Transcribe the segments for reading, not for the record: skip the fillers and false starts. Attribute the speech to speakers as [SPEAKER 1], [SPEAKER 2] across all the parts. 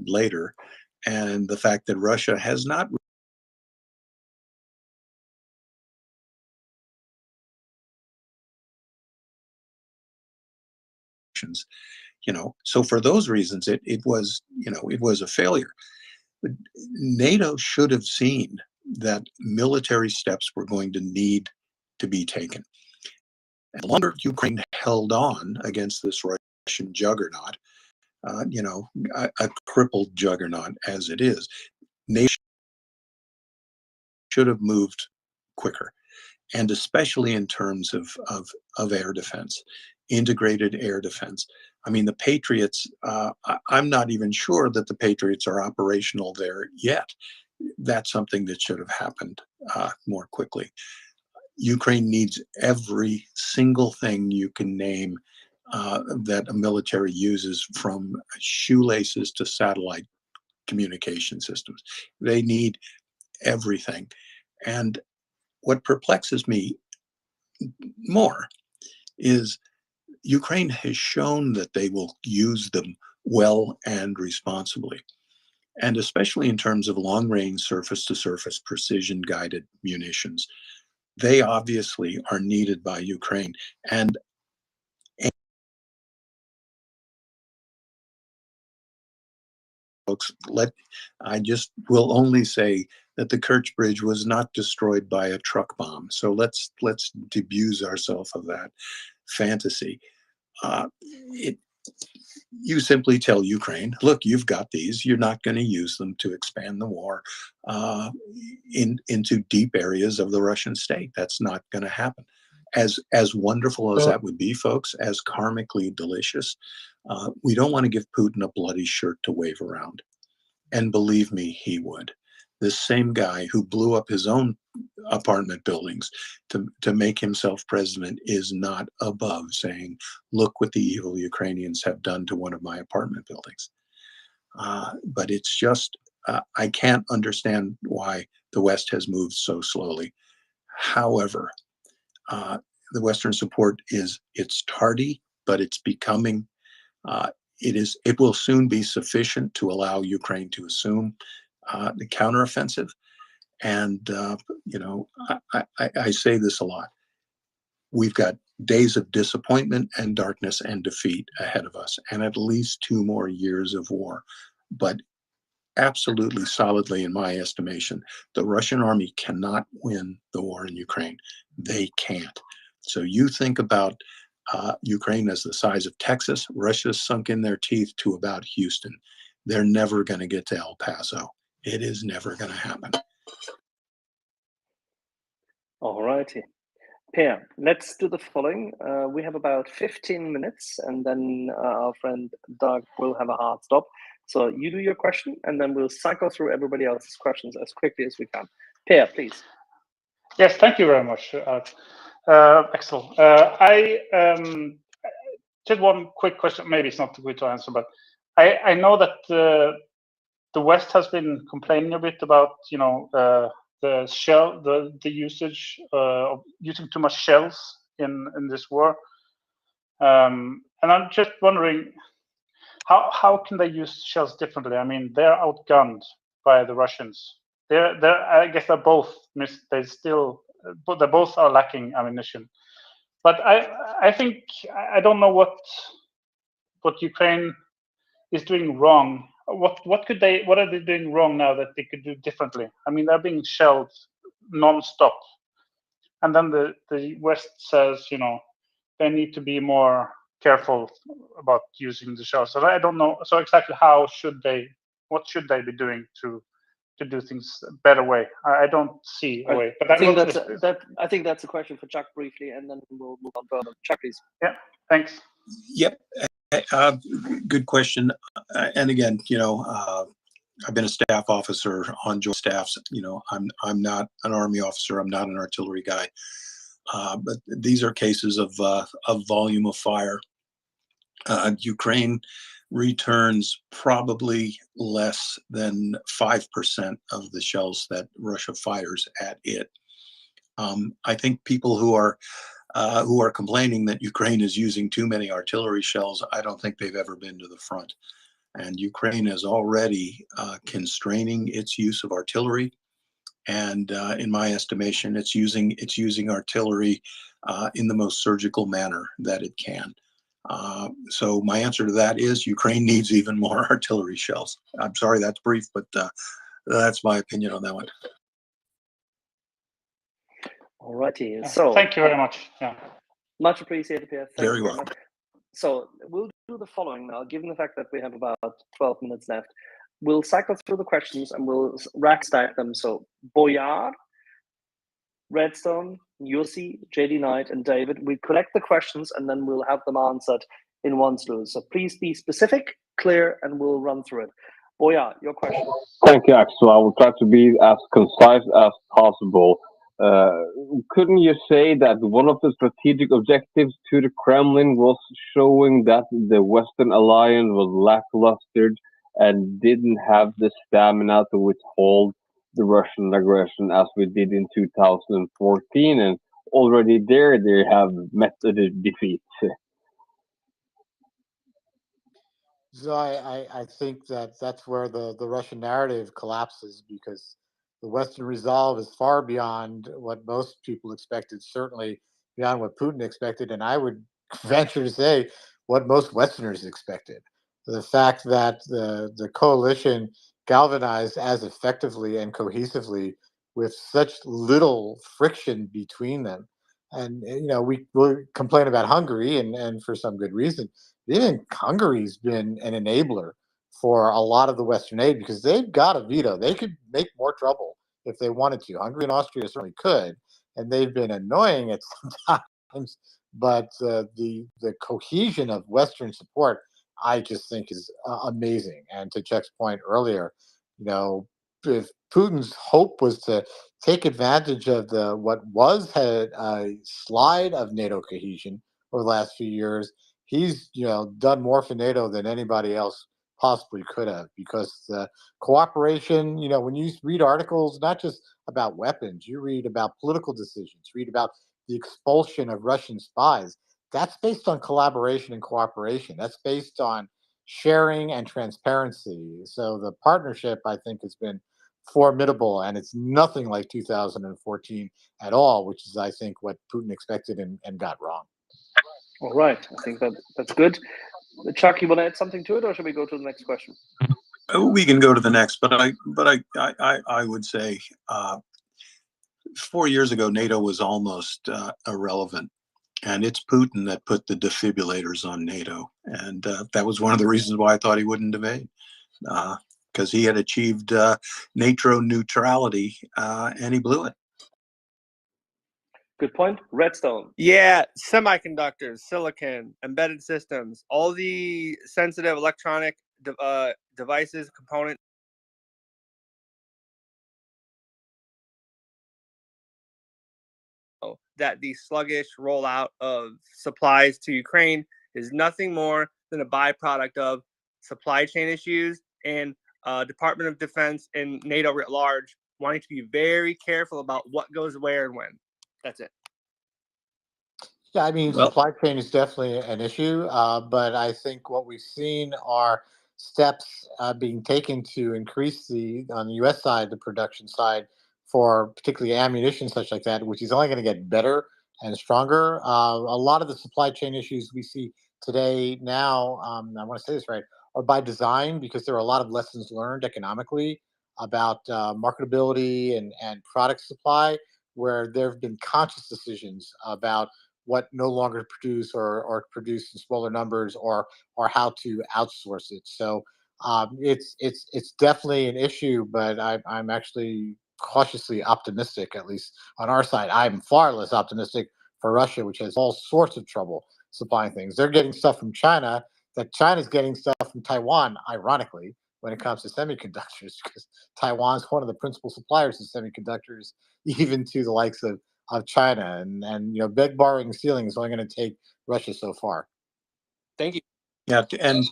[SPEAKER 1] later, and the fact that Russia has not, so for those reasons, it was, it was a failure. But NATO should have seen that military steps were going to need to be taken. And the longer Ukraine held on against this Russian juggernaut, a crippled juggernaut as it is, NATO should have moved quicker, and especially in terms of air defense, integrated air defense. I mean, the Patriots, I'm not even sure that the Patriots are operational there yet. That's something that should have happened more quickly. Ukraine needs every single thing you can name that a military uses, from shoelaces to satellite communication systems. They need everything. And what perplexes me more is Ukraine has shown that they will use them well and responsibly, and especially in terms of long-range surface-to-surface precision-guided munitions. They obviously are needed by Ukraine. And folks, I just will only say that the Kerch Bridge was not destroyed by a truck bomb. So let's disabuse ourselves of that fantasy. You simply tell Ukraine, look, you've got these. You're not going to use them to expand the war into deep areas of the Russian state. That's not going to happen. As wonderful as that would be, folks, as karmically delicious, we don't want to give Putin a bloody shirt to wave around. And believe me, he would. This same guy who blew up his own apartment buildings to make himself president is not above saying, look what the evil Ukrainians have done to one of my apartment buildings. But it's just, I can't understand why the West has moved so slowly. However, the Western support it's tardy, but it's becoming, it will soon be sufficient to allow Ukraine to assume the counteroffensive. And, I say this a lot. We've got days of disappointment and darkness and defeat ahead of us, and at least 2 more years of war. But absolutely, solidly, in my estimation, the Russian army cannot win the war in Ukraine. They can't. So you think about Ukraine as the size of Texas. Russia's sunk in their teeth to about Houston. They're never going to get to El Paso. It is never going to happen.
[SPEAKER 2] All righty. Per, let's do the following. We have about 15 minutes, and then our friend Doug will have a hard stop. So you do your question, and then we'll cycle through everybody else's questions as quickly as we can. Per, please.
[SPEAKER 3] Yes, thank you very much, Axel. I just one quick question. Maybe it's not too quick to answer, but I know that the West has been complaining a bit about the usage of using too much shells in this war, and I'm just wondering how can they use shells differently? I mean, they're outgunned by the Russians. I guess they're both but they both are lacking ammunition. But I think I don't know what Ukraine is doing wrong. What are they doing wrong now that they could do differently? I mean, they're being shelled non-stop, and then the West says they need to be more careful about using the shells. So I don't know. So exactly what should they be doing to do things a better way? I don't see a way. But
[SPEAKER 2] I think that's a question for Chuck briefly, and then we'll move on further. Chuck, please.
[SPEAKER 3] Yeah, thanks.
[SPEAKER 1] Yep. Good question. And again, I've been a staff officer on joint staffs. I'm not an Army officer. I'm not an artillery guy. But these are cases of volume of fire. Ukraine returns probably less than 5% of the shells that Russia fires at it. I think people who are complaining that Ukraine is using too many artillery shells, I don't think they've ever been to the front. And Ukraine is already constraining its use of artillery. And in my estimation, it's using artillery in the most surgical manner that it can. So my answer to that is Ukraine needs even more artillery shells. I'm sorry that's brief, but that's my opinion on that one.
[SPEAKER 2] Alrighty. So
[SPEAKER 3] thank you very much. Yeah.
[SPEAKER 2] Much appreciated, Pierre. Thank
[SPEAKER 1] Very
[SPEAKER 2] you
[SPEAKER 1] well.
[SPEAKER 2] much. So we'll do the following now, given the fact that we have about 12 minutes left. We'll cycle through the questions and we'll rack stack them. So Boyard, Redstone, Yossi, JD Knight, and David, we collect the questions and then we'll have them answered in one slew. So please be specific, clear, and we'll run through it. Boyard, your question.
[SPEAKER 4] Thank you, Axel. I will try to be as concise as possible. Couldn't you say that one of the strategic objectives to the Kremlin was showing that the Western alliance was lackluster and didn't have the stamina to withhold the Russian aggression as we did in 2014? And already there, they have met the defeat.
[SPEAKER 5] So I think that that's where the Russian narrative collapses, because the Western resolve is far beyond what most people expected, certainly beyond what Putin expected, and I would venture to say what most Westerners expected. The fact that the coalition galvanized as effectively and cohesively with such little friction between them. And we complain about Hungary, and for some good reason. Even Hungary's been an enabler for a lot of the Western aid, because they've got a veto. They could make more trouble if they wanted to. Hungary and Austria certainly could, and they've been annoying at some times. But the cohesion of Western support, I just think, is amazing. And to Chuck's point earlier, if Putin's hope was to take advantage of what was had a slide of NATO cohesion over the last few years, he's done more for NATO than anybody else possibly could have, because the cooperation, when you read articles not just about weapons, you read about political decisions, read about the expulsion of Russian spies. That's based on collaboration and cooperation. That's based on sharing and transparency. So the partnership, I think, has been formidable, and it's nothing like 2014 at all, which is, I think, what Putin expected and got wrong.
[SPEAKER 2] All right, I think that's good. Chuck, you want to add something to it, or should we go to the next question?
[SPEAKER 1] We can go to the next, but I would say 4 years ago NATO was almost irrelevant, and it's Putin that put the defibrillators on NATO, and that was one of the reasons why I thought he wouldn't invade, because he had achieved NATO neutrality and he blew it.
[SPEAKER 2] Good point. Redstone.
[SPEAKER 6] Yeah, semiconductors, silicon, embedded systems, all the sensitive electronic devices, components that the sluggish rollout of supplies to Ukraine is nothing more than a byproduct of supply chain issues and Department of Defense and NATO writ large wanting to be very careful about what goes where and when. That's it.
[SPEAKER 5] Yeah, I mean, supply chain is definitely an issue, but I think what we've seen are steps being taken to increase on the U.S. side, the production side, for particularly ammunition, such like that, which is only going to get better and stronger. A lot of the supply chain issues we see today now, I want to say this right, are by design, because there are a lot of lessons learned economically about marketability and product supply, where there have been conscious decisions about what no longer produce or produce in smaller numbers, or how to outsource it. So it's definitely an issue, but I'm actually cautiously optimistic, at least on our side. I'm far less optimistic for Russia, which has all sorts of trouble supplying things. They're getting stuff from China, that China's getting stuff from Taiwan, ironically, when it comes to semiconductors, because Taiwan's one of the principal suppliers of semiconductors, even to the likes of China, and big borrowing and stealing is only going to take Russia so far.
[SPEAKER 6] Thank you.
[SPEAKER 1] Yeah, and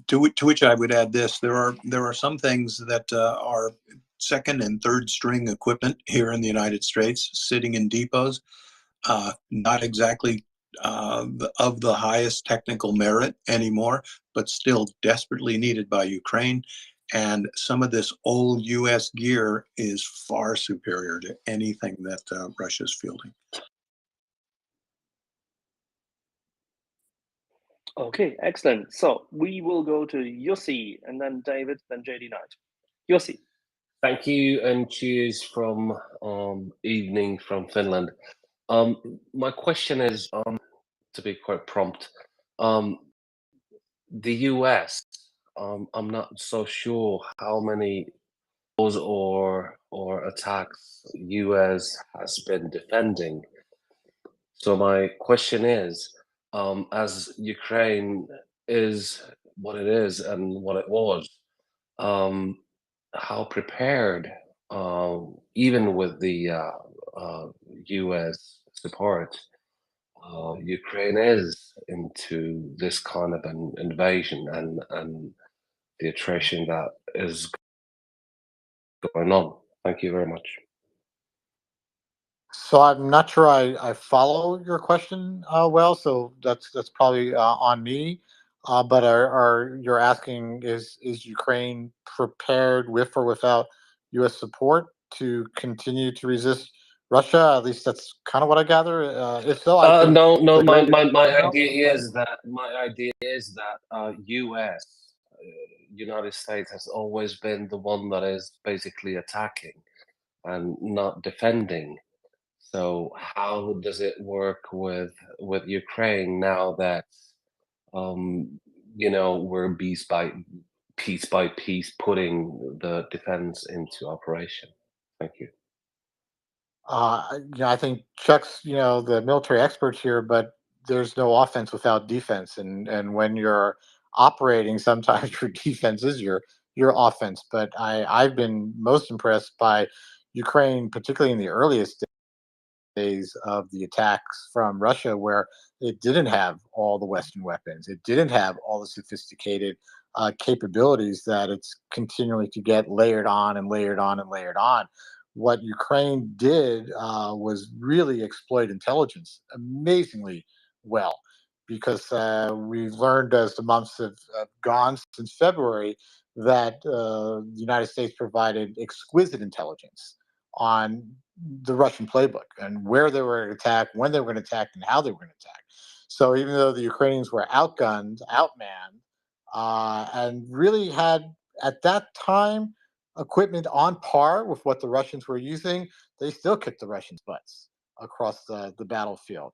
[SPEAKER 1] to which I would add this: there are some things that are second and third string equipment here in the United States, sitting in depots, not exactly of the highest technical merit anymore, but still desperately needed by Ukraine. And some of this old US gear is far superior to anything that Russia's fielding.
[SPEAKER 2] Okay, excellent. So we will go to Yossi, and then David, then JD Knight. Yossi.
[SPEAKER 7] Thank you, and cheers from evening from Finland. My question is, to be quite prompt, the US. I'm not so sure how many wars or attacks US has been defending. So my question is, as Ukraine is what it is and what it was, how prepared, even with the US support, Ukraine is into this kind of an invasion and the attrition that is going on. Thank you very much.
[SPEAKER 5] So I'm not sure I follow your question well, so that's probably on me. But are you're asking is Ukraine prepared with or without U.S. support to continue to resist Russia? At least that's kind of what I gather. If so, I think
[SPEAKER 7] No, no.
[SPEAKER 5] the greatest.
[SPEAKER 7] My
[SPEAKER 5] No?
[SPEAKER 7] idea is that U.S. United States has always been the one that is basically attacking and not defending. So how does it work with Ukraine now that we're piece by piece putting the defense into operation? Thank you.
[SPEAKER 5] I think Chuck's, the military expert here, but there's no offense without defense, and when you're operating, sometimes your defense is your offense. But I've been most impressed by Ukraine, particularly in the earliest days of the attacks from Russia, where it didn't have all the Western weapons, it didn't have all the sophisticated capabilities that it's continually to get layered on and layered on and layered on. What Ukraine did was really exploit intelligence amazingly well, because we've learned as the months have gone since February that the United States provided exquisite intelligence on the Russian playbook and where they were going to attack, when they were going to attack, and how they were going to attack. So even though the Ukrainians were outgunned, outmanned, and really had at that time equipment on par with what the Russians were using, they still kicked the Russians' butts across the battlefield.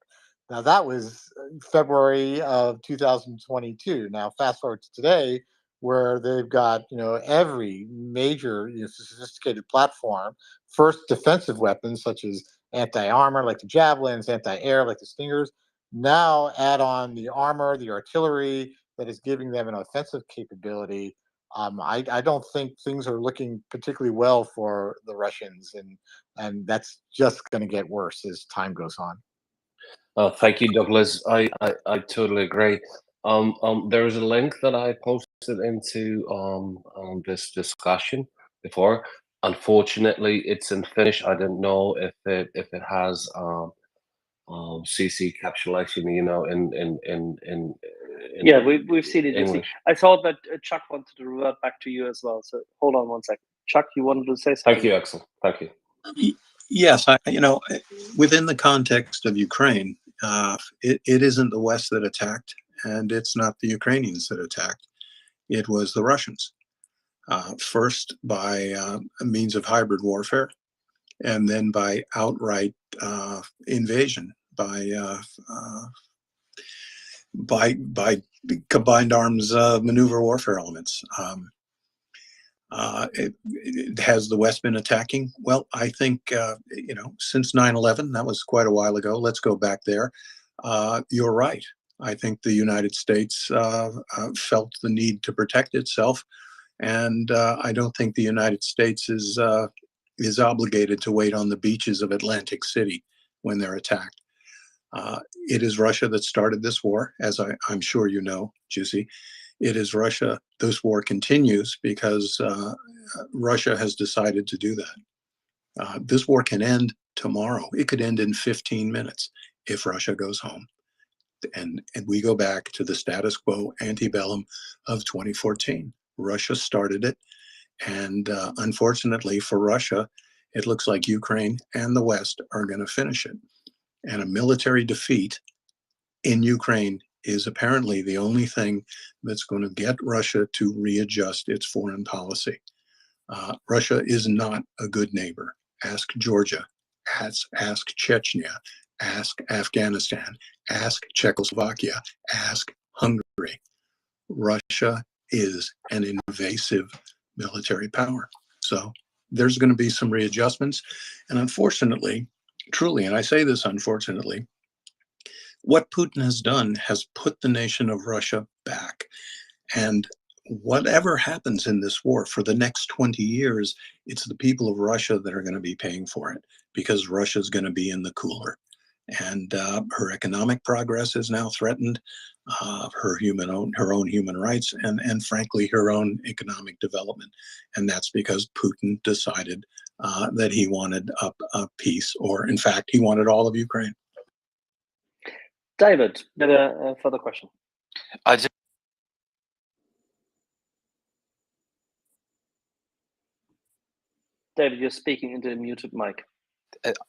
[SPEAKER 5] Now that was February of 2022. Now fast forward to today, where they've got every major sophisticated platform, first defensive weapons such as anti-armor like the javelins, anti-air like the Stingers. Now add on the armor, the artillery that is giving them an offensive capability. I don't think things are looking particularly well for the Russians, and that's just going to get worse as time goes on.
[SPEAKER 7] Thank you, Douglas. I totally agree. There is a link that I posted into this discussion before. Unfortunately, it's in Finnish. I don't know if it has CC capsulation. In
[SPEAKER 2] Yeah, we've seen it.
[SPEAKER 7] English.
[SPEAKER 2] I thought that Chuck wanted to revert back to you as well. So hold on one second. Chuck, you wanted to say something?
[SPEAKER 7] Thank you, Axel. Thank you.
[SPEAKER 1] Yes, within the context of Ukraine, it isn't the West that attacked, and it's not the Ukrainians that attacked. It was the Russians, first by means of hybrid warfare, and then by outright invasion, by combined arms maneuver warfare elements. Has the West been attacking? Well, I think, since 9/11, that was quite a while ago. Let's go back there. You're right. I think the United States felt the need to protect itself. And I don't think the United States is obligated to wait on the beaches of Atlantic City when they're attacked. It is Russia that started this war, as I'm sure you know, Juicy. It is Russia. This war continues because Russia has decided to do that. This war can end tomorrow. It could end in 15 minutes if Russia goes home. And we go back to the status quo antebellum of 2014. Russia started it. And unfortunately for Russia, it looks like Ukraine and the West are going to finish it. And a military defeat in Ukraine is apparently the only thing that's going to get Russia to readjust its foreign policy. Russia is not a good neighbor. Ask Georgia, ask Chechnya, ask Afghanistan, ask Czechoslovakia, ask Hungary. Russia is an invasive military power. So there's going to be some readjustments. And unfortunately, truly, and I say this unfortunately, what Putin has done has put the nation of Russia back. And whatever happens in this war for the next 20 years, it's the people of Russia that are going to be paying for it, because Russia's going to be in the cooler. And her economic progress is now threatened, her own human rights, and frankly, her own economic development. And that's because Putin decided that he wanted a peace, or in fact, he wanted all of Ukraine.
[SPEAKER 2] David, you had a further question. David, you're speaking into a muted mic.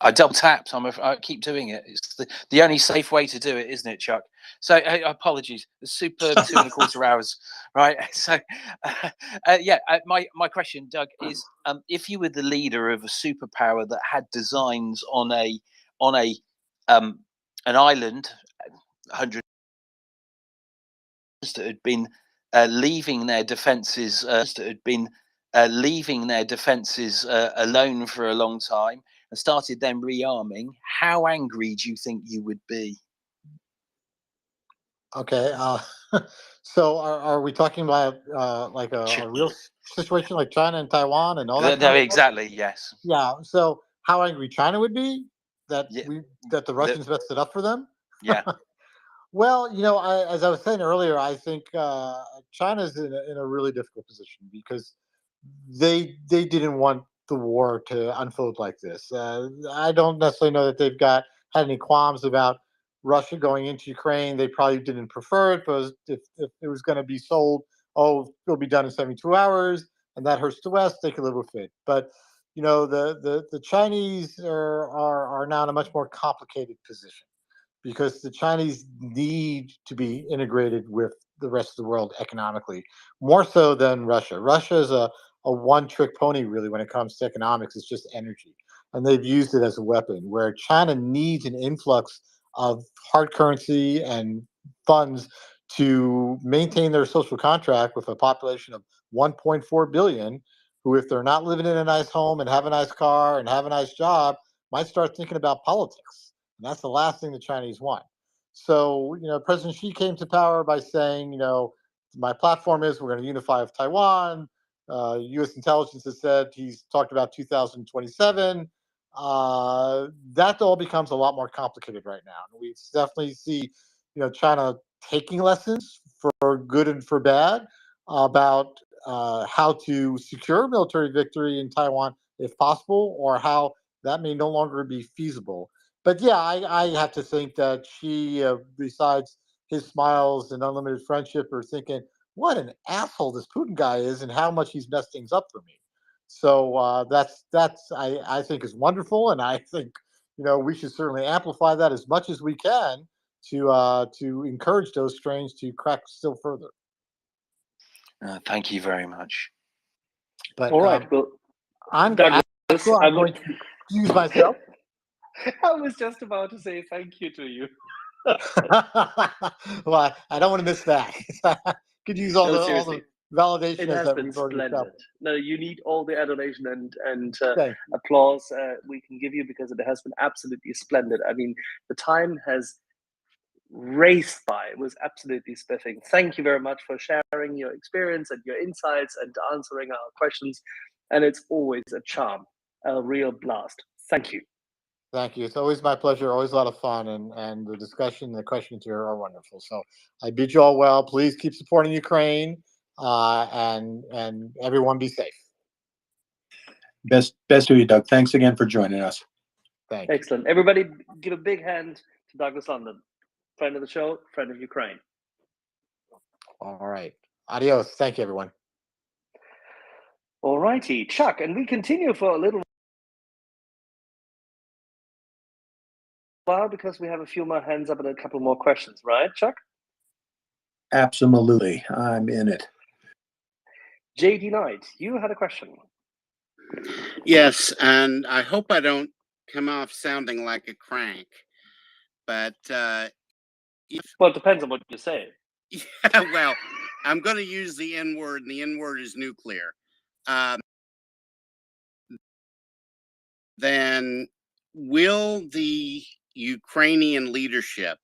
[SPEAKER 8] I double tapped. I keep doing it. It's the only safe way to do it, isn't it, Chuck? So apologies. The superb 2.25 hours, right? So yeah, my question, Doug, is if you were the leader of a superpower that had designs on an island, 100 that had been leaving their defences alone for a long time, and started then rearming, how angry do you think you would be?
[SPEAKER 5] Okay, so are we talking about like a real situation like China and Taiwan and all that?
[SPEAKER 8] No, exactly. Yes.
[SPEAKER 5] Yeah. So how angry China would be that the Russians messed it up for them?
[SPEAKER 8] Yeah.
[SPEAKER 5] Well, as I was saying earlier, I think China's in a really difficult position because they didn't want the war to unfold like this. I don't necessarily know that they've had any qualms about Russia going into Ukraine. They probably didn't prefer it, because if it was going to be sold, it'll be done in 72 hours, and that hurts the West, they could live with it. But the Chinese are now in a much more complicated position, because the Chinese need to be integrated with the rest of the world economically, more so than Russia. Russia is a one-trick pony, really, when it comes to economics. It's just energy. And they've used it as a weapon, where China needs an influx of hard currency and funds to maintain their social contract with a population of 1.4 billion, who, if they're not living in a nice home and have a nice car and have a nice job, might start thinking about politics. And that's the last thing the Chinese want. So, President Xi came to power by saying, my platform is we're going to unify with Taiwan. U.S. intelligence has said he's talked about 2027. That all becomes a lot more complicated right now. And we definitely see, China taking lessons for good and for bad about how to secure military victory in Taiwan if possible, or how that may no longer be feasible. But yeah, I have to think that Xi, besides his smiles and unlimited friendship, are thinking, what an asshole this Putin guy is, and how much he's messed things up for me. So that's I think is wonderful, and I think we should certainly amplify that as much as we can to encourage those strains to crack still further.
[SPEAKER 8] Thank you very much.
[SPEAKER 5] But
[SPEAKER 2] all right, well,
[SPEAKER 5] I'm going to use myself.
[SPEAKER 2] I was just about to say thank you to you.
[SPEAKER 5] Well, I don't want to miss that. Could use all the validation.
[SPEAKER 2] It has been splendid. No, you need all the adoration and applause we can give you, because it has been absolutely splendid. I mean, the time has raced by. It was absolutely spiffing. Thank you very much for sharing your experience and your insights and answering our questions. And it's always a charm, a real blast. Thank you.
[SPEAKER 5] Thank you. It's always my pleasure. Always a lot of fun, and the discussion, the questions here are wonderful. So I bid you all well. Please keep supporting Ukraine, and everyone be safe.
[SPEAKER 1] Best to you, Doug. Thanks again for joining us.
[SPEAKER 5] Thank you.
[SPEAKER 2] Excellent. Everybody, give a big hand to Douglas London. friend of the show, friend of Ukraine.
[SPEAKER 5] All right. Adios. Thank you, everyone.
[SPEAKER 2] All righty, Chuck, and we continue for a little while because we have a few more hands up and a couple more questions, right, Chuck?
[SPEAKER 1] Absolutely. I'm in it.
[SPEAKER 2] JD Knight, you had a question.
[SPEAKER 9] Yes, and I hope I don't come off sounding like a crank, but
[SPEAKER 2] well, it depends on what you say.
[SPEAKER 9] Yeah, well, I'm going to use the N word, and the N word is nuclear. Then will the Ukrainian leadership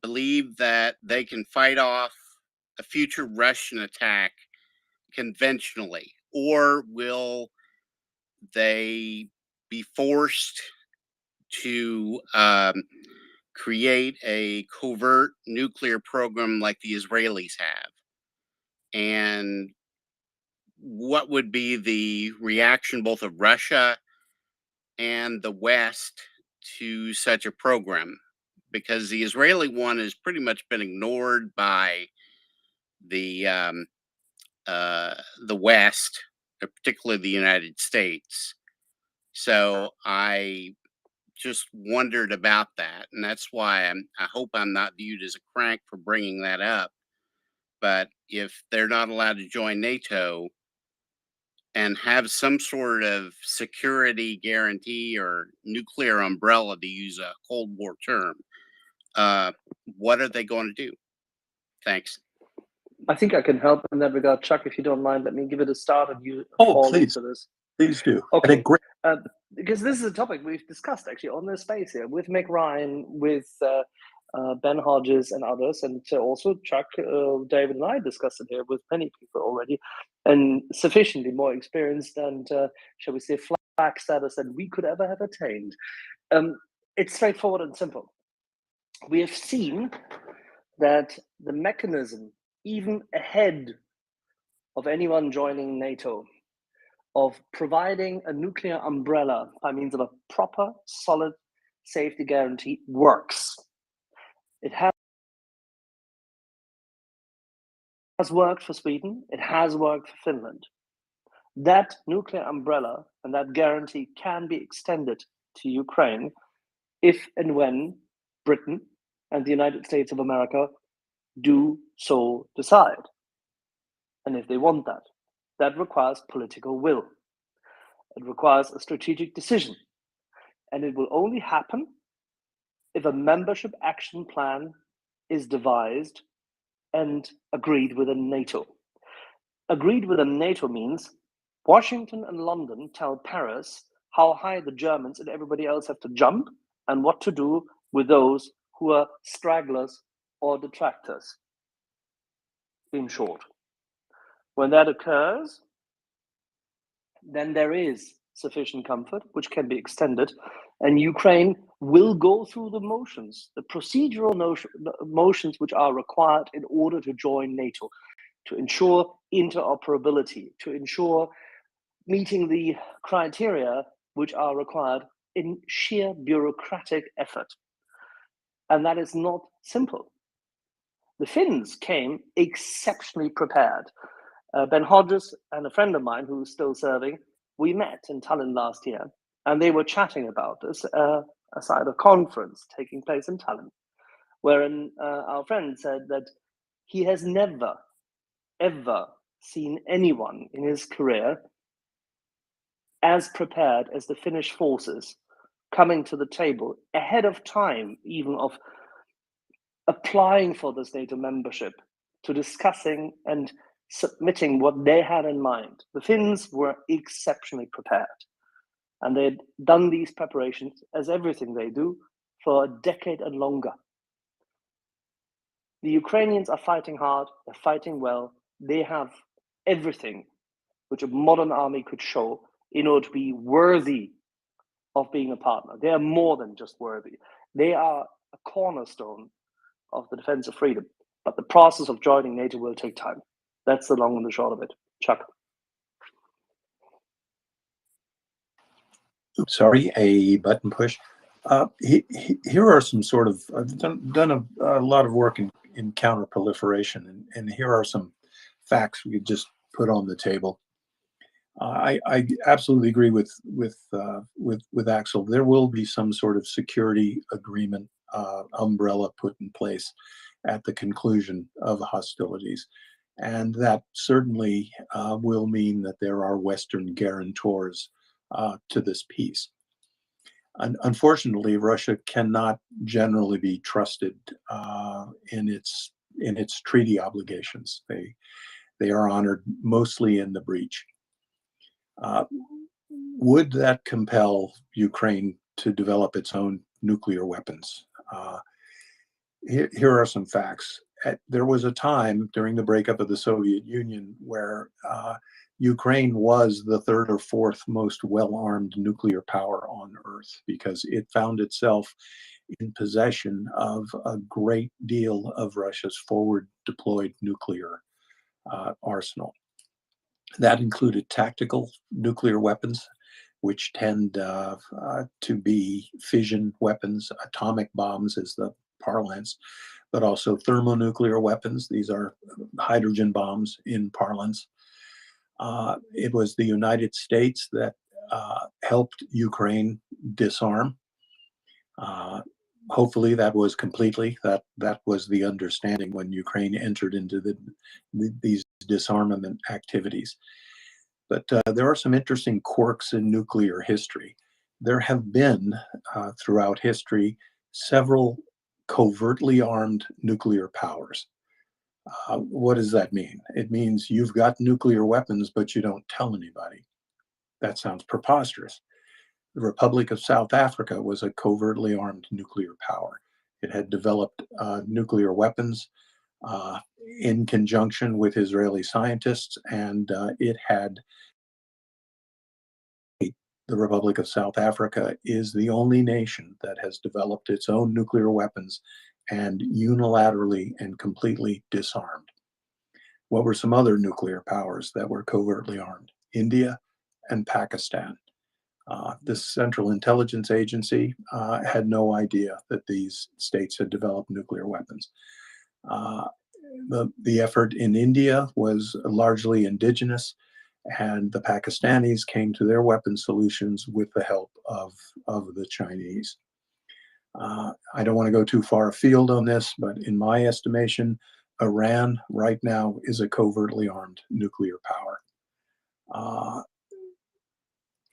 [SPEAKER 9] believe that they can fight off a future Russian attack conventionally, or will they be forced to create a covert nuclear program like the Israelis have? And what would be the reaction both of Russia and the West to such a program? Because the Israeli one has pretty much been ignored by the West, particularly the United States. So I just wondered about that, and that's why I hope I'm not viewed as a crank for bringing that up. But if they're not allowed to join NATO and have some sort of security guarantee or nuclear umbrella, to use a Cold War term, what are they going to do? Thanks.
[SPEAKER 2] I think I can help in that regard, Chuck. If you don't mind, let me give it a start and you
[SPEAKER 1] fall into
[SPEAKER 2] this.
[SPEAKER 1] Please do.
[SPEAKER 2] Okay.
[SPEAKER 1] Great.
[SPEAKER 2] Because this is a topic we've discussed actually on this space here with Mick Ryan, with Ben Hodges and others, and also Chuck, David and I discussed it here with many people already, and sufficiently more experienced and, shall we say, flag status than we could ever have attained. It's straightforward and simple. We have seen that the mechanism, even ahead of anyone joining NATO, of providing a nuclear umbrella by means of a proper, solid safety guarantee works. It has worked for Sweden. It has worked for Finland. That nuclear umbrella and that guarantee can be extended to Ukraine if and when Britain and the United States of America do so decide. And if they want that, that requires political will. It requires a strategic decision. And it will only happen if a membership action plan is devised and agreed within NATO. Agreed within NATO means Washington and London tell Paris how high the Germans and everybody else have to jump and what to do with those who are stragglers or detractors. In short, when that occurs, then there is sufficient comfort, which can be extended, and Ukraine will go through the motions, the procedural motions which are required in order to join NATO, to ensure interoperability, to ensure meeting the criteria which are required in sheer bureaucratic effort. And that is not simple. The Finns came exceptionally prepared. Ben Hodges and a friend of mine who's still serving, we met in Tallinn last year, and they were chatting about this aside a conference taking place in Tallinn, wherein our friend said that he has never, ever seen anyone in his career as prepared as the Finnish forces coming to the table ahead of time, even of applying for this NATO membership, to discussing and submitting what they had in mind. The Finns were exceptionally prepared, and they had done these preparations, as everything they do, for a decade and longer. The Ukrainians are fighting hard, they're fighting well, they have everything which a modern army could show in order to be worthy of being a partner. They are more than just worthy. They are a cornerstone of the defense of freedom. But the process of joining NATO will take time. That's the long and the short of it. Chuck.
[SPEAKER 1] Oops, sorry, a button push. Here are some sort of, I've done a lot of work in counterproliferation, and here are some facts we could just put on the table. I absolutely agree with Axel. There will be some sort of security agreement umbrella put in place at the conclusion of hostilities, and that certainly will mean that there are Western guarantors to this peace. Unfortunately, Russia cannot generally be trusted in its treaty obligations. They are honored mostly in the breach. Would that compel Ukraine to develop its own nuclear weapons? Here are some facts. There was a time during the breakup of the Soviet Union where Ukraine was the third or fourth most well-armed nuclear power on Earth because it found itself in possession of a great deal of Russia's forward deployed nuclear arsenal. That included tactical nuclear weapons, which tend to be fission weapons. Atomic bombs is the parlance, but also thermonuclear weapons. These are hydrogen bombs in parlance. It was the United States that helped Ukraine disarm. Hopefully that was completely, that was the understanding when Ukraine entered into these disarmament activities. But there are some interesting quirks in nuclear history. There have been, throughout history, several covertly armed nuclear powers. What does that mean? It means you've got nuclear weapons, but you don't tell anybody. That sounds preposterous. The Republic of South Africa was a covertly armed nuclear power. It had developed nuclear weapons in conjunction with Israeli scientists, and it had. The Republic of South Africa is the only nation that has developed its own nuclear weapons and unilaterally and completely disarmed. What were some other nuclear powers that were covertly armed? India and Pakistan. The Central Intelligence Agency had no idea that these states had developed nuclear weapons. The effort in India was largely indigenous, and the Pakistanis came to their weapon solutions with the help of the Chinese. I don't want to go too far afield on this, but in my estimation, Iran right now is a covertly armed nuclear power.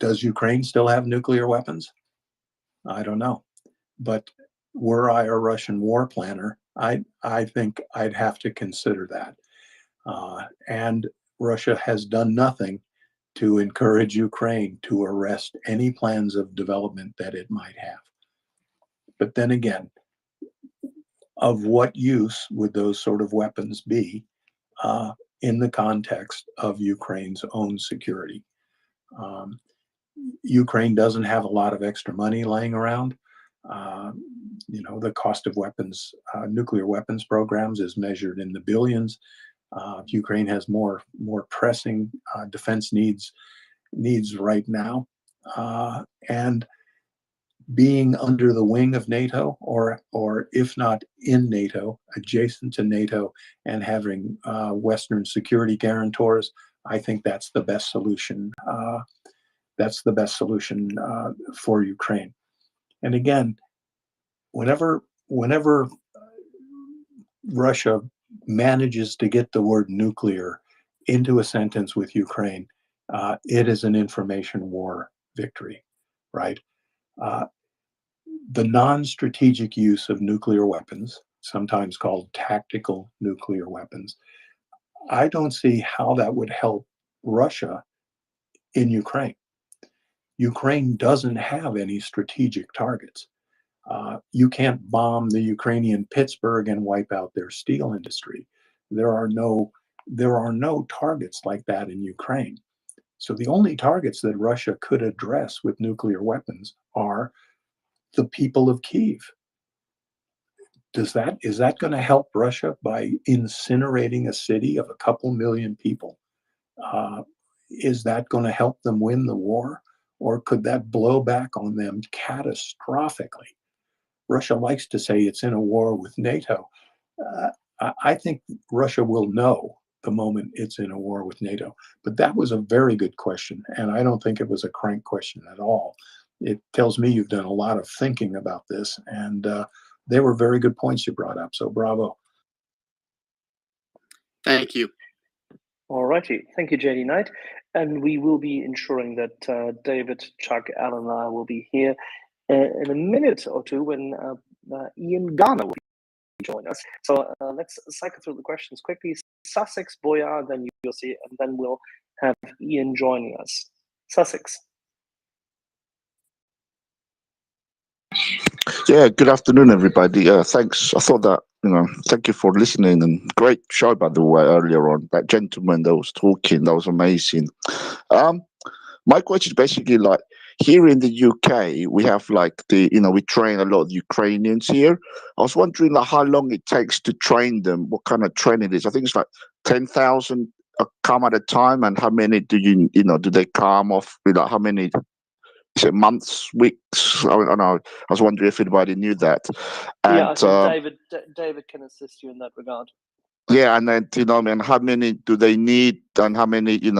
[SPEAKER 1] Does Ukraine still have nuclear weapons? I don't know. But were I a Russian war planner, I think I'd have to consider that. And Russia has done nothing to encourage Ukraine to arrest any plans of development that it might have. But then again, of what use would those sort of weapons be in the context of Ukraine's own security? Ukraine doesn't have a lot of extra money laying around. The cost of weapons, nuclear weapons programs is measured in the billions. Ukraine has more pressing defense needs right now, and being under the wing of NATO, or if not in NATO, adjacent to NATO, and having Western security guarantors, I think that's the best solution. That's the best solution for Ukraine. And again, whenever Russia manages to get the word nuclear into a sentence with Ukraine, it is an information war victory, right? The non-strategic use of nuclear weapons, sometimes called tactical nuclear weapons, I don't see how that would help Russia in Ukraine. Ukraine doesn't have any strategic targets. You can't bomb the Ukrainian Pittsburgh and wipe out their steel industry. There are no targets like that in Ukraine. So the only targets that Russia could address with nuclear weapons are the people of Kyiv. Is that going to help Russia by incinerating a city of a couple million people? Is that going to help them win the war? or could that blow back on them catastrophically? Russia likes to say it's in a war with NATO. I think Russia will know the moment it's in a war with NATO. But that was a very good question, and I don't think it was a crank question at all. It tells me you've done a lot of thinking about this, and they were very good points you brought up, so bravo.
[SPEAKER 9] Thank you.
[SPEAKER 2] All righty. Thank you, JD Knight. And we will be ensuring that David, Chuck, Alan, and I will be here in a minute or two when Ian Garner will join us. So let's cycle through the questions quickly. Sussex, Boyar, then you'll see, and then we'll have Ian joining us. Sussex.
[SPEAKER 10] Yeah, good afternoon, everybody. Thanks. I thought that, thank you for listening, and great show, by the way, earlier on. That gentleman that was talking, that was amazing. My question is basically like, here in the UK, we have like we train a lot of Ukrainians here. I was wondering like how long it takes to train them, what kind of training it is. I think it's like 10,000 come at a time, and how many do do they come off, how many, is it months, weeks? I don't know. I was wondering if anybody knew that. And,
[SPEAKER 2] yeah, I think David can assist you in that regard.
[SPEAKER 10] Yeah, and then and how many do they need, and how many do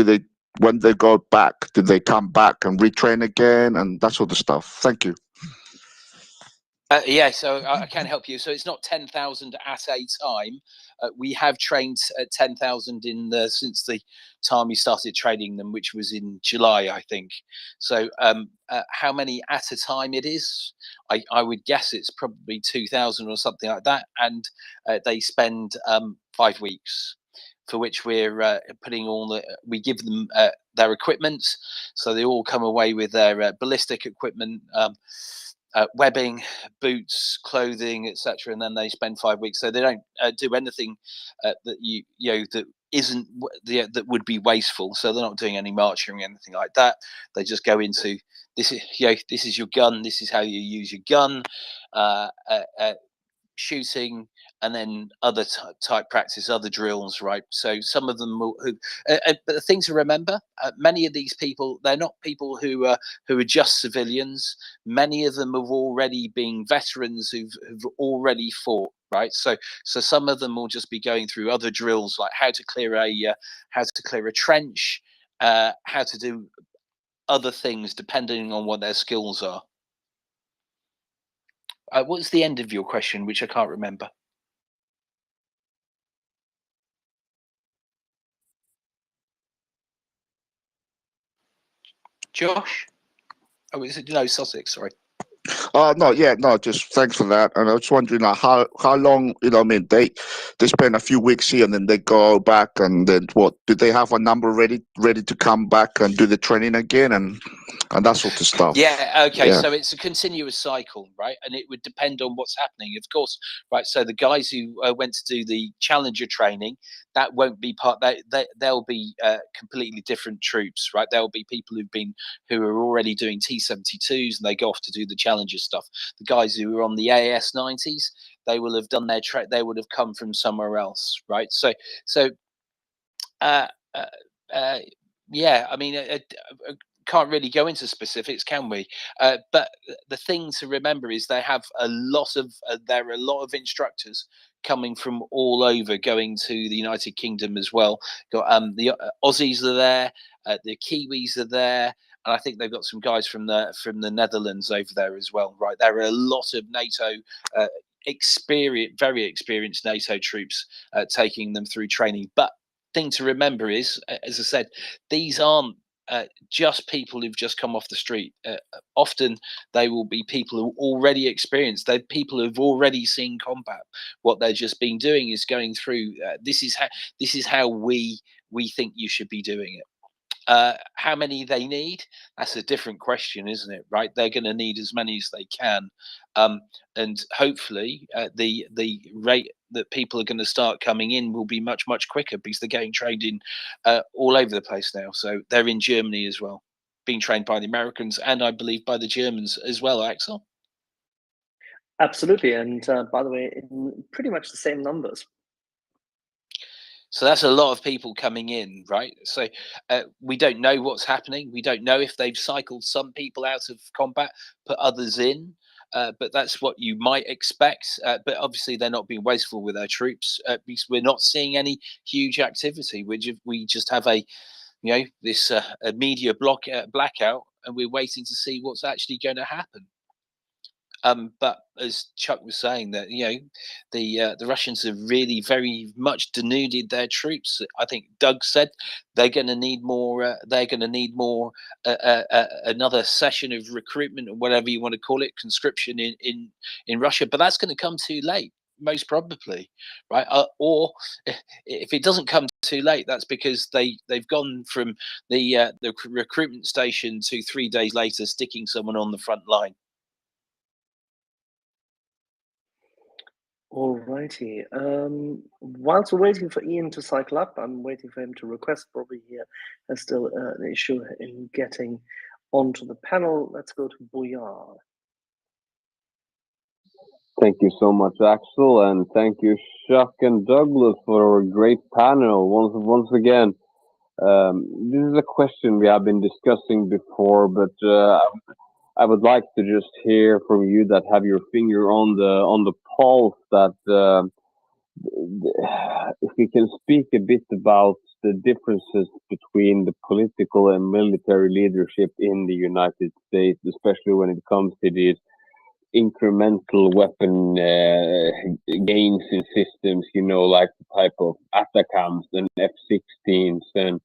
[SPEAKER 10] they, when they go back, do they come back and retrain again, and that sort of stuff? Thank you.
[SPEAKER 8] Yeah, so I can help you. So it's not 10,000 at a time. We have trained 10,000 since the time we started training them, which was in July, I think. So how many at a time it is? I would guess it's probably 2,000 or something like that. And they spend 5 weeks, for which we're putting we give them their equipment. So they all come away with their ballistic equipment, webbing, boots, clothing, etc., and then they spend 5 weeks. So they don't do anything that that isn't that would be wasteful. So they're not doing any marching or anything like that. They just go into this is your gun. This is how you use your gun. Shooting, and then other type practice, other drills, right? So some of them but the thing to remember, many of these people, they're not people who are just civilians. Many of them have already been veterans who've already fought, right? So some of them will just be going through other drills, like how to clear a trench, how to do other things depending on what their skills are. What's the end of your question, which I can't remember? Josh? Oh, is it no Sussex? Sorry.
[SPEAKER 10] No, just thanks for that. And I was wondering like, how long, they spend a few weeks here and then they go back, and then what, do they have a number ready to come back and do the training again and that sort of stuff?
[SPEAKER 8] Yeah, okay.
[SPEAKER 10] Yeah.
[SPEAKER 8] So it's a continuous cycle, right? And it would depend on what's happening, of course, right? So the guys who went to do the Challenger training, that won't be they'll be completely different troops, right? There'll be people who are already doing T-72s and they go off to do the Challenger stuff. The guys who are on the AS-90s, they will have done their they would have come from somewhere else, right? So yeah, I mean, can't really go into specifics, can we? But the thing to remember is there are a lot of instructors coming from all over, going to the United Kingdom as well. Got the Aussies are there, the Kiwis are there, and I think they've got some guys from the Netherlands over there as well. Right, there are a lot of NATO very experienced NATO troops taking them through training. But thing to remember is, as I said, these aren't just people who've just come off the street. Often they will be people who already experienced. They're people who've already seen combat. What they're just been doing is going through. This is how we think you should be doing it. How many they need? That's a different question, isn't it? Right? They're going to need as many as they can, and hopefully the rate that people are going to start coming in will be much quicker, because they're getting trained in all over the place now. So they're in Germany as well, being trained by the Americans, and I believe by the Germans as well. Axel?
[SPEAKER 2] Absolutely, and by the way, in pretty much the same numbers.
[SPEAKER 8] So that's a lot of people coming in, right? So we don't know what's happening. We don't know if they've cycled some people out of combat, put others in. But that's what you might expect. But obviously, they're not being wasteful with their troops because we're not seeing any huge activity. We just have a, this a media blackout, and we're waiting to see what's actually going to happen. But as Chuck was saying, that the Russians have really very much denuded their troops. I think Doug said they're going to need more. They're going to need more. Another session of recruitment, or whatever you want to call it, conscription in Russia. But that's going to come too late, most probably, right? Or if it doesn't come too late, that's because they've gone from the recruitment station to 3 days later sticking someone on the front line.
[SPEAKER 2] Alrighty. Whilst we're waiting for Ian to cycle up, I'm waiting for him to request. Probably here there's still an issue in getting onto the panel. Let's go to Boyar.
[SPEAKER 4] Thank you so much, Axel, and thank you, Chuck and Douglas, for a great panel. Once again, this is a question we have been discussing before, but I would like to just hear from you that have your finger on the pulse, that if we can speak a bit about the differences between the political and military leadership in the United States, especially when it comes to these incremental weapon gains in systems, like the type of ATACMS and F-16s. And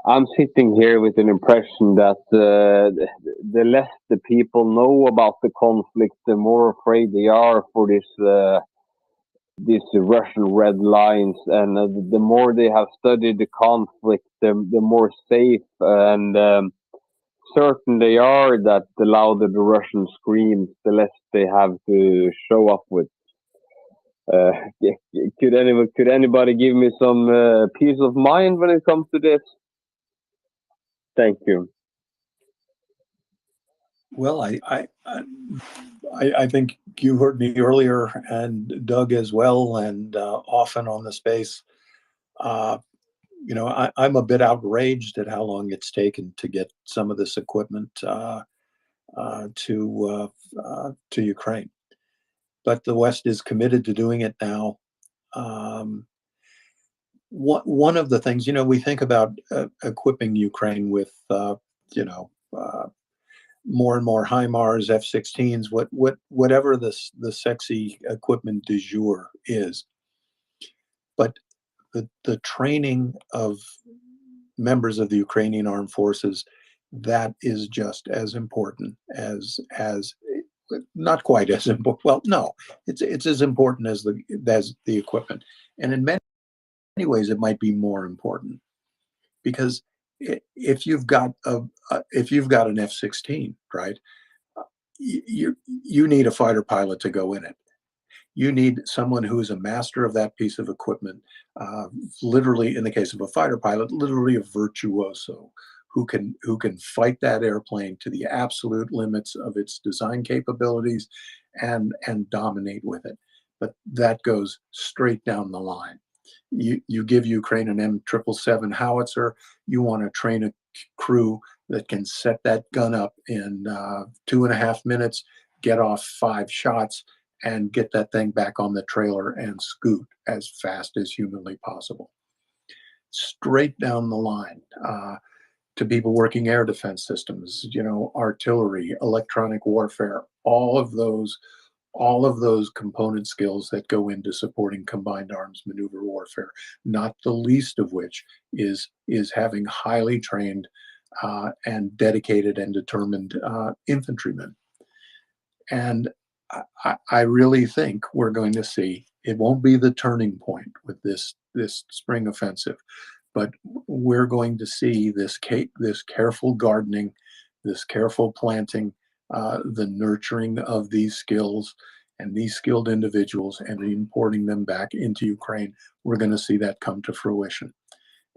[SPEAKER 4] I'm sitting here with an impression that the less the people know about the conflict, the more afraid they are for these Russian red lines, and the more they have studied the conflict, the more safe and certain they are that the louder the Russian screams, the less they have to show up with. Could anybody give me some peace of mind when it comes to this? Thank you.
[SPEAKER 1] Well, I think you heard me earlier, and Doug as well, and often on the space. I'm a bit outraged at how long it's taken to get some of this equipment to Ukraine, but the West is committed to doing it now. One of the things, we think about equipping Ukraine with, more and more HIMARS, F-16s, whatever the sexy equipment du jour is. But the training of members of the Ukrainian armed forces, that is just as important as not quite as important. Well, no, it's as important as the equipment, and in many ways it might be more important, because if you've got an F-16, right, you need a fighter pilot to go in it. You need someone who is a master of that piece of equipment, literally, in the case of a fighter pilot, literally a virtuoso who can fight that airplane to the absolute limits of its design capabilities and dominate with it. But that goes straight down the line. You give Ukraine an M777 howitzer, you want to train a crew that can set that gun up in 2.5 minutes, get off 5 shots, and get that thing back on the trailer and scoot as fast as humanly possible. Straight down the line to people working air defense systems, artillery, electronic warfare, all of those component skills that go into supporting combined arms maneuver warfare, not the least of which is having highly trained and dedicated and determined infantrymen. And I really think we're going to see, it won't be the turning point with this spring offensive, but we're going to see this careful gardening, this careful planting, the nurturing of these skills and these skilled individuals, and importing them back into Ukraine. We're going to see that come to fruition.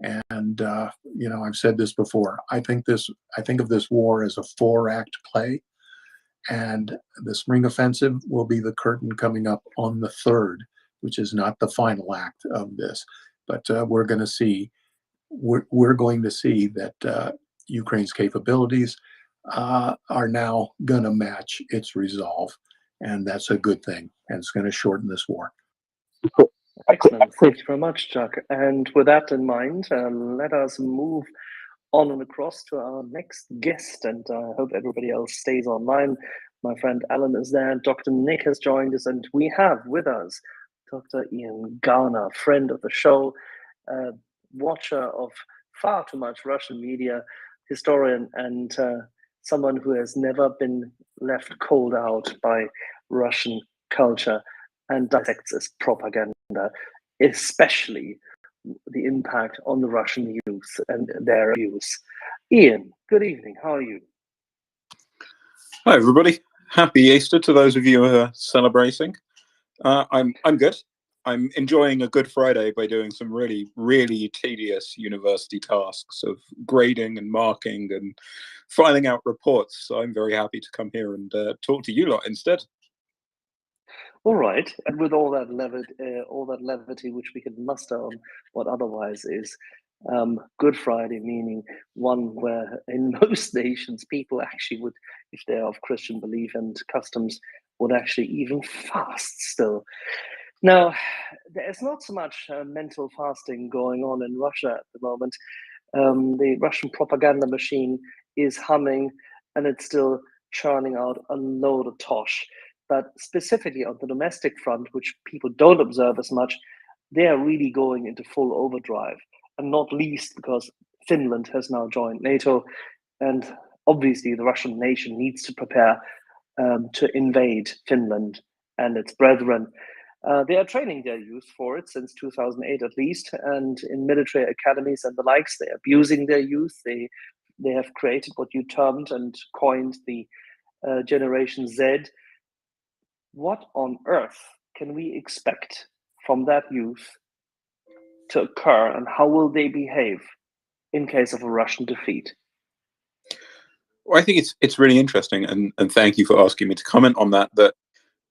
[SPEAKER 1] And I've said this before. I think of this war as a 4-act play. And the spring offensive will be the curtain coming up on the 3rd, which is not the final act of this. but we're going to see that Ukraine's capabilities are now going to match its resolve, and that's a good thing, and it's going to shorten this war.
[SPEAKER 2] Excellent. Thank you very much, Chuck. And with that in mind, let us move on and across to our next guest. And I hope everybody else stays online. My friend Alan is there. Dr. Nick has joined us, and we have with us Dr. Ian Garner, friend of the show, watcher of far too much Russian media, historian, and someone who has never been left cold out by Russian culture and dissects its propaganda, especially the impact on the Russian youth and their views. Ian, good evening. How are you?
[SPEAKER 11] Hi, everybody. Happy Easter to those of you who are celebrating. I'm good. I'm enjoying a Good Friday by doing some really, really tedious university tasks of grading and marking and filing out reports. So I'm very happy to come here and talk to you lot instead.
[SPEAKER 2] All right, and with all that levity which we can muster on what otherwise is Good Friday, meaning one where in most nations people actually would, if they're of Christian belief and customs, would actually even fast still. Now, there's not so much mental fasting going on in Russia at the moment. The Russian propaganda machine is humming, and it's still churning out a load of tosh. But specifically on the domestic front, which people don't observe as much, they are really going into full overdrive, and not least because Finland has now joined NATO, and obviously the Russian nation needs to prepare to invade Finland and its brethren. They are training their youth for it since 2008 at least, and in military academies and the likes, they're abusing their youth. They have created what you termed and coined the Generation Z. What on earth can we expect from that youth to occur, and how will they behave in case of a Russian defeat?
[SPEAKER 11] Well, I think it's really interesting, and thank you for asking me to comment on that. That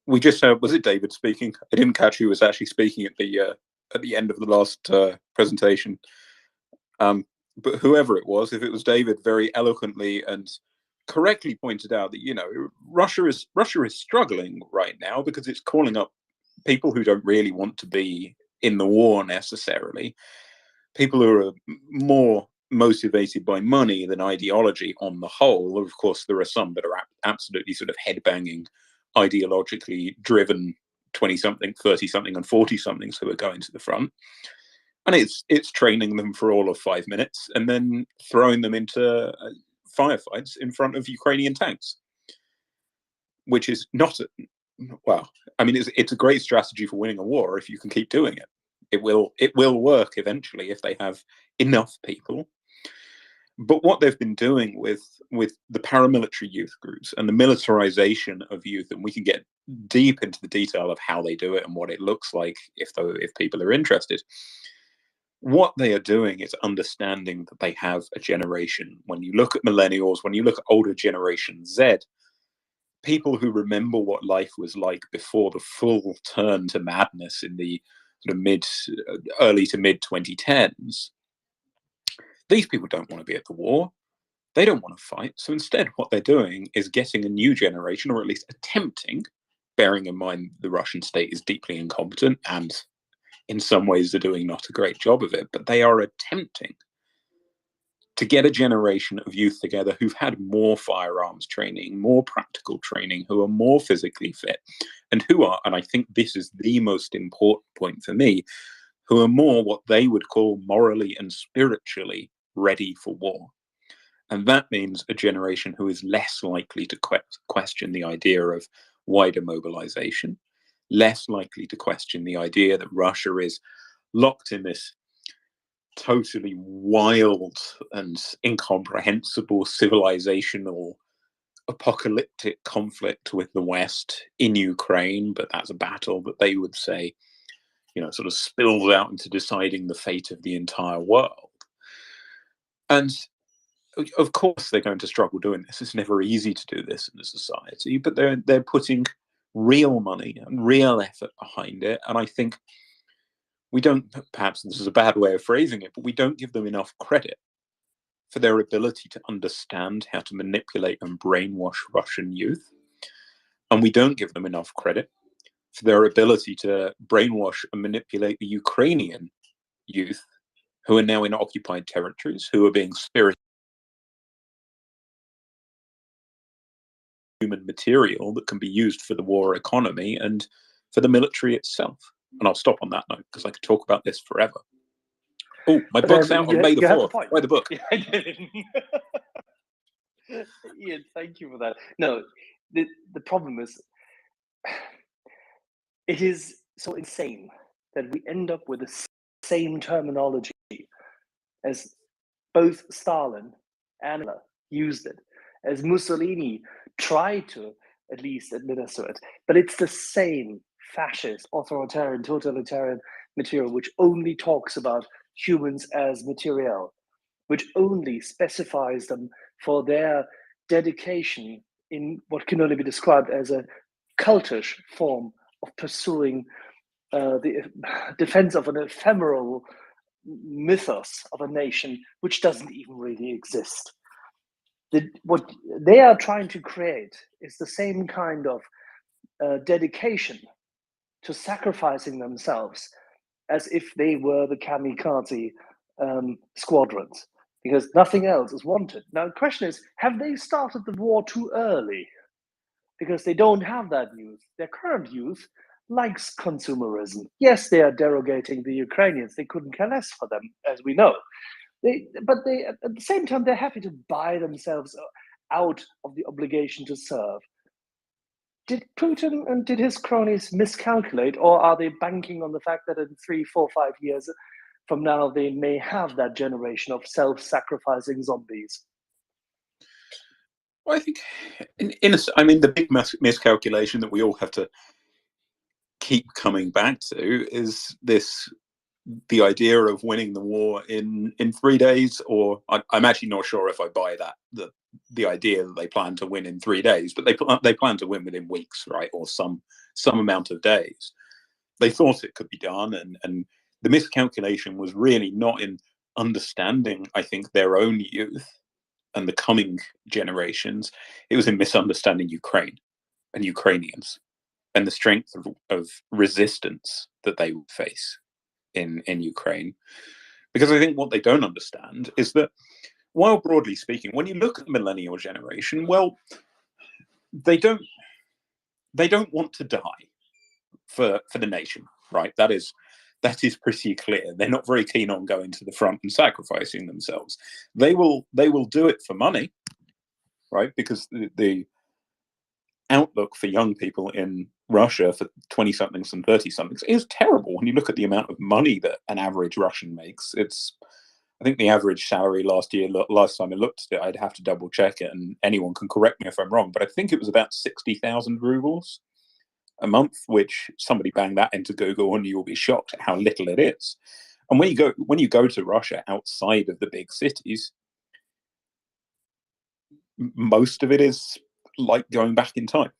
[SPEAKER 11] we just heard, was it David speaking? I didn't catch who was actually speaking at the end of the last presentation. But whoever it was, if it was David, very eloquently and correctly pointed out that Russia is struggling right now because it's calling up people who don't really want to be in the war necessarily, people who are more motivated by money than ideology on the whole. Of course, there are some that are absolutely sort of headbanging, ideologically driven 20-something, 30-something, and 40-somethings who are going to the front. And it's training them for all of 5 minutes and then throwing them into firefights in front of Ukrainian tanks, which is not it's a great strategy for winning a war if you can keep doing it. It will work eventually if they have enough people. But what they've been doing with the paramilitary youth groups and the militarization of youth, and we can get deep into the detail of how they do it and what it looks like if people are interested. What they are doing is understanding that they have a generation. When you look at millennials, when you look at older Generation Z, people who remember what life was like before the full turn to madness in the sort of early to mid 2010s, these people don't want to be at the war. They don't want to fight. So instead, what they're doing is getting a new generation, or at least attempting, bearing in mind the Russian state is deeply incompetent and in some ways they're doing not a great job of it, but they are attempting to get a generation of youth together who've had more firearms training, more practical training, who are more physically fit, and who are, and I think this is the most important point for me, who are more what they would call morally and spiritually ready for war. And that means a generation who is less likely to question the idea of wider mobilization, less likely to question the idea that Russia is locked in this totally wild and incomprehensible civilizational apocalyptic conflict with the West in Ukraine, but that's a battle that they would say, sort of spills out into deciding the fate of the entire world. And of course they're going to struggle doing this. It's never easy to do this in a society, but they're putting real money and real effort behind it. And I think we don't, perhaps this is a bad way of phrasing it, but we don't give them enough credit for their ability to understand how to manipulate and brainwash Russian youth. And we don't give them enough credit for their ability to brainwash and manipulate the Ukrainian youth who are now in occupied territories, who are being spirited human material that can be used for the war economy and for the military itself. And I'll stop on that note because I could talk about this forever. Oh, my book's out on May the 4th. Buy the book.
[SPEAKER 2] Ian, thank you for that. No, the problem is, it is so insane that we end up with the same terminology as both Stalin and Hitler used it, as Mussolini tried to at least administer it. But it's the same fascist, authoritarian, totalitarian material which only talks about humans as material, which only specifies them for their dedication in what can only be described as a cultish form of pursuing the defense of an ephemeral mythos of a nation which doesn't even really exist. What they are trying to create is the same kind of dedication to sacrificing themselves as if they were the kamikaze squadrons, because nothing else is wanted. Now, the question is, have they started the war too early? Because they don't have that youth. Their current youth likes consumerism. Yes, they are derogating the Ukrainians. They couldn't care less for them, as we know. But at the same time, they're happy to buy themselves out of the obligation to serve. Did Putin and did his cronies miscalculate, or are they banking on the fact that in 3, 4, 5 years from now, they may have that generation of self-sacrificing zombies?
[SPEAKER 11] Well, I think, the big miscalculation that we all have to keep coming back to is the idea of winning the war in 3 days, or I'm actually not sure if I buy that, the idea that they plan to win in 3 days, but they plan to win within weeks, right, or some amount of days. They thought it could be done, and the miscalculation was really not in understanding, I think, their own youth and the coming generations. It was in misunderstanding Ukraine and Ukrainians and the strength of resistance that they would face in Ukraine. Because I think what they don't understand is that, while broadly speaking, when you look at the millennial generation, well, they don't want to die for the nation, right? That is pretty clear. They're not very keen on going to the front and sacrificing themselves. They will do it for money, right? Because the outlook for young people in Russia for 20-somethings and 30-somethings is terrible. When you look at the amount of money that an average Russian makes, I think the average salary last time I looked at it, I'd have to double check it, and anyone can correct me if I'm wrong, but I think it was about 60,000 rubles a month, which somebody bang that into Google and you'll be shocked at how little it is. And when you go to Russia outside of the big cities, most of it is like going back in time.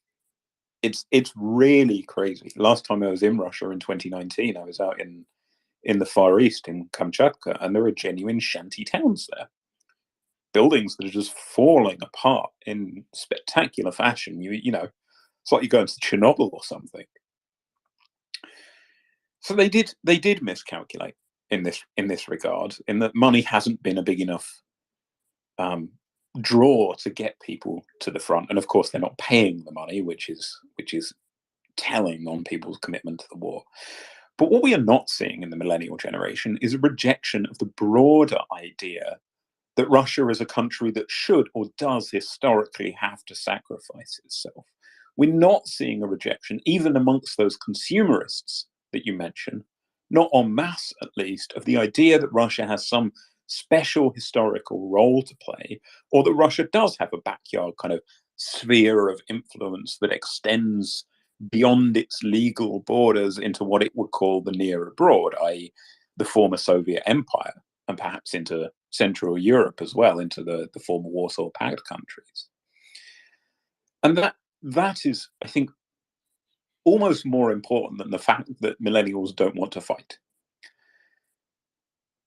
[SPEAKER 11] It's really crazy. Last time I was in Russia in 2019, I was out in the Far East in Kamchatka, and there are genuine shanty towns there. Buildings that are just falling apart in spectacular fashion. You know, it's like you're going to Chernobyl or something. So they did miscalculate in this regard, in that money hasn't been a big enough draw to get people to the front, and of course they're not paying the money, which is telling on people's commitment to the war. But what we are not seeing in the millennial generation is a rejection of the broader idea that Russia is a country that should or does historically have to sacrifice itself. We're not seeing a rejection, even amongst those consumerists that you mentioned, not en masse at least, of the idea that Russia has some special historical role to play, or that Russia does have a backyard kind of sphere of influence that extends beyond its legal borders into what it would call the near abroad, i.e. the former Soviet Empire, and perhaps into Central Europe as well, into the former Warsaw Pact countries. And that is, I think, almost more important than the fact that millennials don't want to fight.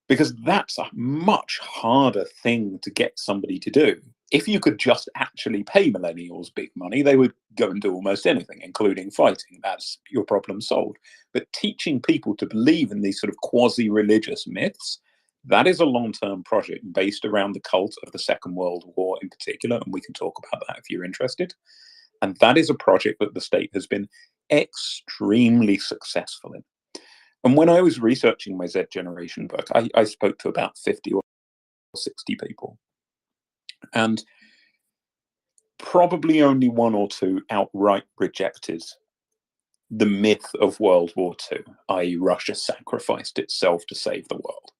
[SPEAKER 11] because that's a much harder thing to get somebody to do. If you could just actually pay millennials big money, they would go and do almost anything, including fighting. That's your problem solved. But teaching people to believe in these sort of quasi-religious myths, that is a long-term project based around the cult of the Second World War in particular, and we can talk about that if you're interested. And that is a project that the state has been extremely successful in. And when I was researching my Z Generation book, I spoke to about 50 or 60 people. And probably only one or two outright rejected the myth of World War II, i.e. Russia sacrificed itself to save the world.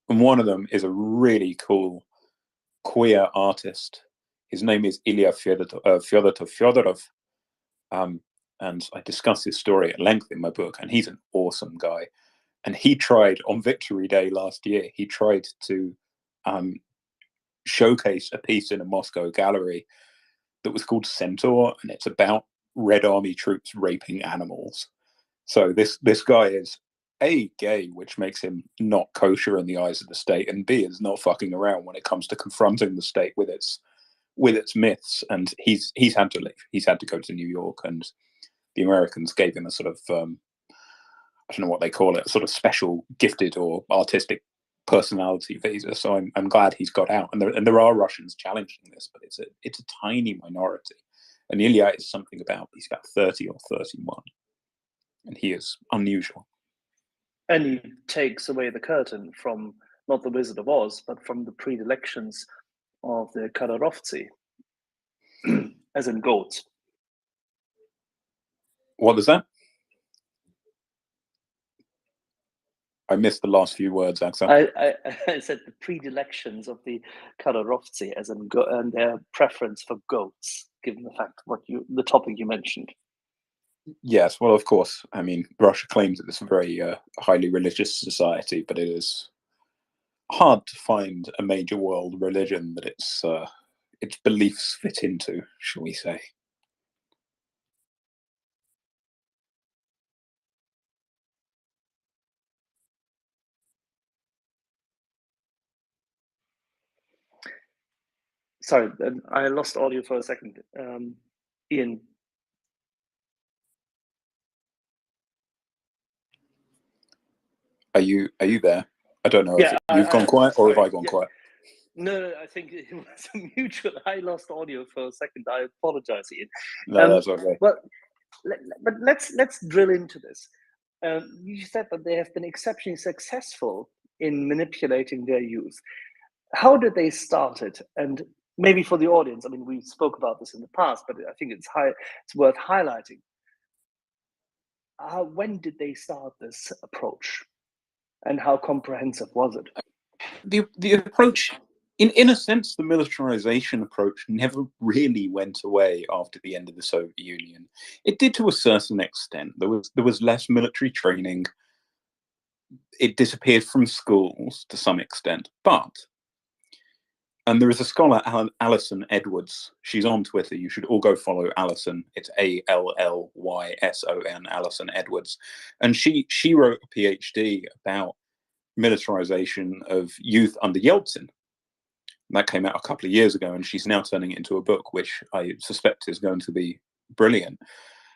[SPEAKER 11] And one of them is a really cool queer artist. His name is Ilya Fyodorov. And I discuss his story at length in my book, and he's an awesome guy. And he tried, on Victory Day last year, he tried to showcase a piece in a Moscow gallery that was called Centaur, and it's about Red Army troops raping animals. So this guy is A, gay, which makes him not kosher in the eyes of the state, and B, is not fucking around when it comes to confronting the state with its myths. And he's had to leave. He's had to go to New York, and the Americans gave him a sort of I don't know what they call it, a sort of special gifted or artistic personality visa. So I'm glad he's got out. And there are Russians challenging this, but it's a tiny minority. And Ilya is something about, he's about 30 or 31. And he is unusual.
[SPEAKER 2] And he takes away the curtain from not the Wizard of Oz, but from the predilections of the Kadarovtsi, as in goats.
[SPEAKER 11] What is that? I missed the last few words, Axel.
[SPEAKER 2] I said the predilections of the Kadarovtsi, as in and their preference for goats, given the fact the topic you mentioned.
[SPEAKER 11] Yes, well, of course. I mean, Russia claims that it's a very highly religious society, but it is hard to find a major world religion that its beliefs fit into, shall we say.
[SPEAKER 2] Sorry, I lost audio for a second. Ian.
[SPEAKER 11] Are you there? I don't know if you've gone quiet or have I gone quiet.
[SPEAKER 2] No, I think it was a mutual. I lost audio for a second. I apologize, Ian.
[SPEAKER 11] No, that's okay.
[SPEAKER 2] But let's drill into this. You said that they have been exceptionally successful in manipulating their youth. How did they start it? And maybe for the audience, I mean, we spoke about this in the past, but I think it's worth highlighting. When did they start this approach, and how comprehensive was it?
[SPEAKER 11] The approach, in a sense, the militarization approach never really went away after the end of the Soviet Union. It did to a certain extent. There was less military training. It disappeared from schools to some extent, and there is a scholar, Alison Edwards. She's on Twitter. You should all go follow Alison. It's ALLYSON, Alison Edwards. And she wrote a PhD about militarization of youth under Yeltsin. That came out a couple of years ago, and she's now turning it into a book, which I suspect is going to be brilliant.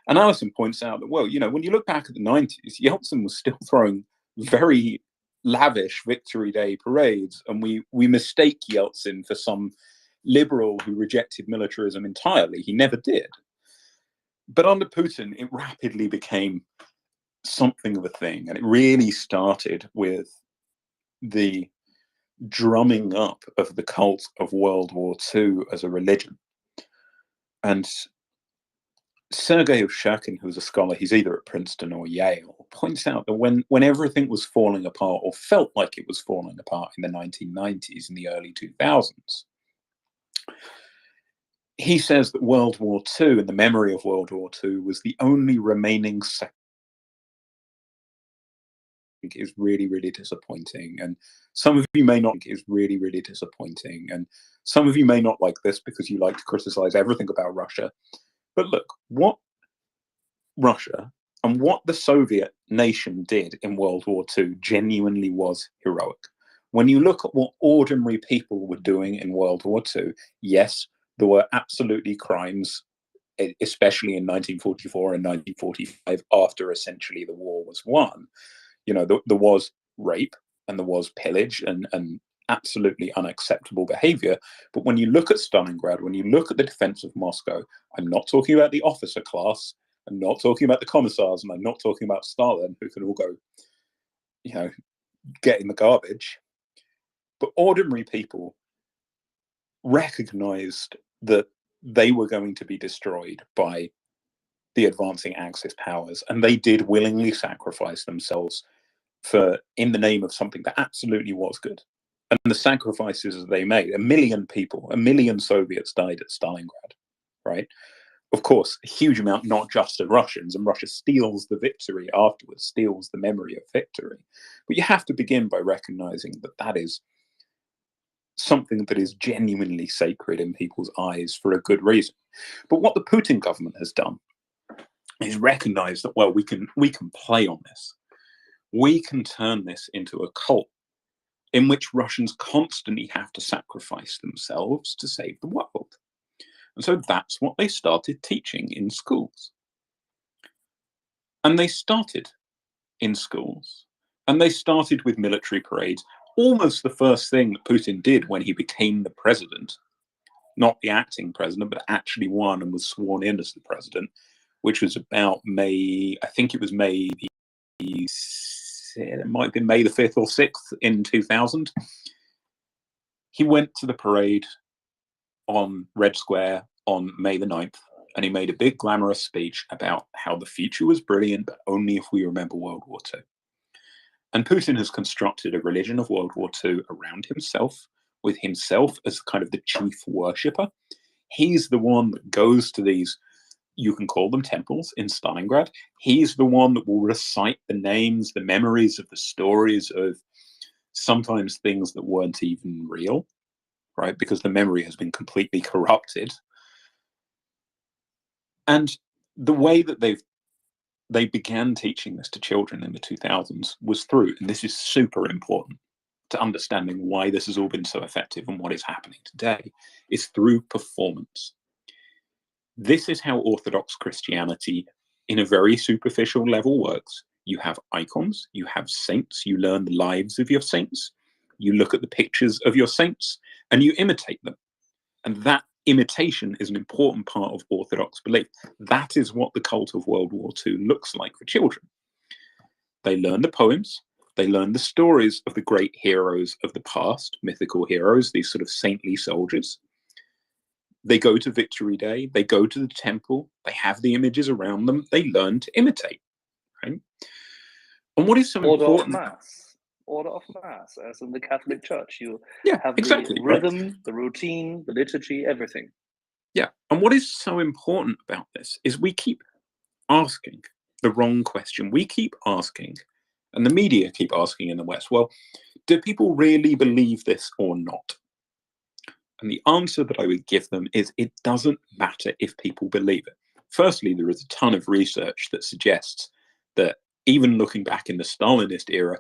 [SPEAKER 11] And Alison points out that, well, when you look back at the 90s, Yeltsin was still throwing very lavish Victory Day parades, and we mistake Yeltsin for some liberal who rejected militarism entirely. He never did. But under Putin, it rapidly became something of a thing, and it really started with the drumming up of the cult of World War II as a religion. And Sergei Ushakin, who's a scholar, he's either at Princeton or Yale, points out that when everything was falling apart, or felt like it was falling apart in the 1990s and the early 2000s, he says that World War II and the memory of World War II was the only remaining second. Is really, really disappointing. And some of you may not think is really, really disappointing. And some of you may not like this because you like to criticize everything about Russia. But look, what Russia And what the Soviet nation did in World War II genuinely was heroic. When you look at what ordinary people were doing in World War II, yes, there were absolutely crimes, especially in 1944 and 1945, after essentially the war was won. You know, there was rape and there was pillage and absolutely unacceptable behavior. But when you look at Stalingrad, when you look at the defense of Moscow, I'm not talking about the officer class, I'm not talking about the commissars, and I'm not talking about Stalin, who can all go, you know, get in the garbage. But ordinary people recognized that they were going to be destroyed by the advancing Axis powers, and they did willingly sacrifice themselves in the name of something that absolutely was good. And the sacrifices they made, 1 million people, 1 million Soviets died at Stalingrad, right? Of course, a huge amount, not just of Russians, and Russia steals the victory afterwards, steals the memory of victory. But you have to begin by recognizing that that is something that is genuinely sacred in people's eyes for a good reason. But what the Putin government has done is recognize that, well, we can play on this. We can turn this into a cult in which Russians constantly have to sacrifice themselves to save the world. And so that's what they started teaching in schools. And they started in schools. And they started with military parades. Almost the first thing that Putin did when he became the president, not the acting president, but actually won and was sworn in as the president, which was about May, I think it was May the, it might have been May the 5th or 6th in 2000. He went to the parade on Red Square on May the 9th, and he made a big glamorous speech about how the future was brilliant, but only if we remember World War II. And Putin has constructed a religion of World War II around himself, with himself as kind of the chief worshipper. He's the one that goes to these, you can call them temples in Stalingrad. He's the one that will recite the names, the memories of the stories of sometimes things that weren't even real, right? Because the memory has been completely corrupted. And the way that they began teaching this to children in the 2000s was through, and this is super important to understanding why this has all been so effective and what is happening today, is through performance. This is how Orthodox Christianity, in a very superficial level, works. You have icons, you have saints, you learn the lives of your saints, you look at the pictures of your saints, and you imitate them. And that imitation is an important part of Orthodox belief. That is what the cult of World War II looks like for children. They learn the poems, they learn the stories of the great heroes of the past, mythical heroes, these sort of saintly soldiers. They go to Victory Day, they go to the temple, they have the images around them, they learn to imitate, right? And what is so important?
[SPEAKER 2] Order of Mass, as in the Catholic Church. You have
[SPEAKER 11] exactly,
[SPEAKER 2] the rhythm, the routine, the liturgy, everything.
[SPEAKER 11] Yeah, and what is so important about this is we keep asking the wrong question. We keep asking, and the media keep asking in the West, well, do people really believe this or not? And the answer that I would give them is it doesn't matter if people believe it. Firstly, there is a ton of research that suggests that even looking back in the Stalinist era,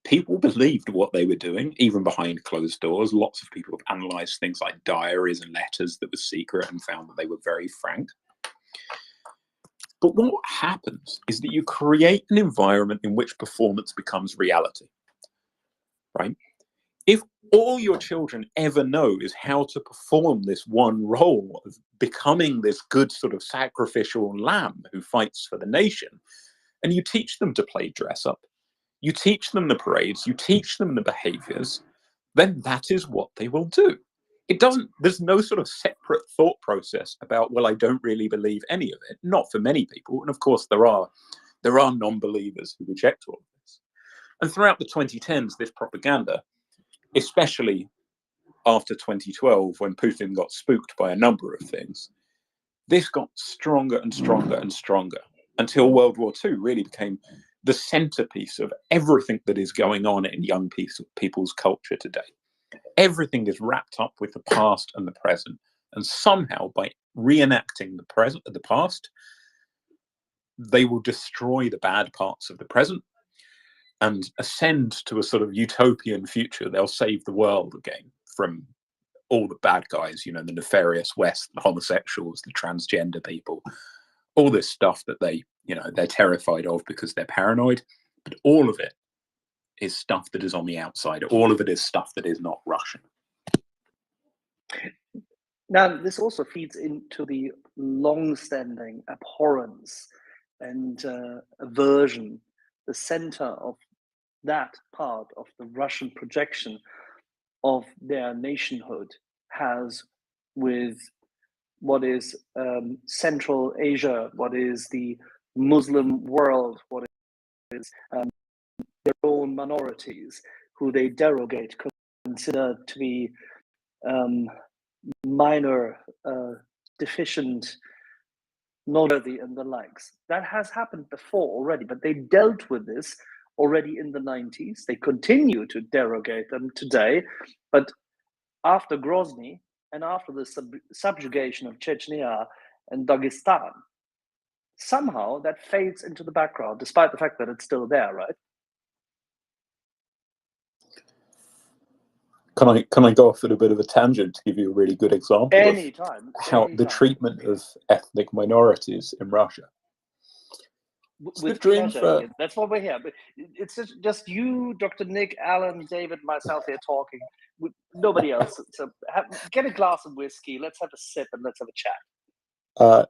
[SPEAKER 11] people believed what they were doing, even behind closed doors. Lots of people have analysed things like diaries and letters that were secret and found that they were very frank. But what happens is that you create an environment in which performance becomes reality, right? If all your children ever know is how to perform this one role of becoming this good sort of sacrificial lamb who fights for the nation, and you teach them to play dress up, you teach them the parades, you teach them the behaviors, then that is what they will do. There's no sort of separate thought process about, well, I don't really believe any of it. Not for many people. And of course, there are non-believers who reject all of this. And throughout the 2010s, this propaganda, especially after 2012, when Putin got spooked by a number of things, this got stronger and stronger and stronger until World War II really became the centerpiece of everything that is going on in young people's culture today. Everything is wrapped up with the past and the present. And somehow, by reenacting the past, they will destroy the bad parts of the present and ascend to a sort of utopian future. They'll save the world again from all the bad guys, you know, the nefarious West, the homosexuals, the transgender people, all this stuff that they, you know, they're terrified of because they're paranoid. But all of it is stuff that is on the outside. All of it is stuff that is not Russian.
[SPEAKER 2] Now, this also feeds into the long-standing abhorrence and aversion, the center of that part of the Russian projection of their nationhood has with what is Central Asia, what is the Muslim world, what is their own minorities, who they derogate, consider to be minor, deficient, not worthy, and the likes. That has happened before already, but they dealt with this already in the 90s. They continue to derogate them today, but after Grozny and after the subjugation of Chechnya and Dagestan, somehow that fades into the background, despite the fact that it's still there, right?
[SPEAKER 11] Can I go off at a bit of a tangent to give you a really good example
[SPEAKER 2] Anytime,
[SPEAKER 11] of how the treatment of ethnic minorities in Russia?
[SPEAKER 2] With pleasure. That's what we're here. But it's just you, Dr. Nick, Alan, David, myself here talking. With nobody else. So get a glass of whiskey. Let's have a sip and let's have a chat.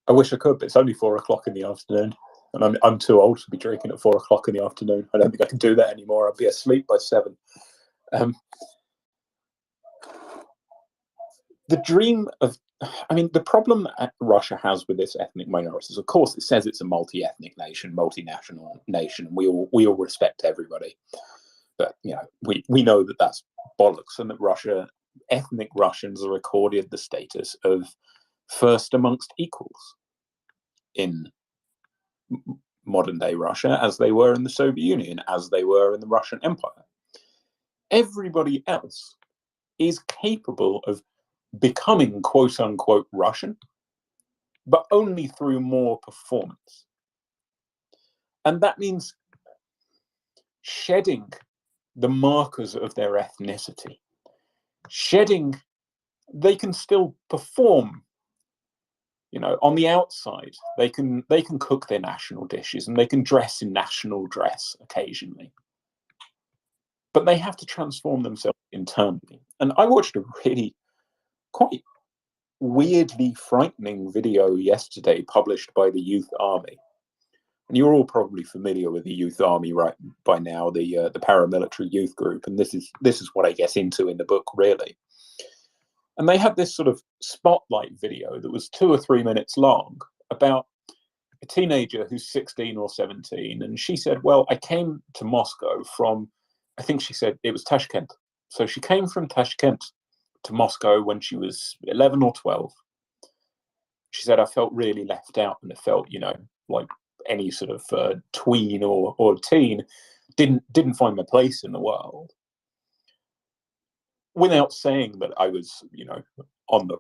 [SPEAKER 11] I wish I could, but it's only 4 o'clock in the afternoon, and I'm too old to be drinking at 4 o'clock in the afternoon. I don't think I can do that anymore. I'll be asleep by 7. The dream of, I mean, the problem that Russia has with its ethnic minorities, of course, it says it's a multi-ethnic nation, multinational nation, and we all respect everybody. But you know, we know that that's bollocks, and that ethnic Russians are accorded the status of first amongst equals in modern day Russia, as they were in the Soviet Union, as they were in the Russian Empire. Everybody else is capable of becoming quote unquote Russian, but only through more performance. And that means shedding the markers of their ethnicity, they can still perform, you know, on the outside. They can cook their national dishes and they can dress in national dress occasionally, but they have to transform themselves internally. And I watched a really quite weirdly frightening video yesterday published by the Youth Army. And you're all probably familiar with the Youth Army right by now, the paramilitary youth group, and this is what I get into in the book, really. And they had this sort of spotlight video that was 2 or 3 minutes long about a teenager who's 16 or 17, and she said, well, I came to Moscow from, I think she said it was Tashkent. So she came from Tashkent to Moscow when she was 11 or 12. She said, I felt really left out, and it felt, you know, like any sort of tween or teen didn't find my place in the world. Without saying that I was, you know, on the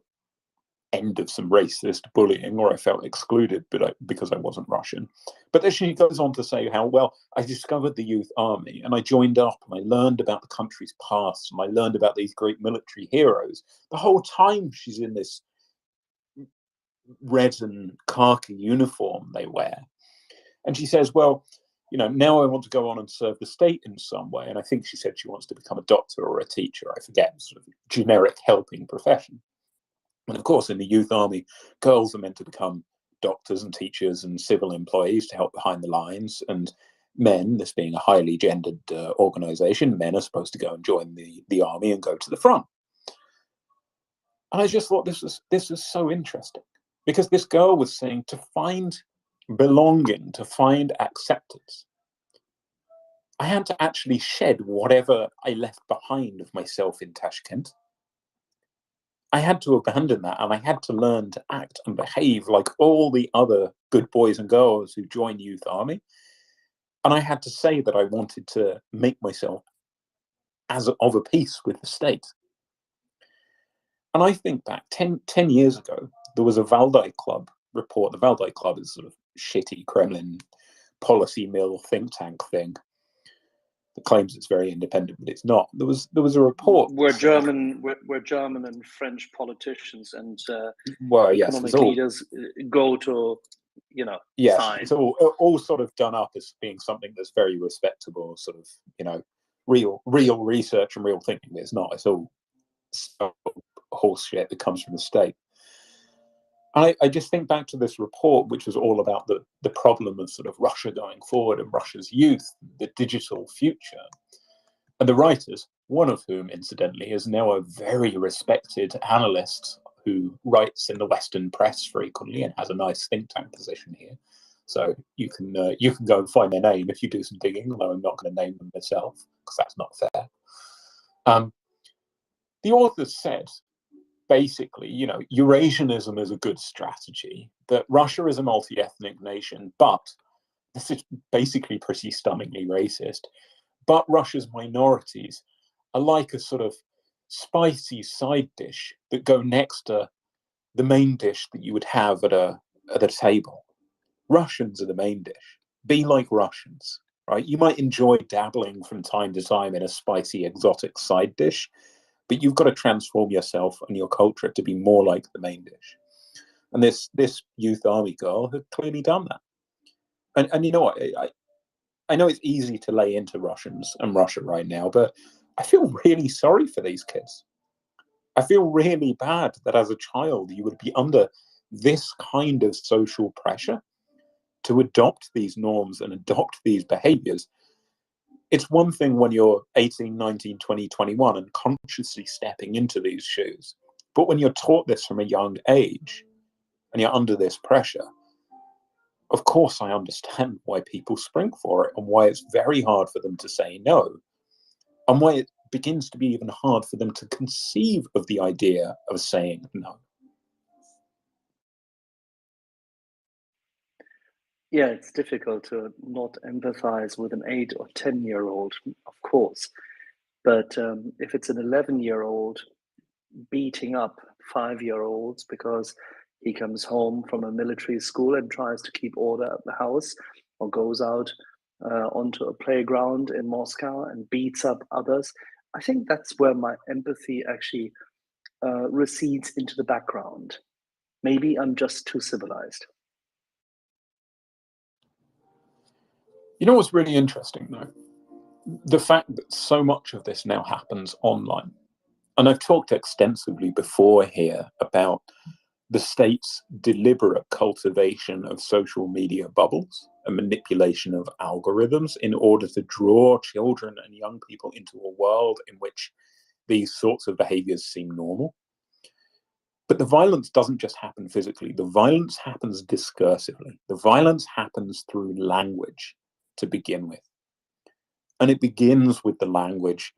[SPEAKER 11] end of some racist bullying or I felt excluded because I wasn't Russian. But then she goes on to say how, well, I discovered the Youth Army and I joined up and I learned about the country's past and I learned about these great military heroes. The whole time she's in this red and khaki uniform they wear. And she says, well, you know, now I want to go on and serve the state in some way. And I think she said she wants to become a doctor or a teacher. I forget, sort of generic helping profession. And of course, in the Youth Army, girls are meant to become doctors and teachers and civil employees to help behind the lines. And men, this being a highly gendered organization, men are supposed to go and join the army and go to the front. And I just thought this was so interesting, because this girl was saying to find belonging, to find acceptance, I had to actually shed whatever I left behind of myself in Tashkent. I had to abandon that, and I had to learn to act and behave like all the other good boys and girls who join Youth Army. And I had to say that I wanted to make myself as of a piece with the state. And I think back 10 years ago, there was a Valdai Club report. The Valdai Club is sort of shitty Kremlin policy mill think tank thing that claims it's very independent, but it's not. There was a report
[SPEAKER 2] where German and French politicians and economic leaders go to,
[SPEAKER 11] yes,
[SPEAKER 2] sign.
[SPEAKER 11] it's all sort of done up as being something that's very respectable, sort of, real research and real thinking. It's not. It's all horse shit that comes from the state. I just think back to this report, which was all about the problem of sort of Russia going forward and Russia's youth, the digital future. And the writers, one of whom, incidentally, is now a very respected analyst who writes in the Western press frequently and has a nice think tank position here. So you can go and find their name if you do some digging, although I'm not going to name them myself because that's not fair. The authors said, basically, Eurasianism is a good strategy, that Russia is a multi-ethnic nation, but this is basically pretty stunningly racist, but Russia's minorities are like a sort of spicy side dish that go next to the main dish that you would have at a table. Russians are the main dish. Be like Russians, right? You might enjoy dabbling from time to time in a spicy exotic side dish, but you've got to transform yourself and your culture to be more like the main dish. And this youth army girl had clearly done that. And you know what? I know it's easy to lay into Russians and Russia right now, but I feel really sorry for these kids. I feel really bad that as a child you would be under this kind of social pressure to adopt these norms and adopt these behaviors. It's one thing when you're 18, 19, 20, 21 and consciously stepping into these shoes. But when you're taught this from a young age and you're under this pressure, of course I understand why people spring for it and why it's very hard for them to say no, and why it begins to be even hard for them to conceive of the idea of saying no.
[SPEAKER 2] Yeah, it's difficult to not empathize with an 8 or 10-year-old, of course. But if it's an 11-year-old beating up 5-year-olds because he comes home from a military school and tries to keep order at the house, or goes out onto a playground in Moscow and beats up others, I think that's where my empathy actually recedes into the background. Maybe I'm just too civilized.
[SPEAKER 11] You know what's really interesting, though? The fact that so much of this now happens online. And I've talked extensively before here about the state's deliberate cultivation of social media bubbles and manipulation of algorithms in order to draw children and young people into a world in which these sorts of behaviors seem normal. But the violence doesn't just happen physically. The violence happens discursively. The violence happens through language to begin with. And it begins with the language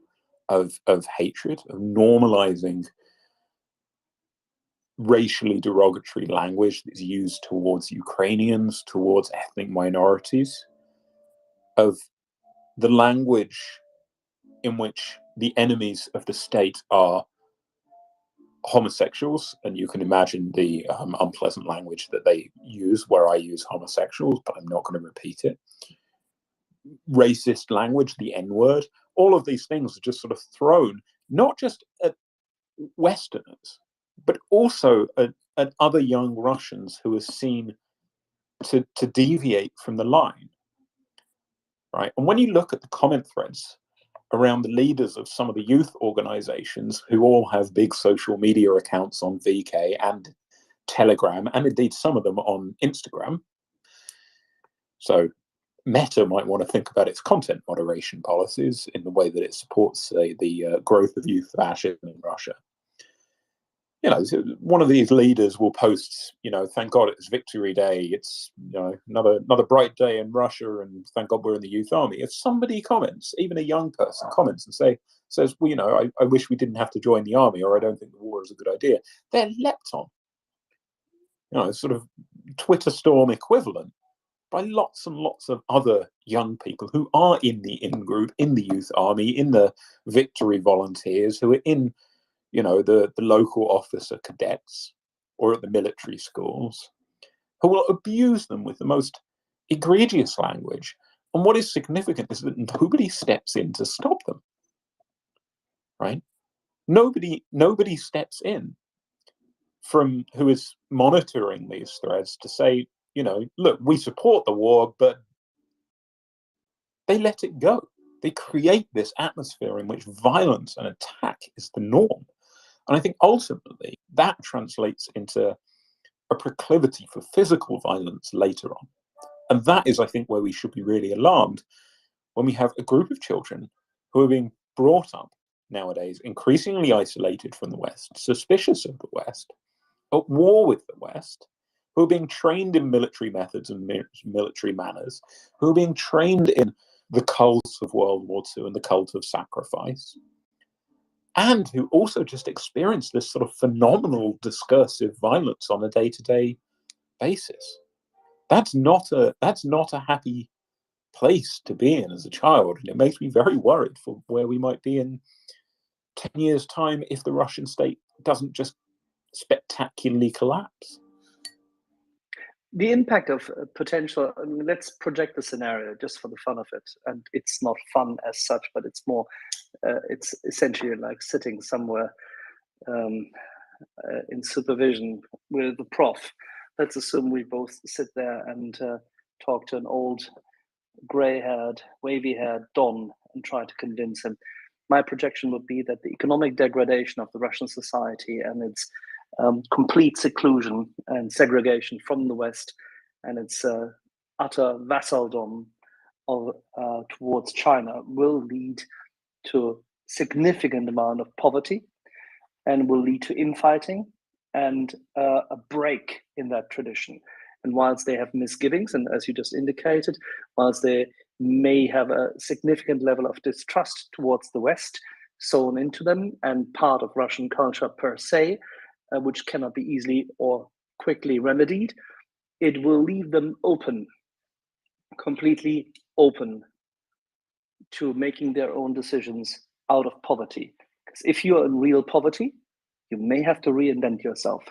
[SPEAKER 11] of hatred, of normalizing racially derogatory language that's used towards Ukrainians, towards ethnic minorities, of the language in which the enemies of the state are homosexuals, and you can imagine the unpleasant language that they use where I use homosexuals, but I'm not going to repeat it. Racist language, the N-word, all of these things are just sort of thrown, not just at Westerners, but also at other young Russians who are seen to deviate from the line, right? And when you look at the comment threads around the leaders of some of the youth organizations who all have big social media accounts on VK and Telegram, and indeed some of them on Instagram. So Meta might want to think about its content moderation policies in the way that it supports the growth of youth fascism in Russia. One of these leaders will post, thank God it's Victory Day. It's, another bright day in Russia, and thank God we're in the youth army. If somebody comments, even a young person comments and says, well, I wish we didn't have to join the army, or I don't think the war is a good idea, they're leapt on. Sort of Twitter storm equivalent by lots and lots of other young people who are in the in-group, in the youth army, in the Victory volunteers, who are in the local officer cadets or at the military schools. who will abuse them with the most egregious language. And what is significant is that nobody steps in to stop them, right? Nobody steps in from who is monitoring these threads to say, you know, look, we support the war, but they let it go. They create this atmosphere in which violence and attack is the norm. And I think ultimately that translates into a proclivity for physical violence later on. And that is, I think, where we should be really alarmed when we have a group of children who are being brought up nowadays, increasingly isolated from the West, suspicious of the West, at war with the West, who are being trained in military methods and military manners, who are being trained in the cult of World War II and the cult of sacrifice, and who also just experience this sort of phenomenal discursive violence on a day-to-day basis. That's not a happy place to be in as a child, and it makes me very worried for where we might be in 10 years' time if the Russian state doesn't just spectacularly collapse.
[SPEAKER 2] The impact of potential, I mean, let's project the scenario just for the fun of it. And it's not fun as such, but it's more, it's essentially like sitting somewhere in supervision with the prof. Let's assume we both sit there and talk to an old gray-haired, wavy-haired Don and try to convince him. My projection would be that the economic degradation of the Russian society and its complete seclusion and segregation from the West and its utter vassaldom of, towards China will lead to significant amount of poverty and will lead to infighting and a break in that tradition. And whilst they have misgivings, and as you just indicated, whilst they may have a significant level of distrust towards the West sown into them and part of Russian culture per se, which cannot be easily or quickly remedied, it will leave them open, completely open to making their own decisions out of poverty. Because if you're in real poverty, you may have to reinvent yourself.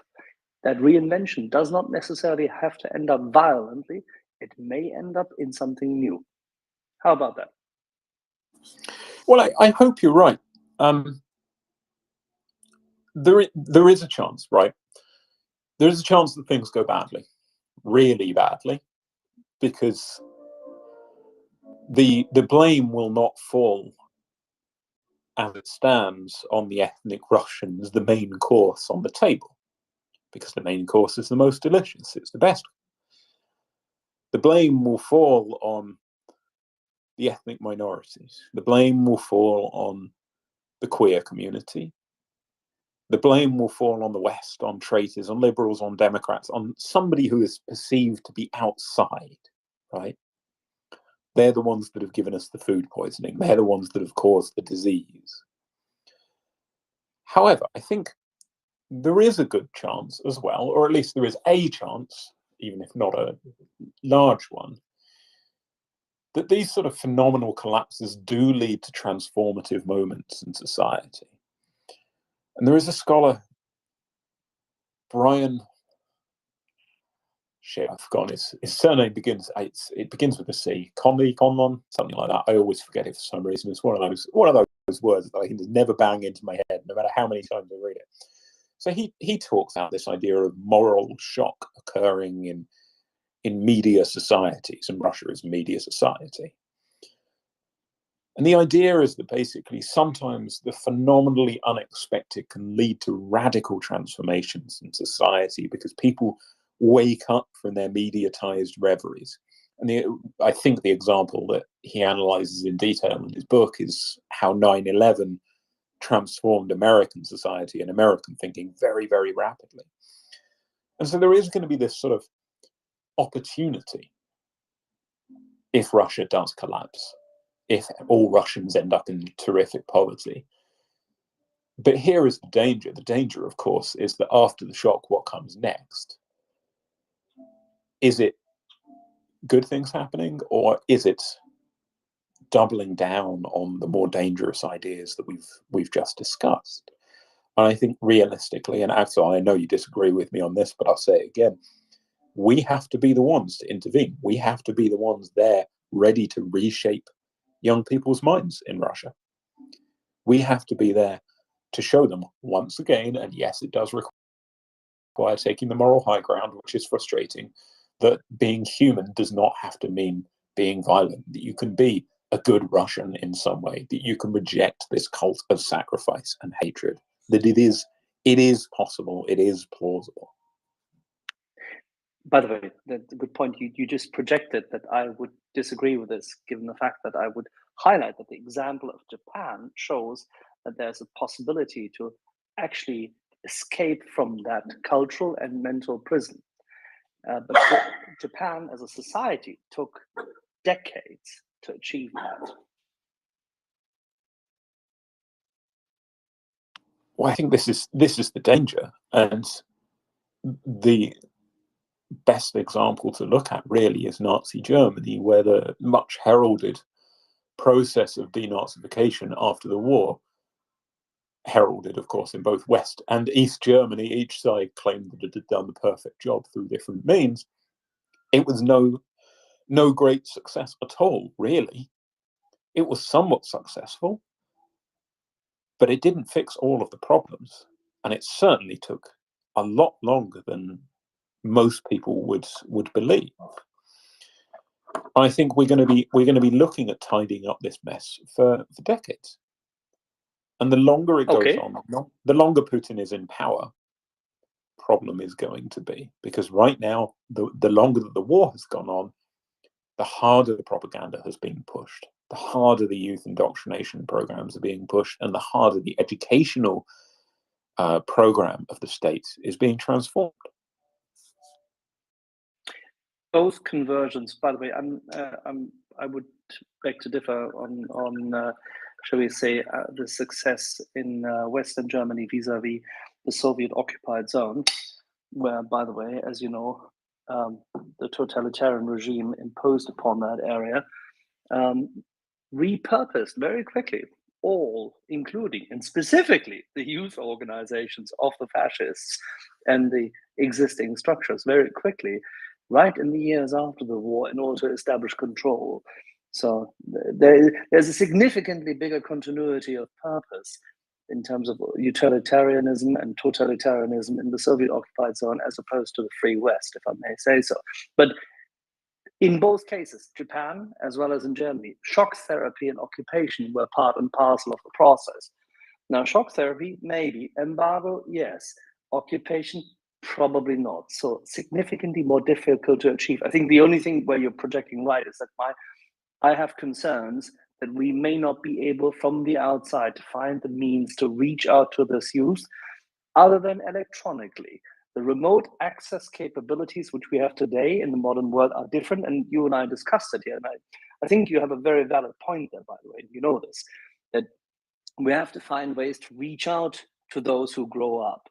[SPEAKER 2] That reinvention does not necessarily have to end up violently. It may end up in something new. How about that?
[SPEAKER 11] Well, I hope you're right. There is a chance, right? There is a chance that things go badly, really badly, because the blame will not fall as it stands on the ethnic Russians, the main course on the table, because the main course is the most delicious, it's the best. The blame will fall on the ethnic minorities. The blame will fall on the queer community. The blame will fall on the West, on traitors, on liberals, on Democrats, on somebody who is perceived to be outside, right? They're the ones that have given us the food poisoning. They're the ones that have caused the disease. However, I think there is a good chance as well, or at least there is a chance, even if not a large one, that these sort of phenomenal collapses do lead to transformative moments in society. And there is a scholar, Brian, I've forgotten his surname begins with a C, Conlon, something like that. I always forget it for some reason. It's one of those words that I can just never bang into my head, no matter how many times I read it. So he talks about this idea of moral shock occurring in media societies, and Russia is a media society. And the idea is that basically sometimes the phenomenally unexpected can lead to radical transformations in society because people wake up from their mediatized reveries. And I think the example that he analyzes in detail in his book is how 9/11 transformed American society and American thinking very, very rapidly. And so there is going to be this sort of opportunity if Russia does collapse, if all Russians end up in terrific poverty. But here is the danger. The danger, of course, is that after the shock, what comes next? Is it good things happening, or is it doubling down on the more dangerous ideas that we've just discussed? And I think realistically, and Axel, I know you disagree with me on this, but I'll say it again, we have to be the ones to intervene. We have to be the ones there ready to reshape young people's minds in Russia. We have to be there to show them once again, and yes, it does require taking the moral high ground, which is frustrating, that being human does not have to mean being violent, that you can be a good Russian in some way, that you can reject this cult of sacrifice and hatred, that it is possible, it is plausible.
[SPEAKER 2] By the way, that's a good point. You just projected that I would disagree with this, given the fact that I would highlight that the example of Japan shows that there's a possibility to actually escape from that cultural and mental prison. But Japan as a society took decades to achieve that.
[SPEAKER 11] Well, I think this is the danger, and the best example to look at really is Nazi Germany, where the much heralded process of denazification after the war, heralded, of course, in both West and East Germany, each side claimed that it had done the perfect job through different means. It was no great success at all, really. It was somewhat successful, but it didn't fix all of the problems, and it certainly took a lot longer than most people would believe. I think we're going to be looking at tidying up this mess for decades, and the longer it goes on, the longer Putin is in power, problem is going to be, because right now, the longer that the war has gone on, the harder the propaganda has been pushed, the harder the youth indoctrination programs are being pushed, and the harder the educational program of the state is being transformed.
[SPEAKER 2] Both conversions, by the way, I would beg to differ on shall we say, the success in Western Germany vis-a-vis the Soviet-occupied zone, where, by the way, as you know, the totalitarian regime imposed upon that area repurposed very quickly all, including and specifically the youth organizations of the fascists and the existing structures very quickly, right in the years after the war, in order to establish control. So there's a significantly bigger continuity of purpose in terms of utilitarianism and totalitarianism in the Soviet-occupied zone as opposed to the Free West, if I may say so. But in both cases, Japan as well as in Germany, shock therapy and occupation were part and parcel of the process. Now, shock therapy, maybe. Embargo, yes. Occupation, probably not. So significantly more difficult to achieve. I think the only thing where you're projecting right is that I have concerns that we may not be able from the outside to find the means to reach out to this youth other than electronically. The remote access capabilities which we have today in the modern world are different, and you and I discussed it here. And I think you have a very valid point there, by the way, you know this, that we have to find ways to reach out to those who grow up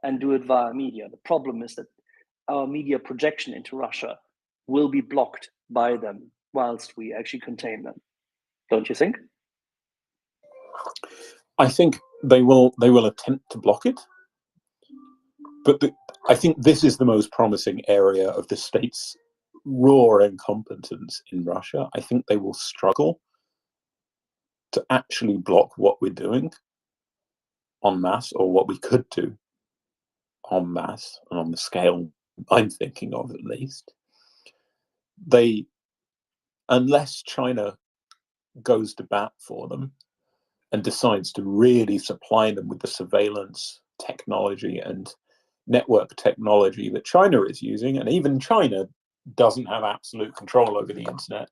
[SPEAKER 2] and do it via media. The problem is that our media projection into Russia will be blocked by them whilst we actually contain them. Don't you think?
[SPEAKER 11] I think they will attempt to block it, but I think this is the most promising area of the state's raw incompetence in Russia. I think they will struggle to actually block what we're doing en masse, or what we could do en masse, and on the scale I'm thinking of at least. Unless China goes to bat for them and decides to really supply them with the surveillance technology and network technology that China is using, and even China doesn't have absolute control over the internet,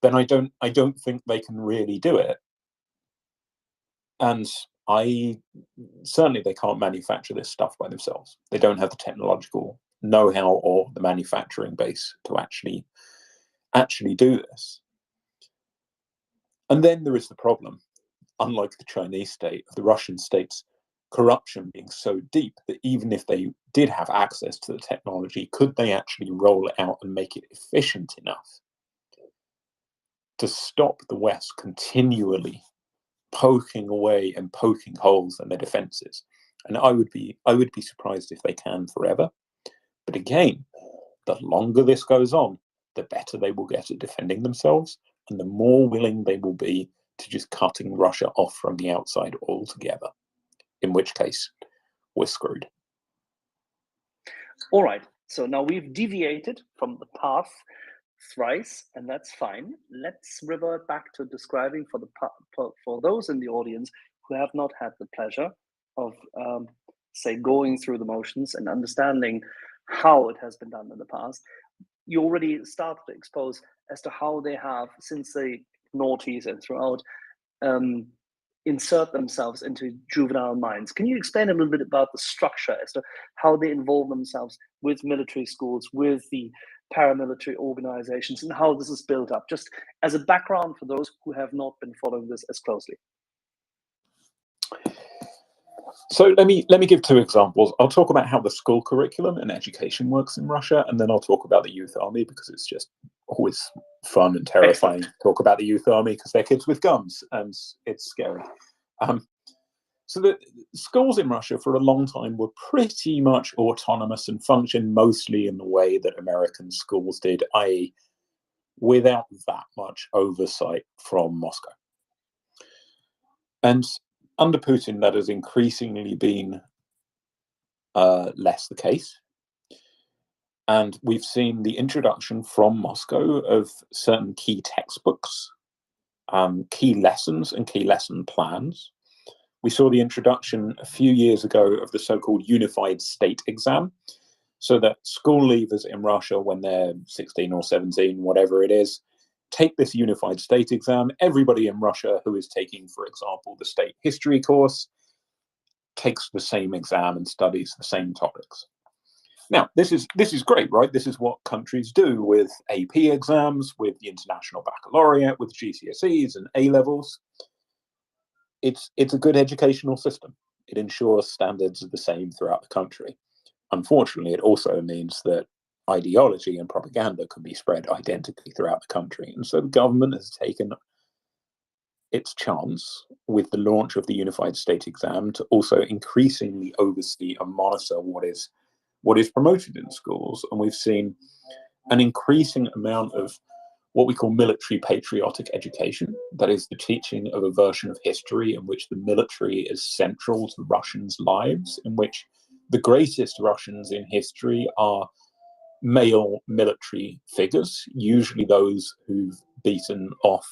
[SPEAKER 11] then I don't think they can really do it. And certainly they can't manufacture this stuff by themselves. They don't have the technological know-how or the manufacturing base to actually do this. And then there is the problem, unlike the Chinese state, of the Russian state's corruption being so deep that even if they did have access to the technology, could they actually roll it out and make it efficient enough to stop the West continually poking away and poking holes in their defenses? And I would be surprised if they can forever. But again, the longer this goes on, the better they will get at defending themselves, and the more willing they will be to just cutting Russia off from the outside altogether, in which case we're screwed.
[SPEAKER 2] All right, so now we've deviated from the path thrice, and that's fine. Let's revert back to describing for those in the audience who have not had the pleasure of, say, going through the motions and understanding how it has been done in the past. You already started to expose as to how they have, since the noughties and throughout, insert themselves into juvenile minds. Can you explain a little bit about the structure as to how they involve themselves with military schools, with the paramilitary organizations, and how this is built up, just as a background for those who have not been following this as closely?
[SPEAKER 11] So let me give two examples. I'll talk about how the school curriculum and education works in Russia, and then I'll talk about the youth army, because it's just always fun and terrifying to talk about the youth army, because they're kids with guns and it's scary. So the schools in Russia for a long time were pretty much autonomous and functioned mostly in the way that American schools did, i.e., without that much oversight from Moscow. And under Putin, that has increasingly been less the case. And we've seen the introduction from Moscow of certain key textbooks, key lessons and key lesson plans. We saw the introduction a few years ago of the so-called unified state exam, so that school leavers in Russia, when they're 16 or 17, whatever it is, take this unified state exam. Everybody in Russia who is taking, for example, the state history course, takes the same exam and studies the same topics. Now, this is great, right? This is what countries do with AP exams, with the International Baccalaureate, with GCSEs and A-levels. It's a good educational system. It ensures standards are the same throughout the country. Unfortunately, it also means that ideology and propaganda can be spread identically throughout the country. And so the government has taken its chance with the launch of the unified state exam to also increasingly oversee and monitor what is promoted in schools. And we've seen an increasing amount of what we call military patriotic education. That is the teaching of a version of history in which the military is central to Russians' lives, in which the greatest Russians in history are male military figures, usually those who've beaten off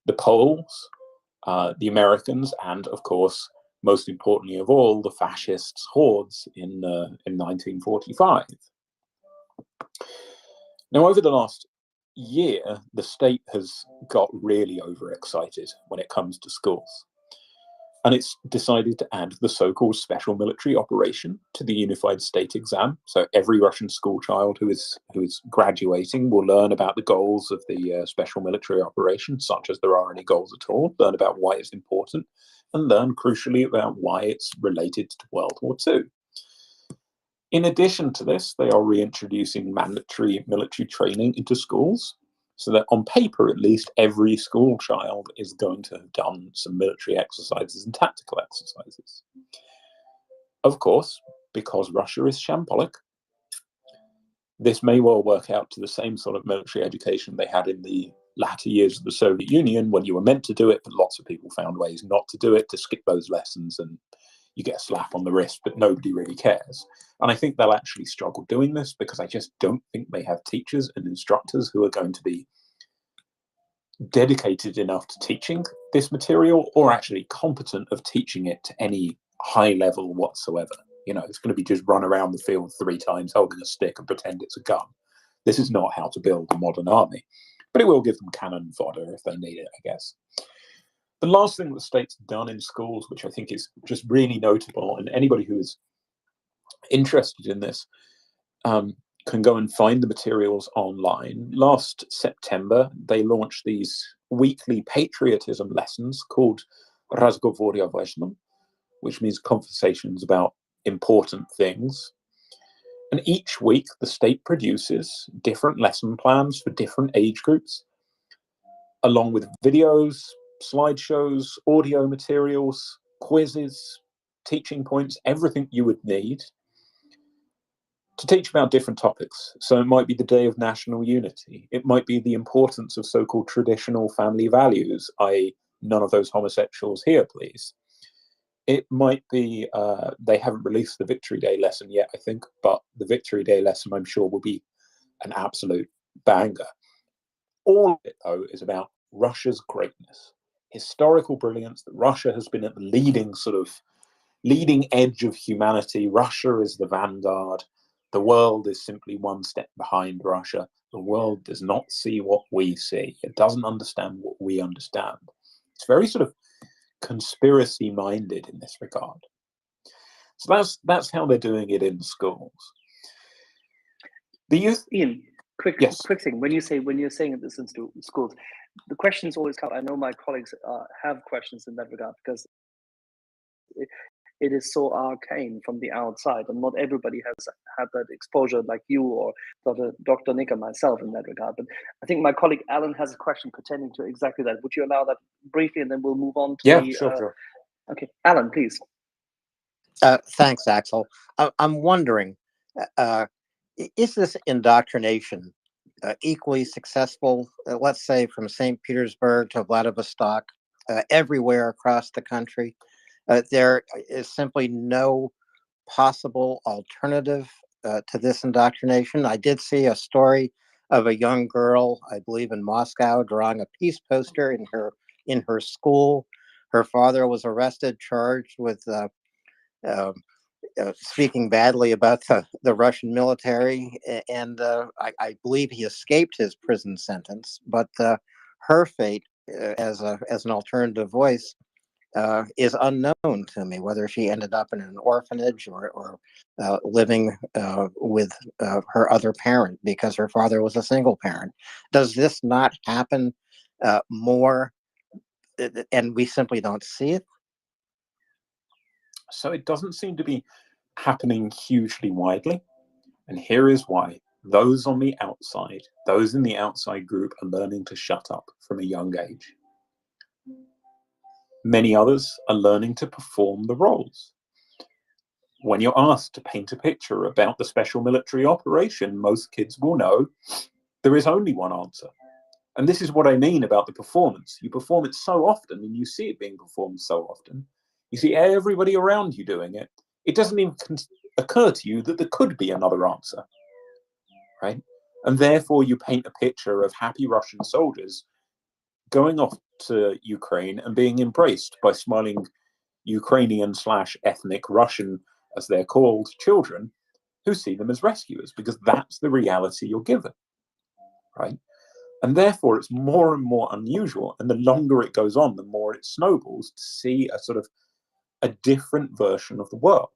[SPEAKER 11] the Poles, the Americans, and of course, most importantly of all, the fascists' hordes in 1945. Now, over the last year, the state has got really overexcited when it comes to schools. And it's decided to add the so-called special military operation to the unified state exam. So every Russian school child who is graduating will learn about the goals of the special military operation, such as there are any goals at all, learn about why it's important, and learn crucially about why it's related to World War II. In addition to this, they are reintroducing mandatory military training into schools, so that on paper, at least, every school child is going to have done some military exercises and tactical exercises. Of course, because Russia is shambolic, this may well work out to the same sort of military education they had in the latter years of the Soviet Union, when you were meant to do it, but lots of people found ways not to do it, to skip those lessons, and you get a slap on the wrist, but nobody really cares. And I think they'll actually struggle doing this, because I just don't think they have teachers and instructors who are going to be dedicated enough to teaching this material, or actually competent of teaching it to any high level whatsoever. You know, it's going to be just run around the field 3 times holding a stick and pretend it's a gun. This is not how to build a modern army, but it will give them cannon fodder if they need it, I guess. The last thing the state's done in schools, which I think is just really notable, and anybody who is interested in this can go and find the materials online. Last September, they launched these weekly patriotism lessons called Razgovory o Vajnom, which means conversations about important things. And each week, the state produces different lesson plans for different age groups, along with videos, slideshows, audio materials, quizzes, teaching points, everything you would need to teach about different topics. So it might be the Day of National Unity. It might be the importance of so-called traditional family values, i.e. none of those homosexuals here, please. It might be, they haven't released the Victory Day lesson yet, I think, but the Victory Day lesson, I'm sure, will be an absolute banger. All of it, though, is about Russia's greatness, historical brilliance, that Russia has been at the leading edge of humanity. Russia is the vanguard. The world is simply one step behind Russia. The world does not see what we see. It doesn't understand what we understand. It's very sort of conspiracy-minded in this regard. So that's how they're doing it in schools. The youth,
[SPEAKER 2] Ian, quick thing. When you're saying this in schools, the questions always come. I know my colleagues have questions in that regard because it is so arcane from the outside, and not everybody has had that exposure like you or Dr. Nick and myself in that regard. But I think my colleague Alan has a question pertaining to exactly that. Would you allow that briefly, and then we'll move on to
[SPEAKER 11] sure.
[SPEAKER 2] Okay, Alan, please.
[SPEAKER 12] Thanks, Axel. I'm wondering, is this indoctrination equally successful, let's say from St. Petersburg to Vladivostok, everywhere across the country? There is simply no possible alternative to this indoctrination. I did see a story of a young girl, I believe in Moscow, drawing a peace poster in her school. Her father was arrested, charged with speaking badly about the Russian military, and I believe he escaped his prison sentence. But her fate, as an alternative voice, is unknown to me. Whether she ended up in an orphanage or living with her other parent because her father was a single parent. Does this not happen more, and we simply don't see it?
[SPEAKER 11] So it doesn't seem to be happening hugely widely. And here is why. Those on the outside, those in the outside group are learning to shut up from a young age. Many others are learning to perform the roles. When you're asked to paint a picture about the special military operation, most kids will know there is only one answer. And this is what I mean about the performance. You perform it so often, and you see it being performed so often. You see everybody around you doing it. It doesn't even occur to you that there could be another answer, right? And therefore you paint a picture of happy Russian soldiers going off to Ukraine and being embraced by smiling Ukrainian/ethnic Russian, as they're called, children who see them as rescuers, because that's the reality you're given, right? And therefore it's more and more unusual, and the longer it goes on, the more it snowballs to see a different version of the world.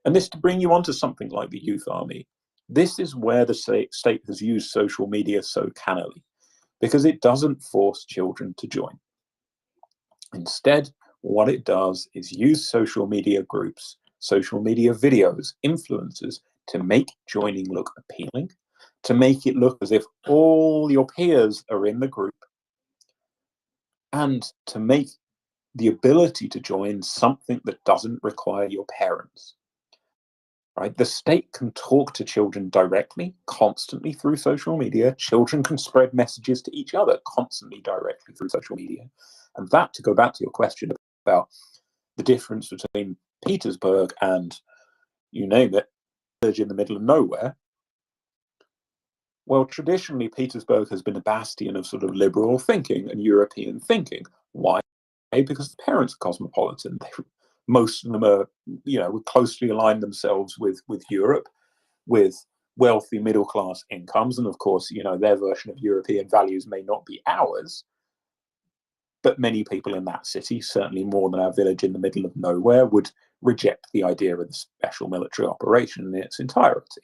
[SPEAKER 11] And this to bring you onto something like the youth army. This is where the state has used social media so cannily, because it doesn't force children to join. Instead, what it does is use social media groups, social media videos, influencers to make joining look appealing, to make it look as if all your peers are in the group, and to make the ability to join something that doesn't require your parents. Right? The state can talk to children directly, constantly through social media. Children can spread messages to each other constantly, directly through social media. And that, to go back to your question about the difference between Petersburg and, you name it, village in the middle of nowhere. Well, traditionally, Petersburg has been a bastion of sort of liberal thinking and European thinking. Why? Because the parents are cosmopolitan. Most of them are, would closely align themselves with Europe, with wealthy middle-class incomes. And of course, their version of European values may not be ours, but many people in that city, certainly more than our village in the middle of nowhere, would reject the idea of the special military operation in its entirety.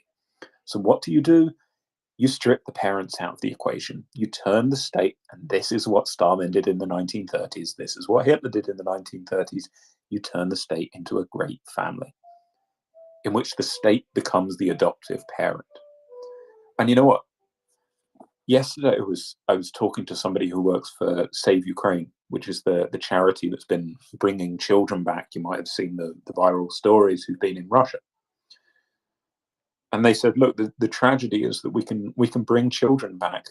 [SPEAKER 11] So what do? You strip the parents out of the equation. You turn the state, and this is what Stalin did in the 1930s. This is what Hitler did in the 1930s. You turn the state into a great family, in which the state becomes the adoptive parent. And you know what? Yesterday, I was talking to somebody who works for Save Ukraine, which is the charity that's been bringing children back. You might have seen the viral stories who've been in Russia. And they said, look, the tragedy is that we can bring children back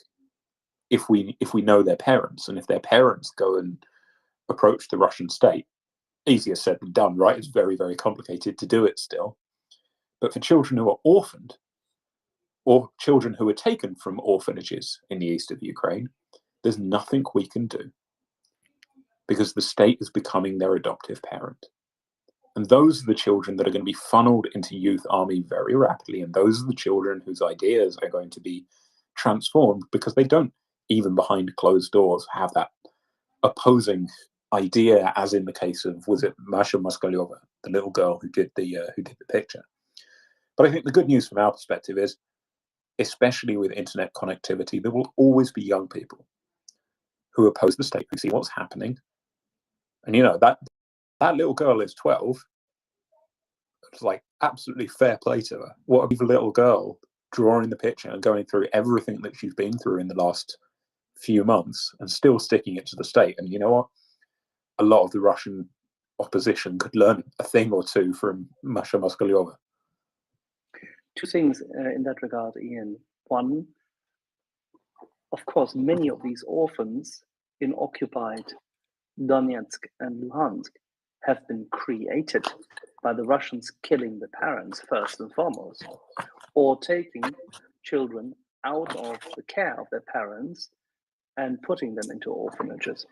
[SPEAKER 11] if we know their parents, and if their parents go and approach the Russian state. Easier said than done, right? It's very, very complicated to do it still. But for children who are orphaned, or children who are taken from orphanages in the east of Ukraine, there's nothing we can do, because the state is becoming their adoptive parent. And those are the children that are going to be funneled into youth army very rapidly. And those are the children whose ideas are going to be transformed, because they don't, even behind closed doors, have that opposing idea, as in the case of, was it Masha Moskalyova, the little girl who did the picture. But I think the good news from our perspective is, especially with internet connectivity, there will always be young people who oppose the state, who see what's happening. And, you know, that little girl is 12. It's like absolutely fair play to her. What a beautiful little girl, drawing the picture and going through everything that she's been through in the last few months and still sticking it to the state. And you know what? A lot of the Russian opposition could learn a thing or two from Masha Moskalyova.
[SPEAKER 2] Two things in that regard, Ian. One, of course, many of these orphans in occupied Donetsk and Luhansk have been created by the Russians killing the parents first and foremost, or taking children out of the care of their parents and putting them into orphanages,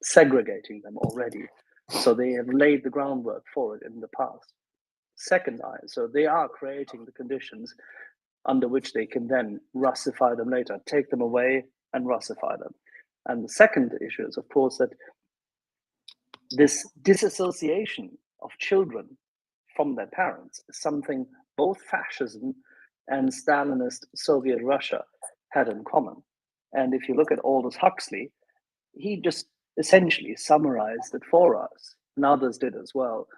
[SPEAKER 2] segregating them already. So they have laid the groundwork for it in the past. Second, so they are creating the conditions under which they can then Russify them later, take them away and Russify them. And the second issue is, of course, that this disassociation of children from their parents is something both fascism and Stalinist Soviet Russia had in common. And if you look at Aldous Huxley, he just essentially summarized it for us, and others did as well,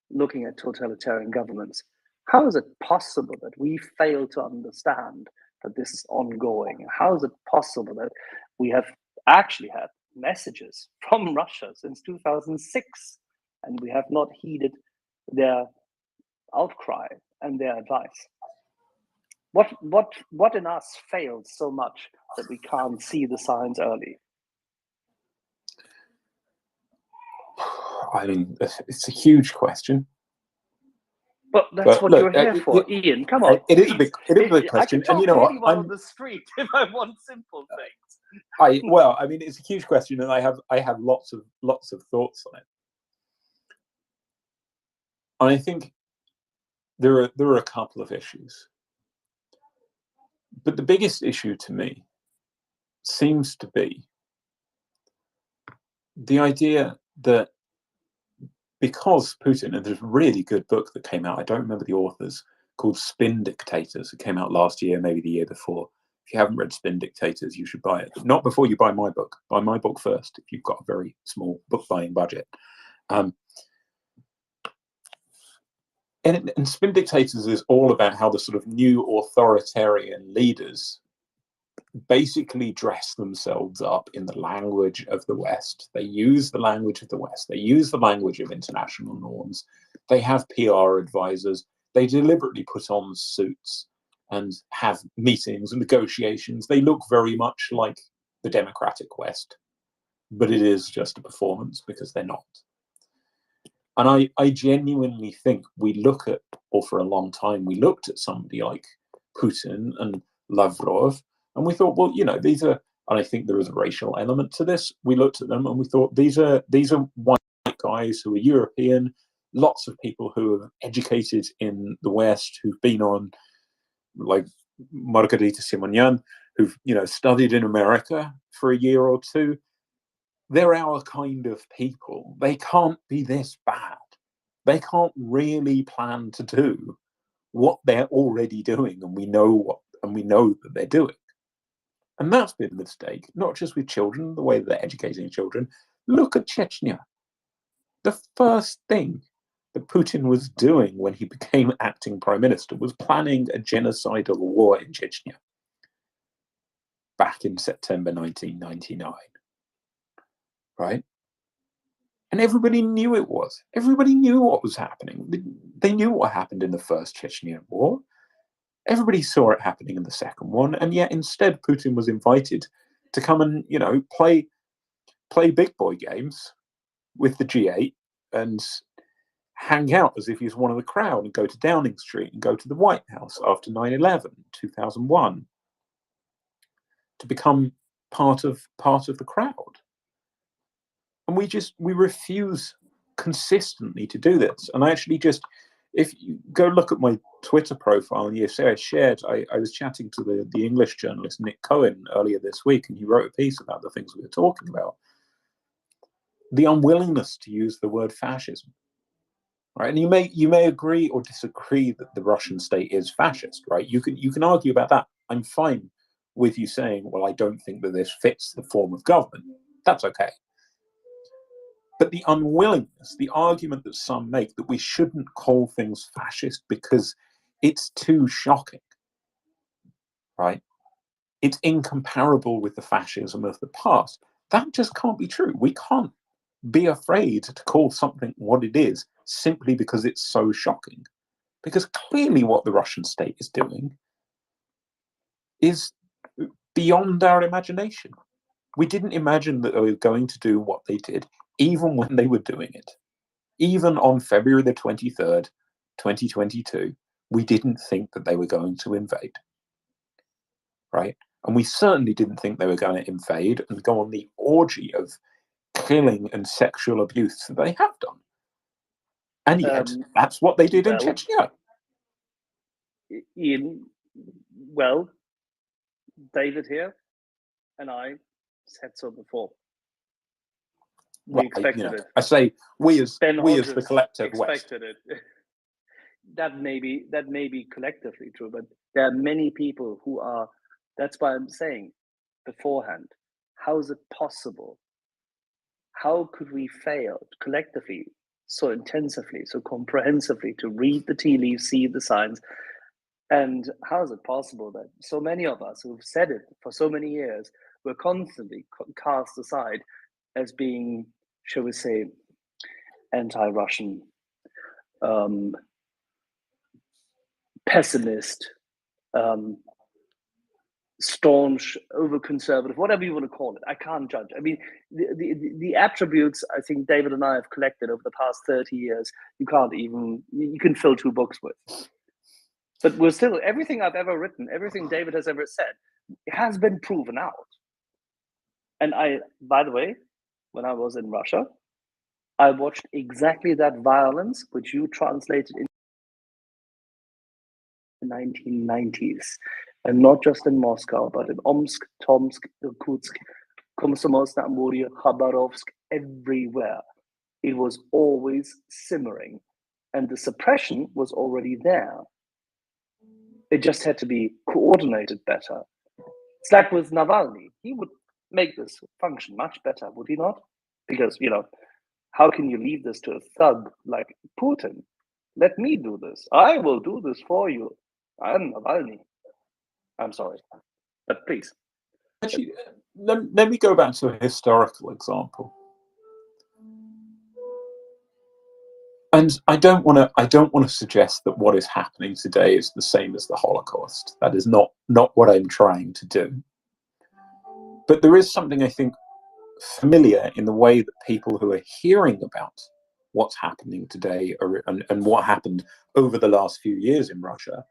[SPEAKER 2] looking at totalitarian governments. How is it possible that we fail to understand that this is ongoing? How is it possible that we have actually had messages from Russia since 2006 and we have not heeded their outcry and their advice? What in us fails so much that we can't see the signs early?
[SPEAKER 11] I mean, it's a huge question.
[SPEAKER 2] But that's what
[SPEAKER 11] look,
[SPEAKER 2] you're here for, Ian. Come on.
[SPEAKER 11] It is a big question.
[SPEAKER 2] I can talk
[SPEAKER 11] and you know
[SPEAKER 2] to
[SPEAKER 11] what?
[SPEAKER 2] anyone on the street if I want simple things.
[SPEAKER 11] I mean, it's a huge question, and I have lots of thoughts on it. And I think there are a couple of issues. But the biggest issue to me seems to be the idea that because Putin, and there's a really good book that came out, I don't remember the authors, called Spin Dictators. It came out last year, maybe the year before. If you haven't read Spin Dictators, you should buy it. But not before you buy my book. Buy my book first if you've got a very small book buying budget. And Spin Dictators is all about how the sort of new authoritarian leaders basically dress themselves up in the language of the West. They use the language of the West. They use the language of international norms. They have PR advisors. They deliberately put on suits and have meetings and negotiations. They look very much like the democratic West, but it is just a performance because they're not. And I genuinely think we look at, or for a long time, we looked at somebody like Putin and Lavrov, and we thought, well, you know, these are, and I think there is a racial element to this. We looked at them and we thought, these are white guys who are European, lots of people who are educated in the West, who've been on, like Margarita Simonyan, who've, you know, studied in America for a year or two. They're our kind of people. They can't be this bad. They can't really plan to do what they're already doing, and we know that they're doing. And that's been a mistake, not just with children, the way that they're educating children. Look at Chechnya. The first thing that Putin was doing when he became acting prime minister was planning a genocidal war in Chechnya back in September 1999. Right? And everybody knew it was. Everybody knew what was happening. They knew what happened in the first Chechnyan war. Everybody saw it happening in the second one, and yet instead Putin was invited to come and, you know, play big boy games with the G8 and hang out as if he's one of the crowd and go to Downing Street and go to the White House after 9/11, 2001, to become part of the crowd. And we refuse consistently to do this. And I actually just, if you go look at my Twitter profile, and you say I was chatting to the English journalist Nick Cohen earlier this week, and he wrote a piece about the things we were talking about. The unwillingness to use the word fascism, right? And you may agree or disagree that the Russian state is fascist, right? You can argue about that. I'm fine with you saying, well, I don't think that this fits the form of government. That's okay. But the unwillingness, the argument that some make that we shouldn't call things fascist because it's too shocking, right? It's incomparable with the fascism of the past. That just can't be true. We can't be afraid to call something what it is simply because it's so shocking. Because clearly what the Russian state is doing is beyond our imagination. We didn't imagine that they were going to do what they did, even when they were doing it. Even on February the 23rd, 2022, we didn't think that they were going to invade, right? And we certainly didn't think they were going to invade and go on the orgy of killing and sexual abuse that they have done. And yet, that's what they did in Chechnya.
[SPEAKER 2] Ian, well, David here and I said so before. We expected it.
[SPEAKER 11] I say we as the collective
[SPEAKER 2] expected
[SPEAKER 11] West.
[SPEAKER 2] It. That may be collectively true, but there are many people who are. That's why I'm saying beforehand. How is it possible? How could we fail collectively, so intensively, so comprehensively, to read the tea leaves, see the signs? And how is it possible that so many of us who've said it for so many years were constantly cast aside as being, shall we say, anti-Russian, pessimist, staunch, over-conservative, whatever you want to call it. I can't judge. I mean, the attributes I think David and I have collected over the past 30 years, you can fill 2 books with. But we're still, everything I've ever written, everything David has ever said, it has been proven out. And by the way, when I was in Russia, I watched exactly that violence, which you translated in the 1990s. And not just in Moscow, but in Omsk, Tomsk, Irkutsk, Komsomolsk, Amurya, Khabarovsk, everywhere. It was always simmering. And the suppression was already there. It just had to be coordinated better. It's like with Navalny. He would make this function much better, would he not? Because, how can you leave this to a thug like Putin? Let me do this. I will do this for you. I'm Navalny. I'm sorry, but please.
[SPEAKER 11] Actually, let me go back to a historical example. And I don't want to suggest that what is happening today is the same as the Holocaust. That is not what I'm trying to do. But there is something I think familiar in the way that people who are hearing about what's happening today and what happened over the last few years in Russia,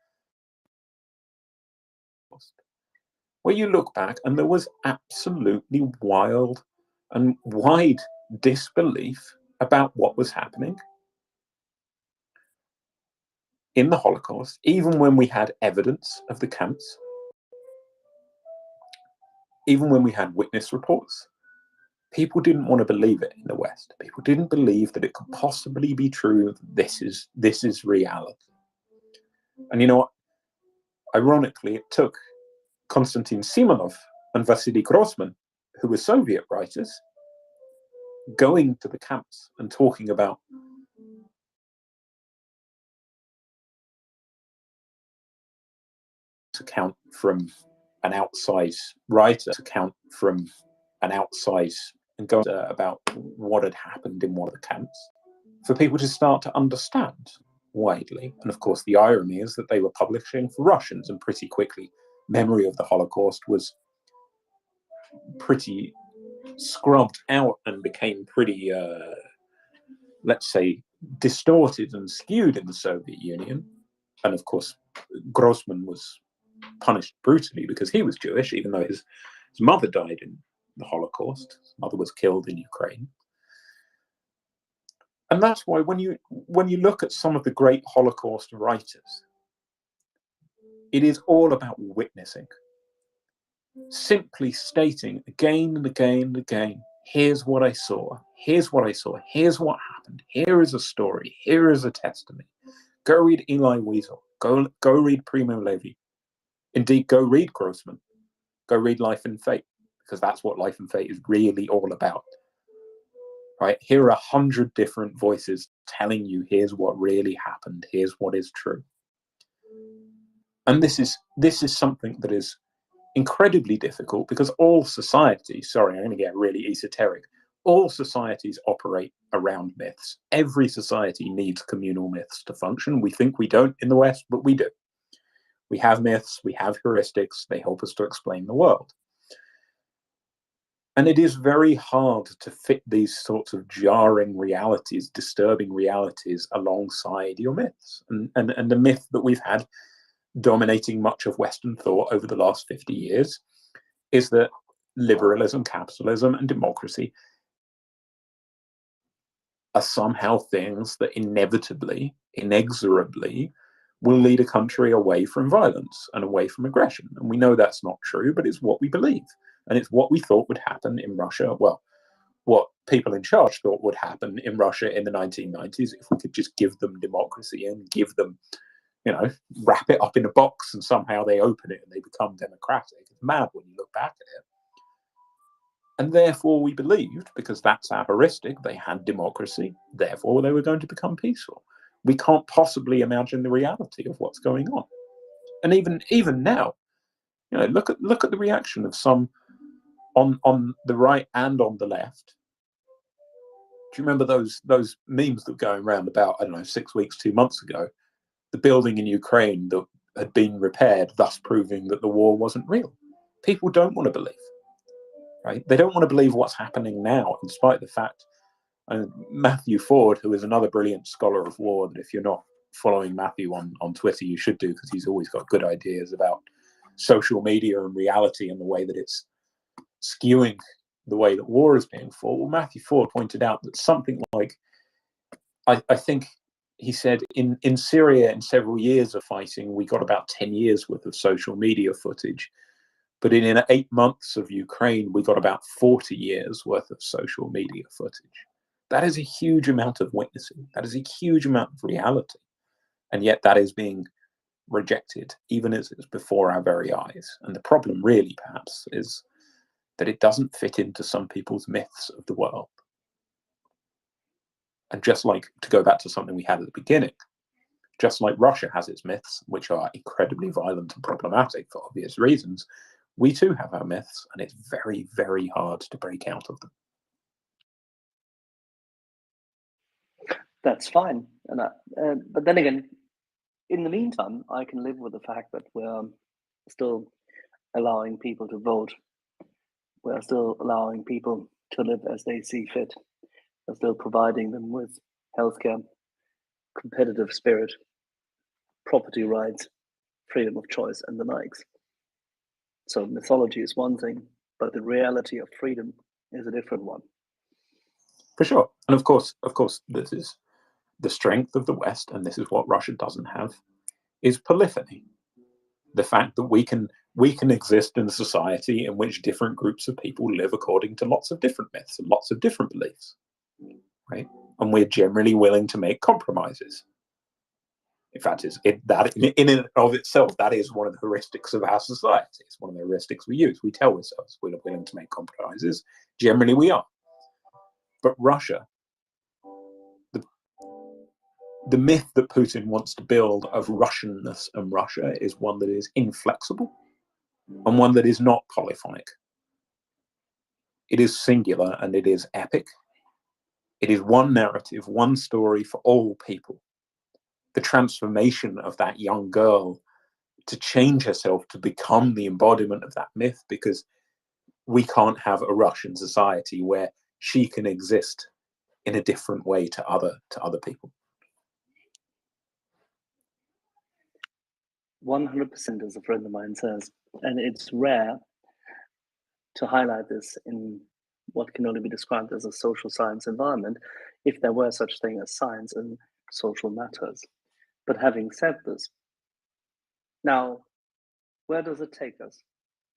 [SPEAKER 11] where you look back and there was absolutely wild and wide disbelief about what was happening in the Holocaust, even when we had evidence of the camps, even when we had witness reports. People didn't want to believe it in the West. People didn't believe that it could possibly be true. This is reality. And you know what? Ironically, it took Konstantin Simonov and Vasily Grossman, who were Soviet writers, going to the camps and talking about account from an outside writer, account from an outside, and go about what had happened in one of the camps, for people to start to understand widely. And of course, the irony is that they were publishing for Russians, and pretty quickly, memory of the Holocaust was pretty scrubbed out and became pretty, let's say, distorted and skewed in the Soviet Union. And of course, Grossman was punished brutally because he was Jewish, even though his mother died in the Holocaust. His mother was killed in Ukraine. And that's why when you look at some of the great Holocaust writers, it is all about witnessing. Simply stating again and again and again, here's what I saw, here's what I saw, here's what happened, here is a story, here is a testimony. Go read Elie Wiesel, go read Primo Levi. Indeed, go read Grossman, go read Life and Fate, because that's what Life and Fate is really all about. Right? Here are 100 different voices telling you here's what really happened, here's what is true. And this is something that is incredibly difficult because all societies, sorry, I'm going to get really esoteric, all societies operate around myths. Every society needs communal myths to function. We think we don't in the West, but we do. We have myths, we have heuristics, they help us to explain the world. And it is very hard to fit these sorts of jarring realities, disturbing realities alongside your myths. And the myth that we've had dominating much of Western thought over the last 50 years is that liberalism, capitalism, and democracy are somehow things that inevitably, inexorably, will lead a country away from violence and away from aggression. And we know that's not true, but it's what we believe. And it's what we thought would happen in Russia. Well, what people in charge thought would happen in Russia in the 1990s if we could just give them democracy and give them, wrap it up in a box and somehow they open it and they become democratic. It's mad when you look back at it. And therefore we believed, because that's our heuristic, they had democracy, therefore they were going to become peaceful. We can't possibly imagine the reality of what's going on. And even now, look at the reaction of some on the right and on the left. Do you remember those memes that were going around about, 6 weeks, 2 months ago? The building in Ukraine that had been repaired, thus proving that the war wasn't real. People don't want to believe, right? They don't want to believe what's happening now, in spite of the fact. Matthew Ford, who is another brilliant scholar of war, that if you're not following Matthew on Twitter, you should do, because he's always got good ideas about social media and reality and the way that it's skewing the way that war is being fought. Well, Matthew Ford pointed out that something like, I think he said, in Syria, in several years of fighting, we got about 10 years worth of social media footage. But in 8 months of Ukraine, we got about 40 years worth of social media footage. That is a huge amount of witnessing. That is a huge amount of reality. And yet that is being rejected, even as it's before our very eyes. And the problem really, perhaps, is that it doesn't fit into some people's myths of the world. And just like, to go back to something we had at the beginning, just like Russia has its myths, which are incredibly violent and problematic for obvious reasons, we too have our myths, and it's very, very hard to break out of them.
[SPEAKER 2] That's fine. But then again, in the meantime, I can live with the fact that we're still allowing people to vote. We're still allowing people to live as they see fit. We're still providing them with healthcare, competitive spirit, property rights, freedom of choice, and the likes. So mythology is one thing, but the reality of freedom is a different one.
[SPEAKER 11] For sure. And of course, this is the strength of the West, and this is what Russia doesn't have, is polyphony. The fact that we can exist in a society in which different groups of people live according to lots of different myths and lots of different beliefs, right? And we're generally willing to make compromises. In fact, in and of itself, that is one of the heuristics of our society. It's one of the heuristics we use. We tell ourselves we're willing to make compromises. Generally, we are. But Russia, the myth that Putin wants to build of Russianness and Russia is one that is inflexible and one that is not polyphonic. It is singular and it is epic. It is one narrative, one story for all people. the transformation of that young girl to change herself to become the embodiment of that myth, because we can't have a Russian society where she can exist in a different way to other people.
[SPEAKER 2] 100%, as a friend of mine says, and it's rare to highlight this in what can only be described as a social science environment, if there were such thing as science and social matters. But having said this, now, where does it take us?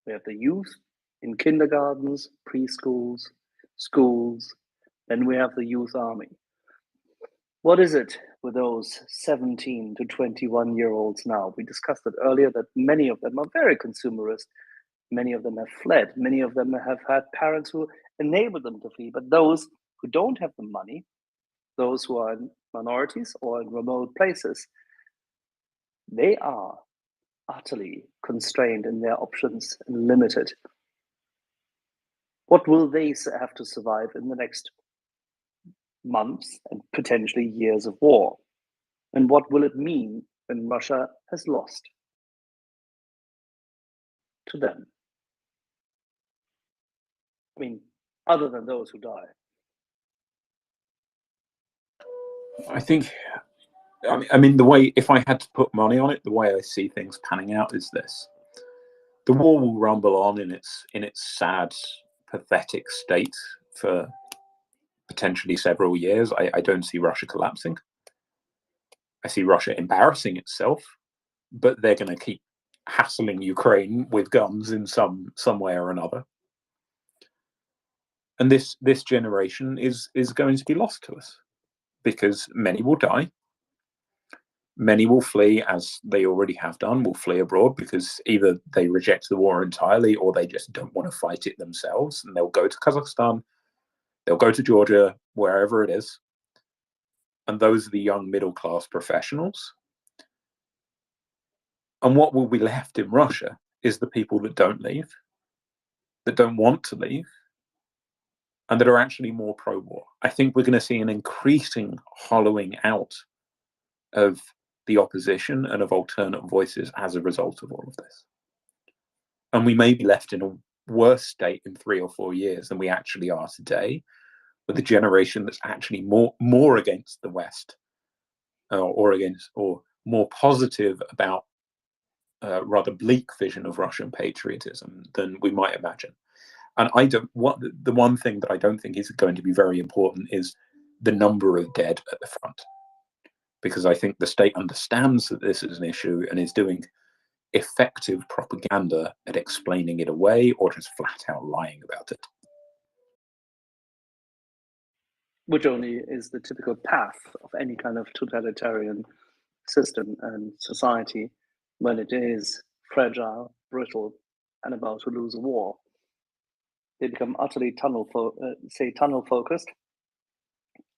[SPEAKER 2] We have the youth in kindergartens, preschools, schools, then we have the youth army. What is it with those 17 to 21-year-olds now? We discussed it earlier that many of them are very consumerist. Many of them have fled. Many of them have had parents who enabled them to flee. But those who don't have the money, those who are in minorities or in remote places, they are utterly constrained in their options and limited. What will they have to survive in the next months and potentially years of war? And what will it mean when Russia has lost to them? I mean, other than those who die.
[SPEAKER 11] I think, I mean, the way, if I had to put money on it, the way I see things panning out is this: the war will rumble on in its sad, pathetic state for potentially several years. I don't see Russia collapsing. I see Russia embarrassing itself, but they're going to keep hassling Ukraine with guns in some way or another. And this generation is going to be lost to us, because many will die. Many will flee, as they already have done, will flee abroad because either they reject the war entirely or they just don't want to fight it themselves, and they'll go to Kazakhstan, they'll go to Georgia, wherever it is. And those are the young middle-class professionals. And what will be left in Russia is the people that don't leave, that don't want to leave, and that are actually more pro-war. I think we're going to see an increasing hollowing out of the opposition and of alternate voices as a result of all of this. And we may be left in a worse state in 3 or 4 years than we actually are today, with a generation that's actually more against the West, or more positive about rather bleak vision of Russian patriotism than we might imagine. And the one thing that I don't think is going to be very important is the number of dead at the front, because I think the state understands that this is an issue and is doing effective propaganda at explaining it away or just flat out lying about it.
[SPEAKER 2] Which only is the typical path of any kind of totalitarian system and society when it is fragile, brittle, and about to lose a war. They become utterly tunnel focused,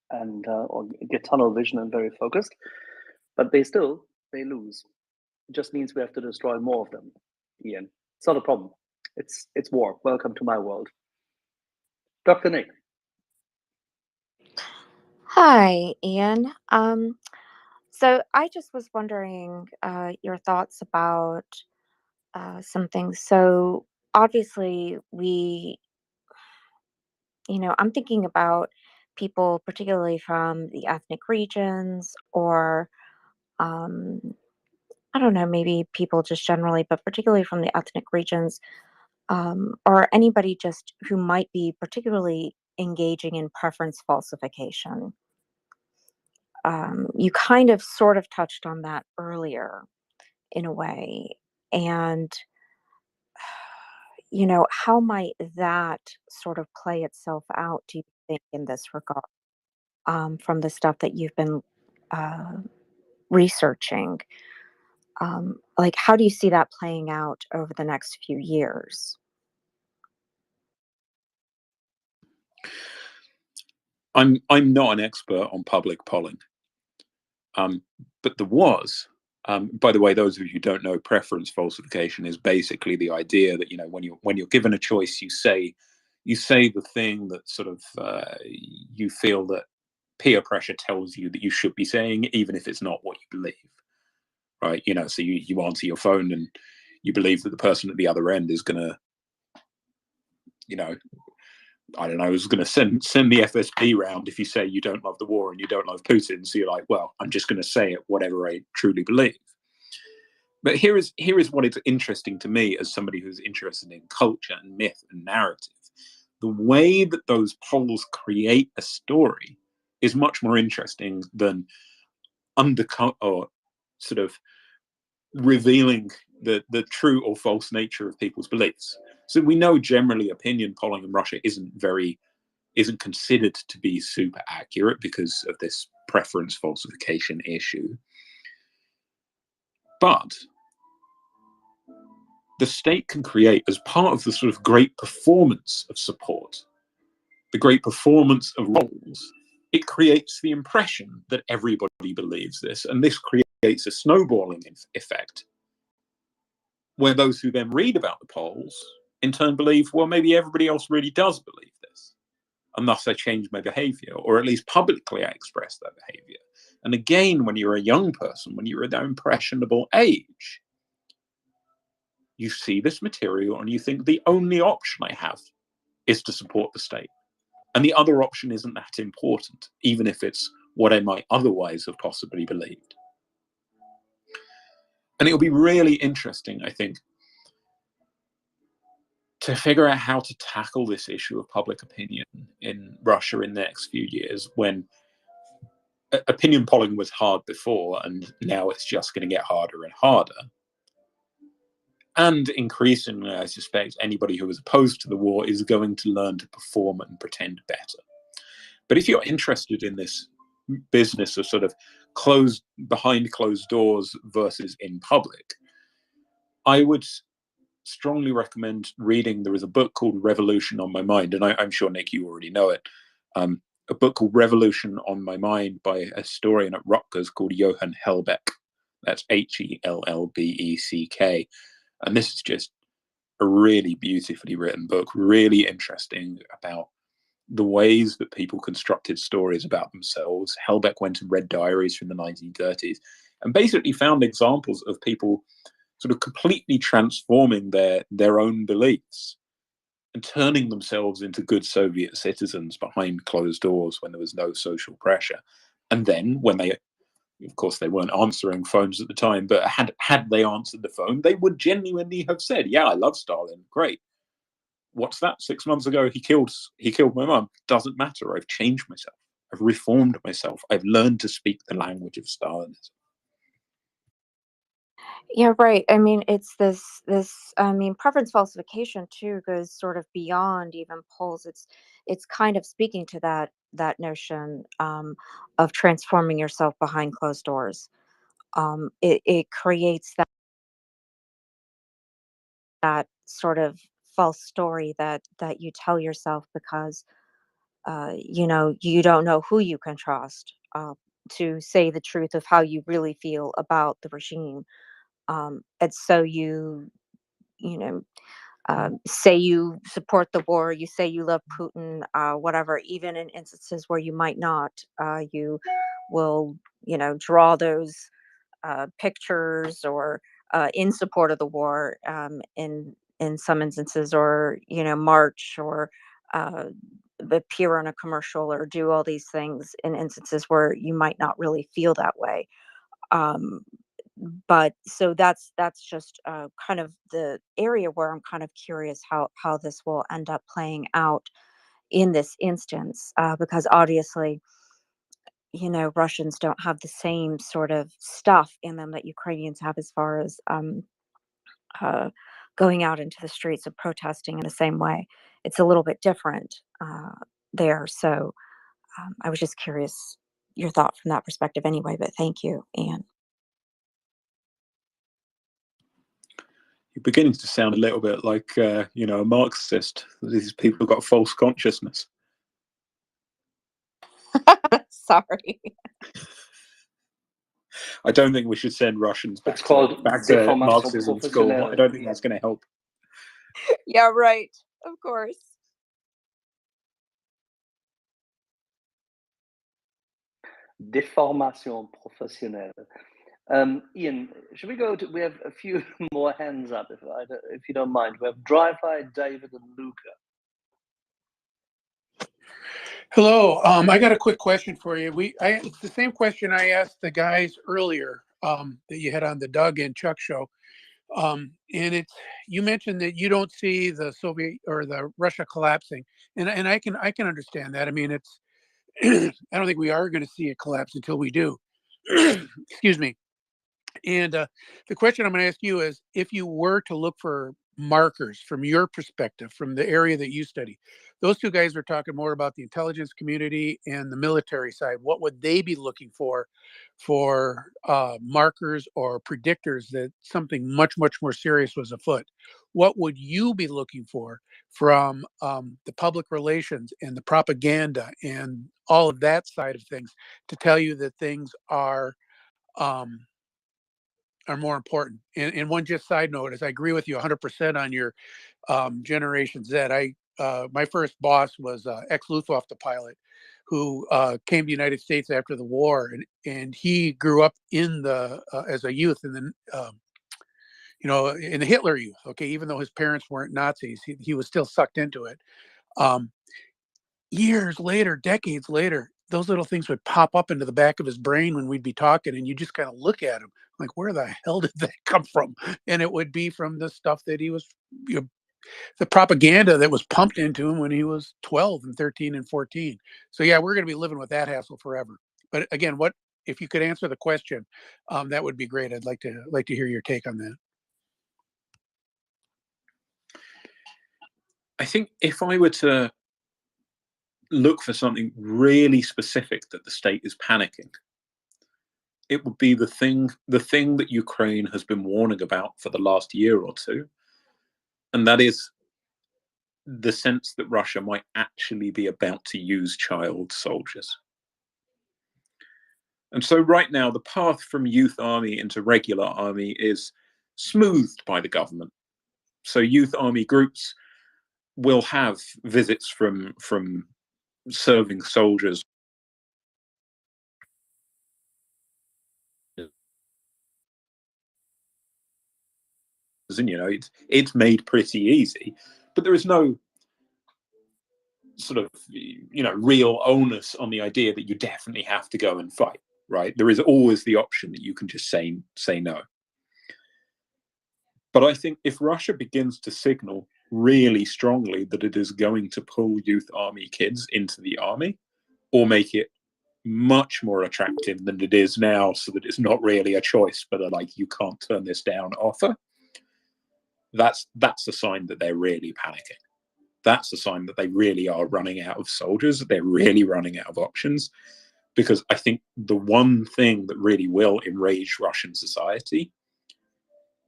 [SPEAKER 2] and or get tunnel vision and very focused, but they lose. It just means we have to destroy more of them, Ian. It's not a problem. It's war. Welcome to my world. Dr. Nick.
[SPEAKER 13] Hi, Ian. So I just was wondering your thoughts about some things. So obviously I'm thinking about people, particularly from the ethnic regions, or I don't know, maybe people just generally, but particularly from the ethnic regions, or anybody just who might be particularly engaging in preference falsification. You kind of sort of touched on that earlier in a way. And, how might that sort of play itself out, do you think, in this regard, from the stuff that you've been researching? Like, how do you see that playing out over the next few years?
[SPEAKER 11] I'm not an expert on public polling, but there was. By the way, those of you who don't know, preference falsification is basically the idea that when you're given a choice, you say the thing that sort of you feel that peer pressure tells you that you should be saying, even if it's not what you believe, right? You know, so you answer your phone and you believe that the person at the other end is going to, you know, I don't know, is going to send the FSB round if you say you don't love the war and you don't love Putin. So you're like, well, I'm just going to say it, whatever I truly believe. But here is what is interesting to me as somebody who's interested in culture and myth and narrative. The way that those polls create a story is much more interesting than undercut or sort of revealing the true or false nature of people's beliefs. So we know generally opinion polling in Russia isn't considered to be super accurate because of this preference falsification issue. But the state can create, as part of the sort of great performance of support, the great performance of roles, it creates the impression that everybody believes this. And this creates a snowballing effect where those who then read about the polls in turn believe, well, maybe everybody else really does believe this. And thus I change my behavior, or at least publicly I express that behavior. And again, when you're a young person, when you're at that impressionable age, you see this material and you think the only option I have is to support the state. And the other option isn't that important, even if it's what I might otherwise have possibly believed. And it'll be really interesting, I think, to figure out how to tackle this issue of public opinion in Russia in the next few years, when opinion polling was hard before, and now it's just going to get harder and harder. And increasingly, I suspect anybody who is opposed to the war is going to learn to perform and pretend better. But if you're interested in this business of sort of behind closed doors versus in public, I would strongly recommend reading. There is a book called Revolution on My Mind, and I'm sure, Nick, you already know it. A book called Revolution on My Mind by a historian at Rutgers called Johann Hellbeck. That's Hellbeck. And this is just a really beautifully written book, really interesting about the ways that people constructed stories about themselves. Hellbeck went and read diaries from the 1930s and basically found examples of people sort of completely transforming their own beliefs and turning themselves into good Soviet citizens behind closed doors when there was no social pressure. And then when they, of course, they weren't answering phones at the time, but had they answered the phone, they would genuinely have said, yeah, I love Stalin, great. What's that? 6 months ago, he killed my mum. Doesn't matter. I've changed myself. I've reformed myself. I've learned to speak the language of Stalinism.
[SPEAKER 13] Yeah, right. I mean, it's this I mean, preference falsification too goes sort of beyond even polls. It's kind of speaking to that notion of transforming yourself behind closed doors. It creates that sort of false story that you tell yourself because you know, you don't know who you can trust to say the truth of how you really feel about the regime. And so you know, say you support the war, you say you love Putin, whatever, even in instances where you might not, you will, you know, draw those pictures or in support of the war in some instances, or you know, march or uh, appear on a commercial or do all these things in instances where you might not really feel that way. Um, but so that's just kind of the area where I'm kind of curious how this will end up playing out in this instance, because obviously, you know, Russians don't have the same sort of stuff in them that Ukrainians have as far as uh, going out into the streets and protesting in the same way. It's a little bit different there. So I was just curious your thought from that perspective anyway, but thank you, Anne.
[SPEAKER 11] You're beginning to sound a little bit like, you know, a Marxist. These people got false consciousness.
[SPEAKER 13] Sorry.
[SPEAKER 11] I don't think we should send Russians back
[SPEAKER 2] It's called
[SPEAKER 11] to
[SPEAKER 2] Deformation
[SPEAKER 11] Marxism school. I don't think
[SPEAKER 2] Professionality.
[SPEAKER 11] that's going to help.
[SPEAKER 13] Yeah, right. Of course.
[SPEAKER 2] déformation professionnelle. Ian, should we go to? We have a few more hands up, if you don't mind. We have Drive-By, David, and Luca.
[SPEAKER 14] Hello. I got a quick question for you. It's the same question I asked the guys earlier that you had on the Doug and Chuck show. And you mentioned that you don't see the Soviet or the Russia collapsing, and I can understand that. I mean, it's I don't think we are going to see it collapse until we do. Excuse me. And the question I'm going to ask you is, if you were to look for markers from your perspective, from the area that you study, those two guys were talking more about the intelligence community and the military side. What would they be looking for markers or predictors that something much, much more serious was afoot? What would you be looking for from the public relations and the propaganda and all of that side of things to tell you that things are more important? And one just side note is I agree with you 100% on your Generation Z. My first boss was ex-Luftwaffe pilot who came to the United States after the war, and he grew up in the as a youth in the in the Hitler Youth. Okay, even though his parents weren't Nazis, he was still sucked into it. Years later, decades later, those little things would pop up into the back of his brain when we'd be talking, and you just kind of look at him like, where the hell did that come from? And it would be from the stuff that he was, the propaganda that was pumped into him when he was 12 and 13 and 14. So yeah, we're going to be living with that hassle forever. But again, if you could answer the question, that would be great. I'd like to hear your take on that.
[SPEAKER 11] I think if I were to look for something really specific that the state is panicking, it would be the thing that Ukraine has been warning about for the last year or two, and that is the sense that Russia might actually be about to use child soldiers. And so right now, the path from youth army into regular army is smoothed by the government. So youth army groups will have visits from serving soldiers. And it's made pretty easy, but there is no sort of real onus on the idea that you definitely have to go and fight, right? There is always the option that you can just say no. But I think if Russia begins to signal really strongly that it is going to pull youth army kids into the army, or make it much more attractive than it is now, so that it's not really a choice, but you can't turn this down offer, that's a sign that they're really panicking. That's a sign that they really are running out of soldiers. They're really running out of options. Because I think the one thing that really will enrage Russian society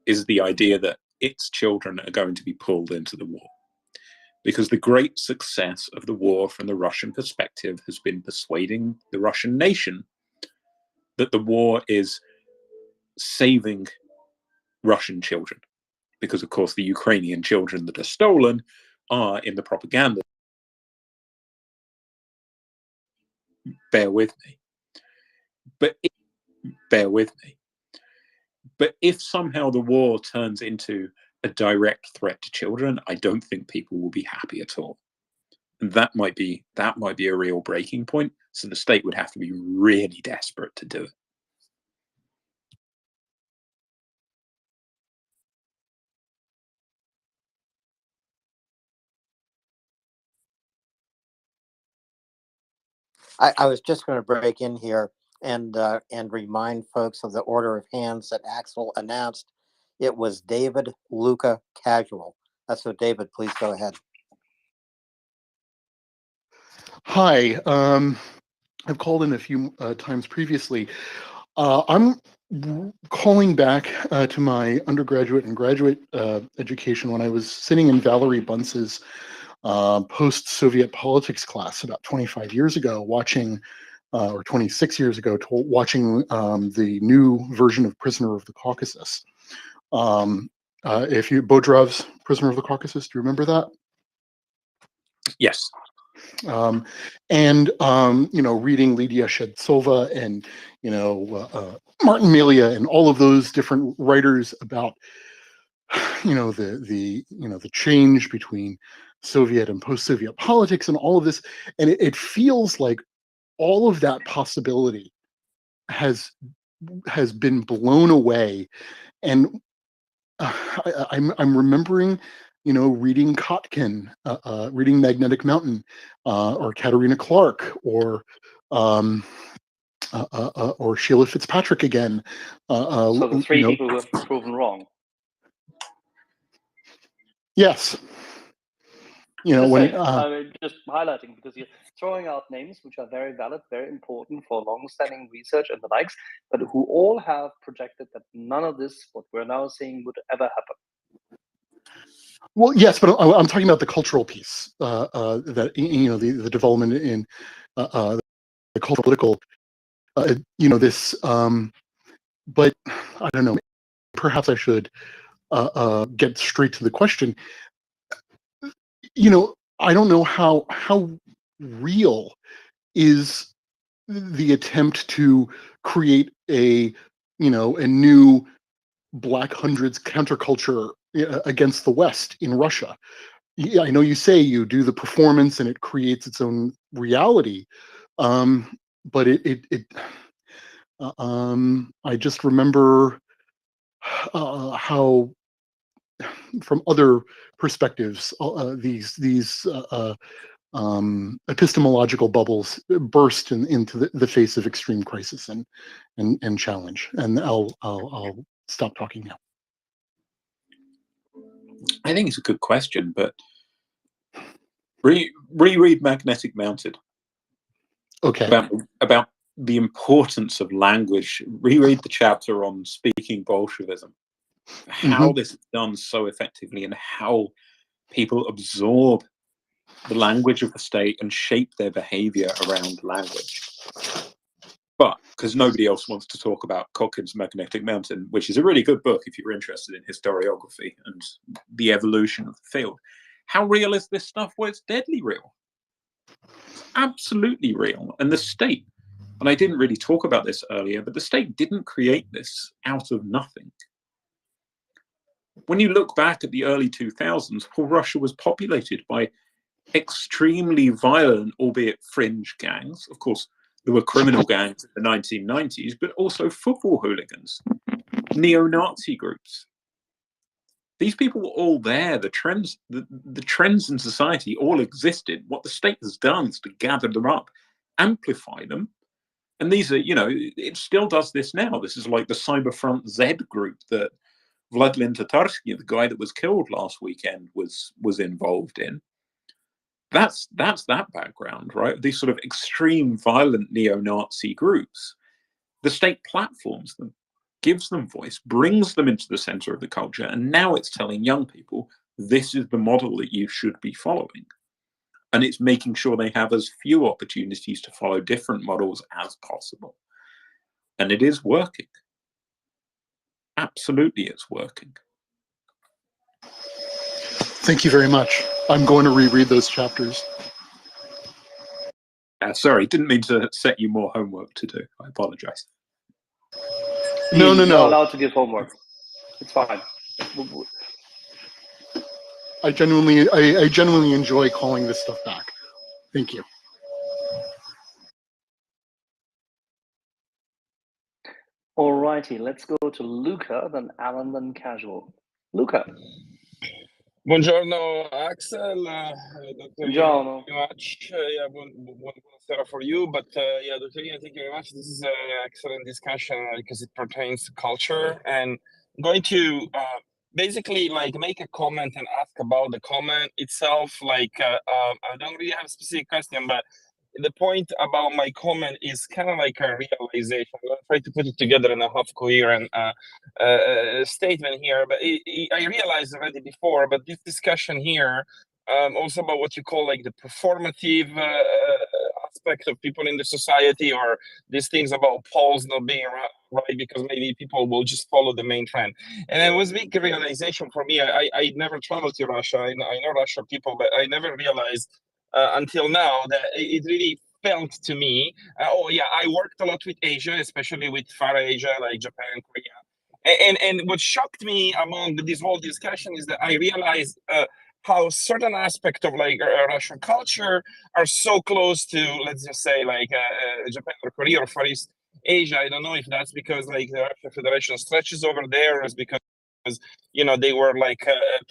[SPEAKER 11] is the idea that its children are going to be pulled into the war. Because the great success of the war from the Russian perspective has been persuading the Russian nation that the war is saving Russian children. Because, of course, the Ukrainian children that are stolen are in the propaganda. Bear with me. But if somehow the war turns into a direct threat to children, I don't think people will be happy at all. And that might be a real breaking point. So the state would have to be really desperate to do it.
[SPEAKER 12] I was just going to break in here and remind folks of the order of hands that Axel announced. It was David, Luca, Casual. So David, please go ahead.
[SPEAKER 15] Hi, I've called in a few times previously. I'm calling back to my undergraduate and graduate education when I was sitting in Valerie Bunce's post-Soviet politics class about 25 years ago, watching, or 26 years ago, watching the new version of Prisoner of the Caucasus. Bodrov's Prisoner of the Caucasus, do you remember that?
[SPEAKER 11] Yes.
[SPEAKER 15] Reading Lydia Shevtsova and Martin Melia and all of those different writers about the change between Soviet and post-Soviet politics and all of this, and it feels like all of that possibility has been blown away. And I'm remembering, reading Kotkin, reading Magnetic Mountain, or Katerina Clark, or Sheila Fitzpatrick again.
[SPEAKER 2] So the three people who have been proven wrong.
[SPEAKER 15] Yes.
[SPEAKER 2] Just highlighting, because you're throwing out names which are very valid, very important for long-standing research and the likes, but who all have projected that none of this, what we're now seeing, would ever happen.
[SPEAKER 15] Well, yes, but I'm talking about the cultural piece, that the development in the cultural political, this. But I don't know. Perhaps I should get straight to the question. I don't know how real is the attempt to create a new Black Hundreds counterculture against the West in Russia. I know you say you do the performance and it creates its own reality, but I just remember how, from other perspectives, these epistemological bubbles burst into the face of extreme crisis and challenge. And I'll stop talking now.
[SPEAKER 11] I think it's a good question, but reread Magnetic Mountain.
[SPEAKER 15] Okay.
[SPEAKER 11] About the importance of language. Reread the chapter on speaking Bolshevism. How this is done so effectively, and how people absorb the language of the state and shape their behavior around language. But because nobody else wants to talk about Kotkin's Magnetic Mountain, which is a really good book if you're interested in historiography and the evolution of the field. How real is this stuff? Well, it's deadly real. It's absolutely real. And the state, and I didn't really talk about this earlier, but the state didn't create this out of nothing. When you look back at the early 2000s, well, Russia was populated by extremely violent, albeit fringe gangs. Of course, there were criminal gangs in the 1990s, but also football hooligans, neo-Nazi groups. These people were all there. The trends in society all existed. What the state has done is to gather them up, amplify them. And these are, it still does this now. This is like the Cyberfront Z group that Vladimir Tatarsky, the guy that was killed last weekend, was involved in. That's that background, right? These sort of extreme violent neo-Nazi groups. The state platforms them, gives them voice, brings them into the center of the culture, and now it's telling young people, this is the model that you should be following. And it's making sure they have as few opportunities to follow different models as possible. And it is working. Absolutely, it's working.
[SPEAKER 15] Thank you very much. I'm going to reread those chapters.
[SPEAKER 11] Sorry, didn't mean to set you more homework to do. I apologize.
[SPEAKER 2] No. You're allowed to give homework. It's fine.
[SPEAKER 15] I genuinely enjoy calling this stuff back. Thank you.
[SPEAKER 2] Alrighty, let's go to Luca, then Alan, then Casual. Luca.
[SPEAKER 16] Buongiorno, Axel.
[SPEAKER 2] Buongiorno.
[SPEAKER 16] Thank you very much. Buonasera for you, but Dr. Ian, thank you very much. This is an excellent discussion because it pertains to culture. And I'm going to basically make a comment and ask about the comment itself. I don't really have a specific question, but the point about my comment is kind of like a realization. I'm going to try to put it together in a half coherent statement here, but I realized already before, but this discussion here, also about what you call the performative aspect of people in the society, or these things about polls not being right because maybe people will just follow the main trend. And it was a big realization for me. I never traveled to Russia. I know Russian people, but I never realized until now, that it really felt to me, oh yeah, I worked a lot with Asia, especially with Far Asia, like Japan, Korea. And what shocked me among this whole discussion is that I realized how certain aspect of like Russian culture are so close to, let's just say, like Japan or Korea or Far East Asia. I don't know if that's because like the Russian Federation stretches over there, or is because they were like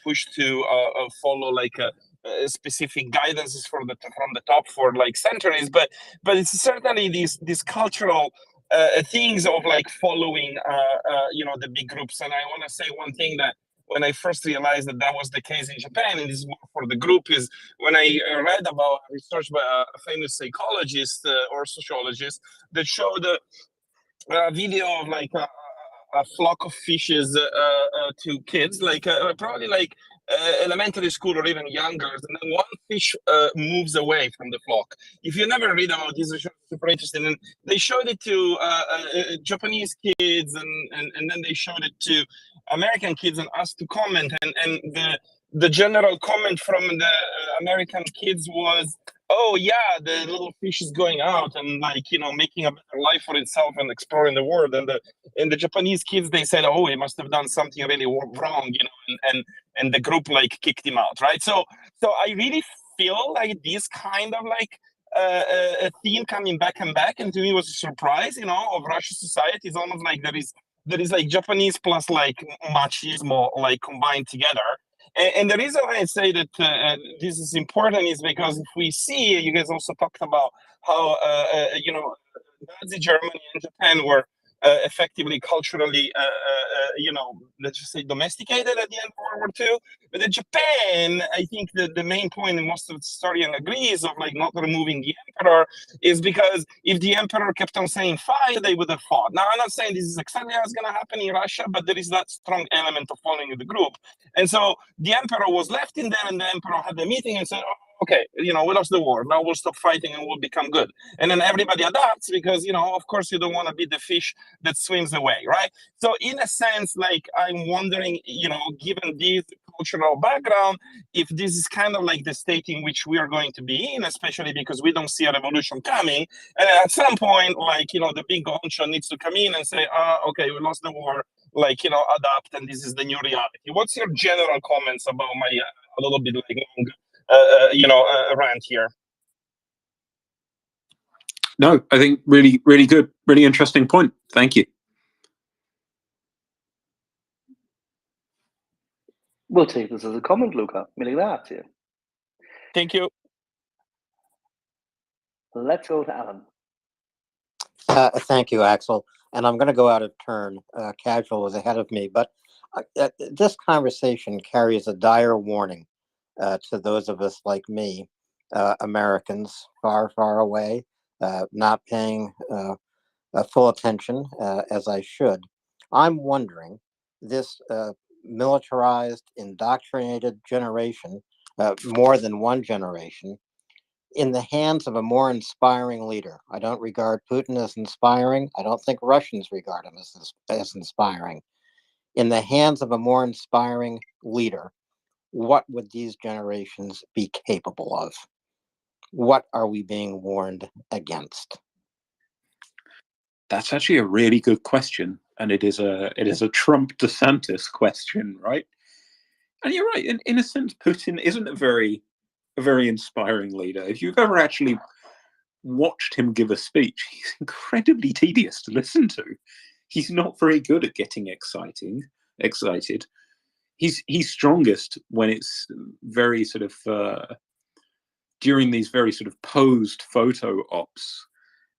[SPEAKER 16] pushed to follow like specific guidances from the top for like centuries. But it's certainly these cultural things of like following the big groups. And I want to say one thing, that when I first realized that that was the case in Japan, and this is more for the group, is when I read about research by a famous psychologist or sociologist that showed a video of like a flock of fishes to kids, like probably like elementary school or even younger, and then one fish moves away from the flock. If you never read about this, it's super interesting. And they showed it to Japanese kids, and then they showed it to American kids and asked to comment. And the general comment from the American kids was, oh yeah, the little fish is going out and like making a better life for itself and exploring the world. And the Japanese kids, they said, oh, he must have done something really wrong, and the group like kicked him out, right? So I really feel like this kind of like a theme coming back and back, and to me was a surprise, of Russian society. It's almost like there is like Japanese plus like machismo like combined together. And the reason why I say that this is important is because if we see, you guys also talked about how Nazi Germany and Japan were effectively culturally, let's just say domesticated at the end of World War II. But in Japan, I think that the main point, and most of the historian agrees, of like not removing the emperor is because if the emperor kept on saying fight, they would have fought. Now, I'm not saying this is exactly how it's going to happen in Russia, but there is that strong element of following the group. And so the emperor was left in there, and the emperor had the meeting and said, oh, okay, we lost the war. Now we'll stop fighting and we'll become good. And then everybody adapts because, of course, you don't want to be the fish that swims away, right? So in a sense, like I'm wondering, given this cultural background, if this is kind of like the state in which we are going to be in, especially because we don't see a revolution coming. And at some point, like, the big honcho needs to come in and say, okay, we lost the war, like, adapt, and this is the new reality. What's your general comments about my a little bit like long, rant here?
[SPEAKER 11] No, I think really, really good, really interesting point. Thank you.
[SPEAKER 2] We'll take this as a comment, Luca. Mille grazie.
[SPEAKER 16] Thank you.
[SPEAKER 2] Let's go to Alan.
[SPEAKER 12] Thank you, Axel. And I'm going to go out of turn. Casual was ahead of me, but this conversation carries a dire warning to those of us like me, Americans, far, far away, not paying full attention as I should. I'm wondering, this militarized, indoctrinated generation, more than one generation, in the hands of a more inspiring leader. I don't regard Putin as inspiring. I don't think Russians regard him as inspiring. In the hands of a more inspiring leader, what would these generations be capable of? What are we being warned against?
[SPEAKER 11] That's actually a really good question, and it is a Trump DeSantis question, right? And you're right. In a sense, Putin isn't a very inspiring leader. If you've ever actually watched him give a speech, he's incredibly tedious to listen to. He's not very good at getting excited. He's strongest when it's very sort of during these very sort of posed photo ops,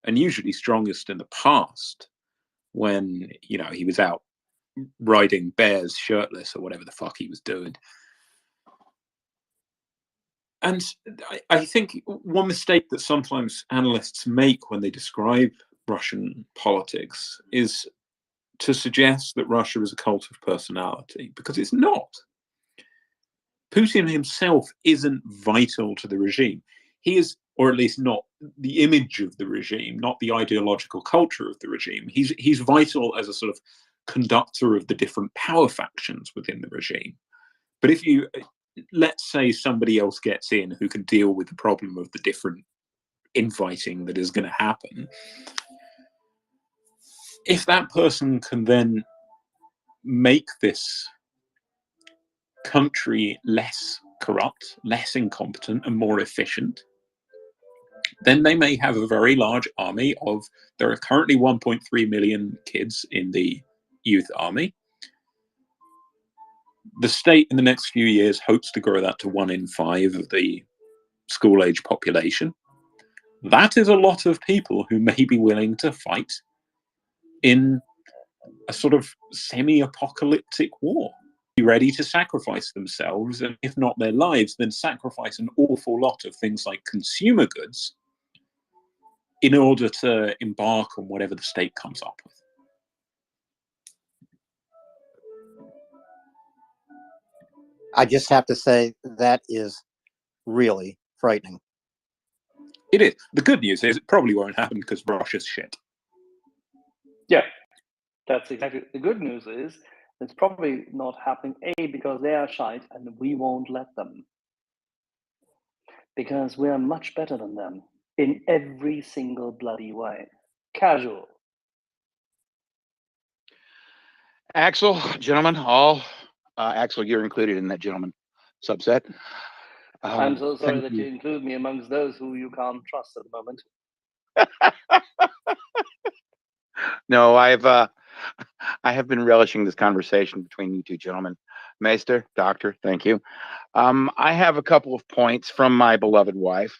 [SPEAKER 11] and usually strongest in the past when he was out riding bears shirtless or whatever the fuck he was doing. And I think one mistake that sometimes analysts make when they describe Russian politics is to suggest that Russia is a cult of personality, because it's not. Putin himself isn't vital to the regime. He is, or at least not the image of the regime, not the ideological culture of the regime. He's vital as a sort of conductor of the different power factions within the regime. But if you let's say somebody else gets in who can deal with the problem of the different infighting that is going to happen. If that person can then make this country less corrupt, less incompetent, and more efficient, then they may have a very large army of, there are currently 1.3 million kids in the youth army. The state in the next few years hopes to grow that to 1 in 5 of the school-age population. That is a lot of people who may be willing to fight in a sort of semi-apocalyptic war, be ready to sacrifice themselves, and if not their lives, then sacrifice an awful lot of things like consumer goods in order to embark on whatever the state comes up with.
[SPEAKER 12] I just have to say that is really frightening.
[SPEAKER 11] It is. The good news is it probably won't happen because Russia's shit.
[SPEAKER 2] Yeah, that's exactly. The good news is it's probably not happening, A, because they are shite and we won't let them. Because we are much better than them in every single bloody way. Casual.
[SPEAKER 17] Axel, gentlemen, all. Axel, you're included in that gentleman subset.
[SPEAKER 2] I'm so sorry
[SPEAKER 17] thank
[SPEAKER 2] that you include me amongst those who you can't trust at the moment.
[SPEAKER 17] No, I have been relishing this conversation between you two gentlemen. Maester, Doctor, thank you. I have a couple of points from my beloved wife,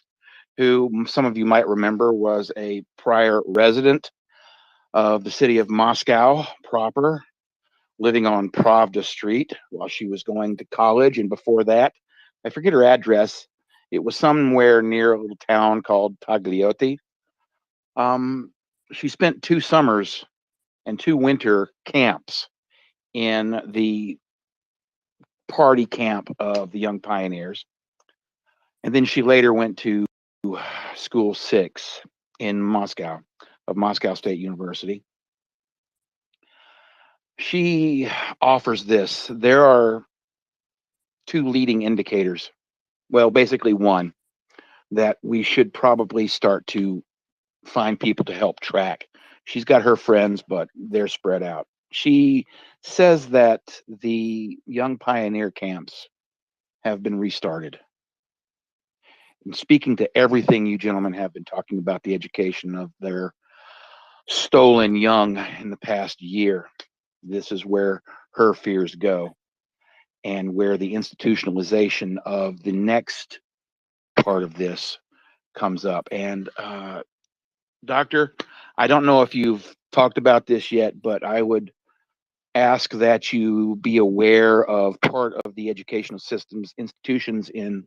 [SPEAKER 17] who some of you might remember was a prior resident of the city of Moscow proper, living on Pravda Street while she was going to college. And before that, I forget her address. It was somewhere near a little town called Taglioti. She spent 2 summers and 2 winter camps in the party camp of the Young Pioneers. And then she later went to School 6 in Moscow, of Moscow State University. She offers this. There are 2 leading indicators. Well, basically one, that we should probably start to find people to help track. She's got her friends, but they're spread out. She says that the Young Pioneer camps have been restarted. And speaking to everything you gentlemen have been talking about, the education of their stolen young in the past year, this is where her fears go, and where the institutionalization of the next part of this comes up. And Doctor, I don't know if you've talked about this yet, but I would ask that you be aware of part of the educational systems institutions in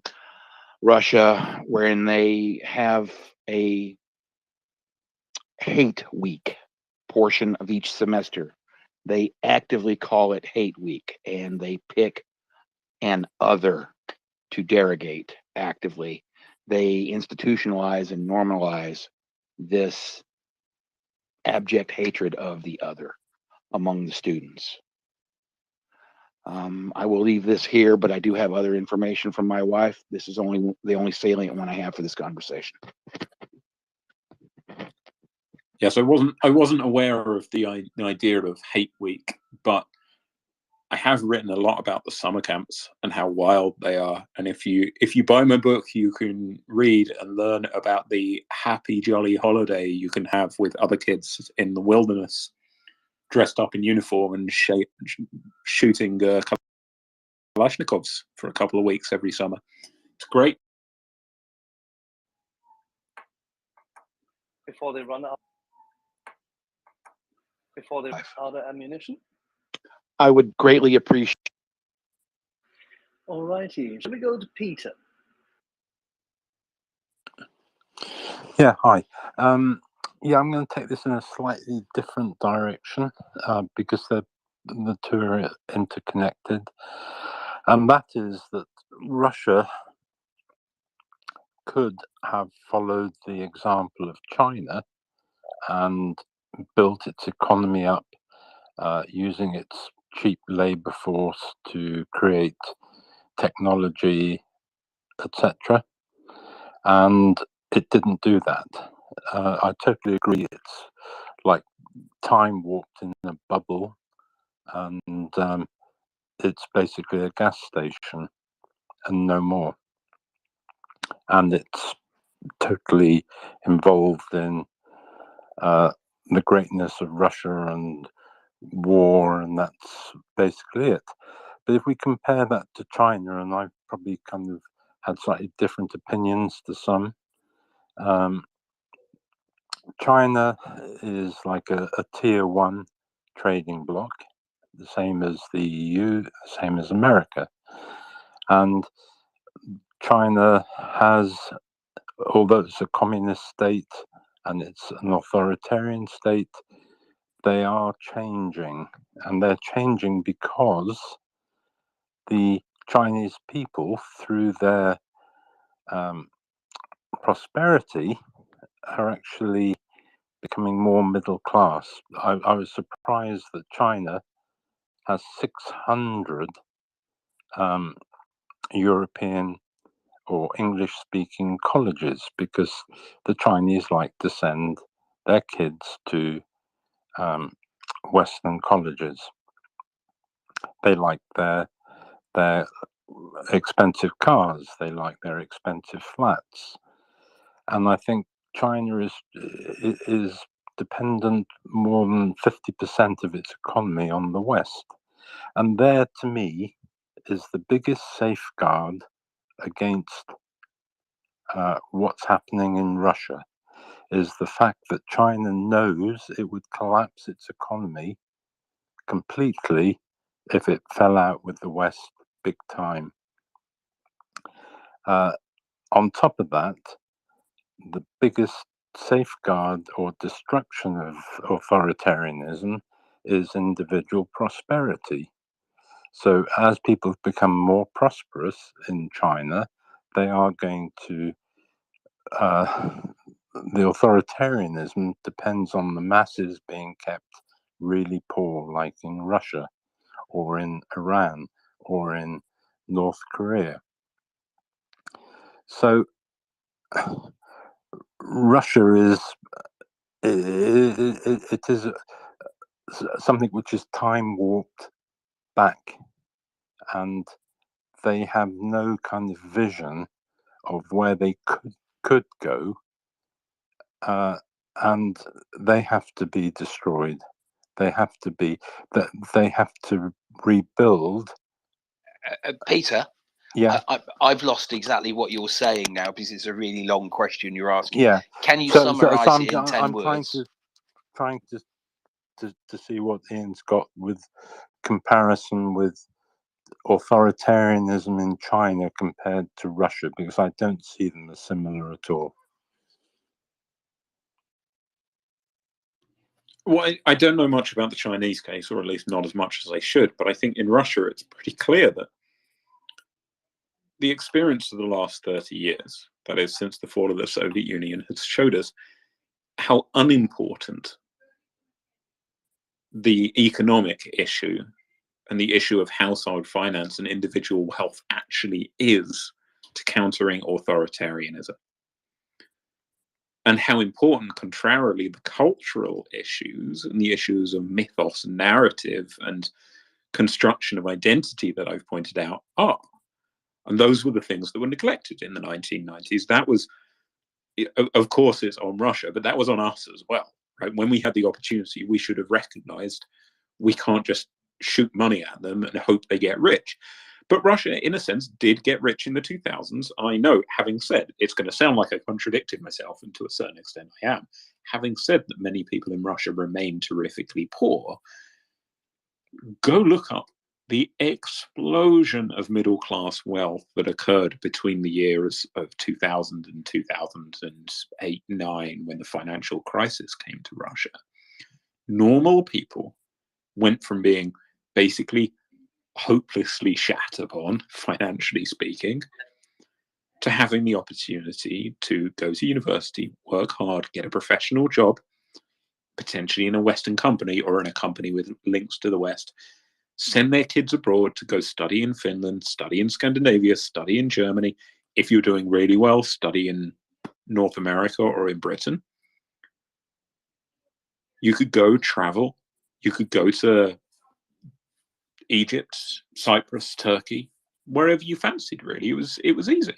[SPEAKER 17] Russia wherein they have a hate week portion of each semester. They actively call it hate week, and they pick an other to derogate actively. They institutionalize and normalize this abject hatred of the other among the students. I will leave this here, but I do have other information from my wife. This is only the only salient one I have for this conversation.
[SPEAKER 11] Yes, I wasn't aware of the idea of hate week, but I have written a lot about the summer camps and how wild they are. And if you buy my book, you can read and learn about the happy, jolly holiday you can have with other kids in the wilderness, dressed up in uniform and shooting Kalashnikovs for a couple of weeks every summer. It's great.
[SPEAKER 2] Before they run out of ammunition.
[SPEAKER 17] I would greatly appreciate.
[SPEAKER 2] All righty. Shall we go to Peter?
[SPEAKER 18] Yeah, hi. Yeah, I'm going to take this in a slightly different direction because the 2 are interconnected. And that is that Russia could have followed the example of China and built its economy up using its cheap labor force to create technology, etc. And it didn't do that. I totally agree. It's like time warped in a bubble, and it's basically a gas station and no more. And it's totally involved in the greatness of Russia and war, and that's basically it. But if we compare that to China, and I've probably kind of had slightly different opinions to some, China is like a tier one trading bloc, the same as the EU, the same as America. And China has, although it's a communist state and it's an authoritarian state, they are changing. And they're changing because the Chinese people, through their prosperity, are actually becoming more middle class. I was surprised that China has 600 European or English-speaking colleges, because the Chinese like to send their kids to Western colleges. They like their expensive cars. They like their expensive flats, and I think China is dependent more than 50% of its economy on the West, and there, to me, is the biggest safeguard against what's happening in Russia, is the fact that China knows it would collapse its economy completely if it fell out with the West big time. On top of that, the biggest safeguard or destruction of authoritarianism is individual prosperity. So as people become more prosperous in China, they are going to the authoritarianism depends on the masses being kept really poor, like in Russia or in Iran or in North Korea. So Russia is it is something which is time warped back, and they have no kind of vision of where they could go, and they have to be destroyed. They have to be that they have to rebuild.
[SPEAKER 8] Peter,
[SPEAKER 18] Yeah,
[SPEAKER 8] I've lost exactly what you're saying now, because it's a really long question you're asking.
[SPEAKER 18] yeah.
[SPEAKER 8] Can you
[SPEAKER 18] So
[SPEAKER 8] summarize it in 10
[SPEAKER 18] I'm
[SPEAKER 8] words?
[SPEAKER 18] trying to see what Ian's got with comparison with authoritarianism in China compared to Russia, because I don't see them as similar at all.
[SPEAKER 11] Well, I don't know much about the Chinese case, or at least not as much as I should, but I think in Russia it's pretty clear that the experience of the last 30 years, that is, since the fall of the Soviet Union, has showed us how unimportant the economic issue and the issue of household finance and individual wealth actually is to countering authoritarianism. And how important, contrarily, the cultural issues and the issues of mythos and narrative and construction of identity that I've pointed out are. And those were the things that were neglected in the 1990s. That was, of course, it's on Russia, but that was on us as well, right? When we had the opportunity, we should have recognized we can't just shoot money at them and hope they get rich. But Russia, in a sense, did get rich in the 2000s. I know, having said, it's going to sound like I contradicted myself, and to a certain extent I am. Having said that many people in Russia remain terrifically poor, go look up the explosion of middle-class wealth that occurred between the years of 2000 and 2008-9, when the financial crisis came to Russia. Normal people went from being basically hopelessly shat upon, financially speaking, to having the opportunity to go to university, work hard, get a professional job, potentially in a Western company or in a company with links to the West, send their kids abroad to go study in Finland, study in Scandinavia, study in Germany. If you're doing really well, study in North America or in Britain. You could go travel. You could go to Egypt, Cyprus, Turkey, wherever you fancied, really. It was easy,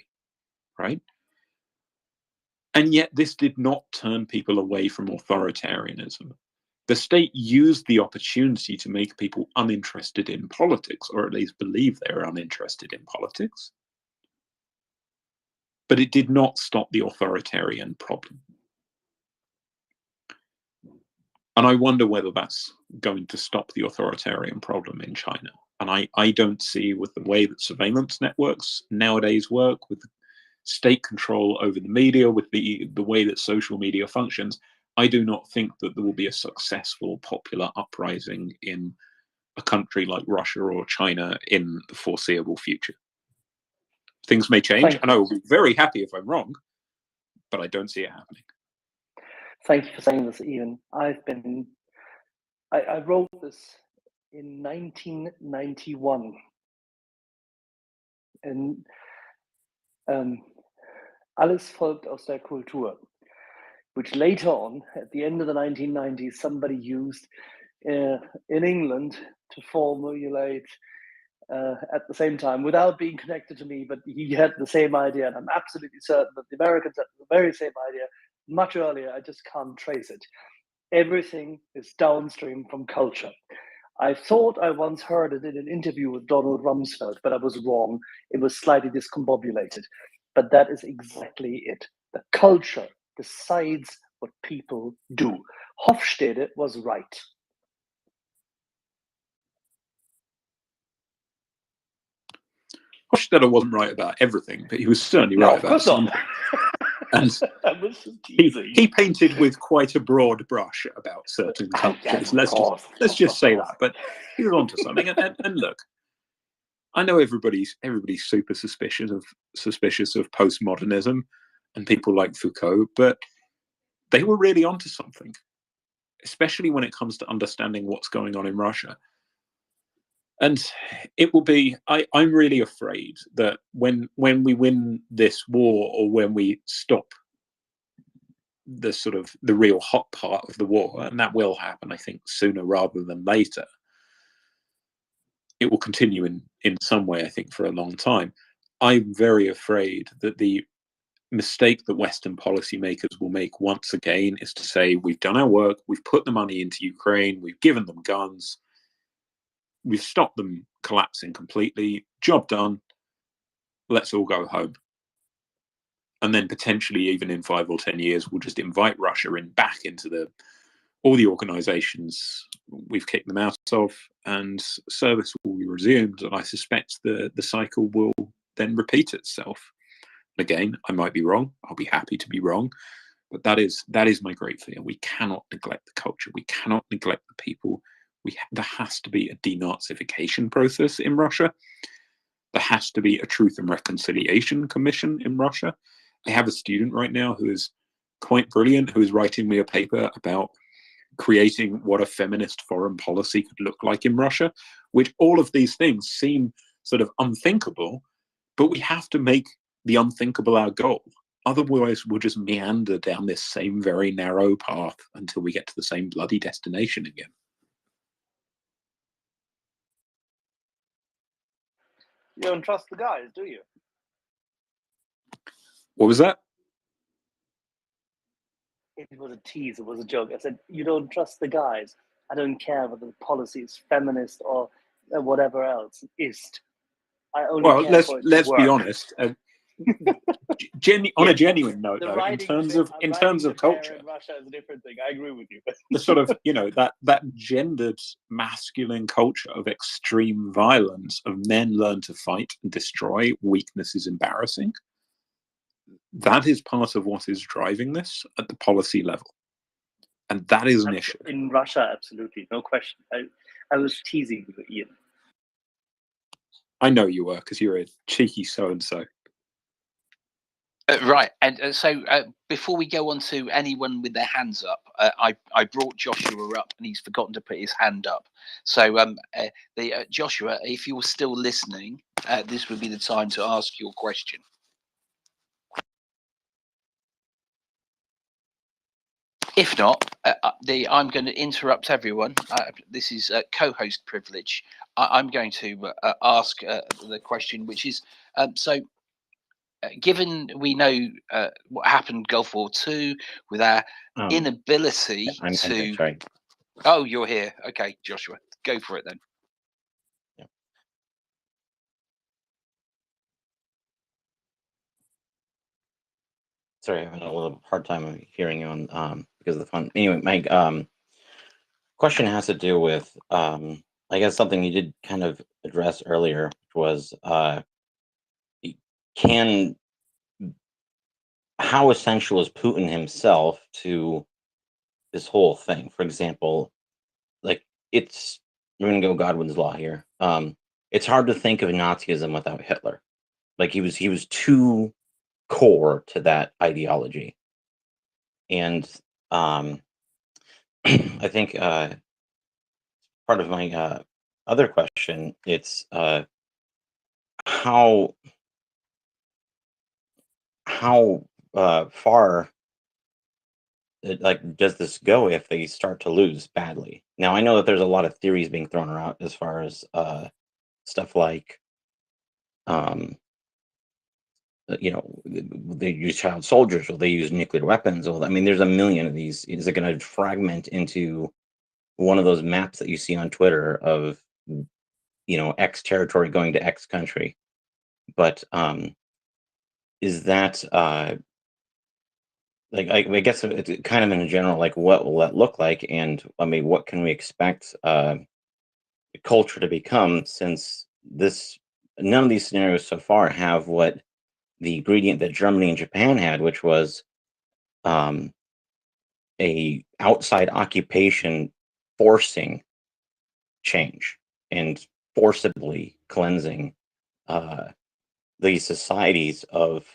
[SPEAKER 11] right? And yet this did not turn people away from authoritarianism. The state used the opportunity to make people uninterested in politics, or at least believe they were uninterested in politics. But it did not stop the authoritarian problem. And I wonder whether that's going to stop the authoritarian problem in China. And I don't see, with the way that surveillance networks nowadays work, with state control over the media, with the way that social media functions, I do not think that there will be a successful popular uprising in a country like Russia or China in the foreseeable future. Things may change, and I will be very happy if I'm wrong, but I don't see it happening.
[SPEAKER 2] Thank you for saying this, Ian. I wrote this in 1991, and alles folgt aus der Kultur, which later on, at the end of the 1990s, somebody used in England to formulate at the same time, without being connected to me, but he had the same idea, and I'm absolutely certain that the Americans had the very same idea much earlier. I just can't trace it. Everything is downstream from culture. I thought I once heard it in an interview with Donald Rumsfeld, but I was wrong. It was slightly discombobulated. But that is exactly it. The culture decides what people do. Hofstede was right.
[SPEAKER 11] Hofstede wasn't right about everything, but he was certainly right about something. And he painted with quite a broad brush about certain cultures. Let's just say that. But he was onto something. And look, I know everybody's super suspicious of postmodernism and people like Foucault, but they were really onto something, especially when it comes to understanding what's going on in Russia. And it will be, I'm really afraid that when we win this war, or when we stop the real hot part of the war, and that will happen, I think, sooner rather than later, it will continue in some way, I think, for a long time. I'm very afraid that the mistake that Western policymakers will make once again is to say, we've done our work, we've put the money into Ukraine, we've given them guns, we've stopped them collapsing completely, job done, let's all go home. And then potentially even in 5 or 10 years, we'll just invite Russia back into all the organizations we've kicked them out of, and service will be resumed. And I suspect the cycle will then repeat itself. Again, I might be wrong. I'll be happy to be wrong. But that is my great fear. We cannot neglect the culture. We cannot neglect the people. There has to be a denazification process in Russia. There has to be a Truth and Reconciliation Commission in Russia. I have a student right now who is quite brilliant, who is writing me a paper about creating what a feminist foreign policy could look like in Russia, which all of these things seem sort of unthinkable, but we have to make the unthinkable our goal. Otherwise, we'll just meander down this same very narrow path until we get to the same bloody destination again.
[SPEAKER 2] You don't trust the guys, do you?
[SPEAKER 11] What was that?
[SPEAKER 2] It was a tease. It was a joke. I said, you don't trust the guys. I don't care whether the policy is feminist or whatever else. I only care for it to
[SPEAKER 11] let's be
[SPEAKER 2] work.
[SPEAKER 11] honest. On a genuine note, though, in terms of culture,
[SPEAKER 2] in Russia is a different thing. I agree with you.
[SPEAKER 11] The sort of, that gendered masculine culture of extreme violence, of men learn to fight and destroy, weakness is embarrassing. That is part of what is driving this at the policy level. And that is an issue.
[SPEAKER 2] In Russia, absolutely. No question. I was teasing you, Ian.
[SPEAKER 11] I know you were, because you're a cheeky so-and-so.
[SPEAKER 8] Right, and so before we go on to anyone with their hands up, I brought Joshua up, and he's forgotten to put his hand up. So, Joshua, if you're still listening, this would be the time to ask your question. If not, I'm going to interrupt everyone. This is co-host privilege. I'm going to ask the question, which is given we know what happened Gulf War II with our inability
[SPEAKER 19] I'm
[SPEAKER 8] to.
[SPEAKER 19] here, sorry.
[SPEAKER 8] Oh, you're here. Okay, Joshua, go for it then.
[SPEAKER 19] Sorry, I'm having a little hard time hearing you on because of the phone. Anyway, my question has to do with I guess something you did kind of address earlier, which was can how essential is Putin himself to this whole thing? For example, like it's we're gonna go Godwin's law here. It's hard to think of Nazism without Hitler. Like he was too core to that ideology. And I think part of my other question, it's how far like does this go if they start to lose badly? Now I know that there's a lot of theories being thrown around as far as stuff like you know, they use child soldiers, or they use nuclear weapons, or I mean there's a million of these. Is it going to fragment into one of those maps that you see on Twitter of, you know, X territory going to X country? But is that like I guess it's kind of in general, like what will that look like, and I mean what can we expect culture to become, since this none of these scenarios so far have what the ingredient that Germany and Japan had, which was a outside occupation forcing change and forcibly cleansing these societies of,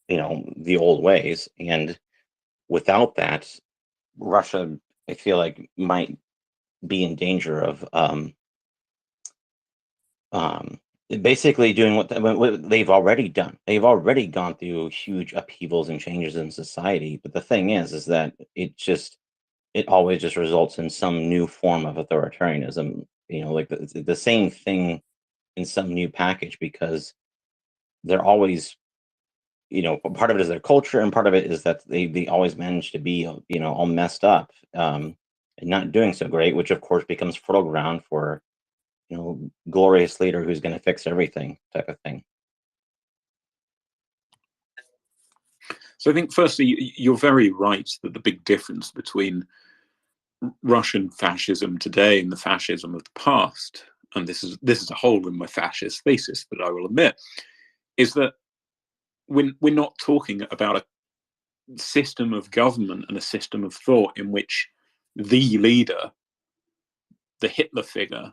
[SPEAKER 19] you know, the old ways. And without that, Russia, I feel like, might be in danger of basically doing what they've already done. They've already gone through huge upheavals and changes in society. But the thing is that it always just results in some new form of authoritarianism. You know, like the same thing in some new package, because they're always, you know, part of it is their culture, and part of it is that they always manage to be, you know, all messed up and not doing so great, which of course becomes fertile ground for, you know, glorious leader who's going to fix everything type of thing.
[SPEAKER 11] So I think firstly, you're very right that the big difference between Russian fascism today and the fascism of the past, and this is a hole in my fascist thesis, but I will admit, is that we're not talking about a system of government and a system of thought in which the leader, the Hitler figure,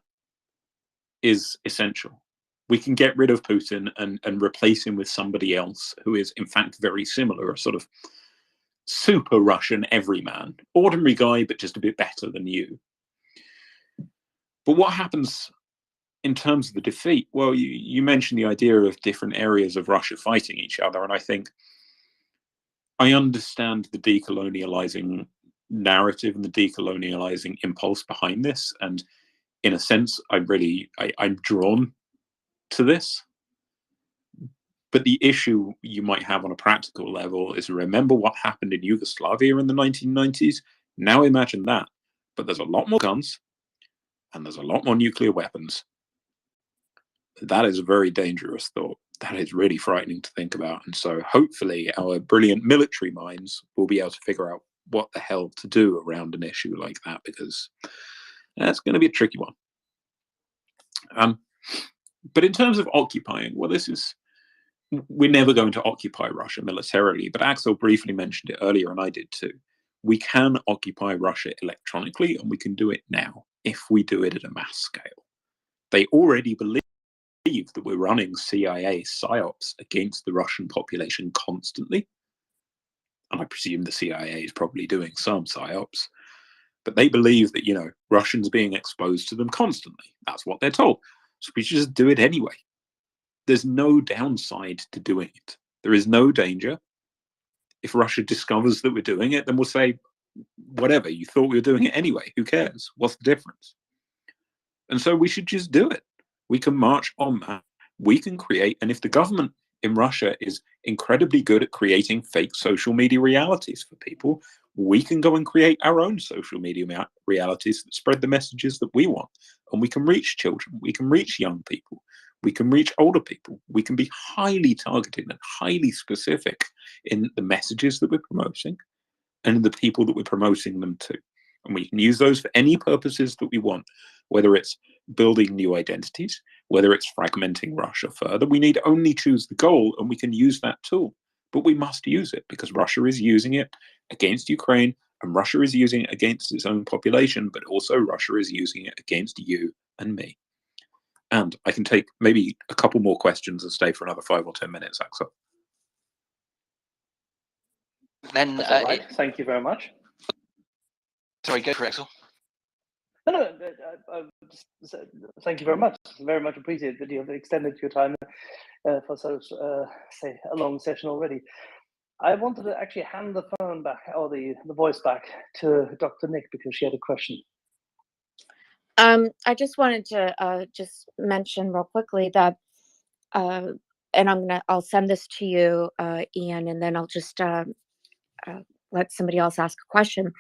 [SPEAKER 11] is essential. We can get rid of Putin and replace him with somebody else who is in fact very similar, a sort of super Russian everyman, ordinary guy, but just a bit better than you. But what happens in terms of the defeat? Well, you mentioned the idea of different areas of Russia fighting each other, and I think I understand the decolonializing narrative and the decolonializing impulse behind this, and in a sense, I'm drawn to this. But the issue you might have on a practical level is, remember what happened in Yugoslavia in the 1990s? Now imagine that. But there's a lot more guns, and there's a lot more nuclear weapons. That is a very dangerous thought. That is really frightening to think about. And so hopefully our brilliant military minds will be able to figure out what the hell to do around an issue like that, because that's going to be a tricky one. But in terms of occupying, well, we're never going to occupy Russia militarily, but Axel briefly mentioned it earlier, and I did too. We can occupy Russia electronically, and we can do it now if we do it at a mass scale. They already believe believe that we're running CIA psyops against the Russian population constantly. And I presume the CIA is probably doing some psyops. But they believe that, you know, Russians being exposed to them constantly. That's what they're told. So we should just do it anyway. There's no downside to doing it. There is no danger. If Russia discovers that we're doing it, then we'll say, whatever, you thought we were doing it anyway. Who cares? What's the difference? And so we should just do it. We can march on that. We can create, and if the government in Russia is incredibly good at creating fake social media realities for people, we can go and create our own social media realities that spread the messages that we want. And we can reach children, we can reach young people, we can reach older people. We can be highly targeted and highly specific in the messages that we're promoting and the people that we're promoting them to. And we can use those for any purposes that we want, whether it's building new identities, whether it's fragmenting Russia further. We need only choose the goal and we can use that tool. But we must use it because Russia is using it against Ukraine and Russia is using it against its own population, but also Russia is using it against you and me. And I can take maybe a couple more questions and stay for another 5 or 10 minutes, Axel.
[SPEAKER 8] Then,
[SPEAKER 2] That's all right. Thank you very much.
[SPEAKER 8] Sorry, go for it, Axel.
[SPEAKER 2] No, thank you very much. Very much appreciated that you have extended your time for such, say, a long session already. I wanted to actually hand the phone back, or the voice back, to Dr. Nick because she had a question.
[SPEAKER 13] I just wanted to just mention real quickly that, and I'll send this to you, Ian, and then I'll just let somebody else ask a question.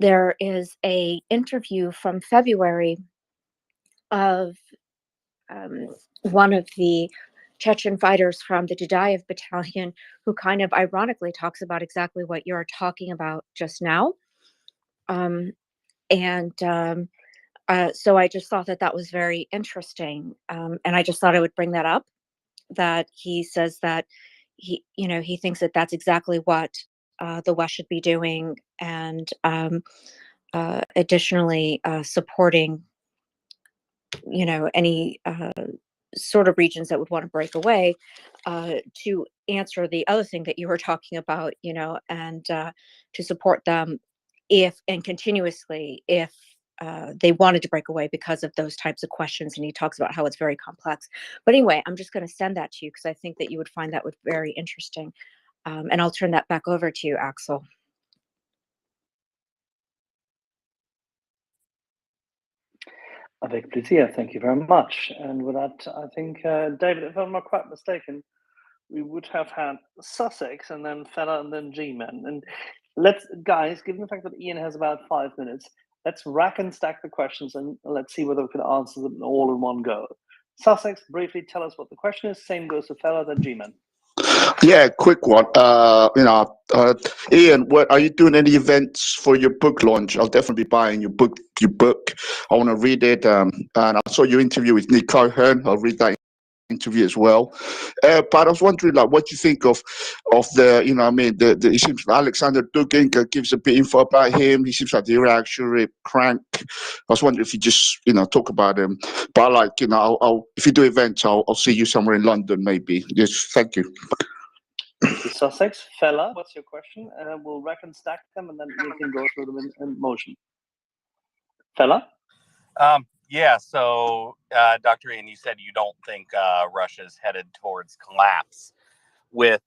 [SPEAKER 13] There is a interview from February of one of the Chechen fighters from the Dudayev battalion who kind of ironically talks about exactly what you're talking about just now. So I just thought that was very interesting. And I just thought I would bring that up, that he says that he thinks that that's exactly what the West should be doing, and additionally supporting, any sort of regions that would want to break away, to answer the other thing that you were talking about, and to support them continuously if they wanted to break away because of those types of questions. And he talks about how it's very complex. But anyway, I'm just going to send that to you because I think that you would find that very interesting. And I'll turn that back over to you, Axel.
[SPEAKER 2] Avec plaisir. Thank you very much. And with that, I think, David, if I'm not quite mistaken, we would have had Sussex and then Fella and then G-Man. And guys, given the fact that Ian has about 5 minutes, let's rack and stack the questions and let's see whether we can answer them all in one go. Sussex, briefly tell us what the question is. Same goes to Fella, then G-Man.
[SPEAKER 10] Yeah, quick one. Ian, what are you doing? Any events for your book launch? I'll definitely be buying your book. I want to read it. And I saw your interview with Nick Cohen. I'll read that interview as well. But I was wondering, like, what do you think of the, it seems Alexander Dugin gives a bit info about him. He seems like the reactionary crank. I was wondering if you just, talk about him. But like, I'll if you do events, I'll see you somewhere in London, maybe. Yes, thank you.
[SPEAKER 2] Thank you, Sussex. Fella, what's your question? We'll rack and stack them, and then we can go through them in motion. Fella?
[SPEAKER 20] Yeah, so Dr. Ian, you said you don't think Russia's headed towards collapse with,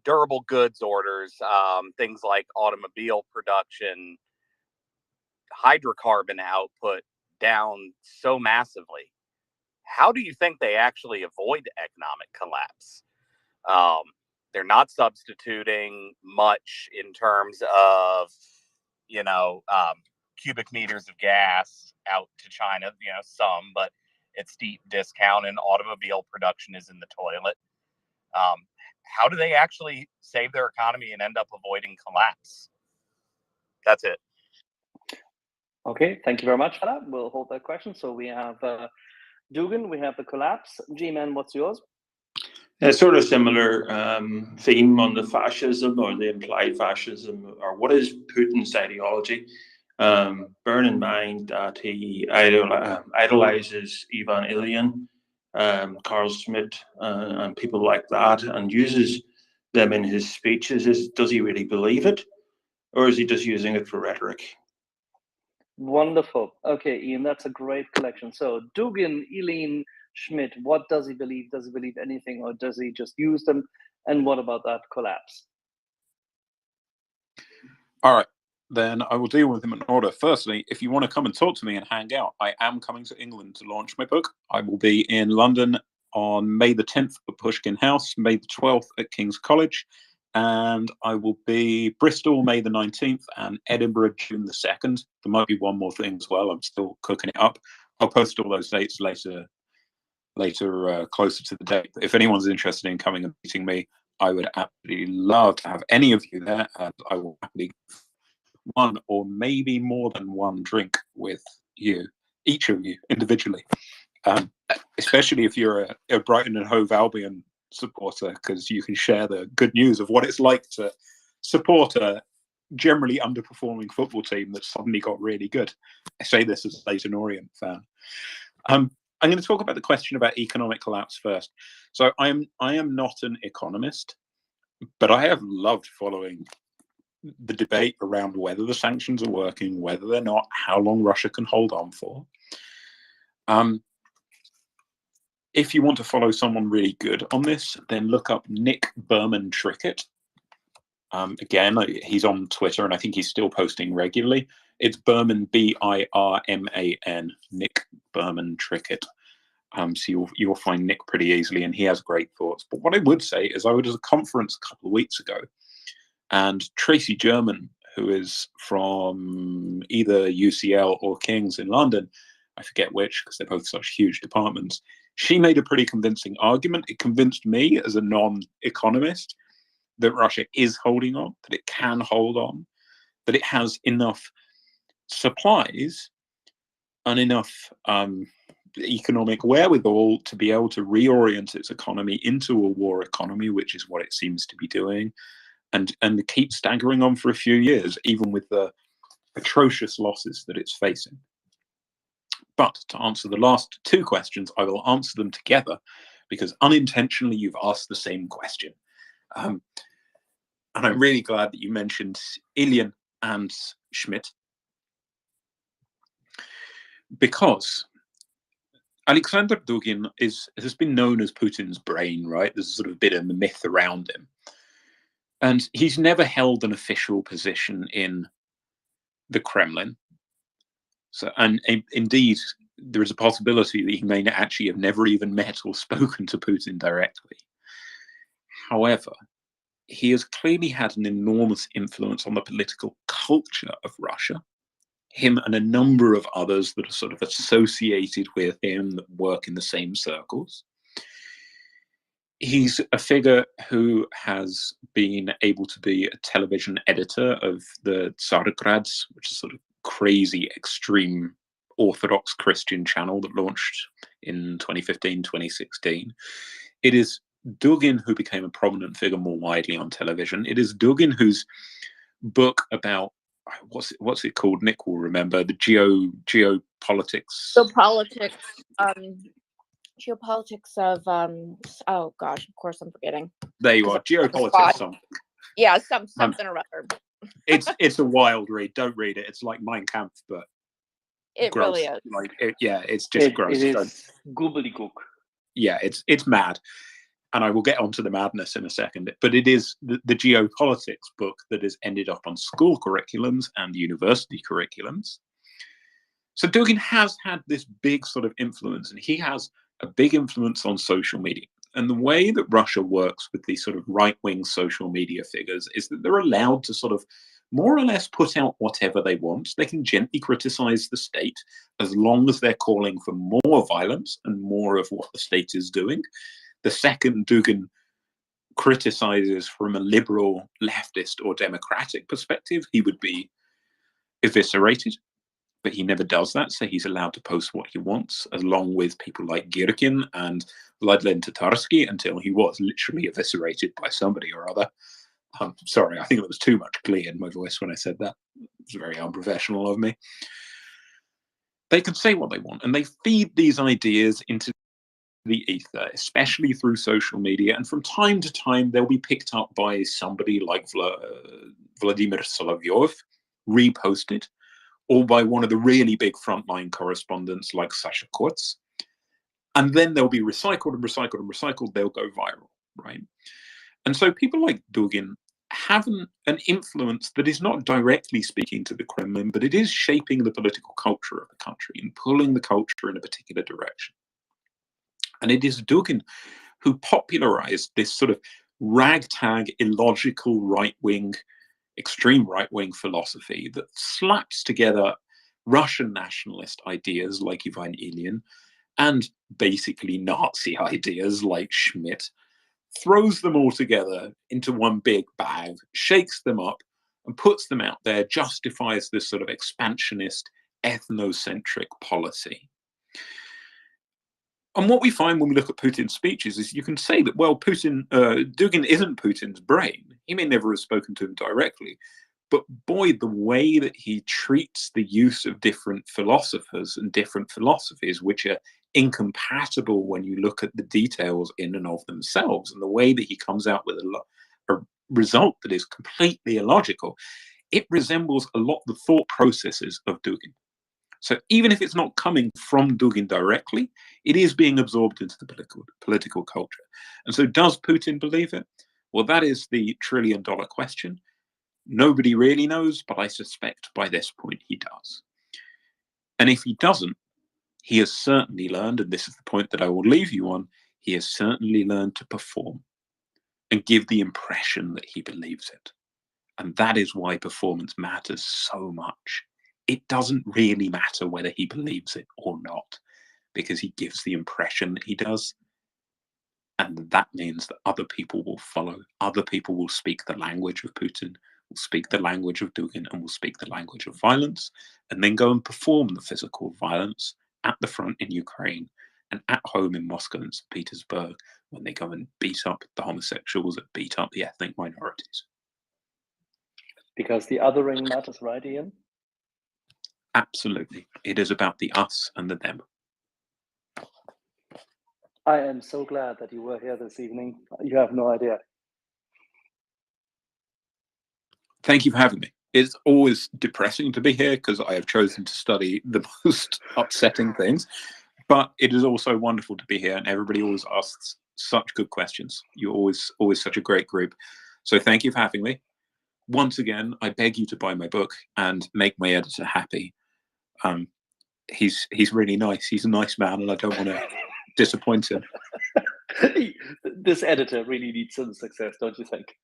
[SPEAKER 20] durable goods orders, things like automobile production, hydrocarbon output down so massively. How do you think they actually avoid economic collapse? They're not substituting much in terms of, cubic meters of gas out to China, some, but it's steep discount and automobile production is in the toilet. How do they actually save their economy and end up avoiding collapse? That's it.
[SPEAKER 2] Okay, thank you very much, Fella. We'll hold that question. So we have Dugan, we have the collapse. G-Man, what's yours?
[SPEAKER 21] A sort of similar theme on the fascism or the implied fascism, or what is Putin's ideology. Bear in mind that he idolizes Ivan Ilyin, Carl Schmitt, and people like that, and uses them in his speeches. Does he really believe it, or is he just using it for rhetoric?
[SPEAKER 2] Wonderful. Okay, Ian, that's a great collection. So Dugin, Ilyin, Schmidt, what does he believe? Does he believe anything, or does he just use them? And what about that collapse?
[SPEAKER 11] All right, then I will deal with them in order. Firstly, if you want to come and talk to me and hang out, I am coming to England to launch my book. I will be in London on May the 10th at Pushkin House, May the 12th at King's College, and I will be Bristol May the 19th and Edinburgh June the 2nd. There might be one more thing as well. I'm still cooking it up. I'll post all those dates later, closer to the date. But if anyone's interested in coming and meeting me, I would absolutely love to have any of you there, and I will happily one or maybe more than one drink with you, each of you individually, especially if you're a Brighton and Hove Albion supporter, because you can share the good news of what it's like to support a generally underperforming football team that suddenly got really good. I say this as a Leyton Orient fan. I'm going to talk about the question about economic collapse first. So I am not an economist, but I have loved following the debate around whether the sanctions are working, whether they're not, how long Russia can hold on for. If you want to follow someone really good on this, then look up Nick Berman Trickett. Again, he's on Twitter, and I think he's still posting regularly. It's Berman, B-I-R-M-A-N, Nick Berman Trickett. So you'll find Nick pretty easily, and he has great thoughts. But what I would say is I was at a conference a couple of weeks ago, and Tracy German, who is from either UCL or King's in London, I forget which because they're both such huge departments, she made a pretty convincing argument. It convinced me as a non-economist that Russia is holding on, that it can hold on, that it has enough supplies and enough economic wherewithal to be able to reorient its economy into a war economy, which is what it seems to be doing, and keep staggering on for a few years, even with the atrocious losses that it's facing. But to answer the last two questions, I will answer them together because unintentionally you've asked the same question. And I'm really glad that you mentioned Ilyin and Schmidt, because Alexander Dugin has been known as Putin's brain, right? There's sort of a bit of a myth around him. And he's never held an official position in the Kremlin. So, and indeed, there is a possibility that he may actually have never even met or spoken to Putin directly. However, he has clearly had an enormous influence on the political culture of Russia. Him and a number of others that are sort of associated with him that work in the same circles. He's a figure who has been able to be a television editor of the Tsargrads, which is sort of crazy, extreme Orthodox Christian channel that launched in 2015, 2016. It is Dugin who became a prominent figure more widely on television. It is Dugin whose book about, what's it called? Nick will remember, the geopolitics.
[SPEAKER 3] The politics, geopolitics of oh gosh, of course I'm forgetting.
[SPEAKER 11] There you are, geopolitics something.
[SPEAKER 3] Yeah, something or other.
[SPEAKER 11] It's a wild read. Don't read it. It's like Mein Kampf, but
[SPEAKER 3] it
[SPEAKER 11] gross.
[SPEAKER 3] Really is.
[SPEAKER 11] Like it's just gross.
[SPEAKER 2] It is gobbledygook.
[SPEAKER 11] Yeah, it's mad, and I will get onto the madness in a second. But it is the geopolitics book that has ended up on school curriculums and university curriculums. So Dugin has had this big sort of influence, and he has a big influence on social media. And the way that Russia works with these sort of right-wing social media figures is that they're allowed to sort of more or less put out whatever they want. They can gently criticize the state as long as they're calling for more violence and more of what the state is doing. The second Dugin criticizes from a liberal, leftist, or democratic perspective, he would be eviscerated. But he never does that, so he's allowed to post what he wants, along with people like Girkin and Vladlen Tatarsky, until he was literally eviscerated by somebody or other. I'm sorry, I think there was too much glee in my voice when I said that. It was very unprofessional of me. They can say what they want, and they feed these ideas into the ether, especially through social media. And from time to time, they'll be picked up by somebody like Vladimir Solovyov, reposted, or by one of the really big frontline correspondents like Sasha Kurz. And then they'll be recycled and recycled and recycled. They'll go viral, right? And so people like Dugin have an influence that is not directly speaking to the Kremlin, but it is shaping the political culture of the country and pulling the culture in a particular direction. And it is Dugin who popularized this sort of ragtag, illogical right-wing, extreme right-wing philosophy that slaps together Russian nationalist ideas like Ivan Ilyin and basically Nazi ideas like Schmidt, throws them all together into one big bag, shakes them up, and puts them out there, justifies this sort of expansionist, ethnocentric policy. And what we find when we look at Putin's speeches is you can say that, well, Dugin isn't Putin's brain. He may never have spoken to him directly, but boy, the way that he treats the use of different philosophers and different philosophies, which are incompatible when you look at the details in and of themselves, and the way that he comes out with a result that is completely illogical, it resembles a lot the thought processes of Dugin. So even if it's not coming from Dugin directly, it is being absorbed into the political culture. And so does Putin believe it? Well, that is the trillion-dollar question. Nobody really knows, but I suspect by this point he does. And if he doesn't, he has certainly learned, and this is the point that I will leave you on, he has certainly learned to perform and give the impression that he believes it. And that is why performance matters so much. It doesn't really matter whether he believes it or not, because he gives the impression that he does. And that means that other people will follow. Other people will speak the language of Putin, will speak the language of Dugin, and will speak the language of violence, and then go and perform the physical violence at the front in Ukraine and at home in Moscow and St. Petersburg when they go and beat up the homosexuals and beat up the ethnic minorities.
[SPEAKER 2] Because the othering matters, right, Ian?
[SPEAKER 11] Absolutely. It is about the us and the them.
[SPEAKER 2] I am so glad that you were here this evening. You have no idea.
[SPEAKER 11] Thank you for having me. It's always depressing to be here because I have chosen to study the most upsetting things, but it is also wonderful to be here, and everybody always asks such good questions. You're always such a great group. So thank you for having me. Once again, I beg you to buy my book and make my editor happy. He's really nice. He's a nice man, and I don't want to disappoint him.
[SPEAKER 2] This editor really needs some success, don't you think?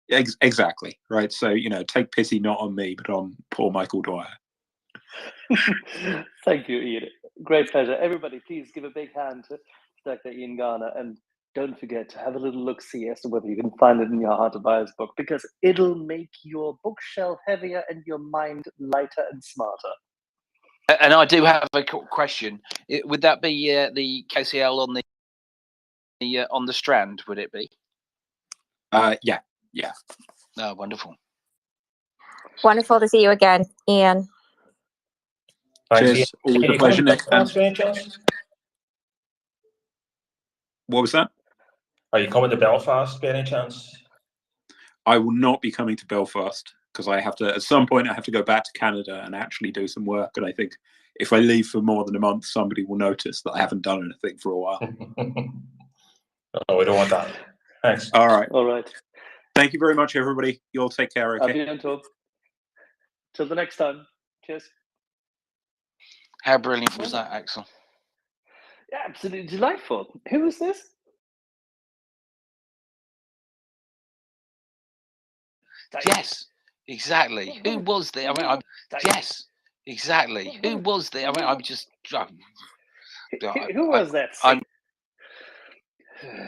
[SPEAKER 11] Exactly, right? So, take pity not on me, but on poor Michael Dwyer.
[SPEAKER 2] Thank you, Ian. Great pleasure. Everybody, please give a big hand to Dr. Ian Garner, and don't forget to have a little look-see as to whether you can find it in your heart to buy his book, because it'll make your bookshelf heavier and your mind lighter and smarter.
[SPEAKER 8] And I do have a question. Would that be the KCL on the Strand? Would it be?
[SPEAKER 11] Yeah.
[SPEAKER 8] Oh, wonderful.
[SPEAKER 3] Wonderful to see you again, Ian.
[SPEAKER 11] Cheers. Always a pleasure, Nick. What was that?
[SPEAKER 21] Are you coming to Belfast by any chance?
[SPEAKER 11] I will not be coming to Belfast because at some point I have to go back to Canada and actually do some work. And I think if I leave for more than a month, somebody will notice that I haven't done anything for a while.
[SPEAKER 21] Oh, we don't want that. Thanks.
[SPEAKER 11] All right.
[SPEAKER 2] All right.
[SPEAKER 11] Thank you very much, everybody. You all take care, okay?
[SPEAKER 2] Till the next time. Cheers.
[SPEAKER 8] How brilliant was that, Axel?
[SPEAKER 2] Yeah, absolutely delightful. Who was this?
[SPEAKER 8] Yes, exactly. Who was there? Yes, exactly. Who was there? I'm just.
[SPEAKER 2] Who was that?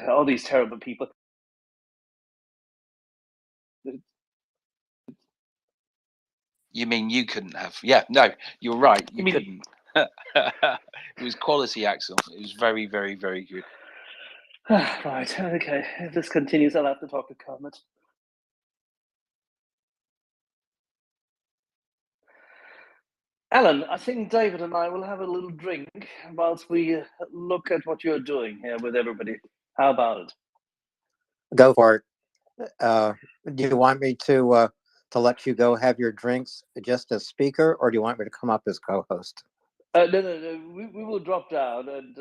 [SPEAKER 2] All these terrible people.
[SPEAKER 8] You mean you couldn't have? Yeah, no, you're right. You couldn't. It was quality, Axel. It was very, very, very good.
[SPEAKER 2] Right, okay. If this continues, I'll have to talk to Kermit. Alan, I think David and I will have a little drink whilst we look at what you're doing here with everybody. How about it?
[SPEAKER 12] Go for it. Do you want me to let you go have your drinks just as speaker, or do you want me to come up as co-host?
[SPEAKER 2] No. We will drop down and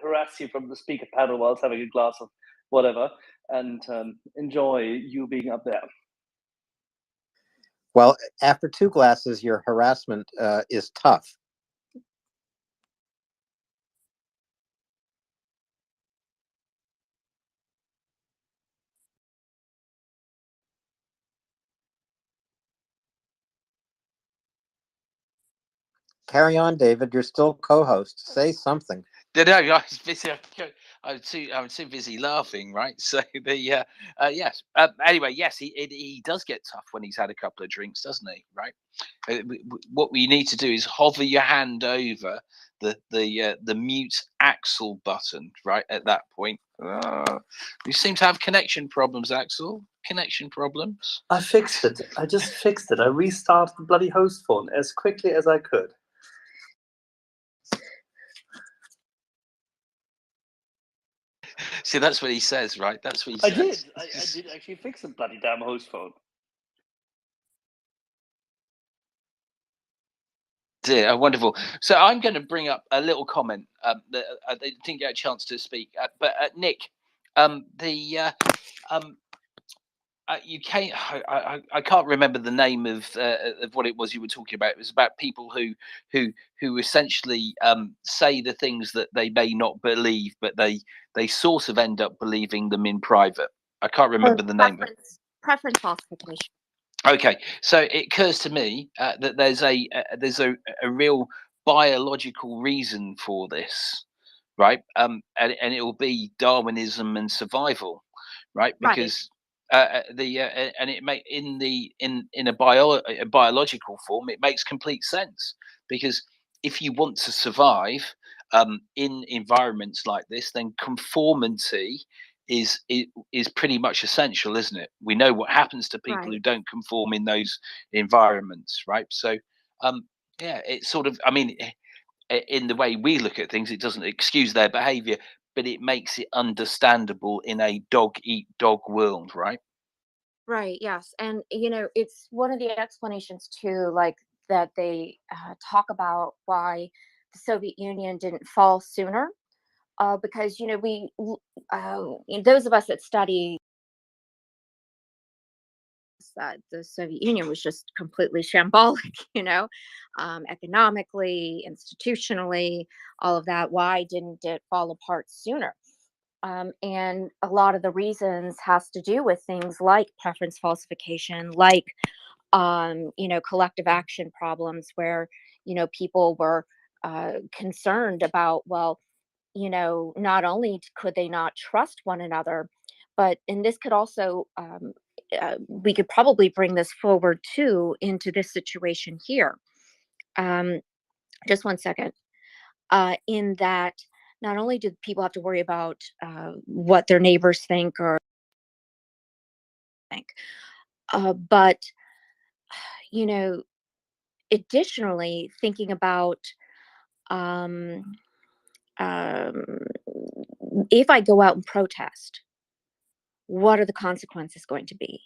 [SPEAKER 2] harass you from the speaker panel whilst having a glass of whatever and enjoy you being up there.
[SPEAKER 12] Well, after 2 glasses, your harassment is tough. Carry on, David. You're still co-host. Say something.
[SPEAKER 8] No, I was busy. I'm too busy laughing, right? So the yes. Anyway, yes, he does get tough when he's had a couple of drinks, doesn't he? Right. What we need to do is hover your hand over the mute Axel button, right? At that point, we seem to have connection problems, Axel. Connection problems.
[SPEAKER 2] I fixed it. I just fixed it. I restarted the bloody host phone as quickly as I could.
[SPEAKER 8] See, that's what he says, right? That's what he
[SPEAKER 2] I
[SPEAKER 8] says.
[SPEAKER 2] did. I did actually fix the bloody damn host phone.
[SPEAKER 8] Dear, wonderful. So I'm going to bring up a little comment that I didn't get a chance to speak. But Nick, you can't. I can't remember the name of what it was you were talking about. It was about people who essentially say the things that they may not believe, but they sort of end up believing them in private. I can't remember the name of it.
[SPEAKER 13] Preference falsification.
[SPEAKER 8] Okay, so it occurs to me that there's a real biological reason for this, right? And it will be Darwinism and survival, right? Because and it may in a biological form, it makes complete sense because if you want to survive in environments like this, then conformity is pretty much essential, isn't it? We know what happens to people who don't conform in those environments, right? So yeah, it's sort of, I mean, in the way we look at things, it doesn't excuse their behavior, but it makes it understandable in a dog eat dog world, right?
[SPEAKER 13] Right, yes. And, it's one of the explanations too, like that they talk about why the Soviet Union didn't fall sooner. Because, those of us that study that the Soviet Union was just completely shambolic, economically, institutionally, all of that. Why didn't it fall apart sooner? And a lot of the reasons has to do with things like preference falsification, like collective action problems where people were concerned about, well, not only could they not trust one another, but and this could also we could probably bring this forward too into this situation here. Um, just one second. In that, not only do people have to worry about what their neighbors think or think, but additionally thinking about um, um, if I go out and protest, what are the consequences going to be?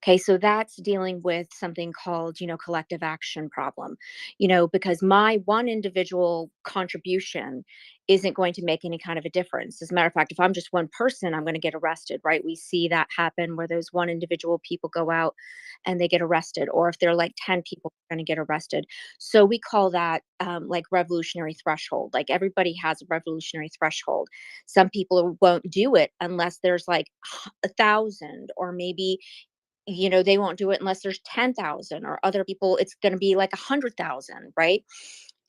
[SPEAKER 13] Okay, so that's dealing with something called, collective action problem, because my one individual contribution isn't going to make any kind of a difference. As a matter of fact, if I'm just one person, I'm going to get arrested, right? We see that happen where those one individual people go out and they get arrested, or if they're like 10 people are going to get arrested. So we call that like revolutionary threshold. Like everybody has a revolutionary threshold. Some people won't do it unless there's like 1,000, or maybe they won't do it unless there's 10,000, or other people it's going to be like 100,000, right?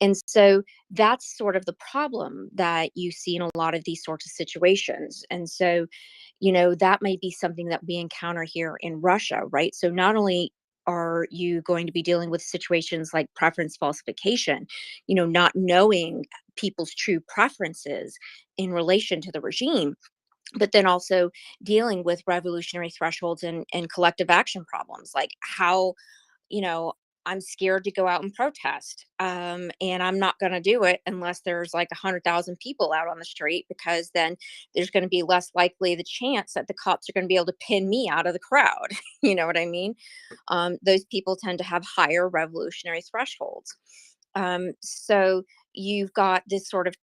[SPEAKER 13] And so that's sort of the problem that you see in a lot of these sorts of situations. And so that may be something that we encounter here in Russia, right? So not only are you going to be dealing with situations like preference falsification, not knowing people's true preferences in relation to the regime, but then also dealing with revolutionary thresholds and collective action problems, like how
[SPEAKER 3] I'm scared to go out and protest. And I'm not going to do it unless there's like 100,000 people out on the street, because then there's going to be less likely the chance that the cops are going to be able to pin me out of the crowd. You know what I mean? Those people tend to have higher revolutionary thresholds. So you've got this sort of,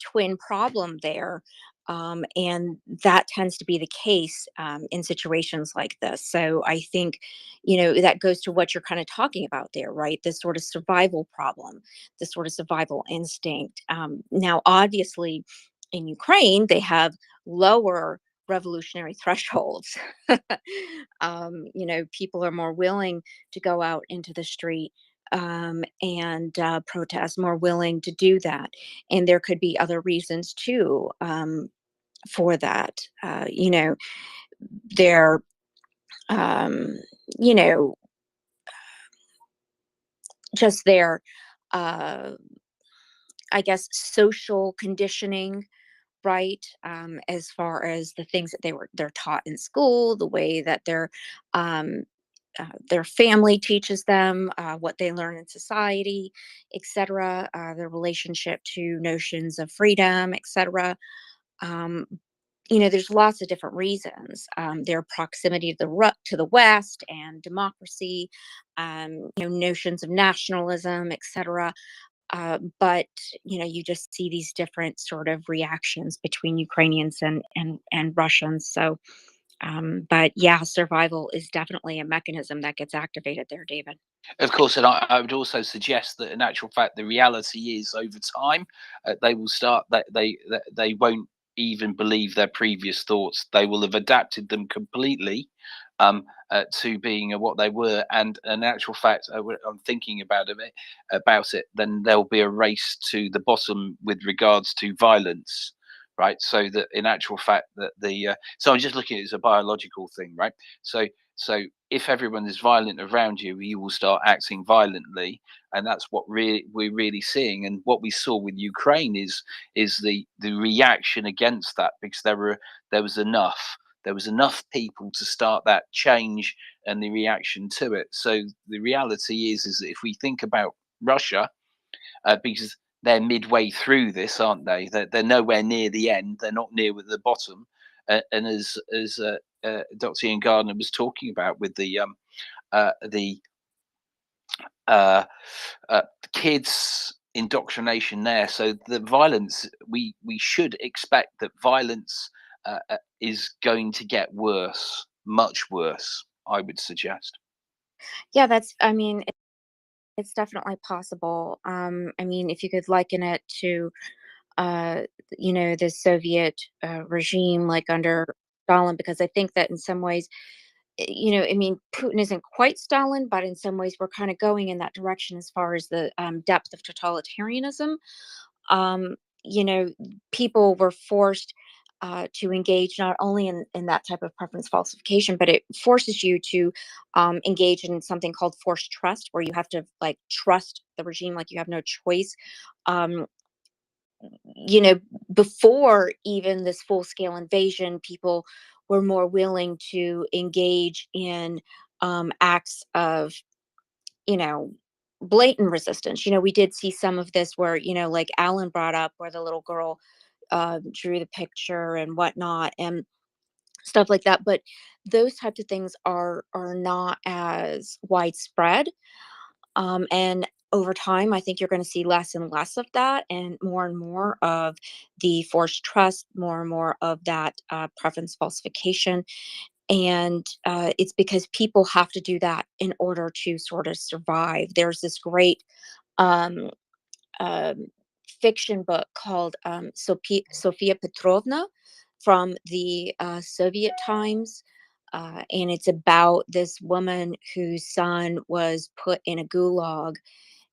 [SPEAKER 3] twin problem there. And that tends to be the case in situations like this. So I think, that goes to what you're kind of talking about there, right? This sort of survival problem, this sort of survival instinct. Now, obviously, in Ukraine, they have lower revolutionary thresholds. People are more willing to go out into the street and protest, more willing to do that. And there could be other reasons too for that. They're, um, you know, just their, uh, I guess, social conditioning, right? As far as the things that they're taught in school, the way that um, their family teaches them, what they learn in society, etc. Their relationship to notions of freedom, etc. Um, there's lots of different reasons. Their proximity to to the West and democracy, notions of nationalism, etc. But you just see these different sort of reactions between Ukrainians and Russians. So, but yeah, survival is definitely a mechanism that gets activated there, David.
[SPEAKER 8] Of course, and I would also suggest that in actual fact, the reality is over time, they will start that they won't even believe their previous thoughts. They will have adapted them completely to being what they were. And in actual fact, I'm thinking about it. Then there'll be a race to the bottom with regards to violence. Right, so that in actual fact that so I'm just looking at it as a biological thing, right? So if everyone is violent around you, you will start acting violently, and that's what we're really seeing. And what we saw with Ukraine is the reaction against that, because there was enough people to start that change and the reaction to it. So the reality is that if we think about Russia, because they're midway through this, aren't they? They're nowhere near the end. They're not near the bottom. And as Dr. Ian Gardner was talking about with the uh, kids indoctrination there, so the violence, we should expect that violence is going to get worse, much worse, I would suggest.
[SPEAKER 3] Yeah, it's definitely possible. I mean, if you could liken it to, uh, the Soviet regime, like under Stalin, because I think that in some ways, I mean, Putin isn't quite Stalin, but in some ways, we're kind of going in that direction as far as the depth of totalitarianism. Um, you know, People were forced to engage not only in that type of preference falsification, but it forces you to engage in something called forced trust, where you have to like trust the regime, like you have no choice. Um, you know, Before even this full scale invasion, people were more willing to engage in acts of, you know, blatant resistance. We did see some of this where, like Alan brought up, where the little girl drew the picture and whatnot and stuff like that. But those types of things are not as widespread. And over time, I think you're going to see less and less of that, and more of the forced trust, more and more of that preference falsification. And it's because people have to do that in order to sort of survive. There's this great um, um, fiction book called Sophia Petrovna from the Soviet times. And it's about this woman whose son was put in a gulag,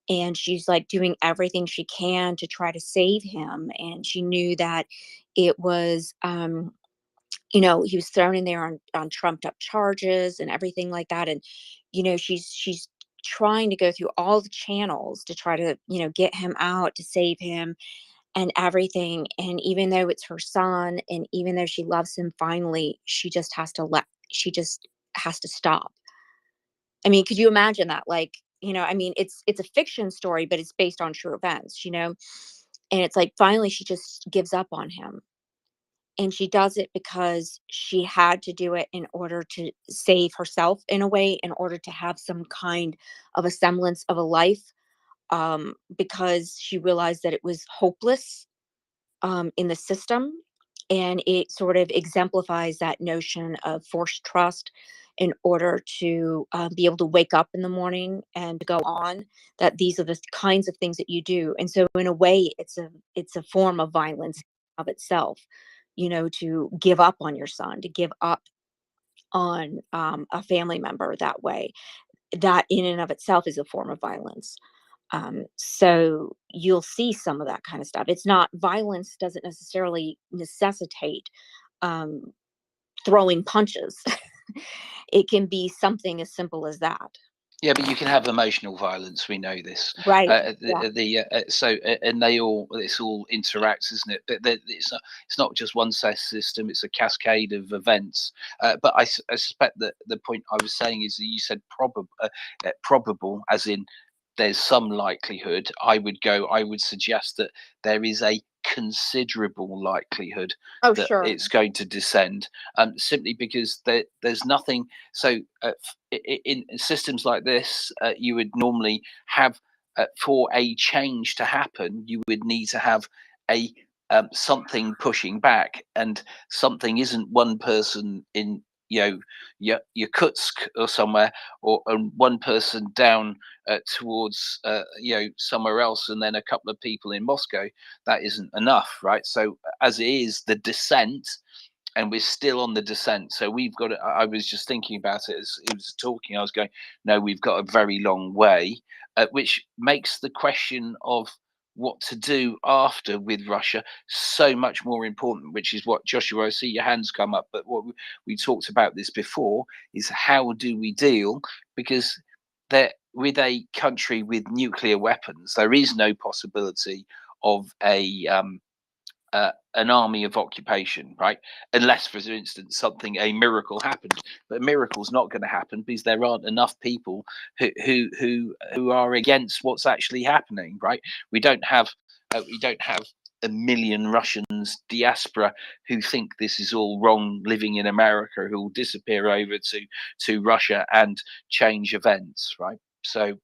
[SPEAKER 3] and she's like doing everything she can to try to save him. And she knew that it was, he was thrown in there on trumped up charges and everything like that. And, she's trying to go through all the channels to try to, get him out, to save him and everything. And even though it's her son, and even though she loves him, finally, she just has to stop. I mean, could you imagine that? Like, I mean, it's a fiction story, but it's based on true events, and it's like finally she just gives up on him, and she does it because she had to do it in order to save herself, in a way, in order to have some kind of a semblance of a life, because she realized that it was hopeless, in the system. And it sort of exemplifies that notion of forced trust in order to be able to wake up in the morning and go on, that these are the kinds of things that you do. And so in a way, it's a form of violence of itself, to give up on your son, to give up on a family member that way. That in and of itself is a form of violence. So you'll see some of that kind of stuff. It's not, violence doesn't necessarily necessitate um, throwing punches. It can be something as simple as that.
[SPEAKER 8] Yeah, but you can have emotional violence. We know this.
[SPEAKER 3] Right. Yeah.
[SPEAKER 8] And this all interacts, isn't it? But it's not just one system. It's a cascade of events. But I suspect that the point I was saying is that you said probable, as in there's some likelihood. I would suggest that there is a considerable likelihood that
[SPEAKER 3] Sure.
[SPEAKER 8] it's going to descend, simply because there's nothing. So in systems like this, you would normally have, for a change to happen, you would need to have a something pushing back, and something isn't one person in Yakutsk or somewhere, or one person down towards somewhere else, and then a couple of people in Moscow. That isn't enough, right? So as it is, the descent, and we're still on the descent. So we've got to, I was just thinking about it as he was talking. I was going, no, we've got a very long way, which makes the question of what to do after with Russia so much more important, which is what, Joshua, I see your hands come up, but what we talked about this before is how do we deal? Because with a country with nuclear weapons, there is no possibility of an army of occupation, right? Unless, for instance, a miracle happened. But a miracle's not going to happen because there aren't enough people who are against what's actually happening, right? We don't have a million Russians diaspora who think this is all wrong, living in America, who will disappear over to Russia and change events, right? So.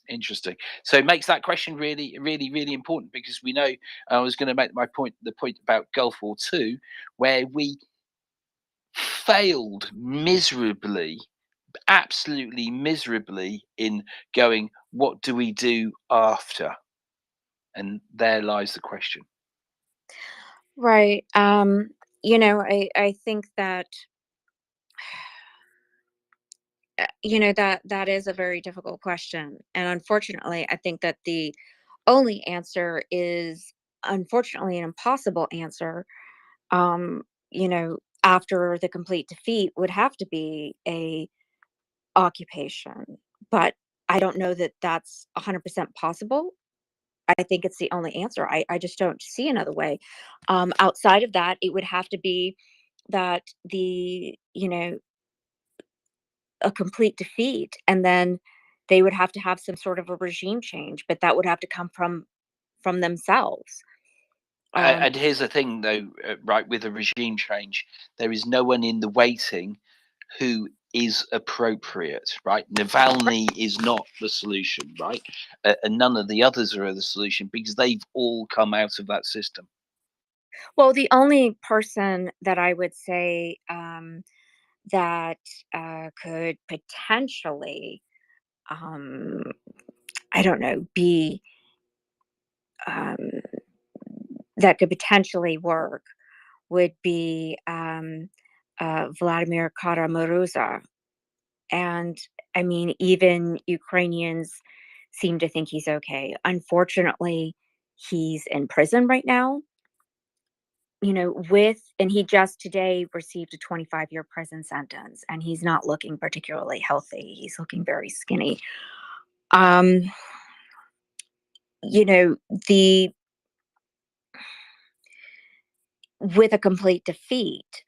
[SPEAKER 8] Interesting. So it makes that question really, really, really important, because we know, I was going to make the point about Gulf War II, where we failed miserably, absolutely miserably, in going, what do we do after? And there lies the question.
[SPEAKER 3] Right. I think that that is a very difficult question, and unfortunately I think that the only answer is, unfortunately, an impossible answer. um After the complete defeat would have to be a occupation, but I don't know that that's 100% possible. I think it's the only answer. I just don't see another way. Outside of that, it would have to be that a complete defeat, and then they would have to have some sort of a regime change, but that would have to come from themselves.
[SPEAKER 8] And here's the thing, though, right? With a regime change, there is no one in the waiting who is appropriate, right? Navalny is not the solution, right? And none of the others are the solution, because they've all come out of that system.
[SPEAKER 3] Well, the only person that I would say that could potentially, I don't know, be um, that could potentially work would be Vladimir Kara-Murza. And I mean, even Ukrainians seem to think he's okay. Unfortunately, he's in prison right now, and he just today received a 25-year prison sentence, and he's not looking particularly healthy. He's looking very skinny. Um, the With a complete defeat,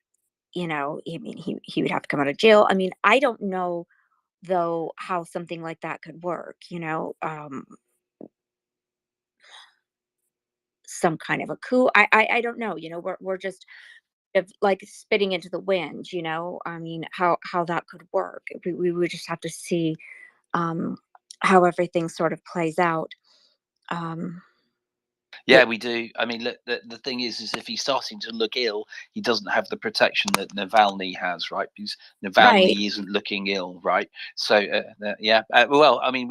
[SPEAKER 3] I mean, he would have to come out of jail. I mean, I don't know though, how something like that could work, some kind of a coup. I don't know, we're just like spitting into the wind, I mean, how that could work. We would just have to see um, how everything sort of plays out. Um,
[SPEAKER 8] Yeah, we do. I mean, look, the thing is if he's starting to look ill, he doesn't have the protection that Navalny has, right? Because
[SPEAKER 3] right.
[SPEAKER 8] Navalny isn't looking ill, right? So, yeah. Well, I mean,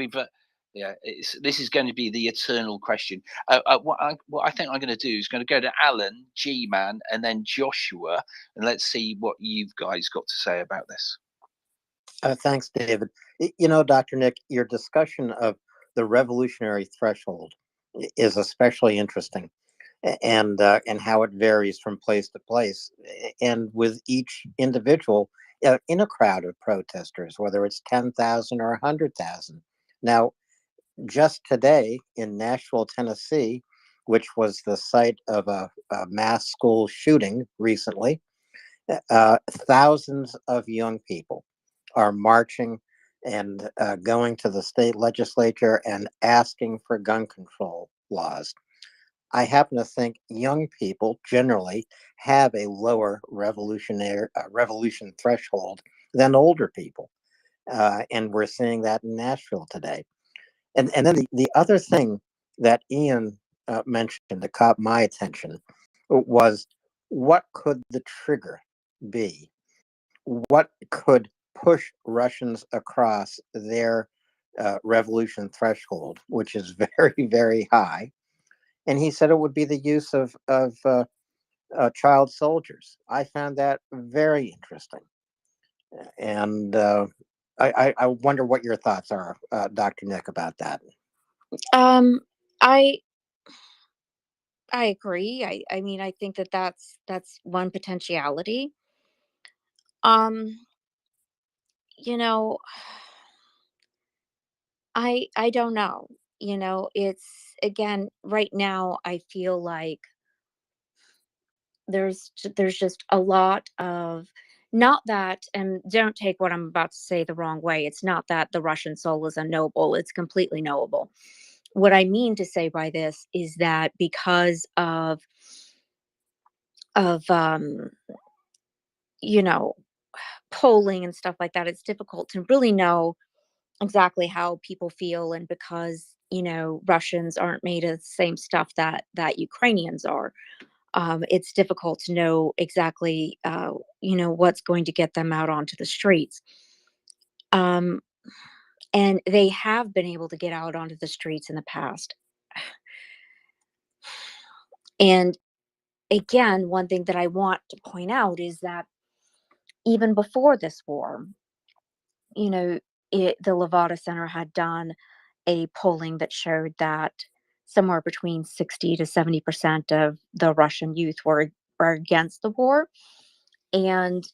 [SPEAKER 8] yeah, this is going to be the eternal question. What I think I'm going to do is going to go to Alan, G-Man, and then Joshua, and let's see what you've guys got to say about this.
[SPEAKER 12] Thanks, David. Dr. Nick, your discussion of the revolutionary threshold is especially interesting, and how it varies from place to place, and with each individual in a crowd of protesters, whether it's 10,000 or 100,000. Now, just today in Nashville, Tennessee, which was the site of a mass school shooting recently, thousands of young people are marching and going to the state legislature and asking for gun control laws. I happen to think young people generally have a lower revolution threshold than older people, and we're seeing that in Nashville today. And then the other thing that Ian mentioned that caught my attention was, what could the trigger be? What could push Russians across their revolution threshold, which is very, very high? And he said it would be the use of child soldiers. I found that very interesting, and I wonder what your thoughts are, Dr. Nick, about that.
[SPEAKER 3] Um, I I agree. I mean, I think that that's one potentiality. Um, you know, I don't know. It's, again, right now I feel like there's just a lot of, not that, and don't take what I'm about to say the wrong way. It's not that the Russian soul is unknowable. It's completely knowable. What I mean to say by this is that because of you know polling and stuff like that, it's difficult to really know exactly how people feel. And because Russians aren't made of the same stuff that Ukrainians are, it's difficult to know exactly what's going to get them out onto the streets. um, and they have been able to get out onto the streets in the past. And again, one thing that I want to point out is that even before this war, you know, the Levada Center had done a polling that showed that somewhere between 60 to 70% of the Russian youth were against the war. And,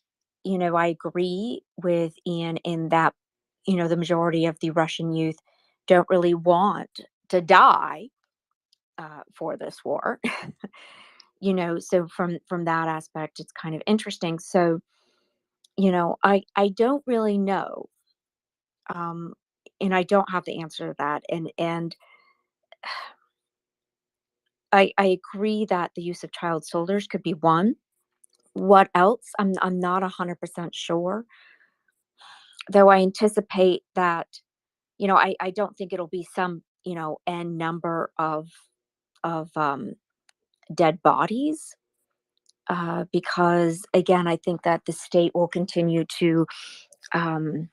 [SPEAKER 3] I agree with Ian in that, the majority of the Russian youth don't really want to die for this war. So from that aspect, it's kind of interesting. So, I don't really know. Um, and I don't have the answer to that. And I agree that the use of child soldiers could be one. What else? I'm not 100% sure. Though I anticipate that, I don't think it'll be some, n number of dead bodies. Because again, I think that the state will continue to um,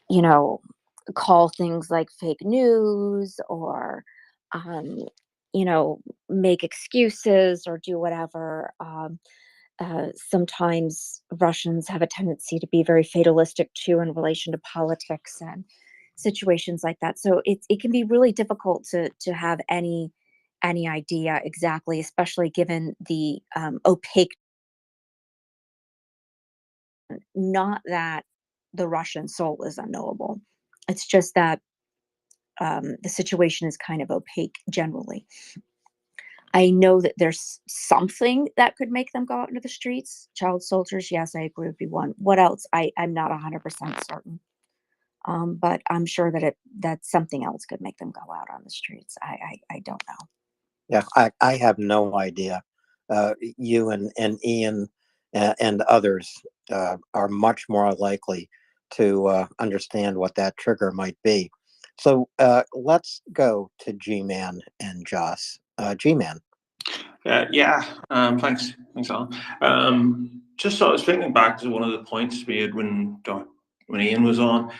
[SPEAKER 3] you know, call things like fake news, or, um, make excuses or do whatever. Sometimes Russians have a tendency to be very fatalistic too in relation to politics and situations like that. So it can be really difficult to have any idea exactly, especially given the opaque. Not that the Russian soul is unknowable. It's just that the situation is kind of opaque generally. I know that there's something that could make them go out into the streets. Child soldiers, yes, I agree, would be one. What else? I'm not 100% certain.
[SPEAKER 13] But I'm sure that something else could make them go out on the streets. I don't know.
[SPEAKER 12] Yeah, I have no idea. You and Ian and others are much more likely to understand what that trigger might be. So let's go to G-Man and Joss. G-Man.
[SPEAKER 21] Yeah, thanks, Alan. Just sort of thinking back to one of the points made when Ian was on,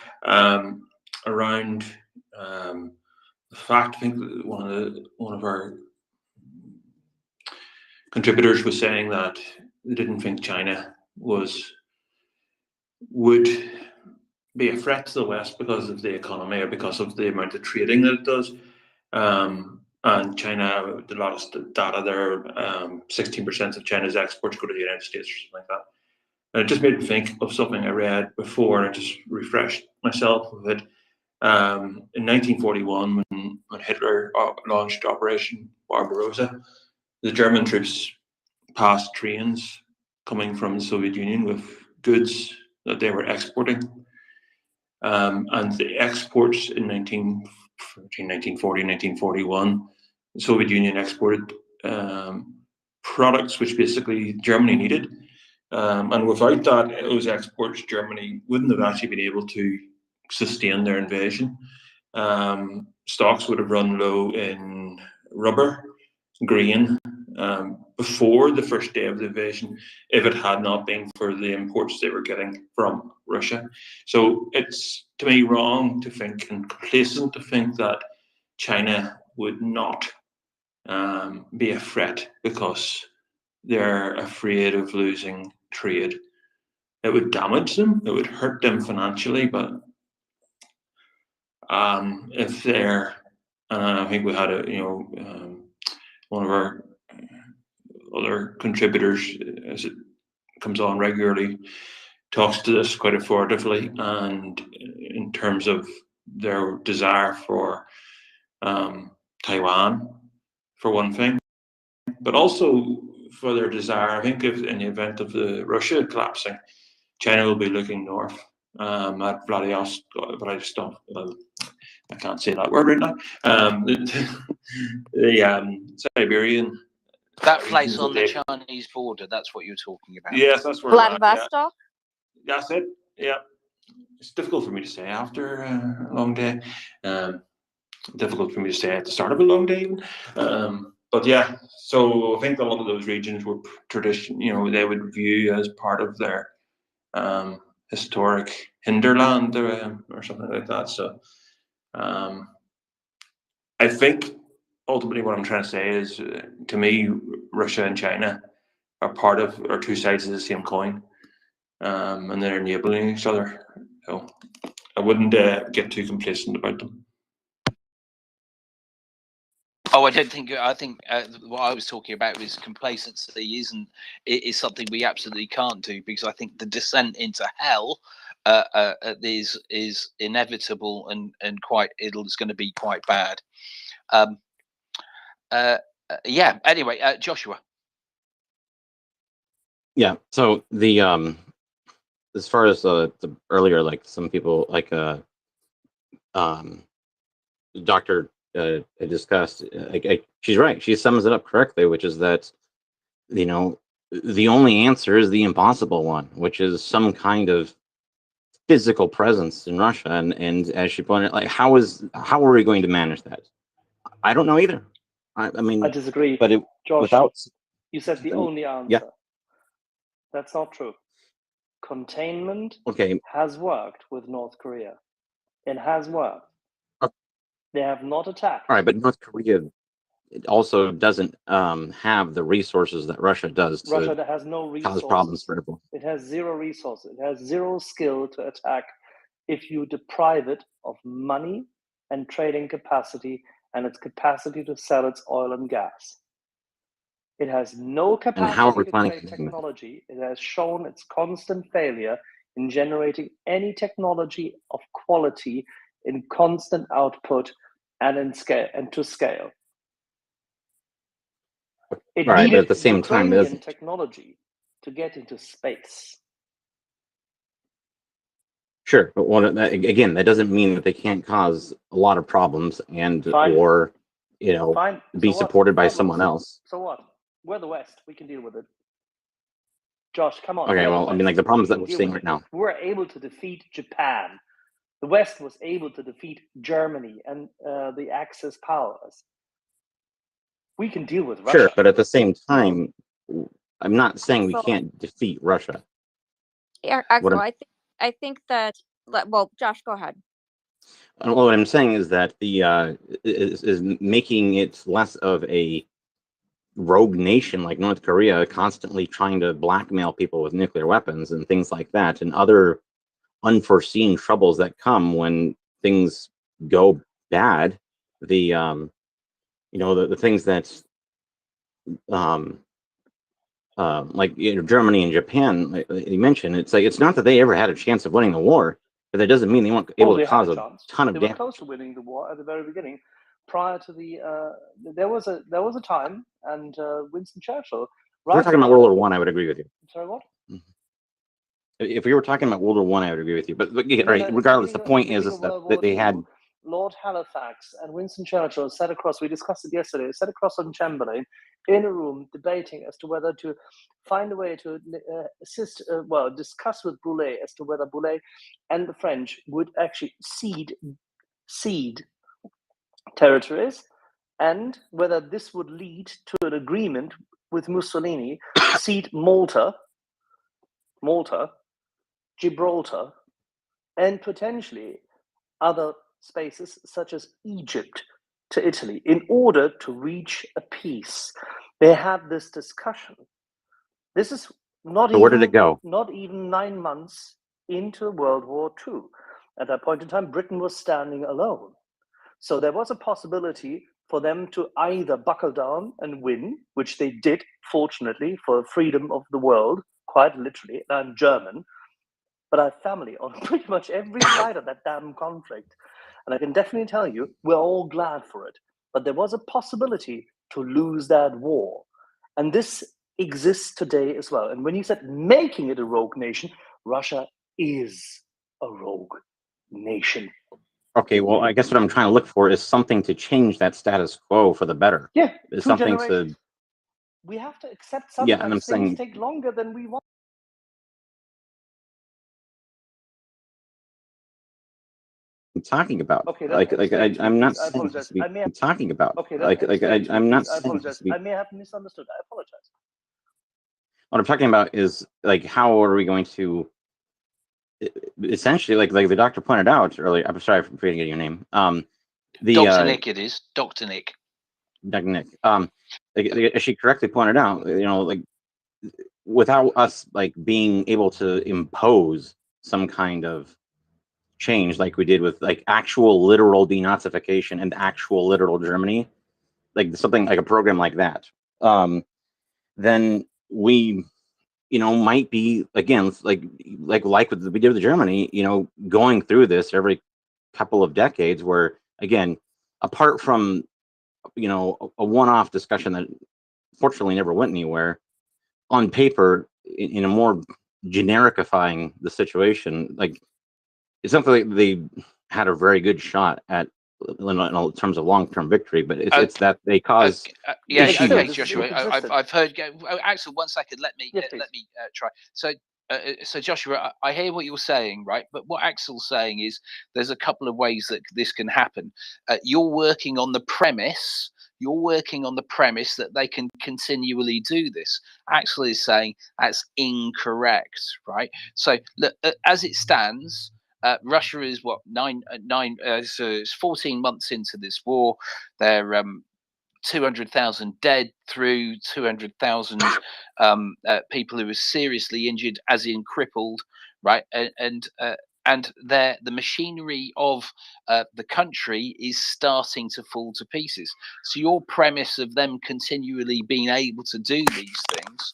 [SPEAKER 21] around the fact. I think that one of our contributors was saying that they didn't think China would be a threat to the West because of the economy or because of the amount of trading that it does. And China, the last data there, 16% of China's exports go to the United States or something like that. And it just made me think of something I read before, and I just refreshed myself with it. In 1941, when Hitler launched Operation Barbarossa, the German troops passed trains coming from the Soviet Union with goods that they were exporting. And the exports in 1940, 1941, the Soviet Union exported products which basically Germany needed. And without those exports, Germany wouldn't have actually been able to sustain their invasion. Stocks would have run low in rubber, grain, before the first day of the invasion, if it had not been for the imports they were getting from Russia. So it's, to me, wrong to think and complacent to think that China would not be a threat because they're afraid of losing trade. It would damage them, it would hurt them financially, but if they're, and I think we had one of our other contributors, as it comes on regularly, talks to this quite authoritatively, and in terms of their desire for Taiwan, for one thing, but also for their desire, I think, if in the event of the Russia collapsing, China will be looking north at Vladivostok. I can't say that word right now. The Siberian.
[SPEAKER 8] That place on the Chinese border, that's what you're talking about.
[SPEAKER 21] Yes, that's where
[SPEAKER 13] Vladivostok?
[SPEAKER 21] Yeah. That's it. Yeah. It's difficult for me to say after a long day. Difficult for me to say at the start of a long day. But yeah, so I think a lot of those regions were they would view as part of their historic hinterland or something like that. So I think ultimately what I'm trying to say is, to me, Russia and China are two sides of the same coin, and they're enabling each other. So I wouldn't get too complacent about them.
[SPEAKER 8] Oh, I think what I was talking about was complacency is something we absolutely can't do, because I think the descent into hell is inevitable and it's going to be quite bad. Yeah. Anyway, Joshua.
[SPEAKER 19] Yeah. So the as far as the earlier, like some people like Dr. discussed, she's right. She sums it up correctly, which is that, the only answer is the impossible one, which is some kind of physical presence in Russia. And as she pointed out, like, how are we going to manage that? I don't know either. I mean,
[SPEAKER 2] I disagree.
[SPEAKER 19] But
[SPEAKER 2] Josh,
[SPEAKER 19] without,
[SPEAKER 2] you said the only answer.
[SPEAKER 19] Yeah.
[SPEAKER 2] That's not true. Containment
[SPEAKER 19] Okay.
[SPEAKER 2] has worked with North Korea. It has worked. They have not attacked.
[SPEAKER 19] All right, but North Korea also doesn't have the resources that Russia does to
[SPEAKER 2] Russia has no resources.
[SPEAKER 19] cause problems for everyone.
[SPEAKER 2] It has zero resources. It has zero skill to attack if you deprive it of money and trading capacity and its capacity to sell its oil and gas. It has no capacity to create technology. It has shown its constant failure in generating any technology of quality in constant output and in scale and to scale. It
[SPEAKER 19] Right,
[SPEAKER 2] needed
[SPEAKER 19] but at the same time,
[SPEAKER 2] Ukrainian technology to get into space.
[SPEAKER 19] Sure, but again, that doesn't mean that they can't cause a lot of problems and
[SPEAKER 2] Fine.
[SPEAKER 19] or
[SPEAKER 2] Fine.
[SPEAKER 19] be
[SPEAKER 2] So what?
[SPEAKER 19] supported by
[SPEAKER 2] Problems.
[SPEAKER 19] someone else.
[SPEAKER 2] So what? We're the West. We can deal with it. Josh, come on.
[SPEAKER 19] Okay,
[SPEAKER 2] we're
[SPEAKER 19] well,
[SPEAKER 2] the
[SPEAKER 19] I mean, like
[SPEAKER 2] West.
[SPEAKER 19] the problems
[SPEAKER 2] We
[SPEAKER 19] that
[SPEAKER 2] can
[SPEAKER 19] we're
[SPEAKER 2] deal
[SPEAKER 19] seeing
[SPEAKER 2] with
[SPEAKER 19] right
[SPEAKER 2] it.
[SPEAKER 19] now.
[SPEAKER 2] We were able to defeat Japan. The West was able to defeat Germany and the Axis powers. We can deal with
[SPEAKER 19] Sure,
[SPEAKER 2] Russia.
[SPEAKER 19] but at the same time, I'm not saying we
[SPEAKER 13] Axel,
[SPEAKER 19] can't defeat Russia.
[SPEAKER 13] yeah,
[SPEAKER 19] What
[SPEAKER 13] Axel,
[SPEAKER 19] I'm
[SPEAKER 13] I think that well, Josh, go ahead.
[SPEAKER 19] what I'm saying is that the is making it less of a rogue nation like North Korea constantly trying to blackmail people with nuclear weapons and things like that, and other unforeseen troubles that come when things go bad. The the things that like Germany and Japan, like you mentioned, it's like it's not that they ever had a chance of winning the war, but that doesn't mean they weren't
[SPEAKER 2] Oh,
[SPEAKER 19] able to
[SPEAKER 2] they had
[SPEAKER 19] cause
[SPEAKER 2] a
[SPEAKER 19] a
[SPEAKER 2] chance.
[SPEAKER 19] ton
[SPEAKER 2] They
[SPEAKER 19] of
[SPEAKER 2] were
[SPEAKER 19] damage.
[SPEAKER 2] close to winning the war at the very beginning. Prior to the, there was a time, and Winston Churchill,
[SPEAKER 19] If we're
[SPEAKER 2] right
[SPEAKER 19] talking about
[SPEAKER 2] about
[SPEAKER 19] World
[SPEAKER 2] that.
[SPEAKER 19] War One, I would agree with you.
[SPEAKER 2] Sorry, what?
[SPEAKER 19] If we were talking about World War One, I would agree with you. But yeah,
[SPEAKER 2] No,
[SPEAKER 19] all right,
[SPEAKER 2] at
[SPEAKER 19] regardless, the
[SPEAKER 2] the
[SPEAKER 19] point
[SPEAKER 2] beginning
[SPEAKER 19] is
[SPEAKER 2] of
[SPEAKER 19] that
[SPEAKER 2] World War
[SPEAKER 19] they had.
[SPEAKER 2] II, Lord Halifax and Winston Churchill sat across. We discussed it yesterday. Sat across from Chamberlain in a room, debating as to whether to find a way to discuss with Boulay as to whether Boulay and the French would actually cede territories, and whether this would lead to an agreement with Mussolini to cede Malta, Gibraltar, and potentially other spaces such as Egypt to Italy in order to reach a peace. They had this discussion. This is not
[SPEAKER 19] So where did it go?
[SPEAKER 2] not even 9 months into World War II. At that point in time, Britain was standing alone. So there was a possibility for them to either buckle down and win, which they did, fortunately, for freedom of the world, quite literally. And I'm German, but I have family on pretty much every side of that damn conflict. And I can definitely tell you, we're all glad for it. But there was a possibility to lose that war. And this exists today as well. And when you said making it a rogue nation, Russia is a rogue nation.
[SPEAKER 19] Okay, well, I guess what I'm trying to look for is something to change that status quo for the better.
[SPEAKER 2] Yeah,
[SPEAKER 19] Is
[SPEAKER 2] 2
[SPEAKER 19] something
[SPEAKER 2] generations.
[SPEAKER 19] to
[SPEAKER 2] We have to accept
[SPEAKER 19] yeah, and I'm
[SPEAKER 2] sometimes things
[SPEAKER 19] saying
[SPEAKER 2] take longer than we want.
[SPEAKER 19] I'm talking about
[SPEAKER 2] Okay, let me explain to you,
[SPEAKER 19] I'm not
[SPEAKER 2] please. I
[SPEAKER 19] saying this
[SPEAKER 2] apologize.
[SPEAKER 19] to be
[SPEAKER 2] I may have,
[SPEAKER 19] talking about
[SPEAKER 2] okay, let me explain to you,
[SPEAKER 19] I'm not
[SPEAKER 2] please. I
[SPEAKER 19] saying this
[SPEAKER 2] apologize.
[SPEAKER 19] to be
[SPEAKER 2] I may have misunderstood. I apologize.
[SPEAKER 19] what I'm talking about is like how are we going to essentially like the doctor pointed out earlier. I'm sorry for forgetting your name.
[SPEAKER 8] Dr. Nick, it is Dr. Nick.
[SPEAKER 19] Dr. Nick. As she correctly pointed out, like without us like being able to impose some kind of change like we did with like actual literal denazification and actual literal Germany, like something like a program like that, then we might be again like what we did with Germany, going through this every couple of decades where again, apart from a one-off discussion that fortunately never went anywhere, on paper in a more genericifying the situation, like it's something like they had a very good shot at in terms of long-term victory, but it's that they cause
[SPEAKER 8] okay,
[SPEAKER 19] issues.
[SPEAKER 8] Joshua. I've heard. Axel, 1 second. Let me try. So Joshua, I hear what you're saying, right? But what Axel's saying is there's a couple of ways that this can happen. You're working on the premise. You're working on the premise that they can continually do this. Axel is saying that's incorrect, right? So look, as it stands, Russia is what so it's 14 months into this war. They're 200,000 dead, through 200,000 people who are seriously injured, as in crippled, right? And the machinery of the country is starting to fall to pieces. So your premise of them continually being able to do these things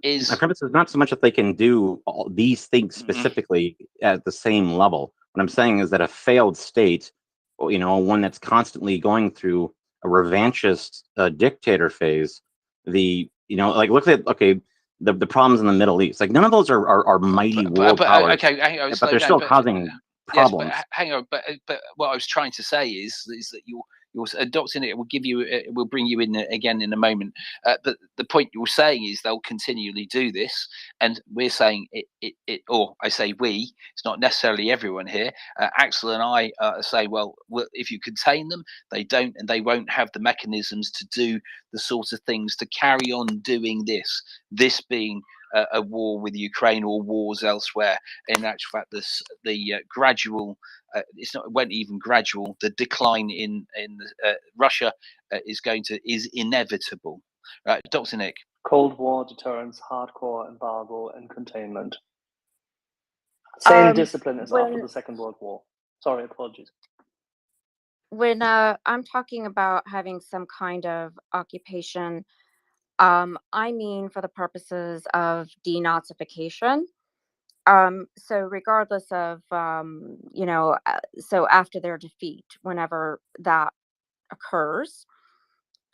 [SPEAKER 8] is
[SPEAKER 19] my premise is not so much that they can do all these things specifically at the same level. What I'm saying is that a failed state, one that's constantly going through a revanchist dictator phase, like look at the problems in the Middle East. Like none of those are mighty world powers,
[SPEAKER 8] okay, hang on,
[SPEAKER 19] but
[SPEAKER 8] slow
[SPEAKER 19] they're
[SPEAKER 8] down.
[SPEAKER 19] still
[SPEAKER 8] But
[SPEAKER 19] causing
[SPEAKER 8] yes,
[SPEAKER 19] problems.
[SPEAKER 8] but hang on. But what I was trying to say is that you're adopting it. Will give you. It will bring you in again in a moment. But the point you're saying is they'll continually do this, and we're saying it. Or I say we. It's not necessarily everyone here. Axel and I say, well, if you contain them, they don't, and they won't have the mechanisms to do the sort of things to carry on doing this. This being a war with Ukraine or wars elsewhere. In actual fact, the gradual, it won't even gradual. The decline in Russia is inevitable. Right, Dr. Nick.
[SPEAKER 2] Cold War, deterrence, hardcore embargo, and containment. Same discipline as after the Second World War. Sorry, apologies.
[SPEAKER 3] When I'm talking about having some kind of occupation, I mean for the purposes of denazification. So regardless of, so after their defeat, whenever that occurs,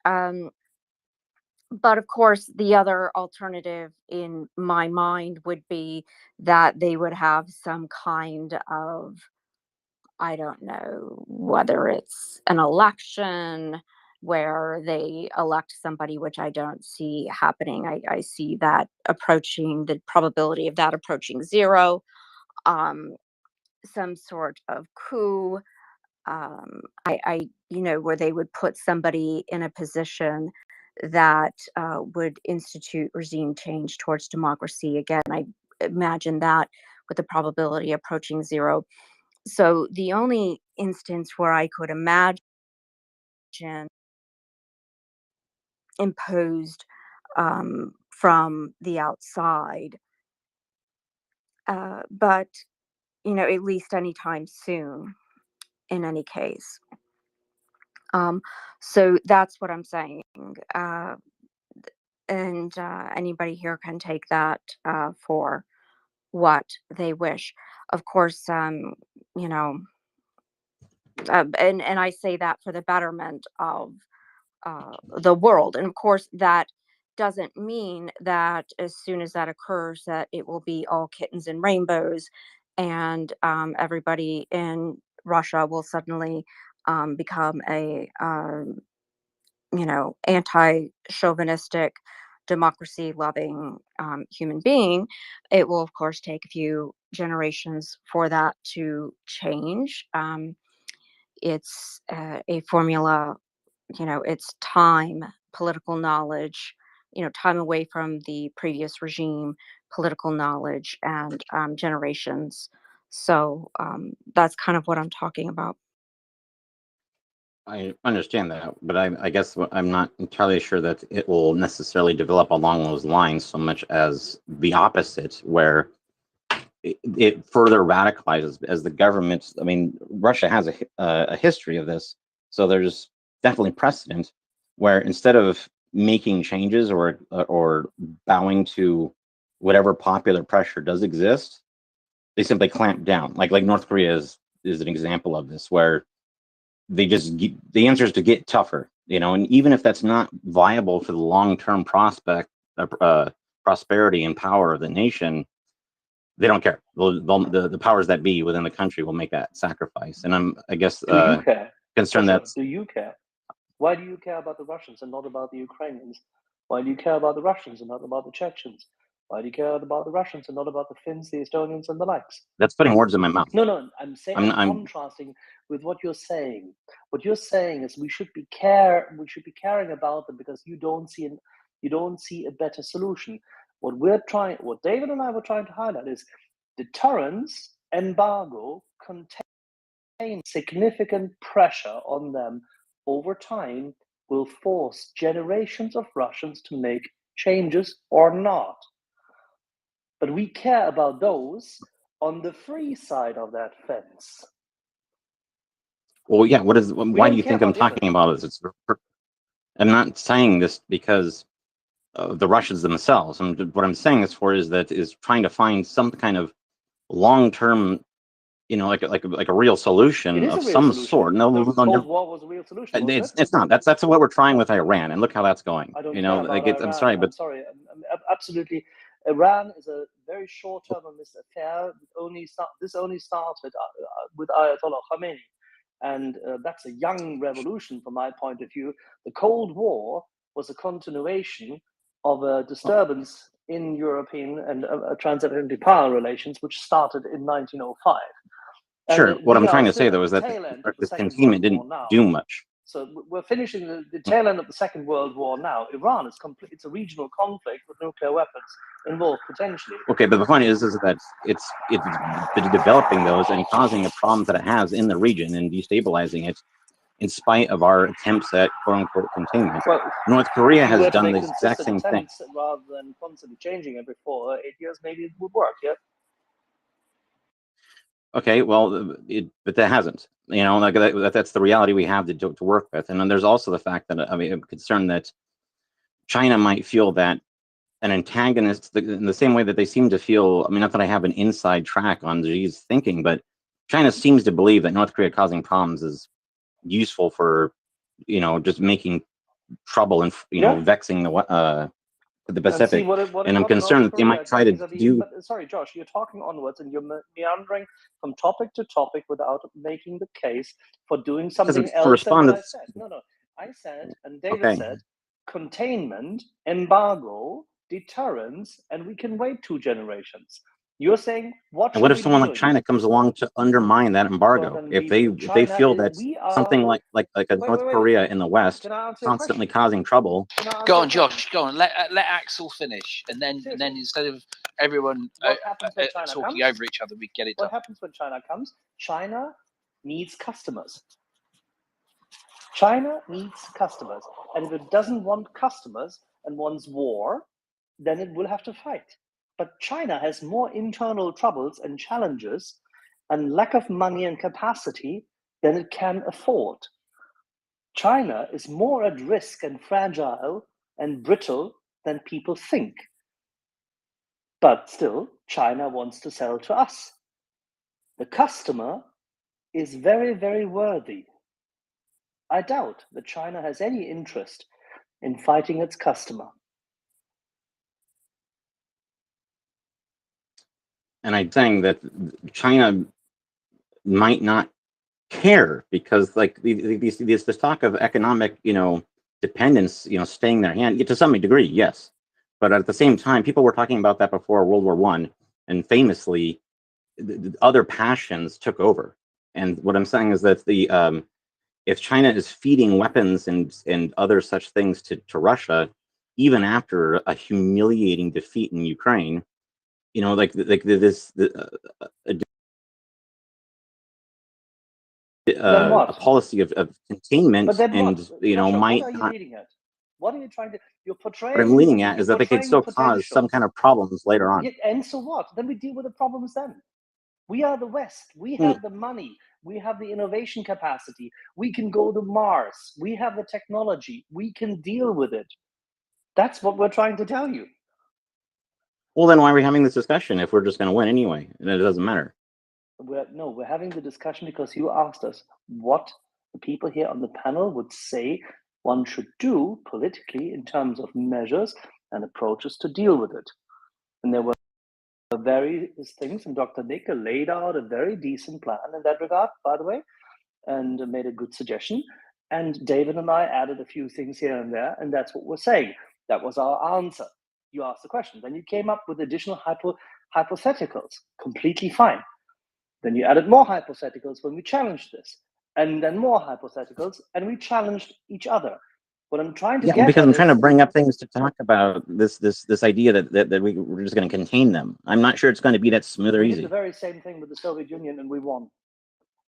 [SPEAKER 3] but of course, the other alternative in my mind would be that they would have some kind of, I don't know, whether it's an election where they elect somebody, which I don't see happening. I see that approaching, the probability of that approaching zero. Some sort of coup. Where they would put somebody in a position that would institute regime change towards democracy. Again, I imagine that with the probability approaching zero. So the only instance where I could imagine imposed from the outside, but at least anytime soon, in any case. So that's what I'm saying. And anybody here can take that for what they wish. Of course, and I say that for the betterment of the world. And of course, that doesn't mean that as soon as that occurs, that it will be all kittens and rainbows, and everybody in Russia will suddenly become a anti-chauvinistic, democracy-loving human being. It will, of course, take a few generations for that to change. It's a formula, it's time, political knowledge, time away from the previous regime, political knowledge, and generations. So that's kind of what I'm talking about.
[SPEAKER 19] I understand that, but I guess I'm not entirely sure that it will necessarily develop along those lines so much as the opposite, where it further radicalizes as the government. I mean, Russia has a history of this, so there's definitely precedent where instead of making changes or bowing to whatever popular pressure does exist, they simply clamp down. Like North Korea is an example of this, where they just the answer is to get tougher, and even if that's not viable for the long-term prospect of prosperity and power of the nation, they don't care. The powers that be within the country will make that sacrifice. And I guess
[SPEAKER 2] Do you care?
[SPEAKER 19] concerned that.
[SPEAKER 2] Do you care? Why do you care about the Russians and not about the Ukrainians? Why do you care about the Russians and not about the Chechens? Why do you care about the Russians and not about the Finns, the Estonians, and the likes?
[SPEAKER 19] That's putting words in my mouth.
[SPEAKER 2] No, I'm saying I'm contrasting with what you're saying. What you're saying is we should be caring about them because you don't see a better solution. What David and I were trying to highlight is deterrence, embargo, contain significant pressure on them over time will force generations of Russians to make changes or not. But we care about those on the free side of that fence.
[SPEAKER 19] Well, yeah. Why do you think I'm talking about this? I'm not saying this because of the Russians themselves. What I'm saying this for is trying to find some kind of long-term, like a real solution of some sort. No,
[SPEAKER 2] the Cold War was a real solution.
[SPEAKER 19] It's not. That's what we're trying with Iran, and look how that's going.
[SPEAKER 2] I don't care about Iran.
[SPEAKER 19] I'm sorry, but
[SPEAKER 2] I'm sorry. absolutely. Iran is a very short-termist affair. This only started with Ayatollah Khamenei, and that's a young revolution from my point of view. The Cold War was a continuation of a disturbance in European and transatlantic power relations, which started in 1905.
[SPEAKER 19] Sure. What I'm trying to say,
[SPEAKER 2] Still
[SPEAKER 19] though,
[SPEAKER 2] at
[SPEAKER 19] is
[SPEAKER 2] the
[SPEAKER 19] that
[SPEAKER 2] tail end of the
[SPEAKER 19] this
[SPEAKER 2] Second
[SPEAKER 19] containment
[SPEAKER 2] World War
[SPEAKER 19] didn't
[SPEAKER 2] now.
[SPEAKER 19] do much.
[SPEAKER 2] So we're finishing the tail end of the Second World War now. Iran is complete. It's a regional conflict with nuclear weapons involved potentially.
[SPEAKER 19] Okay, but the point is that it's developing those and causing the problems that it has in the region and destabilizing it, in spite of our attempts at "quote unquote" containment.
[SPEAKER 2] Well,
[SPEAKER 19] North Korea
[SPEAKER 2] if you
[SPEAKER 19] has
[SPEAKER 2] were to
[SPEAKER 19] done
[SPEAKER 2] make
[SPEAKER 19] the exact
[SPEAKER 2] consistent
[SPEAKER 19] same thing.
[SPEAKER 2] attempts rather than constantly changing every 4 or 8 years, maybe it would work. Yeah.
[SPEAKER 19] Okay, well, but that hasn't. You know, like that's the reality we have to work with. And then there's also the fact that I'm concerned that China might feel that an antagonist, in the same way that they seem to feel. I mean, not that I have an inside track on Xi's thinking, but China seems to believe that North Korea causing problems is useful for, just making trouble and vexing the
[SPEAKER 2] And see
[SPEAKER 19] Pacific.
[SPEAKER 2] what
[SPEAKER 19] And I'm
[SPEAKER 2] North
[SPEAKER 19] concerned that they
[SPEAKER 2] Korea
[SPEAKER 19] might try to
[SPEAKER 2] vis-a-vis.
[SPEAKER 19] do.
[SPEAKER 2] But sorry, Josh, you're talking onwards and you're meandering from topic to topic without making the case for doing something
[SPEAKER 19] To
[SPEAKER 2] else than
[SPEAKER 19] respond
[SPEAKER 2] what
[SPEAKER 19] to
[SPEAKER 2] I said. No, I said, and David
[SPEAKER 19] okay.
[SPEAKER 2] said, containment, embargo, deterrence, and we can wait 2 generations. You're saying what
[SPEAKER 19] And
[SPEAKER 2] should
[SPEAKER 19] what if
[SPEAKER 2] we
[SPEAKER 19] someone
[SPEAKER 2] be
[SPEAKER 19] like
[SPEAKER 2] doing?
[SPEAKER 19] China comes along to undermine that embargo?
[SPEAKER 2] Well, then
[SPEAKER 19] If they feel that something like a North Korea in the West
[SPEAKER 2] Can I answer your
[SPEAKER 19] constantly
[SPEAKER 2] question?
[SPEAKER 19] causing trouble.
[SPEAKER 8] Go on, Josh. Go on. Let Axel finish, and then instead of everyone
[SPEAKER 2] What happens when China
[SPEAKER 8] talking
[SPEAKER 2] comes?
[SPEAKER 8] over each other, we get it
[SPEAKER 2] What
[SPEAKER 8] done.
[SPEAKER 2] happens when China comes? China needs customers. China needs customers. And if it doesn't want customers and wants war, then it will have to fight. But China has more internal troubles and challenges and lack of money and capacity than it can afford. China is more at risk and fragile and brittle than people think. But still, China wants to sell to us. The customer is very, very worthy. I doubt that China has any interest in fighting its customer.
[SPEAKER 19] And I'm saying that China might not care because, like, this talk of economic, dependence, staying their hand, to some degree, yes. But at the same time, people were talking about that before World War I, and famously, the other passions took over. And what I'm saying is that if China is feeding weapons and other such things to Russia, even after a humiliating defeat in Ukraine, a policy of containment,
[SPEAKER 2] But then
[SPEAKER 19] and
[SPEAKER 2] what? Joshua, what
[SPEAKER 19] might
[SPEAKER 2] are you
[SPEAKER 19] not.
[SPEAKER 2] leading at? What are you trying to? You're
[SPEAKER 19] What
[SPEAKER 2] portraying.
[SPEAKER 19] I'm leaning at
[SPEAKER 2] You're
[SPEAKER 19] is that they could
[SPEAKER 2] portraying the
[SPEAKER 19] still cause some
[SPEAKER 2] potentials.
[SPEAKER 19] kind of problems later on.
[SPEAKER 2] Yeah, and so what? Then we deal with the problems then. We are the West. We have the money. We have the innovation capacity. We can go to Mars. We have the technology. We can deal with it. That's what we're trying to tell you.
[SPEAKER 19] Well, then why are we having this discussion if we're just going to win anyway, and it doesn't matter?
[SPEAKER 2] We're having the discussion because you asked us what the people here on the panel would say one should do politically in terms of measures and approaches to deal with it. And there were various things, and Dr. Nick laid out a very decent plan in that regard, by the way, and made a good suggestion. And David and I added a few things here and there, and that's what we're saying. That was our answer. You asked the question. Then you came up with additional hypotheticals. Completely fine. Then you added more hypotheticals when we challenged this, and then more hypotheticals, and we challenged each other. What I'm trying to get
[SPEAKER 19] because
[SPEAKER 2] at
[SPEAKER 19] I'm trying to
[SPEAKER 2] is,
[SPEAKER 19] bring up things to talk about this idea that we're just going to contain them. I'm not sure it's going to be that smooth or
[SPEAKER 2] we
[SPEAKER 19] easy.
[SPEAKER 2] did the very same thing with the Soviet Union, and we won.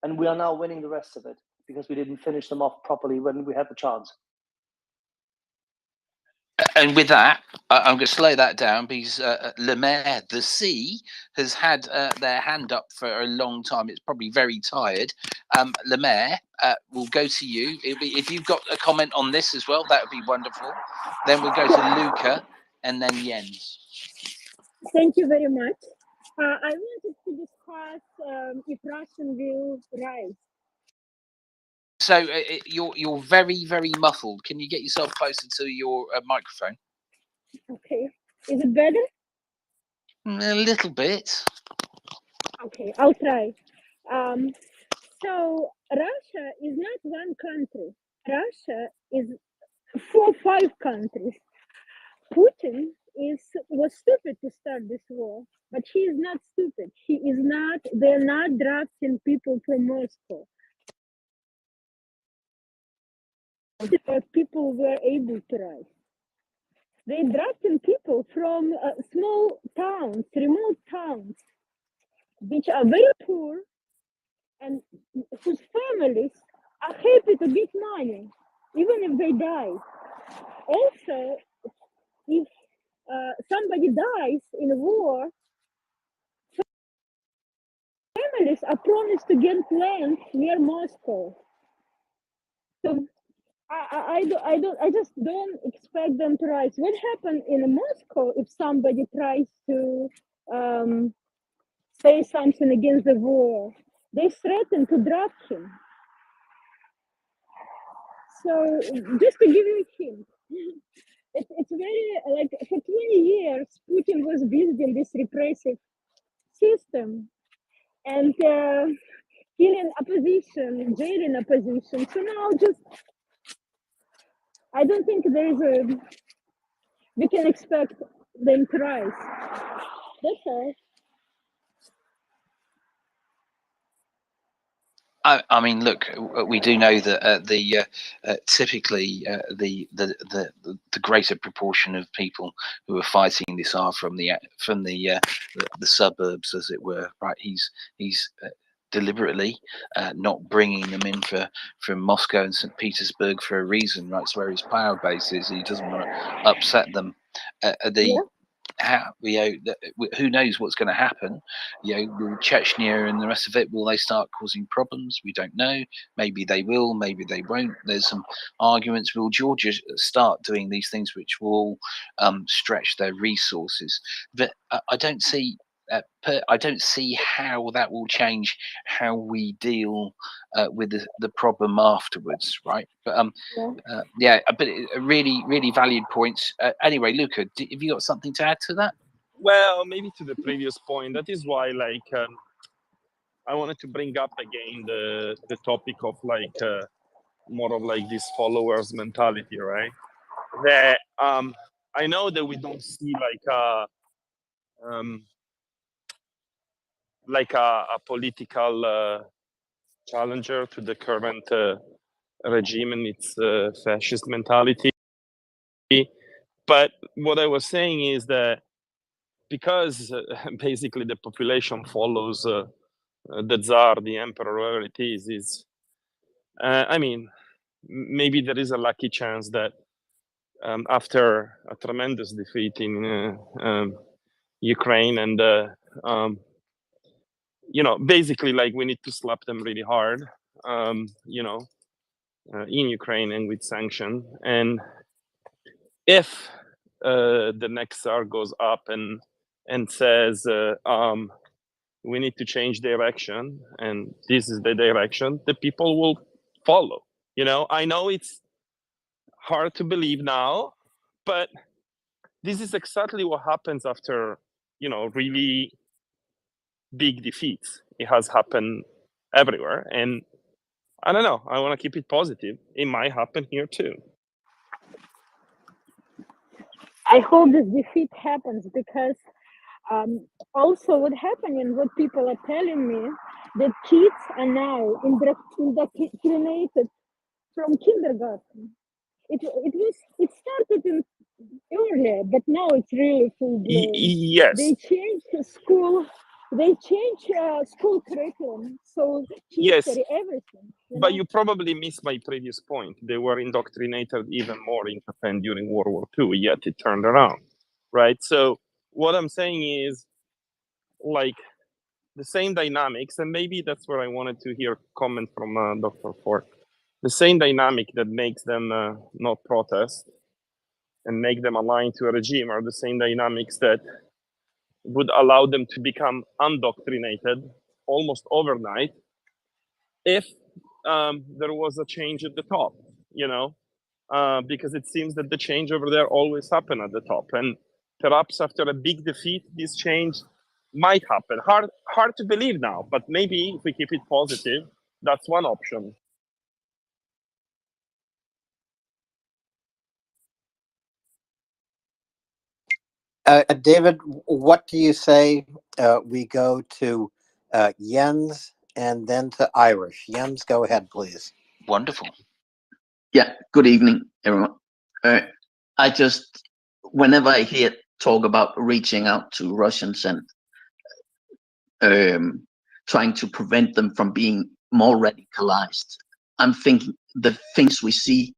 [SPEAKER 2] And we are now winning the rest of it because we didn't finish them off properly when we had the chance.
[SPEAKER 8] And with that, I'm going to slow that down because Le Maire, the Sea, has had their hand up for a long time. It's probably very tired. Le Maire, we'll go to you. If you've got a comment on this as well, that would be wonderful. Then we'll go to Luca and then Jens.
[SPEAKER 6] Thank you very much. I wanted to discuss if Russian will rise.
[SPEAKER 8] So you're very, very muffled. Can you get yourself closer to your microphone?
[SPEAKER 6] Okay. Is it better?
[SPEAKER 8] A little bit.
[SPEAKER 6] Okay, I'll try. So Russia is not one country. Russia is 4-5 countries. Putin was stupid to start this war, but he is not stupid. He is not. They're not drafting people from Moscow. People were able to rise. They're drafting people from small towns, remote towns, which are very poor and whose families are happy to get money, even if they die. Also, if somebody dies in a war, families are promised to get land near Moscow. So I just don't expect them to rise. What happened in Moscow if somebody tries to say something against the war? They threaten to draft him. So just to give you a hint, it's very like for 20 years Putin was building this repressive system and killing opposition, jailing opposition. So now just I don't think we can expect them to rise. That's all.
[SPEAKER 8] I mean, look, we do know that typically the greater proportion of people who are fighting this are from the suburbs, as it were. Right? He's deliberately not bringing them in from Moscow and St. Petersburg for a reason. Right? It's where his power base is. He doesn't want to upset them. Who knows what's going to happen? Will Chechnya and the rest of it, will they start causing problems? We don't know. Maybe they will, maybe they won't. There's some arguments. Will Georgia start doing these things which will stretch their resources? But I don't see how that will change how we deal with the problem afterwards, right? But but really, really valued points. Anyway, Luca, have you got something to add to that?
[SPEAKER 16] Well, maybe to the previous point. That is why, I wanted to bring up again the topic of more of this followers mentality, right? That I know that we don't see a political challenger to the current regime and its fascist mentality. But what I was saying is that because basically the population follows the Tsar, the emperor, whoever it is I mean, maybe there is a lucky chance that after a tremendous defeat in Ukraine and basically we need to slap them really hard, in Ukraine and with sanction. And if the next Tsar goes up and says we need to change direction and this is the direction, the people will follow. I know it's hard to believe now, but this is exactly what happens after really big defeats. It has happened everywhere, and I don't know, I want to keep it positive. It might happen here too.
[SPEAKER 6] I hope this defeat happens because also what happening, what people are telling me, that kids are now indoctrinated from kindergarten. It started in earlier, but now it's really full blown.
[SPEAKER 16] Yes.
[SPEAKER 6] They change school curriculum, so
[SPEAKER 16] Yes.
[SPEAKER 6] history, everything.
[SPEAKER 16] But you probably missed my previous point. They were indoctrinated even more in Japan during World War II, yet it turned around, right? So what I'm saying is, the same dynamics, and maybe that's where I wanted to hear comment from Dr. Ford. The same dynamic that makes them not protest and make them align to a regime are the same dynamics that would allow them to become undoctrinated almost overnight if there was a change at the top, because it seems that the change over there always happen at the top. And perhaps after a big defeat, this change might happen. Hard to believe now, but maybe if we keep it positive, that's one option.
[SPEAKER 12] David, what do you say we go to Jens and then to Irish? Jens, go ahead, please.
[SPEAKER 8] Wonderful.
[SPEAKER 7] Yeah, good evening, everyone. I just, whenever I hear talk about reaching out to Russians and trying to prevent them from being more radicalized, I'm thinking the things we see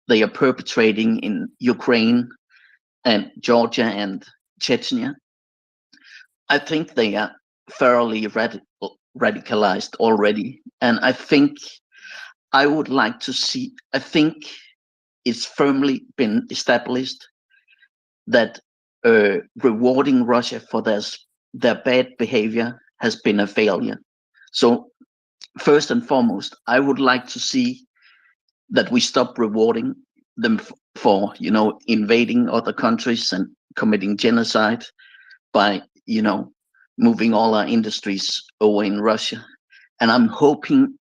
[SPEAKER 7] they are perpetrating in Ukraine and Georgia and Chechnya, I think they are thoroughly radicalized already. And I think I would like to see, I think it's firmly been established that rewarding Russia for their bad behavior has been a failure. So first and foremost, I would like to see that we stop rewarding them for, invading other countries and committing genocide by, moving all our industries over in Russia. And I'm hoping,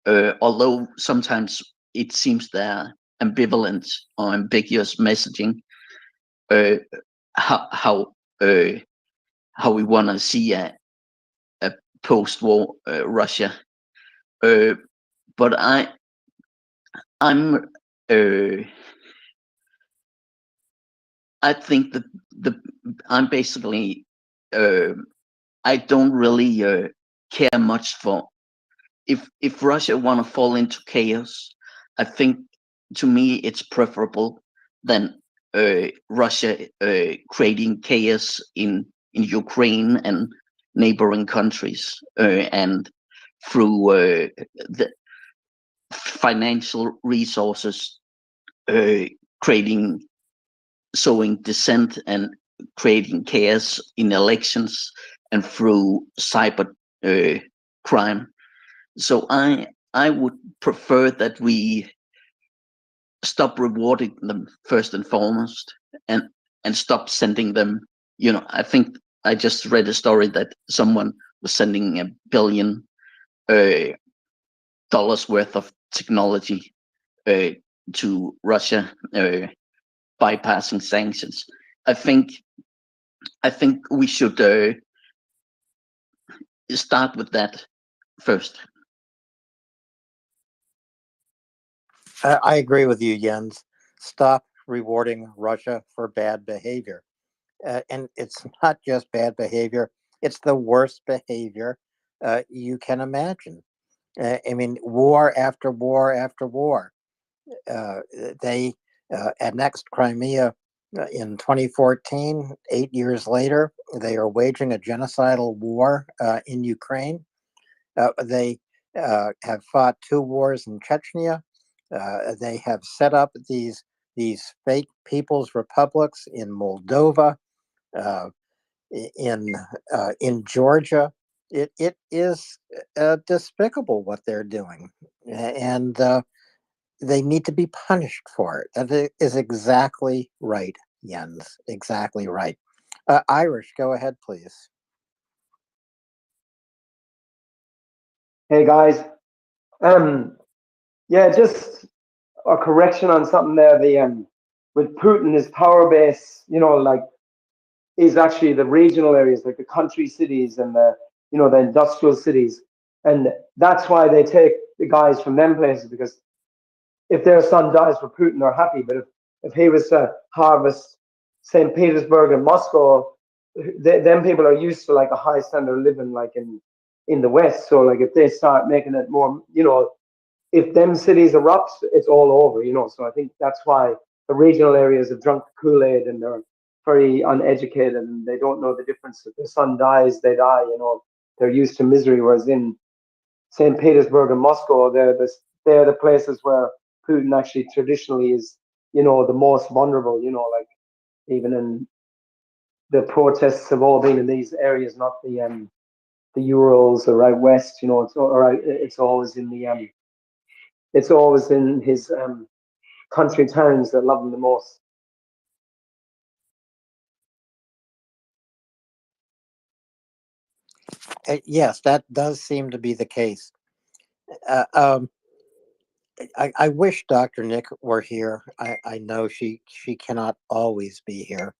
[SPEAKER 7] although sometimes it seems they're ambivalent or ambiguous messaging, how we want to see a post-war Russia. But I think that I'm basically I don't really care much for if Russia want to fall into chaos. I think to me it's preferable than Russia creating chaos in Ukraine and neighboring countries and through the financial resources sowing dissent and creating chaos in elections and through cyber crime. So I would prefer that we stop rewarding them first and foremost and stop sending them, I think I just read a story that someone was sending $1 billion worth of technology to Russia, bypassing sanctions. I think we should start with that first.
[SPEAKER 12] I agree with you, Jens. Stop rewarding Russia for bad behavior. And it's not just bad behavior, it's the worst behavior you can imagine. I mean, war after war after war. They annexed Crimea in 2014. 8 years later, they are waging a genocidal war in Ukraine. They have fought 2 wars in Chechnya. They have set up these fake people's republics in Moldova, in Georgia. It is despicable what they're doing, and they need to be punished for it. That is exactly right, Jens. Exactly right. Irish, go ahead, please.
[SPEAKER 22] Hey guys, yeah, just a correction on something there. With Putin, his power base, is actually the regional areas, like the country cities and the industrial cities, and that's why they take the guys from them places, because if their son dies for Putin, they're happy. But if he was to harvest St. Petersburg and Moscow, them people are used to like a high standard of living, like in the West. So like if they start making it more, if them cities erupt, it's all over, So I think that's why the regional areas have drunk the Kool-Aid and they're very uneducated and they don't know the difference. If their son dies, they die, They're used to misery. Whereas in St. Petersburg and Moscow, they're the places where Putin actually traditionally is, the most vulnerable, like even in the protests have all been in these areas, not the Urals or right west, it's always in it's always in his country towns that love him the most.
[SPEAKER 12] Yes, that does seem to be the case. Uh, um, I wish Dr. Nick were here. I know she cannot always be here,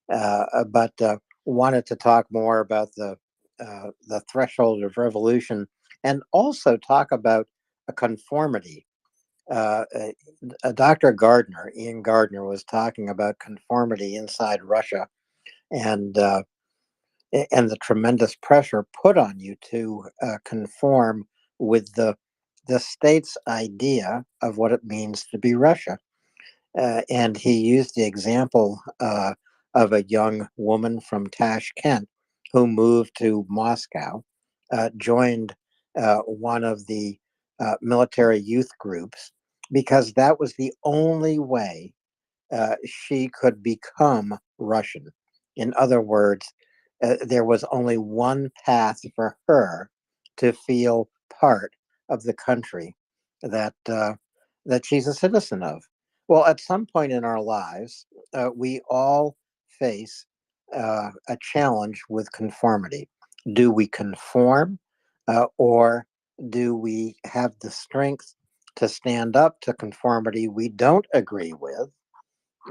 [SPEAKER 12] but wanted to talk more about the threshold of revolution, and also talk about a conformity. Dr. Gardner, Ian Gardner, was talking about conformity inside Russia, and and the tremendous pressure put on you to conform with the state's idea of what it means to be Russia. And he used the example of a young woman from Tashkent who moved to Moscow, joined one of the military youth groups, because that was the only way she could become Russian. In other words, there was only one path for her to feel part of the country that she's a citizen of. Well, at some point in our lives, we all face a challenge with conformity. Do we conform, or do we have the strength to stand up to conformity we don't agree with,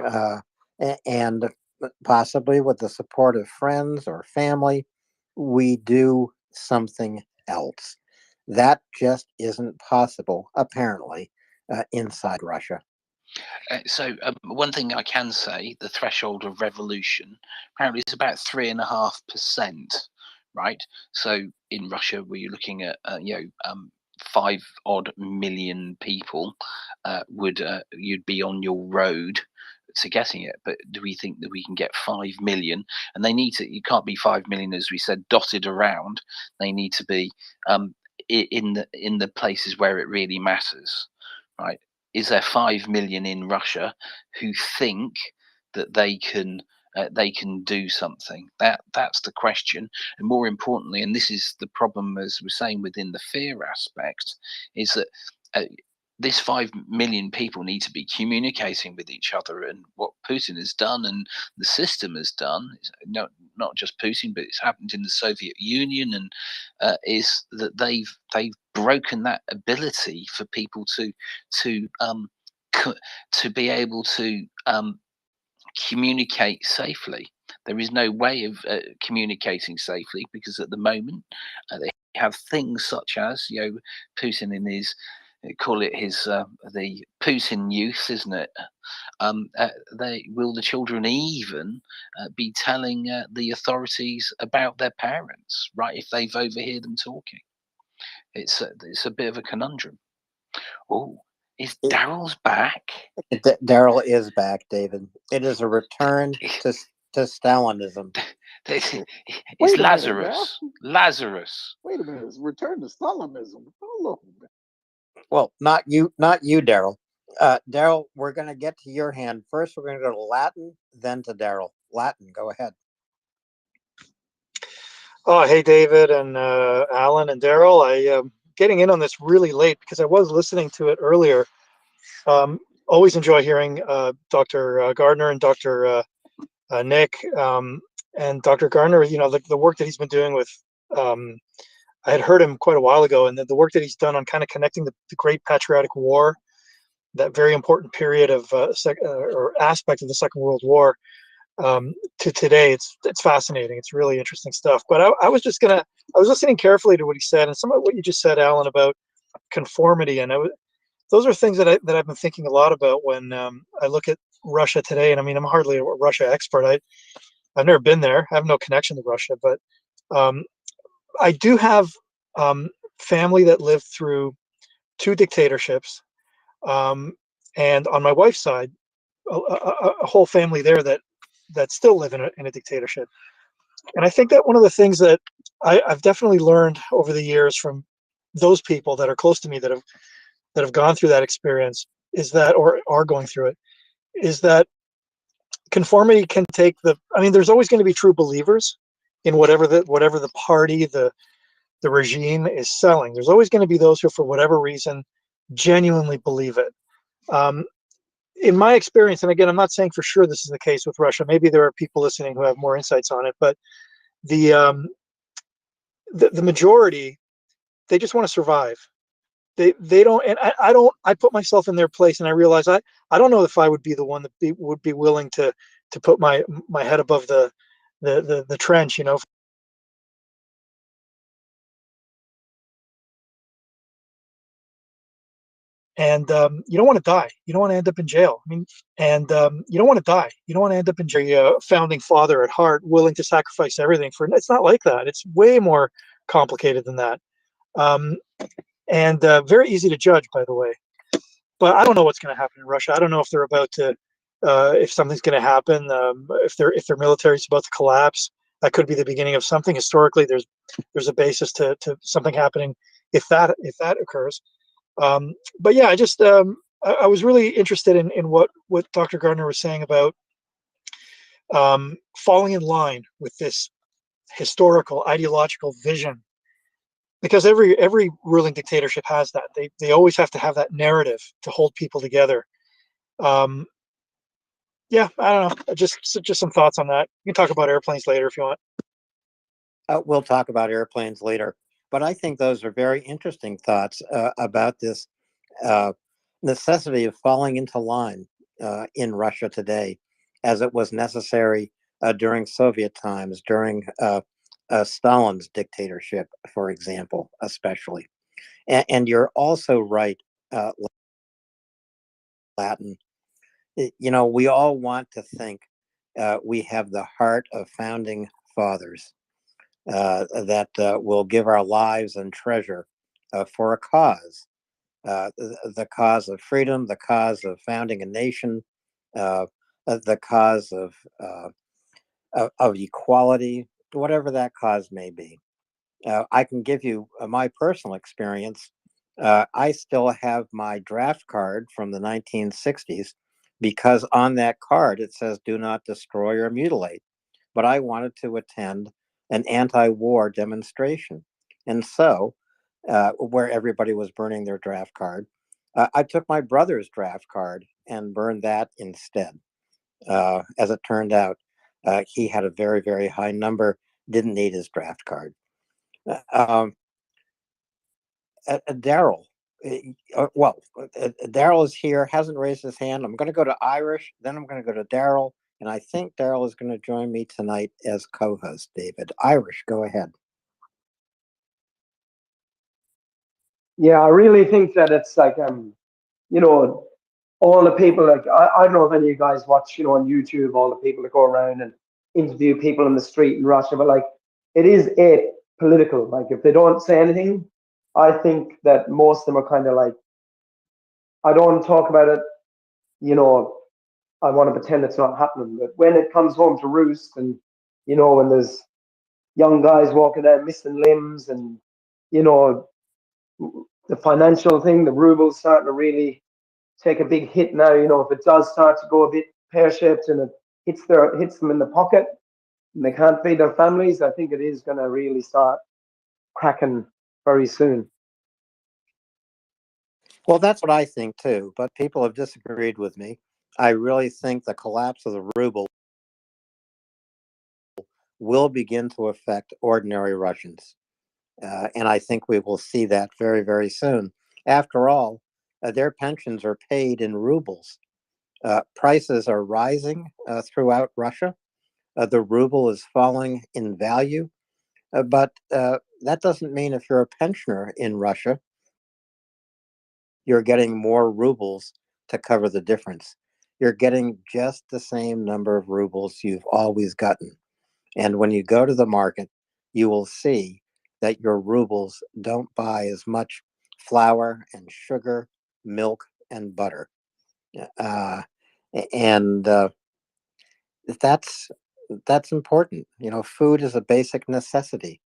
[SPEAKER 12] uh, and possibly with the support of friends or family, we do something else? That just isn't possible, apparently, inside Russia.
[SPEAKER 8] One thing I can say, the threshold of revolution apparently is about 3.5%, right? So in Russia, where you're looking at 5 odd million people, you'd be on your road to getting it. But do we think that we can get 5 million? And they need to. You can't be 5 million, as we said, dotted around. They need to be in the places where it really matters, right? Is there 5 million in Russia who think that they can do something? That's the question. And more importantly, and this is the problem, as we're saying, within the fear aspect, is that this 5 million people need to be communicating with each other. And what Putin has done and the system has done, not just Putin, but it's happened in the Soviet Union, and is that they've broken that ability for people to be able to communicate safely. There is no way of communicating safely, because at the moment they have things such as Putin in his, call it his the Putin youth, isn't it? The children even be telling the authorities about their parents, right, if they've overheard them talking? It's a bit of a conundrum. Oh, is Daryl's back?
[SPEAKER 12] Daryl is back, David. It is a return to Stalinism.
[SPEAKER 8] It's Lazarus. Lazarus.
[SPEAKER 5] Wait a minute. It's return to Stalinism. Hold on.
[SPEAKER 12] Well, not you, Daryl. Daryl, we're going to get to your hand first. We're going to go to Latin, then to Daryl. Latin, go ahead.
[SPEAKER 9] Oh, hey, David and Alan and Daryl. I am getting in on this really late because I was listening to it earlier. Always enjoy hearing Dr. Gardner and Dr. Nick, and Dr. Gardner. The work that he's been doing with. I had heard him quite a while ago, and the work that he's done on kind of connecting the Great Patriotic War, that very important period of or aspect of the Second World War, to today. It's fascinating. It's really interesting stuff. But I was listening carefully to what he said, and some of what you just said, Alan, about conformity, and those are things that I've been thinking a lot about when I look at Russia today. And I mean, I'm hardly a Russia expert. I've never been there. I have no connection to Russia, but I do have family that lived through 2 dictatorships, and on my wife's side, a whole family there that still live in a dictatorship. And I think that one of the things that I've definitely learned over the years from those people that are close to me that have gone through that experience is that, or are going through it, is that conformity can take there's always going to be true believers in whatever the party, the regime is selling. There's always going to be those who, for whatever reason, genuinely believe it. In my experience, and again, I'm not saying for sure this is the case with Russia. Maybe there are people listening who have more insights on it, but the the majority, they just want to survive. They don't, and I don't. I put myself in their place, and I realize I don't know if I would be the one that would be willing to put my head above the trench, you know. And you don't want to die. You don't want to end up in jail. I mean, and you don't want to die. You don't want to end up in jail. Founding father at heart, willing to sacrifice everything for. It's not like that. It's way more complicated than that. Um, and very easy to judge, by the way. But I don't know what's going to happen in Russia. I don't know if they're about to, if something's going to happen, if their military is about to collapse. That could be the beginning of something. Historically, there's a basis to something happening if that occurs. But yeah, I was really interested in what Dr. Gardner was saying about falling in line with this historical ideological vision, because every ruling dictatorship has that. They always have to have that narrative to hold people together. Um, yeah, I don't know. Just some thoughts on that. You can talk about airplanes later if you want.
[SPEAKER 12] We'll talk about airplanes later, but I think those are very interesting thoughts about this necessity of falling into line in Russia today, as it was necessary during Soviet times, during Stalin's dictatorship, for example, especially. And you're also right, Latin. You know, we all want to think we have the heart of founding fathers that will give our lives and treasure for a cause, the cause of freedom, the cause of founding a nation, the cause of equality, whatever that cause may be. I can give you my personal experience. I still have my draft card from the 1960s because on that card it says do not destroy or mutilate. But I wanted to attend an anti-war demonstration. And so, where everybody was burning their draft card, I took my brother's draft card and burned that instead. As it turned out, he had a very, very high number, didn't need his draft card. Daryl, Daryl is here, hasn't raised his hand. I'm going to go to Irish, then I'm going to go to Daryl, and I think Daryl is going to join me tonight as co-host, David. Irish, go ahead.
[SPEAKER 22] Yeah, I really think that it's like you know, all the people, like I don't know if any of you guys watch, you know, on YouTube, all the people that go around and interview people in the street in Russia, but like it is political. Like if they don't say anything, I think that most of them are kind of like, I don't want to talk about it, you know, I want to pretend it's not happening. But when it comes home to roost, and you know, when there's young guys walking out missing limbs, and you know, the financial thing, the ruble's starting to really take a big hit now. You know, if it does start to go a bit pear-shaped and it hits them in the pocket and they can't feed their families, I think it is going to really start cracking very soon.
[SPEAKER 12] Well, that's what I think too, but people have disagreed with me. I really think the collapse of the ruble will begin to affect ordinary Russians. And I think we will see that very, very soon. After all, their pensions are paid in rubles. Prices are rising throughout Russia. The ruble is falling in value. But that doesn't mean if you're a pensioner in Russia, you're getting more rubles to cover the difference. You're getting just the same number of rubles you've always gotten. And when you go to the market, you will see that your rubles don't buy as much flour and sugar, milk and butter. Uh, and that's important. You know, food is a basic necessity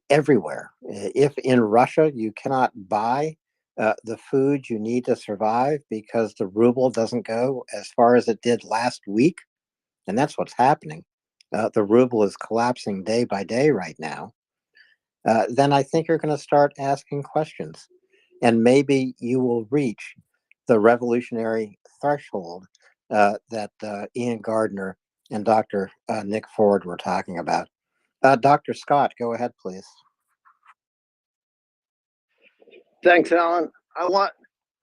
[SPEAKER 12] everywhere. If in Russia you cannot buy the food you need to survive because the ruble doesn't go as far as it did last week, and that's what's happening. The ruble is collapsing day by day right now. Then I think you're going to start asking questions, and maybe you will reach the revolutionary threshold that Ian Gardner and Dr. Nick Ford were talking about. Dr. Scott, go ahead, please.
[SPEAKER 1] Thanks, Alan. I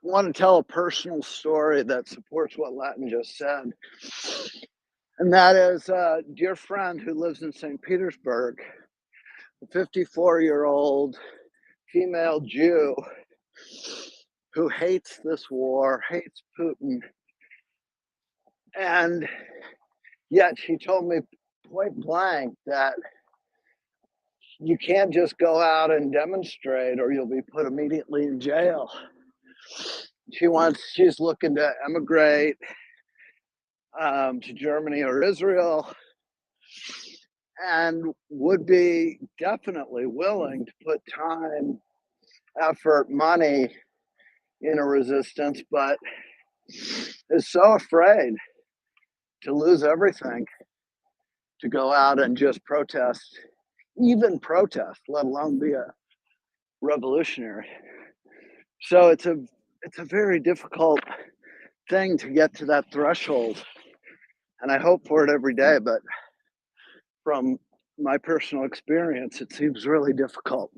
[SPEAKER 1] want to tell a personal story that supports what Latin just said. And that is a dear friend who lives in St. Petersburg, a 54-year-old female Jew who hates this war, hates Putin. And yet she told me point blank that you can't just go out and demonstrate or you'll be put immediately in jail. She's looking to emigrate to Germany or Israel and would be definitely willing to put time, effort, money in a resistance, but is so afraid to lose everything to go out and just protest, even protest, let alone be a revolutionary. So it's a very difficult thing to get to that threshold. And I hope for it every day, but from my personal experience, it seems really difficult.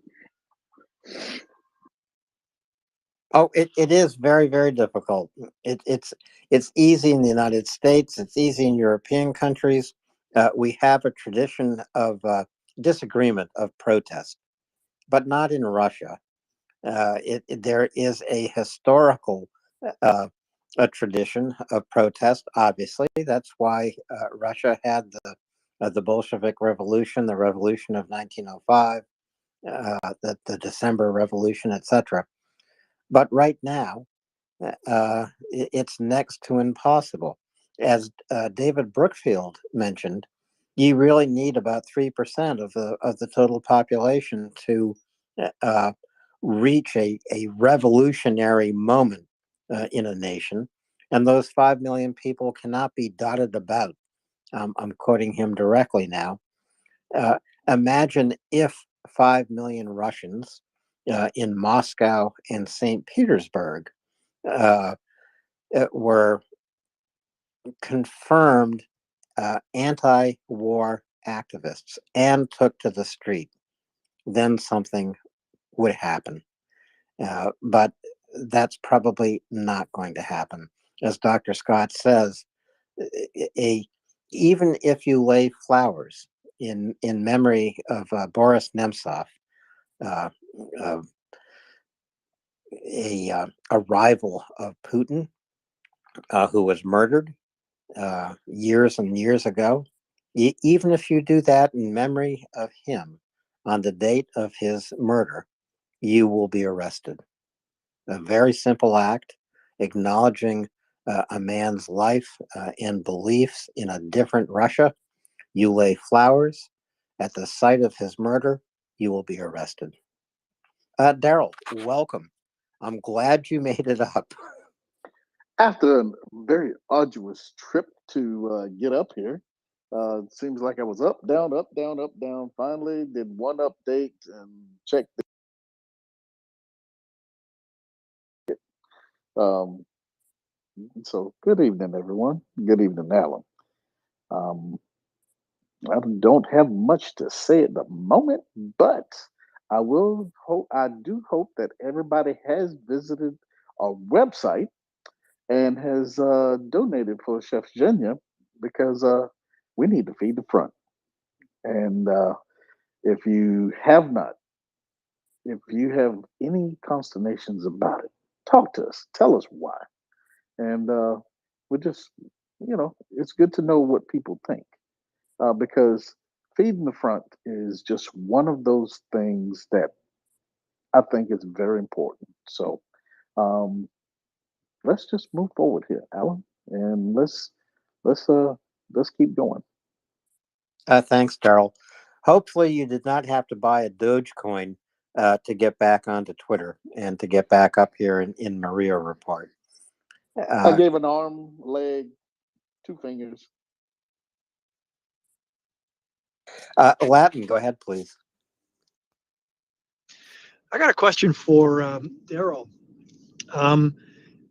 [SPEAKER 12] Oh, it is very, very difficult. It's easy in the United States. It's easy in European countries. We have a tradition of disagreement, of protest, but not in Russia. There is a historical a tradition of protest. Obviously, that's why Russia had the Bolshevik Revolution, the Revolution of 1905, the December Revolution, etc. But right now, it's next to impossible. As David Brookfield mentioned, you really need about 3% of the total population to reach a revolutionary moment in a nation, and those 5 million people cannot be dotted about. I'm quoting him directly now. Imagine if 5 million Russians in Moscow and St. Petersburg were confirmed anti-war activists and took to the street, then something would happen. But that's probably not going to happen. As Dr. Scott says, even if you lay flowers in memory of Boris Nemtsov, a rival of Putin, who was murdered years and years ago, even if you do that in memory of him on the date of his murder, you will be arrested. A very simple act, acknowledging a man's life and beliefs in a different Russia. You lay flowers at the site of his murder, you will be arrested. Daryl, welcome. I'm glad you made it up.
[SPEAKER 5] After a very arduous trip to get up here, it seems like I was up, down, up, down, up, down. Finally, did one update and checked it. So good evening, everyone. Good evening, Alan. I don't have much to say at the moment, but I do hope that everybody has visited our website and has donated for Chef Genya because we need to feed the front. And if you have not, if you have any consternations about it, talk to us. Tell us why. And we just, it's good to know what people think because feeding the front is just one of those things that I think is very important. So let's just move forward here, Alan, and let's keep going.
[SPEAKER 12] Thanks, Daryl. Hopefully, you did not have to buy a Dogecoin to get back onto Twitter and to get back up here in MriyaReport.
[SPEAKER 5] I gave an arm, leg, 2 fingers.
[SPEAKER 12] Latin, go ahead, please.
[SPEAKER 9] I got a question for Daryl.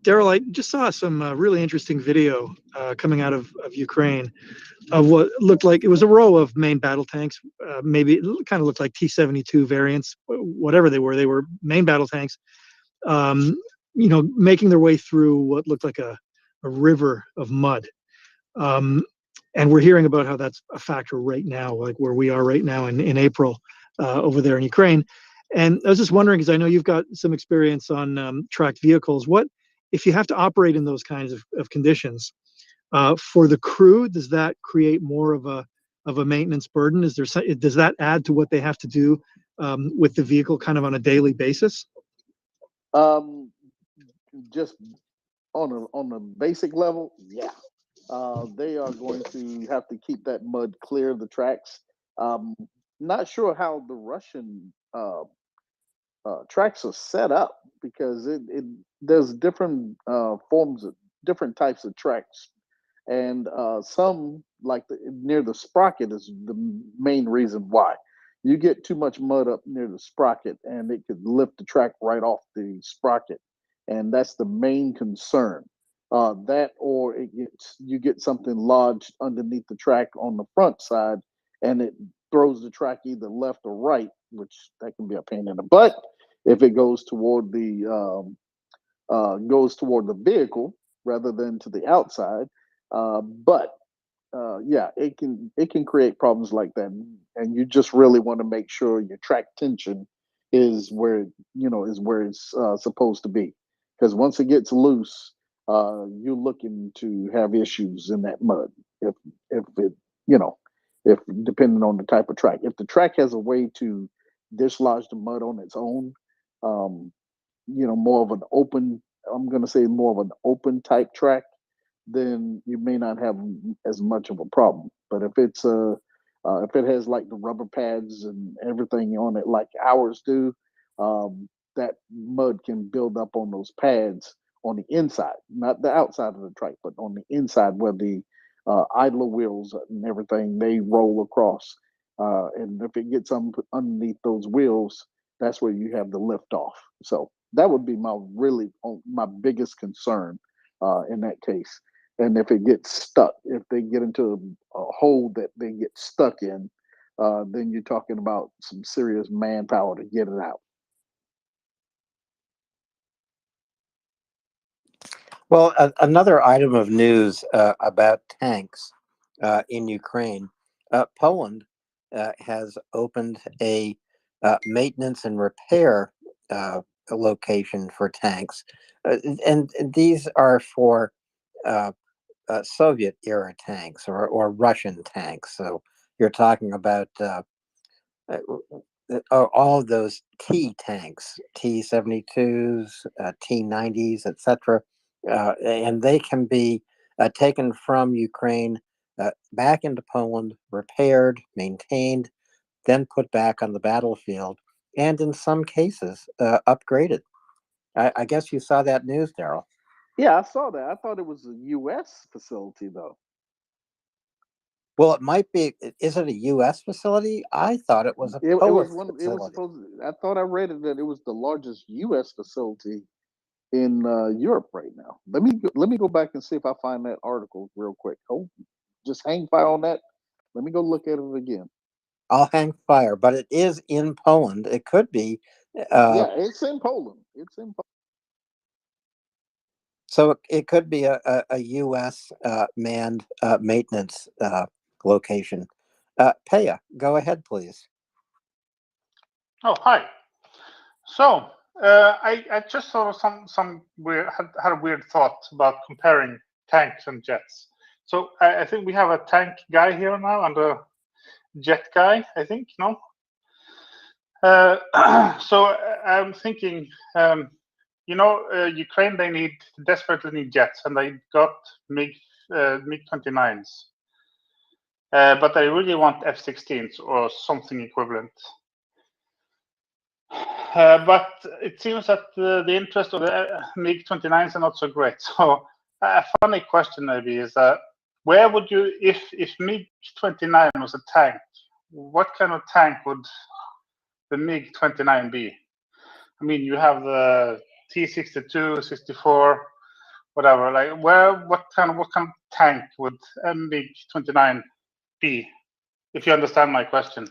[SPEAKER 9] Daryl, I just saw some really interesting video coming out of Ukraine of what looked like it was a row of main battle tanks. Maybe it kind of looked like T-72 variants, whatever they were. They were main battle tanks, making their way through what looked like a river of mud. And we're hearing about how that's a factor right now, like where we are right now in April over there in Ukraine. And I was just wondering, because I know you've got some experience on tracked vehicles, what if you have to operate in those kinds of conditions for the crew? Does that create more of a maintenance burden? Does that add to what they have to do with the vehicle kind of on a daily basis?
[SPEAKER 5] Just on a basic level, yeah. They are going to have to keep that mud clear of the tracks. Not sure how the Russian tracks are set up, because there's different forms of different types of tracks, and some like near the sprocket is the main reason why. You get too much mud up near the sprocket, and it could lift the track right off the sprocket, and that's the main concern. That, or you get something lodged underneath the track on the front side, and it throws the track either left or right, which that can be a pain in the butt if it goes toward the vehicle rather than to the outside. But yeah, it can create problems like that, and you just really want to make sure your track tension is where it's supposed to be, because once it gets loose, you're looking to have issues in that mud. If it you know if depending on the type of track, if the track has a way to dislodge the mud on its own, um, more of an open, I'm going to say more of an open type track, then you may not have as much of a problem. But if it has like the rubber pads and everything on it like ours do, that mud can build up on those pads on the inside, not the outside of the track, but on the inside where the idler wheels and everything, they roll across. And if it gets underneath those wheels, that's where you have the lift off. So that would be my biggest concern in that case. And if it gets stuck, if they get into a hole that they get stuck in, then you're talking about some serious manpower to get it out.
[SPEAKER 12] Well, another item of news about tanks in Ukraine, Poland has opened a maintenance and repair location for tanks. And these are for Soviet era tanks or Russian tanks. So you're talking about all of those T tanks, T-72s, T-90s, etc. And they can be taken from Ukraine back into Poland, repaired, maintained, then put back on the battlefield, and in some cases upgraded. I guess you saw that news, Daryl.
[SPEAKER 5] Yeah, I saw that. I thought it was a U.S. facility, though.
[SPEAKER 12] Well, it might be. Is it a U.S. facility? I thought it was a
[SPEAKER 5] It
[SPEAKER 12] Polish
[SPEAKER 5] was one.
[SPEAKER 12] facility.
[SPEAKER 5] It was supposed. I thought I read it that it was the largest U.S. facility in Europe right now. Let me go back and see if I find that article real quick. Oh, just hang fire on that. Let me go look at it again.
[SPEAKER 12] I'll hang fire, but it is in Poland. It could be.
[SPEAKER 5] Yeah, it's in Poland. It's in Poland.
[SPEAKER 12] So it could be a U.S. Manned maintenance location. Paya, go ahead, please.
[SPEAKER 4] Oh, hi. So I just saw some weird had a weird thought about comparing tanks and jets. So I think we have a tank guy here now and a jet guy. I think no. So I'm thinking, Ukraine, they desperately need jets, and they got MiG-29s, but they really want F-16s or something equivalent. But it seems that the interest of the MiG-29s are not so great. So a funny question maybe is that where would you, if MiG-29 was a tank, what kind of tank would the MiG-29 be? I mean, you have the T-62, 64, whatever. Like, what kind of tank would MiG-29 be? If you understand my question.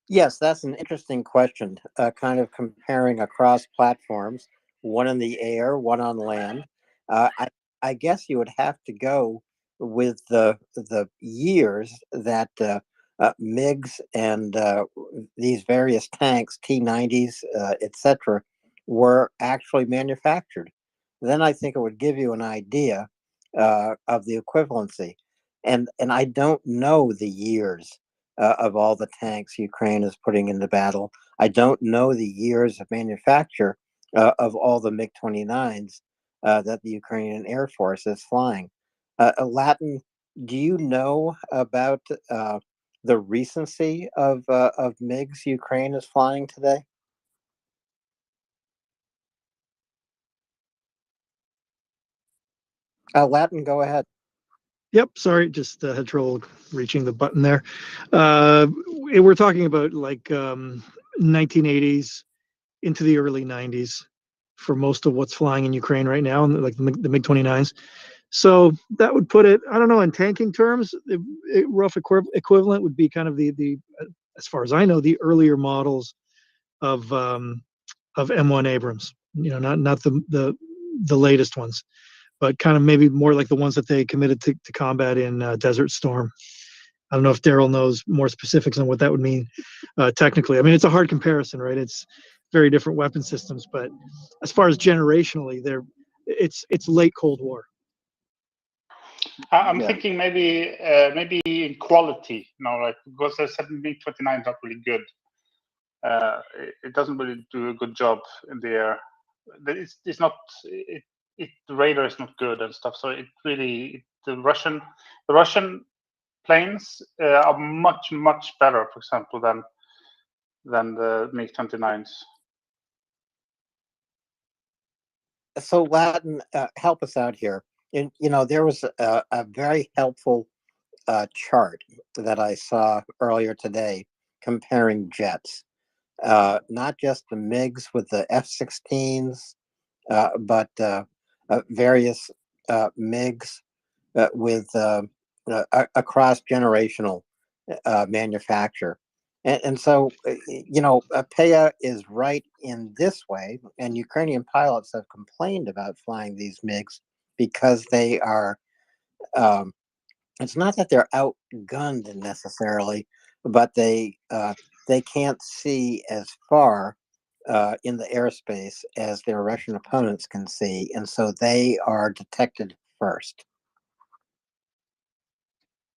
[SPEAKER 12] Yes, that's an interesting question. Kind of comparing across platforms, one in the air, one on land. I guess you would have to go with the years that MiGs and these various tanks, T-90s, etc., were actually manufactured. Then I think it would give you an idea of the equivalency. And I don't know the years of all the tanks Ukraine is putting into battle. I don't know the years of manufacture of all the MiG-29s that the Ukrainian Air Force is flying. Latin, do you know about the recency of MiGs Ukraine is flying today? Latin, go ahead.
[SPEAKER 9] Yep, sorry, just had trouble reaching the button there. We're talking about like 1980s into the early 90s for most of what's flying in Ukraine right now, like the MiG-29s. So that would put it, I don't know, in tanking terms, rough equivalent would be kind of the as far as I know, the earlier models of M1 Abrams. You know, not the latest ones, but kind of maybe more like the ones that they committed to combat in Desert Storm. I don't know if Daryl knows more specifics on what that would mean technically. I mean, it's a hard comparison, right? It's very different weapon systems, but as far as generationally, it's late Cold War.
[SPEAKER 4] I'm thinking maybe in quality, like because the 7MiG-29 is not really good. It doesn't really do a good job in the air. It's not. The radar is not good and stuff. So it really the Russian planes are much better, for example, than the MiG-29s.
[SPEAKER 12] So Latin, help us out here. You know, there was a very helpful chart that I saw earlier today comparing jets, not just the MiGs with the F-16s, but various MiGs with a cross-generational manufacture. And so, you know, PEA is right in this way, and Ukrainian pilots have complained about flying these MiGs because they are, it's not that they're outgunned necessarily, but they can't see as far in the airspace as their Russian opponents can see, and so they are detected first.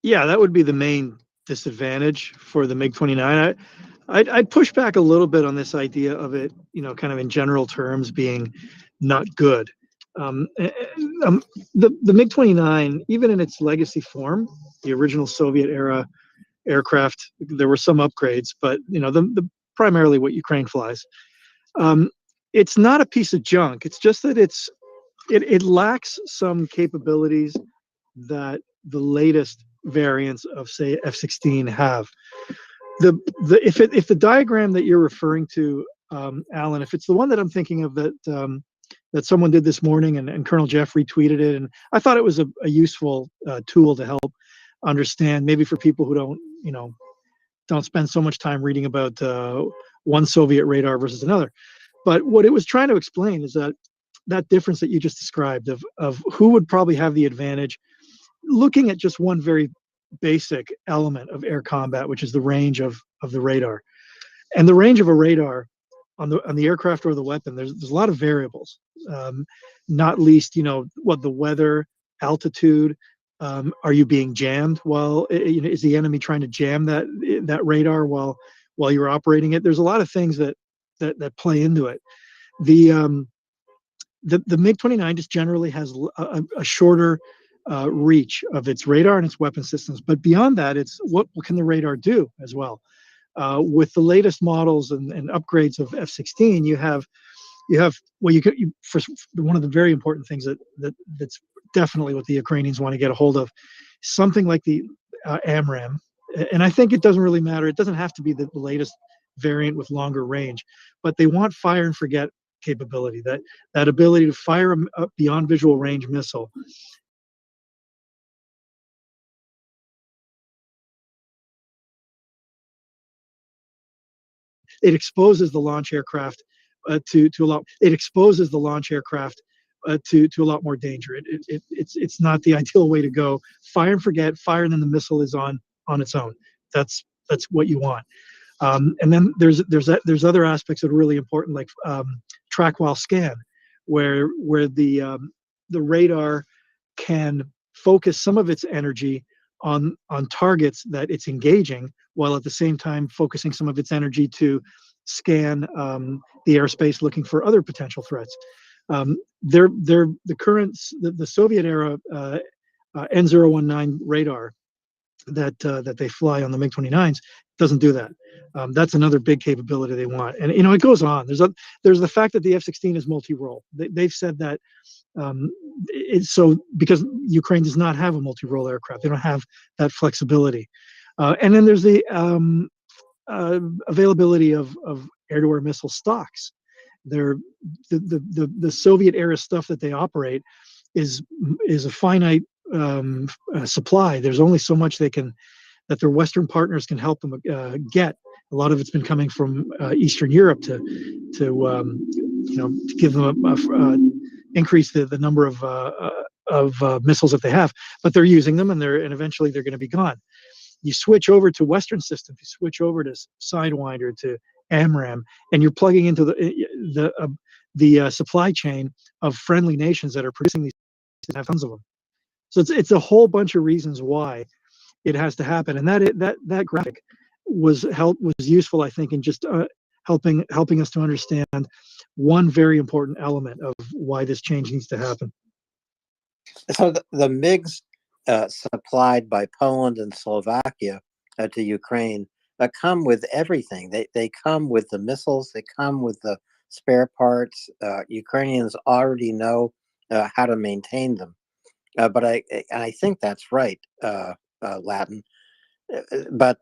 [SPEAKER 9] Yeah, that would be the main disadvantage for the MiG-29. I'd push back a little bit on this idea of it, you know, kind of in general terms being not good. The MiG-29, even in its legacy form, the original Soviet era aircraft, there were some upgrades, but you know, the primarily what Ukraine flies. It's not a piece of junk. It's just that it lacks some capabilities that the latest variants of, say, F-16 have. If the diagram that you're referring to, Alan, if it's the one that I'm thinking of that someone did this morning and Colonel Jeff retweeted it, and I thought it was a useful tool to help understand, maybe for people who don't spend so much time reading about one Soviet radar versus another. But what it was trying to explain is that difference that you just described of who would probably have the advantage, looking at just one very basic element of air combat, which is the range of the radar. And the range of a radar on the aircraft or the weapon, there's a lot of variables, not least, you know, what the weather, altitude, are you being jammed while, you know, is the enemy trying to jam that radar while you're operating it? There's a lot of things that play into it. The MiG-29 just generally has a shorter reach of its radar and its weapon systems, but beyond that, it's what can the radar do as well. With the latest models and upgrades of F-16, you have well, for one of the very important things that's definitely what the Ukrainians want to get a hold of, something like the AMRAAM, and I think it doesn't really matter. It doesn't have to be the latest variant with longer range, but they want fire and forget capability, that ability to fire a beyond visual range missile. It exposes the launch aircraft to a lot. It exposes the launch aircraft to a lot more danger. It's not the ideal way to go. Fire and forget. Fire and then the missile is on its own. That's what you want. And then there's other aspects that are really important, like track while scan, where the radar can focus some of its energy on targets that it's engaging, while at the same time focusing some of its energy to scan the airspace looking for other potential threats. The Soviet era N019 radar that they fly on the MiG-29s doesn't do that. That's another big capability they want, and it goes on. There's the fact that the F-16 is multi-role. They've said that it's so because Ukraine does not have a multi-role aircraft. They don't have that flexibility, and then there's the availability of air-to-air missile stocks. The Soviet era stuff that they operate is a finite supply. There's only so much that their Western partners can help them get. A lot of it's been coming from Eastern Europe to give them increase the number of missiles that they have, but they're using them, and eventually they're going to be gone. You switch over to Western systems, you switch over to Sidewinder, to AMRAAM, and you're plugging into the supply chain of friendly nations that are producing these and have tons of them. So it's a whole bunch of reasons why it has to happen, and that graphic was useful, I think, in just helping us to understand one very important element of why this change needs to happen.
[SPEAKER 12] So the MiGs supplied by Poland and Slovakia to Ukraine come with everything. They come with the missiles. They come with the spare parts. Ukrainians already know how to maintain them. But I think that's right, Latin. But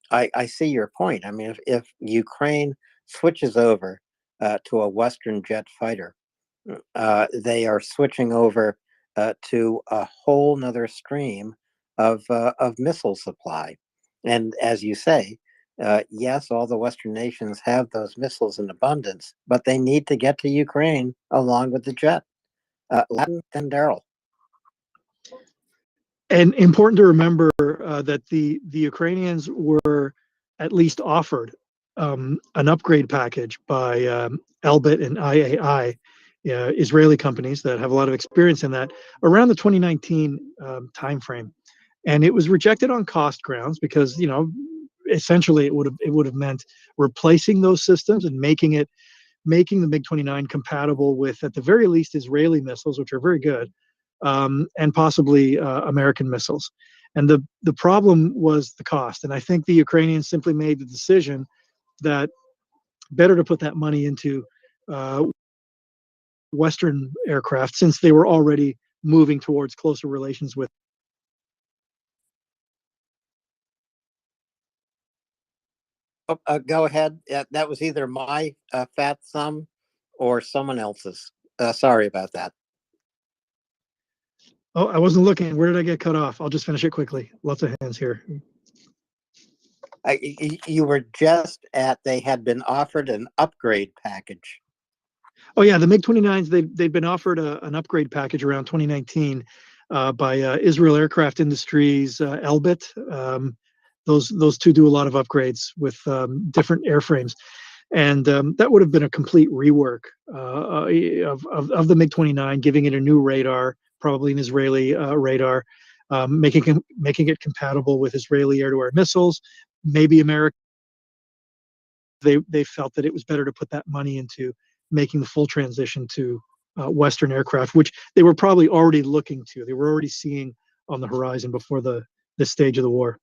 [SPEAKER 12] I see your point. I mean, if Ukraine switches over to a Western jet fighter, they are switching over to a whole nother stream of missile supply. And as you say, yes, all the Western nations have those missiles in abundance, but they need to get to Ukraine along with the jet. Latin and Daryl.
[SPEAKER 9] And important to remember that the Ukrainians were at least offered an upgrade package by Elbit and IAI, Israeli companies that have a lot of experience in that, around the 2019 timeframe, and it was rejected on cost grounds because essentially it would have meant replacing those systems and making the MiG-29 compatible with, at the very least, Israeli missiles, which are very good, and possibly American missiles. And the problem was the cost. And I think the Ukrainians simply made the decision that better to put that money into Western aircraft, since they were already moving towards closer relations with.
[SPEAKER 12] Go ahead. That was either my fat thumb or someone else's. Sorry about that.
[SPEAKER 9] Oh, I wasn't looking. Where did I get cut off? I'll just finish it quickly. Lots of hands here.
[SPEAKER 12] You were just at, they had been offered an upgrade package.
[SPEAKER 9] Oh yeah, the MiG-29s, they've been offered an upgrade package around 2019 by Israel Aircraft Industries, Elbit. Those two do a lot of upgrades with different airframes, and that would have been a complete rework of the MiG-29, giving it a new radar, probably an Israeli radar, making it compatible with Israeli air-to-air missiles, maybe American. They felt that it was better to put that money into making the full transition to Western aircraft, which they were probably already looking to. They were already seeing on the horizon before this stage of the war.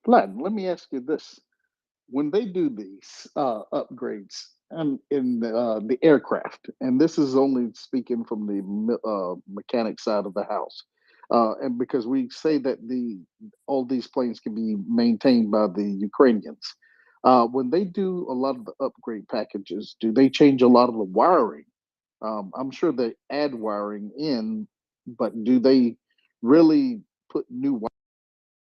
[SPEAKER 5] Vlad, let me ask you this. When they do these upgrades in the aircraft, and this is only speaking from the mechanic side of the house, and because we say that all these planes can be maintained by the Ukrainians, When they do a lot of the upgrade packages, do they change a lot of the wiring? I'm sure they add wiring in, but do they really put new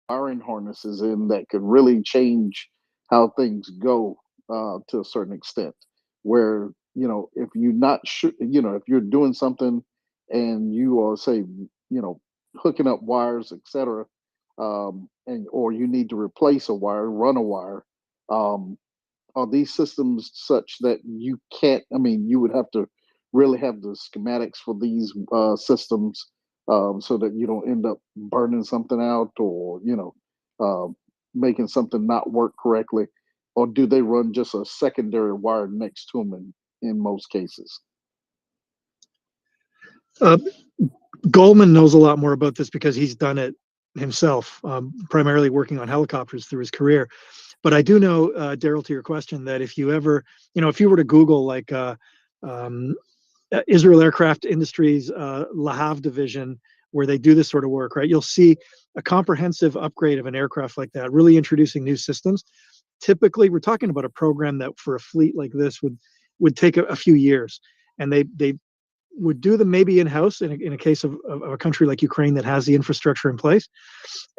[SPEAKER 5] wiring harnesses in that could really change how things go to a certain extent? Where, if you're not sure, if you're doing something and you are, say, hooking up wires, etc., and or you need to replace a wire, run a wire. Um, are these systems such that you can't? I mean, you would have to really have the schematics for these systems, so that you don't end up burning something out, or uh, making something not work correctly. Or do they run just a secondary wire next to them in most cases?
[SPEAKER 9] Uh, Goldman knows a lot more about this because he's done it himself, primarily working on helicopters through his career. But I do know, Daryl, to your question, that if you ever, if you were to Google like um, Israel Aircraft Industries Le Havre division, where they do this sort of work, right, you'll see a comprehensive upgrade of an aircraft like that, really introducing new systems. Typically, we're talking about a program that for a fleet like this would take a few years, and they would do them maybe in-house in a case of a country like Ukraine that has the infrastructure in place,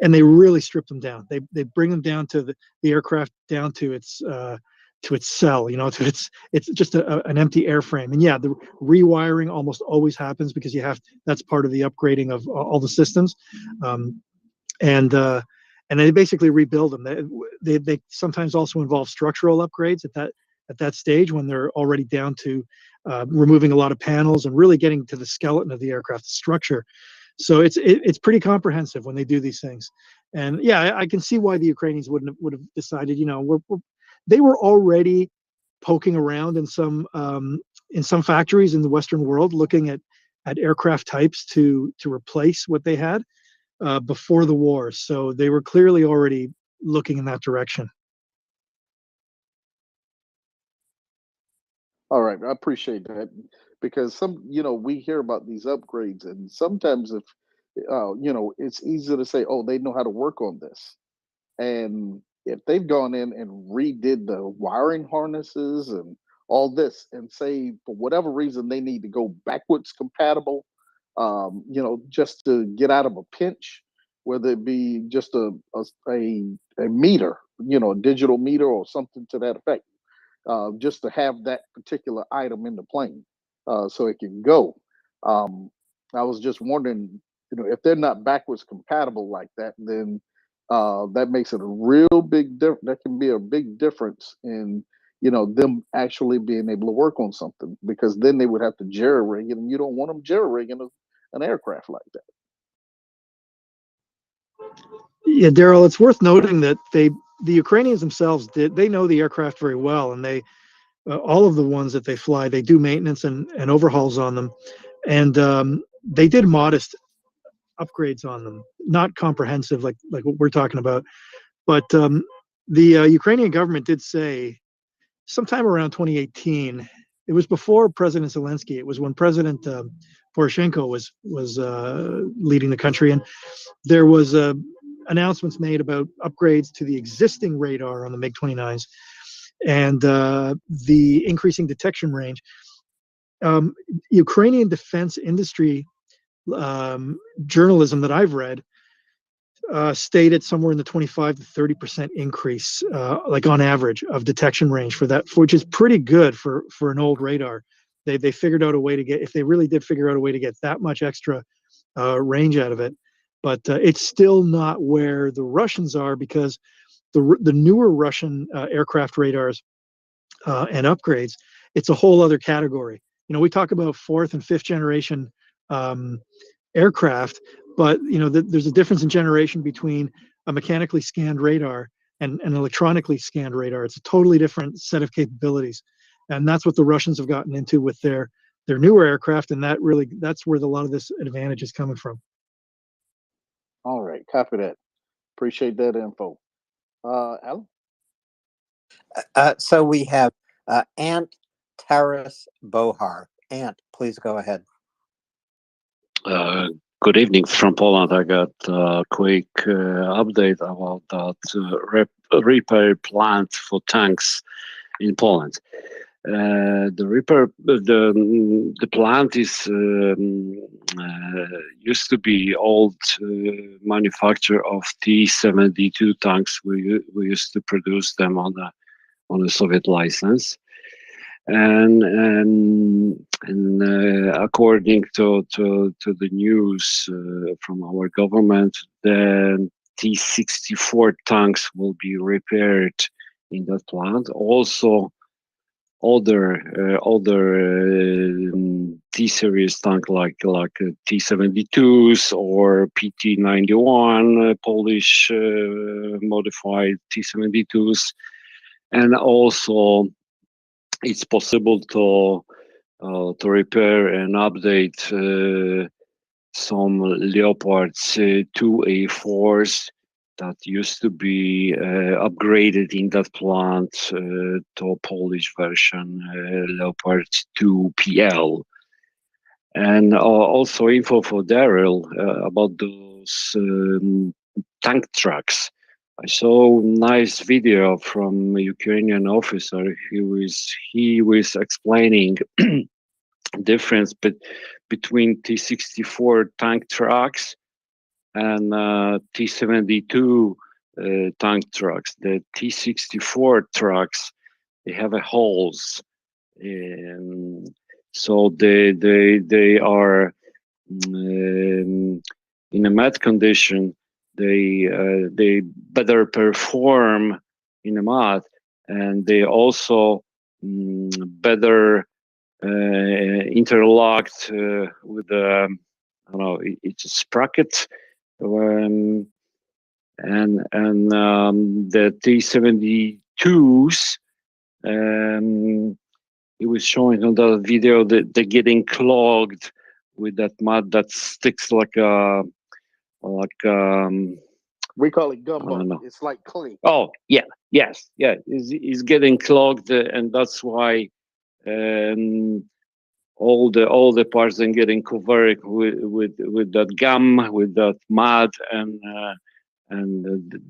[SPEAKER 9] and they really strip them down. They bring them down to the aircraft down to its cell, to it's just an empty airframe. And yeah, the rewiring almost always happens because that's part of the upgrading of all the systems, and they basically rebuild them. They sometimes also involve structural upgrades at that stage when they're already down to removing a lot of panels and really getting to the skeleton of the aircraft structure. So it's pretty comprehensive when they do these things. And yeah, I can see why the Ukrainians would have decided, they were already poking around in some factories in the Western world, looking at aircraft types to replace what they had before the war. So they were clearly already looking in that direction.
[SPEAKER 5] All right, I appreciate that, because we hear about these upgrades, and sometimes if it's easy to say, oh, they know how to work on this. And if they've gone in and redid the wiring harnesses and all this, and say for whatever reason they need to go backwards compatible, just to get out of a pinch, whether it be just a meter, a digital meter or something to that effect, just to have that particular item in the plane, so it can go. Um, I was just wondering, if they're not backwards compatible like that, then that makes it a real big difference. That can be a big difference in them actually being able to work on something, because then they would have to jerry rig it, and you don't want them jerry rigging an aircraft like that.
[SPEAKER 9] Yeah, Daryl, it's worth noting that the Ukrainians themselves they know the aircraft very well, and they all of the ones that they fly, they do maintenance and overhauls on them, and they did modest upgrades on them, not comprehensive like what we're talking about. But the Ukrainian government did say sometime around 2018. It was before President Zelensky. It was when President Poroshenko was leading the country, and there was announcements made about upgrades to the existing radar on the MiG-29s and the increasing detection range. Ukrainian defense industry journalism that I've read stated somewhere in the 25 to 30% increase, like on average, of detection range for that, which is pretty good for an old radar. They figured out a way to get, if they really did figure out a way to get that much extra range out of it, but it's still not where the Russians are, because the newer Russian aircraft radars and upgrades, it's a whole other category. We talk about fourth and fifth generation aircraft, but there's a difference in generation between a mechanically scanned radar and an electronically scanned radar. It's a totally different set of capabilities, and that's what the Russians have gotten into with their newer aircraft, and that's where a lot of this advantage is coming from.
[SPEAKER 5] All right, copy that. Appreciate that info. Alan?
[SPEAKER 12] So we have Ant Taras Bohar. Ant, please go ahead.
[SPEAKER 14] Good evening from Poland. I got a quick update about that repair plant for tanks in Poland. The plant is used to be old manufacturer of T-72 tanks. We used to produce them on a Soviet license. And according to the news from our government, the T-64 tanks will be repaired in that plant. Also, other T-series tank like T-72s or PT-91 Polish modified T-72s, and also it's possible to repair and update some Leopards 2A4s that used to be upgraded in that plant to Polish version Leopard 2 PL. And also info for Daryl about those tank trucks. I saw a nice video from a Ukrainian officer. He was explaining difference between T-64 tank trucks and T-72 tank trucks. The T-64 trucks, they have holes, so they are in a mud condition. They better perform in the mud, and they also better interlocked with I don't know, it's a sprocket, and the T-72s. It was showing on the video that they're getting clogged with that mud that sticks like
[SPEAKER 5] We call it
[SPEAKER 14] I
[SPEAKER 5] gumbo.
[SPEAKER 14] don't know.
[SPEAKER 5] It's like clay.
[SPEAKER 14] Oh yeah, yes, yeah. Is getting clogged, and that's why all the parts are getting covered with that gum, with that mud, and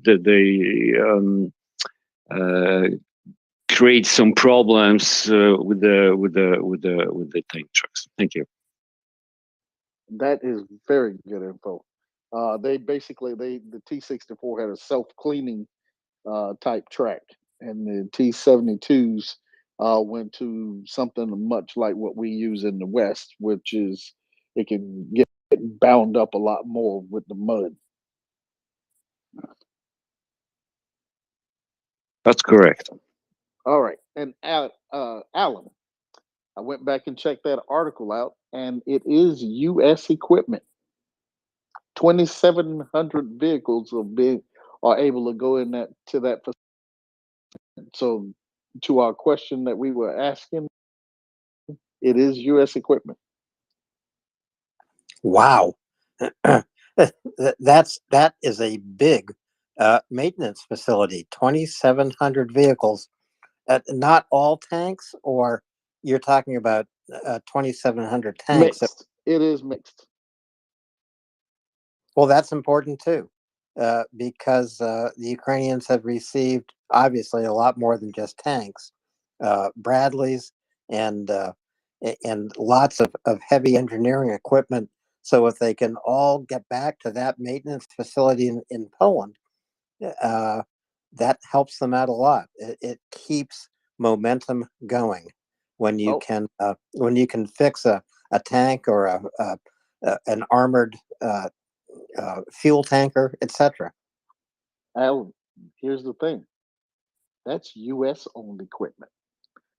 [SPEAKER 14] they create some problems with the tank trucks. Thank you.
[SPEAKER 5] That is very good info. They basically the T-64 had a self-cleaning type track, and the T-72s went to something much like what we use in the West, which is it can get bound up a lot more with the mud.
[SPEAKER 14] That's correct.
[SPEAKER 5] All right, and Alan, I went back and checked that article out, and it is U.S. equipment. 2,700 vehicles are able to go in that facility. So, to our question that we were asking, it is U.S. equipment.
[SPEAKER 12] Wow. That is a big maintenance facility. 2,700 vehicles. Not all tanks, or you're talking about 2,700 tanks?
[SPEAKER 5] Mixed. It is mixed.
[SPEAKER 12] Well, that's important too, because the Ukrainians have received obviously a lot more than just tanks, Bradleys, and lots of heavy engineering equipment. So if they can all get back to that maintenance facility in Poland, that helps them out a lot. It keeps momentum going when you can fix a tank or an armored fuel tanker, etc.
[SPEAKER 5] Alan, here's the thing. That's U.S. owned equipment.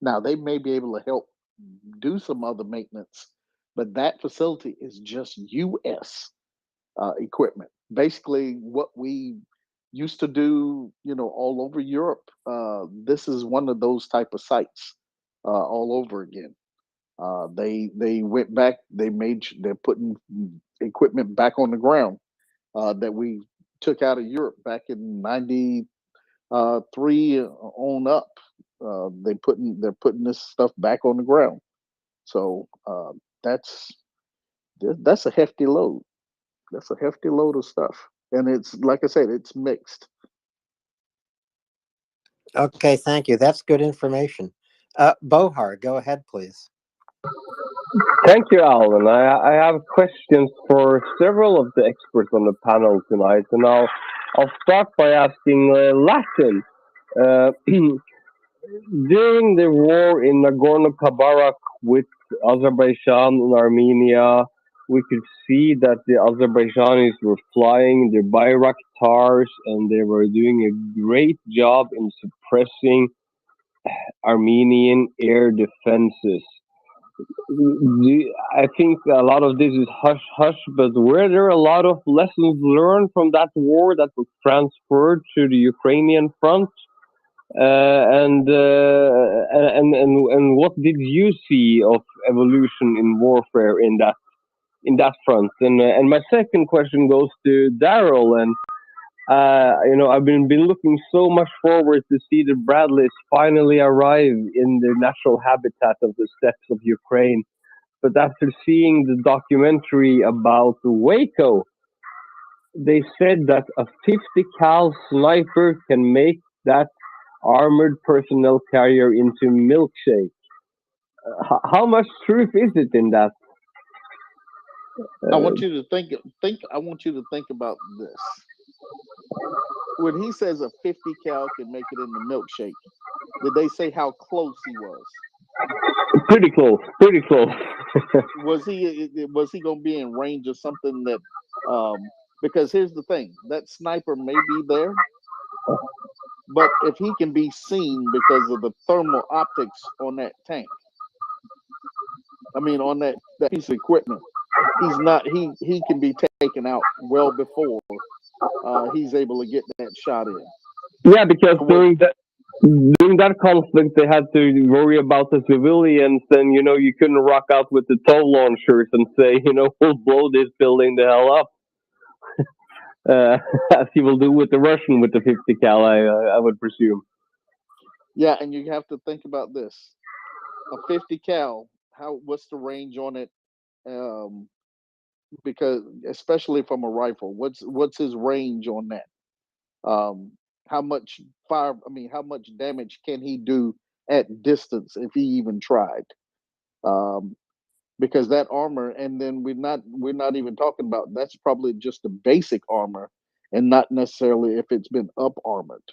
[SPEAKER 5] Now they may be able to help do some other maintenance, but that facility is just U.S. Equipment. Basically, what we used to do, all over Europe. This is one of those type of sites all over again. They went back. They're putting equipment back on the ground that we took out of Europe back in '93 on up. They're putting this stuff back on the ground. So that's a hefty load. That's a hefty load of stuff, and it's like I said, it's mixed.
[SPEAKER 12] Okay, thank you. That's good information. Bohar, go ahead, please.
[SPEAKER 15] Thank you, Alan. I have questions for several of the experts on the panel tonight, and I'll start by asking Latin. Uh, During the war in Nagorno-Karabakh with Azerbaijan and Armenia, we could see that the Azerbaijanis were flying their Bayraktars and they were doing a great job in suppressing Armenian air defenses. I think a lot of this is hush hush, but were there a lot of lessons learned from that war that was transferred to the Ukrainian front? And what did you see of evolution in warfare in that front? And my second question goes to Daryl. And I've been looking so much forward to see the Bradleys finally arrive in their natural habitat of the steppes of Ukraine. But after seeing the documentary about Waco, they said that a 50 cal sniper can make that armored personnel carrier into milkshake. How much truth is it in that?
[SPEAKER 5] I want you to think. I want you to think about this. When he says a 50 cal can make it into milkshake, did they say how close he was?
[SPEAKER 15] Pretty close. Pretty close.
[SPEAKER 5] Was he going to be in range of something that? Because here's the thing: that sniper may be there, but if he can be seen because of the thermal optics on that tank, I mean, on that piece of equipment, he's not. He can be taken out well before he's able to get that shot in.
[SPEAKER 15] Yeah, because during that conflict, they had to worry about the civilians, and you couldn't rock out with the tow launchers and say, we'll blow this building the hell up, as he will do with the Russian with the 50 cal, I would presume.
[SPEAKER 5] Yeah, and you have to think about this: a 50 cal. What's the range on it? Because especially from a rifle, what's his range on that? How much fire? I mean, how much damage can he do at distance if he even tried? Because that armor, and then we're not even talking about that's probably just the basic armor, and not necessarily if it's been up armored.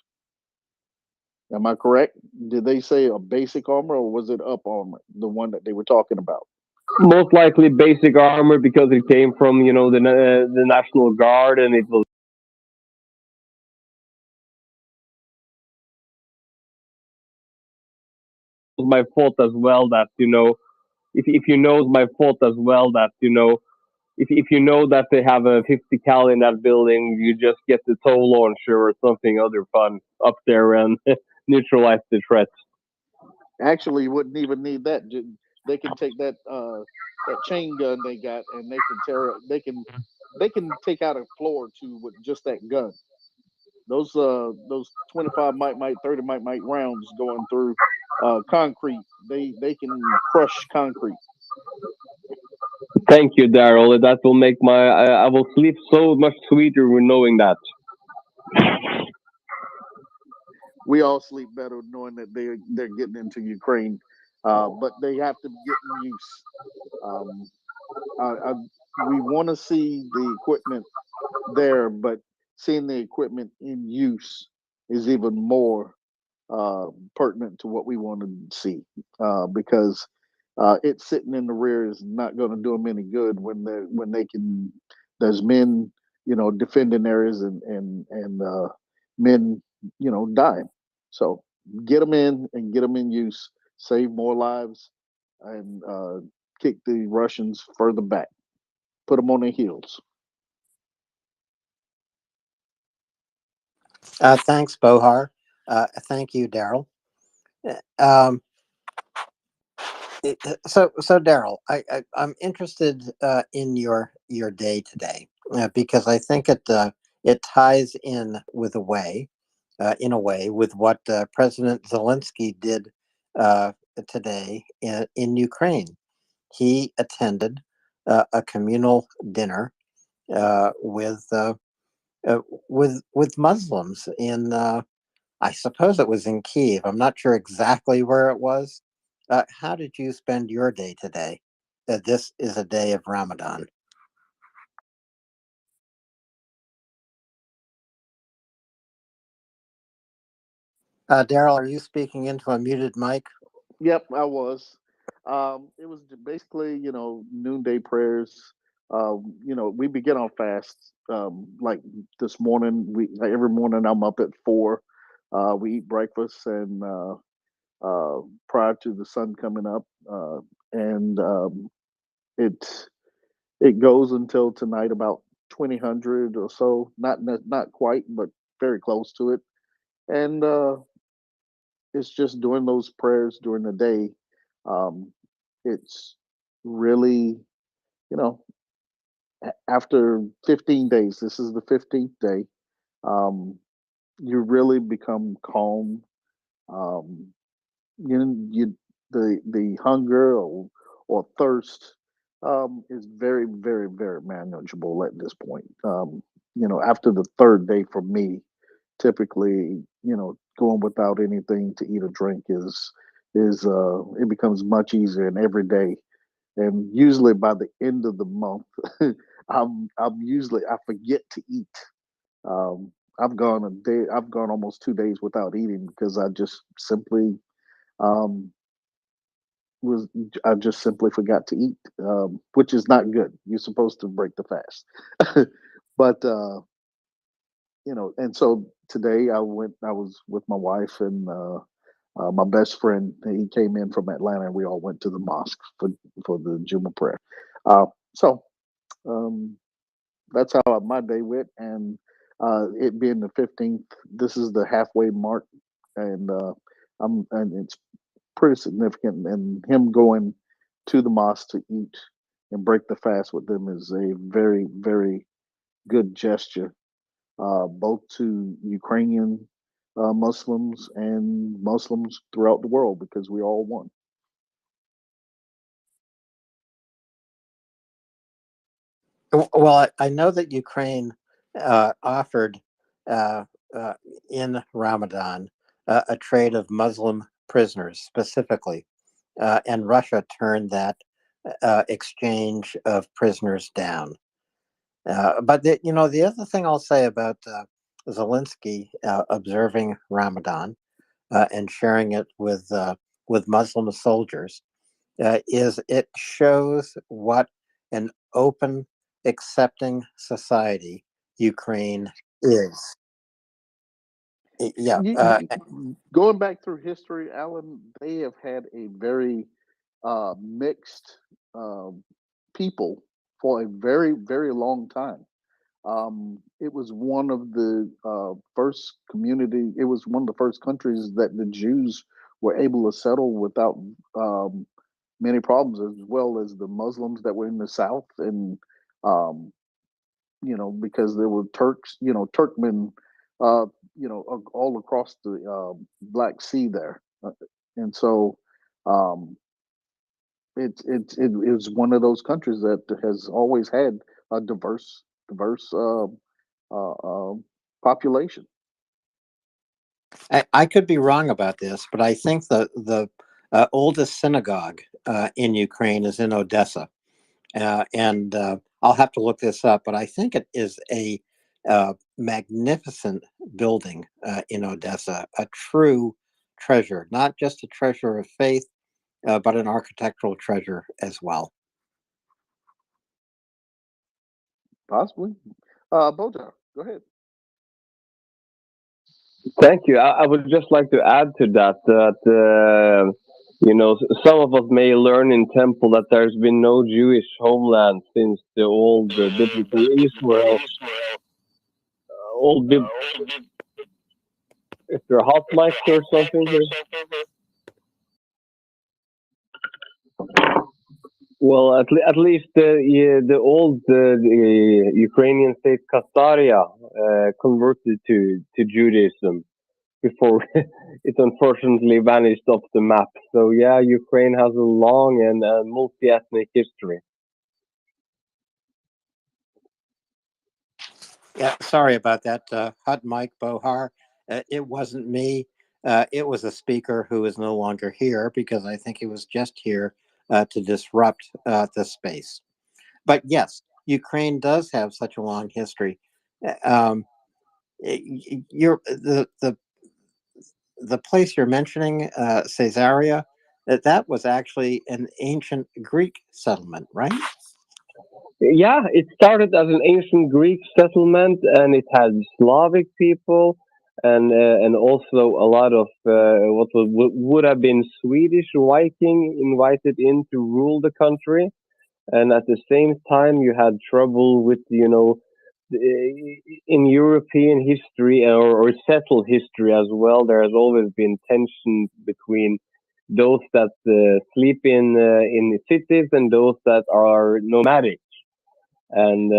[SPEAKER 5] Am I correct? Did they say a basic armor or was it up armor, the one that they were talking about?
[SPEAKER 15] Most likely basic armor because it came from the National Guard, and it was my fault as well that if you know my fault as well that if you know that they have a 50 cal in that building, you just get the tow launcher or something other fun up there and neutralize the threat.
[SPEAKER 5] Actually, you wouldn't even need that. They can take that chain gun they got, and they can tear. They can take out a floor or two with just that gun. Those 25 might 30 might rounds going through concrete. They can crush concrete.
[SPEAKER 15] Thank you, Daryl. That will make I will sleep so much sweeter with knowing that.
[SPEAKER 5] We all sleep better knowing that they're getting into Ukraine, but they have to get in use. We want to see the equipment there, but seeing the equipment in use is even more pertinent to what we want to see, because it's sitting in the rear is not going to do them any good when they can. There's men, defending areas and men, dying. So get them in and get them in use, save more lives, and kick the Russians further back, put them on their heels.
[SPEAKER 12] Thanks, Bohar. Thank you, Daryl. Um, so Daryl, I'm interested in your day today because I think it ties in with a way with what President Zelensky did today in Ukraine. He attended a communal dinner with Muslims in, I suppose it was in Kiev. I'm not sure exactly where it was. How did you spend your day today? This is a day of Ramadan. Daryl, are you speaking into a muted mic?
[SPEAKER 5] Yep, I was. It was basically, noonday prayers. We begin our fast. Like this morning, every morning I'm up at 4. We eat breakfast and prior to the sun coming up, and it it goes until tonight about 2000 or so. Not quite, but very close to it. And it's just doing those prayers during the day. Um, it's really, you know, after 15 days, this is the 15th day, um, you really become calm. Um, you the hunger or thirst is very, very, very manageable at this point. After the third day for me, typically, going without anything to eat or drink is it becomes much easier and every day. And usually by the end of the month, I forget to eat. Um, I've gone almost 2 days without eating because um, I just simply forgot to eat, which is not good. You're supposed to break the fast, but and so today I was with my wife and my best friend. He came in from Atlanta, and we all went to the mosque for the Juma prayer. So um, that's how my day went, and it being the 15th, this is the halfway mark, and it's pretty significant. And him going to the mosque to eat and break the fast with them is a very, very good gesture, both to Ukrainian Muslims and Muslims throughout the world, because we all one.
[SPEAKER 12] Well, I know that Ukraine offered in Ramadan a trade of Muslim prisoners specifically, and Russia turned that exchange of prisoners down. But the other thing I'll say about Zelensky observing Ramadan and sharing it with Muslim soldiers is it shows what an open, accepting society Ukraine is. Yeah.
[SPEAKER 5] Going back through history, Alan, they have had a very mixed people for a very, very long time. It was one of the first community. It was one of the first countries that the Jews were able to settle without many problems, as well as the Muslims that were in the south, and um, because there were Turks, Turkmen, all across the Black Sea there, and so um, it is one of those countries that has always had a diverse population.
[SPEAKER 12] I could be wrong about this, but I think the oldest synagogue in Ukraine is in Odessa. And I'll have to look this up, but I think it is a magnificent building in Odessa, a true treasure, not just a treasure of faith, but an architectural treasure as well.
[SPEAKER 5] Possibly. Boja, go ahead.
[SPEAKER 15] Thank you. I would just like to add to that some of us may learn in temple that there's been no Jewish homeland since the old biblical Israel. Is there a hot mic or something here? Well, at least the old the Ukrainian state Kastaria converted to Judaism before it unfortunately vanished off the map. So yeah, Ukraine has a long and multi-ethnic history.
[SPEAKER 12] Yeah, sorry about that, Hut Mike Bohar. It wasn't me. It was a speaker who is no longer here because I think he was just here to disrupt the space. But yes, Ukraine does have such a long history. You're the place you're mentioning, Caesarea. That was actually an ancient Greek settlement, right?
[SPEAKER 15] Yeah, it started as an ancient Greek settlement, and it had Slavic people, and also a lot of would have been Swedish Viking invited in to rule the country. And at the same time, you had trouble with in European history or settled history as well. There has always been tension between those that sleep in the cities and those that are nomadic, and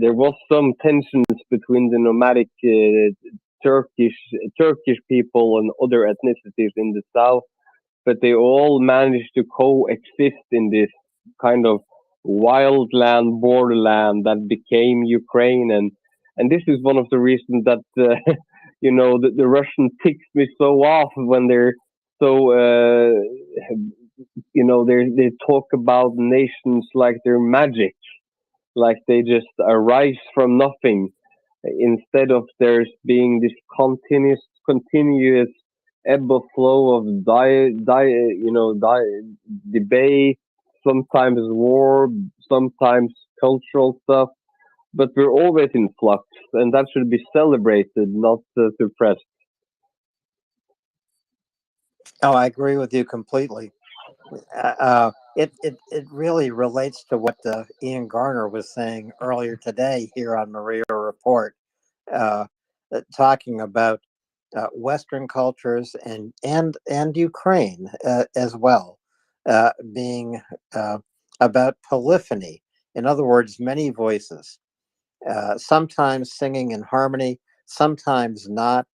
[SPEAKER 15] there was some tensions between the nomadic Turkish Turkish people and other ethnicities in the south, but they all managed to coexist in this kind of wildland borderland that became Ukraine, and this is one of the reasons that the Russian ticks me so off when they're so they talk about nations like they're magic, like they just arise from nothing, instead of there's being this continuous ebb of flow of debate, sometimes war, sometimes cultural stuff, but we're always in flux, and that should be celebrated, not suppressed.
[SPEAKER 12] Oh, I agree with you completely. It really relates to what Ian Garner was saying earlier today here on Maria Report, uh, talking about Western cultures and Ukraine as well, being about polyphony. In other words, many voices, sometimes singing in harmony, sometimes not.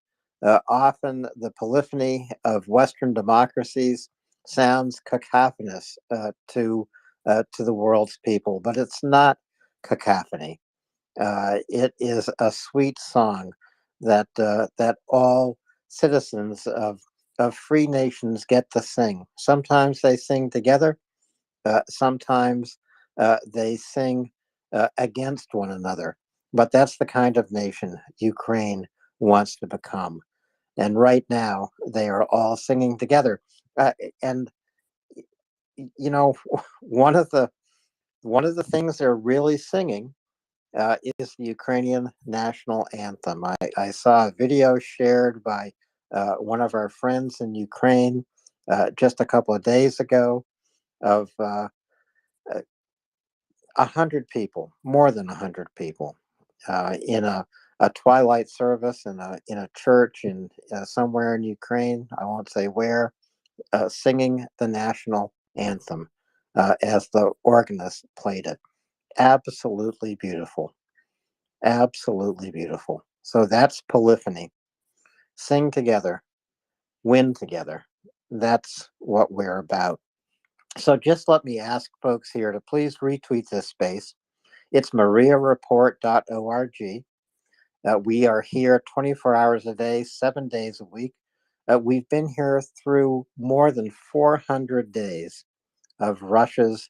[SPEAKER 12] Often the polyphony of Western democracies sounds cacophonous to the world's people, but it's not cacophony. It is a sweet song that all citizens of free nations get to sing. Sometimes they sing together. Sometimes they sing against one another. But that's the kind of nation Ukraine wants to become. And right now, they are all singing together. And you know, one of the things they're really singing is the Ukrainian national anthem. I saw a video shared by one of our friends in Ukraine just a couple of days ago of 100 people, more than 100 people, in a twilight service in a church in somewhere in Ukraine. I won't say where, singing the national anthem as the organist played it. Absolutely beautiful. Absolutely beautiful. So that's polyphony. Sing together, win together. That's what we're about. So just let me ask folks here to please retweet this space. It's MriyaReport.org. We are here 24 hours a day, 7 days a week. We've been here through more than 400 days of Russia's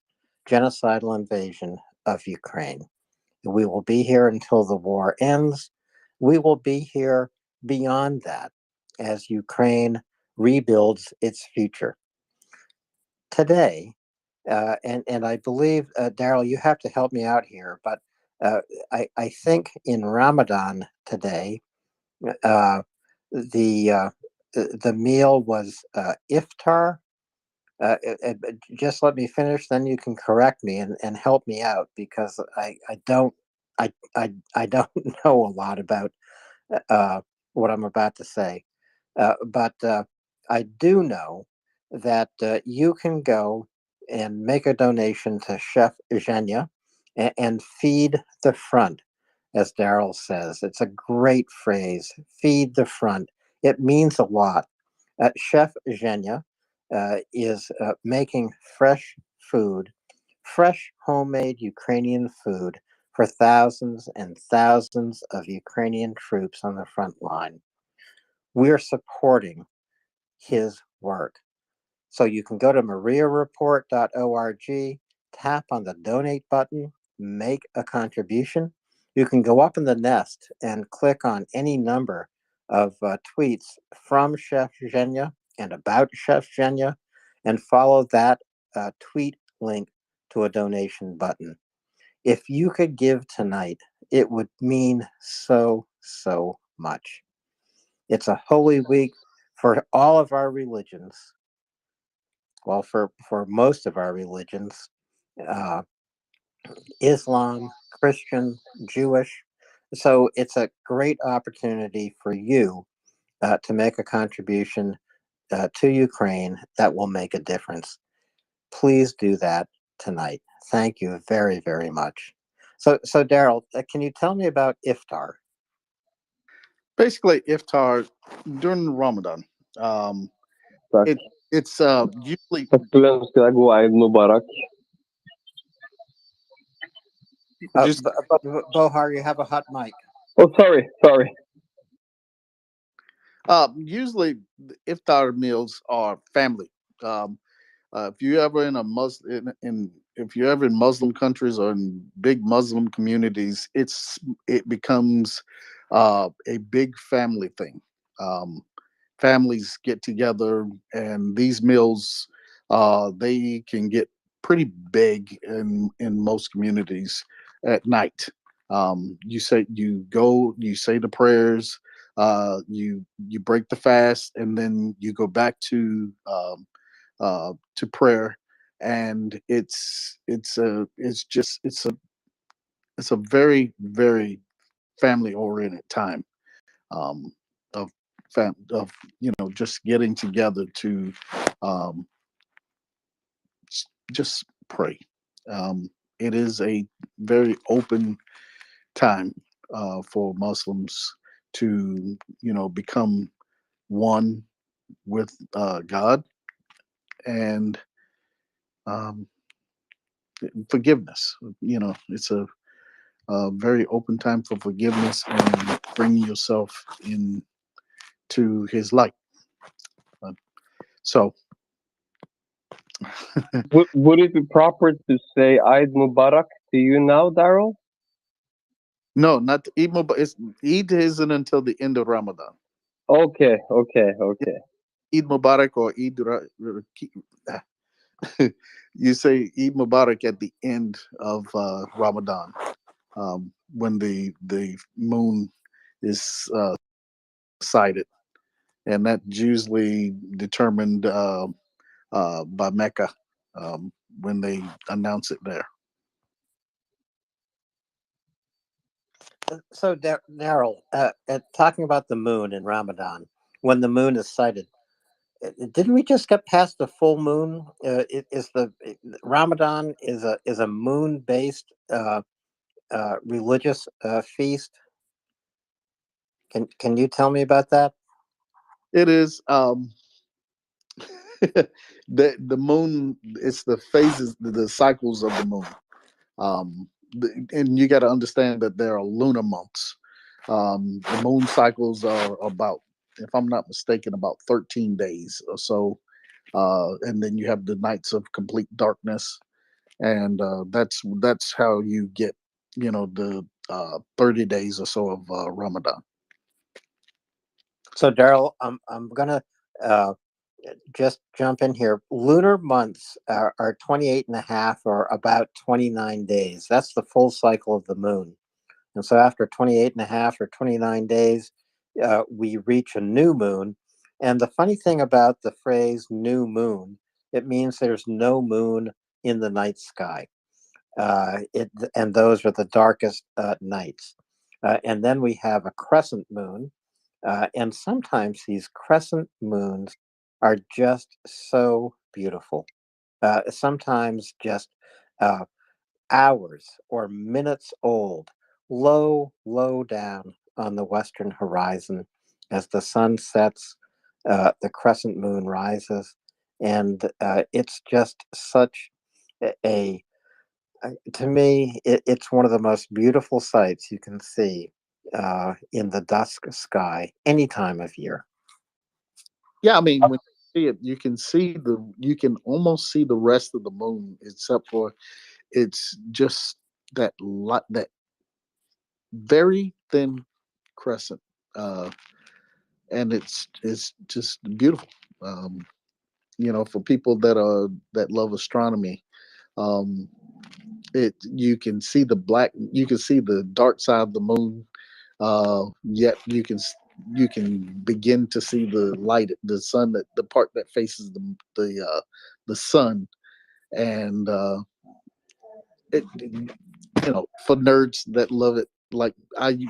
[SPEAKER 12] genocidal invasion of Ukraine. We will be here until the war ends. We will be here beyond that as Ukraine rebuilds its future. Today, and I believe, Daryl, you have to help me out here, but I think in Ramadan today, uh, the the meal was iftar. Just let me finish, then you can correct me and help me out because I don't know a lot about what I'm about to say, but I do know that you can go and make a donation to Chef Zhenya and feed the front, as Daryl says. It's a great phrase. Feed the front. It means a lot. Chef Zhenya is making fresh food, fresh homemade Ukrainian food for thousands and thousands of Ukrainian troops on the front line. We're supporting his work. So you can go to MriyaReport.org, tap on the donate button, make a contribution. You can go up in the nest and click on any number of tweets from Chef Zhenya and about Chef Zhenya and follow that tweet link to a donation button. If you could give tonight, it would mean so, so much. It's a holy week for all of our religions. Well, for most of our religions, Islam, Christian, Jewish. So it's a great opportunity for you to make a contribution to Ukraine that will make a difference. Please do that tonight. Thank you very, very much. So Daryl, can you tell me about iftar?
[SPEAKER 5] Basically, iftar during Ramadan. It's usually.
[SPEAKER 15] Mubarak.
[SPEAKER 12] Bohar, you have a hot mic.
[SPEAKER 15] Oh, sorry.
[SPEAKER 5] Usually, iftar meals are family. If you ever in a if you're ever in Muslim countries or in big Muslim communities, it becomes a big family thing. Families get together, and these meals they can get pretty big in most communities at night. You say the prayers, you break the fast, and then you go back to prayer, and it's a very, very family oriented time, of just getting together to um, just pray. It is a very open time for Muslims to become one with God, and um, forgiveness. It's a very open time for forgiveness and bringing yourself into His light. So,
[SPEAKER 15] Would it be proper to say Eid Mubarak to you now, Daryl?
[SPEAKER 5] no, not Eid Mubarak. Eid isn't until the end of Ramadan.
[SPEAKER 15] Okay.
[SPEAKER 5] Eid Mubarak or you say Eid Mubarak at the end of Ramadan, when the moon is sighted, and that's usually determined by Mecca, when they announce it there.
[SPEAKER 12] So Daryl, talking about the moon in Ramadan, when the moon is sighted, didn't we just get past the full moon? Ramadan is a moon based religious feast? Can you tell me about that?
[SPEAKER 5] It is. The moon. It's the phases, the cycles of the moon. And you got to understand that there are lunar months. The moon cycles are about, if I'm not mistaken, about 13 days or so. And then you have the nights of complete darkness, and that's how you get the 30 days or so of Ramadan.
[SPEAKER 12] So Daryl, I'm gonna just jump in here. Lunar months are 28 and a half, or about 29 days. That's the full cycle of the moon. And so after 28 and a half or 29 days, we reach a new moon. And the funny thing about the phrase new moon, it means there's no moon in the night sky. And those are the darkest nights. And then we have a crescent moon. And sometimes these crescent moons are just so beautiful. Sometimes just hours or minutes old, low, low down on the western horizon as the sun sets, the crescent moon rises. And it's just such a To me, it's one of the most beautiful sights you can see in the dusk sky any time of year.
[SPEAKER 5] Yeah, I mean, when you see it, you can almost see the rest of the moon, except for it's just that very thin crescent, and it's just beautiful. Um, for people that love astronomy, um, you can see you can see the dark side of the moon, yet you can begin to see the light, the sun, the part that faces the sun, and for nerds that love it, like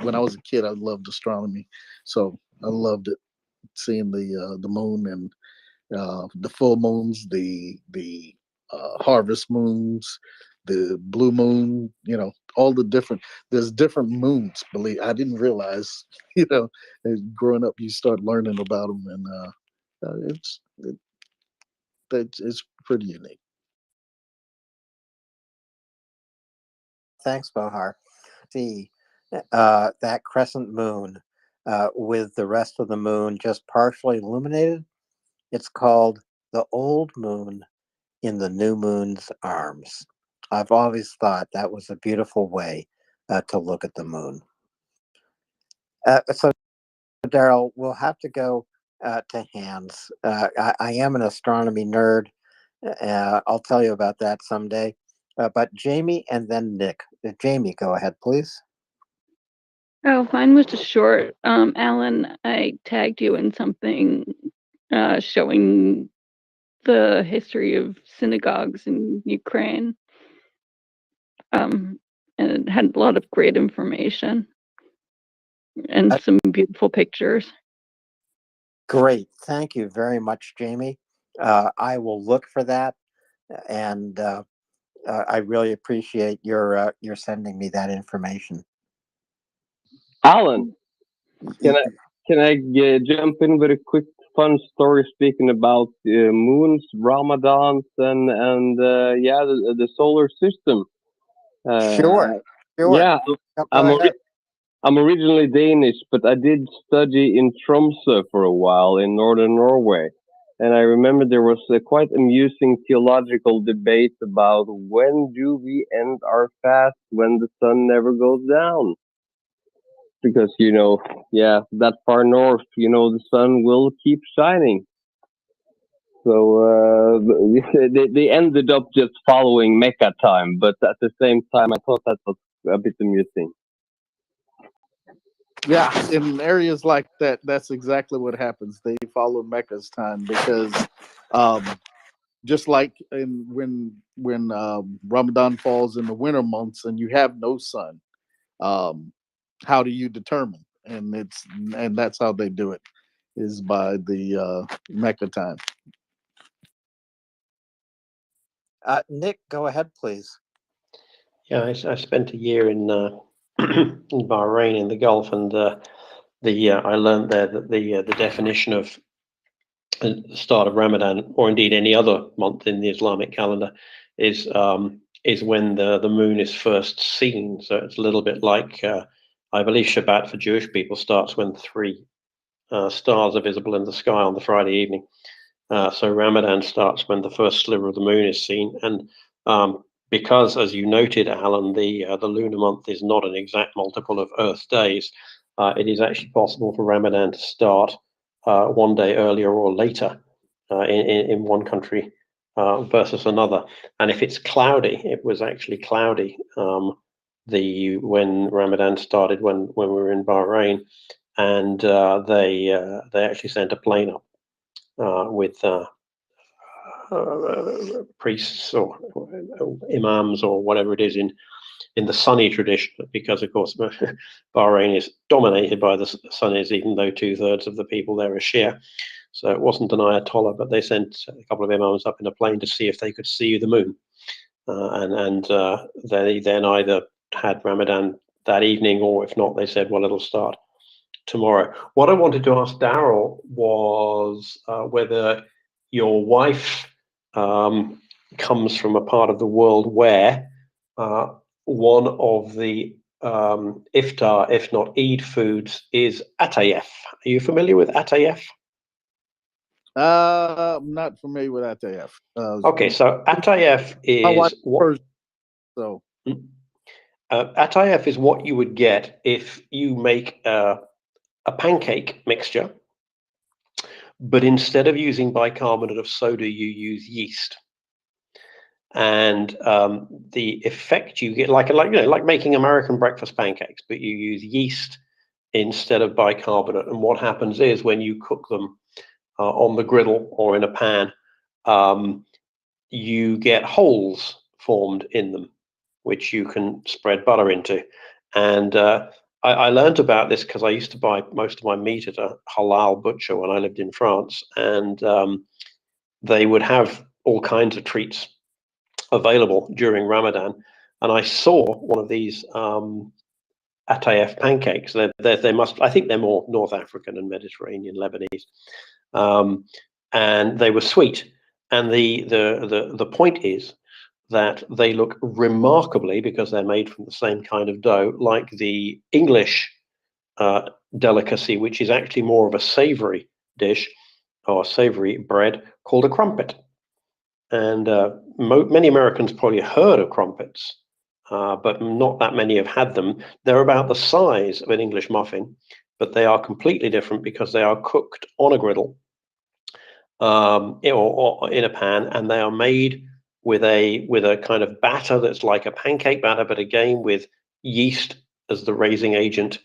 [SPEAKER 5] when I was a kid, I loved astronomy, so I loved it, seeing the moon and the full moons, the harvest moons, the blue moon. All the different. There's different moons. Believe I didn't realize. As growing up, you start learning about them, and it's pretty unique.
[SPEAKER 12] Thanks, Bohar. See that crescent moon with the rest of the moon just partially illuminated. It's called the old moon in the new moon's arms. I've always thought that was a beautiful way to look at the moon. So, Daryl, we'll have to go to Hans. I am an astronomy nerd. I'll tell you about that someday. But Jamie and then Nick. Jamie, go ahead, please.
[SPEAKER 17] Oh, mine was just short. Alan, I tagged you in something showing the history of synagogues in Ukraine. And it had a lot of great information and some beautiful pictures.
[SPEAKER 12] Great. Thank you very much, Jamie. I will look for that, and I really appreciate your sending me that information.
[SPEAKER 15] Alan, can I jump in with a quick fun story speaking about moons, Ramadans, and the solar system?
[SPEAKER 12] Sure.
[SPEAKER 15] Yeah,
[SPEAKER 12] Go
[SPEAKER 15] I'm
[SPEAKER 12] ahead.
[SPEAKER 15] I'm originally Danish, but I did study in Tromsø for a while in northern Norway. And I remember there was a quite amusing theological debate about when do we end our fast when the sun never goes down? Because, that far north, the sun will keep shining. So they ended up just following Mecca time, but at the same time, I thought that was a bit amusing.
[SPEAKER 5] Yeah, in areas like that, that's exactly what happens. They follow Mecca's time because, just like when Ramadan falls in the winter months and you have no sun, how do you determine? And that's how they do it, is by the Mecca time.
[SPEAKER 12] Nick, go ahead, please.
[SPEAKER 18] Yeah, I spent a year in in Bahrain in the Gulf, and I learned there that the definition of the start of Ramadan, or indeed any other month in the Islamic calendar, is when the moon is first seen. So it's a little bit like I believe Shabbat for Jewish people starts when 3 stars are visible in the sky on the Friday evening. So Ramadan starts when the first sliver of the moon is seen, and because, as you noted, Alan, the lunar month is not an exact multiple of Earth's days. It is actually possible for Ramadan to start one day earlier or later in one country versus another. And if it's cloudy, it was actually cloudy when Ramadan started when we were in Bahrain, and they actually sent a plane up with priests or imams or whatever it is in the Sunni tradition, because of course Bahrain is dominated by the Sunnis, even though 2/3 of the people there are Shia. So it wasn't an Ayatollah, but they sent a couple of imams up in a plane to see if they could see the moon, and they then either had Ramadan that evening, or if not, they said, well, it'll start tomorrow. What I wanted to ask Daryl was whether your wife comes from a part of the world where one of the iftar, if not Eid foods, is atayef. Are you familiar with atayef?
[SPEAKER 5] I'm not familiar with ATF.
[SPEAKER 18] Okay, so atayef
[SPEAKER 5] my wife
[SPEAKER 18] is what.
[SPEAKER 5] Persian, so
[SPEAKER 18] Atayef is what you would get if you make a pancake mixture, but instead of using bicarbonate of soda, you use yeast. And the effect you get, like making American breakfast pancakes, but you use yeast instead of bicarbonate. And what happens is when you cook them on the griddle or in a pan, you get holes formed in them, which you can spread butter into. And I learned about this because I used to buy most of my meat at a halal butcher when I lived in France, and they would have all kinds of treats available during Ramadan. And I saw one of these atayef pancakes. They must, I think they're more North African and Mediterranean, Lebanese, and they were sweet. And the point is that they look remarkably, because they're made from the same kind of dough, like the English delicacy, which is actually more of a savory dish or savory bread called a crumpet. And many Americans probably heard of crumpets, but not that many have had them. They're about the size of an English muffin, but they are completely different because they are cooked on a griddle or in a pan, and they are made with a kind of batter that's like a pancake batter, but again with yeast as the raising agent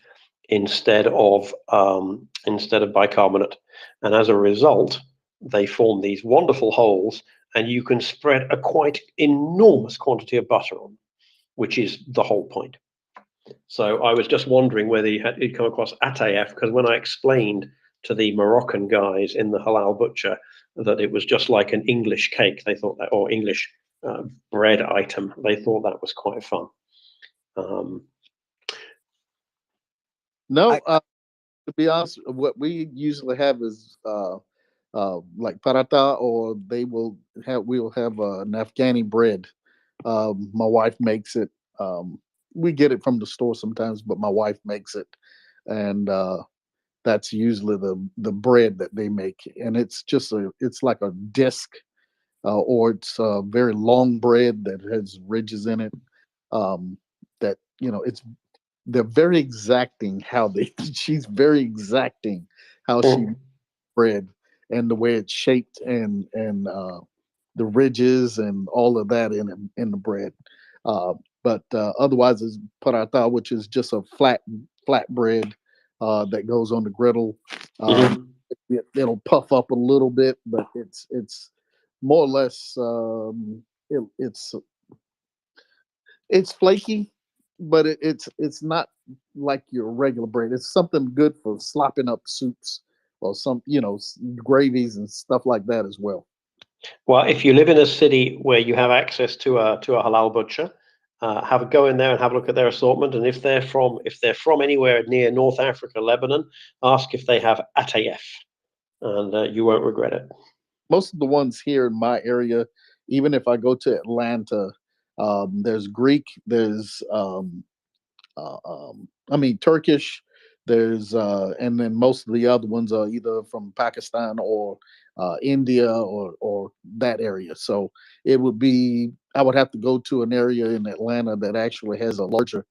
[SPEAKER 18] instead of bicarbonate. And as a result, they form these wonderful holes, and you can spread a quite enormous quantity of butter on, which is the whole point. So I was just wondering whether you'd come across atayef, because when I explained to the Moroccan guys in the halal butcher that it was just like an English cake, they thought that, or English bread item, they thought that was quite fun.
[SPEAKER 5] No, to be honest, what we usually have is like paratha, or we'll have an Afghani bread. My wife makes it. We get it from the store sometimes, but my wife makes it, and that's usually the bread that they make, and it's like a disc, or it's a very long bread that has ridges in it. That they're very exacting how they. She's very exacting how she bread and the way it's shaped, and the ridges and all of that in the bread. But otherwise, it's paratha, which is just a flat bread that goes on the griddle. It'll puff up a little bit, but it's more or less it's flaky, but it's not like your regular bread. It's something good for slopping up soups or some gravies and stuff like that as well.
[SPEAKER 18] Well, if you live in a city where you have access to a halal butcher, have a go in there and have a look at their assortment. And if they're from anywhere near North Africa, Lebanon, ask if they have atayef, and you won't regret it.
[SPEAKER 5] Most of the ones here in my area, even if I go to Atlanta, there's Greek, there's Turkish, there's and then most of the other ones are either from Pakistan or India or that area. So I would have to go to an area in Atlanta that actually has a larger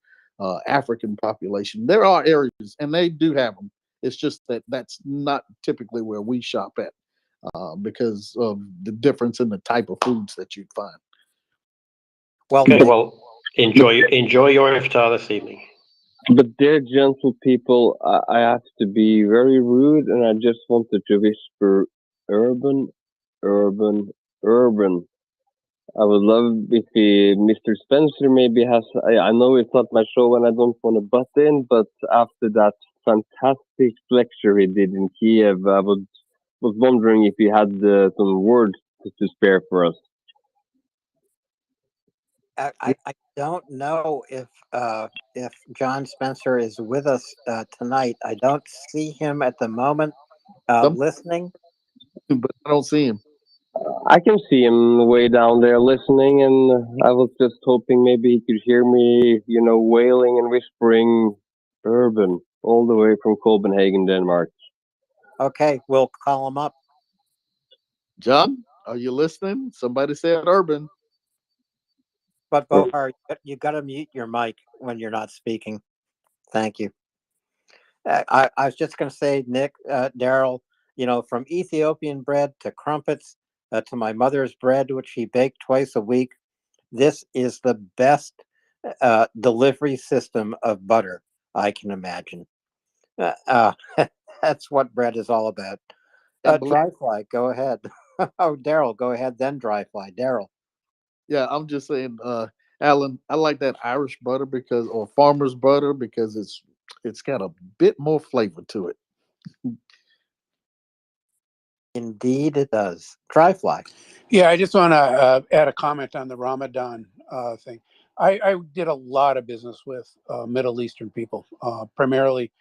[SPEAKER 5] African population. There are areas, and they do have them. It's just that's not typically where we shop at, because of the difference in the type of foods that you'd find.
[SPEAKER 18] Well, okay, well, enjoy your iftar this evening.
[SPEAKER 15] But dear gentle people, I have to be very rude, and I just wanted to whisper urban, urban, urban. I would love if Mr. Spencer maybe has. I know it's not my show and I don't want to butt in, but after that fantastic lecture he did in Kiev, I was wondering if he had some words to spare for us.
[SPEAKER 12] I don't know if John Spencer is with us tonight. I don't see him at the moment listening.
[SPEAKER 5] But I don't see him.
[SPEAKER 15] I can see him way down there listening, and I was just hoping maybe he could hear me, wailing and whispering urban all the way from Copenhagen, Denmark.
[SPEAKER 12] Okay, we'll call him up.
[SPEAKER 5] John, are you listening? Somebody said urban.
[SPEAKER 12] But Bohar, you got to mute your mic when you're not speaking. Thank you. I was just going to say, Nick, Daryl, from Ethiopian bread to crumpets to my mother's bread, which she baked twice a week. This is the best delivery system of butter I can imagine. That's what bread is all about. Dryfly, go ahead. Oh, Daryl, go ahead, then Dryfly. Daryl.
[SPEAKER 5] Yeah, I'm just saying, Alan, I like that Irish butter or farmer's butter because it's got a bit more flavor to it.
[SPEAKER 12] Indeed, it does. Dryfly.
[SPEAKER 10] Yeah, I just want to add a comment on the Ramadan thing. I did a lot of business with Middle Eastern people, primarily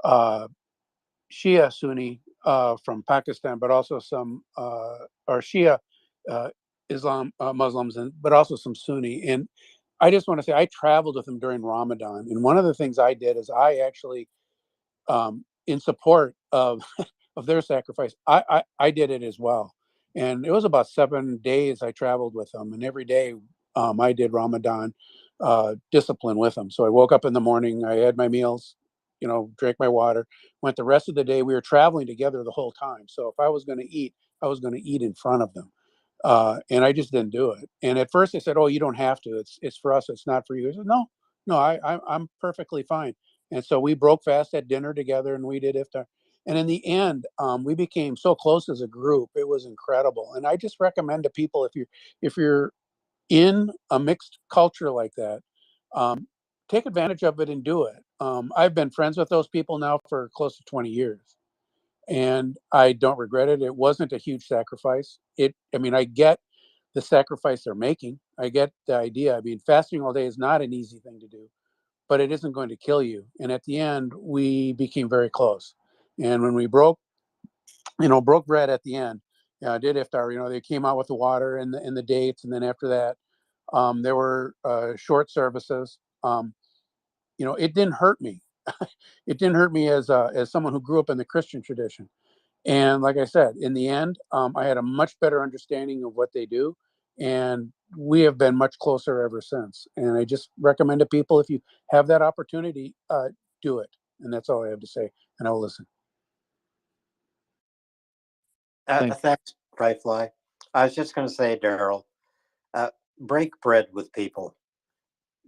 [SPEAKER 10] Shia Sunni from Pakistan, but also some or Shia Islam Muslims, but also some Sunni. And I just want to say I traveled with them during Ramadan, and one of the things I did is I actually, in support of of their sacrifice, I did it as well. And it was about 7 days I traveled with them, and every day I did Ramadan discipline with them. So I woke up in the morning, I had my meals, drank my water, went the rest of the day. We were traveling together the whole time. So if I was going to eat, I was going to eat in front of them. And I just didn't do it. And at first they said, "Oh, you don't have to. It's for us. It's not for you." I said, "No, no, I'm perfectly fine." And so we broke fast at dinner together, and we did iftar. And in the end, we became so close as a group. It was incredible. And I just recommend to people, if you're in a mixed culture like that, take advantage of it and do it. I've been friends with those people now for close to 20 years, and I don't regret it. It wasn't a huge sacrifice. I get the sacrifice they're making. I get the idea. I mean, fasting all day is not an easy thing to do, but it isn't going to kill you. And at the end, we became very close. And when we broke bread at the end, did iftar. They came out with the water and the dates, and then after that, there were short services. It didn't hurt me. It didn't hurt me as someone who grew up in the Christian tradition. And like I said, in the end, I had a much better understanding of what they do, and we have been much closer ever since. And I just recommend to people, if you have that opportunity, do it. And that's all I have to say. And I'll listen.
[SPEAKER 12] Thanks, Dryfly. I was just going to say, Daryl, break bread with people,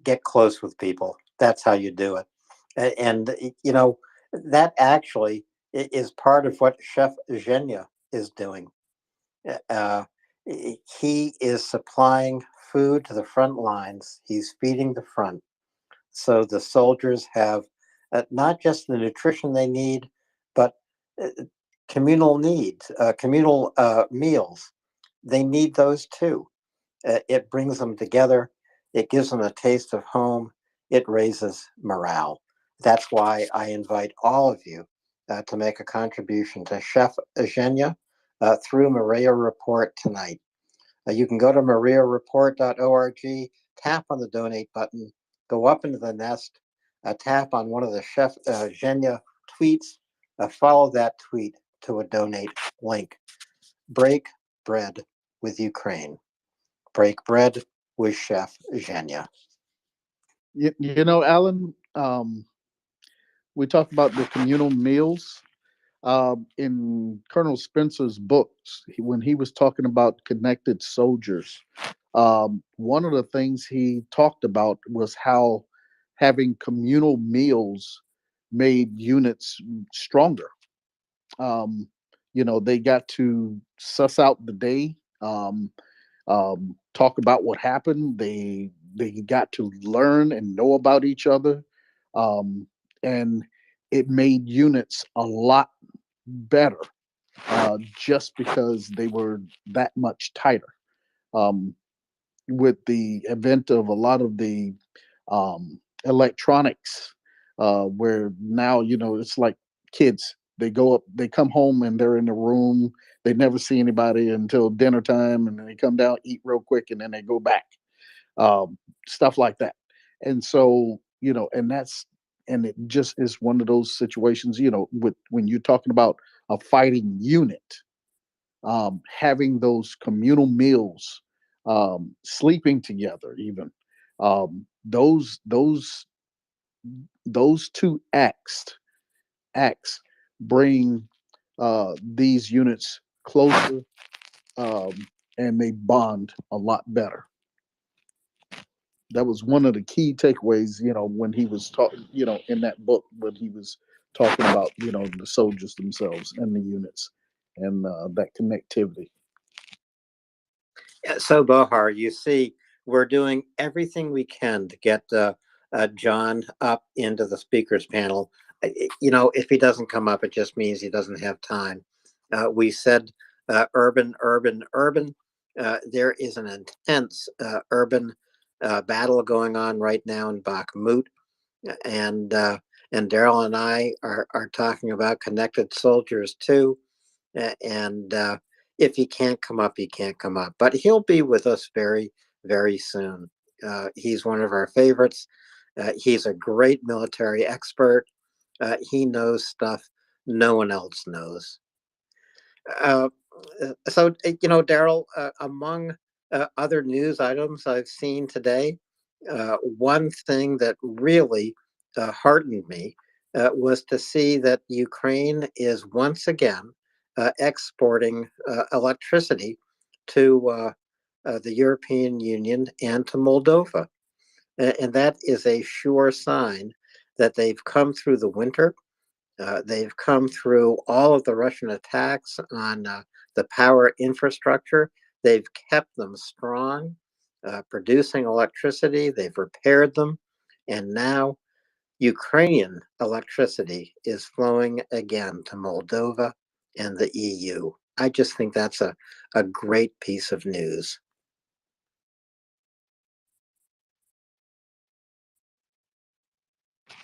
[SPEAKER 12] get close with people. That's how you do it. And, that actually is part of what Chef Zhenya is doing. He is supplying food to the front lines. He's feeding the front. So the soldiers have not just the nutrition they need, but communal needs, communal meals. They need those too. It brings them together. It gives them a taste of home. It raises morale. That's why I invite all of you to make a contribution to Chef Zhenya through MriyaReport tonight. You can go to MriyaReport.org, tap on the donate button, go up into the nest, tap on one of the Chef Zhenya tweets, follow that tweet to a donate link. Break bread with Ukraine. Break bread with Chef Zhenya.
[SPEAKER 5] Alan, we talked about the communal meals. In Colonel Spencer's books, when he was talking about connected soldiers, one of the things he talked about was how having communal meals made units stronger. They got to suss out the day, talk about what happened. They got to learn and know about each other, and it made units a lot better just because they were that much tighter. With the advent of a lot of the electronics, where now it's like kids. They go up, they come home, and they're in the room. They never see anybody until dinner time, and then they come down, eat real quick, and then they go back. Stuff like that. And so, and it just is one of those situations, with when you're talking about a fighting unit, having those communal meals, sleeping together, even those two acts bring these units closer, and they bond a lot better. That was one of the key takeaways, when he was talking, in that book, when he was talking about, the soldiers themselves and the units and that connectivity.
[SPEAKER 12] So, Bohar, you see, we're doing everything we can to get John up into the speakers panel. If he doesn't come up, it just means he doesn't have time. We said urban, urban, urban. There is an intense urban battle going on right now in Bakhmut, and Daryl and I are talking about connected soldiers too. And if he can't come up, he can't come up, but he'll be with us very, very soon. He's one of our favorites. He's a great military expert. He knows stuff no one else knows. Daryl, among other news items I've seen today, one thing that really heartened me was to see that Ukraine is once again exporting electricity to the European Union and to Moldova. And that is a sure sign that they've come through the winter. They've come through all of the Russian attacks on the power infrastructure. They've kept them strong, producing electricity. They've repaired them. And now Ukrainian electricity is flowing again to Moldova and the EU. I just think that's a great piece of news.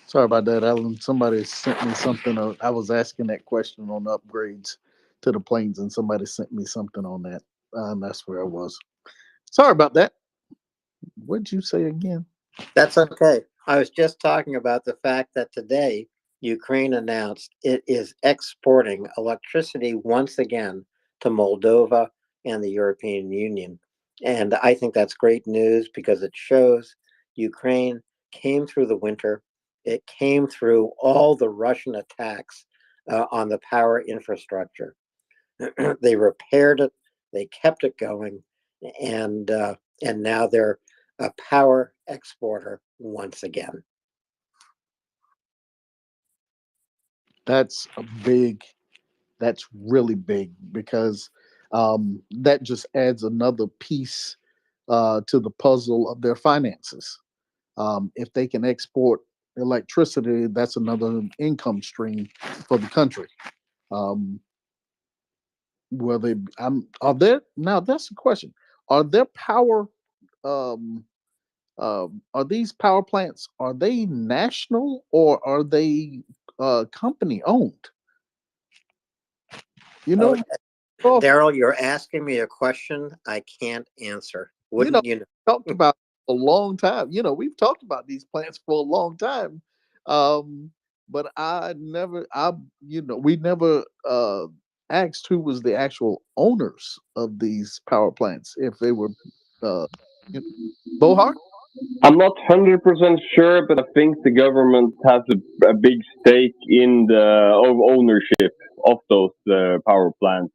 [SPEAKER 5] Sorry about that, Alan. Somebody sent me something. I was asking that question on upgrades to the planes, and somebody sent me something on that. And that's where I was. Sorry about that. What'd you say again?
[SPEAKER 12] That's okay. I was just talking about the fact that today Ukraine announced it is exporting electricity once again to Moldova and the European Union. And I think that's great news because it shows Ukraine came through the winter. It came through all the Russian attacks on the power infrastructure. They repaired it. They kept it going, and now they're a power exporter once again.
[SPEAKER 5] That's really big because that just adds another piece to the puzzle of their finances. If they can export electricity, that's another income stream for the country. Are there now? That's the question. Are there power? Um, are these power plants? Are they national or are they company owned?
[SPEAKER 12] Daryl, you're asking me a question I can't answer. Wouldn't you know?
[SPEAKER 5] Talked about a long time. We've talked about these plants for a long time. But we never asked who was the actual owners of these power plants. If they were Bohar?
[SPEAKER 15] I'm not 100% sure, but I think the government has a big stake in the ownership of those power plants.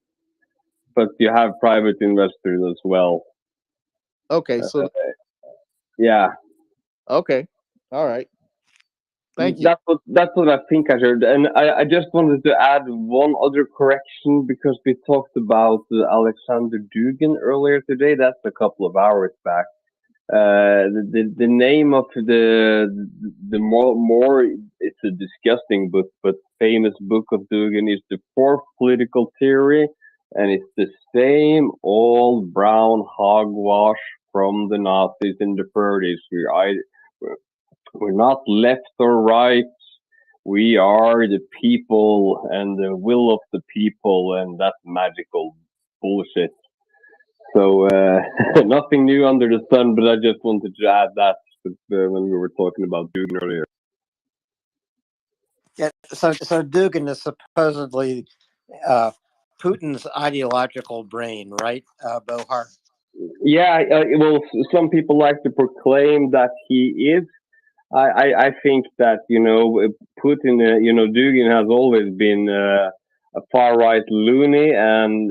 [SPEAKER 15] But you have private investors as well.
[SPEAKER 5] Okay, so
[SPEAKER 15] yeah.
[SPEAKER 5] Okay, all right. Thank you.
[SPEAKER 15] That's what I think I heard, and I just wanted to add one other correction because we talked about Alexander Dugin earlier today. That's a couple of hours back. The name of the more it's a disgusting book, but famous book of Dugin is The Fourth Political Theory, and it's the same old brown hogwash from the Nazis in the 30s. We're not left or right. we are the people and the will of the people, and that's magical bullshit. So nothing new under the sun, but I just wanted to add that when we were talking about Dugin earlier.
[SPEAKER 12] Yeah. So Dugin is supposedly Putin's ideological brain, right, Bohar?
[SPEAKER 15] Yeah, well, some people like to proclaim that he is. I think that, Putin, Dugin has always been a far right loony, and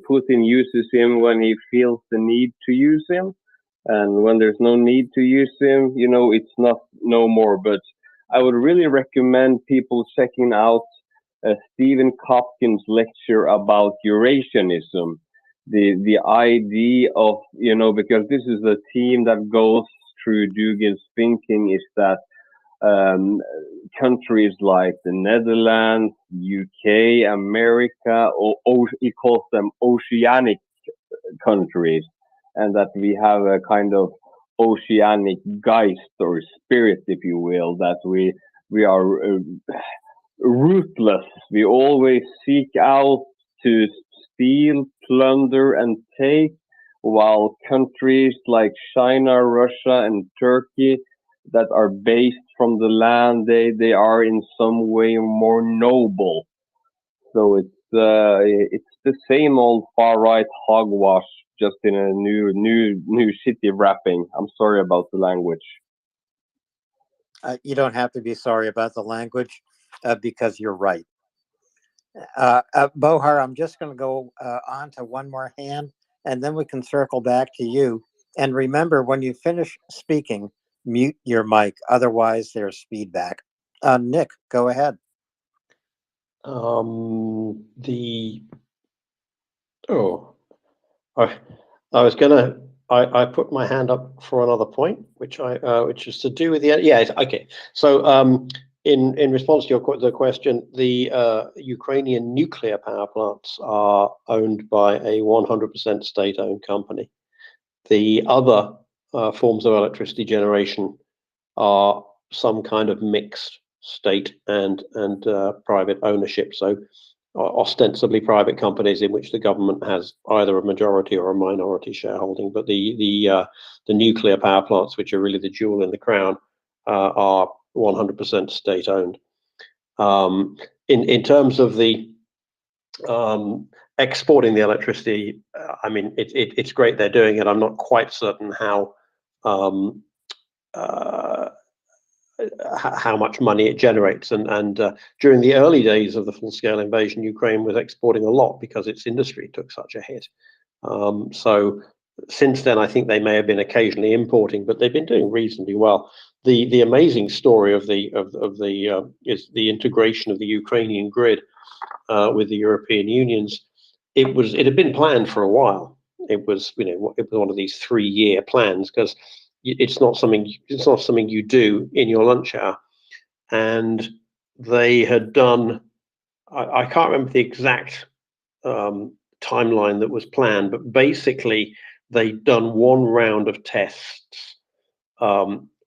[SPEAKER 15] Putin uses him when he feels the need to use him, and when there's no need to use him, it's not no more. But I would really recommend people checking out Stephen Kopkin's lecture about Eurasianism. The idea of, because this is a theme that goes through Dugin's thinking, is that countries like the Netherlands, UK, America, or he calls them oceanic countries, and that we have a kind of oceanic geist or spirit, if you will, that we are ruthless. We always seek out to steal, plunder, and take, while countries like China, Russia, and Turkey that are based from the land, they are in some way more noble. So it's the same old far right hogwash, just in a new shitty wrapping. I'm sorry about the language.
[SPEAKER 12] You don't have to be sorry about the language because you're right. Bohar, I'm just going to go on to one more hand, and then we can circle back to you. And remember, when you finish speaking, mute your mic. Otherwise, there's feedback. Nick, go ahead.
[SPEAKER 18] I was gonna. I put my hand up for another point, which is to do with the okay. So in response to the question, the Ukrainian nuclear power plants are owned by a 100% state-owned company. The other forms of electricity generation are some kind of mixed state and private ownership. So ostensibly private companies in which the government has either a majority or a minority shareholding. But the nuclear power plants, which are really the jewel in the crown, are 100% state owned. In terms of the exporting the electricity, I mean, it's great they're doing it. I'm not quite certain how much money it generates. And during the early days of the full-scale invasion, Ukraine was exporting a lot because its industry took such a hit. So since then, I think they may have been occasionally importing, but they've been doing reasonably well. The amazing story of the is the integration of the Ukrainian grid with the European Union's. It had been planned for a while. It was one of these 3-year plans, because it's not something you do in your lunch hour. And they had done, I can't remember the exact timeline that was planned, but basically they'd done one round of tests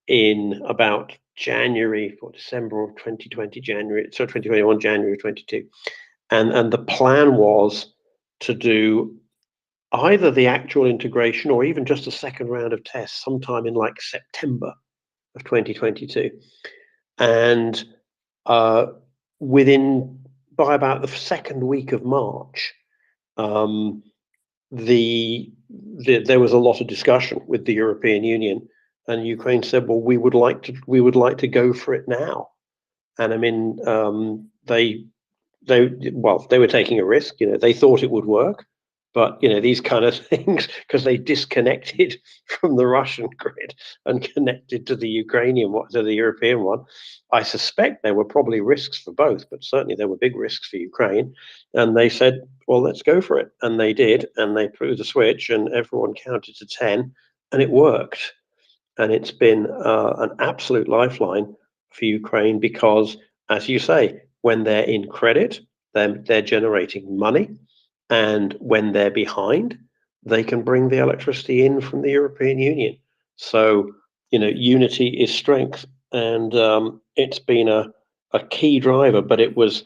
[SPEAKER 18] in about January or December of 2020, January, so 2021, January 22. And the plan was to do either the actual integration or even just a second round of tests sometime in like September of 2022. And by about the second week of March, there was a lot of discussion with the European Union, and Ukraine said, well, we would like to go for it now. And I mean, they were taking a risk. They thought it would work. But these kind of things, because they disconnected from the Russian grid and connected to the Ukrainian one, to the European one, I suspect there were probably risks for both, but certainly there were big risks for Ukraine. And they said, well, let's go for it. And they did, and they threw the switch, and everyone counted to 10, and it worked. And it's been an absolute lifeline for Ukraine because, as you say, when they're in credit, they're generating money. And when they're behind, they can bring the electricity in from the European Union. So, unity is strength. And it's been a a key driver, but it was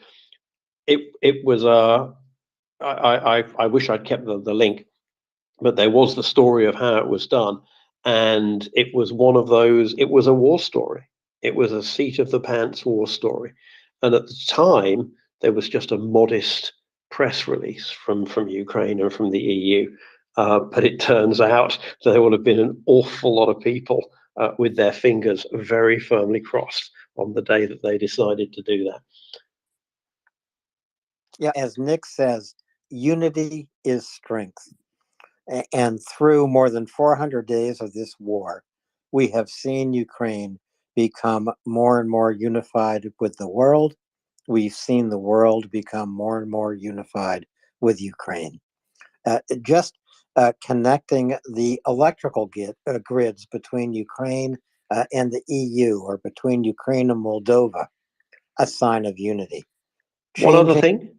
[SPEAKER 18] I wish I'd kept the link, but there was the story of how it was done, and it was one of those. It was a war story. It was a seat of the pants war story, and at the time there was just a modest press release from Ukraine and from the EU. But it turns out there would have been an awful lot of people with their fingers very firmly crossed on the day that they decided to do that.
[SPEAKER 12] Yeah, as Nick says, unity is strength. And through more than 400 days of this war, we have seen Ukraine become more and more unified with the world. We've seen the world become more and more unified with Ukraine. Just connecting the electrical grids between Ukraine and the EU, or between Ukraine and Moldova, a sign of unity.
[SPEAKER 18] One other thing.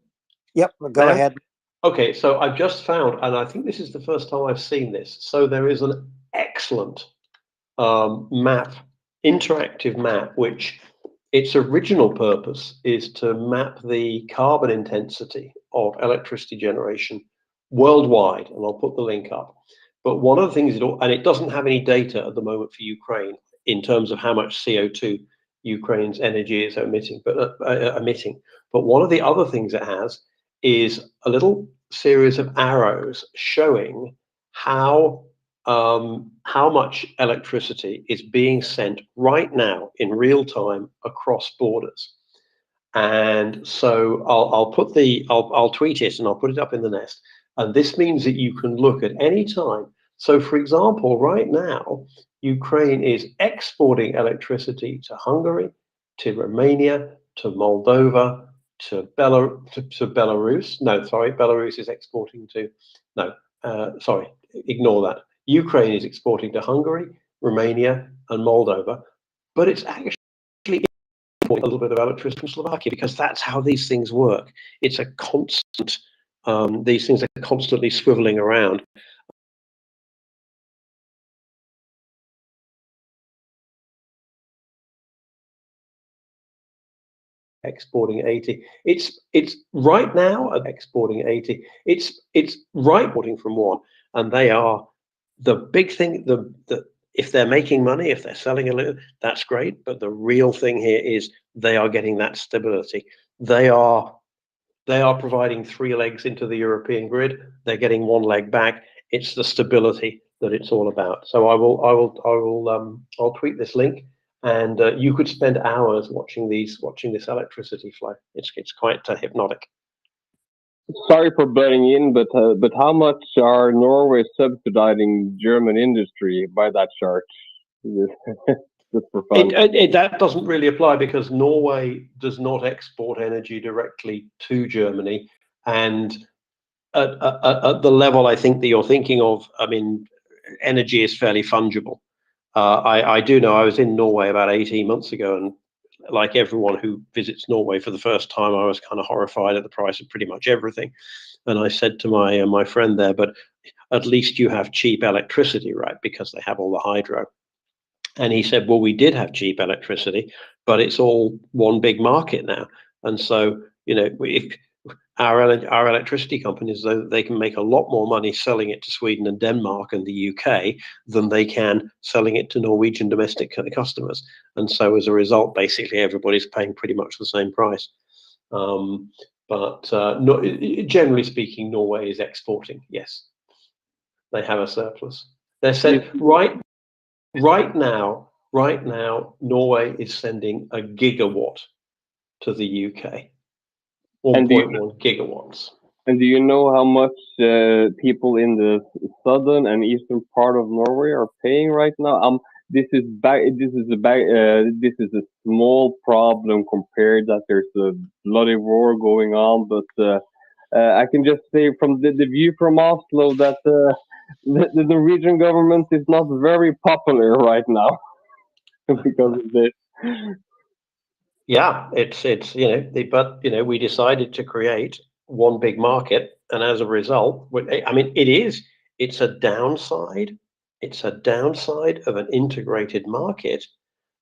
[SPEAKER 12] Yep, go ahead.
[SPEAKER 18] Okay, so I've just found, and I think this is the first time I've seen this. So there is an excellent map, interactive map, which its original purpose is to map the carbon intensity of electricity generation worldwide, and I'll put the link up. But one of the things, and it doesn't have any data at the moment for Ukraine in terms of how much CO2 Ukraine's energy is emitting. But one of the other things it has is a little series of arrows showing how much electricity is being sent right now in real time across borders. And so I'll tweet it and I'll put it up in the nest. And this means that you can look at any time. So for example, right now, Ukraine is exporting electricity to Hungary, to Romania, to Moldova, to Belarus. No, sorry, Belarus is exporting to, sorry, ignore that. Ukraine is exporting to Hungary, Romania, and Moldova, but it's actually importing a little bit of electricity from Slovakia, because that's how these things work. It's a constant, these things are constantly swiveling around. Exporting 80. It's right now exporting 80. It's right importing from one, and they are the big thing. The if they're making money, if they're selling a little, that's great. But the real thing here is they are getting that stability. They are providing 3 legs into the European grid. They're getting 1 leg back. It's the stability that it's all about. So I'll tweet this link. And you could spend hours watching this electricity flow. It's quite hypnotic.
[SPEAKER 15] Sorry for butting in, but how much are Norway subsidizing German industry by that chart? Just for fun.
[SPEAKER 18] That doesn't really apply, because Norway does not export energy directly to Germany, and at the level I think that you're thinking of, I mean, energy is fairly fungible. I do know I was in Norway about 18 months ago, and like everyone who visits Norway for the first time, I was kind of horrified at the price of pretty much everything. And I said to my friend there, but at least you have cheap electricity, right? Because they have all the hydro. And he said, well, we did have cheap electricity, but it's all one big market now. And so, if our electricity companies, they can make a lot more money selling it to Sweden and Denmark and the UK than they can selling it to Norwegian domestic customers. And so as a result, basically everybody's paying pretty much the same price. But generally speaking, Norway is exporting. Yes, they have a surplus. They said right now, Norway is sending a gigawatt to the UK. 1.1 gigawatts.
[SPEAKER 15] And do you know how much people in the southern and eastern part of Norway are paying right now? This is a small problem compared that there's a bloody war going on, but I can just say from the view from Oslo that the Norwegian government is not very popular right now because of this.
[SPEAKER 18] Yeah, it's but we decided to create one big market, and as a result, I mean, it's a downside. It's a downside of an integrated market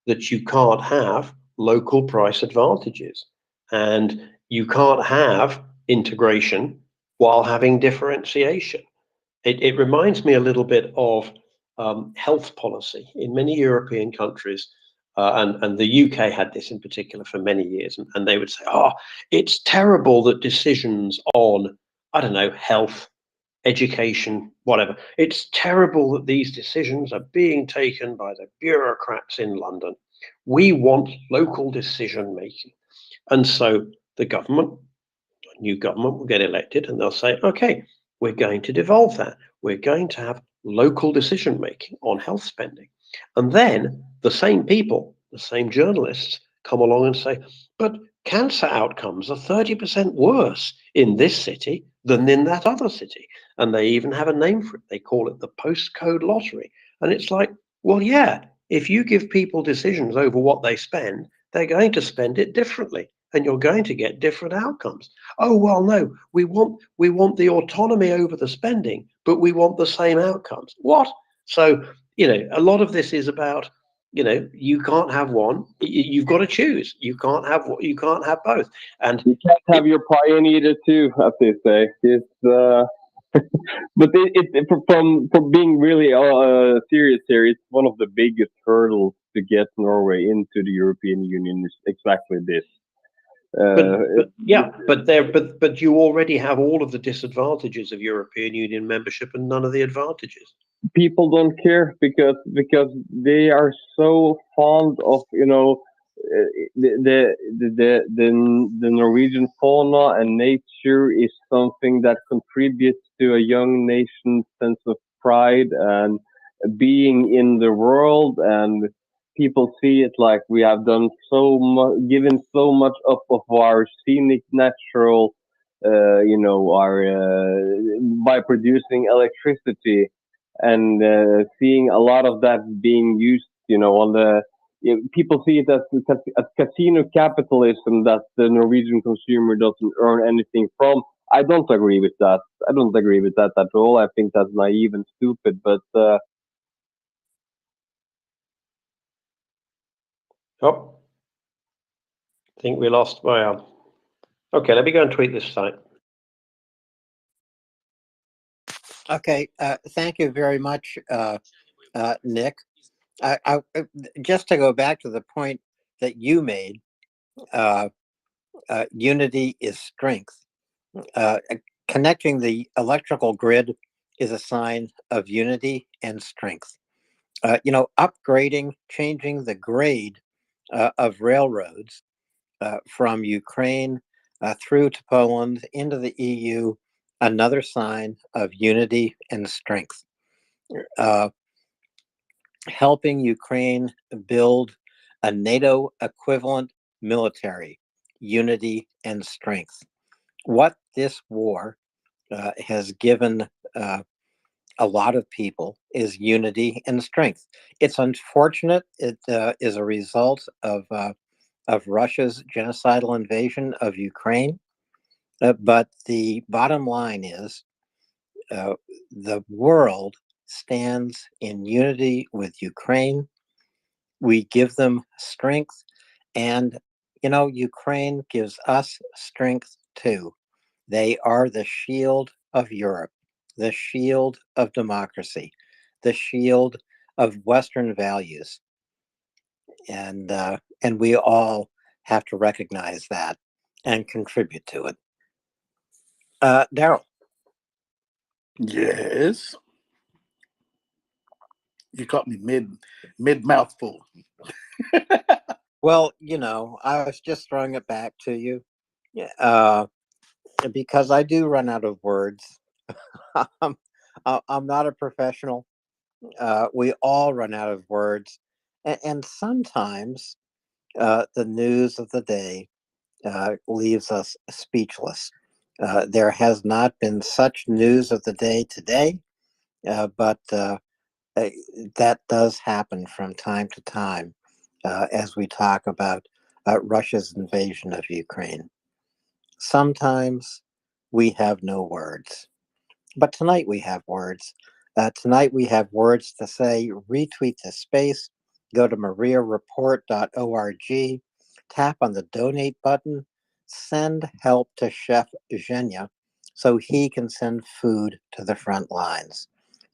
[SPEAKER 18] that you can't have local price advantages. And you can't have integration while having differentiation. It reminds me a little bit of health policy in many European countries. And the UK had this in particular for many years. And they would say, oh, it's terrible that decisions on, I don't know, health, education, whatever. It's terrible that these decisions are being taken by the bureaucrats in London. We want local decision making. And so the government, new government will get elected and they'll say, okay, we're going to devolve that. We're going to have local decision making on health spending. And then the same people, the same journalists come along and say, but cancer outcomes are 30% worse in this city than in that other city. And they even have a name for it. They call it the postcode lottery. And it's like, well, yeah, if you give people decisions over what they spend, they're going to spend it differently and you're going to get different outcomes. Oh, well, no, we want the autonomy over the spending, but we want the same outcomes. What? So, a lot of this is about, you can't have one. You've got to choose. You can't have both. And
[SPEAKER 15] you can't have your pie and eat it too, as they say. It's but from being really serious here, it's one of the biggest hurdles to get Norway into the European Union is exactly this.
[SPEAKER 18] But you already have all of the disadvantages of European Union membership and none of the advantages.
[SPEAKER 15] People don't care because they are so fond of the Norwegian fauna and nature is something that contributes to a young nation's sense of pride and being in the world, and people see it like we have done so much, given so much up of our scenic natural, our by producing electricity and seeing a lot of that being used, on the people see it as casino capitalism that the Norwegian consumer doesn't earn anything from. I don't agree with that. I don't agree with that at all. I think that's naive and stupid. But
[SPEAKER 18] oh, I think we lost my. Okay, let me go and tweet this site.
[SPEAKER 12] Okay, thank you very much, Nick. I just to go back to the point that you made, unity is strength. Connecting the electrical grid is a sign of unity and strength. Upgrading, changing the grade of railroads from Ukraine through to Poland into the EU, another sign of unity and strength. Helping Ukraine build a NATO equivalent military, unity and strength. What this war has given a lot of people is unity and strength. It's unfortunate. It is a result of Russia's genocidal invasion of Ukraine. But the bottom line is the world stands in unity with Ukraine. We give them strength, and Ukraine gives us strength too. They are the shield of Europe, the shield of democracy, the shield of Western values, and we all have to recognize that and contribute to it. Daryl.
[SPEAKER 11] Yes. You caught me mid mouthful.
[SPEAKER 12] Well, I was just throwing it back to you, because I do run out of words. I'm not a professional. We all run out of words, and sometimes the news of the day leaves us speechless. There has not been such news of the day today, but that does happen from time to time as we talk about Russia's invasion of Ukraine. Sometimes we have no words, but tonight we have words. Tonight we have words to say. Retweet the space. Go to MriyaReport.org. tap on the donate button, send help to Chef Zhenya so he can send food to the front lines.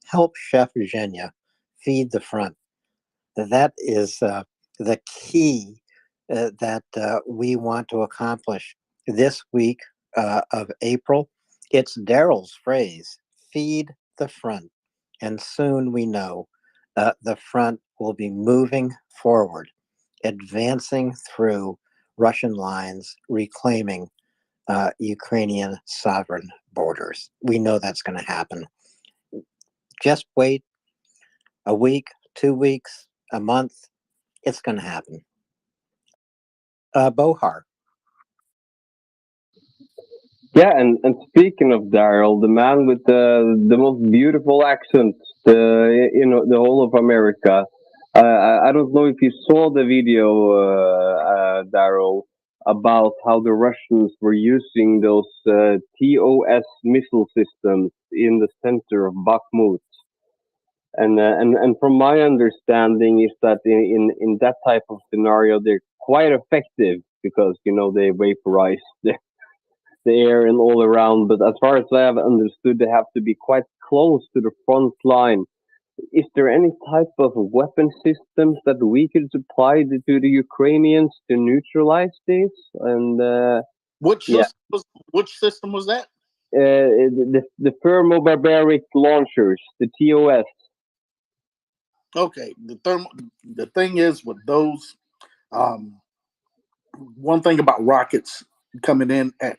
[SPEAKER 12] Help Chef Zhenya feed the front. That is the key that we want to accomplish this week of April. It's Daryl's phrase, feed the front. And soon we know the front will be moving forward, advancing through Russian lines, reclaiming Ukrainian sovereign borders. We know that's going to happen. Just wait a week, 2 weeks, a month. It's going to happen. Bohar.
[SPEAKER 15] Yeah, and speaking of Daryl, the man with the most beautiful accent, the whole of America. I don't know if you saw the video, Daryl, about how the Russians were using those TOS missile systems in the center of Bakhmut. And from my understanding is that in that type of scenario they're quite effective because they vaporize the air and all around. But as far as I have understood, they have to be quite close to the front line. Is there any type of weapon systems that we could supply to the Ukrainians to neutralize this? And
[SPEAKER 11] Which
[SPEAKER 15] yeah,
[SPEAKER 11] system was that?
[SPEAKER 15] the thermobarbaric launchers, the TOS.
[SPEAKER 11] Okay, the thing is with those, one thing about rockets coming in at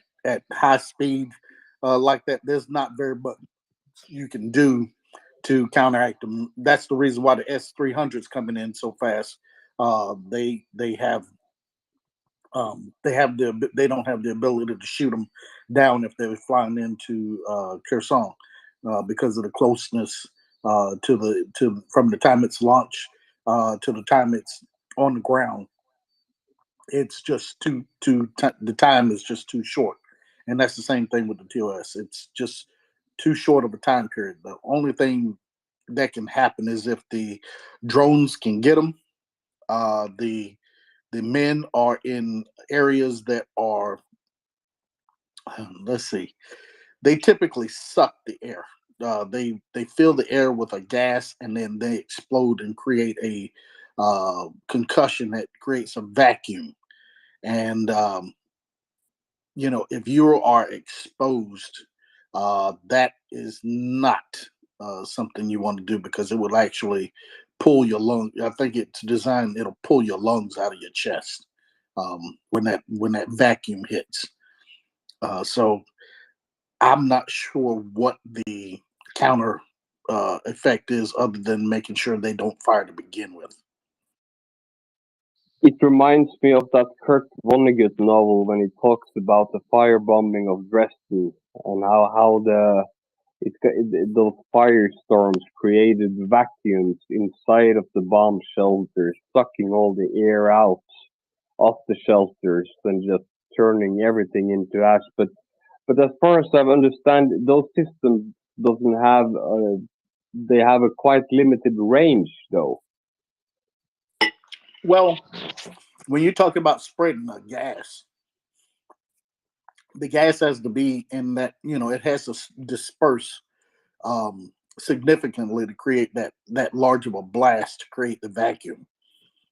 [SPEAKER 11] high speed like that, there's not very much you can do to counteract them. That's the reason why the S-300's coming in so fast. They don't have the ability to shoot them down if they're flying into Kherson because of the closeness from the time it's launched to the time it's on the ground. It's just the time is just too short, and that's the same thing with the TOS. It's just too short of a time period. The only thing that can happen is if the drones can get them. The men are in areas that are, let's see, they typically suck the air. They fill the air with a gas and then they explode and create a concussion that creates a vacuum. And if you are exposed, that is not something you want to do because it will actually pull your lung. I think it's designed; it'll pull your lungs out of your chest when that vacuum hits. So I'm not sure what the counter effect is, other than making sure they don't fire to begin with.
[SPEAKER 15] It reminds me of that Kurt Vonnegut novel when he talks about the firebombing of Dresden and how those firestorms created vacuums inside of the bomb shelters, sucking all the air out of the shelters and just turning everything into ash. But as far as I understand, those systems doesn't have they have a quite limited range though.
[SPEAKER 11] Well, when you talk about spreading a gas, the gas has to be in that, it has to disperse significantly to create that large of a blast to create the vacuum.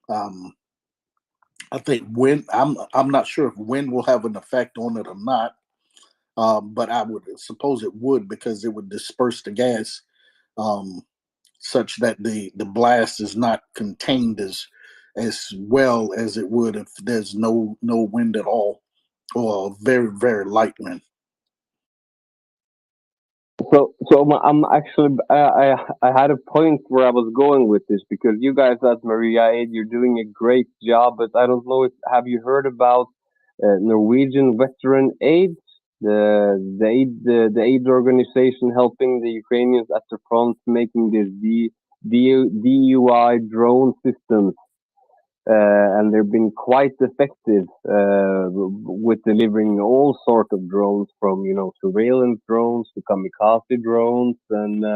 [SPEAKER 11] I think wind. I'm not sure if wind will have an effect on it or not, but I would suppose it would because it would disperse the gas such that the blast is not contained as well as it would if there's no wind at all or very very light wind.
[SPEAKER 15] So I'm actually I had a point where I was going with this because you guys at MriyaAid, you're doing a great job, but I don't know if have you heard about Norwegian Veteran Aid, the aid organization helping the Ukrainians at the front making these DUI drone systems. And they've been quite effective with delivering all sorts of drones, from surveillance drones to kamikaze drones. And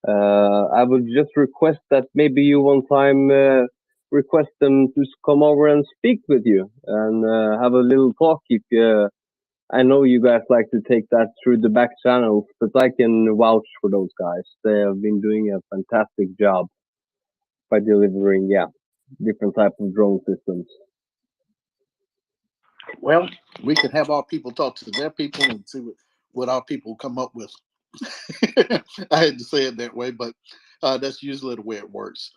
[SPEAKER 15] I would just request that maybe you one time request them to come over and speak with you and have a little talk. If I know you guys like to take that through the back channels, but I can vouch for those guys. They have been doing a fantastic job by delivering, different type of drone systems.
[SPEAKER 11] Well, we can have our people talk to their people and see what our people come up with. I had to say it that way, but that's usually the way it works.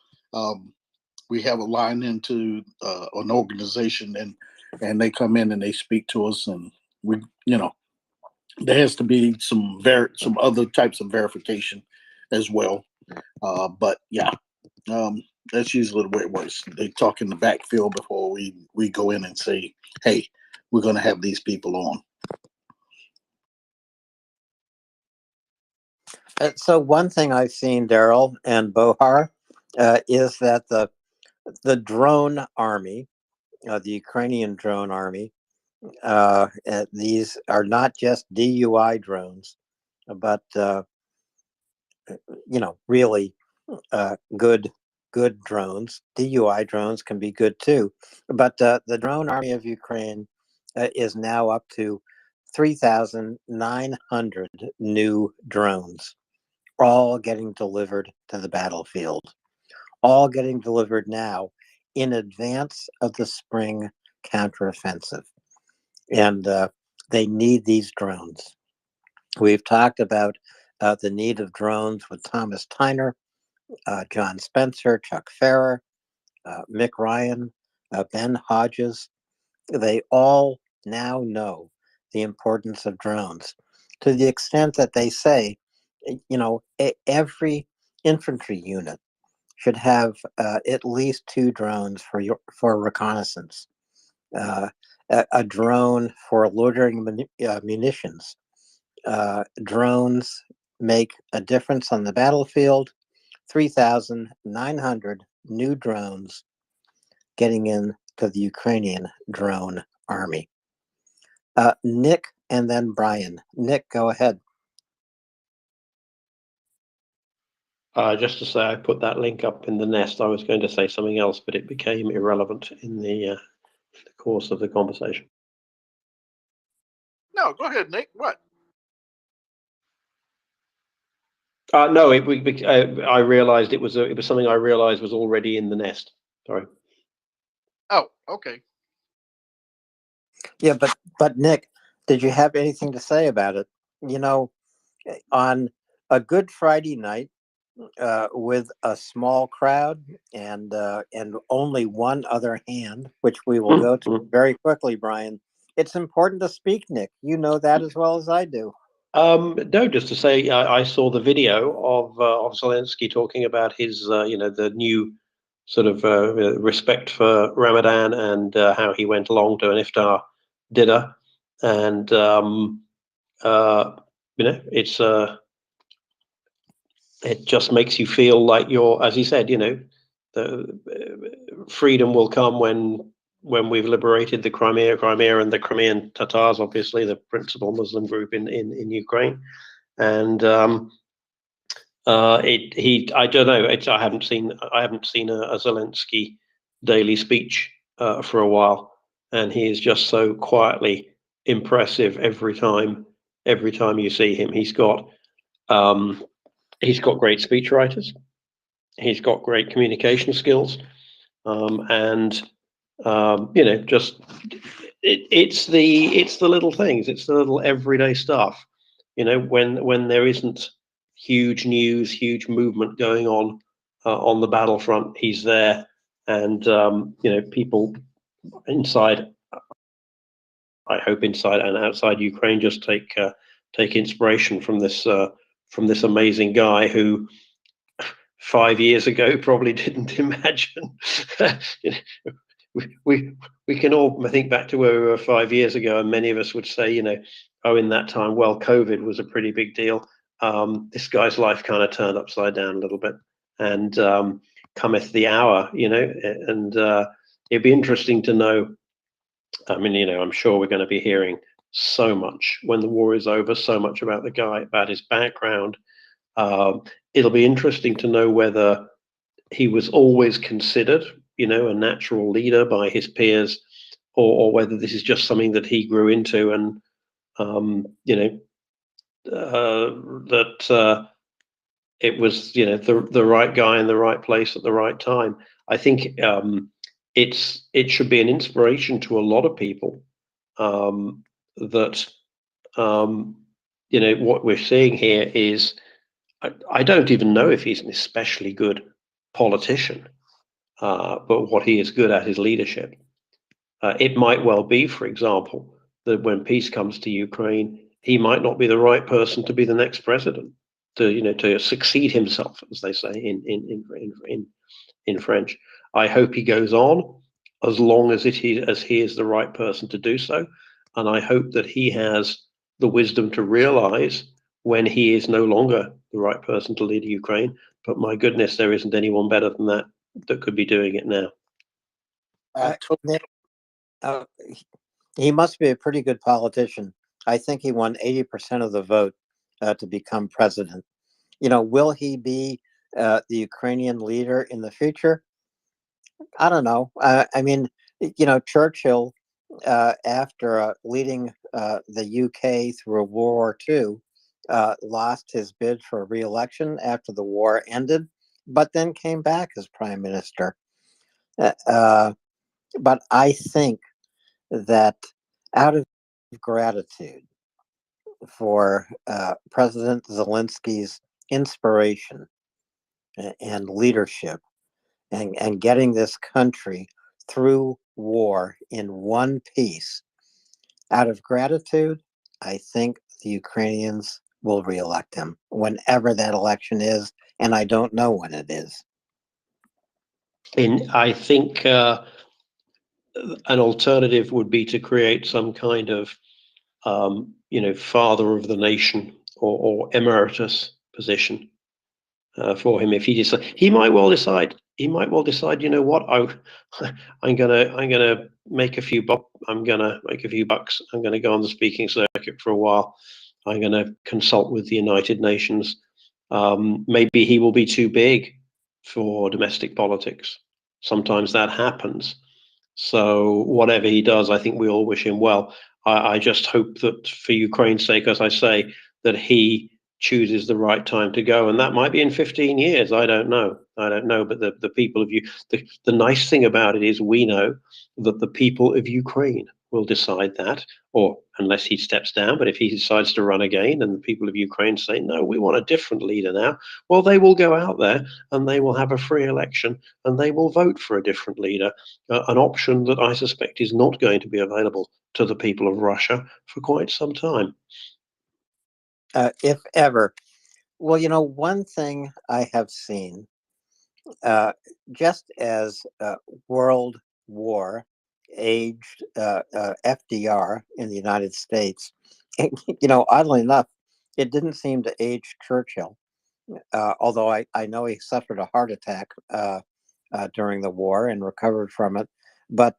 [SPEAKER 11] We have a line into an organization, and they come in and they speak to us, and we, there has to be some other types of verification as well. But yeah, that's usually the way it works. They talk in the backfield before we go in and say, hey, we're going to have these people on.
[SPEAKER 12] So one thing I've seen, Daryl and Bohar, is that the drone army, the Ukrainian drone army, these are not just DUI drones, but really good drones. DUI drones can be good too, but the drone army of Ukraine is now up to 3,900 new drones, all getting delivered to the battlefield, all getting delivered now in advance of the spring counteroffensive. And they need these drones. We've talked about the need of drones with Thomas Tyner, John Spencer, Chuck Farrer, Mick Ryan, Ben Hodges. They all now know the importance of drones, to the extent that they say, every infantry unit should have at least 2 drones for reconnaissance, a drone for loitering munitions. Drones make a difference on the battlefield. 3,900 new drones getting into the Ukrainian drone army. Nick and then Brian. Nick, go ahead.
[SPEAKER 18] Just to say, I put that link up in the nest. I was going to say something else, but it became irrelevant in the course of the conversation.
[SPEAKER 11] No, go ahead, Nick. What?
[SPEAKER 18] No, I realized it was something I realized was already in the nest. Sorry.
[SPEAKER 11] Oh, okay.
[SPEAKER 12] Yeah, but Nick, did you have anything to say about it? On a Good Friday night, with a small crowd and only one other hand, which we will go to very quickly, Brian. It's important to speak, Nick. You know that as well as I do.
[SPEAKER 18] No, just to say, I saw the video of Zelensky talking about his, the new sort of respect for Ramadan and how he went along to an iftar dinner, and it's it just makes you feel like you're, as he said, the freedom will come when we've liberated the Crimea and the Crimean Tatars, obviously the principal Muslim group in Ukraine. And I don't know. I haven't seen a Zelensky daily speech for a while, and he is just so quietly impressive every time you see him. He's got great speech writers. He's got great communication skills, and just it's the little things. It's the little everyday stuff. When there isn't huge news, huge movement going on the battlefront, he's there, and people inside, I hope inside and outside Ukraine, just take inspiration from this amazing guy who 5 years ago probably didn't imagine. We can all think back to where we were 5 years ago, and many of us would say, in that time, well, COVID was a pretty big deal. This guy's life kind of turned upside down a little bit, and cometh the hour, and it'd be interesting to know. I mean, I'm sure we're going to be hearing so much when the war is over, so much about the guy, about his background. It'll be interesting to know whether he was always considered a natural leader by his peers, or whether this is just something that he grew into, and that it was the right guy in the right place at the right time. I think it should be an inspiration to a lot of people that what we're seeing here is, I don't even know if he's an especially good politician, but what he is good at is leadership. It might well be, for example, that when peace comes to Ukraine, he might not be the right person to be the next president, to succeed himself, as they say in French. I hope he goes on as long as he is the right person to do so, and I hope that he has the wisdom to realize when he is no longer the right person to lead Ukraine. But my goodness, there isn't anyone better than that could be doing it now.
[SPEAKER 12] He must be a pretty good politician. I think he won 80% of the vote to become president. Will he be the Ukrainian leader in the future? I don't know. I mean, Churchill, after leading the UK through World War II, lost his bid for re-election after the war ended, but then came back as prime minister. But I think that out of gratitude for President Zelensky's inspiration and leadership, and getting this country through war in one piece, out of gratitude, I think the Ukrainians will reelect him whenever that election is, and I don't know when it is.
[SPEAKER 18] I think an alternative would be to create some kind of father of the nation or emeritus position for him. If he might well decide, you know what, I'm gonna make a few bucks. I'm gonna go on the speaking circuit for a while. I'm gonna consult with the United Nations. Maybe he will be too big for domestic politics. Sometimes that happens. So whatever he does, I think we all wish him well. I just hope that for Ukraine's sake, as I say, that he chooses the right time to go, and that might be in 15 years. I don't know. But the people of the nice thing about it is we know that the people of Ukraine will decide that, or unless he steps down. But if he decides to run again, and the people of Ukraine say, no, we want a different leader now, well, they will go out there and they will have a free election and they will vote for a different leader, an option that I suspect is not going to be available to the people of Russia for quite some time.
[SPEAKER 12] If ever. Well, one thing I have seen, just as World War aged FDR in the United States, oddly enough, it didn't seem to age Churchill, although I know he suffered a heart attack during the war and recovered from it. But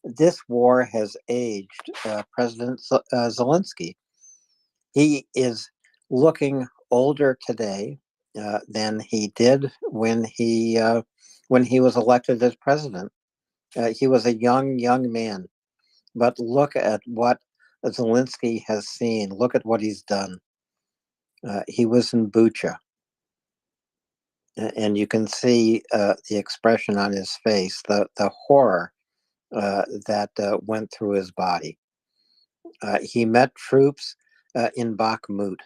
[SPEAKER 12] this war has aged President Zelensky. He is looking older today than he did when he was elected as president. He was a young man, but look at what Zelensky has seen. Look at what he's done. He was in Bucha, and you can see the expression on his face, the horror that went through his body. He met troops in Bakhmut,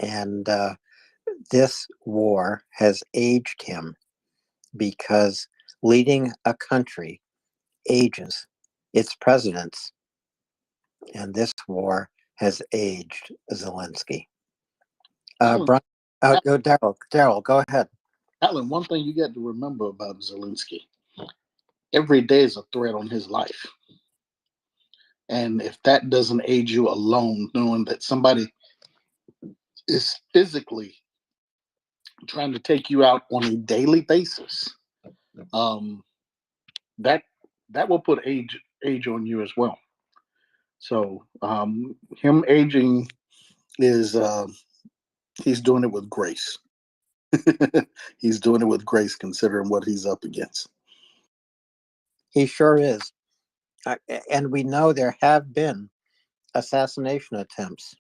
[SPEAKER 12] and this war has aged him, because leading a country ages its presidents, and this war has aged Zelensky.
[SPEAKER 11] Alan,
[SPEAKER 12] Daryl, go ahead.
[SPEAKER 11] Alan, one thing you got to remember about Zelensky: every day is a threat on his life. And if that doesn't aid you alone, knowing that somebody is physically trying to take you out on a daily basis, that will put age on you as well. So him aging is he's doing it with grace. He's doing it with grace, considering what he's up against.
[SPEAKER 12] He sure is. And we know there have been assassination attempts.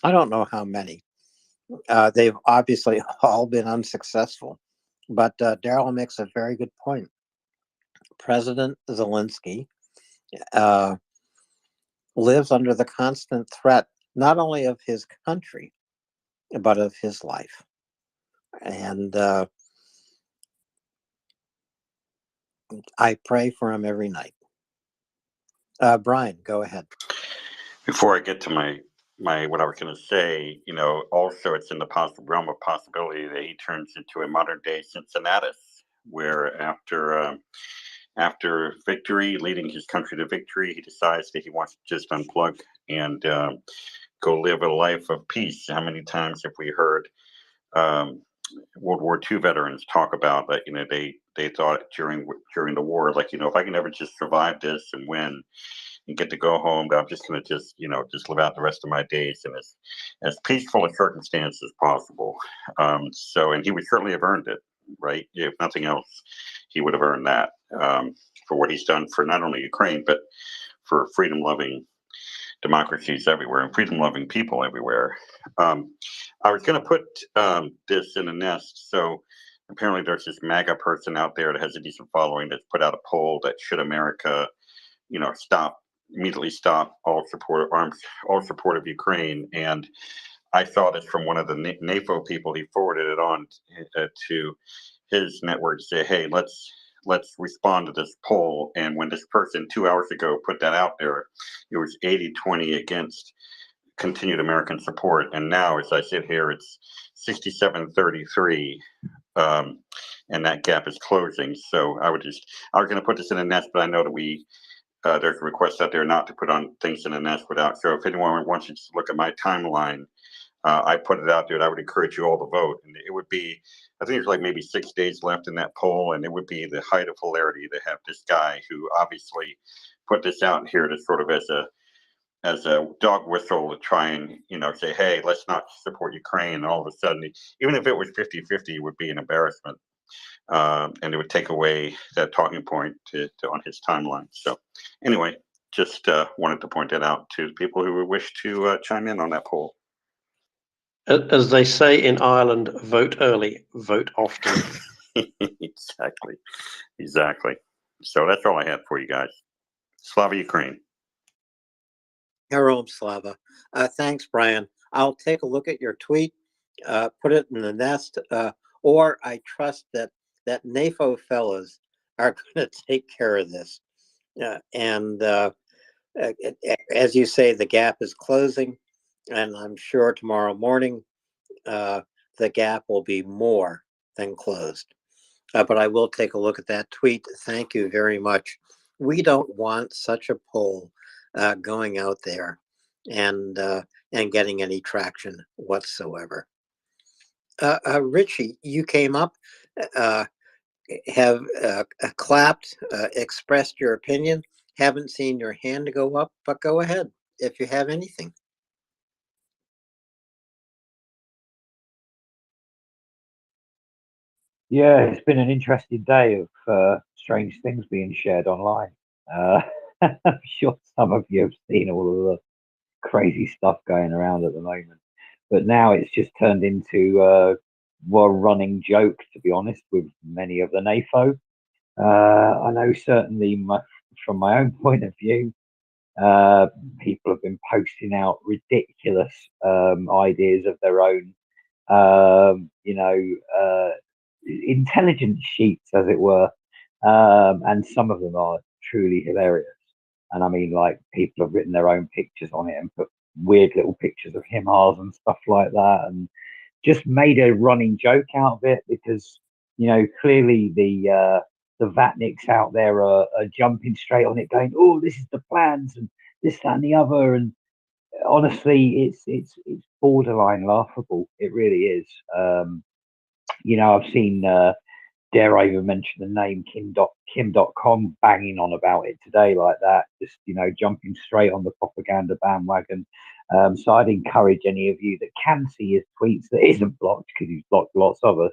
[SPEAKER 12] I don't know how many. They've obviously all been unsuccessful. But Daryl makes a very good point. President Zelensky lives under the constant threat, not only of his country, but of his life. And I pray for him every night. Brian, go ahead.
[SPEAKER 20] Before I get to my what I was going to say, also it's in the realm of possibility that he turns into a modern day Cincinnatus, where after victory, leading his country to victory, he decides that he wants to just unplug and go live a life of peace. How many times have we heard World War II veterans talk about that? They thought during the war, like, if I can ever just survive this and win and get to go home, I'm just going to just live out the rest of my days in as peaceful a circumstance as possible. And he would certainly have earned it, right? If nothing else, he would have earned that for what he's done for not only Ukraine, but for freedom-loving democracies everywhere and freedom-loving people everywhere. I was going to put this in a nest. So apparently there's this MAGA person out there that has a decent following that's put out a poll that should America, immediately stop all support of Ukraine. And I saw this from one of the NAFO people. He forwarded it on to his network to say, hey, let's respond to this poll. And when this person 2 hours ago put that out there, it was 80-20 against continued American support. And now, as I sit here, it's 67-33. And that gap is closing. So I was going to put this in a nest, but I know that there's a request out there not to put on things in a nest without. So if anyone wants you to look at my timeline, I put it out there, and I would encourage you all to vote. And it would be, I think there's like maybe 6 days left in that poll, and it would be the height of hilarity to have this guy who obviously put this out here to sort of as a dog whistle to try and say, hey, let's not support Ukraine. And all of a sudden, even if it was 50-50, it would be an embarrassment. And it would take away that talking point on his timeline. So anyway, just wanted to point that out to people who would wish to chime in on that poll.
[SPEAKER 18] As they say in Ireland, vote early, vote often.
[SPEAKER 20] Exactly. So that's all I had for you guys. Slava Ukraine.
[SPEAKER 12] Heroam Slava. Thanks, Brian. I'll take a look at your tweet, put it in the nest, or I trust that NAFO fellas are going to take care of this. And as you say, the gap is closing, and I'm sure tomorrow morning the gap will be more than closed. But I will take a look at that tweet. Thank you very much. We don't want such a poll going out there and getting any traction whatsoever. Richie, you came up, have clapped, expressed your opinion. Haven't seen your hand go up, but go ahead if you have anything.
[SPEAKER 21] Yeah, it's been an interesting day of strange things being shared online. I'm sure some of you have seen all of the crazy stuff going around at the moment, but now it's just turned into a running joke, to be honest, with many of the NAFO. I know certainly from my own point of view, people have been posting out ridiculous ideas of their own, intelligence sheets, as it were, and some of them are truly hilarious. And I mean, like, people have written their own pictures on it and put weird little pictures of HIMARS and stuff like that, and just made a running joke out of it because, clearly the Vatniks out there are jumping straight on it, going, "Oh, this is the plans and this, that, and the other." And honestly, it's borderline laughable. It really is. I've seen, dare I even mention the name, Kim.com banging on about it today like that, just, jumping straight on the propaganda bandwagon. So I'd encourage any of you that can see his tweets that isn't blocked, because he's blocked lots of us,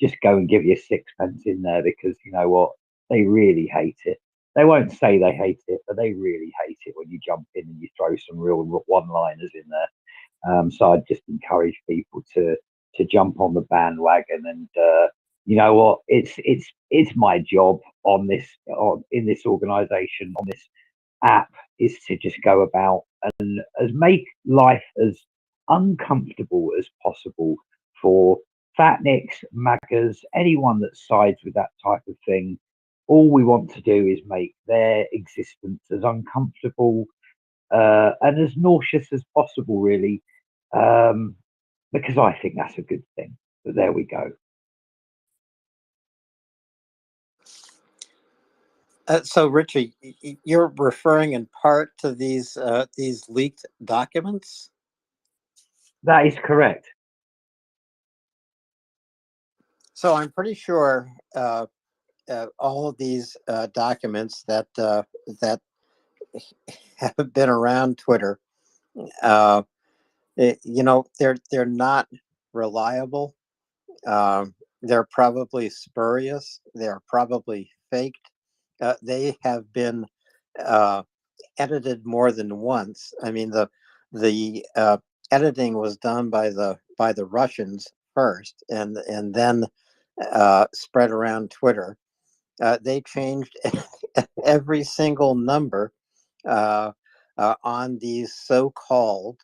[SPEAKER 21] just go and give your sixpence in there, because you know what, they really hate it. They won't say they hate it, but they really hate it when you jump in and you throw some real one-liners in there. So I'd just encourage people to jump on the bandwagon, and you know what, it's my job in this organization, on this app, is to just go about and as make life as uncomfortable as possible for fatnicks, maggers, anyone that sides with that type of thing. All we want to do is make their existence as uncomfortable and as nauseous as possible, really, um, because I think that's a good thing. But there we go.
[SPEAKER 12] So, Richie, you're referring in part to these leaked documents?
[SPEAKER 21] That is correct.
[SPEAKER 12] So I'm pretty sure all of these documents that that have been around Twitter, you know, they're not reliable. They're probably spurious. They're probably faked. They have been edited more than once. I mean, the editing was done by the Russians first, and then spread around Twitter. They changed every single number on these so-called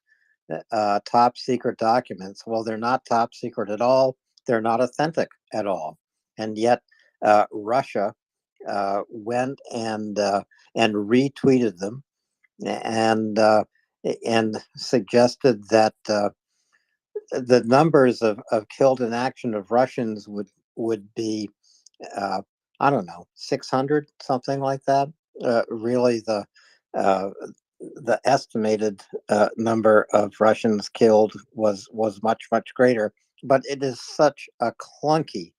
[SPEAKER 12] top secret documents. Well, they're not top secret at all. They're not authentic at all, and yet Russia went and retweeted them and suggested that the numbers of killed in action of Russians would be I don't know, 600, something like that. Really, uh, the estimated number of Russians killed was much greater. But it is such a clunky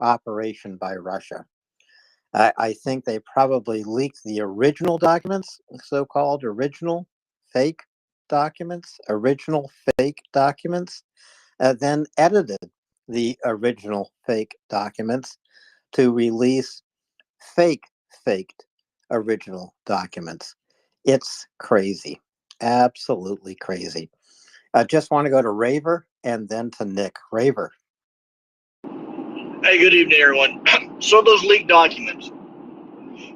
[SPEAKER 12] operation by Russia. I think they probably leaked the original documents, so-called original fake documents, then edited the original fake documents to release faked original documents. It's crazy, absolutely crazy. I just want to go to Raver and then to Nick. Raver.
[SPEAKER 3] Hey, good evening, everyone. So those leaked documents,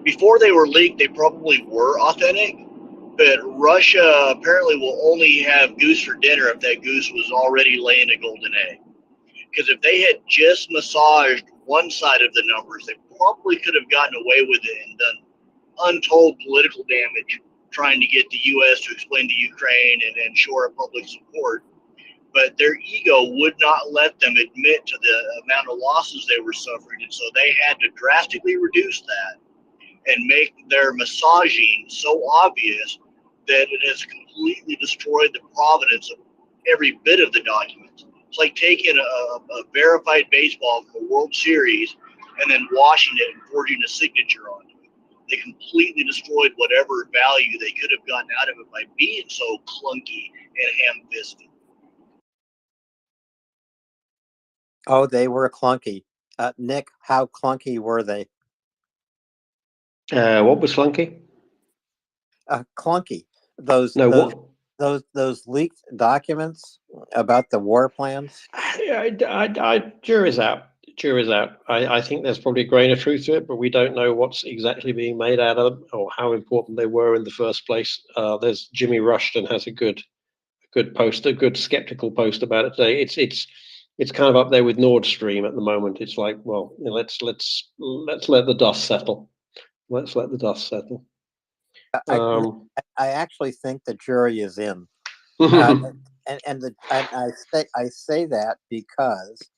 [SPEAKER 3] before they were leaked, they probably were authentic, but Russia apparently will only have goose for dinner if that goose was already laying a golden egg. Because if they had just massaged one side of the numbers, they probably could have gotten away with it and done untold political damage trying to get the U.S. to explain to Ukraine and shore up public support. But their ego would not let them admit to the amount of losses they were suffering, and so they had to drastically reduce that and make their massaging so obvious that it has completely destroyed the provenance of every bit of the documents. It's like taking a verified baseball from a World Series and then washing it and forging a signature onto it. They completely destroyed whatever value they could have gotten out of it by being so clunky and ham-fisted.
[SPEAKER 12] Oh, they were clunky. Nick, how clunky were they?
[SPEAKER 18] What was clunky?
[SPEAKER 12] Clunky. Those leaked documents about the war plans.
[SPEAKER 18] Jury's out. Jury's out. I think there's probably a grain of truth to it, but we don't know what's exactly being made out of them or how important they were in the first place. There's Jimmy Rushton has a good post, a good skeptical post about it today. It's kind of up there with Nord Stream at the moment. It's like, well, you know, let's let the dust settle. Let's let the dust settle.
[SPEAKER 12] I actually think the jury is in, and I say that because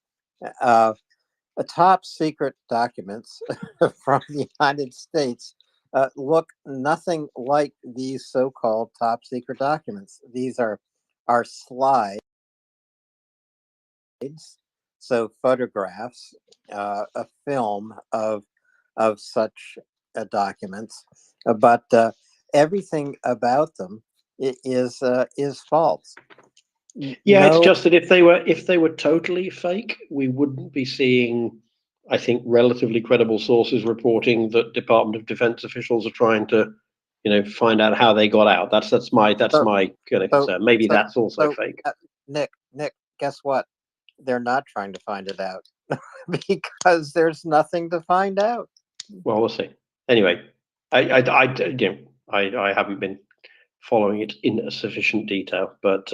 [SPEAKER 12] top secret documents from the United States look nothing like these so-called top secret documents. These are slides, so photographs, a film of such documents, but everything about them is false.
[SPEAKER 18] Yeah, it's
[SPEAKER 12] no,
[SPEAKER 18] just that if they were totally fake, we wouldn't be seeing, I think, relatively credible sources reporting that Department of Defense officials are trying to, find out how they got out. That's my
[SPEAKER 12] so
[SPEAKER 18] kind of
[SPEAKER 12] so
[SPEAKER 18] concern. Maybe
[SPEAKER 12] so
[SPEAKER 18] that's also
[SPEAKER 12] so
[SPEAKER 18] fake.
[SPEAKER 12] Nick, guess what? They're not trying to find it out because there's nothing to find out.
[SPEAKER 18] Well, we'll see. Anyway, I haven't been following it in sufficient detail, but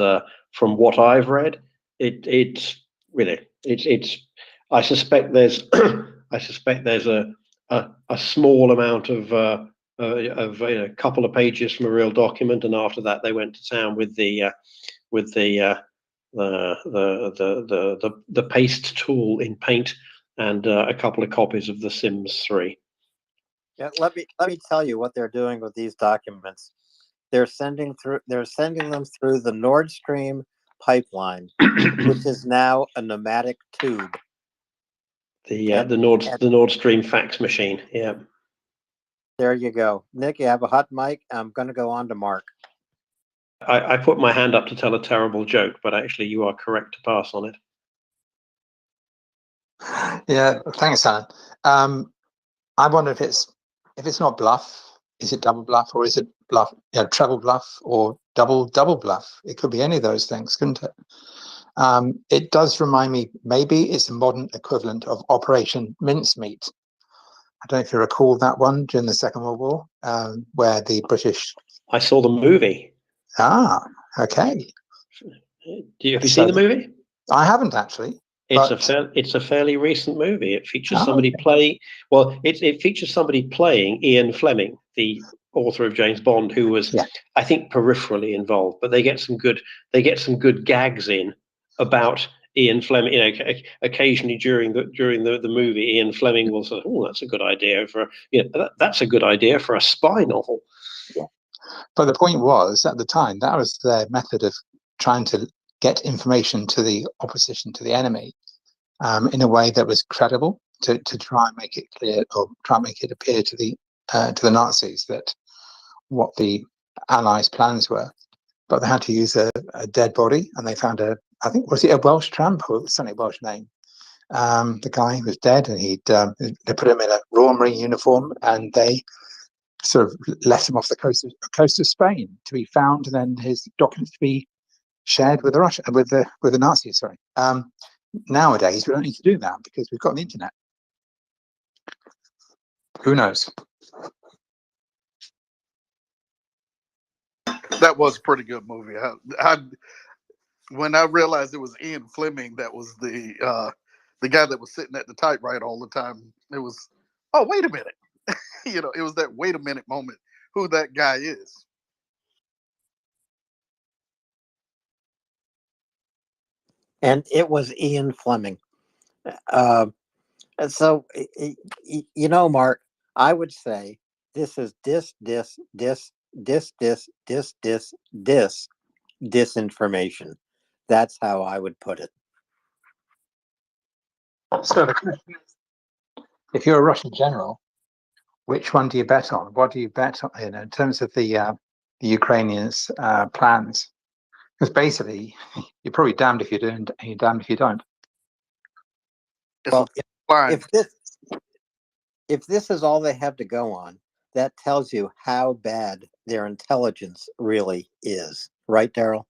[SPEAKER 18] from what I've read, it's I suspect there's a small amount of a couple of pages from a real document, and after that they went to town with the paste tool in Paint and a couple of copies of The Sims 3.
[SPEAKER 12] Yeah, let me tell you what they're doing with these documents. They're sending them through the Nord Stream pipeline, which is now a pneumatic tube.
[SPEAKER 18] The Nord Stream fax machine. Yeah.
[SPEAKER 12] There you go, Nick. You have a hot mic. I'm going to go on to Mark.
[SPEAKER 18] I put my hand up to tell a terrible joke, but actually you are correct to pass on it.
[SPEAKER 13] Yeah, thanks, Alan. I wonder if it's not bluff, is it double bluff, or is it bluff? Yeah, treble bluff or double bluff. It could be any of those things, couldn't it? It does remind me. Maybe it's a modern equivalent of Operation Mincemeat. I don't know if you recall that one during the Second World War, where the British.
[SPEAKER 18] I saw the movie.
[SPEAKER 13] Ah, okay.
[SPEAKER 18] Have you seen the movie?
[SPEAKER 13] I haven't actually.
[SPEAKER 18] It's a fairly recent movie. It features somebody playing. Well, it features somebody playing Ian Fleming, the author of James Bond, who was, I think, peripherally involved. But they get some good gags in about Ian Fleming. Occasionally during the movie, Ian Fleming will say, "Oh, that's a good idea for that's a good idea for a spy novel."
[SPEAKER 13] Yeah. But the point was, at the time, that was their method of trying to get information to the opposition, to the enemy, in a way that was credible, to try and make it clear, or try and make it appear to the Nazis that what the Allies' plans were. But they had to use a dead body, and they found I think, was it a Welsh tramp, or certainly a Welsh name? The guy was dead, and they put him in a Royal Marine uniform, and they sort of let him off the coast of Spain to be found, and then his documents to be shared with the Nazis. Sorry. Nowadays, we don't need to do that because we've got the internet. Who knows?
[SPEAKER 11] That was a pretty good movie. When I realized it was Ian Fleming that was the guy that was sitting at the typewriter all the time, it was, oh, wait a minute. It was that wait a minute moment, who that guy is.
[SPEAKER 12] And it was Ian Fleming. So, Mark, I would say this is disinformation. That's how I would put it.
[SPEAKER 13] So the question is, if you're a Russian general, which one do you bet on? What do you bet on in terms of the Ukrainians' plans? Because basically, you're probably damned if you do, and you're damned if you don't.
[SPEAKER 12] Well, if this is all they have to go on, that tells you how bad their intelligence really is, right, Daryl?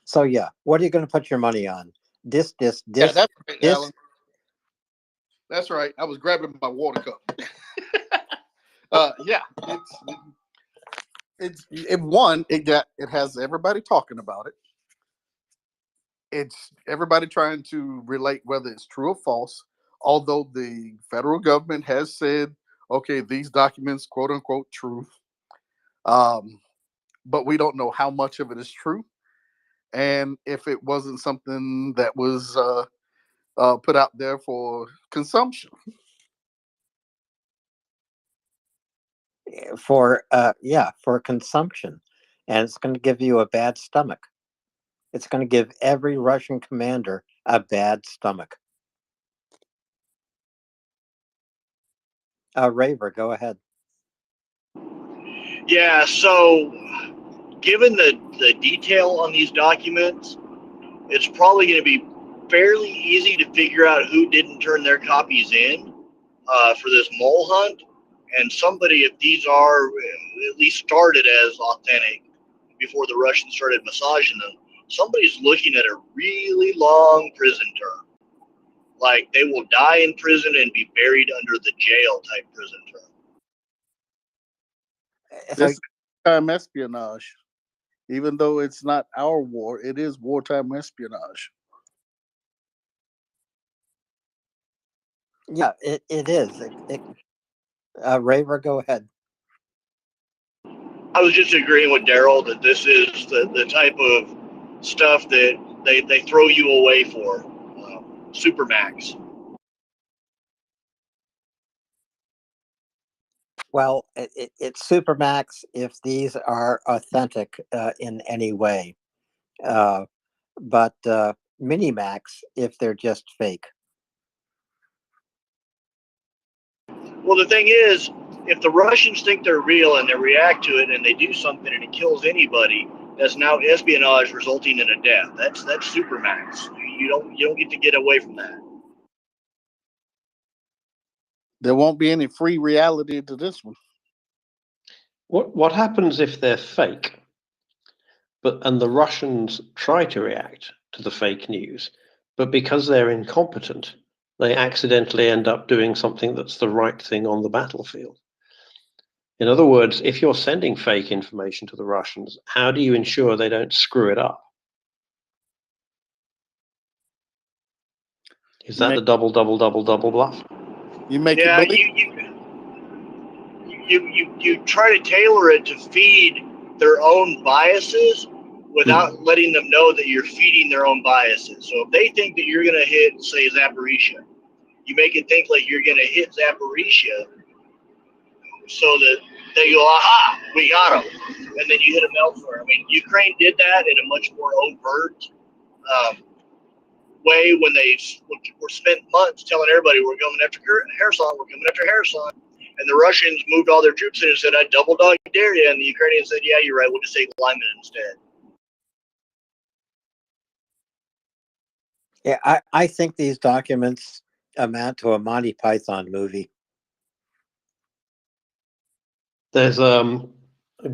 [SPEAKER 12] So yeah, what are you going to put your money on?
[SPEAKER 11] Yeah, that's right, Alan. That's right. I was grabbing my water cup. Yeah, it has everybody talking about it. It's everybody trying to relate whether it's true or false. Although the federal government has said, okay, these documents, quote unquote, true. But we don't know how much of it is true, and if it wasn't something that was put out there for consumption.
[SPEAKER 12] For consumption, and it's going to give you a bad stomach. It's going to give every Russian commander a bad stomach. Raver, go ahead.
[SPEAKER 3] Yeah, so given the detail on these documents, it's probably going to be fairly easy to figure out who didn't turn their copies in for this mole hunt. And somebody, if these are at least started as authentic before the Russians started massaging them, somebody's looking at a really long prison term. Like they will die in prison and be buried under the jail type prison term.
[SPEAKER 11] This is wartime espionage. Even though it's not our war, it is wartime espionage.
[SPEAKER 12] Yeah, it is. Raver, go ahead.
[SPEAKER 3] I was just agreeing with Daryl that this is the type of stuff that they throw you away for. Supermax.
[SPEAKER 12] Well, it's Supermax if these are authentic in any way, but Minimax if they're just fake.
[SPEAKER 3] Well, the thing is, if the Russians think they're real and they react to it and they do something and it kills anybody, that's now espionage resulting in a death. That's Supermax. You don't get to get away from that.
[SPEAKER 11] There won't be any free reality to this one.
[SPEAKER 18] What happens if they're fake, and the Russians try to react to the fake news, but because they're incompetent, they accidentally end up doing something that's the right thing on the battlefield? In other words, if you're sending fake information to the Russians, how do you ensure they don't screw it up? Is that the double bluff?
[SPEAKER 11] You make
[SPEAKER 3] Yeah,
[SPEAKER 11] it believe.
[SPEAKER 3] you try to tailor it to feed their own biases without letting them know that you're feeding their own biases. So if they think that you're going to hit, say, Zaporizhia, you make it think like you're going to hit Zaporizhia so that they go, aha, we got them. And then you hit them elsewhere. I mean, Ukraine did that in a much more overt way when they were spent months telling everybody we're going after Kherson, we're coming after Kherson. And the Russians moved all their troops in and said, I double dog dare you. And the Ukrainians said, yeah, you're right. We'll just take Lyman instead.
[SPEAKER 12] Yeah, I think these documents amount to a Monty Python movie.
[SPEAKER 18] There's a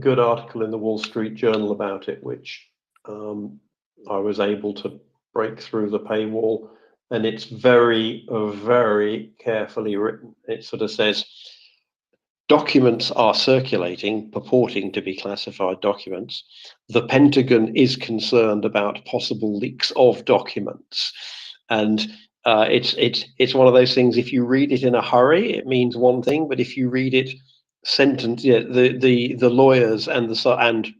[SPEAKER 18] good article in the Wall Street Journal about it, which I was able to break through the paywall, and it's very, very carefully written. It sort of says, documents are circulating, purporting to be classified documents. The Pentagon is concerned about possible leaks of documents. And it's one of those things, if you read it in a hurry, it means one thing, but if you read it sentence, yeah, the lawyers and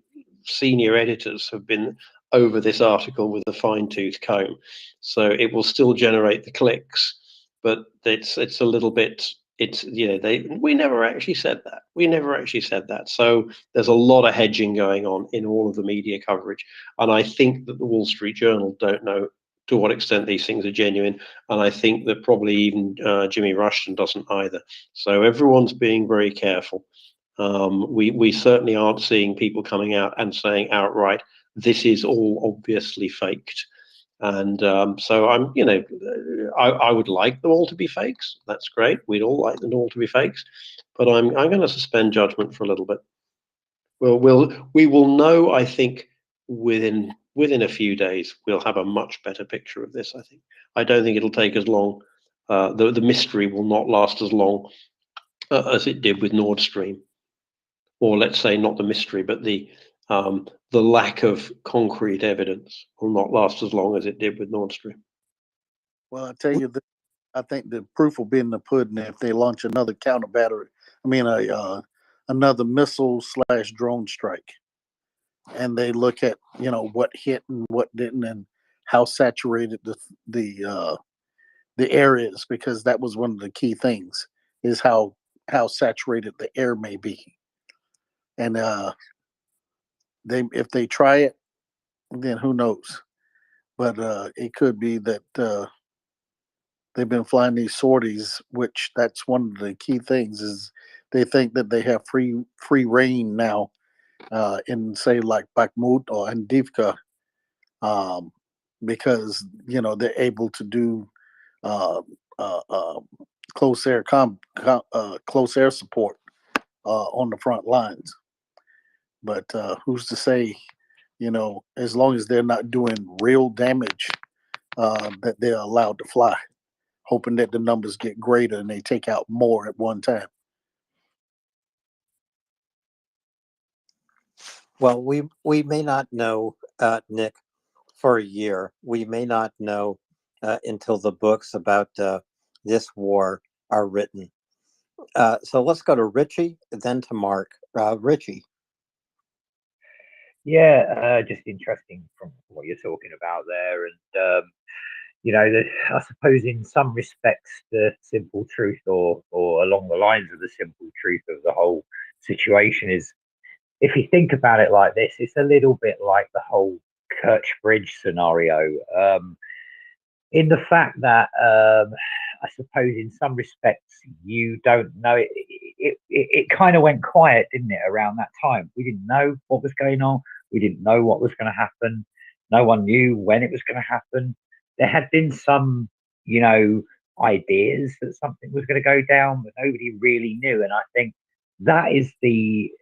[SPEAKER 18] senior editors have been over this article with a fine-tooth comb. So it will still generate the clicks, but it's a little bit, we never actually said that. We never actually said that. So there's a lot of hedging going on in all of the media coverage. And I think that the Wall Street Journal don't know to what extent these things are genuine. And I think that probably even Jimmy Rushton doesn't either. So everyone's being very careful. We certainly aren't seeing people coming out and saying outright, this is all obviously faked. And so I would like them all to be fakes. That's great. We'd all like them all to be fakes. But I'm going to suspend judgment for a little bit. We will know, I think, within a few days, we'll have a much better picture of this, I think. I don't think it'll take as long. The mystery will not last as long as it did with Nord Stream. Or let's say not the mystery, but the lack of concrete evidence will not last as long as it did with Nord Stream.
[SPEAKER 11] Well, I tell you, I think the proof will be in the pudding if they launch another counter battery. I mean, another missile / drone strike, and they look at what hit and what didn't, and how saturated the air is, because that was one of the key things, is how saturated the air may be. And if they try it, then who knows? But it could be that they've been flying these sorties, which that's one of the key things, is they think that they have free reign now in say like Bakhmut or Andivka, because they're able to do uh, uh, uh, close air support on the front lines. But who's to say, as long as they're not doing real damage, that they're allowed to fly, hoping that the numbers get greater and they take out more at one time.
[SPEAKER 12] Well, we may not know, Nick, for a year. We may not know until the books about this war are written. So let's go to Richie, then to Mark. Richie.
[SPEAKER 21] Yeah, just interesting from what you're talking about there, and I suppose in some respects the simple truth, or along the lines of the simple truth of the whole situation is, if you think about it like this, it's a little bit like the whole Kerch Bridge scenario. In the fact that I suppose in some respects you don't know it kind of went quiet, didn't it, around that time? We didn't know what was going on. We didn't know what was going to happen. No one knew when it was going to happen. There had been some, ideas that something was going to go down, but nobody really knew. And I think that is the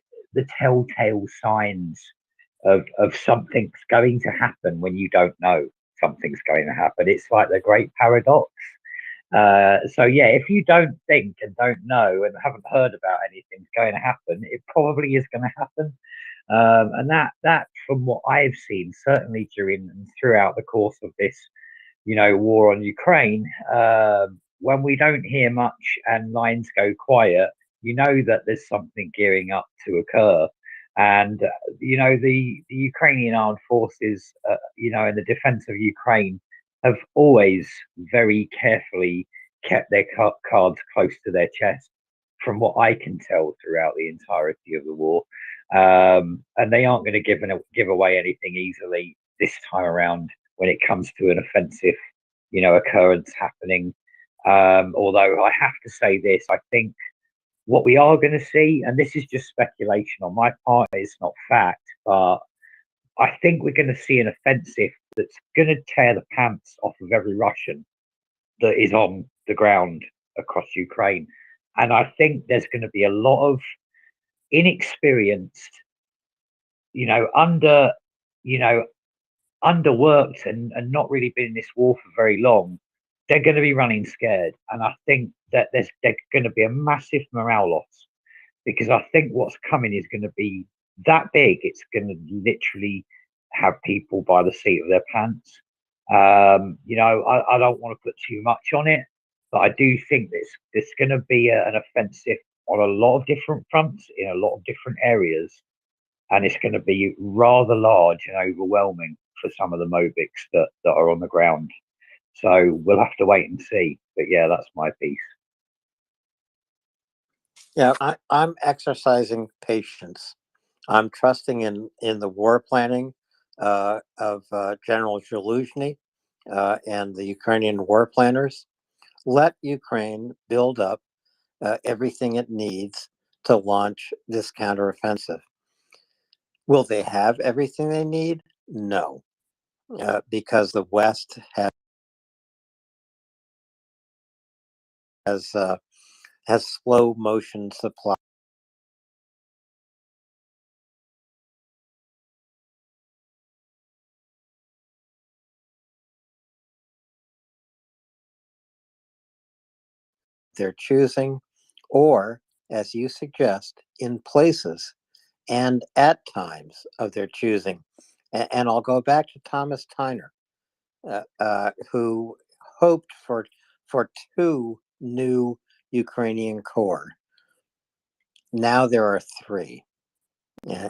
[SPEAKER 21] telltale signs of something's going to happen when you don't know something's going to happen. It's like the great paradox. So yeah, if you don't think and don't know and haven't heard about anything's going to happen, it probably is going to happen. And that from what I've seen, certainly during and throughout the course of this, war on Ukraine, when we don't hear much and lines go quiet, that there's something gearing up to occur. And the Ukrainian armed forces, in the defense of Ukraine, have always very carefully kept their cards close to their chest, from what I can tell throughout the entirety of the war. And they aren't going to give away anything easily this time around when it comes to an offensive, occurrence happening. Although I have to say this, I think what we are going to see, and this is just speculation on my part, it's not fact, but I think we're going to see an offensive that's going to tear the pants off of every Russian that is on the ground across Ukraine. And I think there's going to be a lot of inexperienced, underworked and not really been in this war for very long. They're going to be running scared. And I think that there's going to be a massive morale loss, because I think what's coming is going to be that big. It's going to literally have people by the seat of their pants. I don't want to put too much on it, but I do think there's going to be an offensive on a lot of different fronts in a lot of different areas. And it's going to be rather large and overwhelming for some of the Mobics that are on the ground. So we'll have to wait and see. But yeah, that's my piece.
[SPEAKER 12] Yeah, I'm exercising patience. I'm trusting in the war planning of General Zaluzhny and the Ukrainian war planners. Let Ukraine build up everything it needs to launch this counteroffensive. Will they have everything they need? No, because the West has slow motion supply. They're choosing, or as you suggest, in places and at times of their choosing. And I'll go back to Thomas Tyner, who hoped for 2 new Ukrainian corps. Now there are 3.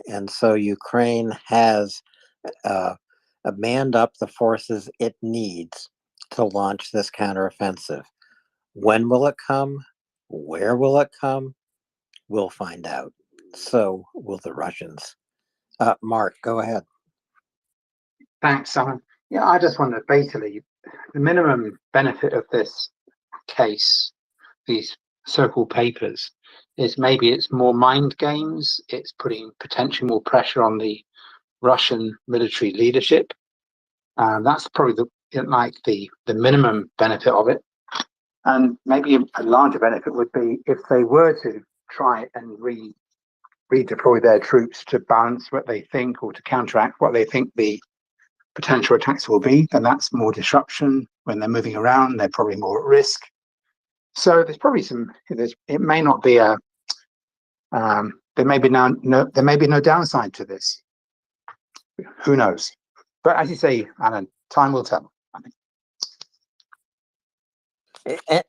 [SPEAKER 12] And so Ukraine has manned up the forces it needs to launch this counteroffensive. When will it come? Where will it come? We'll find out. So will the Russians. Mark, go ahead.
[SPEAKER 13] Thanks, Simon. Yeah, I just wonder, basically, the minimum benefit of this case, these so-called papers, is maybe it's more mind games. It's putting potentially more pressure on the Russian military leadership. That's probably the minimum benefit of it. And maybe a larger benefit would be if they were to try and redeploy their troops to balance what they think or to counteract what they think the potential attacks will be, then that's more disruption. When they're moving around, they're probably more at risk. So there's probably it may not be there may be no downside to this. Who knows? But as you say, Alan, time will tell.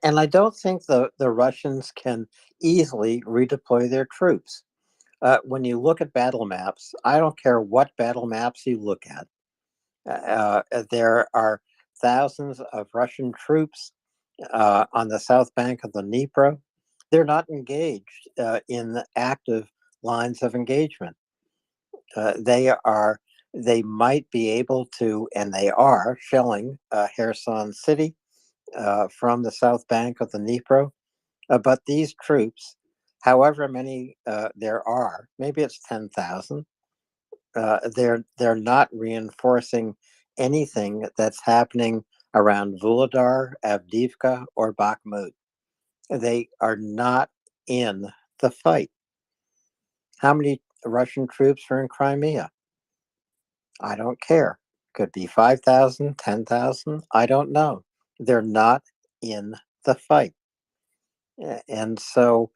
[SPEAKER 12] And I don't think the Russians can easily redeploy their troops. When you look at battle maps, I don't care what battle maps you look at. There are thousands of Russian troops on the south bank of the Dnipro. They're not engaged in the active lines of engagement. They might be able to, and they are shelling Kherson City from the south bank of the Dnipro. But these troops, however many there are, maybe it's 10,000, they're not reinforcing anything that's happening around Vuhledar, Avdiivka, or Bakhmut. They are not in the fight. How many Russian troops are in Crimea? I don't care. Could be 5,000, 10,000. I don't know. They're not in the fight. And so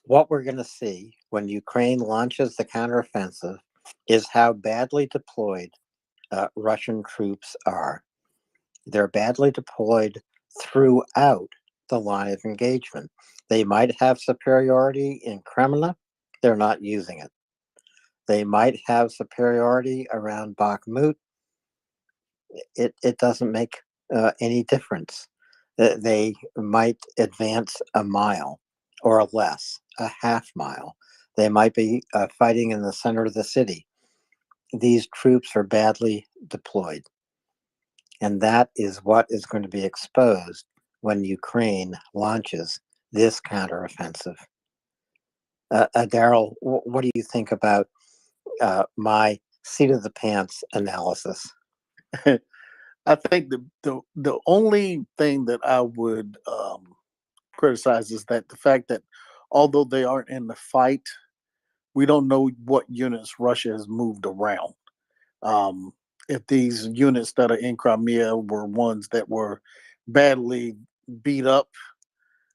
[SPEAKER 12] what we're going to see when Ukraine launches the counteroffensive is how badly deployed Russian troops are. They're badly deployed throughout the line of engagement. They might have superiority in Kremlin. They're not using it. They might have superiority around Bakhmut. It doesn't make any difference. They might advance a mile or less, a half mile. They might be fighting in the center of the city. These troops are badly deployed. And that is what is going to be exposed when Ukraine launches this counteroffensive. Daryl, what do you think about my seat of the pants analysis?
[SPEAKER 11] I think the only thing that I would criticize is that the fact that although they aren't in the fight, we don't know what units Russia has moved around. If these units that are in Crimea were ones that were badly beat up,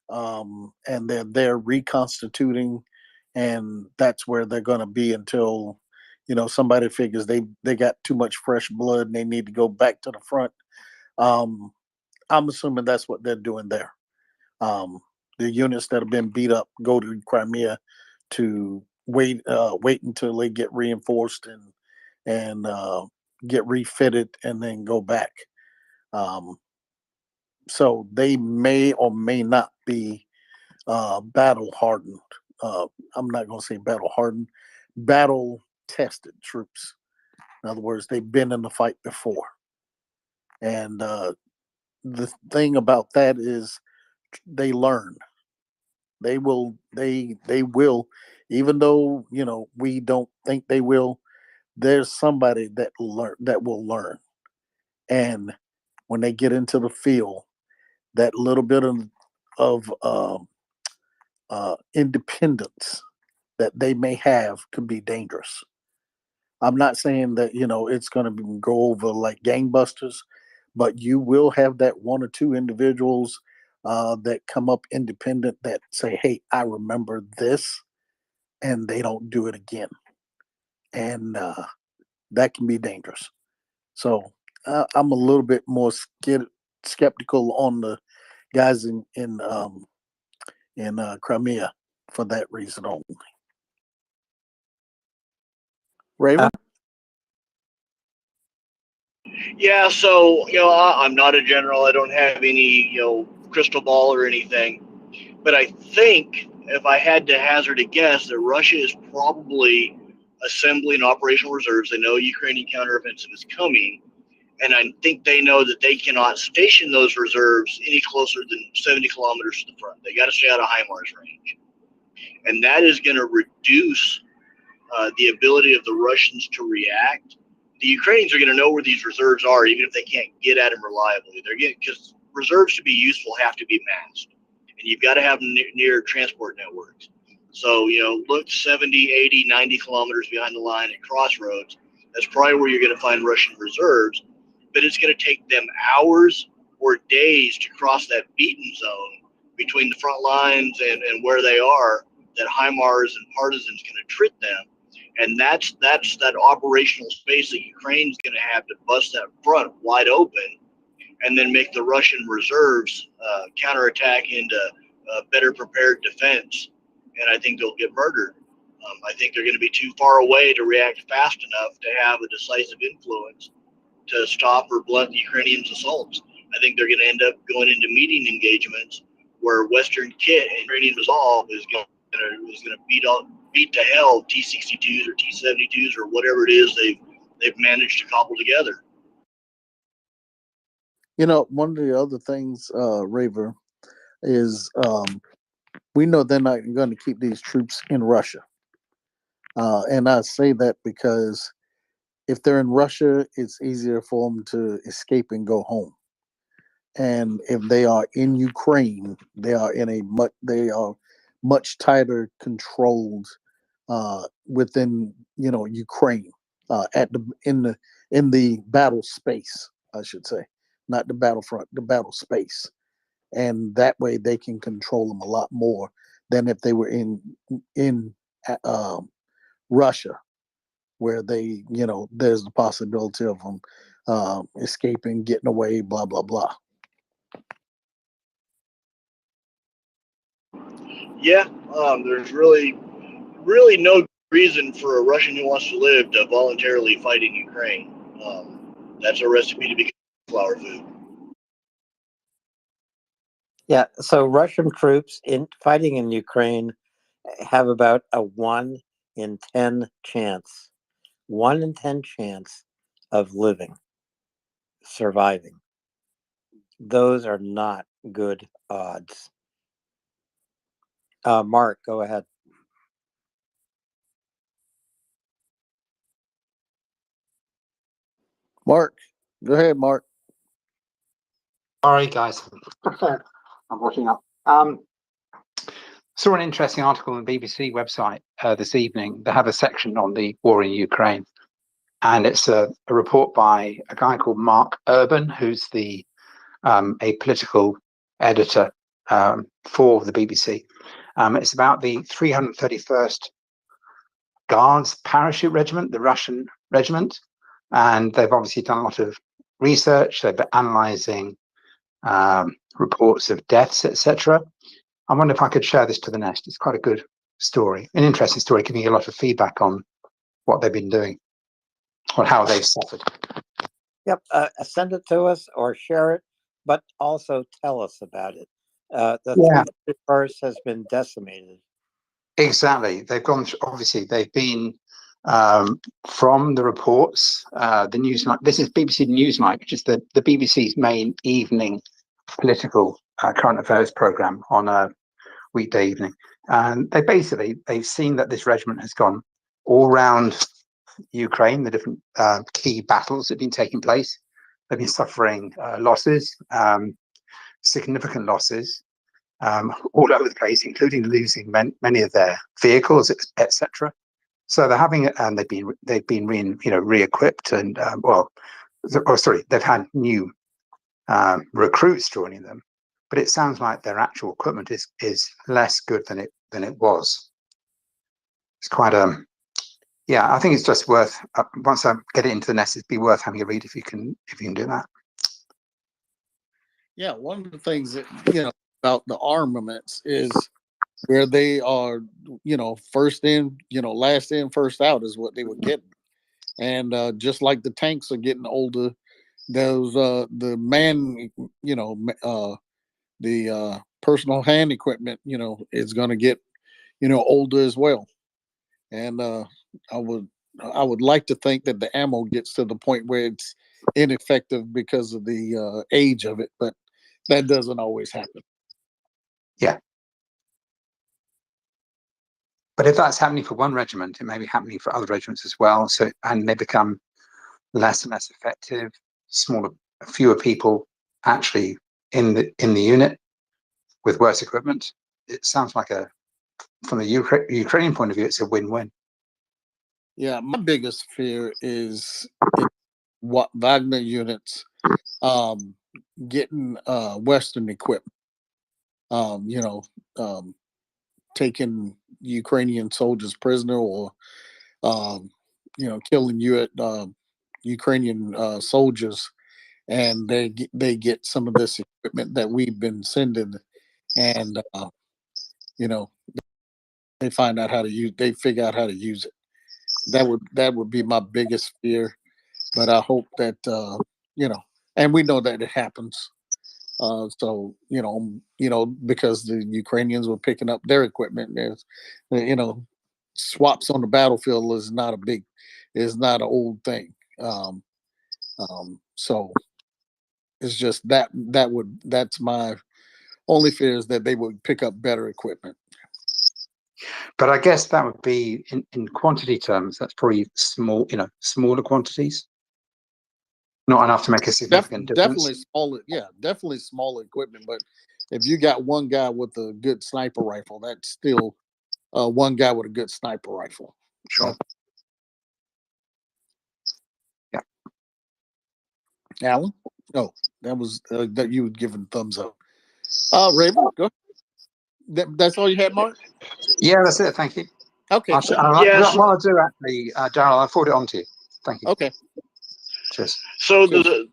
[SPEAKER 11] and they're reconstituting, and that's where they're going to be until somebody figures they got too much fresh blood and they need to go back to the front. I'm assuming that's what they're doing there. The units that have been beat up go to Crimea to wait until they get reinforced and get refitted and then go back. So they may or may not be battle hardened. I'm not going to say battle hardened, battle tested troops. In other words, they've been in the fight before. And the thing about that is they learn. They will, even though, we don't think they will, there's somebody that will learn. And when they get into the field, that little bit of independence that they may have could be dangerous. I'm not saying that it's going to go over like gangbusters, but you will have that one or two individuals that come up independent that say, "Hey, I remember this," and they don't do it again, and that can be dangerous. So I'm a little bit more skeptical on the guys in Crimea for that reason only. Raven?
[SPEAKER 3] Yeah, so I'm not a general. I don't have any crystal ball or anything, but I think if I had to hazard a guess, that Russia is probably assembling operational reserves. They know Ukrainian counteroffensive is coming, And I think they know that they cannot station those reserves any closer than 70 kilometers to the front. They got to stay out of HIMARS range. And that is going to reduce the ability of the Russians to react. The Ukrainians are going to know where these reserves are, even if they can't get at them reliably. They're getting, because reserves to be useful have to be masked, and you've got to have them near transport networks. So, look 70, 80, 90 kilometers behind the line at crossroads. That's probably where you're going to find Russian reserves, but it's going to take them hours or days to cross that beaten zone between the front lines and where they are, that HIMARS and partisans can attrit them. And that's that operational space that Ukraine's going to have to bust that front wide open, and then make the Russian reserves counterattack into better prepared defense. And I think they'll get murdered. I think they're going to be too far away to react fast enough to have a decisive influence to stop or blunt the Ukrainians' assaults. I think they're going to end up going into meeting engagements where Western kit and Ukrainian resolve is going to beat to hell T-62s or T-72s or whatever it is they've managed to cobble together.
[SPEAKER 5] One of the other things, Raver, is we know they're not going to keep these troops in Russia. And I say that because if they're in Russia, it's easier for them to escape and go home. And if they are in Ukraine, they are much tighter controlled within Ukraine in the battle space, I should say, not the battlefront, the battle space. And that way they can control them a lot more than if they were in Russia, where there's the possibility of them escaping, getting away, blah blah blah.
[SPEAKER 3] Yeah, there's really no reason for a Russian who wants to live to voluntarily fight in Ukraine. That's a recipe to become flower food.
[SPEAKER 12] Yeah, so Russian troops fighting in Ukraine have about a 1 in 10 chance, 1 in 10 chance of surviving. Those are not good odds. Mark, go ahead.
[SPEAKER 5] Mark, go ahead, Mark.
[SPEAKER 13] Sorry, guys. I'm watching up. Saw an interesting article on the BBC website this evening. They have a section on the war in Ukraine, and it's a report by a guy called Mark Urban, who's a political editor for the BBC. It's about the 331st Guards Parachute Regiment, the Russian regiment, and they've obviously done a lot of research. They've been analysing reports of deaths, etc. I wonder if I could share this to the nest. It's quite a good story, an interesting story, giving you a lot of feedback on what they've been doing or how they've suffered.
[SPEAKER 12] Yep, send it to us or share it, but also tell us about it. The 331st has been decimated.
[SPEAKER 13] Exactly. They've gone, obviously, they've been from the reports, the Newsnight. This is BBC Newsnight, which is the BBC's main evening political current affairs program on a weekday evening. And they've seen that this regiment has gone all around Ukraine, the different key battles that have been taking place. They've been suffering losses, significant losses, all over the place, including losing many of their vehicles, etc. So they're having, and they've been re-equipped, and they've had new recruits joining them, but it sounds like their actual equipment is less good than it was. It's quite I think it's just worth once I get it into the nest, it'd be worth having a read if you can do that.
[SPEAKER 5] Yeah, one of the things that about the armaments is where they are, first in, last in, first out is what they were getting. And just like the tanks are getting older, those the personal hand equipment, is going to get, older as well. And I would like to think that the ammo gets to the point where
[SPEAKER 11] ineffective because of the age of it, but that doesn't always happen.
[SPEAKER 13] Yeah. But if that's happening for one regiment, it may be happening for other regiments as well. So, and they become less and less effective, fewer people actually in the unit with worse equipment. It sounds like from the Ukrainian point of view, it's a win-win.
[SPEAKER 11] Yeah, my biggest fear is what Wagner units getting Western equipment. Taking Ukrainian soldiers prisoner, or killing Ukrainian soldiers, and they get some of this equipment that we've been sending, and they find out how to use. They figure out how to use it. That would be my biggest fear. But I hope that and we know that it happens. Because the Ukrainians were picking up their equipment. There's, swaps on the battlefield is not an old thing. So it's just that's my only fear, is that they would pick up better equipment.
[SPEAKER 13] But I guess that would be in quantity terms, that's probably smaller quantities. Not enough to make a significant difference.
[SPEAKER 11] Definitely smaller equipment. But if you got one guy with a good sniper rifle, that's still one guy with a good sniper rifle.
[SPEAKER 13] Sure. Yeah.
[SPEAKER 11] Alan? No, that was that you would give him thumbs up. Raven, go. That's all you had, Mark?
[SPEAKER 13] Yeah, that's it. Thank you.
[SPEAKER 11] Okay.
[SPEAKER 3] Yes.
[SPEAKER 13] What I'll do, actually, Darryl, I'll forward it on to you. Thank you.
[SPEAKER 11] Okay.
[SPEAKER 13] Cheers.
[SPEAKER 3] So the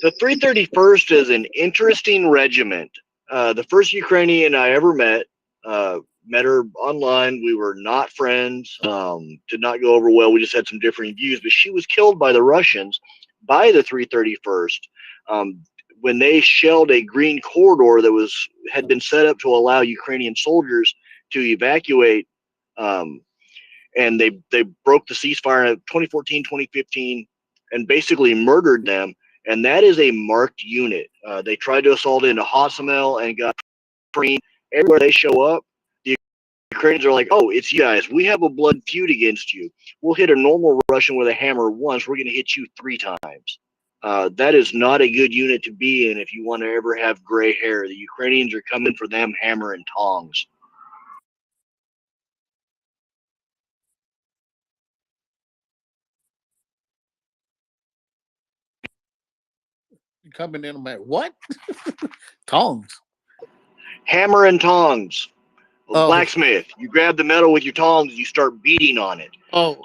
[SPEAKER 3] 331st is an interesting regiment. The first Ukrainian I ever met her online. We were not friends. Did not go over well. We just had some differing views. But she was killed by the Russians by the 331st when they shelled a green corridor that had been set up to allow Ukrainian soldiers to evacuate. And they broke the ceasefire in 2014, 2015, and basically murdered them. And that is a marked unit. They tried to assault into Hostomel and got trained. Everywhere they show up, the Ukrainians are like, "Oh, it's you guys. We have a blood feud against you. We'll hit a normal Russian with a hammer once. We're going to hit you 3 times." That is not a good unit to be in if you want to ever have gray hair. The Ukrainians are coming for them hammer and tongs.
[SPEAKER 11] Coming in at what? Tongs.
[SPEAKER 3] Hammer and tongs.
[SPEAKER 11] Oh.
[SPEAKER 3] Blacksmith. You grab the metal with your tongs and you start beating on it.
[SPEAKER 11] Okay.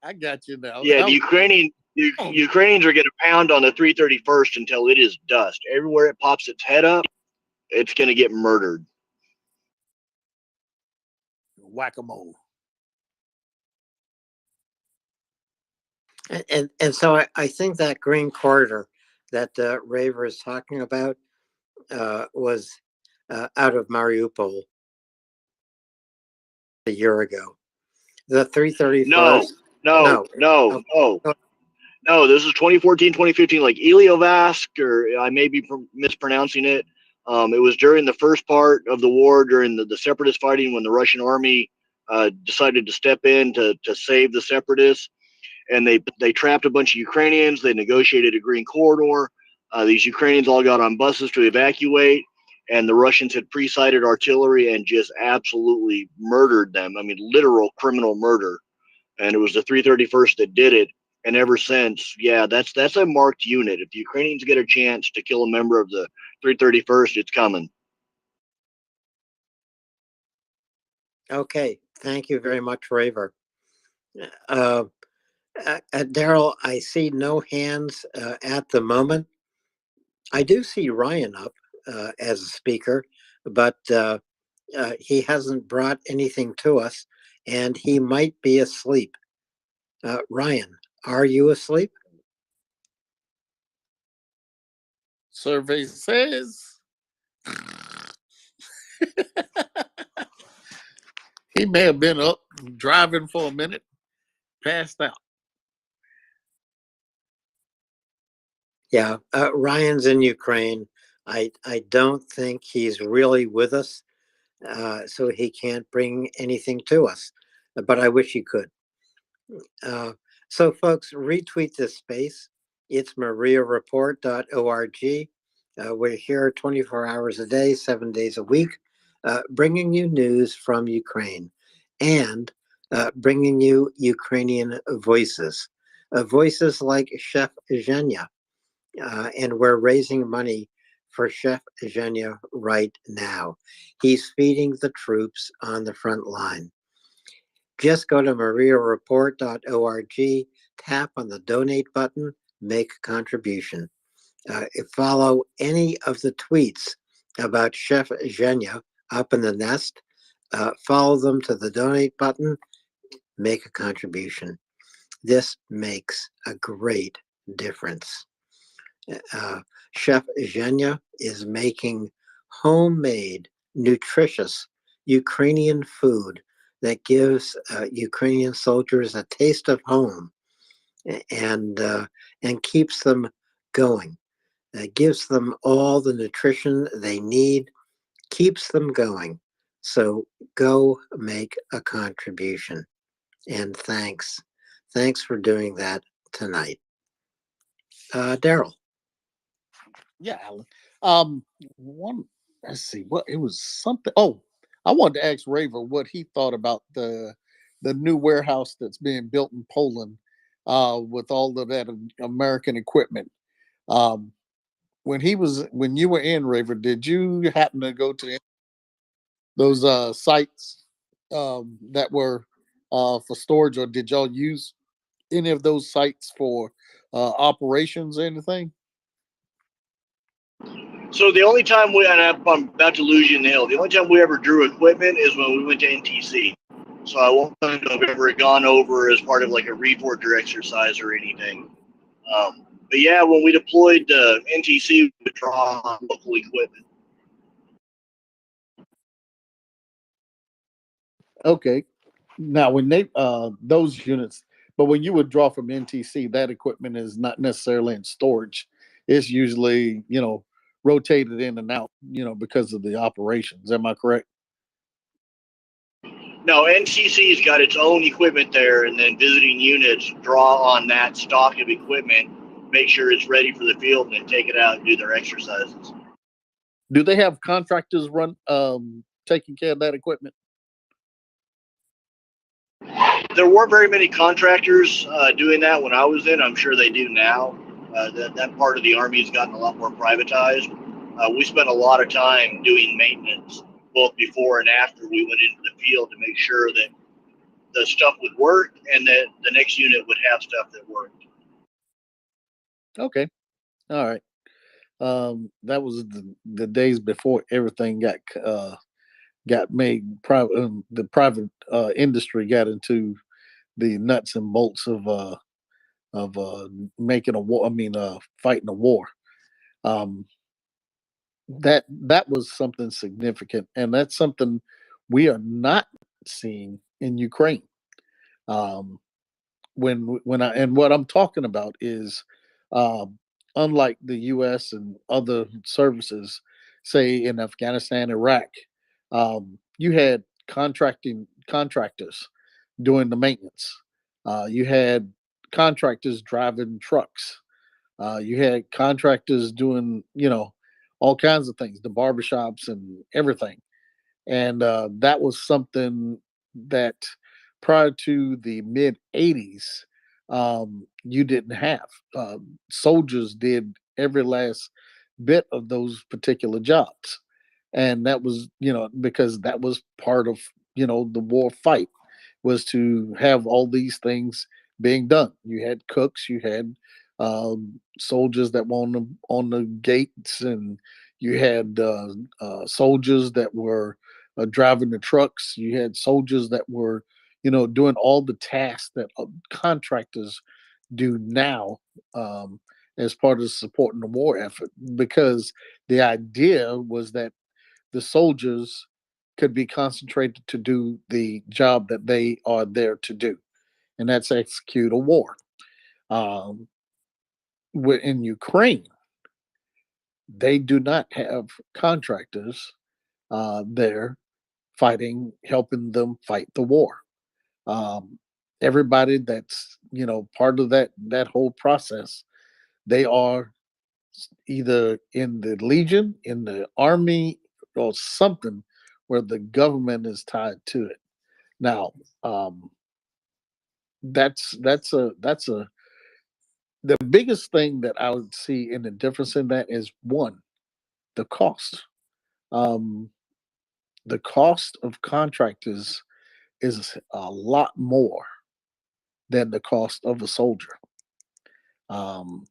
[SPEAKER 11] I got you now.
[SPEAKER 3] Yeah, the Ukrainians are going to pound on the 331st until it is dust. Everywhere it pops its head up, it's going to get murdered.
[SPEAKER 11] Whack-a-mole.
[SPEAKER 12] And so I think that green corridor that Raver is talking about was out of Mariupol a year ago. The 331st.
[SPEAKER 3] No, this is 2014, 2015, like Iliovask, or I may be mispronouncing it. It was during the first part of the war, during the separatist fighting, when the Russian army decided to step in to save the separatists. And they trapped a bunch of Ukrainians. They negotiated a green corridor. These Ukrainians all got on buses to evacuate, and the Russians had pre-sighted artillery and just absolutely murdered them. I mean, literal criminal murder. And it was the 331st that did it. And ever since, that's a marked unit. If the Ukrainians get a chance to kill a member of the 331st, it's coming.
[SPEAKER 12] Okay, thank you very much, Raver. Darryl, I see no hands at the moment. I do see Ryan up as a speaker, but he hasn't brought anything to us, and he might be asleep. Ryan, are you asleep?
[SPEAKER 11] Survey says he may have been up driving for a minute, passed out.
[SPEAKER 12] Yeah, Ryan's in Ukraine. I don't think he's really with us, so he can't bring anything to us. But I wish he could. So, folks, retweet this space. It's MriyaReport.org. We're here 24 hours a day, 7 days a week, bringing you news from Ukraine and bringing you Ukrainian voices, voices like Chef Zhenya. And we're raising money for Chef Zhenya right now. He's feeding the troops on the front line. Just go to MriyaReport.org, tap on the donate button, make a contribution. Follow any of the tweets about Chef Zhenya up in the nest. Follow them to the donate button, make a contribution. This makes a great difference. Chef Zhenya is making homemade, nutritious Ukrainian food that gives Ukrainian soldiers a taste of home and keeps them going. Gives them all the nutrition they need, keeps them going. So go make a contribution. And thanks. Thanks for doing that tonight. Daryl.
[SPEAKER 2] Yeah, Alan. One. Let's see. What it was something. Oh, I wanted to ask Raver what he thought about the new warehouse that's being built in Poland, with all of that American equipment. Um, when you were in Raver, did you happen to go to those sites that were for storage, or did y'all use any of those sites for operations or anything?
[SPEAKER 3] So the only time I'm about to lose you in the hill, the only time we ever drew equipment is when we went to NTC. So I won't know if I've ever gone over as part of like a reporter exercise or anything. But yeah, when we deployed NTC, we would draw on local equipment.
[SPEAKER 2] Okay. Now, when they those units, but when you would draw from NTC, that equipment is not necessarily in storage. It's usually, rotated in and out, because of the operations. Am I correct?
[SPEAKER 3] No, NTC's got its own equipment there, and then visiting units draw on that stock of equipment, make sure it's ready for the field, and then take it out and do their exercises.
[SPEAKER 2] Do they have contractors taking care of that equipment?
[SPEAKER 3] There weren't very many contractors doing that when I was in. I'm sure they do now. That part of the Army has gotten a lot more privatized. We spent a lot of time doing maintenance, both before and after we went into the field, to make sure that the stuff would work and that the next unit would have stuff that worked.
[SPEAKER 2] Okay. All right. That was the days before everything got made private. The private industry got into the nuts and bolts of making a war. I mean, fighting a war. That was something significant, and that's something we are not seeing in Ukraine. Um, and what I'm talking about is, um, unlike the U.S. and other services, say in Afghanistan, Iraq, you had contractors doing the maintenance. You had contractors driving trucks. You had contractors doing, all kinds of things, the barbershops and everything. And that was something that prior to the mid 80s, you didn't have. Soldiers did every last bit of those particular jobs. And that was, because that was part of, the war fight, was to have all these things being done. You had cooks, you had soldiers that were on the gates, and you had soldiers that were driving the trucks. You had soldiers that were, doing all the tasks that contractors do now, as part of supporting the war effort. Because the idea was that the soldiers could be concentrated to do the job that they are there to do, and that's execute a war. Um, in Ukraine, they do not have contractors there fighting, helping them fight the war. Um, Everybody that's part of that whole process, they are either in the Legion, in the Army, or something where the government is tied to it. Now, that's a the biggest thing that I would see in the difference in that is one, the cost. Um, the cost of contractors is a lot more than the cost of a soldier. Um,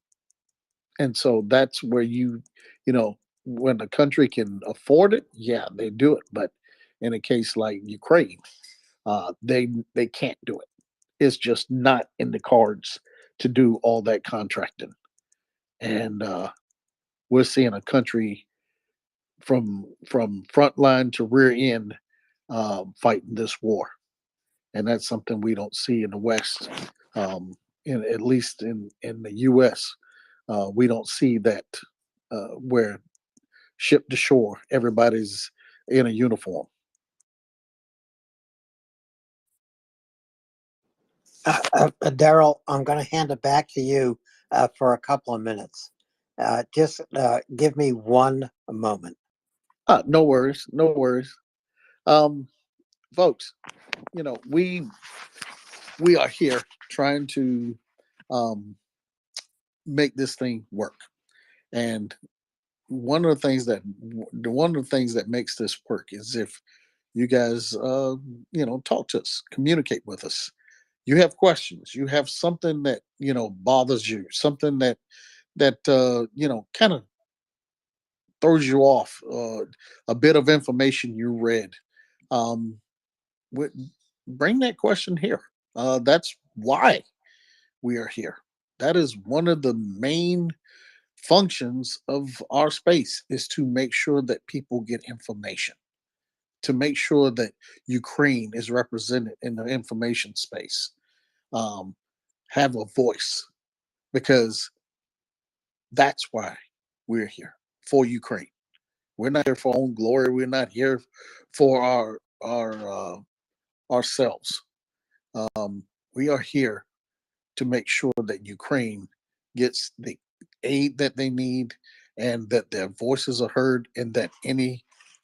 [SPEAKER 2] and so that's where when a country can afford it, yeah, they do it. But in a case like Ukraine, they can't do it. It's just not in the cards to do all that contracting. And we're seeing a country from front line to rear end fighting this war, and that's something we don't see in the West. At least in the U.S., we don't see that where ship to shore, everybody's in a uniform.
[SPEAKER 12] Daryl, I'm going to hand it back to you for a couple of minutes. Just give me one moment.
[SPEAKER 2] No worries, no worries. Um, Folks, we are here trying to um, make this thing work, and one of the things that makes this work is if you guys talk to us, communicate with us. You have questions, you have something that bothers you, something that kind of throws you off, a bit of information you read. um wi- Bring that question here. That's why we are here. That is one of the main functions of our space, is to make sure that people get information, to make sure that Ukraine is represented in the information space, um, have a voice, because that's why we're here, for Ukraine. We're not here for our own glory. We're not here for ourselves. Um, we are here to make sure that Ukraine gets the aid that they need, and that their voices are heard, and that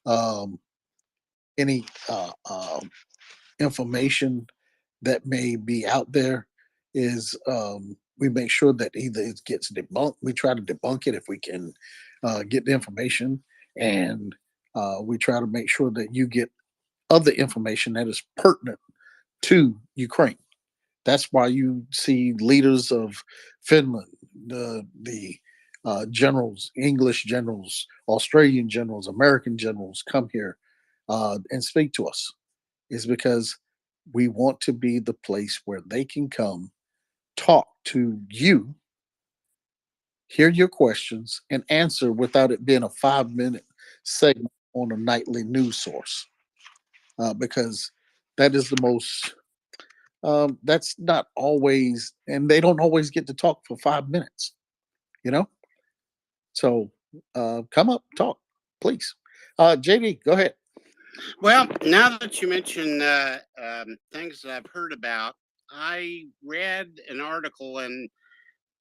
[SPEAKER 2] um, any information that may be out there is, we make sure that either it gets debunked. We try to debunk it if we can get the information, and we try to make sure that you get other information that is pertinent to Ukraine. That's why you see leaders of Finland, the generals, English generals, Australian generals, American generals come here and speak to us. Is because we want to be the place where they can come, talk to you, hear your questions, and answer without it being a 5-minute segment on a nightly news source. Because that is the most, that's not always, and they don't always get to talk for 5 minutes, you know? So come up, talk, please. JD, go ahead.
[SPEAKER 6] Well, now that you mention things that I've heard about, I read an article, and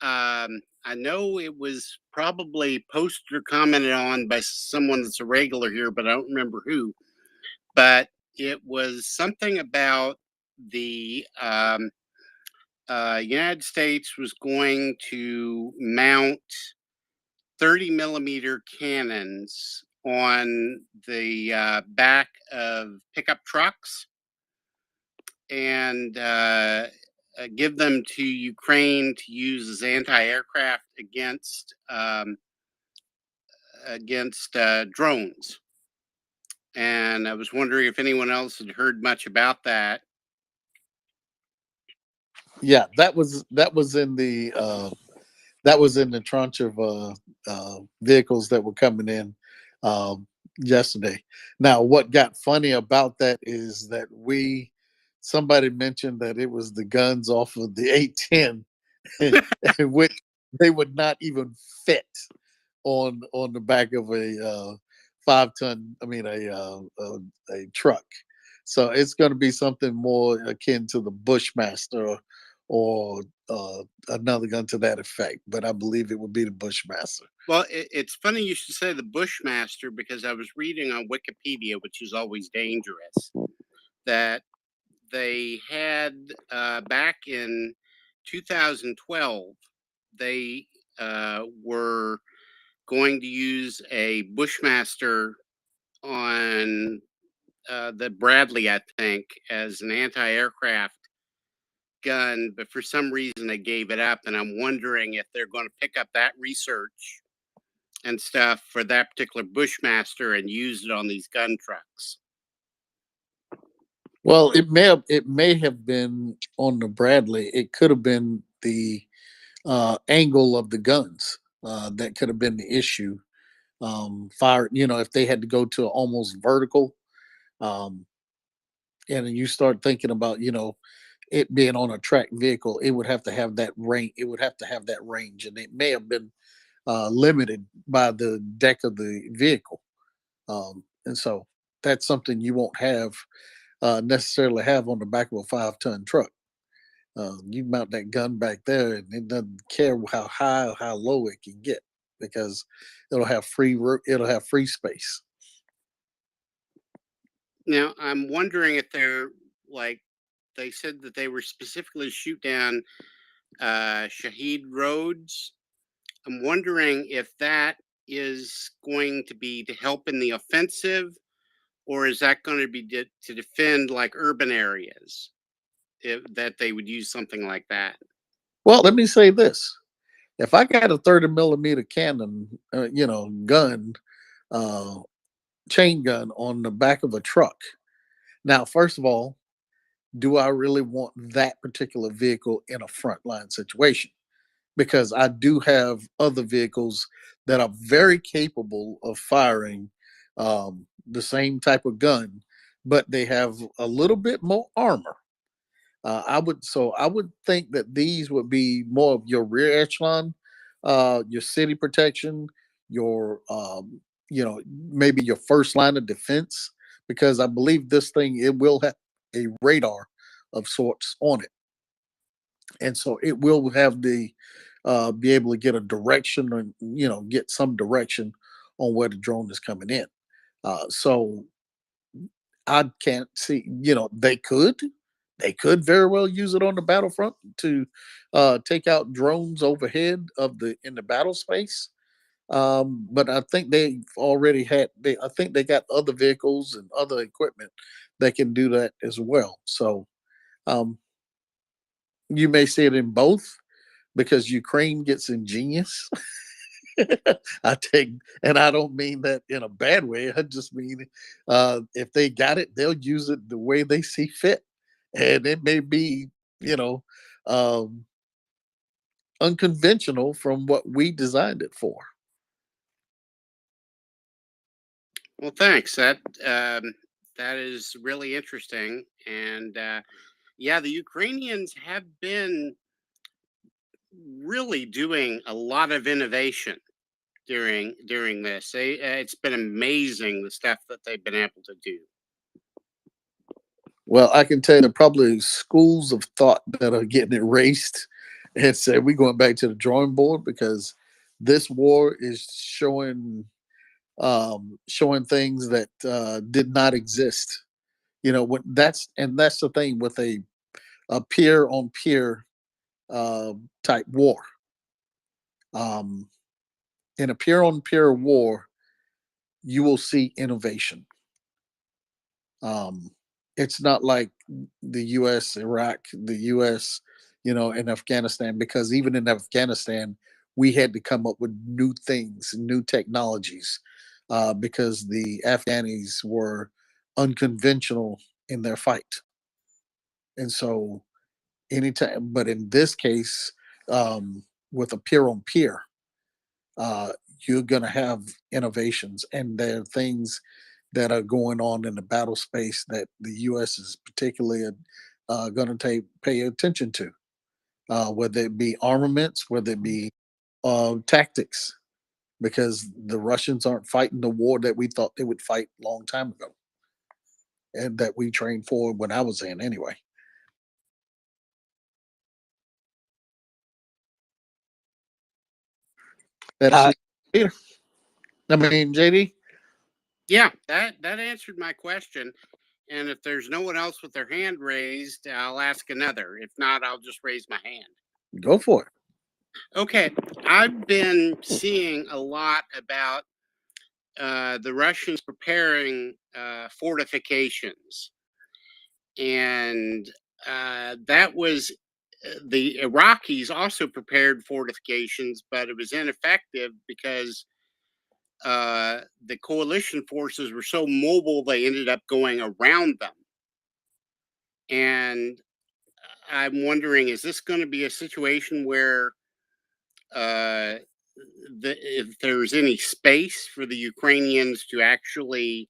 [SPEAKER 6] I know it was probably posted or commented on by someone that's a regular here, but I don't remember who. But it was something about the United States was going to mount 30 millimeter cannons on the back of pickup trucks and give them to Ukraine to use as anti-aircraft against drones. And I was wondering if anyone else had heard much about that.
[SPEAKER 2] Yeah, that was in the tranche of vehicles that were coming in um, yesterday. Now, what got funny about that is that somebody mentioned that it was the guns off of the A10, which they would not even fit on the back of a 5 ton. I mean a truck. So it's going to be something more akin to the Bushmaster or another gun to that effect. But I believe it would be the Bushmaster.
[SPEAKER 6] Well, it's funny you should say the Bushmaster because I was reading on Wikipedia, which is always dangerous, that they had back in 2012, they were going to use a Bushmaster on the Bradley, I think, as an anti-aircraft gun, but for some reason they gave it up. And I'm wondering if they're going to pick up that research and stuff for that particular Bushmaster and use it on these gun trucks.
[SPEAKER 2] Well, it may have been on the Bradley. It could have been the angle of the guns that could have been the issue. Fire, if they had to go to almost vertical, um, and then you start thinking about, it being on a tracked vehicle, it would have to have that range. It would have to have that range, and it may have been limited by the deck of the vehicle. And so that's something you won't have necessarily have on the back of a 5 ton truck. You mount that gun back there, and it doesn't care how high or how low it can get because it'll have free space.
[SPEAKER 6] Now, I'm wondering if they're like, they said that they were specifically shoot down Shaheed roads. I'm wondering if that is going to be to help in the offensive, or is that going to be to defend like urban areas? If that they would use something like that.
[SPEAKER 2] Well, let me say this: if I got a 30 millimeter cannon, gun, uh, chain gun on the back of a truck. Now, first of all, do I really want that particular vehicle in a frontline situation? Because I do have other vehicles that are very capable of firing the same type of gun, but they have a little bit more armor. I would think that these would be more of your rear echelon, your city protection, your maybe your first line of defense, because I believe this thing it will have a radar of sorts on it, and so it will have the be able to get a direction or get some direction on where the drone is coming in. So I can't see, they could very well use it on the battlefront to take out drones overhead of the in the battle space. But I think I think they got other vehicles and other equipment that can do that as well. So um, you may see it in both because Ukraine gets ingenious. I take, and I don't mean that in a bad way. I just mean if they got it, they'll use it the way they see fit, and it may be, you know, um, unconventional from what we designed it for.
[SPEAKER 6] Well, thanks. That is really interesting, and yeah, the Ukrainians have been really doing a lot of innovation during this. It's been amazing the stuff that they've been able to do.
[SPEAKER 2] Well, I can tell you there are probably schools of thought that are getting erased and say we're going back to the drawing board because this war is showing things that did not exist. That's the thing with a peer on peer type war. Um, in a peer on peer war, you will see innovation. Um, it's not like the U.S., Iraq, the U.S., and Afghanistan, because even in Afghanistan, we had to come up with new things, new technologies, because the Afghanis were unconventional in their fight. And so, anytime, but in this case, with a peer on peer, uh, you're going to have innovations, and there are things that are going on in the battle space that the U.S. is particularly going to pay attention to, whether it be armaments, whether it be tactics, because the Russians aren't fighting the war that we thought they would fight a long time ago, and that we trained for when I was in anyway. That's Peter. I mean, JD.
[SPEAKER 6] Yeah, that answered my question. And if there's no one else with their hand raised, I'll ask another. If not, I'll just raise my hand.
[SPEAKER 2] Go for it.
[SPEAKER 6] Okay, I've been seeing a lot about the Russians preparing fortifications, and that was the Iraqis also prepared fortifications, but it was ineffective because the coalition forces were so mobile they ended up going around them. And I'm wondering, is this going to be a situation where if there's any space for the Ukrainians to actually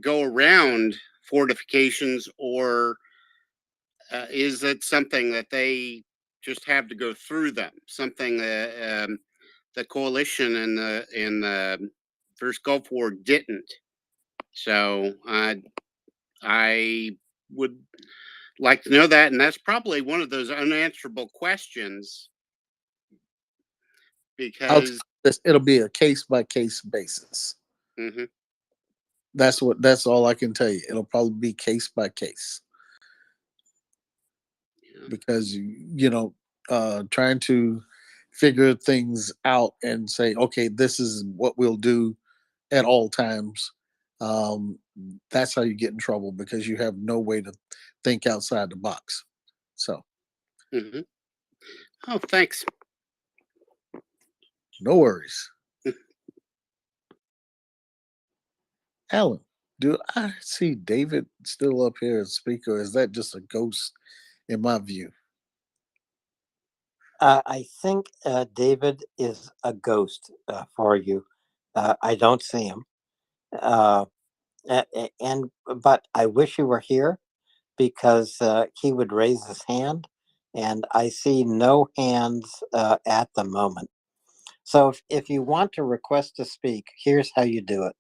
[SPEAKER 6] go around fortifications, or is it something that they just have to go through them? Something that the coalition in the first Gulf War didn't. So I would like to know that, and that's probably one of those unanswerable questions because
[SPEAKER 2] It'll be a case by case basis.
[SPEAKER 6] Mhm.
[SPEAKER 2] That's all I can tell you. It'll probably be case by case, because trying to figure things out and say, okay, this is what we'll do at all times. That's how you get in trouble, because you have no way to think outside the box. So,
[SPEAKER 6] Mhm. Oh, thanks.
[SPEAKER 2] no worries. Alan, do I see David still up here as speaker? Or is that just a ghost in my view?
[SPEAKER 12] I think David is a ghost for you. I don't see him, but I wish he were here, because he would raise his hand, and I see no hands at the moment. So if you want to request to speak, here's how you do it.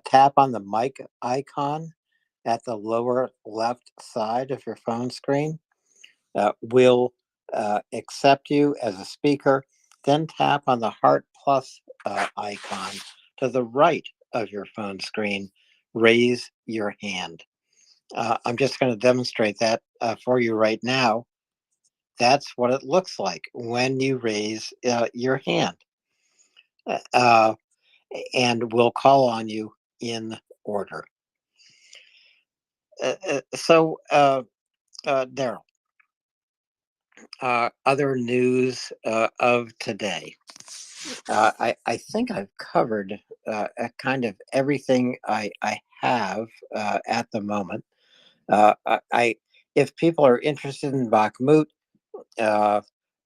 [SPEAKER 12] Tap on the mic icon at the lower left side of your phone screen. We'll accept you as a speaker. Then tap on the heart plus icon to the right of your phone screen. Raise your hand. I'm just going to demonstrate that for you right now. That's what it looks like when you raise your hand. And we'll call on you in order. Daryl, other news of today. I think I've covered kind of everything I have at the moment. If people are interested in Bakhmut,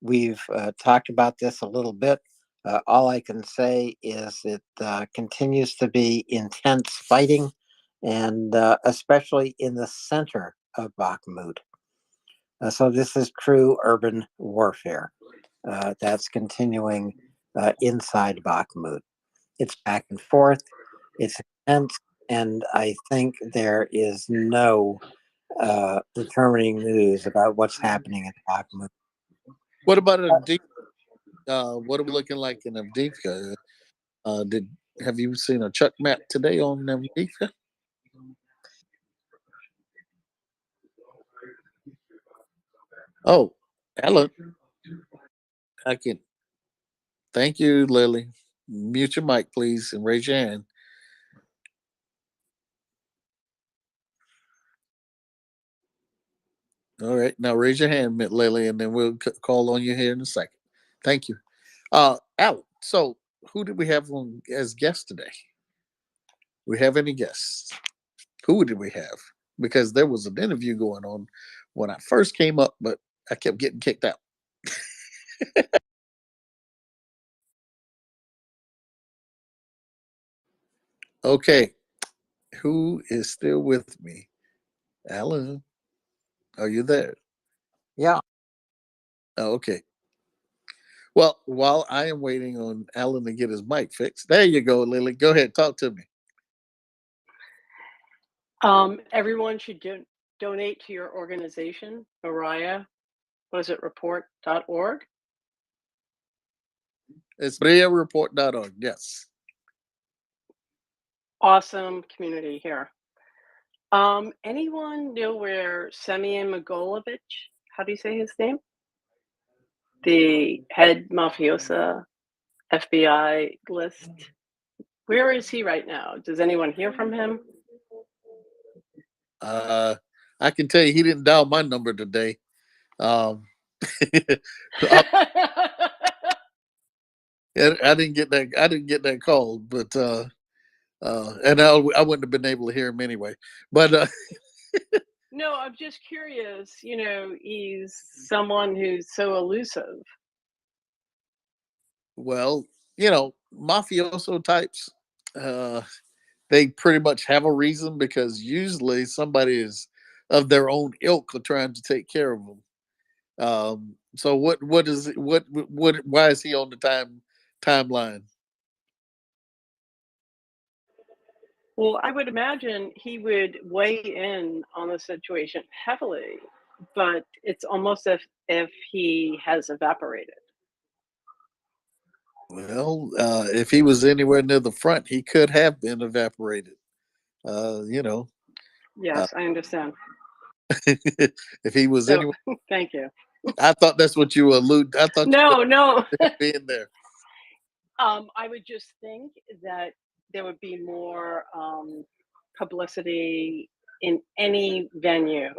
[SPEAKER 12] we've talked about this a little bit. All I can say is it continues to be intense fighting, and especially in the center of Bakhmut. So this is true urban warfare that's continuing inside Bakhmut. It's back and forth. It's intense, and I think there is no determining news about what's happening in Bakhmut.
[SPEAKER 2] What about Avdiivka? What are we looking like in Avdiivka? Have you seen a Chuck map today on Avdiivka? Oh, Alan. I can. Thank you, Lily. Mute your mic, please, and raise your hand. All right, now raise your hand, Lily, and then we'll call on you here in a second. Thank you, Alan. So, who did we have on as guests today? We have any guests? Who did we have? Because there was an interview going on when I first came up, but I kept getting kicked out. Okay, who is still with me? Alan, are you there?
[SPEAKER 12] Yeah.
[SPEAKER 2] Oh, okay. Well, while I am waiting on Alan to get his mic fixed, there you go, Lily. Go ahead, talk to me.
[SPEAKER 16] Everyone should donate to your organization, Mariah. What is it? Report.org.
[SPEAKER 2] It's MriyaReport.org. Yes.
[SPEAKER 16] Awesome community here. Anyone know where Semyon Mogilovich, how do you say his name? The head mafiosa FBI list. Where is he right now? Does anyone hear from him?
[SPEAKER 2] I can tell you he didn't dial my number today. I didn't get that. I didn't get that call, but and I wouldn't have been able to hear him anyway. But
[SPEAKER 16] No, I'm just curious. You know, he's someone who's so elusive.
[SPEAKER 2] well, mafioso types, they pretty much have a reason because usually somebody is of their own ilk are trying to take care of them. So what is it, what why is he on the timeline?
[SPEAKER 16] Well, I would imagine he would weigh in on the situation heavily, but it's almost if he has evaporated.
[SPEAKER 2] Well, if he was anywhere near the front, he could have been evaporated. You know,
[SPEAKER 16] Yes, I understand.
[SPEAKER 2] if he was
[SPEAKER 16] So,
[SPEAKER 2] anywhere,
[SPEAKER 16] thank you.
[SPEAKER 2] I thought that's what you allude. I thought you
[SPEAKER 16] No.
[SPEAKER 2] were being there.
[SPEAKER 16] I would just think that there would be more publicity in any venue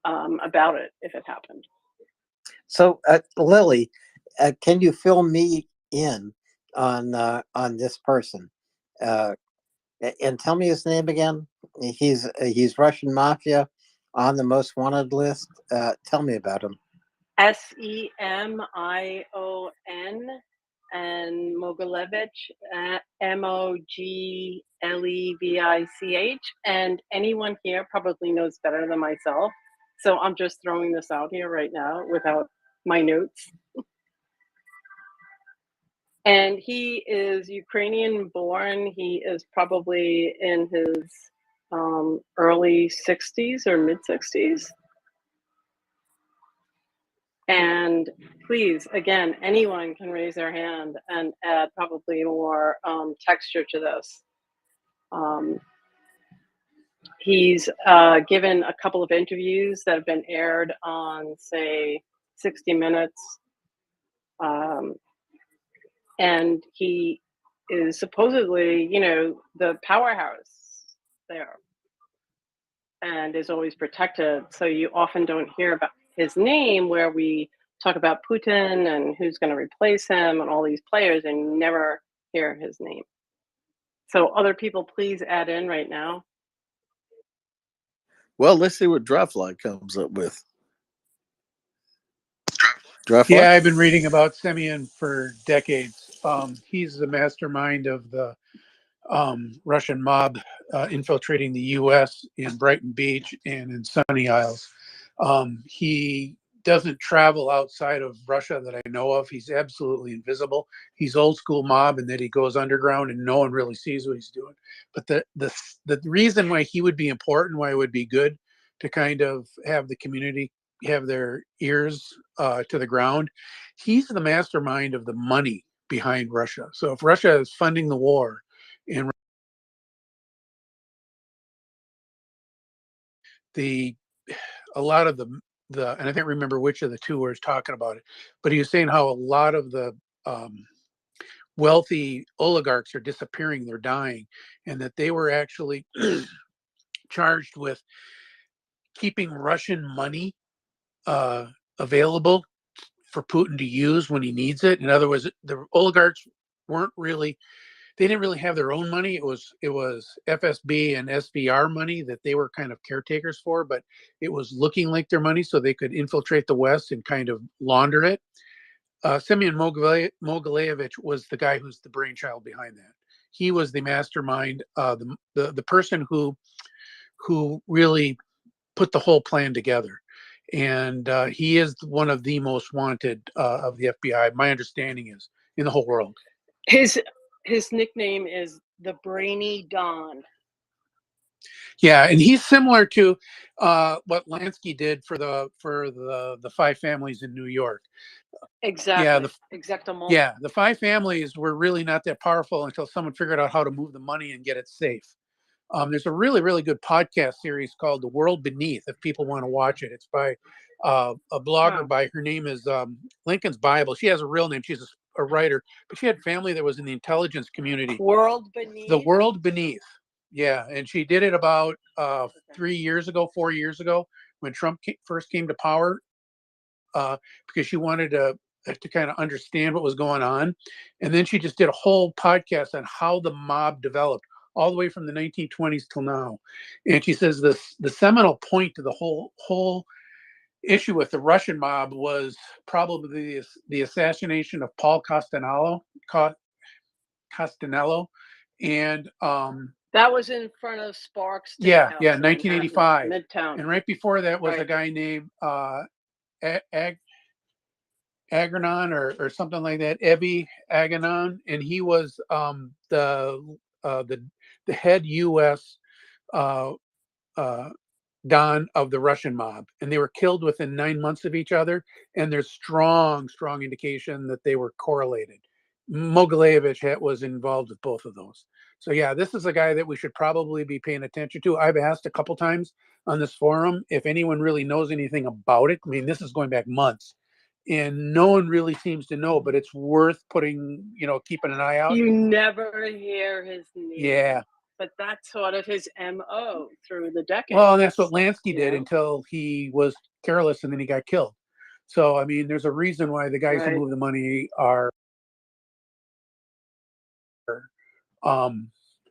[SPEAKER 16] about it if it happened.
[SPEAKER 12] So, Lily, can you fill me in on this person? And tell me his name again. He's Russian mafia on the most wanted list. Tell me about him.
[SPEAKER 16] Semion and Mogilevich, Moglevich, and anyone here probably knows better than myself. So I'm just throwing this out here right now without my notes. And he is Ukrainian born. He is probably in his early 60s or mid 60s. And please, again, anyone can raise their hand and add probably more texture to this. He's given a couple of interviews that have been aired on, say, 60 Minutes. And he is supposedly, the powerhouse there and is always protected. So you often don't hear about his name where we talk about Putin and who's going to replace him and all these players and never hear his name. So other people, please add in right now.
[SPEAKER 2] Well, let's see what Dryfly comes up with. Dryfly?
[SPEAKER 10] Yeah, I've been reading about Semyon for decades. He's the mastermind of the Russian mob infiltrating the U.S. in Brighton Beach and in Sunny Isles. He doesn't travel outside of Russia that I know of. He's absolutely invisible. He's old school mob in that he goes underground and no one really sees what he's doing. But the reason why he would be important, why it would be good to kind of have the community have their ears to the ground, he's the mastermind of the money behind Russia. So if Russia is funding the war, and a lot of the and I can't remember which of the two was talking about it, but he was saying how a lot of the wealthy oligarchs are disappearing, they're dying, and that they were actually charged with keeping Russian money available for Putin to use when he needs it. In other words, the oligarchs they didn't really have their own money. It was FSB and SVR money that they were kind of caretakers for, but it was looking like their money so they could infiltrate the West and kind of launder it. Semyon Mogilevich was the guy who's the brainchild behind that. He was the mastermind, the person who really put the whole plan together. and he is one of the most wanted of the FBI. My understanding is in the whole world.
[SPEAKER 16] His nickname is the Brainy Don.
[SPEAKER 10] Yeah, and he's similar to what Lansky did for the five families in New York.
[SPEAKER 16] Exactly.
[SPEAKER 10] Yeah,
[SPEAKER 16] Exactement.
[SPEAKER 10] the five families were really not that powerful until someone figured out how to move the money and get it safe. There's a really, really good podcast series called The World Beneath, if people want to watch it. It's by a blogger by, her name is Lincoln's Bible. She has a real name. She's a writer, but she had family that was in the intelligence community.
[SPEAKER 16] World Beneath?
[SPEAKER 10] The World Beneath. Yeah, and she did it about 4 years ago, when Trump first came to power, because she wanted to kind of understand what was going on. And then she just did a whole podcast on how the mob developed all the way from the 1920s till now. And she says the seminal point to the whole issue with the Russian mob was probably the assassination of Paul Costanello, and
[SPEAKER 16] that was in front of Sparks Steakhouse.
[SPEAKER 10] Yeah,
[SPEAKER 16] in
[SPEAKER 10] 1985.
[SPEAKER 16] Midtown.
[SPEAKER 10] And right before that was a guy named Agrenon or something like that, Evie Agrenon, and he was the head U.S. Don of the Russian mob, and they were killed within 9 months of each other. And there's strong indication that they were correlated. Mogilevich was involved with both of those. So yeah, this is a guy that we should probably be paying attention to. I've asked a couple times on this forum if anyone really knows anything about it. I mean, this is going back months, and no one really seems to know, but it's worth keeping an eye out.
[SPEAKER 16] You never hear his name.
[SPEAKER 10] Yeah.
[SPEAKER 16] But that's sort of his MO through the decades.
[SPEAKER 10] Well, and that's what Lansky did until he was careless and then he got killed. So, I mean, there's a reason why the guys who move the money are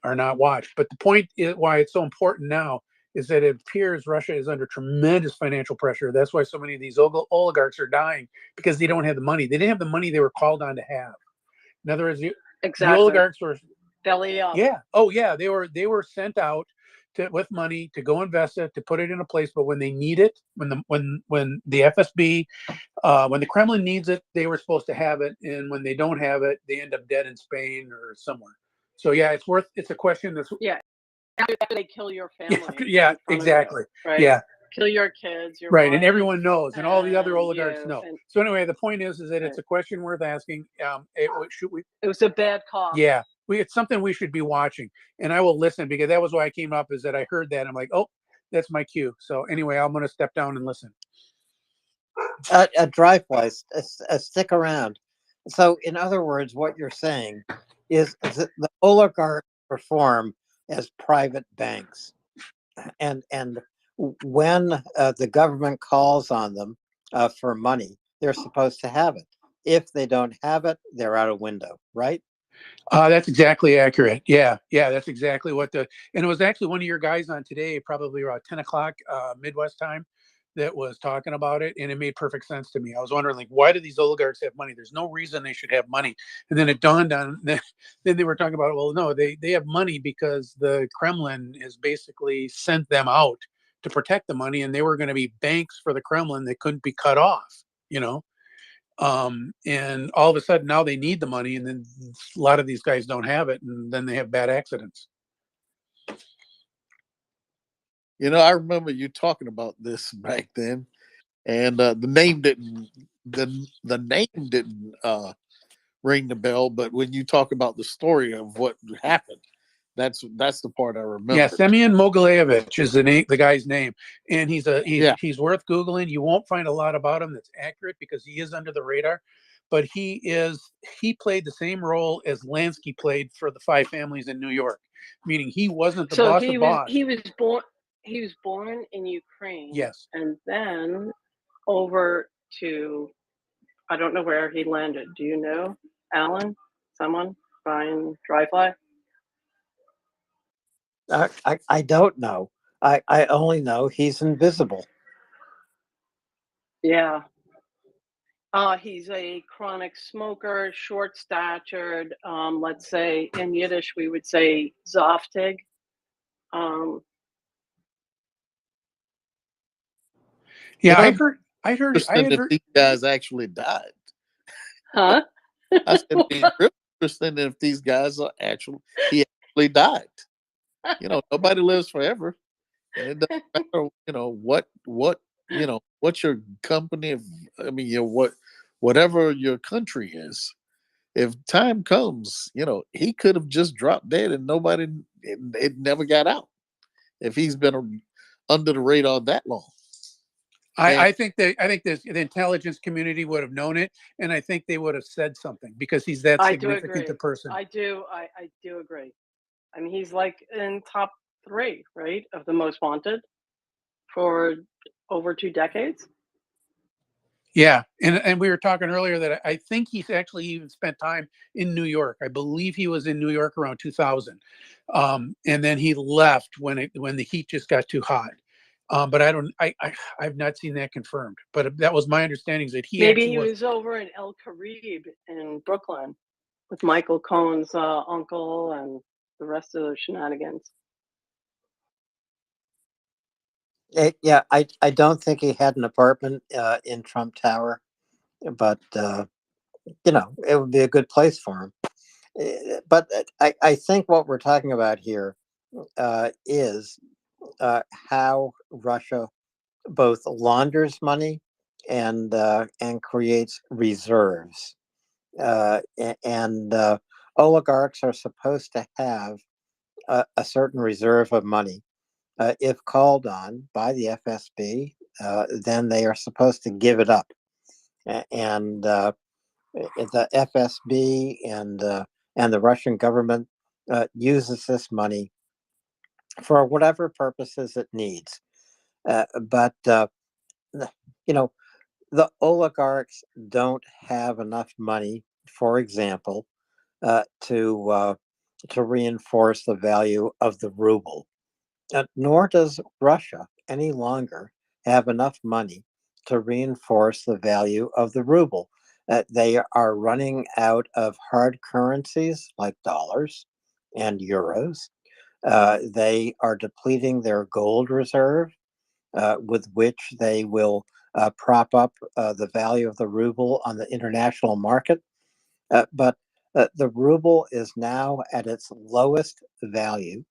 [SPEAKER 10] not watched. But the point is why it's so important now is that it appears Russia is under tremendous financial pressure. That's why so many of these oligarchs are dying, because they don't have the money. They didn't have the money they were called on to have. In other words, the oligarchs were
[SPEAKER 16] belly up.
[SPEAKER 10] Yeah. Oh, yeah. They were sent out with money to go invest it, to put it in a place. But when they need it, when the FSB, when the Kremlin needs it, they were supposed to have it. And when they don't have it, they end up dead in Spain or somewhere. So yeah, it's a question that's
[SPEAKER 16] after they kill your family.
[SPEAKER 10] Yeah, exactly.
[SPEAKER 16] You, right?
[SPEAKER 10] Yeah.
[SPEAKER 16] Kill your kids, your
[SPEAKER 10] right,
[SPEAKER 16] wife,
[SPEAKER 10] and everyone knows, and all the other oligarchs
[SPEAKER 16] you,
[SPEAKER 10] know. So anyway, the point is that it's a question worth asking. It
[SPEAKER 16] was a bad call.
[SPEAKER 10] Yeah, it's something we should be watching, and I will listen, because that was why I came up, is that I heard that. I'm like, oh, that's my cue. So anyway, I'm going to step down and listen.
[SPEAKER 12] Driveway, stick around. So in other words, what you're saying is that the oligarchs perform as private banks, and when the government calls on them for money, they're supposed to have it. If they don't have it, they're out a window, right?
[SPEAKER 10] That's exactly accurate. Yeah, that's exactly what and it was actually one of your guys on today, probably around 10 o'clock Midwest time, that was talking about it, and it made perfect sense to me. I was wondering, like, why do these oligarchs have money? There's no reason they should have money. And then it dawned on then they were talking about, well, no, they have money because the Kremlin has basically sent them out to protect the money, and they were going to be banks for the Kremlin that couldn't be cut off, and all of a sudden now they need the money, and then a lot of these guys don't have it, and then they have bad accidents.
[SPEAKER 2] I remember you talking about this back then, and the name didn't ring the bell. But when you talk about the story of what happened, that's the part I remember.
[SPEAKER 10] Yeah, Semyon Mogilevich is the guy's name, and he's worth Googling. You won't find a lot about him that's accurate, because he is under the radar. But he played the same role as Lansky played for the five families in New York, meaning he wasn't the boss of boss.
[SPEAKER 16] He was born in Ukraine.
[SPEAKER 10] Yes.
[SPEAKER 16] And then over to, I don't know where he landed. Do you know, Alan? Someone? Brian Dryfly?
[SPEAKER 12] I don't know. I only know he's invisible.
[SPEAKER 16] Yeah. He's a chronic smoker, short-statured. Let's say in Yiddish we would say zoftig.
[SPEAKER 10] Yeah,
[SPEAKER 2] And
[SPEAKER 10] I heard
[SPEAKER 2] interesting if these guys actually died.
[SPEAKER 16] Huh?
[SPEAKER 2] I said it'd be real interesting if these guys are he actually died. Nobody lives forever, and it doesn't matter, what's your company. I mean, whatever your country is. If time comes, he could have just dropped dead and it never got out. If he's been under the radar that long.
[SPEAKER 10] I think the intelligence community would have known it, and I think they would have said something because he's that
[SPEAKER 16] I do
[SPEAKER 10] significant
[SPEAKER 16] agree.
[SPEAKER 10] a person.
[SPEAKER 16] I do agree. I mean, he's like in top 3, right, of the most wanted for over 2 decades.
[SPEAKER 10] Yeah, and we were talking earlier that I think he's actually even spent time in New York. I believe he was in New York around 2000, and then he left when the heat just got too hot. But I've not seen that confirmed. But that was my understanding, is that he
[SPEAKER 16] Maybe
[SPEAKER 10] actually
[SPEAKER 16] he was over in El Caribe in Brooklyn with Michael Cohen's uncle and the rest of the shenanigans.
[SPEAKER 12] Yeah, I don't think he had an apartment in Trump Tower, but it would be a good place for him. But I think what we're talking about here is how Russia both launders money and creates reserves. And oligarchs are supposed to have a certain reserve of money. If called on by the FSB, then they are supposed to give it up. And the FSB and the Russian government uses this money for whatever purposes it needs. But the oligarchs don't have enough money, for example, to reinforce the value of the ruble. Nor does Russia any longer have enough money to reinforce the value of the ruble. They are running out of hard currencies like dollars and euros. They are depleting their gold reserve, with which they will prop up the value of the ruble on the international market. But the ruble is now at its lowest value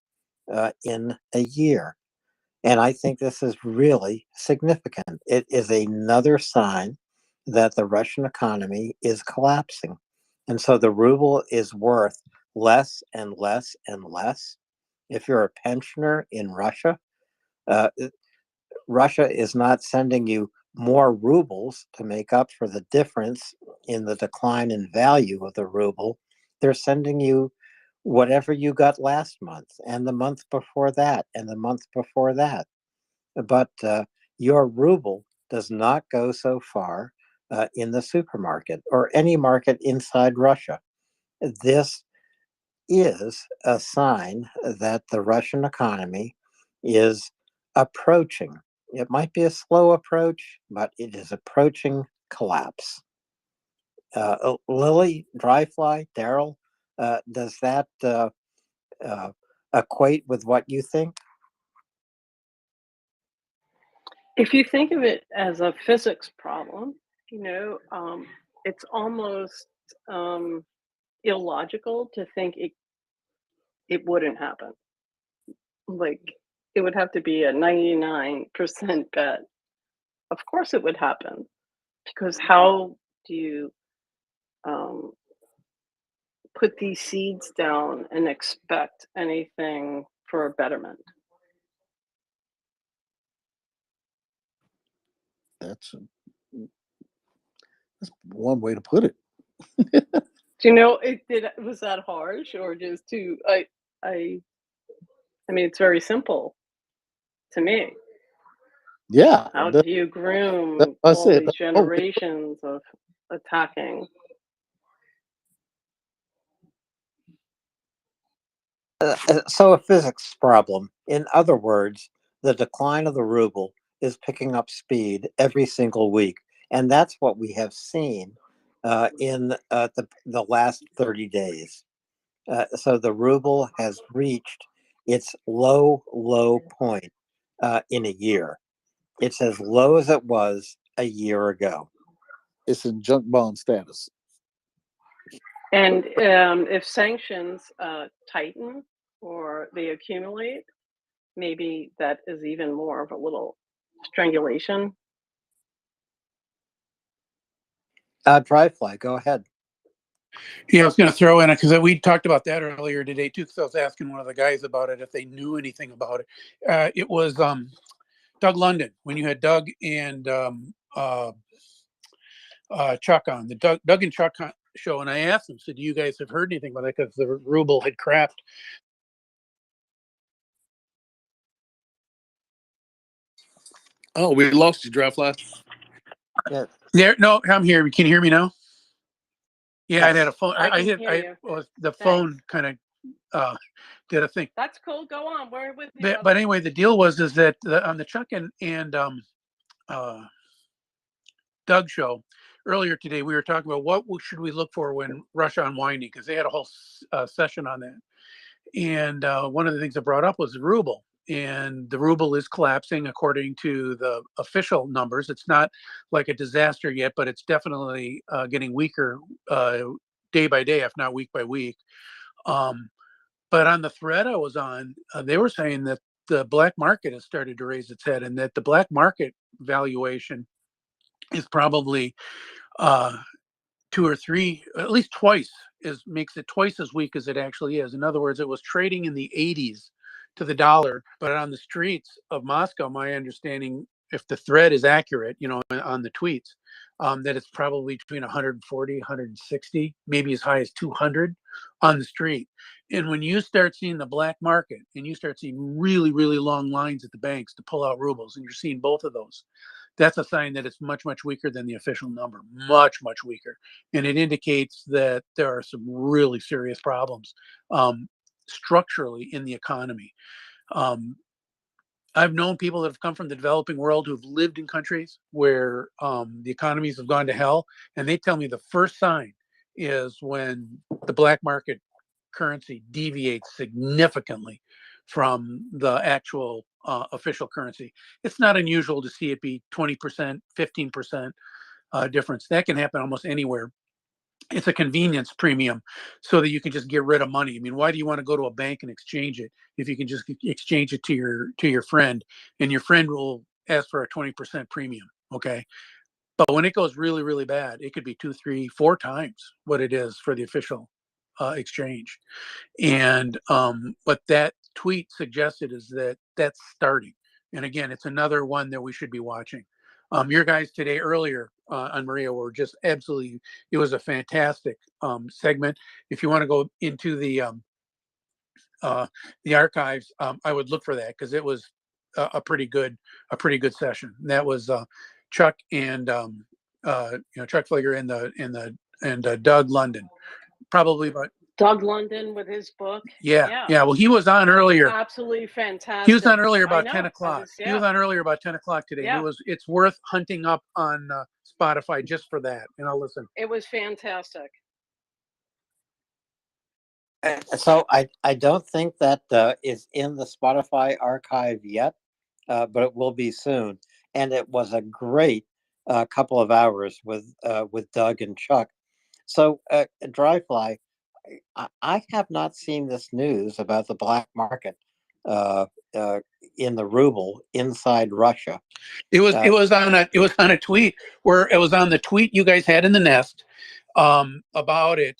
[SPEAKER 12] in a year. And I think this is really significant. It is another sign that the Russian economy is collapsing. And so the ruble is worth less and less and less. If you're a pensioner in Russia, uh, Russia is not sending you more rubles to make up for the difference in the decline in value of the ruble. They're sending you whatever you got last month and the month before that and the month before that. But your ruble does not go so far in the supermarket or any market inside Russia. This is a sign that the Russian economy is approaching. It might be a slow approach, but it is approaching collapse. Lily, Dryfly, Daryl, does that equate with what you think?
[SPEAKER 16] If you think of it as a physics problem, it's almost illogical to think it wouldn't happen. Like, it would have to be a 99% bet. Of course it would happen, because how do you put these seeds down and expect anything for a betterment?
[SPEAKER 2] That's one way to put it.
[SPEAKER 16] Do you know was that harsh or just too? I mean, it's very simple to me.
[SPEAKER 2] Yeah,
[SPEAKER 16] How
[SPEAKER 2] that's
[SPEAKER 16] do you
[SPEAKER 2] what
[SPEAKER 16] groom
[SPEAKER 2] I
[SPEAKER 16] all
[SPEAKER 2] said.
[SPEAKER 16] these generations of attacking?
[SPEAKER 12] So a physics problem. In other words, the decline of the ruble is picking up speed every single week. And that's what we have seen in the last 30 days. So the ruble has reached its low point in a year. It's as low as it was a year ago.
[SPEAKER 2] It's in junk bond status.
[SPEAKER 16] And if sanctions tighten or they accumulate, maybe that is even more of a little strangulation.
[SPEAKER 12] Dryfly, go ahead.
[SPEAKER 10] Yeah, I was going to throw in it because we talked about that earlier today too. Because I was asking one of the guys about it if they knew anything about it. It was Doug London, when you had Doug and Chuck on the Doug and Chuck show, and I asked them, "So do you guys have heard anything about it?" Because the ruble had crapped.
[SPEAKER 2] Oh, we lost you, Dryfly.
[SPEAKER 12] Yeah.
[SPEAKER 10] There, no, I'm here. Can you hear me now? Yeah,
[SPEAKER 12] Yes.
[SPEAKER 10] I had a phone. The phone kind of did a thing.
[SPEAKER 16] That's cool. Go on. We're with you.
[SPEAKER 10] But anyway, the deal was that on the Chuck and Doug show earlier today, we were talking about what should we look for when Russia unwinding, because they had a whole session on that. And one of the things that brought up was the ruble. And the ruble is collapsing according to the official numbers. It's not like a disaster yet, but it's definitely getting weaker day by day, if not week by week. But on the thread I was on, they were saying that the black market has started to raise its head, and that the black market valuation is probably 2 or 3, at least twice, makes it twice as weak as it actually is. In other words, it was trading in the 80s to the dollar, but on the streets of Moscow, my understanding, if the thread is accurate, on the tweets, that it's probably between 140, 160, maybe as high as 200 on the street. And when you start seeing the black market and you start seeing really, really long lines at the banks to pull out rubles, and you're seeing both of those, that's a sign that it's much, much weaker than the official number, much, much weaker. And it indicates that there are some really serious problems structurally in the economy. I've known people that have come from the developing world who've lived in countries where the economies have gone to hell, and they tell me the first sign is when the black market currency deviates significantly from the actual official currency. It's not unusual to see it be 20%, 15% difference. That can happen almost anywhere. It's a convenience premium so that you can just get rid of money. I mean, why do you want to go to a bank and exchange it if you can just exchange it to your friend, and your friend will ask for a 20% premium? Okay. But when it goes really, really bad, it could be 2, 3, 4 times what it is for the official exchange. And what that tweet suggested is that that's starting. And again, it's another one that we should be watching. Your guys today earlier on Maria were just absolutely, it was a fantastic segment. If you want to go into the archives, I would look for that, because it was a pretty good session. And that was Chuck and Chuck Fligger and Doug London, probably about.
[SPEAKER 16] Doug London with his book.
[SPEAKER 10] Yeah. Well, he was on earlier.
[SPEAKER 16] Absolutely fantastic.
[SPEAKER 10] He was on earlier about
[SPEAKER 16] I
[SPEAKER 10] 10
[SPEAKER 16] know.
[SPEAKER 10] o'clock.
[SPEAKER 16] Yeah.
[SPEAKER 10] He was on earlier about 10 o'clock today.
[SPEAKER 16] Yeah.
[SPEAKER 10] It's worth hunting up on Spotify just for that. And I'll listen.
[SPEAKER 16] It was fantastic.
[SPEAKER 12] So I don't think that is in the Spotify archive yet, but it will be soon. And it was a great couple of hours with Doug and Chuck. So Dryfly, I have not seen this news about the black market in the ruble inside Russia.
[SPEAKER 10] It was on a tweet where it was on the tweet you guys had in the nest about it,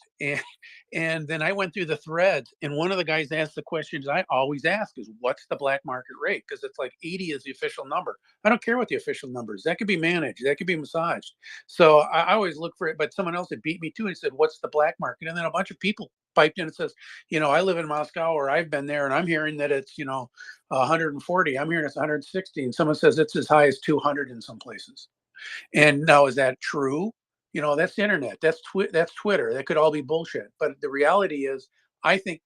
[SPEAKER 10] and then I went through the threads, and one of the guys asked the questions I always ask is, what's the black market rate? Because it's like 80 is the official number. I don't care what the official number is. That could be managed. That could be massaged. So I always look for it. But someone else had beat me too and said, what's the black market? And then a bunch of people piped in and says, I live in Moscow, or I've been there, and I'm hearing that it's 140. I'm hearing it's 160, and someone says it's as high as 200 in some places. And now, is that true? That's the internet. That's Twitter. That could all be bullshit. But the reality is, I think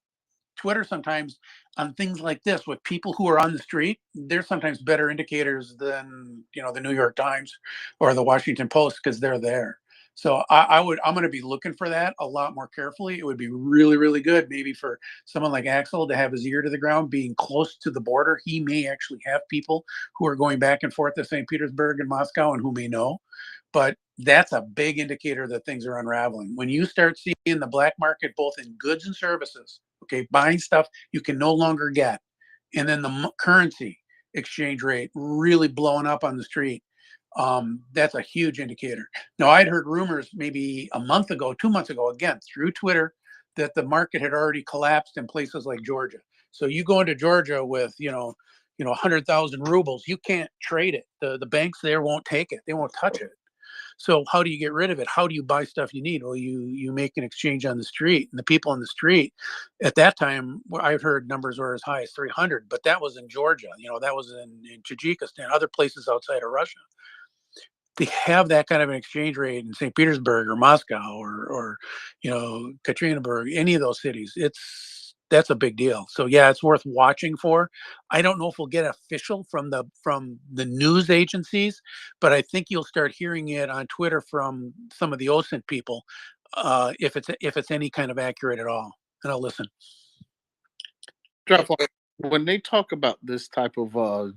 [SPEAKER 10] Twitter sometimes, on things like this with people who are on the street, they're sometimes better indicators than the New York Times or the Washington Post, because they're there. So I'm going to be looking for that a lot more carefully. It would be really, really good, maybe for someone like Axel to have his ear to the ground, being close to the border. He may actually have people who are going back and forth to St. Petersburg and Moscow and who may know. But that's a big indicator that things are unraveling. When you start seeing the black market, both in goods and services, okay, buying stuff you can no longer get, and then the currency exchange rate really blowing up on the street, that's a huge indicator. Now, I'd heard rumors maybe a month ago, 2 months ago, again, through Twitter, that the market had already collapsed in places like Georgia. So you go into Georgia with, 100,000 rubles, you can't trade it. The banks there won't take it. They won't touch it. So how do you get rid of it? How do you buy stuff you need? Well, you make an exchange on the street, and the people on the street at that time, I've heard numbers were as high as 300, but that was in Georgia. That was in Tajikistan, other places outside of Russia. To have that kind of an exchange rate in St. Petersburg or Moscow or Katrinaburg, any of those cities, that's a big deal. So yeah, it's worth watching for. I don't know if we'll get official from the news agencies, but I think you'll start hearing it on Twitter from some of the OSINT people, if it's any kind of accurate at all. And I'll listen.
[SPEAKER 2] When they talk about this type of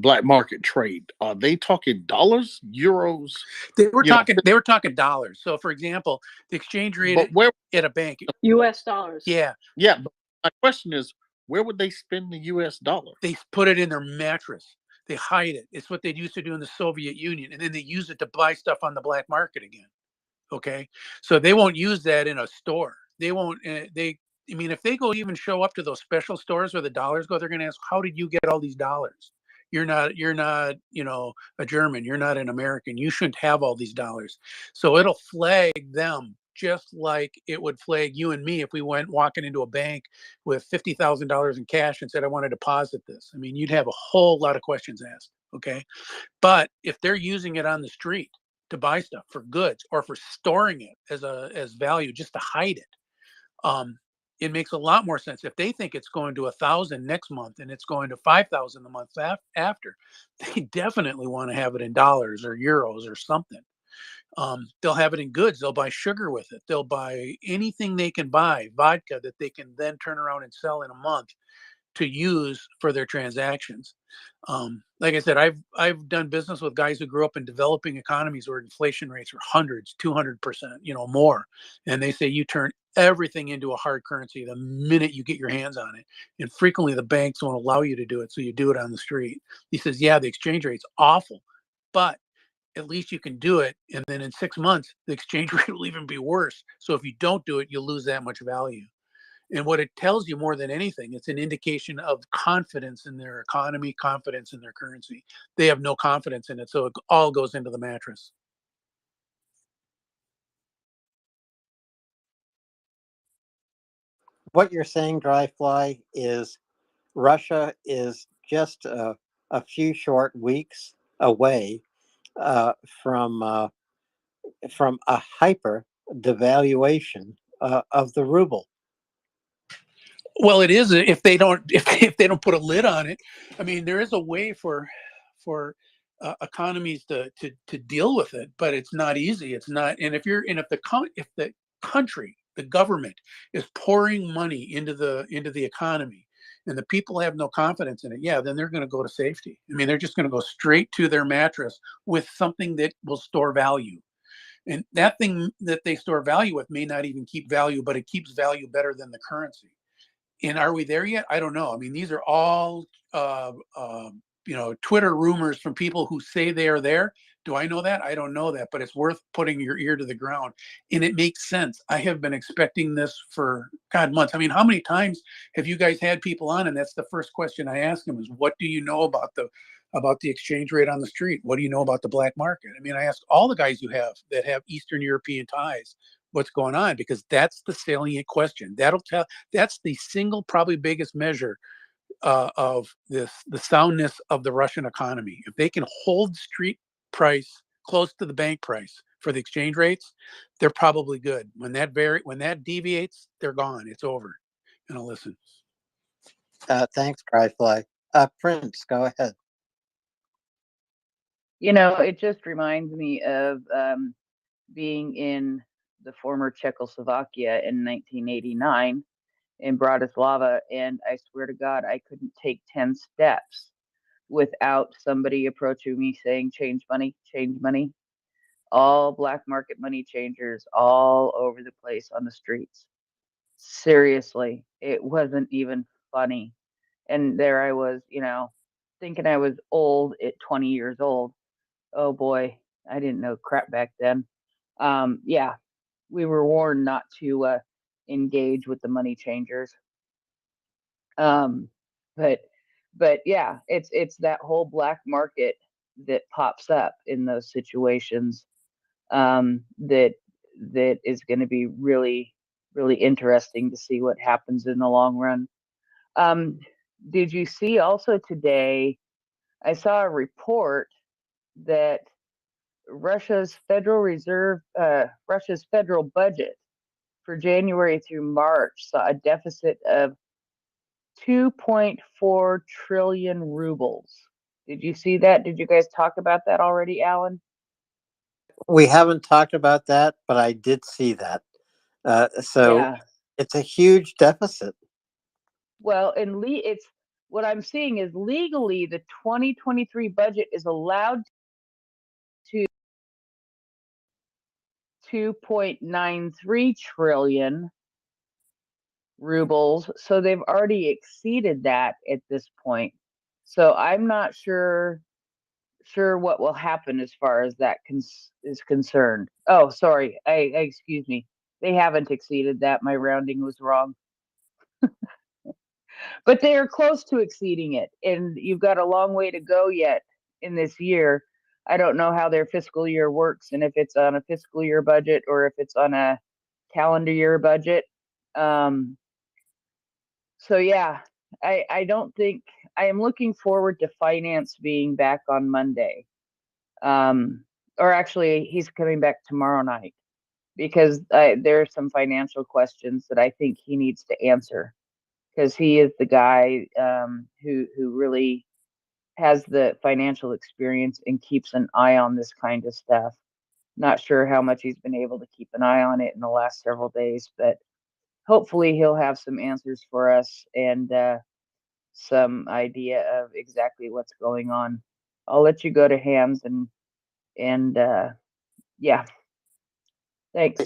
[SPEAKER 2] black market trade, are they talking dollars, euros?
[SPEAKER 10] They were talking dollars. So, for example, the exchange rate at a bank,
[SPEAKER 16] U.S. dollars.
[SPEAKER 10] Yeah.
[SPEAKER 2] But my question is, where would they spend the U.S. dollar?
[SPEAKER 10] They put it in their mattress. They hide it. It's what they used to do in the Soviet Union, and then they use it to buy stuff on the black market again. Okay, so they won't use that in a store. They won't. If they go even show up to those special stores where the dollars go, they're going to ask, "How did you get all these dollars? You're not, a German. You're not an American. You shouldn't have all these dollars." So it'll flag them just like it would flag you and me if we went walking into a bank with $50,000 in cash and said, "I want to deposit this." You'd have a whole lot of questions asked. Okay, but if they're using it on the street to buy stuff for goods or for storing it as value just to hide it, it makes a lot more sense. If they think it's going to 1,000 next month and it's going to 5,000 the month after, they definitely want to have it in dollars or euros or something. They'll have it in goods. They'll buy sugar with it. They'll buy anything they can buy, vodka that they can then turn around and sell in a month to use for their transactions. Like I said, I've done business with guys who grew up in developing economies where inflation rates are hundreds, 200%, more. And they say you turn everything into a hard currency the minute you get your hands on it. And frequently the banks won't allow you to do it. So you do it on the street. He says, yeah, the exchange rate's awful, but at least you can do it. And then in 6 months, the exchange rate will even be worse. So if you don't do it, you'll lose that much value. And what it tells you more than anything, it's an indication of confidence in their economy, confidence in their currency. They have no confidence in it, so it all goes into the mattress.
[SPEAKER 12] What you're saying, Dryfly, is Russia is just a few short weeks away from a hyper devaluation of the ruble.
[SPEAKER 10] Well, it is if they don't put a lid on it. There is a way for economies to deal with it, but it's not easy. It's not. And if the country, the government is pouring money into the economy, and the people have no confidence in it, then they're going to go to safety. They're just going to go straight to their mattress with something that will store value. And that thing that they store value with may not even keep value, but it keeps value better than the currency. And are we there yet? I don't know. These are all, Twitter rumors from people who say they are there. Do I know that? I don't know that, but it's worth putting your ear to the ground. And it makes sense. I have been expecting this for, months. How many times have you guys had people on? And that's the first question I ask them is, what do you know about the exchange rate on the street? What do you know about the black market? I ask all the guys you have that have Eastern European ties what's going on, because that's the salient question. That's the single probably biggest measure of the soundness of the Russian economy. If they can hold street price close to the bank price for the exchange rates, they're probably good. When that deviates, they're gone. It's over. And I'll listen.
[SPEAKER 12] Thanks, Dryfly. Prince, go ahead.
[SPEAKER 7] It just reminds me of being in the former Czechoslovakia in 1989 in Bratislava, and I swear to God, I couldn't take 10 steps without somebody approaching me saying, change money, change money. All black market money changers all over the place on the streets. Seriously, it wasn't even funny. And there I was, thinking I was old at 20 years old. Oh boy, I didn't know crap back then. Yeah, we were warned not to engage with the money changers. Um, but yeah, it's that whole black market that pops up in those situations, that is going to be really interesting to see what happens in the long run. Did you see also today? I saw a report that Russia's Russia's federal budget for January through March saw a deficit of 2.4 trillion rubles. Did you see that? Did you guys talk about that already, Alan?
[SPEAKER 12] We haven't talked about that, but I did see that. So
[SPEAKER 7] Yeah.
[SPEAKER 12] it's a huge deficit.
[SPEAKER 7] Well, it's what I'm seeing is legally the 2023 budget is allowed to 2.93 trillion rubles, so they've already exceeded that at this point. So I'm not sure what will happen as far as that is concerned. Oh, sorry, I excuse me. They haven't exceeded that. My rounding was wrong. But they are close to exceeding it, and you've got a long way to go yet in this year. I don't know how their fiscal year works, and if it's on a fiscal year budget or if it's on a calendar year budget. So yeah, I don't think I am looking forward to finance being back on Monday. Or actually, he's coming back tomorrow night because there are some financial questions that I think he needs to answer, because he is the guy who really has the financial experience and keeps an eye on this kind of stuff. Not sure how much he's been able to keep an eye on it in the last several days, but hopefully he'll have some answers for us and some idea of exactly what's going on. I'll let you go to Hams and yeah. Thanks.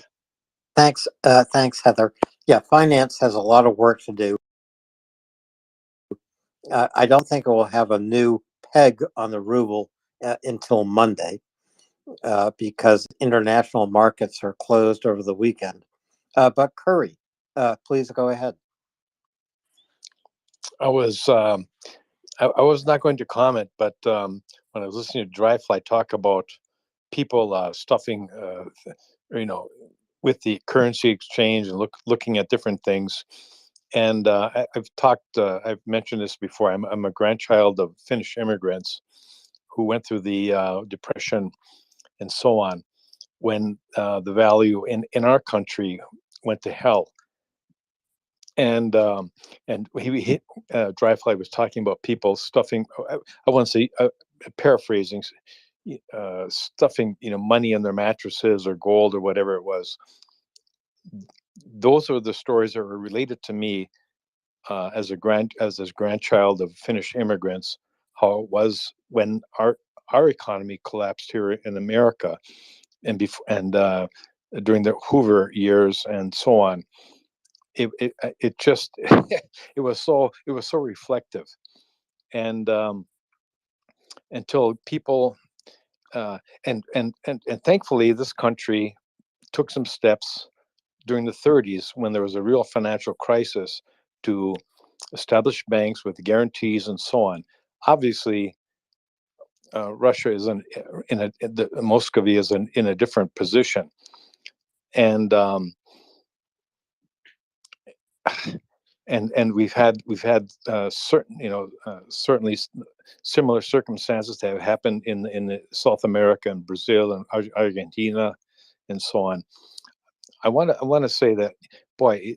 [SPEAKER 12] Thanks, Heather. Yeah, finance has a lot of work to do. I don't think it will have a new peg on the ruble until Monday, because international markets are closed over the weekend. But Curry, please go ahead.
[SPEAKER 19] I was not going to comment, but when I was listening to Dryfly talk about people stuffing, with the currency exchange and looking at different things, and I've mentioned this before. I'm a grandchild of Finnish immigrants who went through the Depression and so on, when the value in our country went to hell. And Dryfly was talking about people stuffing. I want to say, paraphrasing, stuffing money in their mattresses or gold or whatever it was. Those are the stories that were related to me as this grandchild of Finnish immigrants. How it was when our economy collapsed here in America, and during the Hoover years and so on. It just it was so reflective, and until people and thankfully this country took some steps during the 30s when there was a real financial crisis to establish banks with guarantees and so on. Obviously, Russia is Muscovy is in a different position, and we've had certain certainly similar circumstances that have happened in South America and Brazil and Argentina and so on. I want to say that, boy,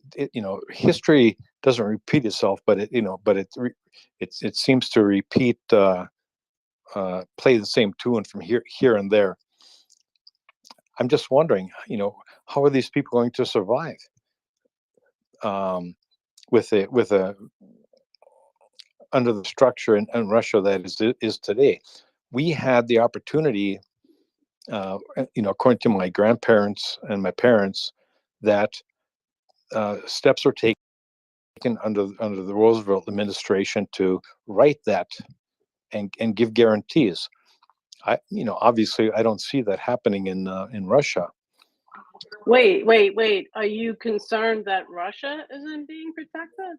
[SPEAKER 19] history doesn't repeat itself, but it seems to repeat, play the same tune from here and there. I'm just wondering, how are these people going to survive with a under the structure in Russia that is today? We had the opportunity, according to my grandparents and my parents, that steps were taken under the Roosevelt administration to write that and give guarantees. Obviously, I don't see that happening in Russia.
[SPEAKER 16] Wait. Are you concerned that Russia isn't being protected?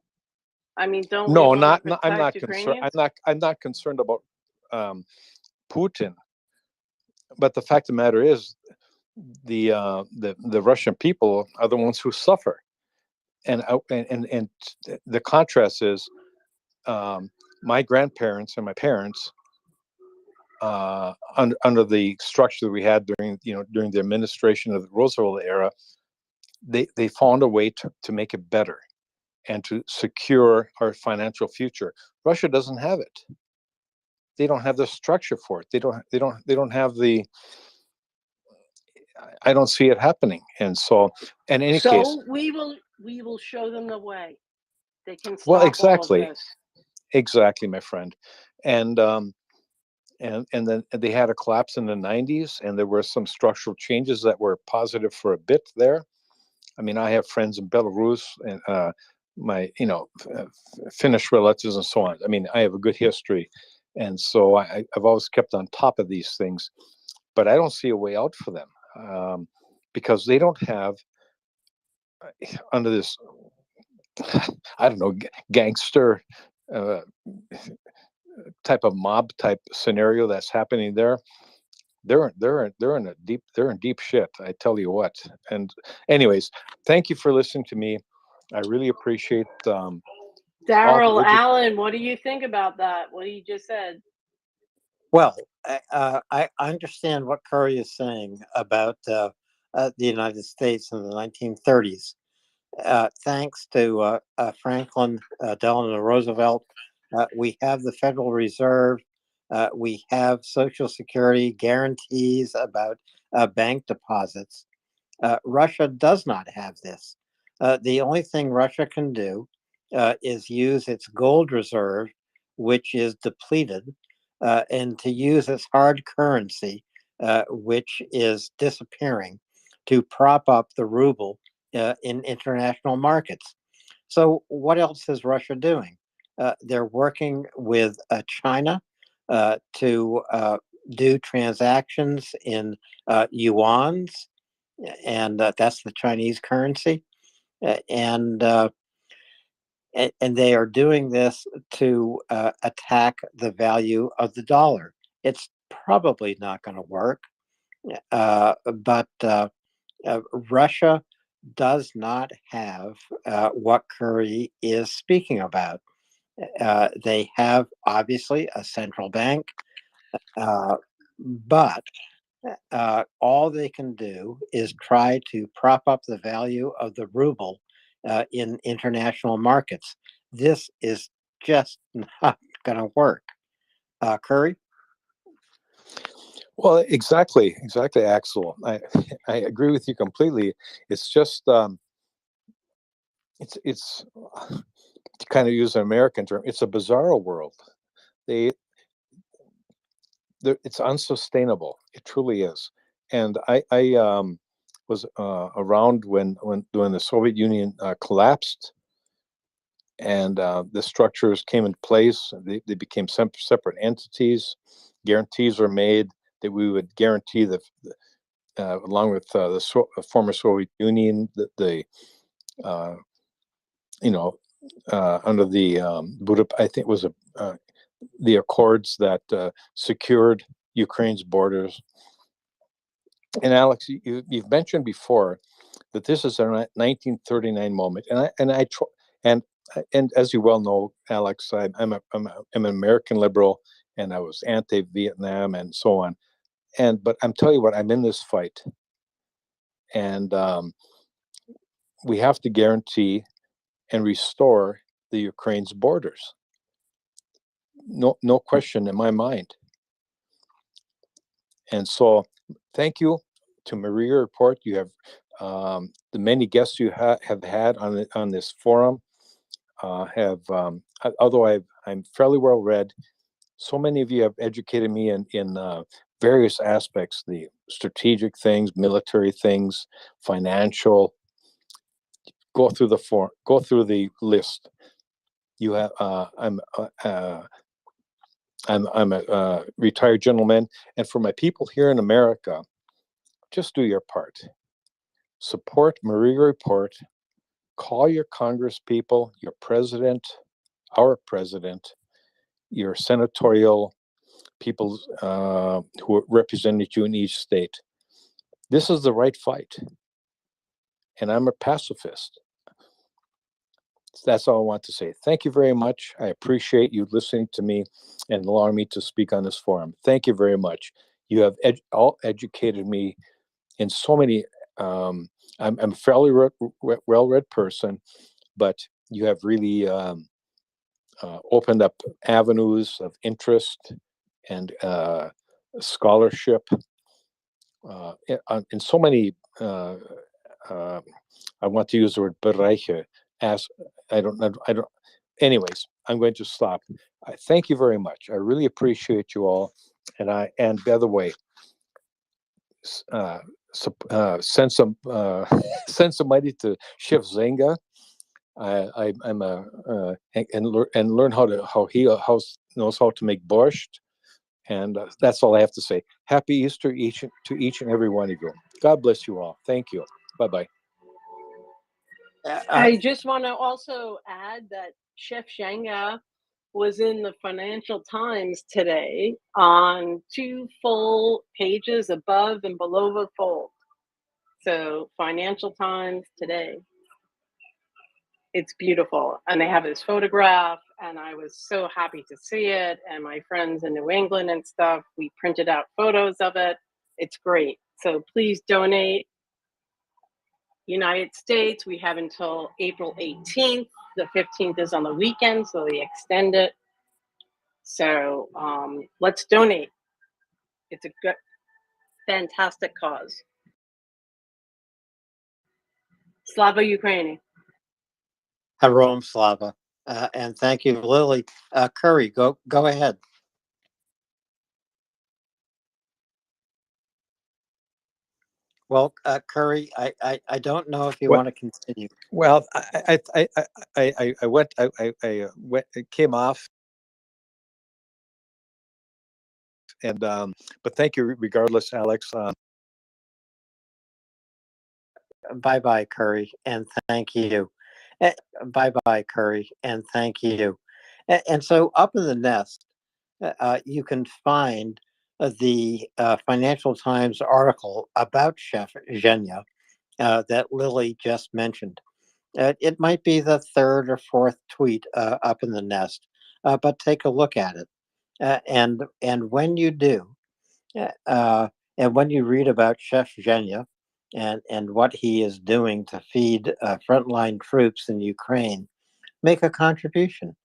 [SPEAKER 16] I mean, don't
[SPEAKER 19] No,
[SPEAKER 16] we want to
[SPEAKER 19] I'm not
[SPEAKER 16] protect
[SPEAKER 19] concerned.
[SPEAKER 16] Ukrainians?
[SPEAKER 19] I'm not concerned about Putin. But the fact of the matter is, the Russian people are the ones who suffer, and the contrast is, my grandparents and my parents, under the structure that we had during the administration of the Roosevelt era, they found a way to make it better and to secure our financial future. Russia doesn't have it. They don't have the structure for it. They don't have the. I don't see it happening. And so, in any case,
[SPEAKER 16] we will show them the way. They can stop
[SPEAKER 19] well,
[SPEAKER 16] all of
[SPEAKER 19] exactly,
[SPEAKER 16] this.
[SPEAKER 19] my friend, and then they had a collapse in the 90s, and there were some structural changes that were positive for a bit there. I mean, I have friends in Belarus and my Finnish relatives and so on. I mean, I have a good history, and so I've always kept on top of these things, but I don't see a way out for them, because they don't have, under this, I don't know, gangster type of mob type scenario that's happening there. They're in deep shit, I tell you what. And anyways, thank you for listening to me. I really appreciate
[SPEAKER 16] Daryl, Alan, what do you think about that? What you just said?
[SPEAKER 12] Well, I understand what Curry is saying about the United States in the 1930s. Thanks to Franklin Delano Roosevelt, we have the Federal Reserve. We have Social Security guarantees about bank deposits. Russia does not have this. The only thing Russia can do is use its gold reserve, which is depleted, and to use its hard currency, which is disappearing, to prop up the ruble in international markets. So, what else is Russia doing? They're working with China to do transactions in yuans, and that's the Chinese currency, and they are doing this to attack the value of the dollar. It's probably not going to work, but Russia does not have what Curry is speaking about. They have obviously a central bank, but all they can do is try to prop up the value of the ruble in international markets. This is just not going to work. Curry?
[SPEAKER 19] Well, exactly, Axel. I agree with you completely. It's just it's to kind of use an American term. It's a bizarro world. It's unsustainable. It truly is. And I was around when the Soviet Union collapsed, and the structures came into place. They became separate entities. Guarantees were made that we would guarantee along with the former Soviet Union, under the Budapest, I think it was the accords that secured Ukraine's borders. And Alex, you've mentioned before that this is a 1939 moment, and as you well know, Alex, I'm an American liberal, and I was anti-Vietnam and so on. But I'm telling you what, I'm in this fight, and we have to guarantee and restore the Ukraine's borders. No question in my mind. And so, thank you to Maria Report. You have the many guests you have had on this forum. Although I'm fairly well read, so many of you have educated me in various aspects: the strategic things, military things, financial. Go through the list. You have I'm a retired gentleman, and for my people here in America, just do your part. Support Maria Report. Call your Congress people, your president, our president, your senatorial people who represented you in each state. This is the right fight, and I'm a pacifist. That's all I want to say. Thank you very much. I appreciate you listening to me and allowing me to speak on this forum. Thank you very much. You have all educated me in so many. I'm a fairly well-read person, but you have really opened up avenues of interest and scholarship in so many. I want to use the word Bereiche. I don't. Anyways, I'm going to stop. I thank you very much. I really appreciate you all. And by the way, send some send some money to Chef Zenga. I'm and learn how he knows how to make borscht. And that's all I have to say. Happy Easter to each and every one of you. God bless you all. Thank you. Bye bye.
[SPEAKER 16] I just want to also add that Chef Zhenga was in the Financial Times today on 2 full pages above and below the fold. So Financial Times today. It's beautiful. And they have his photograph, and I was so happy to see it. And my friends in New England and stuff, we printed out photos of it. It's great. So please donate. United States, we have until April 18th. The 15th is on the weekend, so they extend it. So let's donate. It's a good, fantastic cause. Slava Ukraini.
[SPEAKER 12] Heroam Slava. And thank you, Lily. Curry, go ahead. Well, Curry, I don't know if you want to continue.
[SPEAKER 19] Well, I went. I came off, and but thank you regardless, Alex.
[SPEAKER 12] Bye bye, Curry, and thank you. Bye bye, Curry, and thank you. And so up in the nest, you can find the Financial Times article about Chef Zhenya that Lily just mentioned. It might be the 3rd or 4th tweet up in the nest, but take a look at it. And when you do, and when you read about Chef Zhenya and what he is doing to feed frontline troops in Ukraine, make a contribution.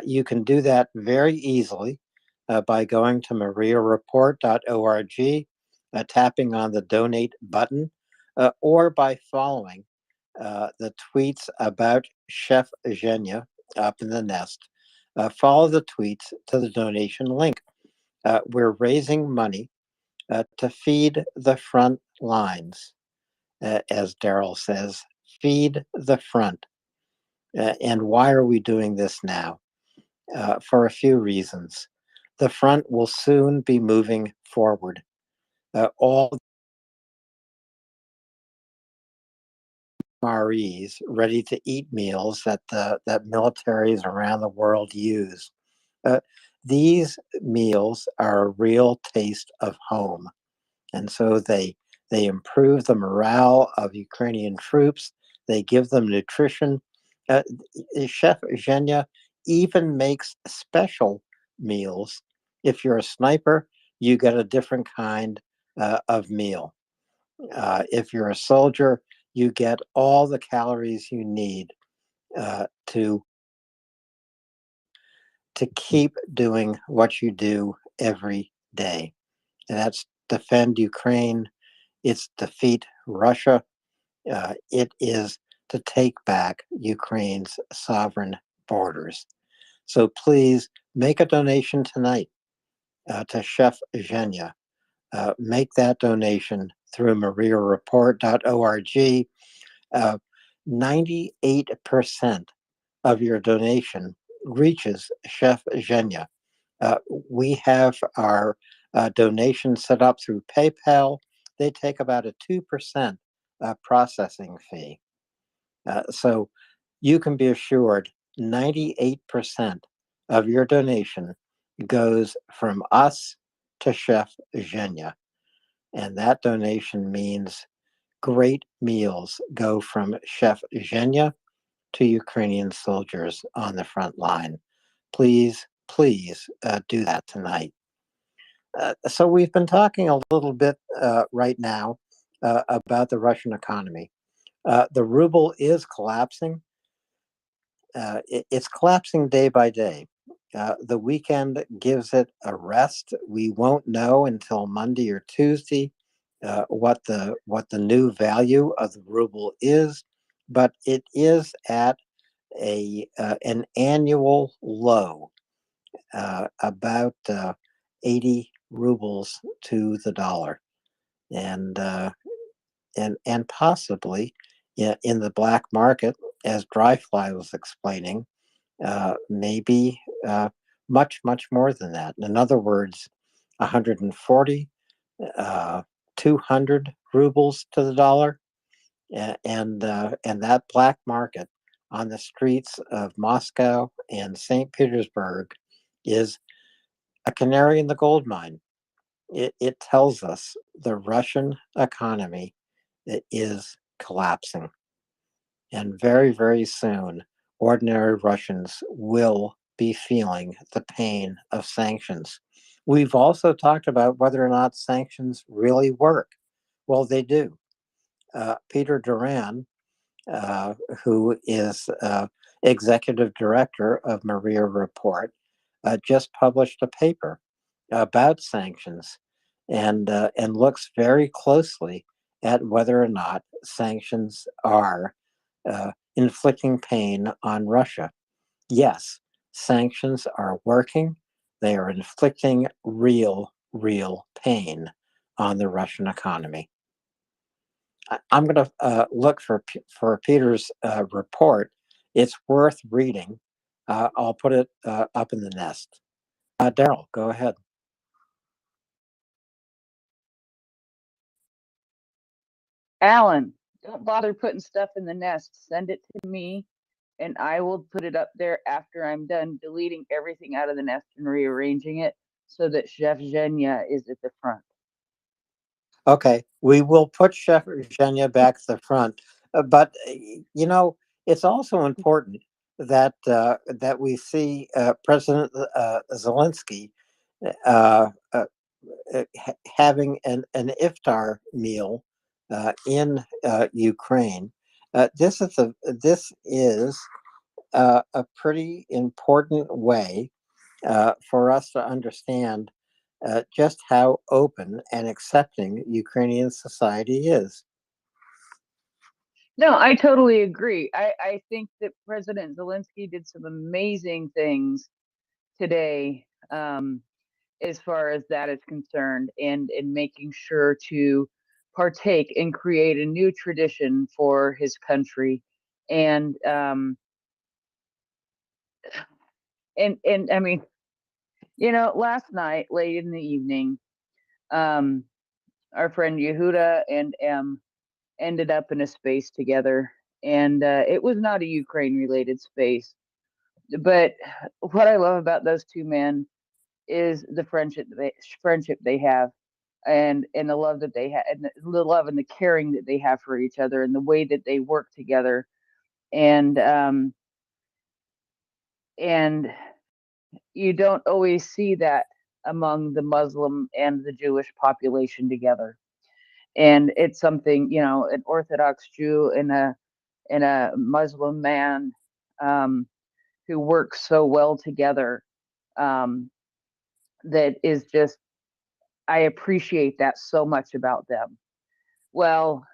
[SPEAKER 12] You can do that very easily by going to MriyaReport.org, tapping on the donate button, or by following the tweets about Chef Zhenya up in the nest. Follow the tweets to the donation link. We're raising money to feed the front lines, as Daryl says, feed the front. And why are we doing this now? For a few reasons. The front will soon be moving forward. All MREs, ready to eat meals that militaries around the world use. These meals are a real taste of home. And so they improve the morale of Ukrainian troops. They give them nutrition. Chef Zhenya even makes special meals. If you're a sniper, you get a different kind of meal. If you're a soldier, you get all the calories you need to keep doing what you do every day. And that's defend Ukraine It's defeat Russia. It is to take back Ukraine's sovereign borders. So please make a donation tonight to Chef Zhenya. Make that donation through MriyaReport.org. 98% of your donation reaches Chef Zhenya. We have our donation set up through PayPal. They take about a 2% processing fee. So you can be assured 98% of your donation goes from us to Chef Zhenya. And that donation means great meals go from Chef Zhenya to Ukrainian soldiers on the front line. Please, please do that tonight. So we've been talking a little bit right now about the Russian economy. The ruble is collapsing. It's collapsing day by day. The weekend gives it a rest. We won't know until Monday or Tuesday what the new value of the ruble is, but it is at an annual low, about 80 rubles to the dollar, and possibly in the black market, as Dryfly was explaining, maybe much more than that. In other words, 140, 200 rubles to the dollar, and that black market on the streets of Moscow and St. Petersburg is a canary in the gold mine. It tells us the Russian economy is collapsing. And very, very soon, ordinary Russians will be feeling the pain of sanctions. We've also talked about whether or not sanctions really work. Well, they do. Peter Duran, who is executive director of MriyaReport, just published a paper about sanctions and looks very closely at whether or not sanctions are inflicting pain on Russia. Yes, sanctions are working. They are inflicting real pain on the Russian economy. I'm going to look for Peter's report. It's worth reading. I'll put it up in the nest. Daryl, go ahead.
[SPEAKER 7] Alan, don't bother putting stuff in the nest. Send it to me, and I will put it up there after I'm done deleting everything out of the nest and rearranging it so that Chef Zhenya is at the front.
[SPEAKER 12] Okay, we will put Chef Zhenya back at the front, but it's also important that that we see President Zelensky having an iftar meal in Ukraine. This is a pretty important way for us to understand just how open and accepting Ukrainian society is.
[SPEAKER 7] No, I totally agree. I think that President Zelensky did some amazing things today, as far as that is concerned, and in making sure to partake and create a new tradition for his country. And I mean, last night, late in the evening, our friend Yehuda and Em ended up in a space together, and it was not a Ukraine related space. But what I love about those two men is the friendship they have, and the love that they have, and the love and the caring that they have for each other, and the way that they work together, and you don't always see that among the Muslim and the Jewish population together. And it's something, an Orthodox Jew and a Muslim man who work so well together, that is just, I appreciate that so much about them. Well,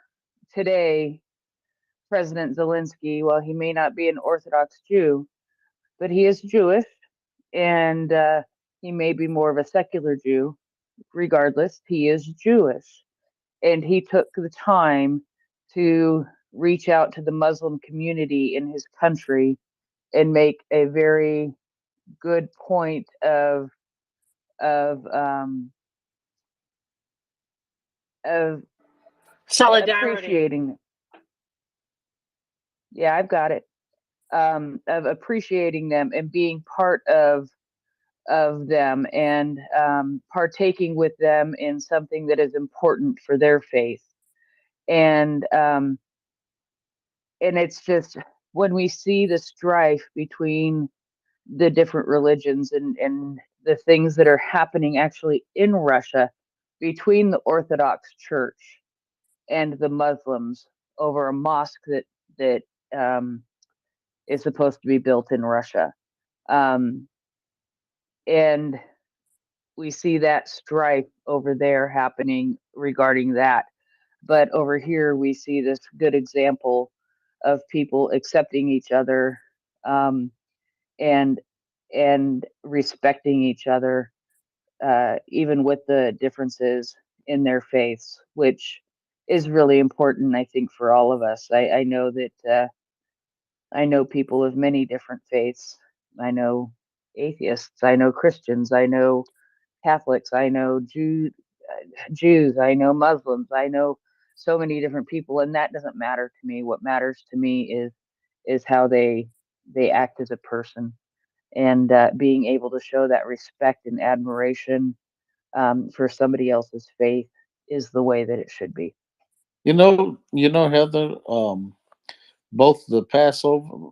[SPEAKER 7] today, President Zelensky, well, he may not be an Orthodox Jew, but he is Jewish, and he may be more of a secular Jew. Regardless, he is Jewish. And he took the time to reach out to the Muslim community in his country and make a very good point of um, of
[SPEAKER 16] Solidarity.
[SPEAKER 7] appreciating. Yeah, I've got it. Of appreciating them and being part of them and partaking with them in something that is important for their faith. And and it's just when we see the strife between the different religions and the things that are happening actually in Russia between the Orthodox Church and the Muslims over a mosque that um, is supposed to be built in Russia. Um, and we see that strife over there happening regarding that. But over here, we see this good example of people accepting each other um, and and respecting each other, even with the differences in their faiths, which is really important, I think, for all of us. I know that I know people of many different faiths. I know atheists. I know Christians. I know Catholics. I know Jews. I know Muslims. I know so many different people, and that doesn't matter to me. What matters to me is how they act as a person, and being able to show that respect and admiration for somebody else's faith is the way that it should be.
[SPEAKER 2] Heather, both the Passover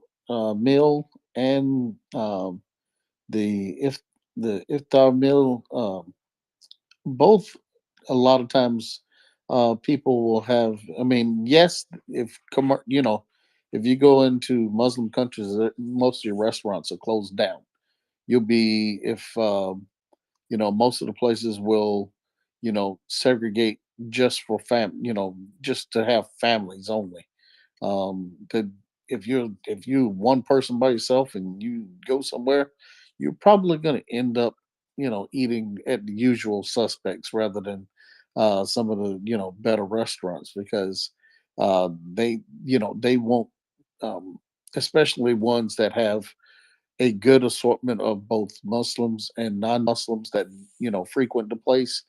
[SPEAKER 2] meal and the if the iftar meal, both a lot of times people will have. I mean, yes, if you go into Muslim countries, most of your restaurants are closed down. You'll be if most of the places will segregate just for just to have families only. That if you one person by yourself and you go somewhere, you're probably going to end up eating at the usual suspects rather than some of the better restaurants, because they won't, um, especially ones that have a good assortment of both Muslims and non-Muslims that frequent the place.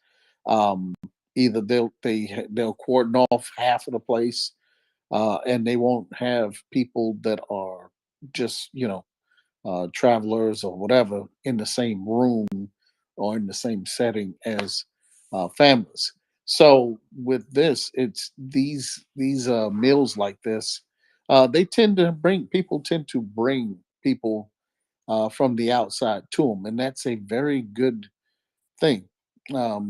[SPEAKER 2] Um, Either they'll cordon off half of the place, and they won't have people that are just travelers or whatever in the same room or in the same setting as families. So with this, it's these meals like this. They tend to bring people from the outside to them, and that's a very good thing,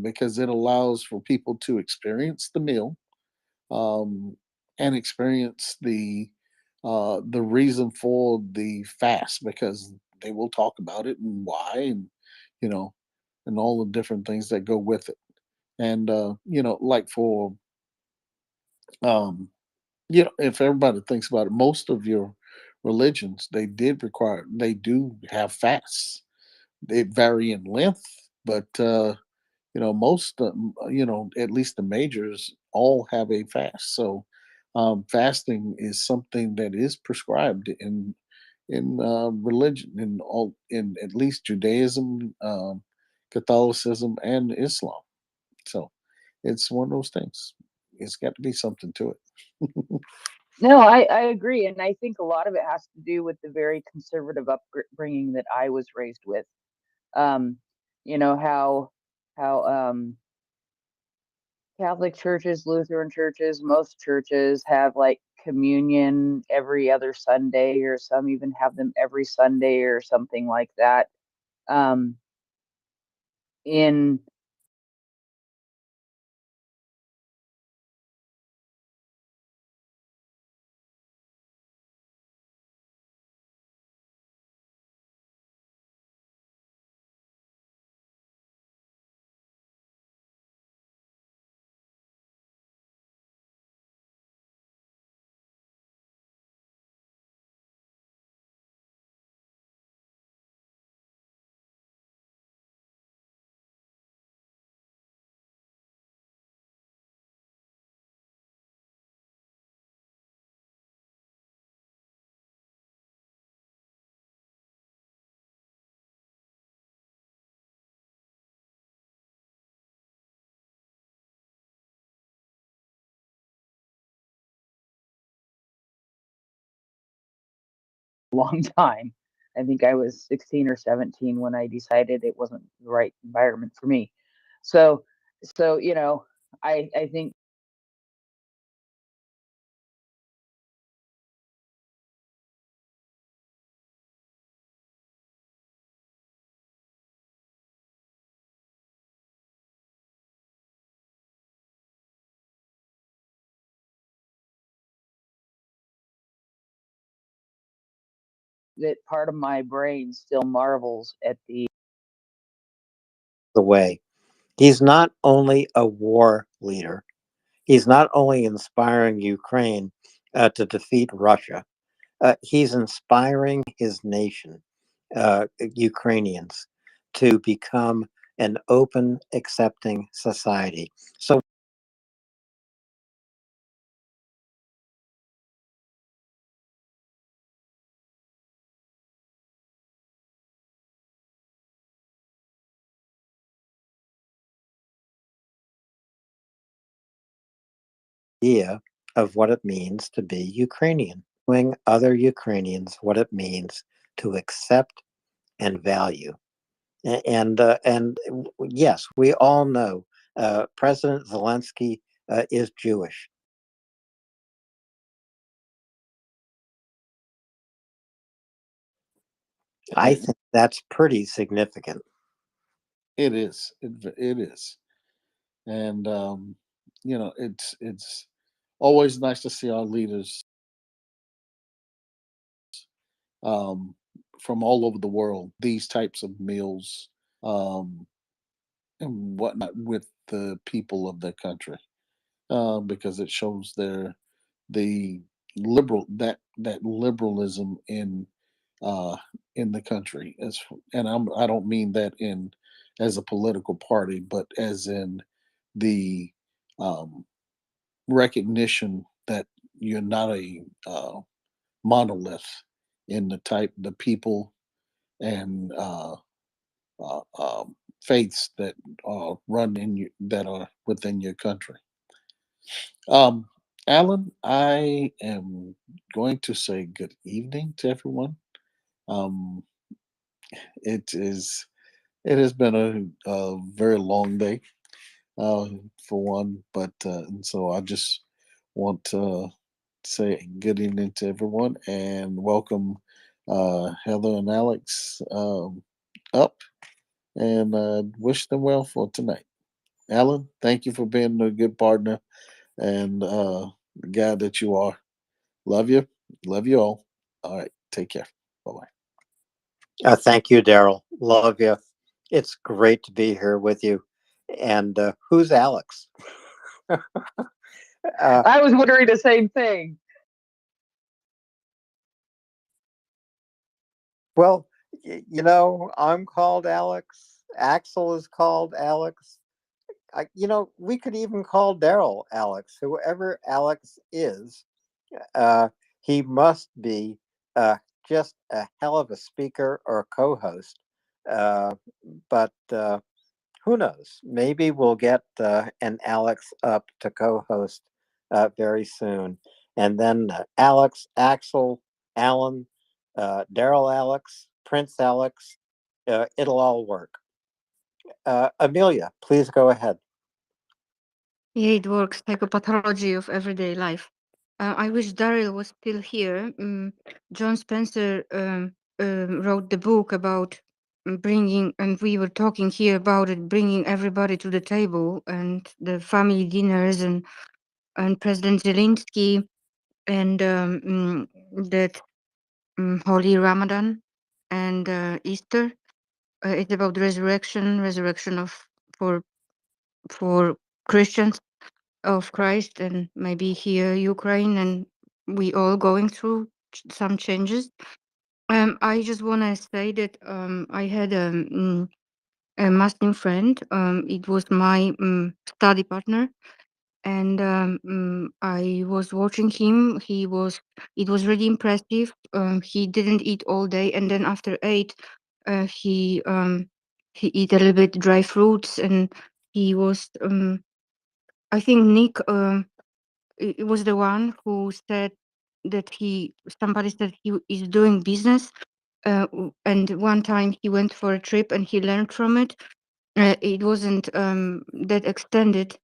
[SPEAKER 2] because it allows for people to experience the meal, um, and experience the reason for the fast, because they will talk about it and why, and you know and all the different things that go with it. And like for um, if everybody thinks about it, most of your religions, they do have fasts. They vary in length, but most, at least the majors, all have a fast. So fasting is something that is prescribed in religion, in at least Judaism, Catholicism, and Islam. So it's one of those things. It's got to be something to it.
[SPEAKER 7] No, I agree, and I think a lot of it has to do with the very conservative upbringing that I was raised with. Um, you know how Catholic churches, Lutheran churches, most churches have like communion every other Sunday, or some even have them every Sunday or something like that. Um, in long time. I think I was 16 or 17 when I decided it wasn't the right environment for me. So, I think that part of my brain still marvels at
[SPEAKER 12] the way. He's not only a war leader, he's not only inspiring Ukraine to defeat Russia, he's inspiring his nation, Ukrainians, to become an open, accepting society. So idea of what it means to be Ukrainian, showing other Ukrainians what it means to accept and value. And yes, we all know President Zelensky is Jewish. I think that's pretty significant.
[SPEAKER 2] It is. It is. And it's always nice to see our leaders um, from all over the world these types of meals um, and whatnot with the people of their country because it shows the that liberalism uh, in the country and I don't mean that in as a political party but as in the um, recognition that you're not a monolith in the people and faiths that run in you that are within your country. Um, Alan, I am going to say good evening to everyone. Um, it is it has been a very long day uh, for one, but and so I just want to say good evening to everyone and welcome Heather and Alex up and wish them well for tonight. Alan, thank you for being a good partner and the guy that you are. Love you. Love you all. All right. Take care. Bye bye.
[SPEAKER 12] Thank you, Daryl. Love you. It's great to be here with you. And who's Alex?
[SPEAKER 7] I was wondering the same thing.
[SPEAKER 12] Well, I'm called Alex. Axel is called Alex. We could even call Daryl Alex. Whoever Alex is, uh, he must be uh, just a hell of a speaker or co-host. Uh, but who knows? Maybe we'll get an Alex up to co-host very soon, and then Alex, Axel, Alan, Daryl, Alex, Prince Alex. It'll all work. Amelia, please go ahead.
[SPEAKER 8] Yeah, it works. Psychopathology of everyday life. I wish Daryl was still here. John Spencer wrote the book about bringing, and we were talking here about it, bringing everybody to the table and the family dinners and President Zelensky and that Holy Ramadan and Easter. It's about resurrection of for for Christians of Christ and maybe here Ukraine and we all going through some changes. I just want to say that I had a Muslim friend. It was my study partner, and I was watching him. It was really impressive. He didn't eat all day, and then after 8, he eat a little bit dry fruits, and he was. I think Nick. It was the one who said that somebody said he is doing business, and one time he went for a trip and he learned from it. It wasn't that extended,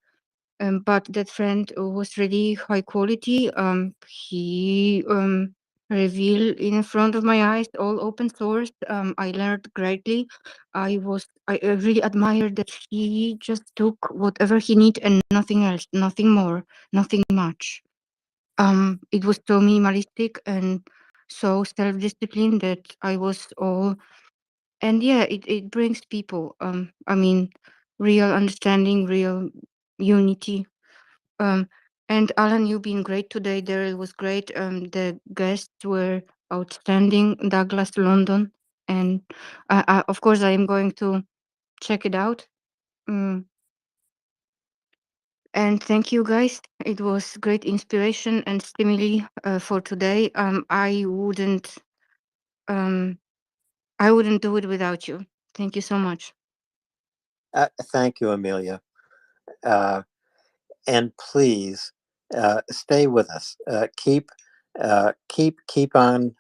[SPEAKER 8] but that friend was really high quality. He revealed in front of my eyes, all open source. I learned greatly. I really admired that he just took whatever he need and nothing else, nothing more, nothing much. It was so minimalistic and so self-disciplined that I was all, and yeah, it brings people. I mean, real understanding, real unity. And Alan, you've been great today. Daryl was great. The guests were outstanding. Douglas, London, and of course I am going to check it out. And thank you guys. It was great inspiration and stimuli for today. I wouldn't do it without you. Thank you so much.
[SPEAKER 12] Thank you, Amelia. And please stay with us. Keep on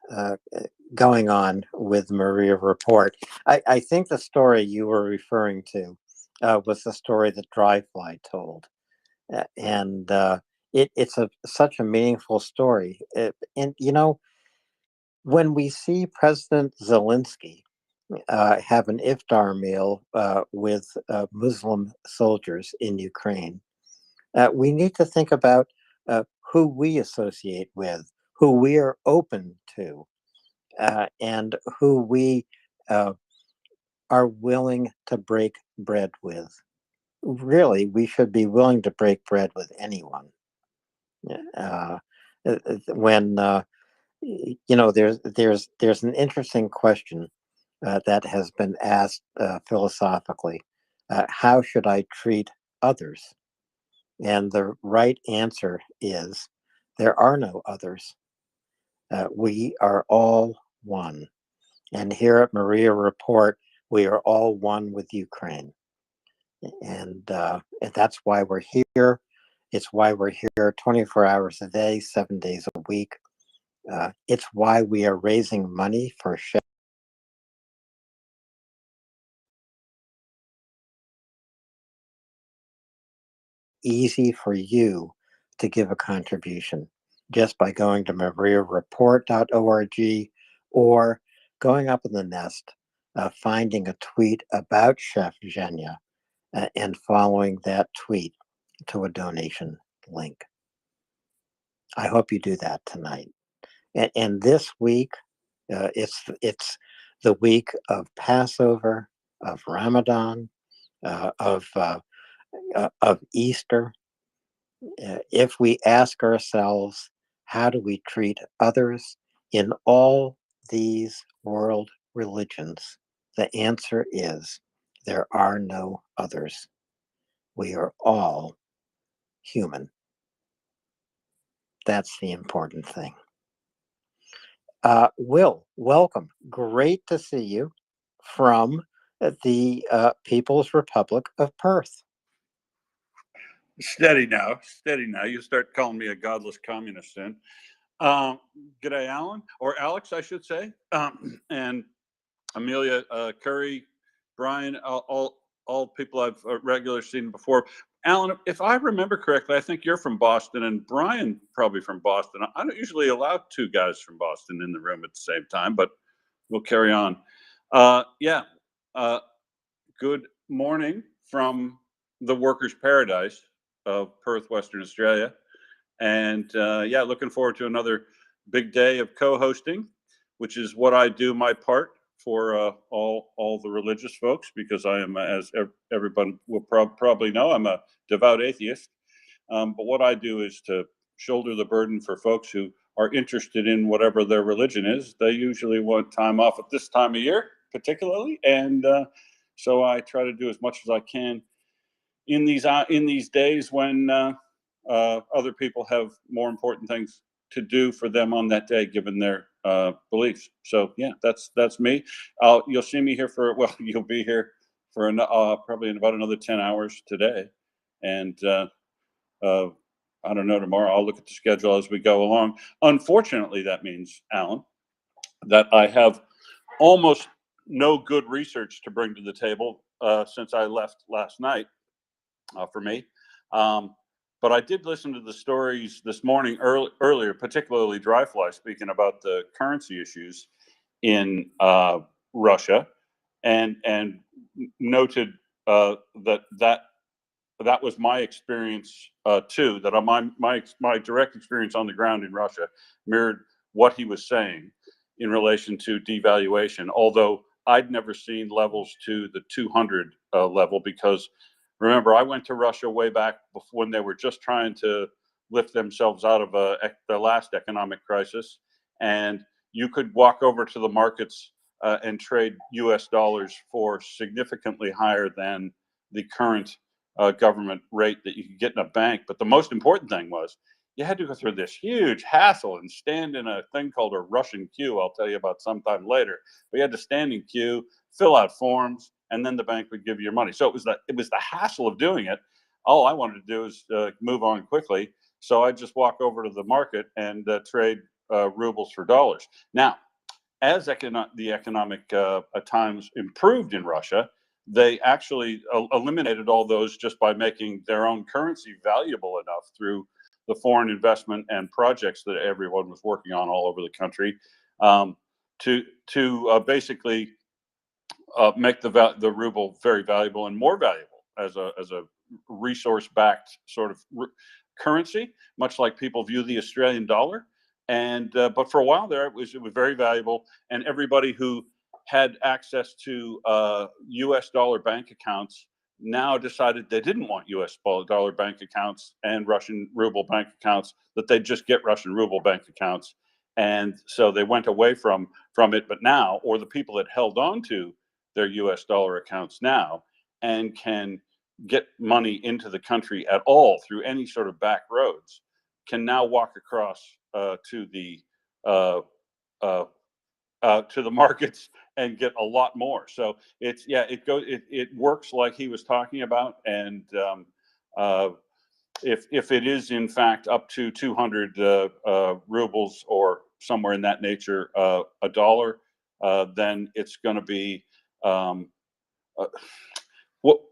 [SPEAKER 12] going on with MriyaReport. I think the story you were referring to was the story that Dryfly told, and it's such a meaningful story. And you know, when we see President Zelensky have an iftar meal with Muslim soldiers in Ukraine, we need to think about who we associate with, who we are open to, and who we are willing to break bread with. Really, we should be willing to break bread with anyone. When you know, there's an interesting question that has been asked philosophically: how should I treat others? And the right answer is there are no others. We are all one. And here at MriyaReport, we are all one with Ukraine. And that's why we're here. It's why we're here 24 hours a day, 7 days a week. It's why we are raising money for easy for you to give a contribution just by going to MriyaReport.org or going up in the nest, finding a tweet about Chef Zhenya and following that tweet to a donation link. I hope you do that tonight. And this week, it's the week of Passover, of Ramadan, of Easter. If we ask ourselves, how do we treat others in all these world religions? The answer is there are no others. We are all human. That's the important thing. Will, welcome. Great to see you from the People's Republic of Perth.
[SPEAKER 1] Steady now. You start calling me a godless communist then. G'day, Alan, or Alex, I should say, and Amelia, Curry, Brian, all people I've regularly seen before. Alan, if I remember correctly, I think you're from Boston, and Brian probably from Boston. I don't usually allow two guys from Boston in the room at the same time, but we'll carry on. Good morning from the workers' paradise of Perth, Western Australia. And looking forward to another big day of co-hosting, which is what I do my part for all the religious folks, because I am, as everyone will probably know, I'm a devout atheist. But what I do is to shoulder the burden for folks who are interested in whatever their religion is. They usually want time off at this time of year, particularly, and so I try to do as much as I can in these days when other people have more important things to do for them on that day, given their beliefs. So yeah, that's me. You'll see me here you'll be here for probably in about another 10 hours today, and I don't know, tomorrow. I'll look at the schedule as we go along. Unfortunately, that means, Alan, that I have almost no good research to bring to the table since I left last night for me. But I did listen to the stories this morning earlier, particularly Dryfly speaking about the currency issues in Russia, and noted that was my experience too. That my direct experience on the ground in Russia mirrored what he was saying in relation to devaluation. Although I'd never seen levels to the 200 level, because remember, I went to Russia way back when they were just trying to lift themselves out of the last economic crisis, and you could walk over to the markets and trade U.S. dollars for significantly higher than the current government rate that you could get in a bank. But the most important thing was you had to go through this huge hassle and stand in a thing called a Russian queue. I'll tell you about sometime later. But you had to stand in queue, fill out forms, and then the bank would give you your money. So it was the hassle of doing it. All I wanted to do is move on quickly. So I just walk over to the market and trade rubles for dollars. Now, as the economic times improved in Russia, they actually eliminated all those just by making their own currency valuable enough through the foreign investment and projects that everyone was working on all over the country, to basically make the ruble very valuable and more valuable as a resource-backed sort of currency, much like people view the Australian dollar. And but for a while there, it was very valuable, and everybody who had access to U.S. dollar bank accounts now decided they didn't want U.S. dollar bank accounts and Russian ruble bank accounts, that they'd just get Russian ruble bank accounts. And so they went away from it. But now, or the people that held on to their U.S. dollar accounts now and can get money into the country at all through any sort of back roads, can now walk across to the markets and get a lot more. So it works like he was talking about. And if it is in fact up to 200 rubles or somewhere in that nature, a dollar, then it's going to be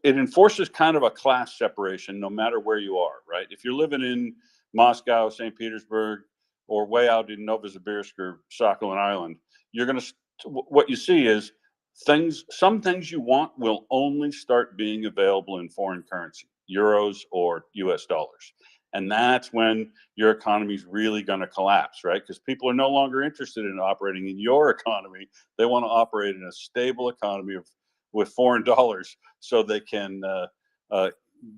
[SPEAKER 1] it enforces kind of a class separation no matter where you are, right? If you're living in Moscow, St. Petersburg, or way out in Novosibirsk or Sakhalin Island, you're going to what you see is some things you want will only start being available in foreign currency, euros or US dollars. And that's when your economy is really going to collapse, right? Because people are no longer interested in operating in your economy. They want to operate in a stable economy with foreign dollars, so they can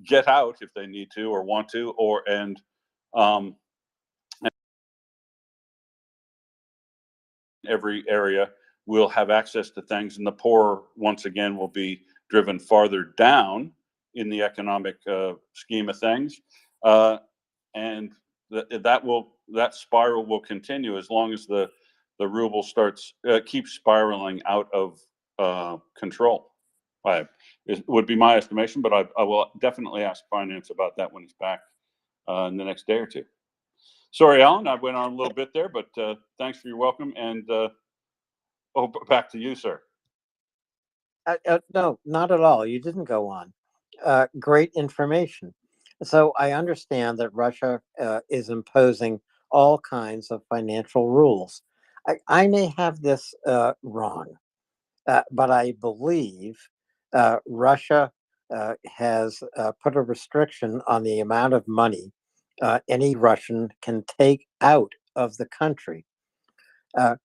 [SPEAKER 1] get out if they need to or want to, and every area will have access to things, and the poor once again will be driven farther down in the economic scheme of things, and that spiral will continue as long as the ruble keeps spiraling out of control. It would be my estimation, but I will definitely ask finance about that when he's back in the next day or two. Sorry, Alan, I went on a little bit there, but thanks for your welcome, and back to you, sir.
[SPEAKER 12] No, not at all. You didn't go on. Great information. So I understand that Russia is imposing all kinds of financial rules. I may have this wrong, but I believe Russia has put a restriction on the amount of money any Russian can take out of the country. I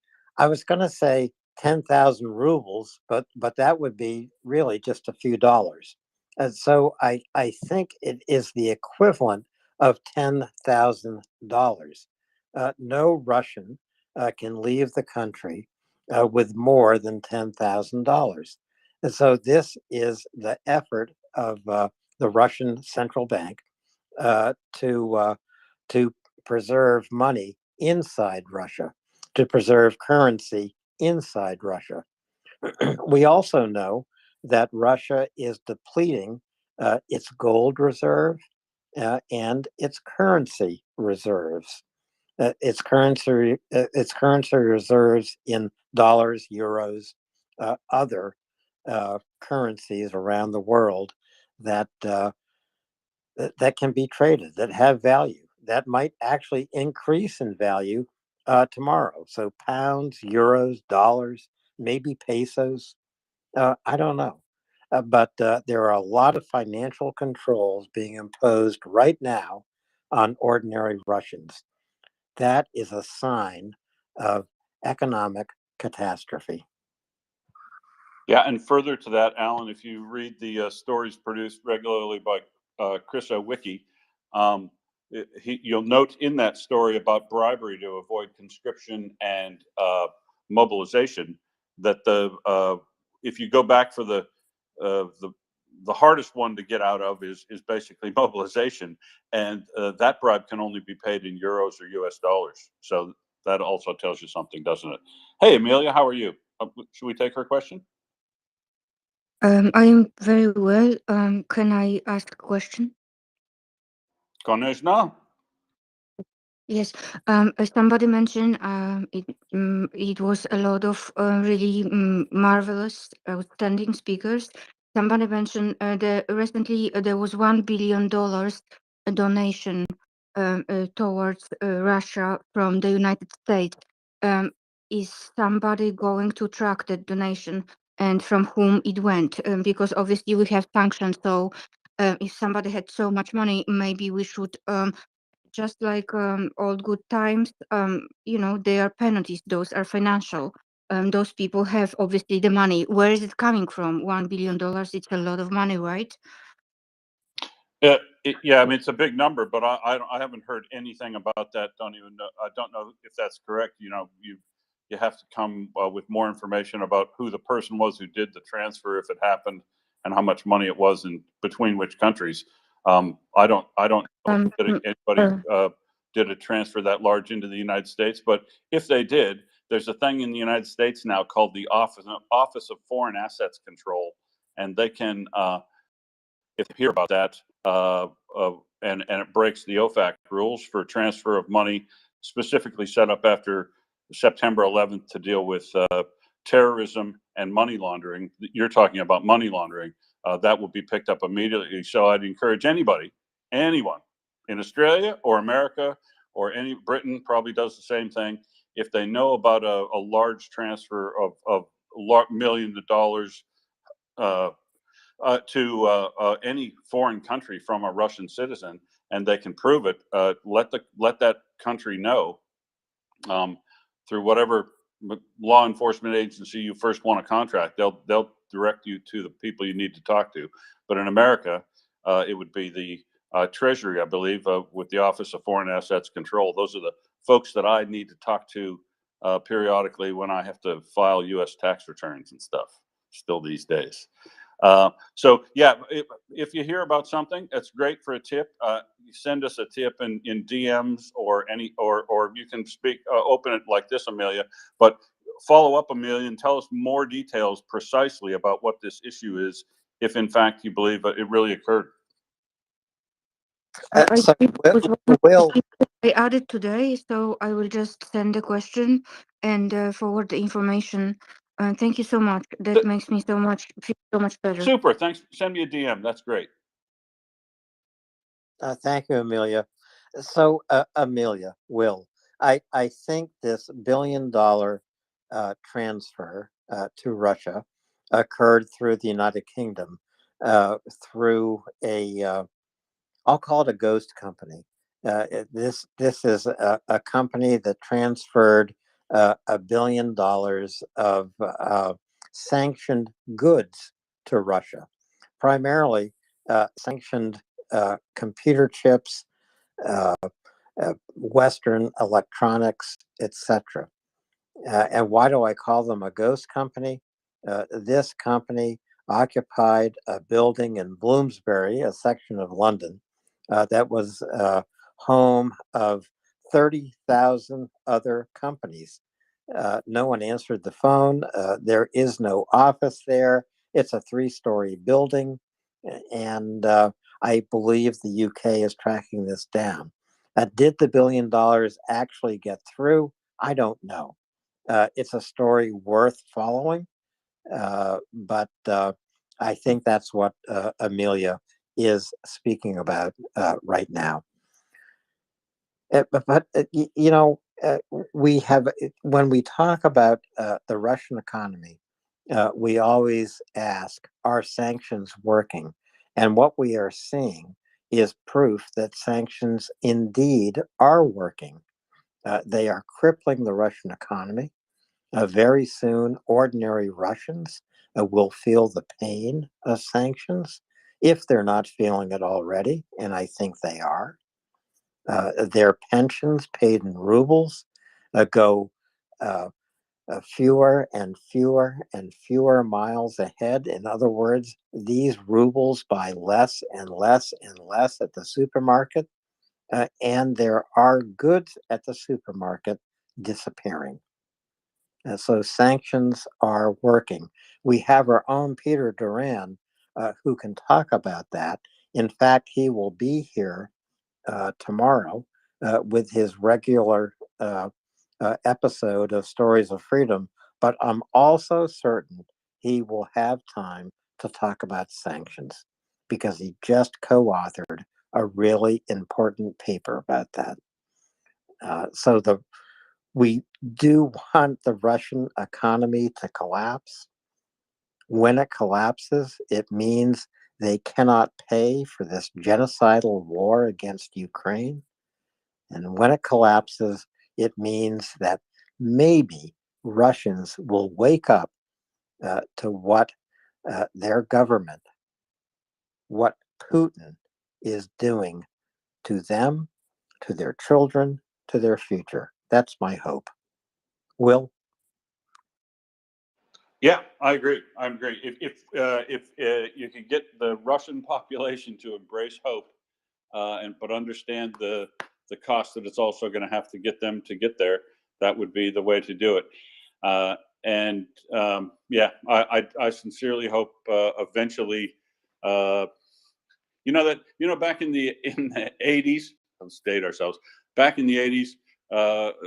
[SPEAKER 12] was going to say 10,000 rubles, but that would be really just a few dollars. And so I think it is the equivalent of $10,000. No Russian can leave the country with more than $10,000. And so this is the effort of the Russian central bank to preserve money inside Russia, to preserve currency inside Russia. We also know that Russia is depleting its gold reserve and its currency reserves. Its currency reserves in dollars, euros, other currencies around the world that that can be traded, that have value, that might actually increase in value tomorrow. So pounds, euros, dollars, maybe pesos. I don't know. But there are a lot of financial controls being imposed right now on ordinary Russians. That is a sign of economic catastrophe.
[SPEAKER 1] Yeah, and further to that, Alan, if you read the stories produced regularly by Chris Owicki, you'll note in that story about bribery to avoid conscription and mobilization that if you go back for the hardest one to get out of is basically mobilization, and that bribe can only be paid in euros or US dollars. So that also tells you something, doesn't it? Hey, Amelia, how are you? Should we take her question?
[SPEAKER 8] I am very well. Can I ask a question?
[SPEAKER 1] Конечно.
[SPEAKER 8] Yes. As somebody mentioned, it was a lot of really marvelous, outstanding speakers. Somebody mentioned recently there was $1 billion donation towards Russia from the United States. Is somebody going to track that donation and from whom it went? Because obviously we have sanctions, so if somebody had so much money, maybe we should just like old good times, there are penalties. Those are financial. Those people have obviously the money. Where is it coming from? $1 billion. It's a lot of money, right?
[SPEAKER 1] Yeah, I mean it's a big number, but I haven't heard anything about that. Don't even know. I don't know if that's correct. You have to come with more information about who the person was who did the transfer, if it happened, and how much money it was in between which countries. I don't know that anybody did a transfer that large into the United States, but if they did, there's a thing in the United States now called the Office of Foreign Assets Control, and they can, if you hear about that, and it breaks the OFAC rules for transfer of money specifically set up after September 11th to deal with terrorism and money laundering. You're talking about money laundering. That will be picked up immediately. So I'd encourage anyone in Australia or America or Britain probably does the same thing. If they know about a large transfer of millions of dollars to any foreign country from a Russian citizen, and they can prove it, let that country know through whatever law enforcement agency you first want to contract. They'll direct you to the people you need to talk to. But in America, it would be the Treasury, I believe, with the Office of Foreign Assets Control. Those are the folks that I need to talk to periodically when I have to file U.S. tax returns and stuff. Still these days. So yeah, if you hear about something, that's great for a tip. Send us a tip in DMs or you can speak, open it like this, Amelia, but follow up, Amelia, and tell us more details precisely about what this issue is, if in fact you believe it really occurred.
[SPEAKER 12] So, Will,
[SPEAKER 8] I added today, so I will just send the question and forward the information. Thank you so much. That makes me feel so much better.
[SPEAKER 1] Super. Thanks. Send me a DM. That's great.
[SPEAKER 12] Thank you, Amelia. So, Amelia, Will, I think this $1 billion transfer to Russia occurred through the United Kingdom through I'll call it a ghost company. This is a company that transferred $1 billion of sanctioned goods to Russia, primarily sanctioned computer chips, Western electronics, etc. And why do I call them a ghost company? This company occupied a building in Bloomsbury, a section of London, that was home of 30,000 other companies. No one answered the phone. There is no office there. It's a 3-story building. And I believe the UK is tracking this down. Did the $1 billion actually get through? I don't know. It's a story worth following, but I think that's what Amelia is speaking about right now. We have, when we talk about the Russian economy, we always ask, are sanctions working? And what we are seeing is proof that sanctions indeed are working. They are crippling the Russian economy. Very soon, ordinary Russians will feel the pain of sanctions if they're not feeling it already, and I think they are. Their pensions paid in rubles go fewer and fewer and fewer miles ahead. In other words, these rubles buy less and less and less at the supermarket, and there are goods at the supermarket disappearing. So sanctions are working. We have our own Peter Duran who can talk about that. In fact, he will be here tomorrow with his regular episode of Stories of Freedom, but I'm also certain he will have time to talk about sanctions because he just co-authored a really important paper about that. We do want the Russian economy to collapse. When it collapses, it means they cannot pay for this genocidal war against Ukraine. And when it collapses, it means that maybe Russians will wake up to what their government, what Putin is doing to them, to their children, to their future. That's my hope. Will?
[SPEAKER 1] Yeah, I agree. I agree. If you could get the Russian population to embrace hope, but understand the cost that it's also going to have to get them to get there, that would be the way to do it. I sincerely hope eventually. Back in the '80s, let's date ourselves. Back in the '80s,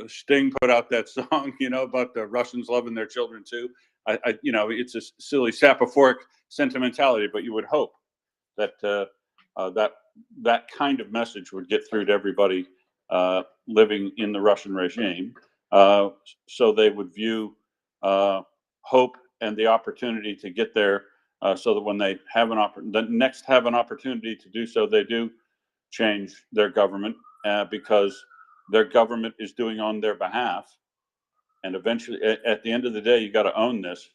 [SPEAKER 1] Sting put out that song, about the Russians loving their children too. It's a silly sapophoric sentimentality, but you would hope that that kind of message would get through to everybody living in the Russian regime, so they would view hope and the opportunity to get there, so that when they have have an opportunity to do so, they do change their government, because their government is doing on their behalf. And eventually, at the end of the day, you got to own this.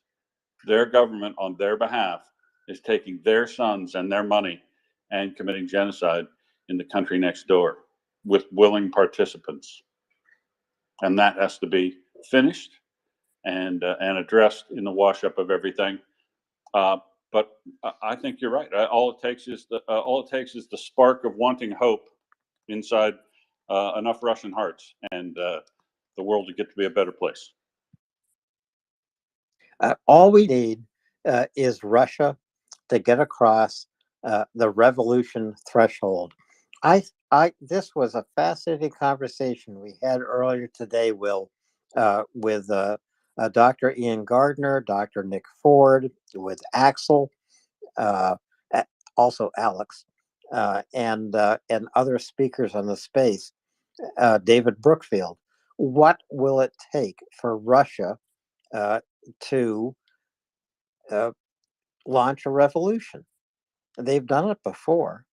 [SPEAKER 1] Their government on their behalf is taking their sons and their money and committing genocide in the country next door with willing participants. And that has to be finished and addressed in the wash up of everything. But I think you're right. All it takes is the spark of wanting hope inside enough Russian hearts, and the world will get to be a better place.
[SPEAKER 12] All we need is Russia to get across the revolution threshold. This was a fascinating conversation we had earlier today, Will, with Dr. Ian Gardner, Dr. Nick Ford, with Axel, also Alex, and other speakers on the space, David Brookfield. What will it take for Russia to launch a revolution? They've done it before.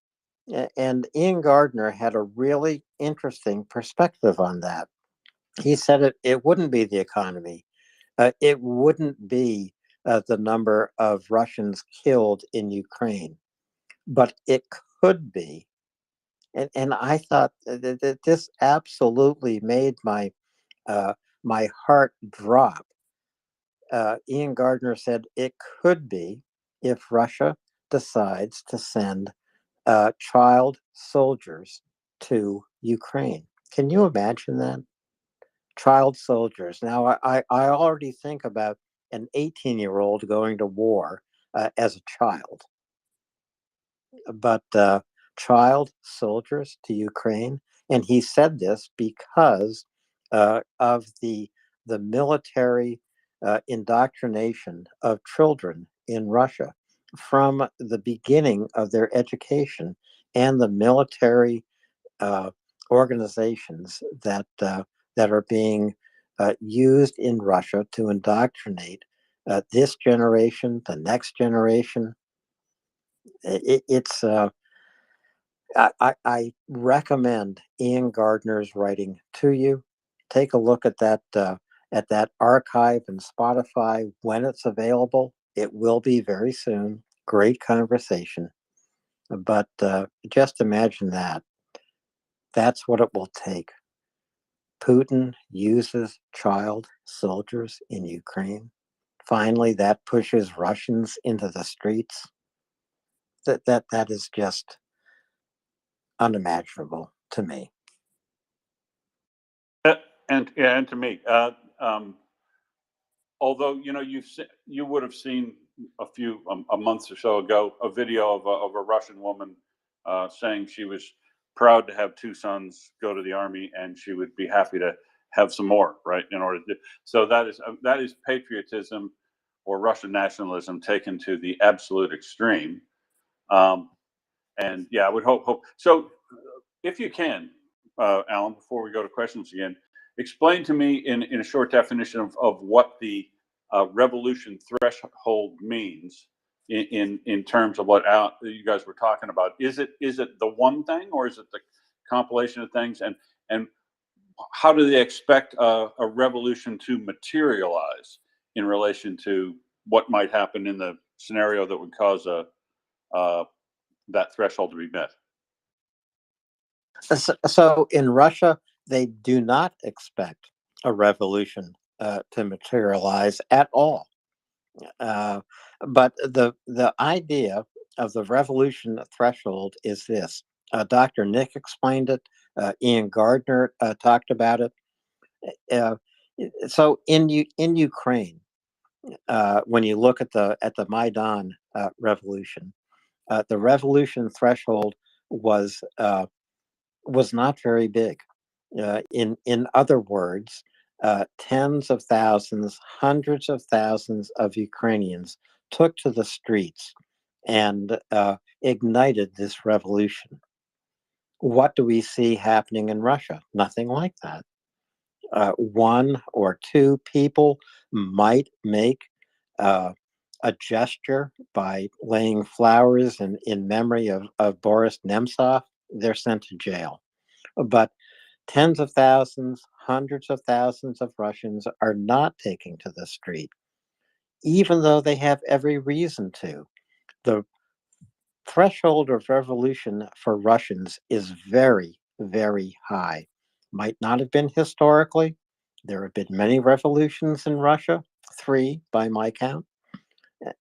[SPEAKER 12] And Ian Gardner had a really interesting perspective on that. He said it wouldn't be the economy. It wouldn't be the number of Russians killed in Ukraine, but it could be. And I thought that this absolutely made my heart drop. Ian Gardner said it could be if Russia decides to send child soldiers to Ukraine. Can you imagine that? Child soldiers. Now, I already think about an 18-year-old going to war as a child. But child soldiers to Ukraine, and he said this because of the military indoctrination of children in Russia from the beginning of their education, and the military organizations that are being used in Russia to indoctrinate this generation, the next generation. It's I recommend Ian Gardner's writing to you. Take a look at that archive in Spotify when it's available. It will be very soon. Great conversation, but just imagine that. That's what it will take. Putin uses child soldiers in Ukraine. Finally, that pushes Russians into the streets. That is just unimaginable to me.
[SPEAKER 1] And to me, although you would have seen a month or so ago a video of a Russian woman saying she was proud to have two sons go to the army and she would be happy to have some more, right? In order to, so that is patriotism or Russian nationalism taken to the absolute extreme. And yeah, I would hope so. If you can, Alan, before we go to questions again, explain to me in a short definition of what the revolution threshold means in terms of what you guys were talking about. Is it the one thing, or is it the compilation of things? And how do they expect a revolution to materialize in relation to what might happen in the scenario that would cause that threshold to be met?
[SPEAKER 12] So in Russia, they do not expect a revolution to materialize at all. But the idea of the revolution threshold is this. Dr. Nick explained it. Ian Gardner talked about it. So in Ukraine, when you look at the Maidan revolution, the revolution threshold was not very big. In other words, tens of thousands, hundreds of thousands of Ukrainians took to the streets and ignited this revolution. What do we see happening in Russia? Nothing like that. One or two people might make a gesture by laying flowers in memory of Boris Nemtsov. They're sent to jail. But tens of thousands, hundreds of thousands of Russians are not taking to the street, even though they have every reason to. The threshold of revolution for Russians is very, very high. Might not have been historically. There have been many revolutions in Russia, 3 by my count.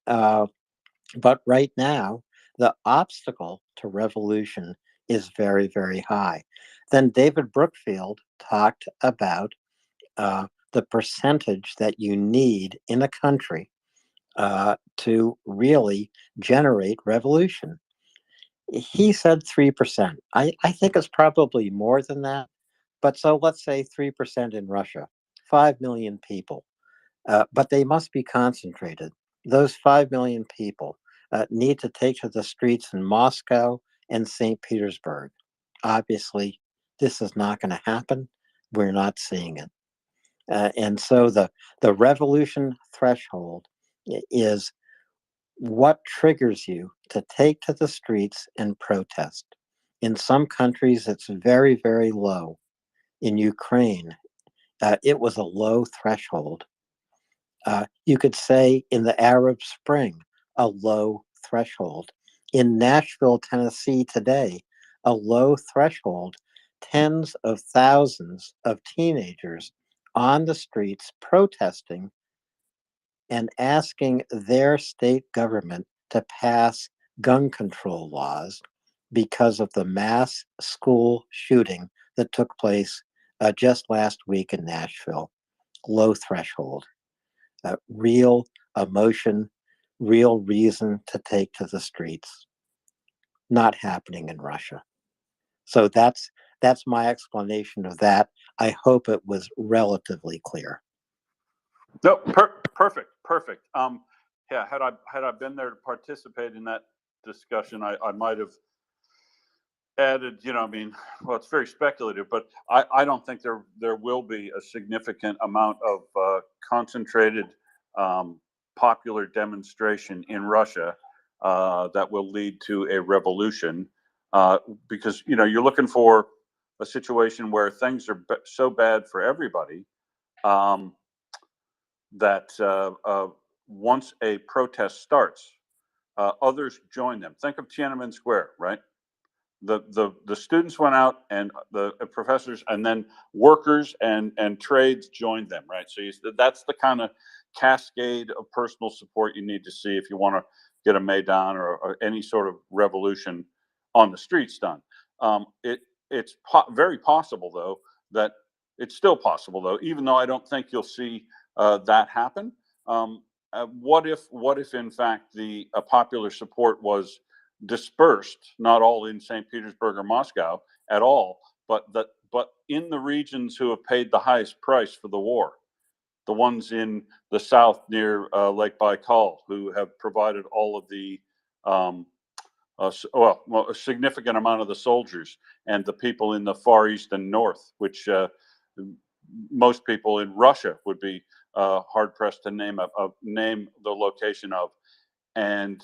[SPEAKER 12] But right now, the obstacle to revolution is very, very high. Then David Brookfield talked about the percentage that you need in a country to really generate revolution. He said 3%. I think it's probably more than that. But so let's say 3% in Russia, 5 million people. But they must be concentrated. Those 5 million people need to take to the streets in Moscow and St. Petersburg. Obviously, this is not going to happen. We're not seeing it. And so the revolution threshold is what triggers you to take to the streets and protest. In some countries, it's very, very low. In Ukraine, it was a low threshold. You could say in the Arab Spring, a low threshold. In Nashville, Tennessee today, a low threshold. Tens of thousands of teenagers on the streets protesting and asking their state government to pass gun control laws because of the mass school shooting that took place just last week in Nashville. Low threshold. Real emotion, real reason to take to the streets. not happening in Russia. So that's my explanation of that. I hope it was relatively clear.
[SPEAKER 1] No, perfect. Yeah, had I been there to participate in that discussion, I might have added, I mean, well, it's very speculative, but I don't think there will be a significant amount of concentrated popular demonstration in Russia that will lead to a revolution, because you're looking for a situation where things are so bad for everybody, that once a protest starts, others join them. Think of Tiananmen Square, right? The students went out, and the professors, and then workers and trades joined them, right? So that's the kind of cascade of personal support you need to see if you want to get a Maidan or any sort of revolution on the streets done. It's very possible, though, that it's still possible, though, even though I don't think you'll see that happen. What if in fact the popular support was dispersed, not all in St. Petersburg or Moscow at all, but in the regions who have paid the highest price for the war, the ones in the south near Lake Baikal, who have provided all of the a significant amount of the soldiers, and the people in the Far East and North, which most people in Russia would be hard pressed to name the location of. And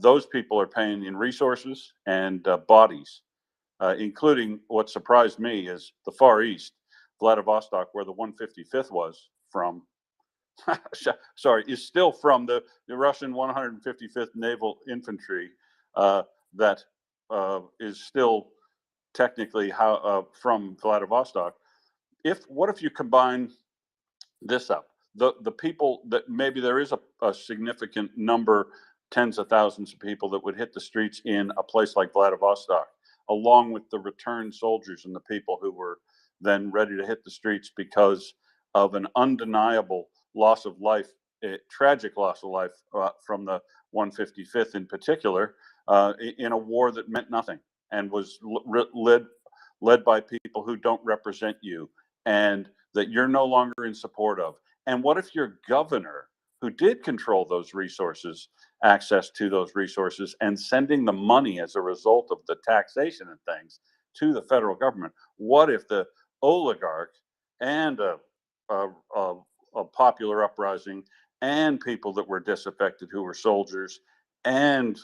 [SPEAKER 1] those people are paying in resources and bodies, including, what surprised me is the Far East, Vladivostok, where the 155th was from. Sorry, is still from the Russian 155th Naval Infantry, that is still technically from Vladivostok. What if you combine this up? The people that maybe there is a significant number, tens of thousands of people that would hit the streets in a place like Vladivostok, along with the returned soldiers and the people who were then ready to hit the streets because of an undeniable loss of life, a tragic loss of life from the 155th in particular, in a war that meant nothing and was led by people who don't represent you and that you're no longer in support of. And what if your governor, who did control those resources, access to those resources, and sending the money as a result of the taxation and things to the federal government? What if the oligarch and a popular uprising and people that were disaffected who were soldiers and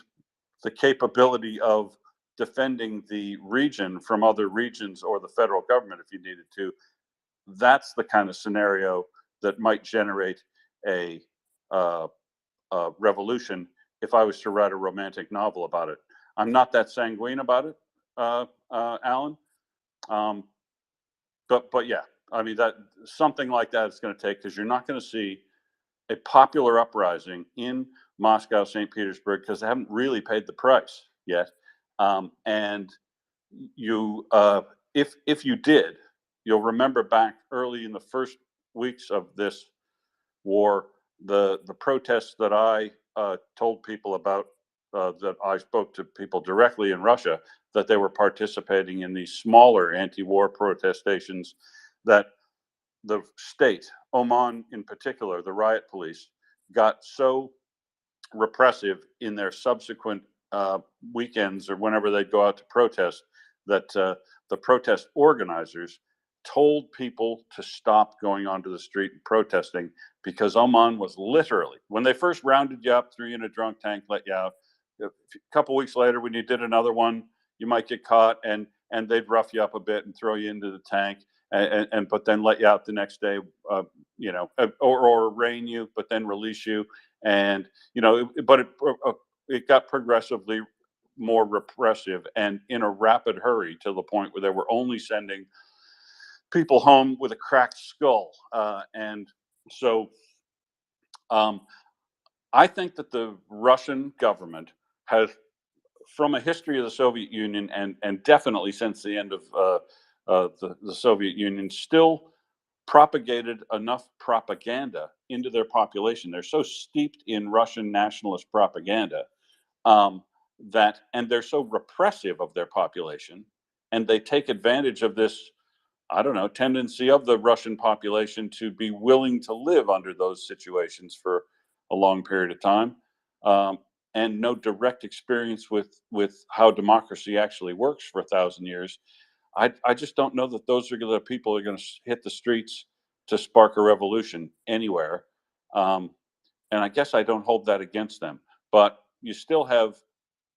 [SPEAKER 1] the capability of defending the region from other regions or the federal government if you needed to? That's the kind of scenario that might generate a revolution if I was to write a romantic novel about it. I'm not that sanguine about it, Alan. But yeah, I mean, that something like that is going to take, because you're not going to see a popular uprising in Moscow, St. Petersburg, because they haven't really paid the price yet. And you, if you did, you'll remember back early in the first weeks of this war, the protests that I told people about, that I spoke to people directly in Russia, that they were participating in these smaller anti-war protestations, that the state, Oman in particular, the riot police, got so repressive in their subsequent weekends or whenever they go out to protest, that the protest organizers told people to stop going onto the street and protesting, because Oman was literally, when they first rounded you up, threw you in a drunk tank, let you out. A couple weeks later, when you did another one, you might get caught, and they'd rough you up a bit and throw you into the tank, but then let you out the next day, or arraign you, but then release you. And it got progressively more repressive and in a rapid hurry, to the point where they were only sending people home with a cracked skull. And so I think that the Russian government has, from a history of the Soviet Union, and definitely since the end of the Soviet Union, still propagated enough propaganda into their population. They're so steeped in Russian nationalist propaganda, that, and they're so repressive of their population, and they take advantage of this, I don't know, tendency of the Russian population to be willing to live under those situations for a long period of time, and no direct experience with how democracy actually works for 1,000 years. I just don't know that those are the people who are going to hit the streets to spark a revolution anywhere. Um, and I guess I don't hold that against them. But you still have,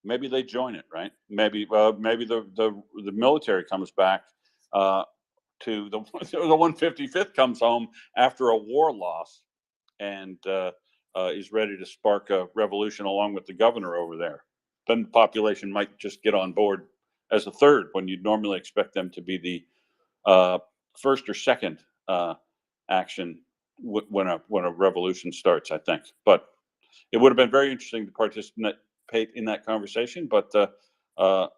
[SPEAKER 1] maybe they join it, right? Maybe the military comes back to the 155th comes home after a war loss and is ready to spark a revolution along with the governor over there. Then the population might just get on board as a third when you'd normally expect them to be the first or second action when a revolution starts, I think. But it would have been very interesting to participate in that conversation, but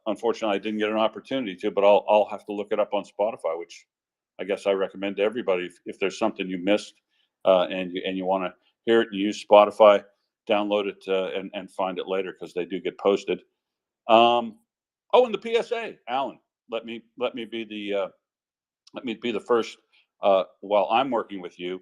[SPEAKER 1] unfortunately, I didn't get an opportunity to. But I'll have to look it up on Spotify, which I guess I recommend to everybody. If there's something you missed and you want to hear it, and use Spotify, download it and find it later because they do get posted. Oh, and the PSA, Alan, let me be the first while I'm working with you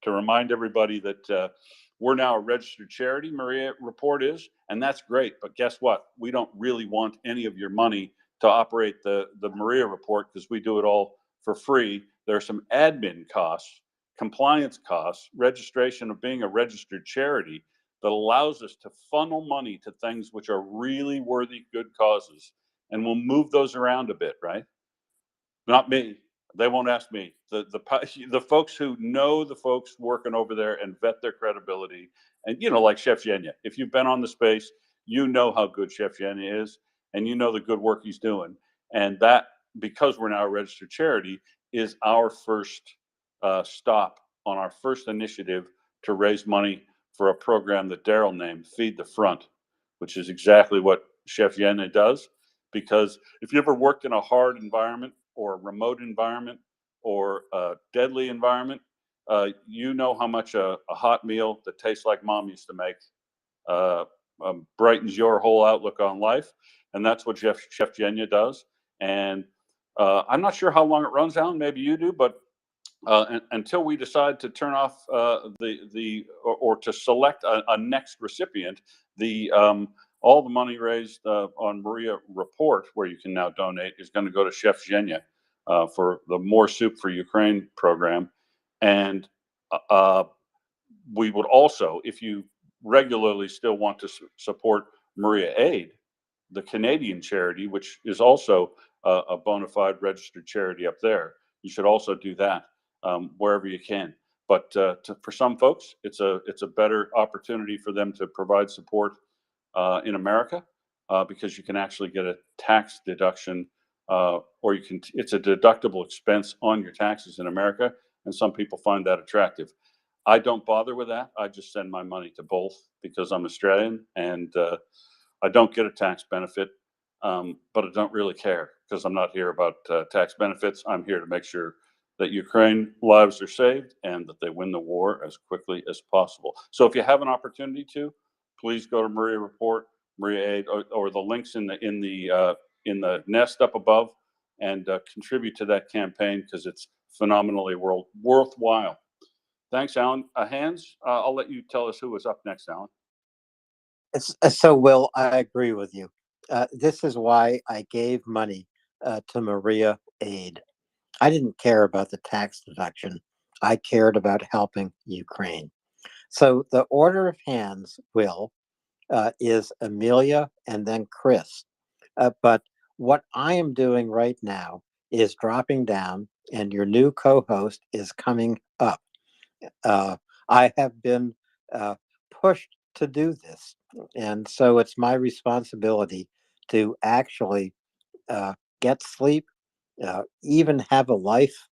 [SPEAKER 1] to remind everybody that we're now a registered charity. MriyaReport is, and that's great. But guess what? We don't really want any of your money to operate the MriyaReport because we do it all for free. There are some admin costs, compliance costs, registration of being a registered charity that allows us to funnel money to things which are really worthy, good causes, and we'll move those around a bit, right? Not me. They won't ask me. The folks who know the folks working over there and vet their credibility, and like Chef Yenya. If you've been on the space, you know how good Chef Yenya is, and you know the good work he's doing. And that, because we're now a registered charity, is our first stop on our first initiative to raise money for a program that Daryl named Feed the Front, which is exactly what Chef Yenya does. Because if you ever worked in a hard environment or a remote environment or a deadly environment, you know how much a hot meal that tastes like mom used to make brightens your whole outlook on life. And that's what Chef Yenya does. And I'm not sure how long it runs, Alan. Maybe you do, but until we decide to turn off or to select a next recipient, all the money raised on MriyaReport, where you can now donate, is going to go to Chef Yenya for the More Soup for Ukraine program. And we would also, if you regularly still want to support MriyaAid, the Canadian charity, which is also a bona fide registered charity up there, you should also do that wherever you can. But for some folks, it's a better opportunity for them to provide support in America because you can actually get a tax deduction, or it's a deductible expense on your taxes in America, and some people find that attractive. I don't bother with that. I just send my money to both because I'm Australian and I don't get a tax benefit, but I don't really care because I'm not here about tax benefits. I'm here to make sure that Ukraine lives are saved and that they win the war as quickly as possible. So if you have an opportunity to, please go to MriyaReport, MriyaAid, or the links in the nest up above, and contribute to that campaign because it's phenomenally worthwhile. Thanks, Alan. Hans, I'll let you tell us who was up next, Alan.
[SPEAKER 12] So, Will, I agree with you. This is why I gave money to MriyaAid. I didn't care about the tax deduction. I cared about helping Ukraine. So the order of hands, Will, is Amelia and then Chris. But what I am doing right now is dropping down, and your new co-host is coming up. I have been pushed to do this, and so it's my responsibility to actually get sleep, even have a life.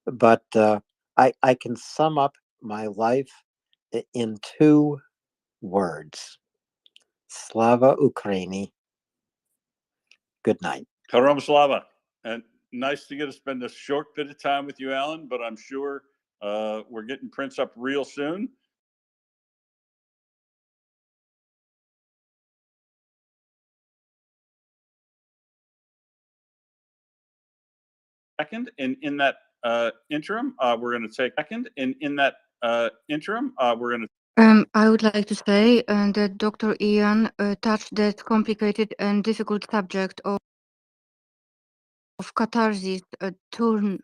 [SPEAKER 12] But I can sum up my life in 2 words: Slava Ukraini. Good night.
[SPEAKER 1] Haram Slava. And nice to get to spend a short bit of time with you, Alan, but I'm sure we're getting Prince up real soon. second, and in that interim, we're going to take second, and in that interim, we're going to.
[SPEAKER 8] I would like to say that Dr. Ian touched that complicated and difficult subject of catharsis, a turn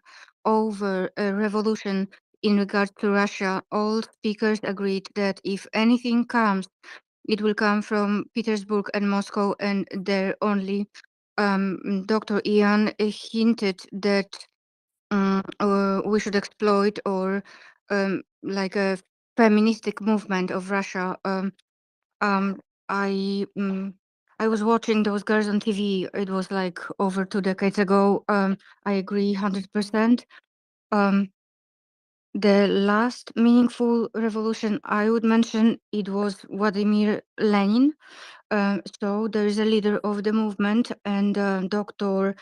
[SPEAKER 8] over a revolution in regards to Russia. All speakers agreed that if anything comes, it will come from Petersburg and Moscow, and there only. Dr. Ian hinted that we should exploit or like a feministic movement of Russia. I was watching those girls on TV. It was like over 2 decades ago. I agree 100%. The last meaningful revolution I would mention, it was Vladimir Lenin. So there is a leader of the movement, and Dr.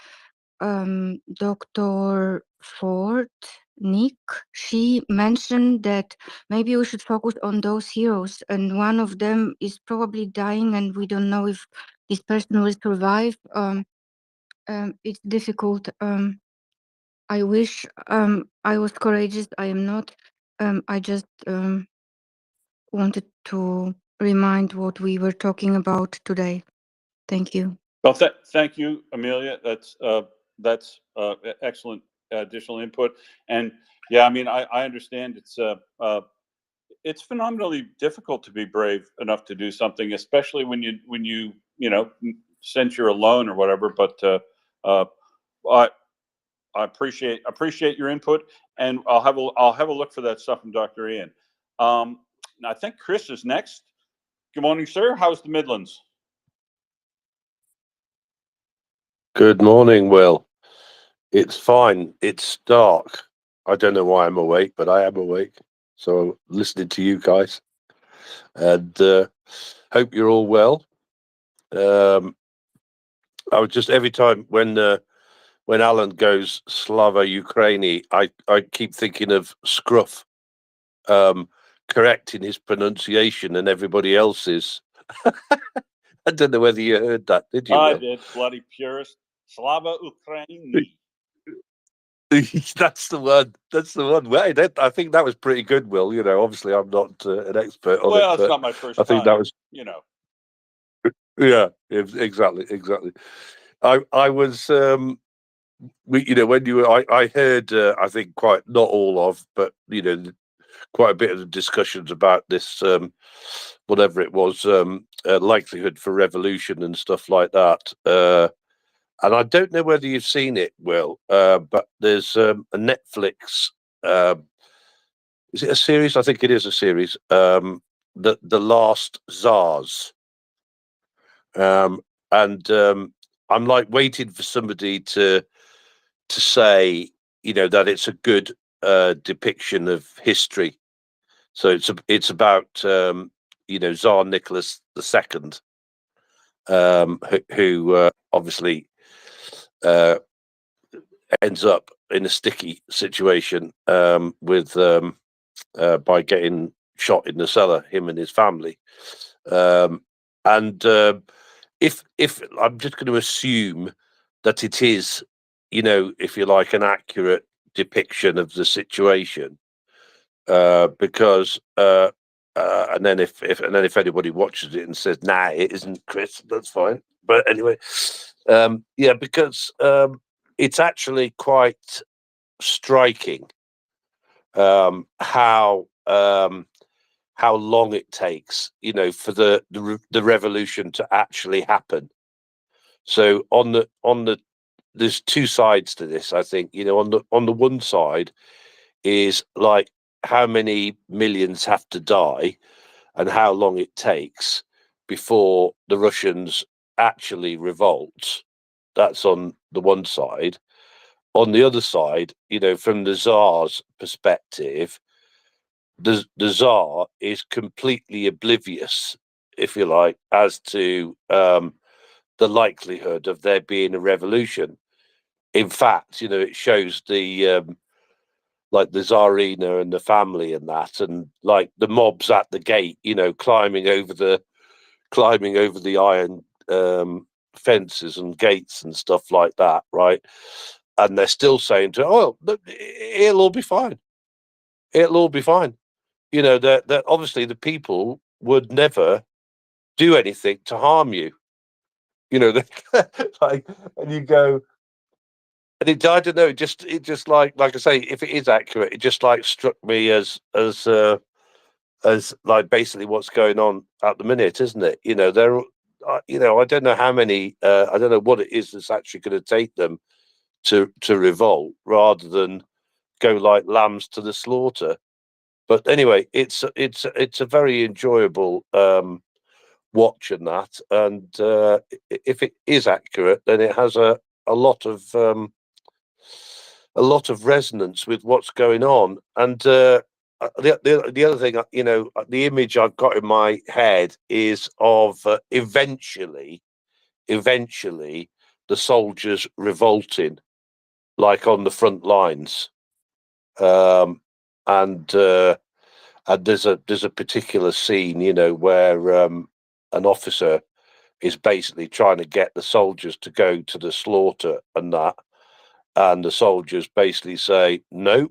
[SPEAKER 8] Ford Nick, she mentioned that maybe we should focus on those heroes, and one of them is probably dying, and we don't know if this person will survive. It's difficult. I wish I was courageous. I am not. I just wanted to remind what we were talking about today. Thank you.
[SPEAKER 1] Well, thank you, Amelia. That's excellent additional input. And yeah, I mean, I understand it's phenomenally difficult to be brave enough to do something, especially when you sense you're alone or whatever. But I appreciate your input, and I'll have a look for that stuff from Dr. Ian. I think Chris is next. Good morning, sir. How's the Midlands?
[SPEAKER 4] Good morning, Will. It's fine. It's dark. I don't know why I'm awake, but I am awake. So listening to you guys, and hope you're all well. I was just every time when Alan goes Slava Ukraini, I keep thinking of Scruff, correcting his pronunciation and everybody else's. I don't know whether you heard that, did you?
[SPEAKER 1] I
[SPEAKER 4] Will?
[SPEAKER 1] did. Bloody purist. Slava Ukraini.
[SPEAKER 4] That's the one. That's the one. Well, I think that was pretty good, Will. You know, obviously I'm not an expert on
[SPEAKER 1] Well,
[SPEAKER 4] it,
[SPEAKER 1] it's
[SPEAKER 4] but
[SPEAKER 1] not my first
[SPEAKER 4] I think
[SPEAKER 1] time.
[SPEAKER 4] that was,
[SPEAKER 1] Yeah.
[SPEAKER 4] exactly. I was, when you were, I heard, I think quite not all of, but quite a bit of the discussions about this, whatever it was, likelihood for revolution and stuff like that. And I don't know whether you've seen it, Will, but there's a Netflix. Is it a series? I think it is a series. The Last Tsars. And I'm like waiting for somebody to say, that it's a good depiction of history. So it's about Tsar Nicholas II, who obviously ends up in a sticky situation with by getting shot in the cellar, him and his family. And if I'm just going to assume that it is, if you like, an accurate depiction of the situation, because and then if anybody watches it and says, "Nah, it isn't, Chris," that's fine. But anyway, because it's actually quite striking how long it takes, for the revolution to actually happen. So there's two sides to this. I think on the one side is like how many millions have to die and how long it takes before the Russians actually revolt. That's on the one side. On the other side, from the Tsar's perspective, the Tsar is completely oblivious, if you like, as to the likelihood of there being a revolution. In fact, it shows the like the Tsarina and the family and that, and like the mobs at the gate, climbing over the iron fences and gates and stuff like that, right? and they're still saying to, oh, look, it'll all be fine. It'll all be fine. You know, that obviously the people would never do anything to harm you. You know, like, and you go, and I don't know, it just like I say, if it is accurate, it just like struck me as like basically what's going on at the minute, isn't it? You know, you know, I don't know how many, I don't know what it is that's actually going to take them to revolt rather than go like lambs to the slaughter. But anyway, it's a very enjoyable watch and that, and if it is accurate, then it has a lot of resonance with what's going on. And the other thing, you know, the image I've got in my head is of eventually the soldiers revolting, like on the front lines, and there's a particular scene, you know, where an officer is basically trying to get the soldiers to go to the slaughter and that, and the soldiers basically say no,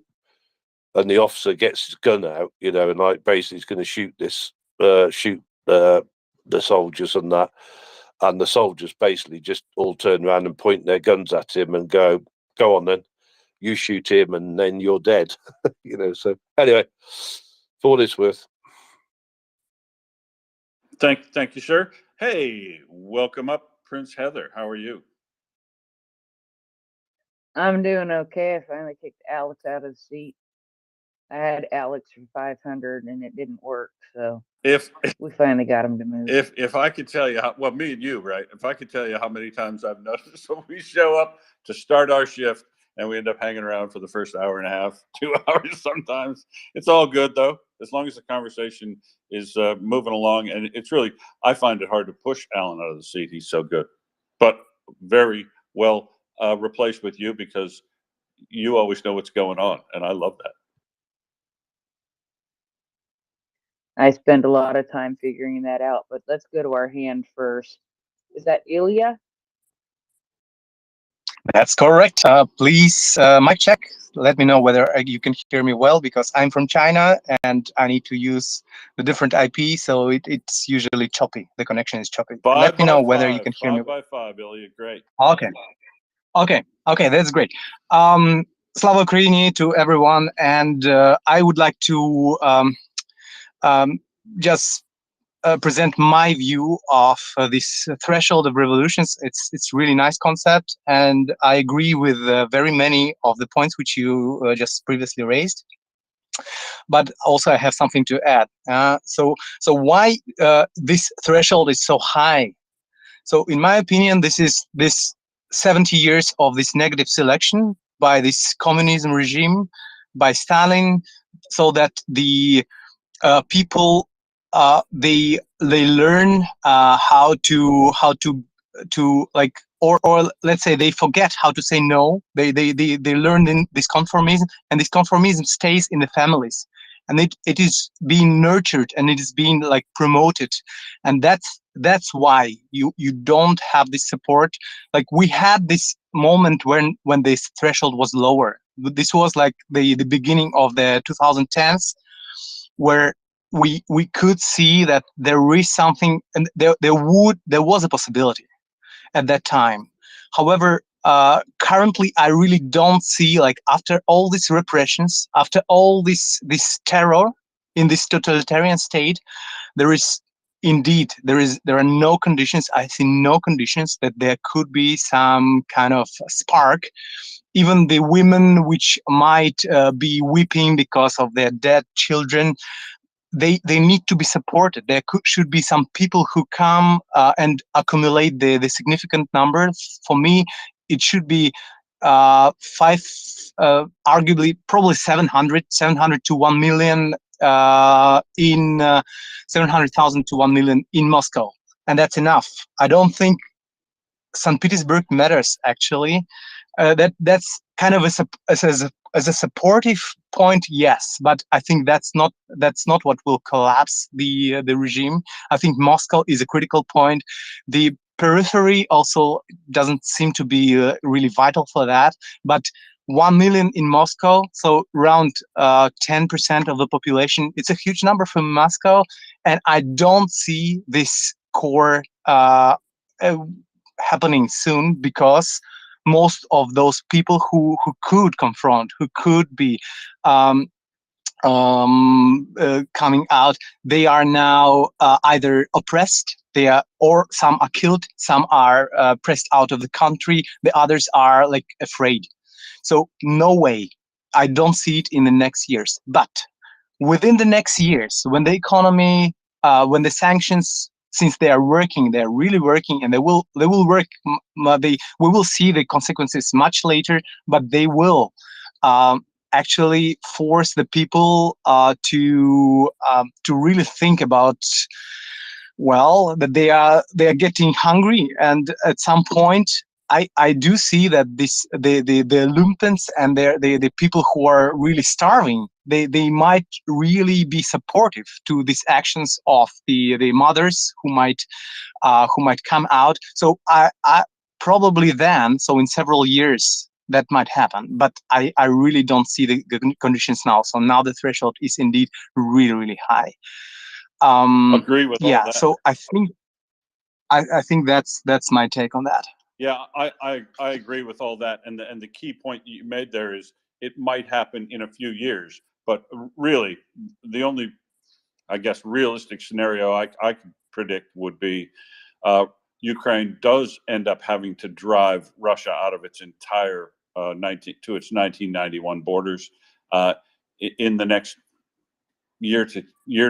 [SPEAKER 4] and the officer gets his gun out, you know, and like basically he's going to shoot the soldiers and that, and the soldiers basically just all turn around and point their guns at him and go on then, you shoot him and then you're dead. You know, so anyway, for what it's worth.
[SPEAKER 1] Thank you, sir. Hey, welcome up, Prince Heather. How are you?
[SPEAKER 7] I'm doing okay. I finally kicked Alex out of the seat. I had Alex for 500 and it didn't work, so we finally got him to move.
[SPEAKER 1] If I could tell you how, well, me and you, right? If I could tell you how many times I've noticed when we show up to start our shift and we end up hanging around for the first hour and a half, 2 hours sometimes. It's all good though, as long as the conversation is moving along. And it's really, I find it hard to push Alan out of the seat. He's so good, but very well replaced with you because you always know what's going on, and I love that.
[SPEAKER 7] I spend a lot of time figuring that out, but let's go to our hand first. Is that Ilya?
[SPEAKER 9] That's correct. Please, mic check. Let me know whether you can hear me well, because I'm from China and I need to use the different IP, so it's usually choppy. The connection is choppy. Let me know whether you can hear me.
[SPEAKER 1] 5x5, Ilya, great.
[SPEAKER 9] Okay, that's great. Slava Ukraini to everyone, and I would like to just present my view of this threshold of revolutions. It's really nice concept, and I agree with very many of the points which you just previously raised. But also I have something to add. So why this threshold is so high? So in my opinion, this 70 years of this negative selection by this communism regime, by Stalin, so that the people they learn how to like, or let's say they forget how to say no. They learn in this conformism, and this conformism stays in the families, and it is being nurtured and it is being like promoted, and that's why you don't have this support. Like we had this moment when this threshold was lower. This was like the beginning of the 2010s, where we could see that there is something, and there was a possibility at that time. However, currently I really don't see, like, after all these repressions, after all this terror in this totalitarian state, there are no conditions. I see no conditions that there could be some kind of spark. Even the women which might be weeping because of their dead children, they need to be supported. There should be some people who come and accumulate the significant numbers. For me, it should be arguably probably 700 to 1 million in 700,000 to 1 million in Moscow, and that's enough. I don't think St. Petersburg matters, actually. That's kind of as a supportive point, yes, but I think that's not what will collapse the regime. I think Moscow is a critical point. The periphery also doesn't seem to be really vital for that. But 1 million in Moscow, so around 10% of the population. It's a huge number for Moscow, and I don't see this core happening soon, because most of those people who could confront, who could be coming out, they are now either oppressed, or some are killed, some are pressed out of the country, the others are like afraid. So no way, I don't see it in the next years. But within the next years, when the economy, when the sanctions, since they are working, they're really working, and they will work. We will see the consequences much later, but they will actually force the people to really think about, well, that they are getting hungry, and at some point I do see that the lumpens and the people who are really starving, they might really be supportive to these actions of the mothers who might come out. So I probably then, so in several years, that might happen, but I really don't see the conditions now. So now the threshold is indeed really, really high.
[SPEAKER 1] Agree with all
[SPEAKER 9] yeah,
[SPEAKER 1] that.
[SPEAKER 9] so I think that's my take on that.
[SPEAKER 1] Yeah, I agree with all that, and the key point you made there is it might happen in a few years, but really the only, I guess, realistic scenario I could predict would be Ukraine does end up having to drive Russia out of its entire to its 1991 borders in the next year to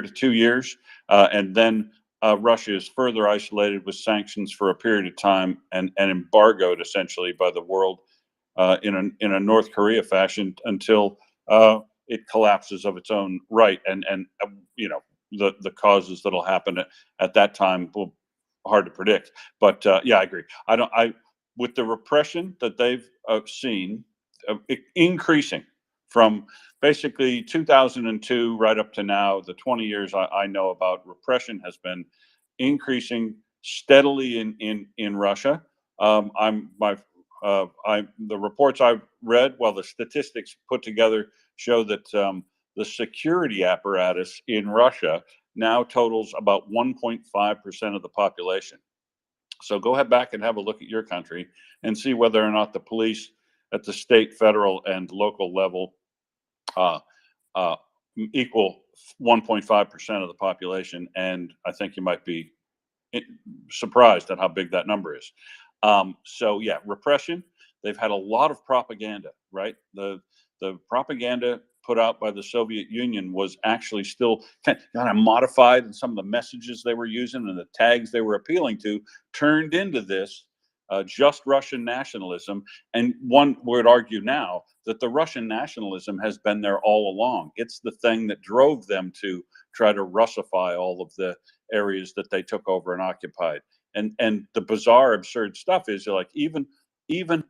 [SPEAKER 1] 2 years, and then Russia is further isolated with sanctions for a period of time and embargoed essentially by the world in a North Korea fashion until it collapses of its own right. And you know, the causes that'll happen at that time will hard to predict. But yeah, I agree. I with the repression that they've seen increasing from basically 2002 right up to now, the 20 years I know about, repression has been increasing steadily in Russia. The reports I've read, well, the statistics put together show that the security apparatus in Russia now totals about 1.5% of the population. So go ahead back and have a look at your country and see whether or not the police at the state, federal, and local level equal 1.5% of the population, and I think you might be surprised at how big that number is. So yeah, repression. They've had a lot of propaganda, right? The propaganda put out by the Soviet Union was actually still kind of modified, and some of the messages they were using and the tags they were appealing to turned into this just Russian nationalism. And one would argue now that the Russian nationalism has been there all along. It's the thing that drove them to try to Russify all of the areas that they took over and occupied. And the bizarre, absurd stuff is like even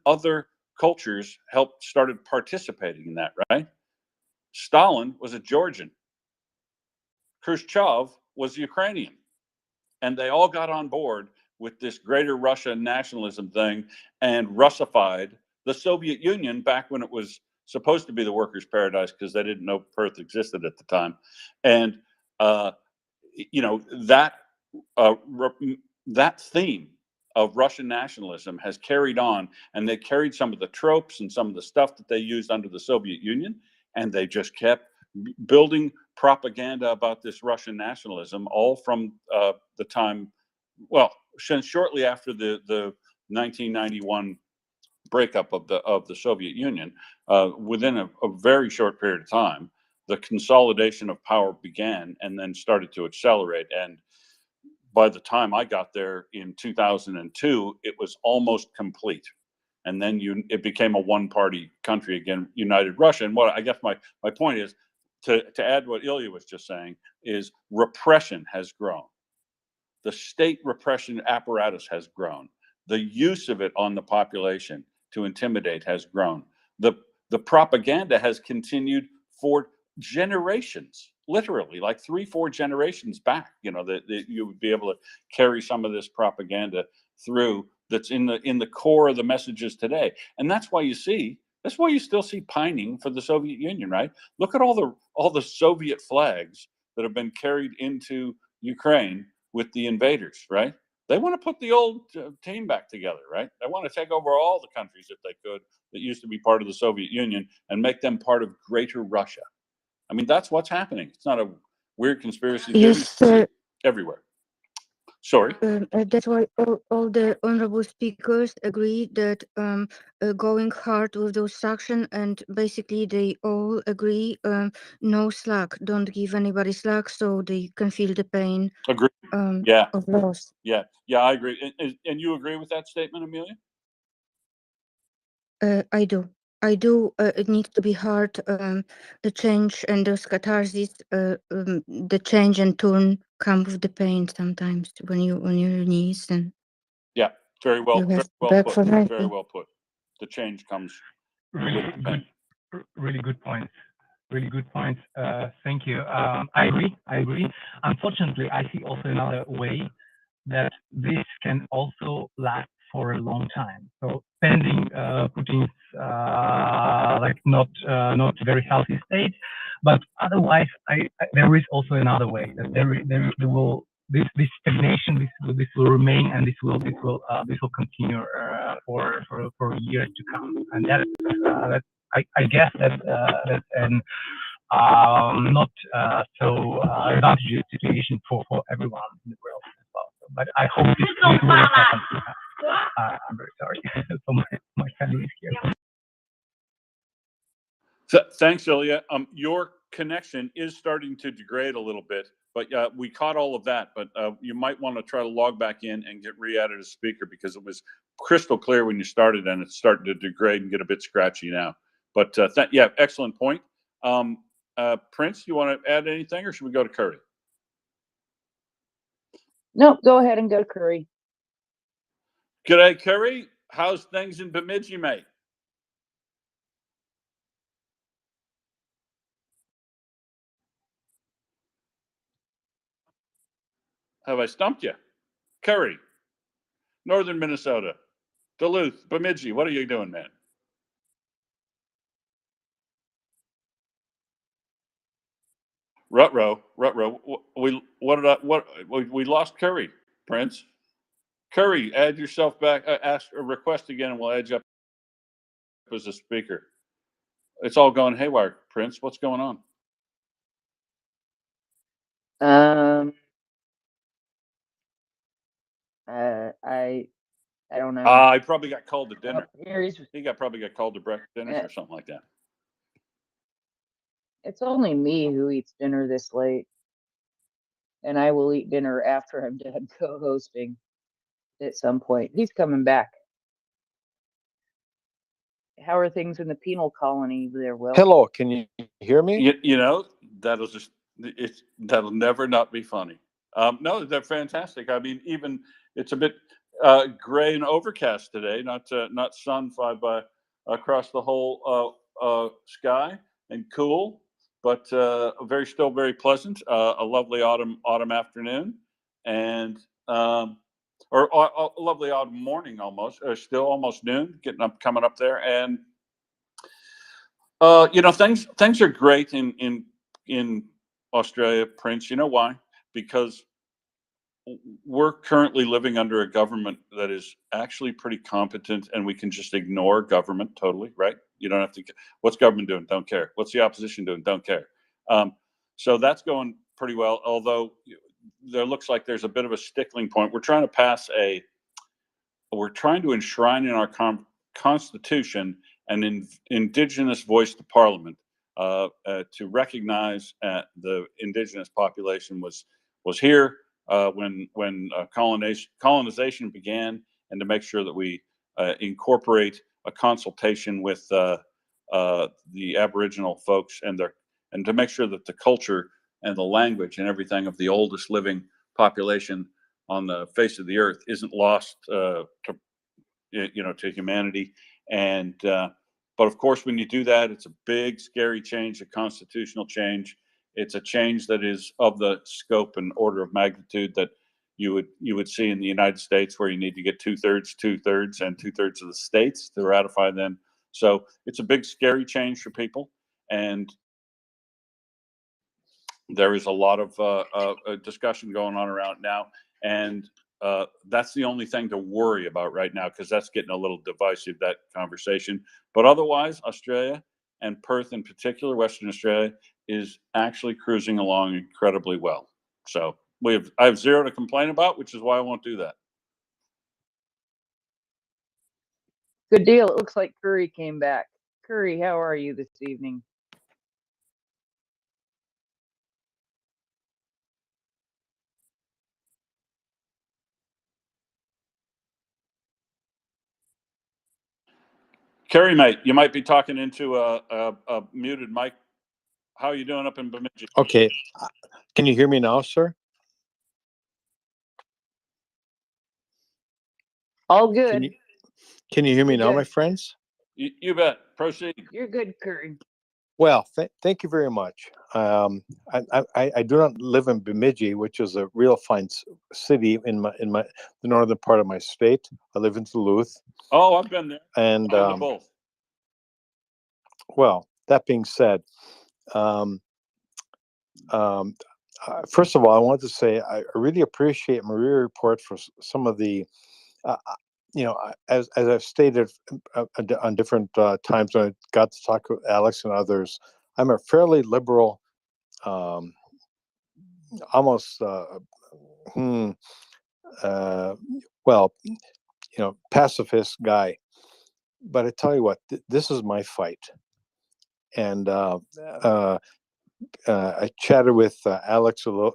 [SPEAKER 1] other cultures started participating in that, right? Stalin was a Georgian. Khrushchev was Ukrainian. And they all got on board with this greater Russia nationalism thing and Russified the Soviet Union back when it was supposed to be the workers' paradise, because they didn't know Perth existed at the time. And you know, that theme of Russian nationalism has carried on, and they carried some of the tropes and some of the stuff that they used under the Soviet Union, and they just kept building propaganda about this Russian nationalism all from the time, well, since shortly after the 1991 breakup of the Soviet Union. Within a very short period of time, the consolidation of power began and then started to accelerate. And by the time I got there in 2002, it was almost complete. And then it became a one-party country again, United Russia. And what I guess my point is, to add what Ilya was just saying, is repression has grown. The state repression apparatus has grown. The use of it on the population to intimidate has grown. The propaganda has continued for generations, literally like 3-4 generations back. You know, that you would be able to carry some of this propaganda through that's in the core of the messages today. And that's why you still see pining for the Soviet Union, right? Look at all the Soviet flags that have been carried into Ukraine with the invaders, right? They want to put the old team back together, right? They want to take over all the countries if they could that used to be part of the Soviet Union and make them part of Greater Russia. I mean, that's what's happening. It's not a weird conspiracy theory.
[SPEAKER 8] Yes, sir.
[SPEAKER 1] Everywhere. Sorry.
[SPEAKER 8] That's why all the honorable speakers agree that going hard with those sanctions, and basically they all agree no slack, don't give anybody slack, so they can feel the pain.
[SPEAKER 1] Agree. Yeah.
[SPEAKER 8] Of loss.
[SPEAKER 1] Yeah. I agree. And you agree with that statement, Amelia?
[SPEAKER 8] I do. It needs to be hard. The change and those catharsis, the change and turn come with the pain sometimes when you're on your knees and
[SPEAKER 1] yeah, very well
[SPEAKER 8] put.
[SPEAKER 1] Very well put. The change comes
[SPEAKER 14] really
[SPEAKER 1] with the pain.
[SPEAKER 14] Really good point. Really good point. Thank you. I agree. Unfortunately, I see also another way that this can also last for a long time. So pending Putin's like not very healthy state, but otherwise, there is also another way that there will this stagnation this will remain, and this will continue for years to come, and that I guess that that's an not so advantageous situation for everyone in the world as well. But I hope this will happen. I'm very sorry. So my family is here.
[SPEAKER 1] Thanks, Ilya. Your connection is starting to degrade a little bit, but we caught all of that. But you might want to try to log back in and get re-added as speaker, because it was crystal clear when you started, and it's starting to degrade and get a bit scratchy now. But yeah, excellent point. Prince, you want to add anything, or should we go to Curry?
[SPEAKER 7] No, go ahead and go to Curry.
[SPEAKER 1] G'day, Curry. How's things in Bemidji, mate? Have I stumped you? Curry, Northern Minnesota, Duluth, Bemidji, what are you doing, man? Rutro. We lost Curry, Prince. Curry, add yourself back. Ask or request again, and we'll add you up as a speaker. It's all going haywire, Prince. What's going on?
[SPEAKER 7] I don't know.
[SPEAKER 1] He probably got called to dinner. He probably got called to breakfast dinners or something like that.
[SPEAKER 7] It's only me who eats dinner this late, and I will eat dinner after I'm done co-hosting at some point. He's coming back. How are things in the penal colony there, Will?
[SPEAKER 19] Hello, can you hear me?
[SPEAKER 1] You know, that'll never not be funny. No, they're fantastic. I mean, even it's a bit gray and overcast today, not sun by across the whole sky, and cool, but still very pleasant. A lovely autumn afternoon, and or a lovely autumn morning almost. Still almost noon, coming up there, and things are great in Australia, Prince. You know why? Because we're currently living under a government that is actually pretty competent, and we can just ignore government totally, right? You don't have to. What's government doing? Don't care. What's the opposition doing? Don't care. So that's going pretty well. Although there looks like there's a bit of a stickling point. We're trying to enshrine in our constitution an indigenous voice to parliament, to recognize the indigenous population was here when colonization began, and to make sure that we incorporate a consultation with the Aboriginal folks and to make sure that the culture and the language and everything of the oldest living population on the face of the earth isn't lost to humanity. And but of course, when you do that, it's a big, scary change, a constitutional change. It's a change that is of the scope and order of magnitude that you would see in the United States, where you need to get 2/3, 2/3, and 2/3 of the states to ratify them. So it's a big, scary change for people, and there is a lot of discussion going on around now, and that's the only thing to worry about right now, because that's getting a little divisive, that conversation. But otherwise, Australia, and Perth in particular, Western Australia, is actually cruising along incredibly well. So I have zero to complain about, which is why I won't do that.
[SPEAKER 7] Good deal. It looks like Curry came back. Curry, how are you this evening?
[SPEAKER 1] Kerry, mate, you might be talking into a muted mic. How are you doing up in Bemidji?
[SPEAKER 19] Okay. Can you hear me now, sir?
[SPEAKER 7] All good.
[SPEAKER 19] Can you hear me
[SPEAKER 7] You're
[SPEAKER 19] now,
[SPEAKER 7] good.
[SPEAKER 19] my friends?
[SPEAKER 1] You bet. Proceed.
[SPEAKER 7] You're good, Curry.
[SPEAKER 19] Well, thank you very much. I do not live in Bemidji, which is a real fine city in the northern part of my state. I live in Duluth.
[SPEAKER 1] Oh, I've been there.
[SPEAKER 19] And
[SPEAKER 1] Been to both.
[SPEAKER 19] well, that being said, first of all, I want to say I really appreciate MriyaReport for some of the, as I've stated on different times when I got to talk with Alex and others, I'm a fairly liberal, almost, pacifist guy. But I tell you what, this is my fight. And I chatted with Alex a little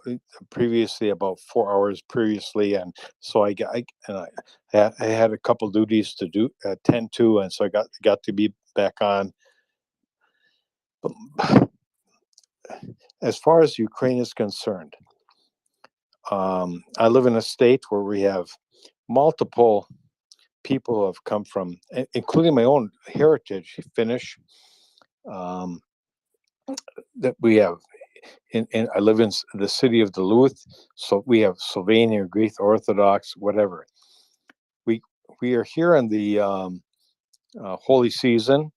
[SPEAKER 19] previously, about 4 hours previously, and so I had a couple duties to attend to, and so I got to be back on. As far as Ukraine is concerned, I live in a state where we have multiple people who have come from, including my own heritage, Finnish. That we have, I live in the city of Duluth, so we have Slovenian, Greek Orthodox, whatever. We are here in the holy season.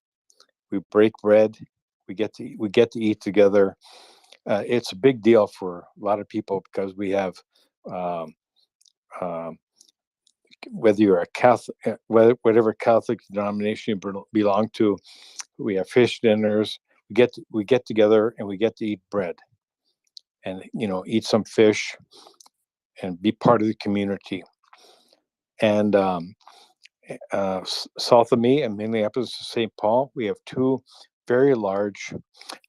[SPEAKER 19] We break bread. We get to eat together. It's a big deal for a lot of people, because we have, whether you're a Catholic, whatever Catholic denomination you belong to, we have fish dinners. We get together and we get to eat bread, and eat some fish, and be part of the community. And south of me in Minneapolis, St. Paul, we have two very large.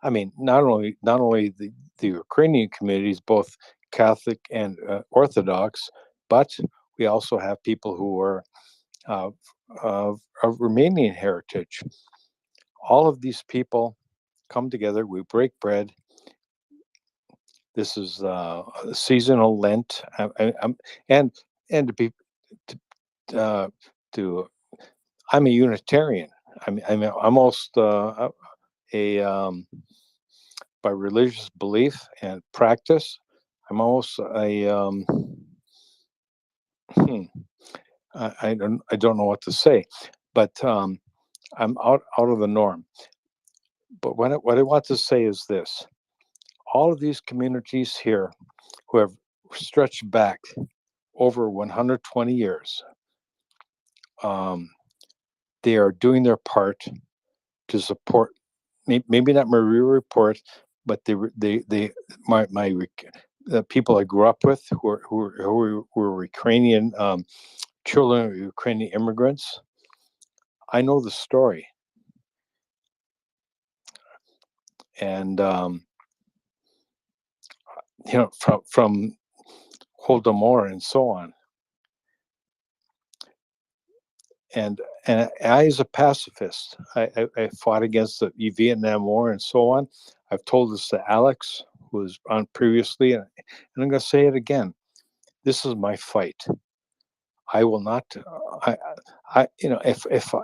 [SPEAKER 19] I mean, not only the Ukrainian communities, both Catholic and Orthodox, but we also have people who are of Romanian heritage. All of these people come together. We break bread. This is seasonal Lent, and to be I'm a Unitarian. I'm almost by religious belief and practice, I'm almost I don't know what to say, but I'm out of the norm. But what I want to say is this: all of these communities here, who have stretched back over 120 years, they are doing their part to support, maybe not MriyaReport, but the people I grew up with, who were Ukrainian children of Ukrainian immigrants. I know the story, and from Holodomor and so on. And I, as a pacifist, I fought against the Vietnam War and so on. I've told this to Alex, who was on previously, and I'm going to say it again. This is my fight. I will not. If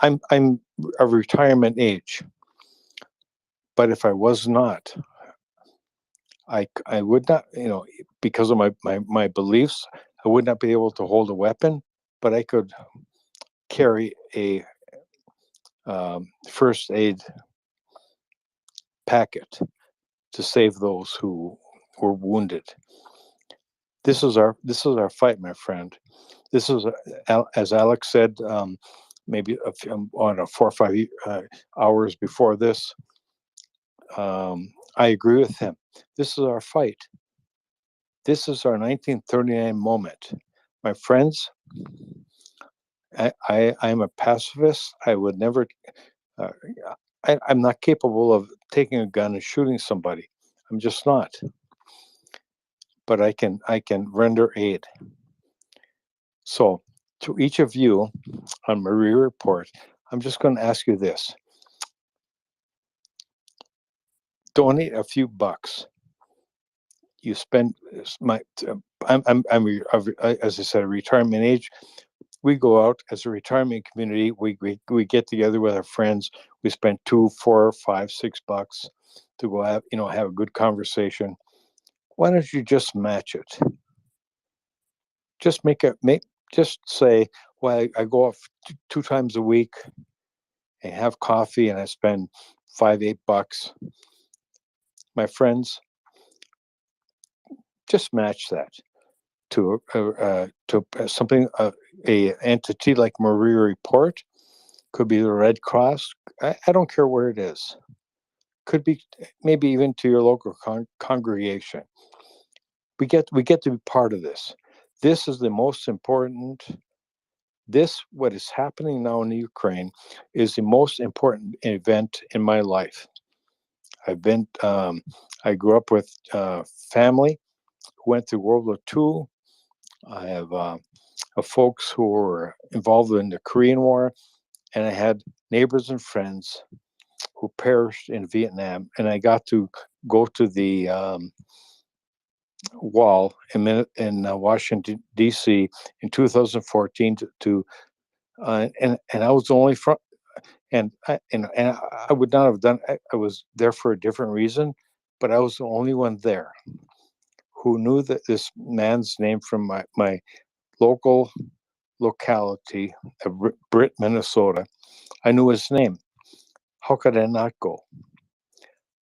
[SPEAKER 19] I'm of retirement age, but if I was not, I would not. because of my beliefs, I would not be able to hold a weapon, but I could carry a first aid packet to save those who were wounded. This is our fight, my friend. This is, as Alex said, maybe on 4 or 5 hours before this. I agree with him. This is our fight. This is our 1939 moment. My friends, I'm a pacifist. I would never, I'm not capable of taking a gun and shooting somebody. I'm just not. But I can render aid. So to each of you on MriyaReport, I'm just going to ask you this. Donate a few bucks. You spend I'm as I said, a retirement age. We go out as a retirement community. We get together with our friends. We spend $2, $4, $5, $6 to go have a good conversation. Why don't you just match it? Just just say, well, I go off 2 times a week and have coffee, and I spend $5, $8. My friends, just match that to something, a entity like MriyaReport. Could be the Red Cross. I don't care where it is. Could be maybe even to your local congregation. We get to be part of this. This is the most important. What is happening now in the Ukraine is the most important event in my life. I grew up with family who went through World War II. I have folks who were involved in the Korean War, and I had neighbors and friends who perished in Vietnam. And I got to go to the wall in Washington, D.C. in 2014 and I was the only from, and I would not have done. I was there for a different reason, but I was the only one there who knew that this man's name from my locality of Britt, Minnesota. I knew his name. How could I not go?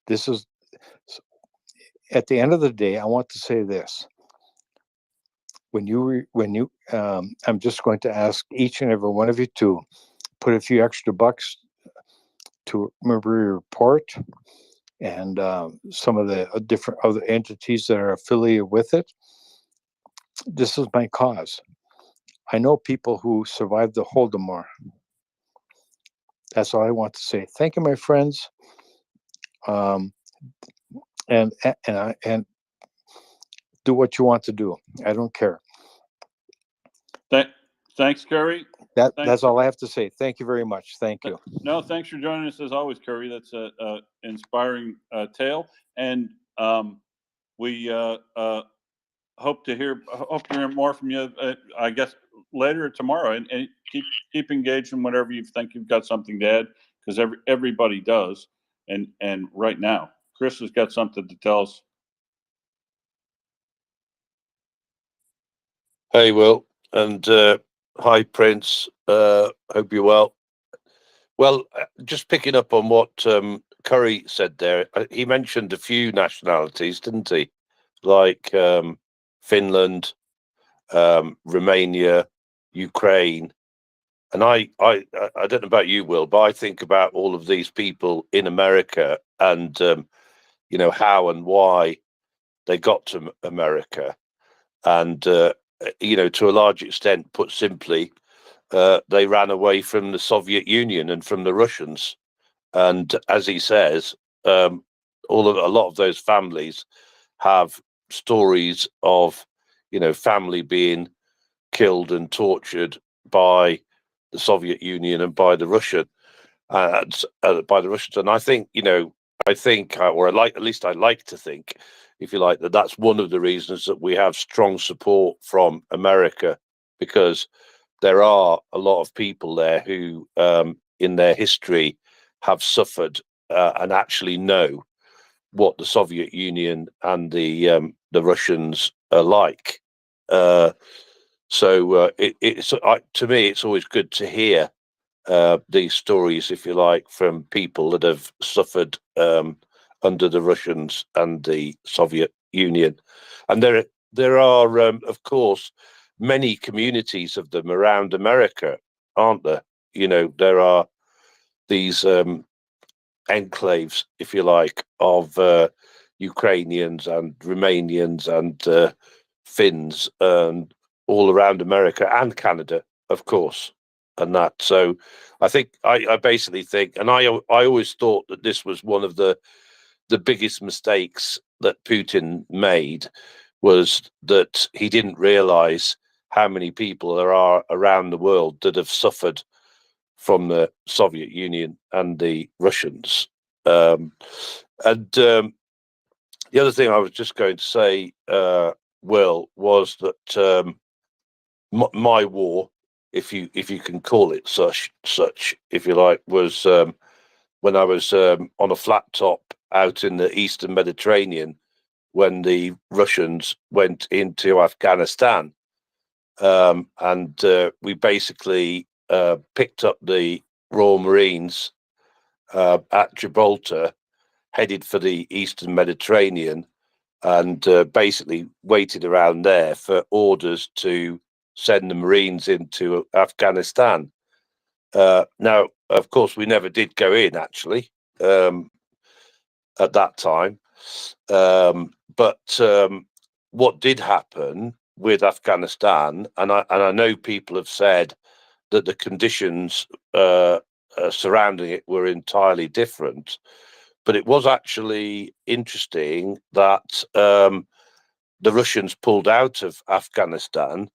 [SPEAKER 19] This is, at the end of the day, I want to say this. I'm just going to ask each and every one of you to put a few extra bucks to MriyaReport and some of the different other entities that are affiliated with it. This is my cause. I know people who survived the Holodomor. That's all I want to say. Thank you, my friends. And do what you want to do. I don't care.
[SPEAKER 1] Thanks, Curry.
[SPEAKER 19] That's all I have to say. Thank you very much. Thank you.
[SPEAKER 1] No, thanks for joining us as always, Curry. That's a inspiring tale, and we hope to hear more from you. I guess later or tomorrow, and keep engaged in whatever you think you've got something to add, because everybody does. And right now, Chris has got something to tell us.
[SPEAKER 4] Hey, Will, and hi, Prince. Hope you're well. Well, just picking up on what Curry said there, he mentioned a few nationalities, didn't he? Like Finland, Romania, Ukraine. And I don't know about you, Will, but I think about all of these people in America and, how and why they got to America. And, to a large extent, put simply, they ran away from the Soviet Union and from the Russians. And as he says, a lot of those families have stories of, family being killed and tortured by the Soviet Union and by the Russians. And I think, or at least I like to think, if you like, that's one of the reasons that we have strong support from America, because there are a lot of people there who, in their history, have suffered and actually know what the Soviet Union and the Russians like. To me, it's always good to hear these stories, if you like, from people that have suffered under the Russians and the Soviet Union. And there are, of course, many communities of them around America, aren't there? You know, there are these enclaves, if you like, of Ukrainians and Romanians and Finns and all around America and Canada, of course, and that. So I think I basically think, and I always thought that this was one of the biggest mistakes that Putin made, was that he didn't realize how many people there are around the world that have suffered from the Soviet Union and the Russians. The other thing I was just going to say, Will, was that my war, if you can call it such, if you like, was when I was on a flat top out in the Eastern Mediterranean when the Russians went into Afghanistan, and we basically picked up the Royal Marines at Gibraltar, headed for the Eastern Mediterranean, and basically waited around there for orders to send the Marines into Afghanistan. Now, of course, we never did go in, actually, at that time. But what did happen with Afghanistan, and I know people have said that the conditions surrounding it were entirely different, but it was actually interesting that the Russians pulled out of Afghanistan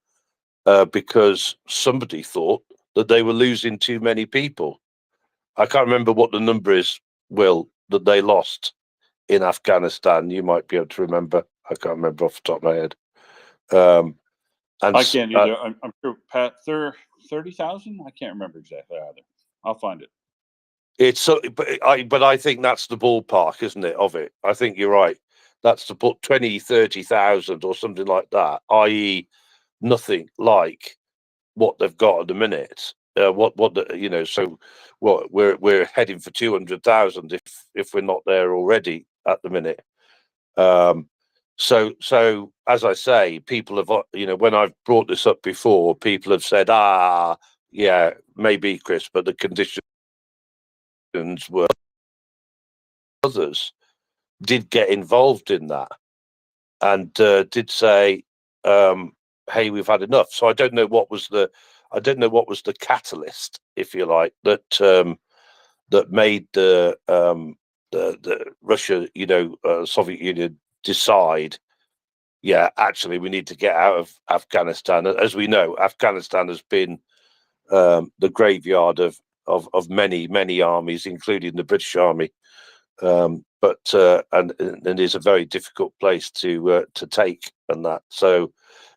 [SPEAKER 4] because somebody thought that they were losing too many people. I can't remember what the number is, Will, that they lost in Afghanistan. You might be able to remember. I can't remember off the top of my head.
[SPEAKER 1] I can't either. I'm sure, Pat, 30,000? I can't remember exactly either. I'll find it.
[SPEAKER 4] It's so, but I think that's the ballpark, isn't it, of it? I think you're right. That's to put 20, 30,000 or something like that, i.e. nothing like what they've got at the minute. So what we're heading for 200,000 if we're not there already at the minute. So as I say, people have, when I've brought this up before, people have said, yeah, maybe, Chris, but the conditions were, others did get involved in that and did say, hey, we've had enough. So I don't know what was the catalyst, if you like, that made the Russia, Soviet Union decide, yeah, actually we need to get out of Afghanistan. As we know, Afghanistan has been the graveyard of many armies, including the British Army, but is a very difficult place to take, and that. So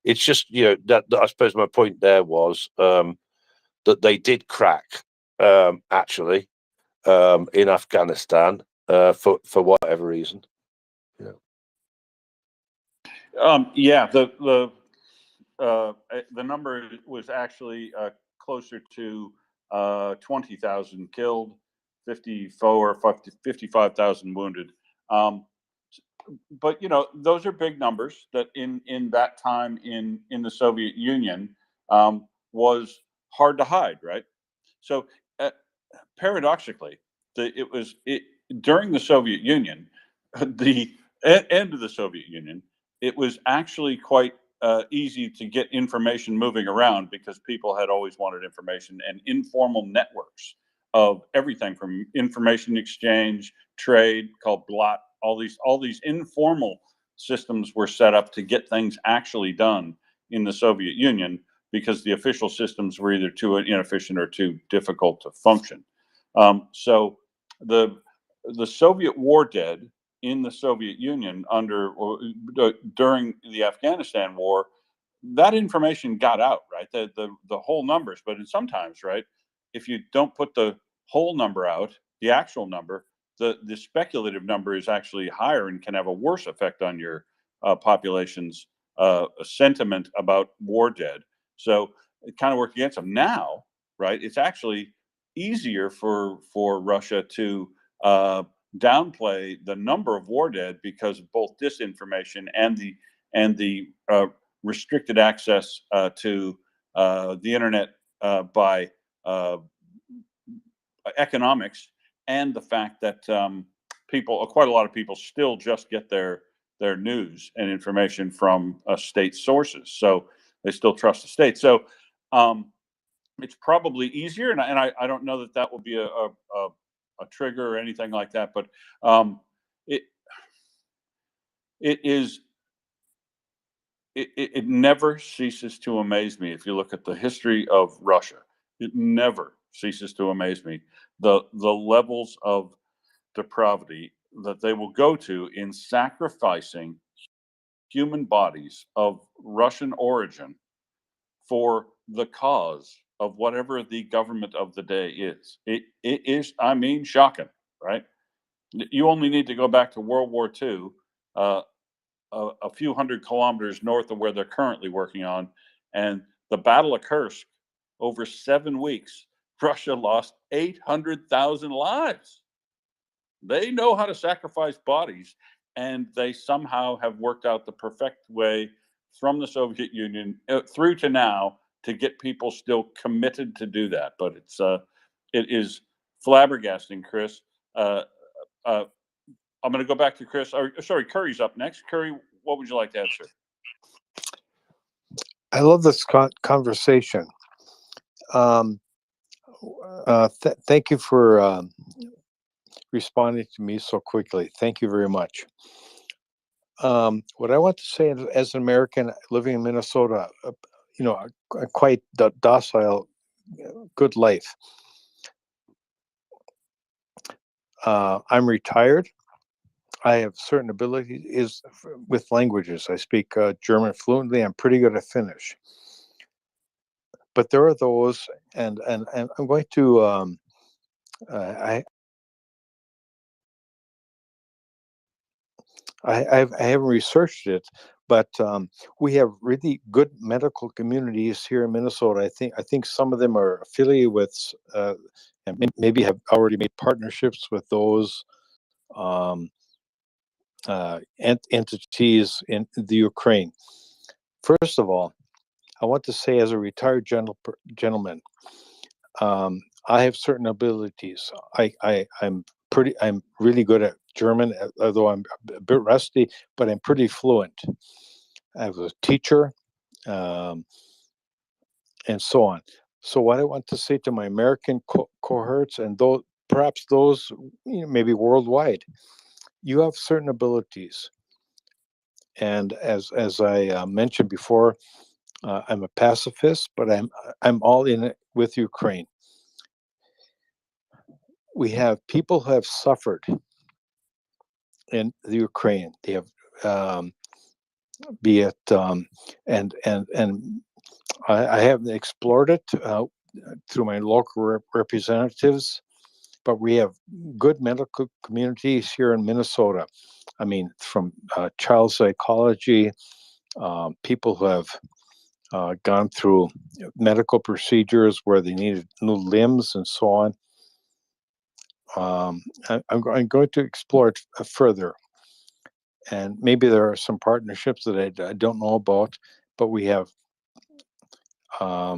[SPEAKER 4] it's just that I suppose my point there was that they did crack actually in Afghanistan for whatever reason.
[SPEAKER 1] Yeah, the number was actually closer to 20,000 killed, 55,000 wounded. But those are big numbers that in that time in the Soviet Union was hard to hide, right? So paradoxically, during the Soviet Union, the end of the Soviet Union, it was actually quite easy to get information moving around because people had always wanted information, and informal networks of everything from information exchange, trade, called blot, all these informal systems were set up to get things actually done in the Soviet Union because the official systems were either too inefficient or too difficult to function. So the Soviet war dead in the Soviet Union during the Afghanistan war, that information got out, right? The whole numbers, but sometimes, right, if you don't put the whole number out, the actual number, the speculative number is actually higher and can have a worse effect on your populations sentiment about war dead. So it kind of worked against them. Now, right? It's actually easier for Russia to downplay the number of war dead because of both disinformation and the restricted access to the internet by economics, and the fact that quite a lot of people still just get their news and information from state sources. So they still trust the state. So it's probably easier, and I don't know that will be a trigger or anything like that, but it is. It never ceases to amaze me. If you look at the history of Russia, it never ceases to amaze me the levels of depravity that they will go to in sacrificing human bodies of Russian origin for the cause of whatever the government of the day is. It is, I mean, shocking, right? You only need to go back to World War II, a few hundred kilometers north of where they're currently working on, and the Battle of Kursk, over 7 weeks, Russia lost 800,000 lives. They know how to sacrifice bodies, and they somehow have worked out the perfect way from the Soviet Union through to now to get people still committed to do that. But it is flabbergasting, Chris. I'm going to go back to Chris. Sorry, Curry's up next. Curry, what would you like to add, sir?
[SPEAKER 19] I love this conversation. Thank you for responding to me so quickly. Thank you very much. What I want to say as an American living in Minnesota, a quite docile, good life. I'm retired. I have certain abilities with languages. I speak German fluently. I'm pretty good at Finnish. But there are those, and I'm going to I haven't researched it, but we have really good medical communities here in Minnesota. I think some of them are affiliated with, and maybe have already made partnerships with those entities in the Ukraine. First of all, I want to say, as a retired gentleman, I have certain abilities. I'm really good at German, although I'm a bit rusty, but I'm pretty fluent. I was a teacher, and so on. So what I want to say to my American cohorts, and perhaps those maybe worldwide, you have certain abilities. And as I mentioned before, I'm a pacifist, but I'm all in it with Ukraine. We have people who have suffered in the Ukraine. They have, be it, and I haven't explored it through my local representatives, but we have good medical communities here in Minnesota. I mean, from child psychology, people who have gone through medical procedures where they needed new limbs and so on. I'm going to explore it further. And maybe there are some partnerships that I don't know about, but we have a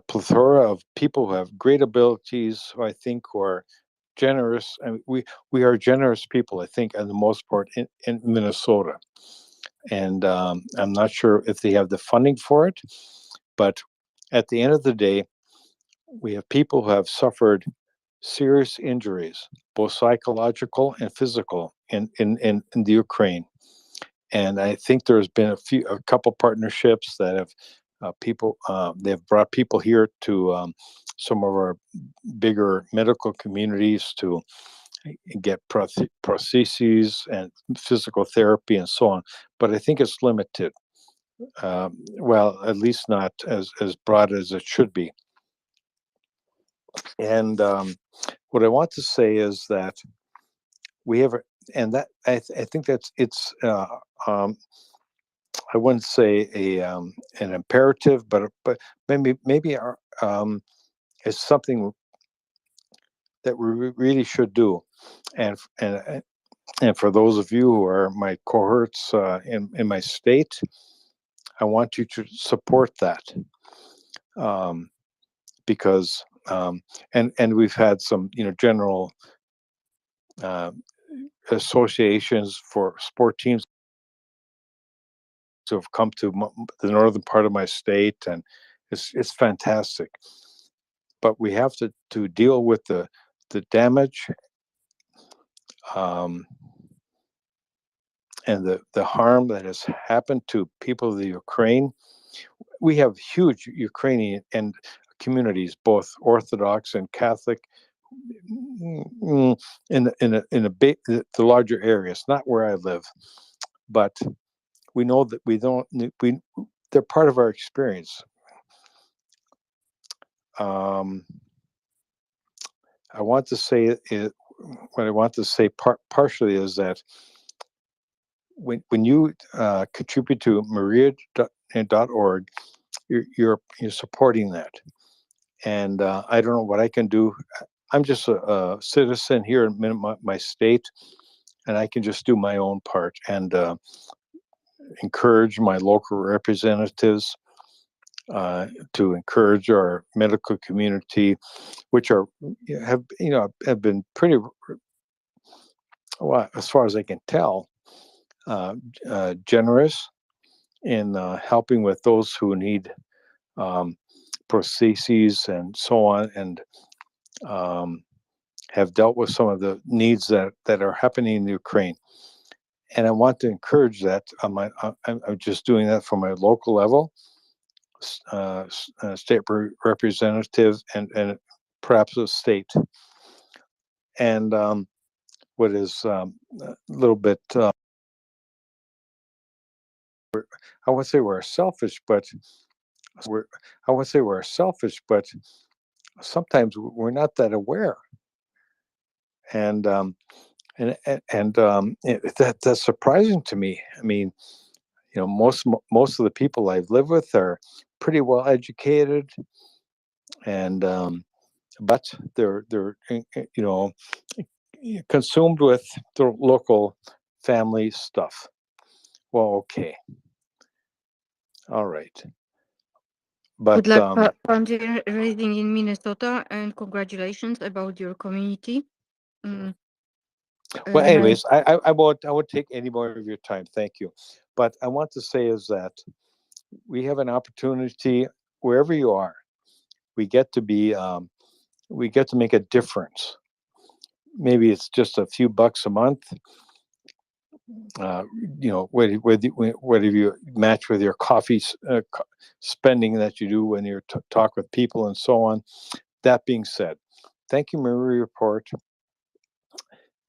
[SPEAKER 19] plethora of people who have great abilities, who I think who are generous. And we are generous people, I think, on the most part in Minnesota. And I'm not sure if they have the funding for it, but at the end of the day, we have people who have suffered serious injuries, both psychological and physical, in the Ukraine. And I think there's been a couple partnerships that have they've brought people here to some of our bigger medical communities to get prostheses and physical therapy and so on. But I think it's limited. Well, at least not as broad as it should be. And what I want to say is that we have, and that I think that's it's I wouldn't say an imperative, but maybe it's something that we really should do. And for those of you who are my cohorts in my state, I want you to support that, because and we've had some general associations for sport teams who have come to the northern part of my state, and it's fantastic. But we have to deal with the damage and the harm that has happened to people of the Ukraine. We have huge Ukrainian and communities, both Orthodox and Catholic, in the larger areas, not where I live, but we know that they're part of our experience. I want to say what I want to say partially is that when you contribute to MriyaReport.org, you're supporting that, and I don't know what I can do. I'm just a citizen here in my state, and I can just do my own part and encourage my local representatives to encourage our medical community, which have been pretty, well, as far as I can tell, generous in helping with those who need prostheses and so on, and have dealt with some of the needs that are happening in Ukraine. And I want to encourage that. I'm just doing that from my local level, state representative, and perhaps a state. And what is a little bit, I won't say we're selfish, but sometimes we're not that aware. And that's surprising to me. I mean, most of the people I've lived with are pretty well educated, and but they're consumed with the local family stuff. Well, okay, all right, but
[SPEAKER 8] Good luck fundraising in Minnesota, and congratulations about your community.
[SPEAKER 19] Well, anyways, I won't take any more of your time. Thank you. But I want to say is that we have an opportunity wherever you are. We get to make a difference. Maybe it's just a few bucks a month. Whether you match with your coffee spending that you do when you talk with people and so on. That being said, thank you, MriyaReport.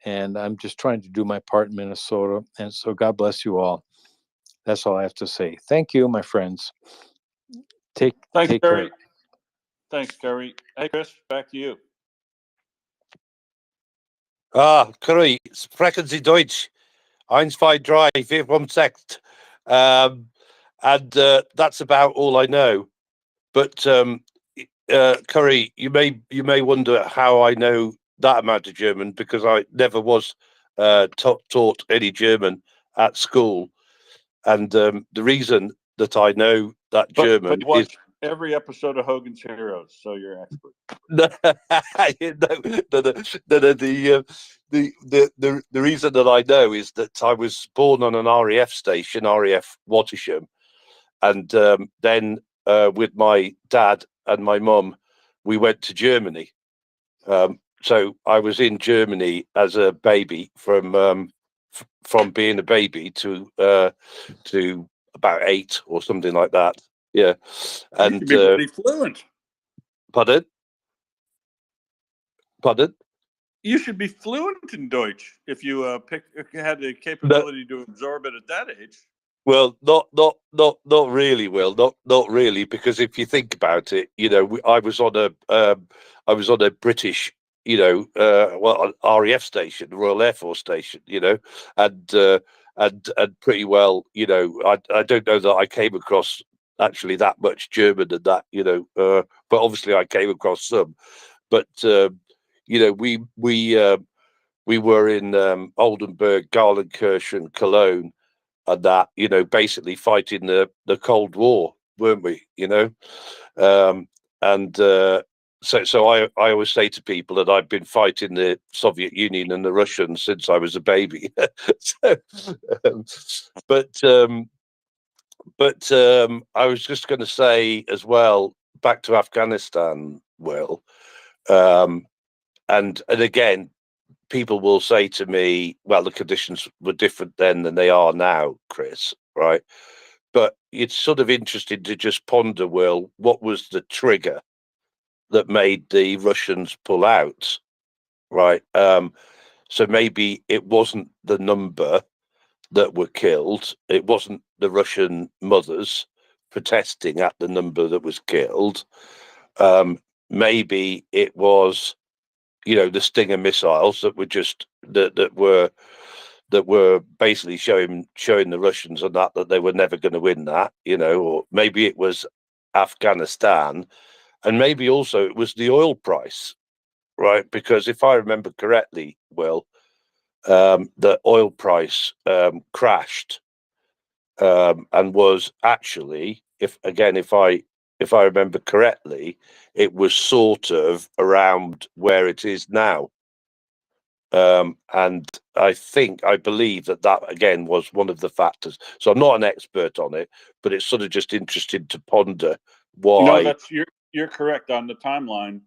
[SPEAKER 19] And I'm just trying to do my part in Minnesota. And so God bless you all. That's all I have to say. Thank you, my friends. Take
[SPEAKER 1] Thanks, Kerry.
[SPEAKER 19] care.
[SPEAKER 1] Thanks, Kerry. Hey, Chris, back to you.
[SPEAKER 4] Curry, sprechen Sie Deutsch. 1, 2, 3, 4, 5, 6. And that's about all I know. But Curry, you may wonder how I know that amount of German, because I never was taught any German at school, and the reason that I know that German
[SPEAKER 1] but watch every episode of Hogan's Heroes, so you're expert.
[SPEAKER 4] The reason that I know is that I was born on an RAF station, RAF Wattisham, and then with my dad and my mum, we went to Germany. So I was in Germany as a baby from being a baby to about 8 or something like that. Yeah, and
[SPEAKER 1] you should be pretty fluent.
[SPEAKER 4] Pardon?
[SPEAKER 1] You should be fluent in Deutsch if you had the capability to absorb it at that age.
[SPEAKER 4] Well, not really. Will not really, because if you think about it, I was on a British, RAF station, Royal Air Force station, and and pretty well, you know, I don't know that I came across actually that much German and that, you know, but obviously I came across some. But you know, we were in Oldenburg, Garlenkirchen, Cologne, and that, you know, basically fighting the Cold War, weren't we? You know, and so I always say to people that I've been fighting the Soviet Union and the Russians since I was a baby. So, um, but I was just going to say as well, back to Afghanistan, Will, and again, people will say to me, well, the conditions were different then than they are now, Chris, right? But it's sort of interesting to just ponder, Will, what was the trigger that made the Russians pull out, right? So maybe it wasn't the number that were killed. It wasn't the Russian mothers protesting at the number that was killed. Maybe it was, you know, the Stinger missiles that were just that were basically showing the Russians and that they were never going to win that, you know. Or maybe it was Afghanistan, and maybe also it was the oil price, right? Because if I remember correctly, Will, the oil price crashed and was actually, if I remember correctly, it was sort of around where it is now. And I believe that again was one of the factors. So I'm not an expert on it, but it's sort of just interesting to ponder
[SPEAKER 1] You know,
[SPEAKER 4] why.
[SPEAKER 1] you're correct on the timeline.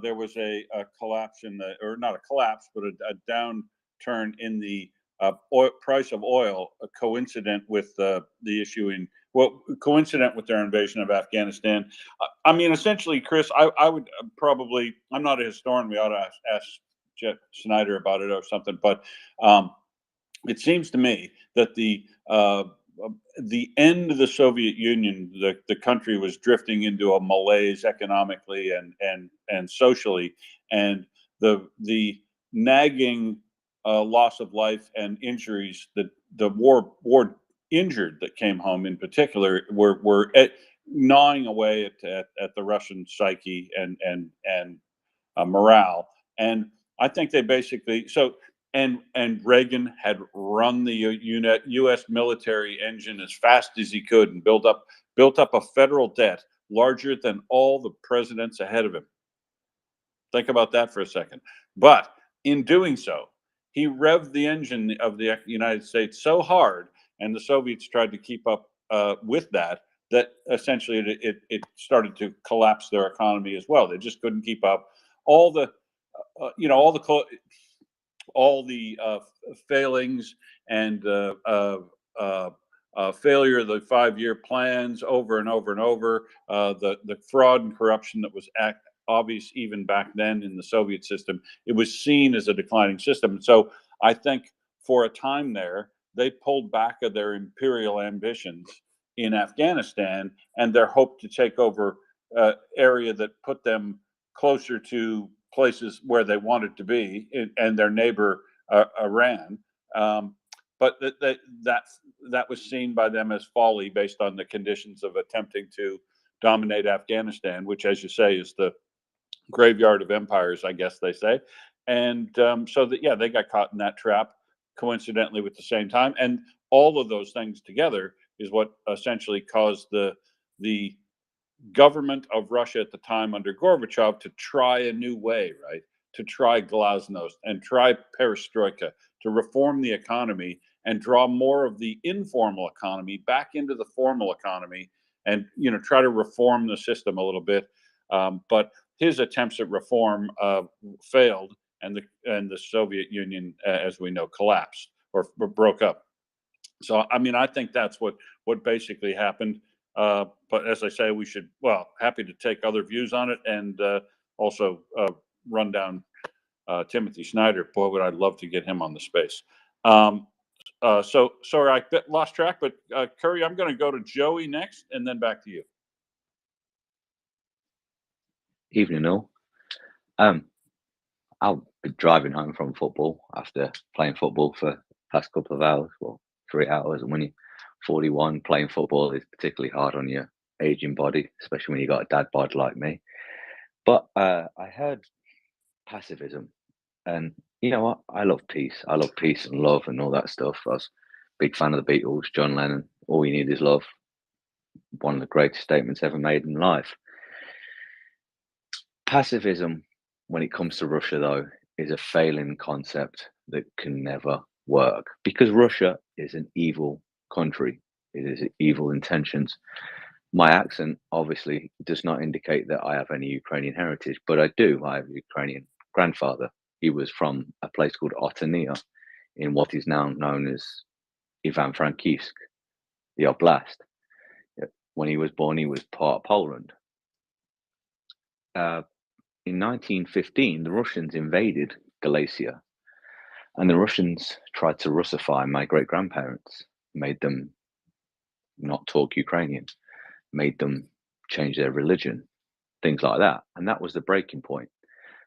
[SPEAKER 1] There was a collapse or not a collapse, but a downturn in the price of oil, coincident with the issue coincident with their invasion of Afghanistan. I mean, essentially, Chris, I would probably, I'm not a historian. We ought to ask Jeff Snyder about it or something, but it seems to me that the end of the Soviet Union, the country was drifting into a malaise economically and socially, and the nagging loss of life and injuries that the war injured that came home in particular were gnawing away at the Russian psyche and morale. And I think they basically and Reagan had run the U.S. military engine as fast as he could and built up a federal debt larger than all the presidents ahead of him. Think about that for a second. But in doing so, he revved the engine of the United States so hard, and the Soviets tried to keep up with that essentially it started to collapse their economy as well. They just couldn't keep up. All the all the failings and failure of the 5-year plans over and over and over, the fraud and corruption that was obvious even back then in the Soviet system, it was seen as a declining system. And so I think for a time there, they pulled back of their imperial ambitions in Afghanistan and their hope to take over area that put them closer to places where they wanted to be and their neighbor Iran. But that was seen by them as folly based on the conditions of attempting to dominate Afghanistan, which, as you say, is the graveyard of empires, I guess they say. And so that they got caught in that trap coincidentally with the same time. And all of those things together is what essentially caused the government of Russia at the time under Gorbachev to try a new way, right? To try glasnost and try perestroika, to reform the economy and draw more of the informal economy back into the formal economy, and try to reform the system a little bit. But his attempts at reform failed, and the Soviet Union, as we know, collapsed or broke up. So I mean, I think that's what basically happened. But as I say, happy to take other views on it, and also run down Timothy Snyder. Boy, would I love to get him on the space. So sorry, I lost track, but Curry, I'm going to go to Joey next, and then back to you.
[SPEAKER 17] Evening all. I'll be driving home from football after playing football for the past couple of hours, well, 3 hours. And when you're 41, playing football is particularly hard on your aging body, especially when you got a dad bod like me. But I heard pacifism, and you know what? I love peace. I love peace and love and all that stuff. I was a big fan of the Beatles, John Lennon. All you need is love. One of the greatest statements ever made in life. Pacifism, when it comes to Russia, though, is a failing concept that can never work because Russia is an evil country. It is evil intentions. My accent obviously does not indicate that I have any Ukrainian heritage, but I do. I have a Ukrainian grandfather. He was from a place called Otania in what is now known as Ivan-Frankivsk, the Oblast. When he was born, he was part of Poland. In 1915, the Russians invaded Galicia, and the Russians tried to Russify my great-grandparents, made them not talk Ukrainian, made them change their religion, things like that. And that was the breaking point.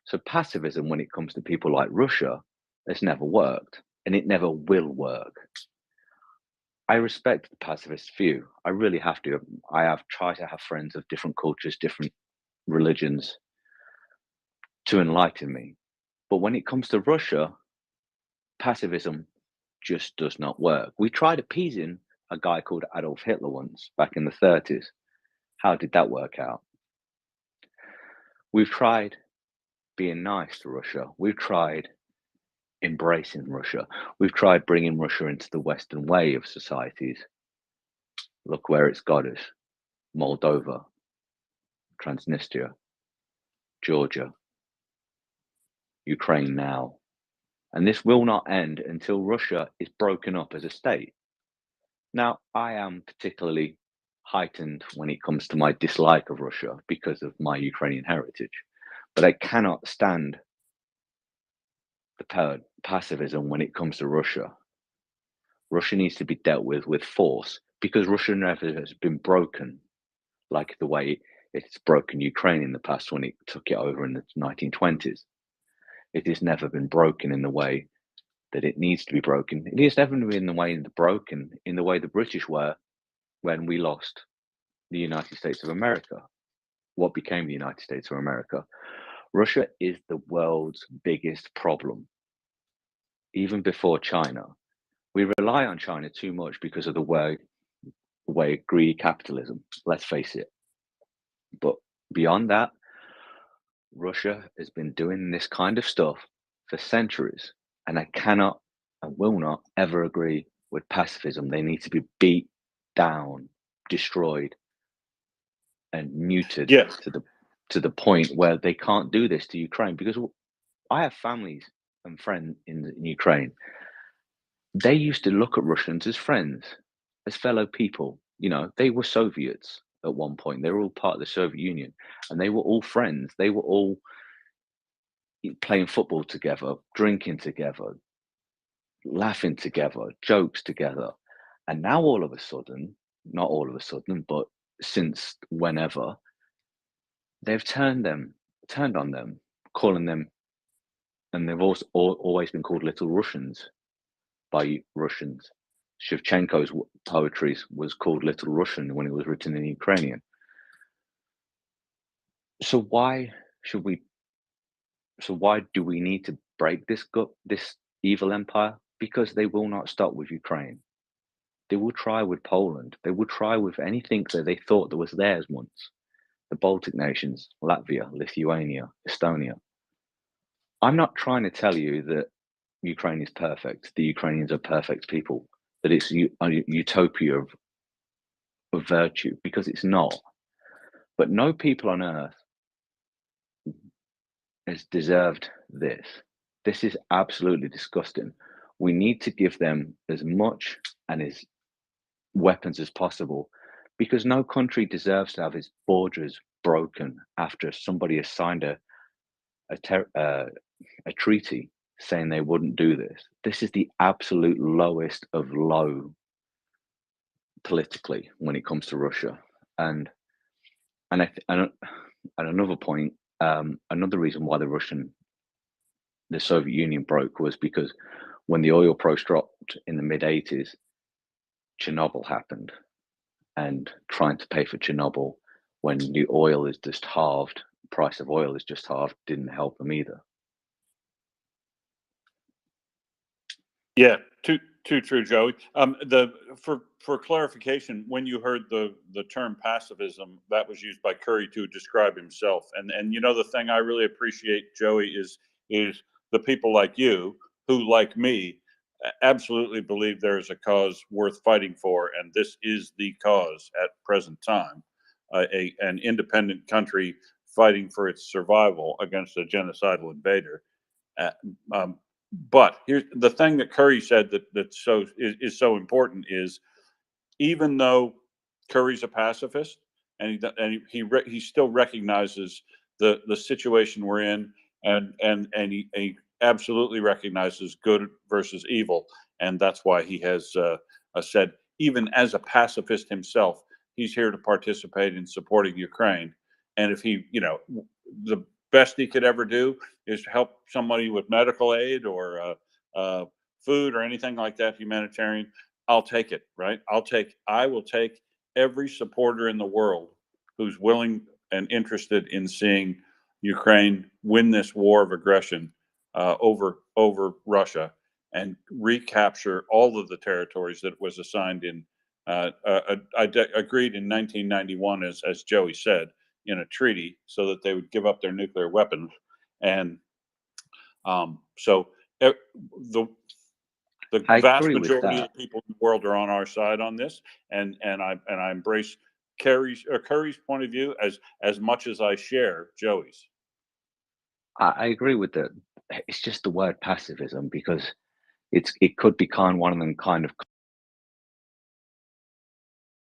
[SPEAKER 17] So pacifism, when it comes to people like Russia, has never worked, and it never will work. I respect the pacifist view. I really have to. I have tried to have friends of different cultures, different religions to enlighten me. But when it comes to Russia, pacifism just does not work. We tried appeasing a guy called Adolf Hitler once back in the 30s. How did that work out? We've tried being nice to Russia. We've tried embracing Russia. We've tried bringing Russia into the Western way of societies. Look where it's got us. Moldova, Transnistria, Georgia, Ukraine now. And this will not end until Russia is broken up as a state. Now, I am particularly heightened when it comes to my dislike of Russia because of my Ukrainian heritage, but I cannot stand the pacifism when it comes to Russia. Russia needs to be dealt with force because Russia never has been broken like the way it's broken Ukraine in the past when it took it over in the 1920s. It has never been broken in the way that it needs to be broken. It has never been broken in the way the British were when we lost the United States of America. What became the United States of America? Russia is the world's biggest problem, even before China. We rely on China too much because of the way greedy capitalism, let's face it. But beyond that, Russia has been doing this kind of stuff for centuries, and I cannot and will not ever agree with pacifism. They need to be beat down, destroyed, and muted to the point where they can't do this to Ukraine. Because I have families and friends in Ukraine. They used to look at Russians as friends, as fellow people. You know, they were Soviets at one point. They were all part of the Soviet Union, and they were all friends. They were all playing football together, drinking together, laughing together, jokes together. And now all of a sudden, not all of a sudden, but since whenever, they've turned on them, calling them, and they've also always been called Little Russians by Russians. Shevchenko's poetry was called Little Russian when it was written in Ukrainian. So why do we need to break this evil empire? Because they will not stop with Ukraine. They will try with Poland. They will try with anything that they thought that was theirs once. The Baltic nations, Latvia, Lithuania, Estonia. I'm not trying to tell you that Ukraine is perfect. The Ukrainians are perfect people. That it's a utopia of virtue, because it's not. But no people on earth has deserved this. This is absolutely disgusting. We need to give them as much and as weapons as possible, because no country deserves to have its borders broken after somebody has signed a treaty saying they wouldn't do this. This is the absolute lowest of low politically when it comes to Russia. And another point, another reason why the Soviet Union broke was because when the oil price dropped in the mid 80s, Chernobyl happened, and trying to pay for Chernobyl when the oil is just halved, price of oil is just halved, didn't help them either.
[SPEAKER 1] Yeah, too true, Joey. For clarification, when you heard the term pacifism, that was used by Curry to describe himself. And you know, the thing I really appreciate, Joey, is the people like you who, like me, absolutely believe there is a cause worth fighting for, and this is the cause at present time. An independent country fighting for its survival against a genocidal invader. Uh, um, but here's the thing that Curry said is so important is, even though Curry's a pacifist, he still recognizes the situation we're in, and he absolutely recognizes good versus evil, and that's why he has said, even as a pacifist himself, he's here to participate in supporting Ukraine, and if the best he could ever do is help somebody with medical aid or food or anything like that, humanitarian, I'll take it, right? I will take every supporter in the world who's willing and interested in seeing Ukraine win this war of aggression over Russia and recapture all of the territories that it was assigned in. Agreed in 1991, as Joey said, in a treaty, so that they would give up their nuclear weapons, and so the
[SPEAKER 17] I
[SPEAKER 1] vast
[SPEAKER 17] agree with
[SPEAKER 1] majority of
[SPEAKER 17] that.
[SPEAKER 1] the people in the world are on our side on this, and I embrace Curry's point of view as much as I share Joey's.
[SPEAKER 17] I agree with that. It's just the word pacifism, because it could be one of them kind of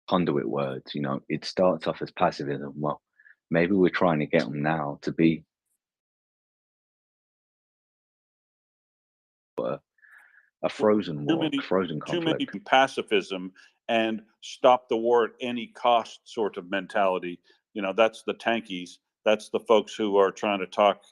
[SPEAKER 17] conduit words. You know, it starts off as pacifism. Well, maybe we're trying to get them now to be a frozen war, frozen
[SPEAKER 1] Too many
[SPEAKER 17] conflict.
[SPEAKER 1] pacifism and stop the war at any cost sort of mentality. You know, that's the tankies. That's the folks who are trying to talk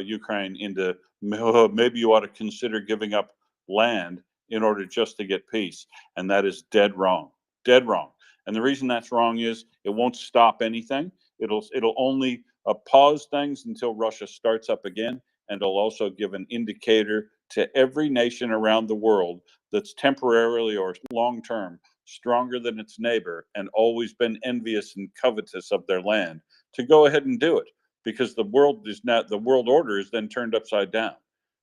[SPEAKER 1] Ukraine into, maybe you ought to consider giving up land in order just to get peace, and that is dead wrong. Dead wrong. And the reason that's wrong is it won't stop anything. It'll only pause things until Russia starts up again, and it'll also give an indicator to every nation around the world that's temporarily or long term stronger than its neighbor and always been envious and covetous of their land to go ahead and do it, because the world order is then turned upside down.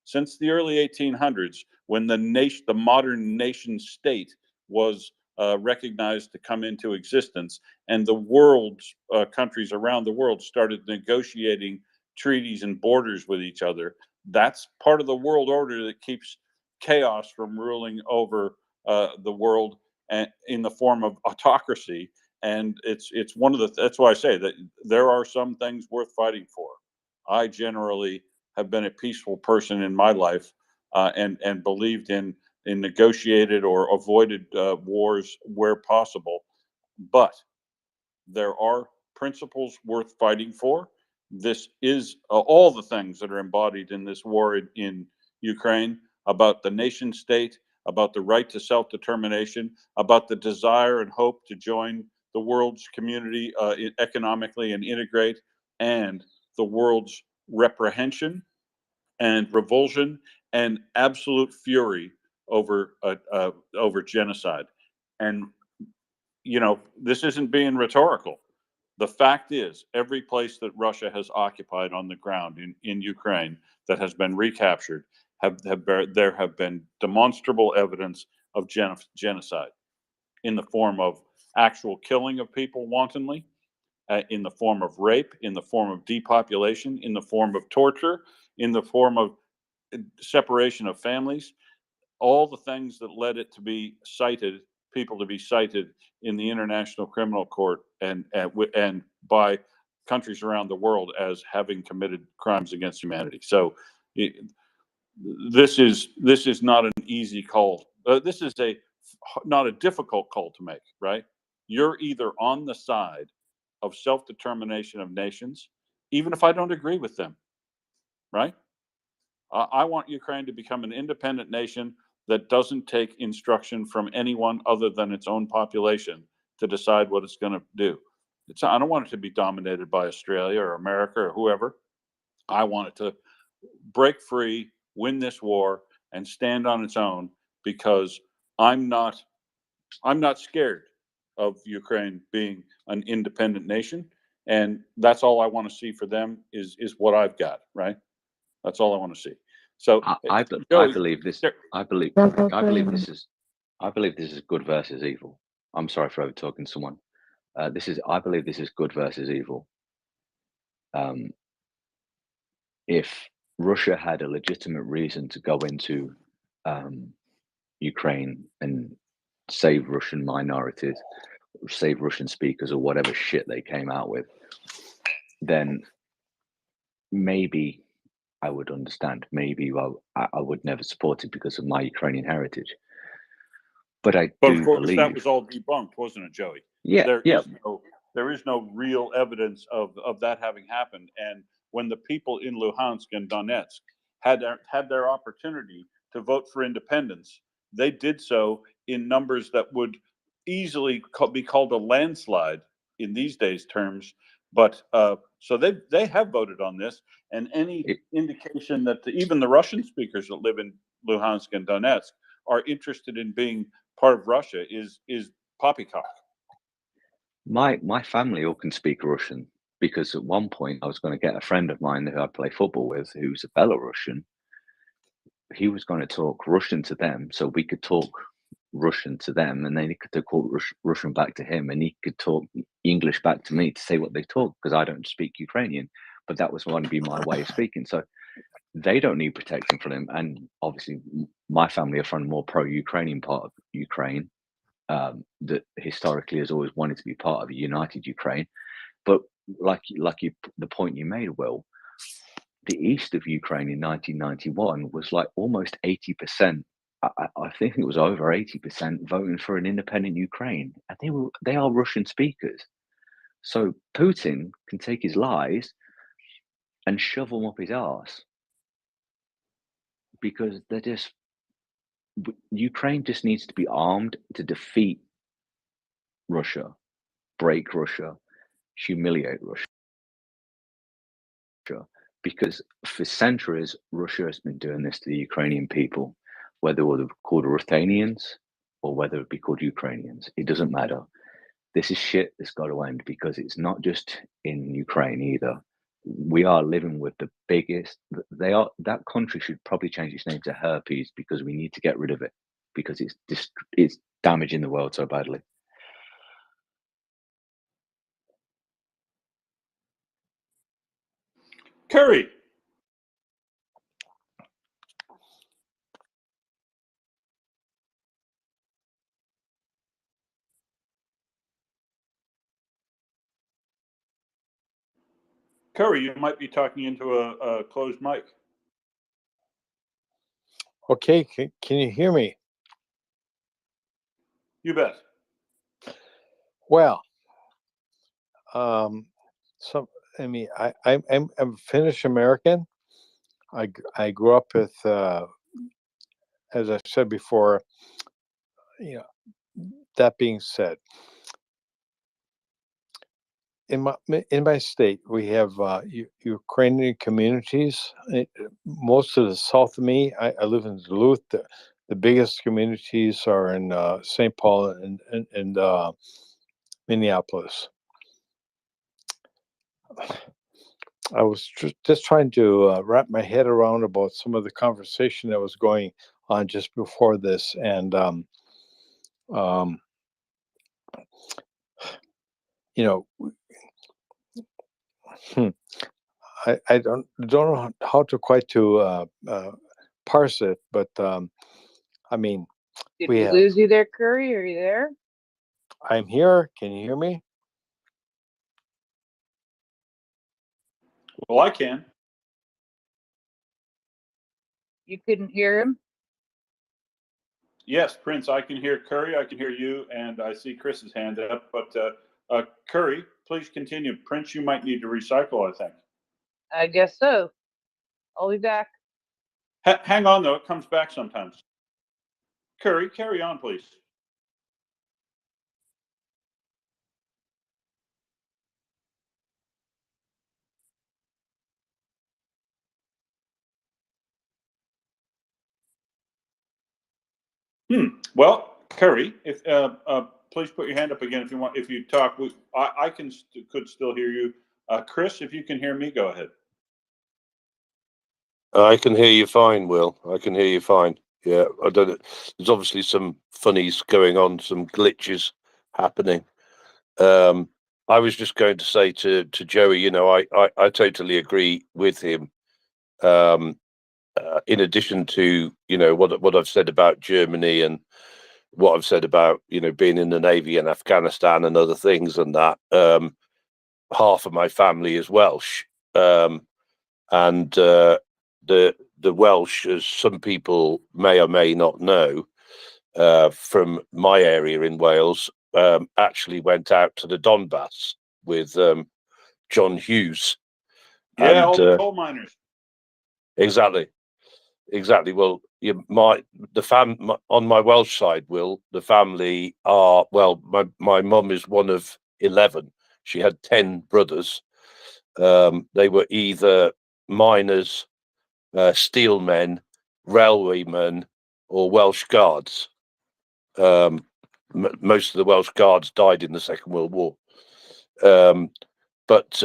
[SPEAKER 1] Since the early 1800s, when the modern nation state was recognized to come into existence, and the world's countries around the world started negotiating treaties and borders with each other, that's part of the world order that keeps chaos from ruling over the world, and in the form of autocracy. And it's one of that's why I say that there are some things worth fighting for. I generally have been a peaceful person in my life, and believed in negotiated or avoided wars where possible, but there are principles worth fighting for. This is all the things that are embodied in this war in Ukraine, about the nation state, about the right to self determination, about the desire and hope to join the world's community economically and integrate, and the world's reprehension and revulsion and absolute fury over genocide. And this isn't being rhetorical. The fact is, every place that Russia has occupied on the ground in Ukraine that has been recaptured, there have been demonstrable evidence of genocide, in the form of actual killing of people wantonly, in the form of rape, in the form of depopulation, in the form of torture, in the form of separation of families, all the things that led it to be cited, people to be cited in the International Criminal Court, and by countries around the world as having committed crimes against humanity. So this is not an easy call. This is not a difficult call to make, right? You're either on the side of self-determination of nations, even if I don't agree with them, right? I want Ukraine to become an independent nation that doesn't take instruction from anyone other than its own population to decide what it's going to do. I don't want it to be dominated by Australia or America or whoever. I want it to break free, win this war, and stand on its own, because I'm not scared of Ukraine being an independent nation, and that's all I want to see for them is what I've got, right? That's all I want to see. So
[SPEAKER 17] I
[SPEAKER 1] Joey,
[SPEAKER 17] believe this. I believe this is good versus evil. I'm sorry for over talking someone. I believe this is good versus evil. If Russia had a legitimate reason to go into Ukraine and save Russian minorities, save Russian speakers, or whatever shit they came out with, then maybe I would understand. Maybe I would never support it because of my Ukrainian heritage. But I
[SPEAKER 1] but
[SPEAKER 17] do
[SPEAKER 1] of course
[SPEAKER 17] believe
[SPEAKER 1] that was all debunked, wasn't it, Joey?
[SPEAKER 17] Yeah,
[SPEAKER 1] There is no real evidence of that having happened. And when the people in Luhansk and Donetsk had their opportunity to vote for independence, they did so in numbers that would easily be called a landslide in these days' terms. But so they have voted on this, and any indication that even the Russian speakers that live in Luhansk and Donetsk are interested in being part of Russia is poppycock.
[SPEAKER 17] My family all can speak Russian, because at one point I was going to get a friend of mine who I play football with, who's a Belarusian. He was going to talk Russian to them, so we could talk Russian to them, and then he could talk Russian back to him, and he could talk English back to me to say what they talk, because I don't speak Ukrainian, but that was going to be my way of speaking. So they don't need protecting from him. And obviously my family are from the more pro-Ukrainian part of Ukraine, that historically has always wanted to be part of a united Ukraine. But the point you made, Will, the east of Ukraine in 1991 was like almost 80%. I think it was over 80% voting for an independent Ukraine, and they are Russian speakers. So Putin can take his lies and shove them up his arse, because Ukraine just needs to be armed to defeat Russia, break Russia, humiliate Russia. Because for centuries, Russia has been doing this to the Ukrainian people, whether it would be called Ruthenians or whether it be called Ukrainians. It doesn't matter. This is shit that's got to end, because it's not just in Ukraine either. We are living with the biggest. That country should probably change its name to herpes, because we need to get rid of it, because it's damaging the world so badly.
[SPEAKER 1] Curry. Curry, you might be talking into a closed mic.
[SPEAKER 19] Okay, can you hear me?
[SPEAKER 1] You bet.
[SPEAKER 19] Well, I'm Finnish American. I grew up with, as I said before, that being said, in my state, we have Ukrainian communities. Most of the south of me, I live in Duluth. The biggest communities are in St. Paul and Minneapolis. I was just trying to wrap my head around about some of the conversation that was going on just before this, and I don't know how to quite to parse it, but I mean,
[SPEAKER 7] Did
[SPEAKER 19] we
[SPEAKER 7] we
[SPEAKER 19] have.
[SPEAKER 7] lose you there, Curry? Are you there?
[SPEAKER 19] I'm here. Can you hear me?
[SPEAKER 1] Well, I can.
[SPEAKER 7] You couldn't hear him?
[SPEAKER 1] Yes, Prince, I can hear Curry. I can hear you, and I see Chris's hand up. But Curry, please continue. Prince, you might need to recycle, I think.
[SPEAKER 7] I guess so. I'll be back.
[SPEAKER 1] Hang on, though. It comes back sometimes. Curry, carry on, please. Well, Curry, if please put your hand up again if you want. If you talk, I could still hear you. Chris, if you can hear me, go ahead.
[SPEAKER 4] I can hear you fine, Will. I can hear you fine. Yeah, I don't know. There's obviously some funnies going on, some glitches happening. I was just going to say to Joey, you know, I totally agree with him. In addition to, you know, what I've said about Germany and what I've said about, you know, being in the Navy in Afghanistan and other things and that, half of my family is Welsh. And the Welsh, as some people may or may not know, from my area in Wales, actually went out to the Donbass with John Hughes.
[SPEAKER 1] Yeah,
[SPEAKER 4] And
[SPEAKER 1] all the coal miners.
[SPEAKER 4] exactly. Well, on my Welsh side, Will, the family are, well, my mum is one of 11. She had 10 brothers. They were either miners, steelmen, railwaymen, or Welsh guards. Most of the Welsh guards died in the Second World War. But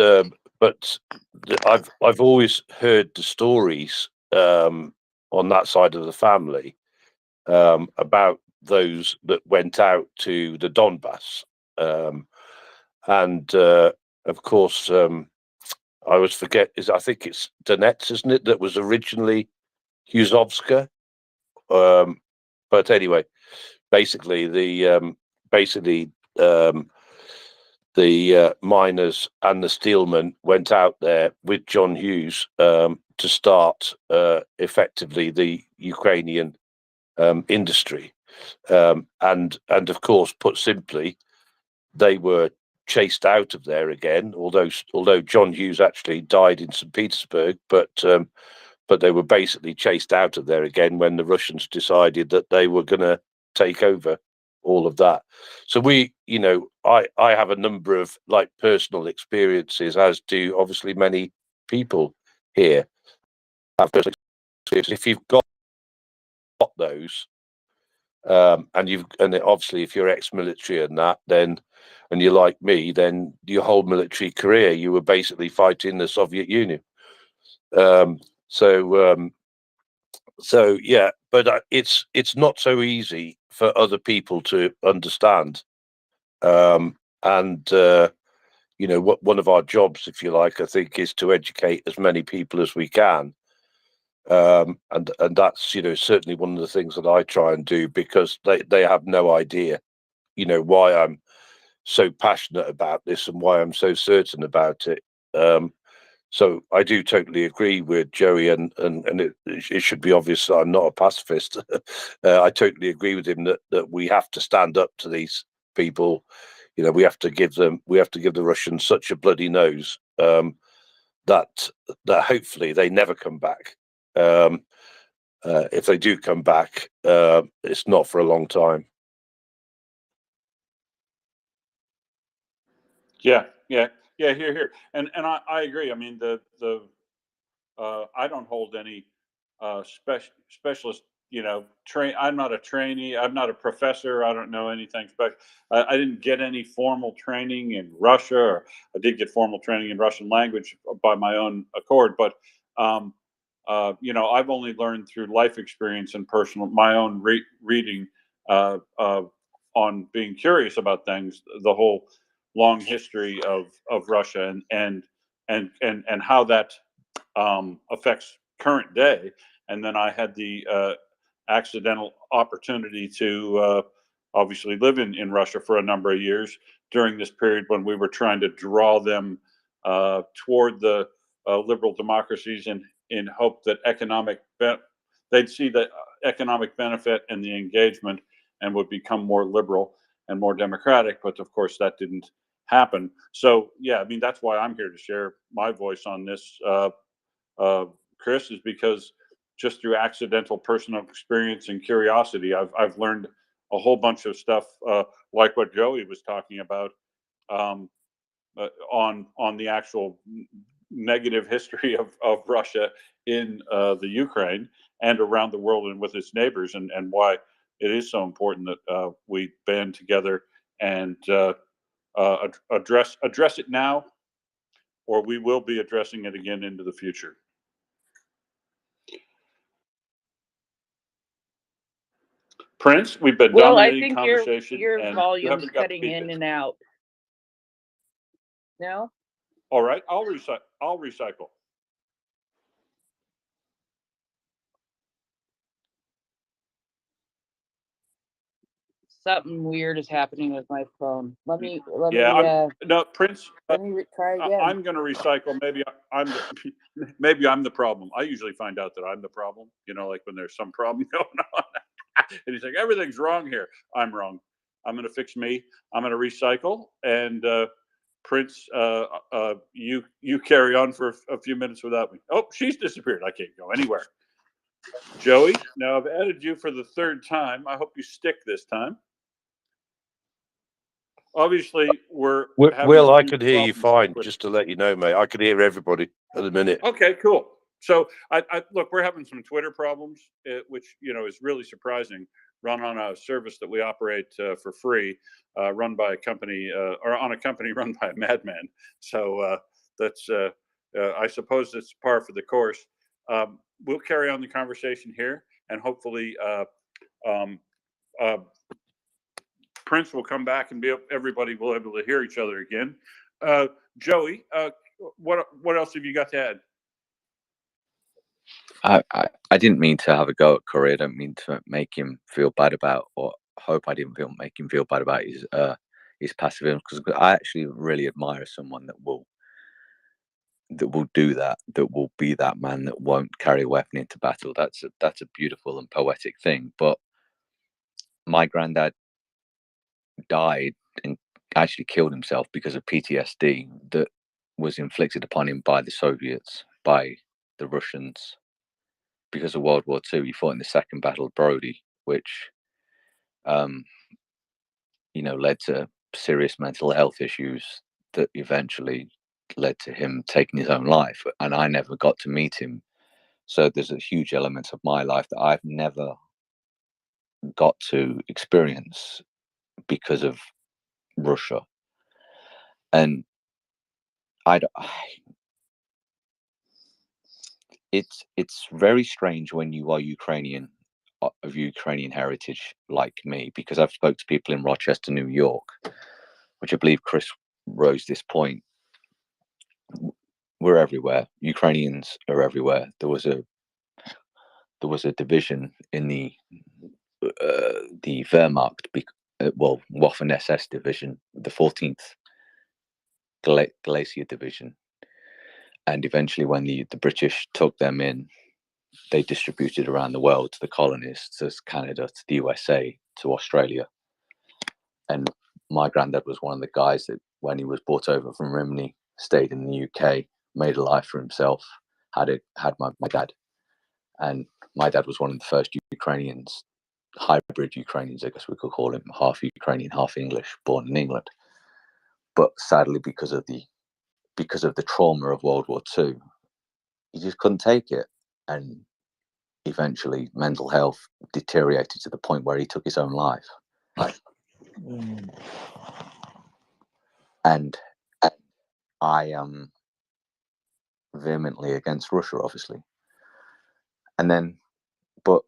[SPEAKER 4] I've always heard the stories on that side of the family about those that went out to the Donbass, and of course, I always forget. I think it's Donetsk, isn't it? That was originally Huzovska. But anyway, basically the miners and the steelmen went out there with John Hughes to start effectively the Ukrainian industry, and of course, put simply, they were chased out of there again. Although John Hughes actually died in St. Petersburg, but they were basically chased out of there again when the Russians decided that they were going to take over all of that. So I have a number of like personal experiences, as do obviously many people here have personal experiences. If you've got those, and obviously if you're ex-military and that, then, and you're like me, then your whole military career you were basically fighting the Soviet Union. So yeah, but it's not so easy for other people to understand. And one of our jobs, if you like, I think, is to educate as many people as we can. And that's certainly one of the things that I try and do, because they have no idea why I'm so passionate about this and why I'm so certain about it. So I do totally agree with Joey, and it should be obvious that I'm not a pacifist. I totally agree with him that we have to stand up to these people. We have to give the Russians such a bloody nose that hopefully they never come back. If they do come back, it's not for a long time.
[SPEAKER 1] Yeah. Here, and I agree. I mean, I don't hold any specialist. I'm not a trainee. I'm not a professor. I don't know anything. But I didn't get any formal training in Russia. Or I did get formal training in Russian language by my own accord. But I've only learned through life experience and my own reading on being curious about things. The whole long history of Russia and how that affects current day. And then I had the accidental opportunity to obviously live in Russia for a number of years during this period when we were trying to draw them toward the liberal democracies in hope that they'd see the economic benefit and the engagement and would become more liberal and more democratic. But of course, that didn't happen. So yeah, I mean, that's why I'm here to share my voice on this, Chris, is because just through accidental personal experience and curiosity, I've learned a whole bunch of stuff, like what Joey was talking about, on the actual negative history of Russia in the Ukraine and around the world and with its neighbors, and why it is so important that we band together and address it now, or we will be addressing it again into the future. Prince, we've been
[SPEAKER 7] Well, I
[SPEAKER 1] dominating
[SPEAKER 7] think your
[SPEAKER 1] conversation,
[SPEAKER 7] your
[SPEAKER 1] and you
[SPEAKER 7] volume's
[SPEAKER 1] haven't got to
[SPEAKER 7] cutting
[SPEAKER 1] beat
[SPEAKER 7] in
[SPEAKER 1] it.
[SPEAKER 7] and out. No?
[SPEAKER 1] All right, I'll recycle.
[SPEAKER 7] Something weird is happening with my phone.
[SPEAKER 1] Yeah, no, Prince.
[SPEAKER 7] Let me try again.
[SPEAKER 1] I'm going to recycle. Maybe I'm the problem. I usually find out that I'm the problem. You know, like when there's some problem going on, and he's like, "Everything's wrong here." I'm wrong. I'm going to fix me. I'm going to recycle. And Prince, you carry on for a few minutes without me. Oh, she's disappeared. I can't go anywhere. Joey, now I've added you for the third time. I hope you stick this time. Obviously, we're having
[SPEAKER 4] Will, I
[SPEAKER 1] some
[SPEAKER 4] could hear you
[SPEAKER 1] problems
[SPEAKER 4] fine. Just to let you know, mate, I could hear everybody at the minute.
[SPEAKER 1] Okay, cool. So I look, we're having some Twitter problems, which is really surprising. Run on a service that we operate for free, run by a company or on a company run by a madman. So that's I suppose it's par for the course. We'll carry on the conversation here, and hopefully Prince will come back and everybody will be able to hear each other again. Joey, what else have you got to add?
[SPEAKER 17] I didn't mean to have a go at Curry. I don't mean to make him feel bad about, or hope I didn't make him feel bad about his pacifism, because I actually really admire someone that will do that, that will be that man that won't carry a weapon into battle. That's a beautiful and poetic thing. But my granddad died and actually killed himself because of PTSD that was inflicted upon him by the Soviets, by the Russians. Because of World War II, he fought in the Second Battle of Brody, which, led to serious mental health issues that eventually led to him taking his own life. And I never got to meet him. So there's a huge element of my life that I've never got to experience because of Russia. And it's very strange when you are Ukrainian, of Ukrainian heritage like me, because I've spoke to people in Rochester, New York, which I believe Chris rose this point. We're everywhere. Ukrainians are everywhere. There was a division in the Wehrmacht, Waffen SS division, the 14th Glacier Division, and eventually when the British took them in, they distributed around the world to the colonies, to Canada, to the USA, to Australia. And my granddad was one of the guys that, when he was brought over from Rimini, stayed in the UK, made a life for himself, had my dad. And my dad was one of the first Ukrainians, hybrid Ukrainians, I guess we could call him, half Ukrainian, half English, born in England. But sadly, because of the trauma of World War II, he just couldn't take it. And eventually mental health deteriorated to the point where he took his own life. And I am vehemently against Russia, obviously. And then, but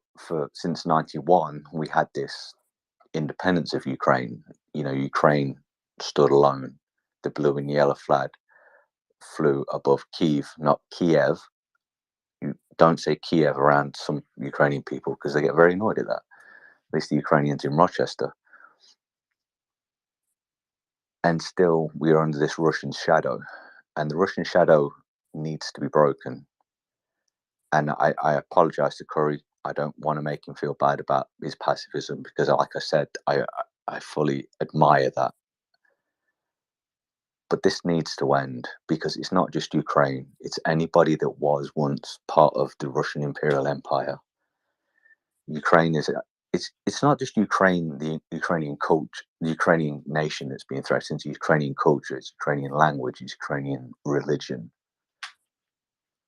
[SPEAKER 17] since 91, we had this independence of Ukraine. Ukraine stood alone. The blue and yellow flag flew above Kyiv, not Kiev. You don't say Kiev around some Ukrainian people because they get very annoyed at that. At least the Ukrainians in Rochester. And still, we are under this Russian shadow. And the Russian shadow needs to be broken. And I apologize to Curry. I don't want to make him feel bad about his pacifism because, like I said, I fully admire that. But this needs to end, because it's not just Ukraine, it's anybody that was once part of the Russian Imperial Empire. Ukraine is, it's not just Ukraine, the Ukrainian culture, the Ukrainian nation that's being threatened. It's Ukrainian culture, it's Ukrainian language, it's Ukrainian religion.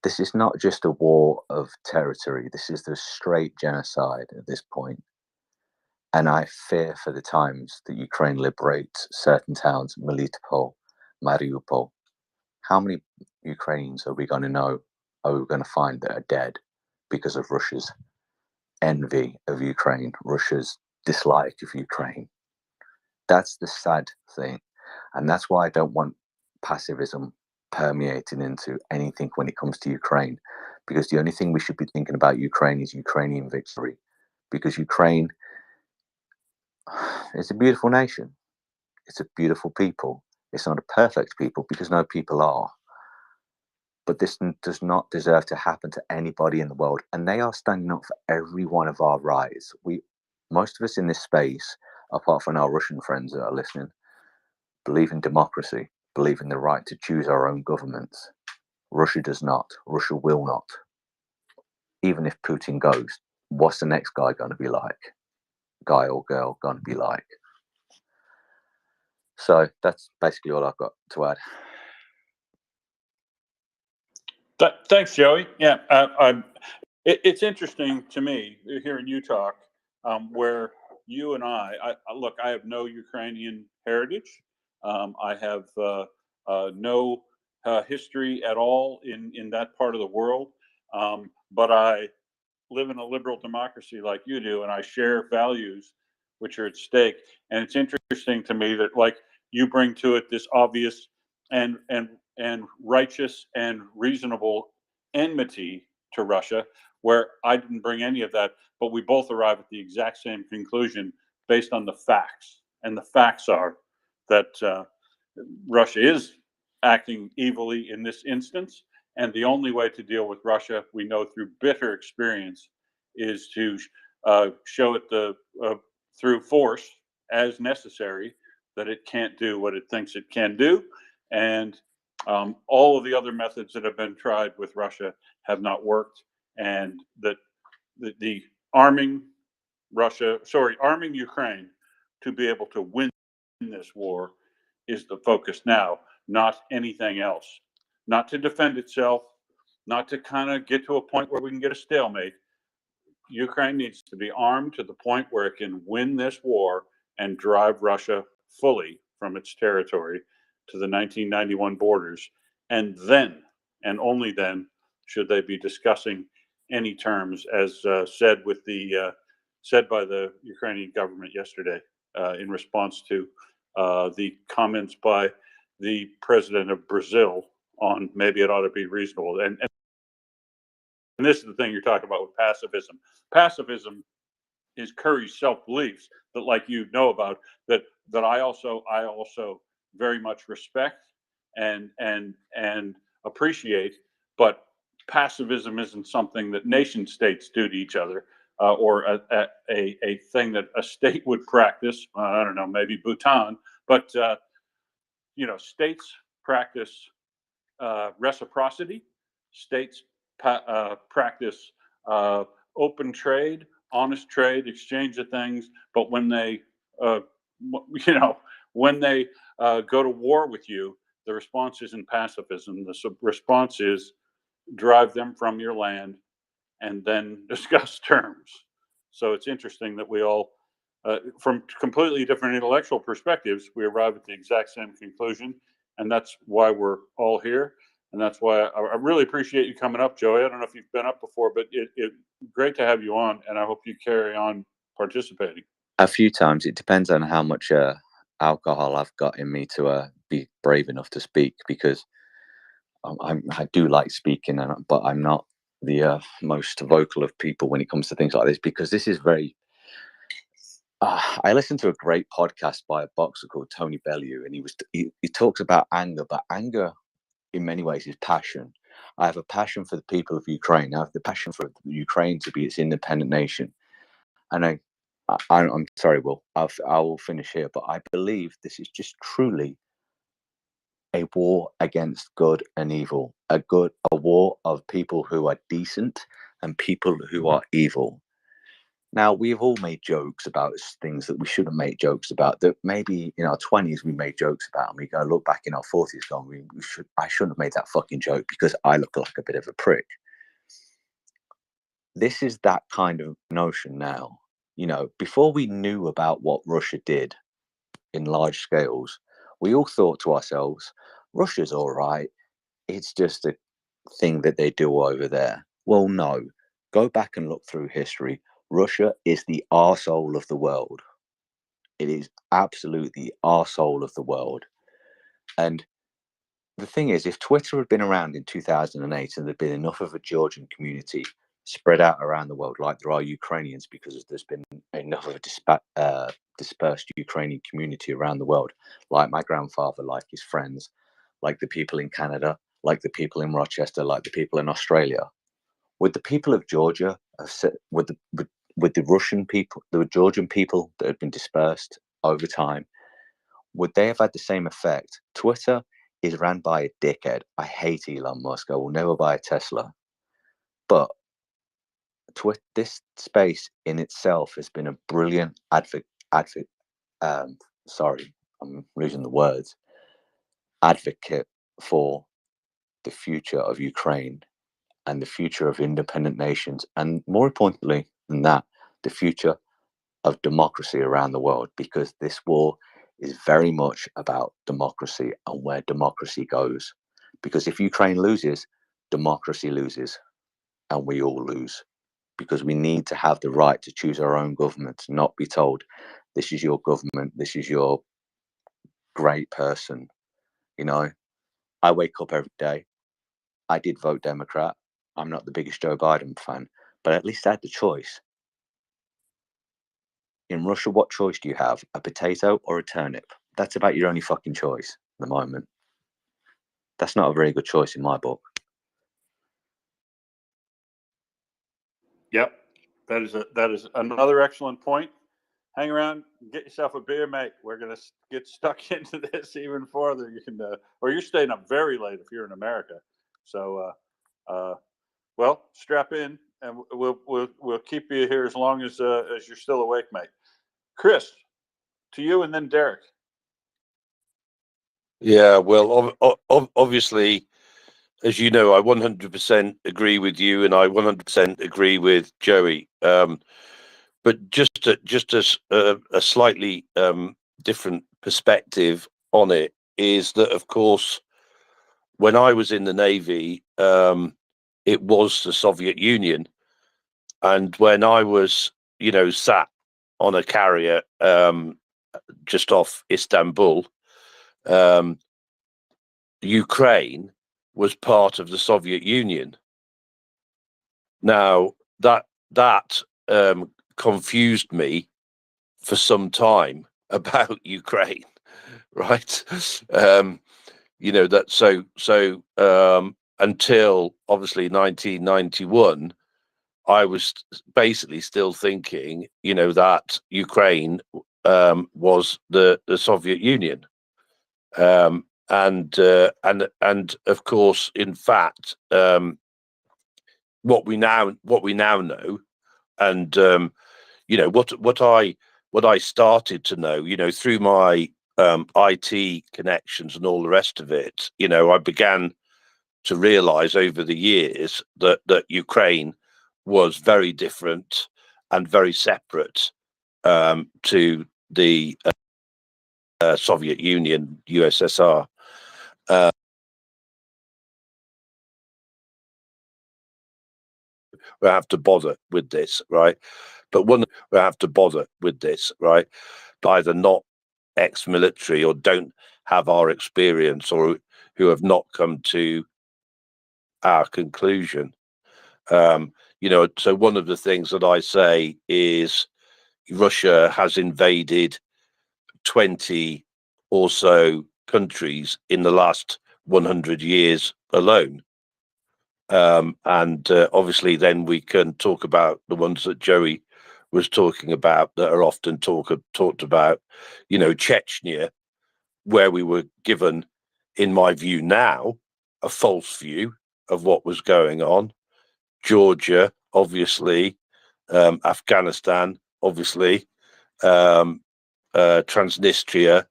[SPEAKER 17] This is not just a war of territory. This is the straight genocide at this point. And I fear for the times that Ukraine liberates certain towns, Melitopol, Mariupol. How many Ukrainians are we going to know, are we going to find that are dead because of Russia's envy of Ukraine, Russia's dislike of Ukraine? That's the sad thing. And that's why I don't want pacifism permeating into anything when it comes to Ukraine, because the only thing we should be thinking about Ukraine is Ukrainian victory, because Ukraine is a beautiful nation. It's a beautiful people. It's not a perfect people, because no people are. But this does not deserve to happen to anybody in the world. And they are standing up for every one of our rights. Most of us in this space, apart from our Russian friends that are listening, believe in democracy, believe in the right to choose our own governments. Russia does not. Russia will not. Even if Putin goes, what's the next guy going to be like? Guy or girl going to be like? So that's basically all I've got to add.
[SPEAKER 1] Thanks, Joey. Yeah, it's interesting to me hearing you talk, where you and I look. I have no Ukrainian heritage. I have no history at all in that part of the world. But I live in a liberal democracy like you do, and I share values which are at stake. And it's interesting to me that, like, you bring to it this obvious and righteous and reasonable enmity to Russia, where I didn't bring any of that, but we both arrive at the exact same conclusion based on the facts. And the facts are that Russia is acting evilly in this instance. And the only way to deal with Russia, we know through bitter experience, is to show it through force as necessary, that it can't do what it thinks it can do. And all of the other methods that have been tried with Russia have not worked. And that the arming Ukraine to be able to win this war is the focus now, not anything else. Not to defend itself, not to kind of get to a point where we can get a stalemate. Ukraine needs to be armed to the point where it can win this war and drive Russia fully from its territory to the 1991 borders. And then, and only then, should they be discussing any terms, as said by the Ukrainian government yesterday in response to the comments by the president of Brazil on maybe it ought to be reasonable. And this is the thing you're talking about with pacifism. Pacifism is Curry's self-beliefs that, like, you know about, that I also very much respect and appreciate. But pacifism isn't something that nation states do to each other, or a thing that a state would practice. I don't know, maybe Bhutan, but states practice reciprocity. States practice open trade, honest trade, exchange of things. But when they, when they go to war with you, the response isn't pacifism. The response is drive them from your land and then discuss terms. So it's interesting that we all, from completely different intellectual perspectives, we arrive at the exact same conclusion. And that's why we're all here. And that's why I really appreciate you coming up, Joey. I don't know if you've been up before, but it's great to have you on. And I hope you carry on participating.
[SPEAKER 17] A few times. It depends on how much alcohol I've got in me to be brave enough to speak, because I do like speaking, but I'm not the most vocal of people when it comes to things like this, because this is very. I listened to a great podcast by a boxer called Tony Bellew, and he talks about anger, but anger in many ways is passion. I have a passion for the people of Ukraine. I have the passion for Ukraine to be its independent nation. And I'm sorry, Will, I will finish here, but I believe this is just truly a war against good and evil, a war of people who are decent and people who are evil. Now, we've all made jokes about things that we shouldn't make jokes about, that maybe in our 20s we made jokes about, and we go look back in our 40s going, I shouldn't have made that fucking joke because I look like a bit of a prick. This is that kind of notion now. You know, before we knew about what Russia did in large scales, we all thought to ourselves, Russia's all right. It's just a thing that they do over there. Well, no. Go back and look through history. Russia is the arsehole of the world. It is absolutely arsehole of the world. And the thing is, if Twitter had been around in 2008 and there'd been enough of a Georgian community spread out around the world like there are Ukrainians, because there's been enough of a dispersed Ukrainian community around the world, like my grandfather, like his friends, like the people in Canada, like the people in Rochester, like the people in Australia. Would the people of Georgia would the Russian people, the Georgian people that had been dispersed over time, would they have had the same effect? Twitter is ran by a dickhead. I hate Elon Musk. I will never buy a Tesla. But this space in itself has been a brilliant sorry, I'm losing the words. Advocate for the future of Ukraine and the future of independent nations, and more importantly than that, the future of democracy around the world, because this war is very much about democracy and where democracy goes. Because if Ukraine loses, democracy loses, and we all lose, because we need to have the right to choose our own government, not be told, this is your government, this is your great person. You know, I wake up every day. I did vote Democrat. I'm not the biggest Joe Biden fan, but at least I had the choice. In Russia, what choice do you have? A potato or a turnip? That's about your only fucking choice at the moment. That's not a very good choice in my book.
[SPEAKER 1] Yep, that is another excellent point. Hang around, get yourself a beer, mate. We're gonna get stuck into this even further. You can, or you're staying up very late if you're in America. So, well, strap in, and we'll keep you here as long as you're still awake, mate. Chris, to you, and then Derek.
[SPEAKER 4] Yeah, well, obviously, as you know, I 100% agree with you, and I 100% agree with Joey. But just a slightly different perspective on it is that, of course, when I was in the Navy, it was the Soviet Union, and when I was, sat on a carrier just off Istanbul, Ukraine was part of the Soviet Union. Now that confused me for some time about Ukraine, right? Until obviously 1991, I was basically still thinking, that Ukraine was the Soviet Union. And of course, in fact, what we now know, and what I started to know, through my IT connections and all the rest of it, I began to realize over the years that Ukraine was very different and very separate to the Soviet Union, USSR. We have to bother with this, right? But we have to bother with this, right? Either not ex-military or don't have our experience, or who have not come to our conclusion. So one of the things that I say is Russia has invaded 20 or so countries in the last 100 years alone. And obviously then we can talk about the ones that Joey was talking about that are often talked about, Chechnya, where we were given in my view now, a false view of what was going on. Georgia, obviously, Afghanistan, obviously, Transnistria,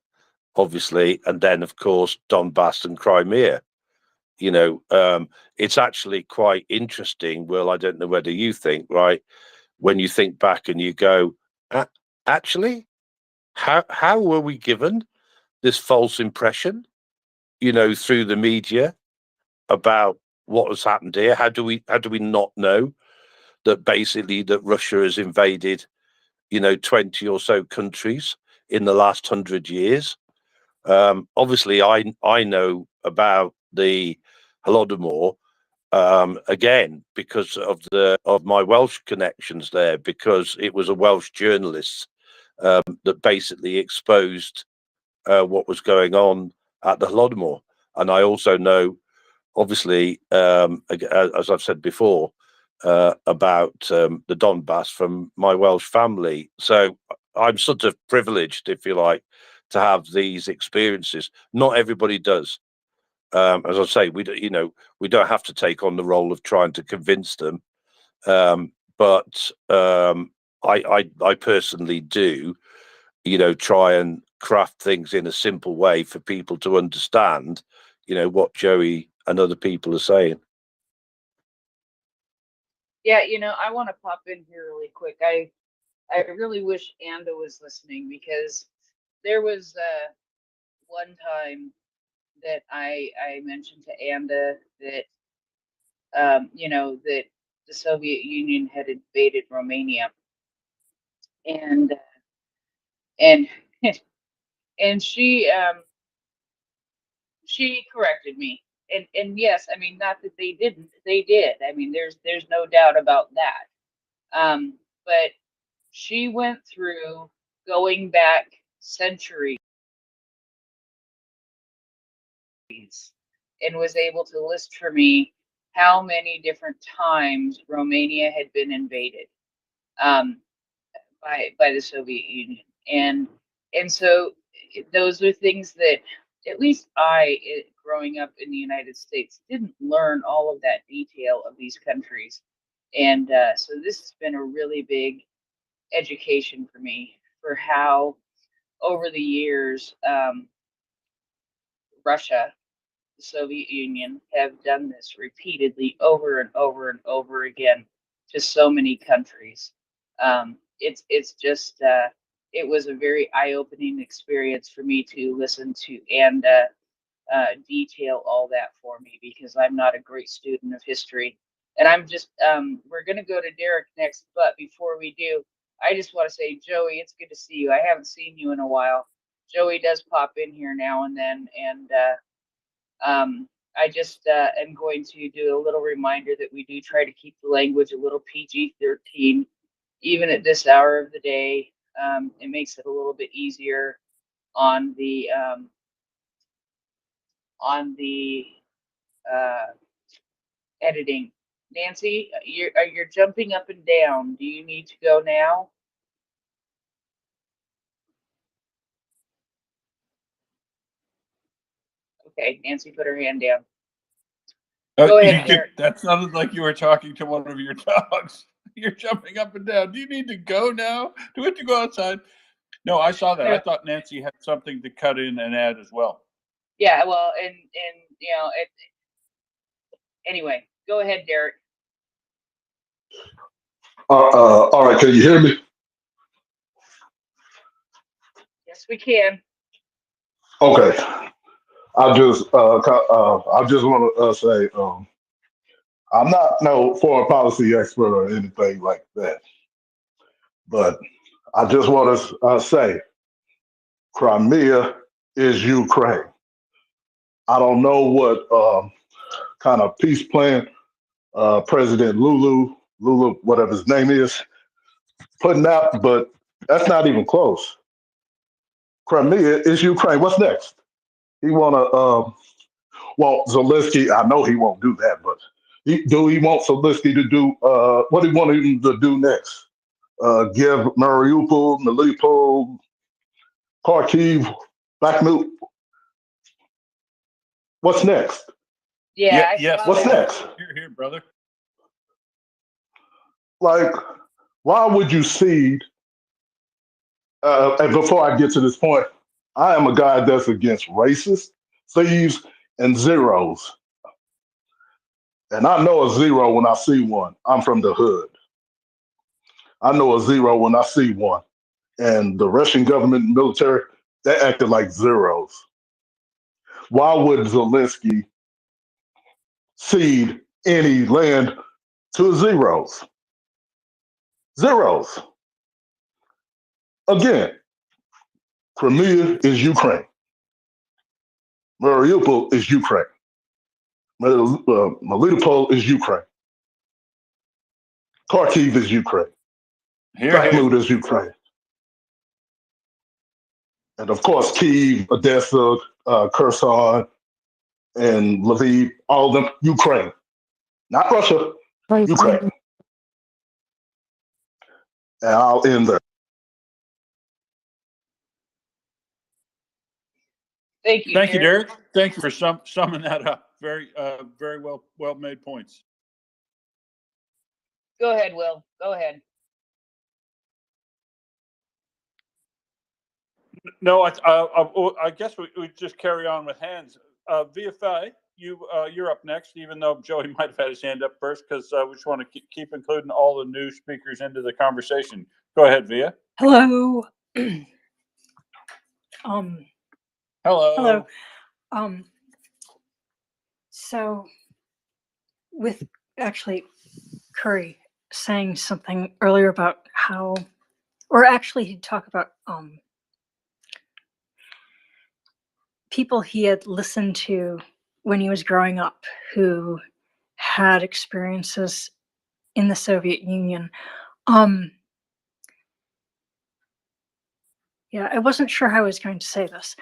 [SPEAKER 4] obviously, and then, of course, Donbass and Crimea. It's actually quite interesting. Well, I don't know whether you think, right, when you think back and you go, actually, how were we given this false impression, through the media about what has happened here? How do we not know that basically that Russia has invaded, 20 or so countries in the last 100 years? Obviously, I know about the Holodomor, again, because of my Welsh connections there, because it was a Welsh journalist that basically exposed what was going on at the Holodomor. And I also know, obviously, as I've said before, about the Donbass from my Welsh family. So I'm sort of privileged, if you like, to have these experiences. Not everybody does. As I say, we don't have to take on the role of trying to convince them, but I personally do, try and craft things in a simple way for people to understand, what Joey and other people are saying.
[SPEAKER 7] Yeah, I want to pop in here really quick. I really wish Anda was listening, because there was one time that I mentioned to Anda that that the Soviet Union had invaded Romania, and and and she corrected me. And yes, I mean, not that they didn't, they did. I mean, there's no doubt about that. But she went through, going back centuries, and was able to list for me how many different times Romania had been invaded by the Soviet Union. And so those are things that at least growing up in the United States, didn't learn all of that detail of these countries. And so this has been a really big education for me, for how over the years Russia, the Soviet Union, have done this repeatedly over and over and over again to so many countries. It's just it was a very eye-opening experience for me to listen to and detail all that for me, because I'm not a great student of history. And I'm just we're going to go to Derek next, but before we do, I just want to say, Joey, it's good to see you. I haven't seen you in a while. Joey does pop in here now and then, and I just am going to do a little reminder that we do try to keep the language a little PG-13, even at this hour of the day. It makes it a little bit easier on the editing. Nancy, you're jumping up and down. Do you need to go now? Okay, Nancy put her hand down. Go ahead, Derek.
[SPEAKER 1] That sounded like you were talking to one of your dogs. You're jumping up and down. Do you need to go now? Do we have to go outside? No, I saw that. I thought Nancy had something to cut in and add as well.
[SPEAKER 7] Yeah, well, and anyway, go ahead, Derek.
[SPEAKER 15] All right, can you hear me?
[SPEAKER 7] Yes, we can.
[SPEAKER 15] Okay. I just want to say I'm not no foreign policy expert or anything like that, but I just want to say Crimea is Ukraine. I don't know what kind of peace plan President Lulu, whatever his name is, putting out, but that's not even close. Crimea is Ukraine. What's next? He want Zelensky. I know he won't do that, but he want Zelensky to do what he want him to do next? Give Mariupol, Kharkiv, Bakhmut. What's next?
[SPEAKER 7] Yeah, I
[SPEAKER 1] yes.
[SPEAKER 7] saw
[SPEAKER 15] What's
[SPEAKER 7] that.
[SPEAKER 15] next?
[SPEAKER 1] Here, brother.
[SPEAKER 15] Like, why would you cede? And before I get to this point, I am a guy that's against racists, thieves, and zeros. And I know a zero when I see one. I'm from the hood. I know a zero when I see one. And the Russian government and military, they acted like zeros. Why would Zelensky cede any land to zeros? Zeros. Again, Crimea is Ukraine. Mariupol is Ukraine. Melitopol is Ukraine. Kharkiv is Ukraine.
[SPEAKER 1] Here,
[SPEAKER 15] Bakhmut is Ukraine. And of course, Kyiv, Odessa, Kherson, and Lviv, all of them, Ukraine. Not Russia, Ukraine. And I'll end there.
[SPEAKER 7] Thank you,
[SPEAKER 1] Thank you,
[SPEAKER 7] Derek.
[SPEAKER 1] Derek. Thank you for summing that up. Very well made points.
[SPEAKER 7] Go ahead, Will. Go ahead.
[SPEAKER 1] No, I guess we just carry on with hands. VFA, you're up next, even though Joey might have had his hand up first, because we just want to keep including all the new speakers into the conversation. Go ahead, Via.
[SPEAKER 20] Hello.
[SPEAKER 1] Hello.
[SPEAKER 20] So with actually Curry saying something earlier about how, or actually he'd talk about people he had listened to when he was growing up who had experiences in the Soviet Union. Yeah, I wasn't sure how I was going to say this.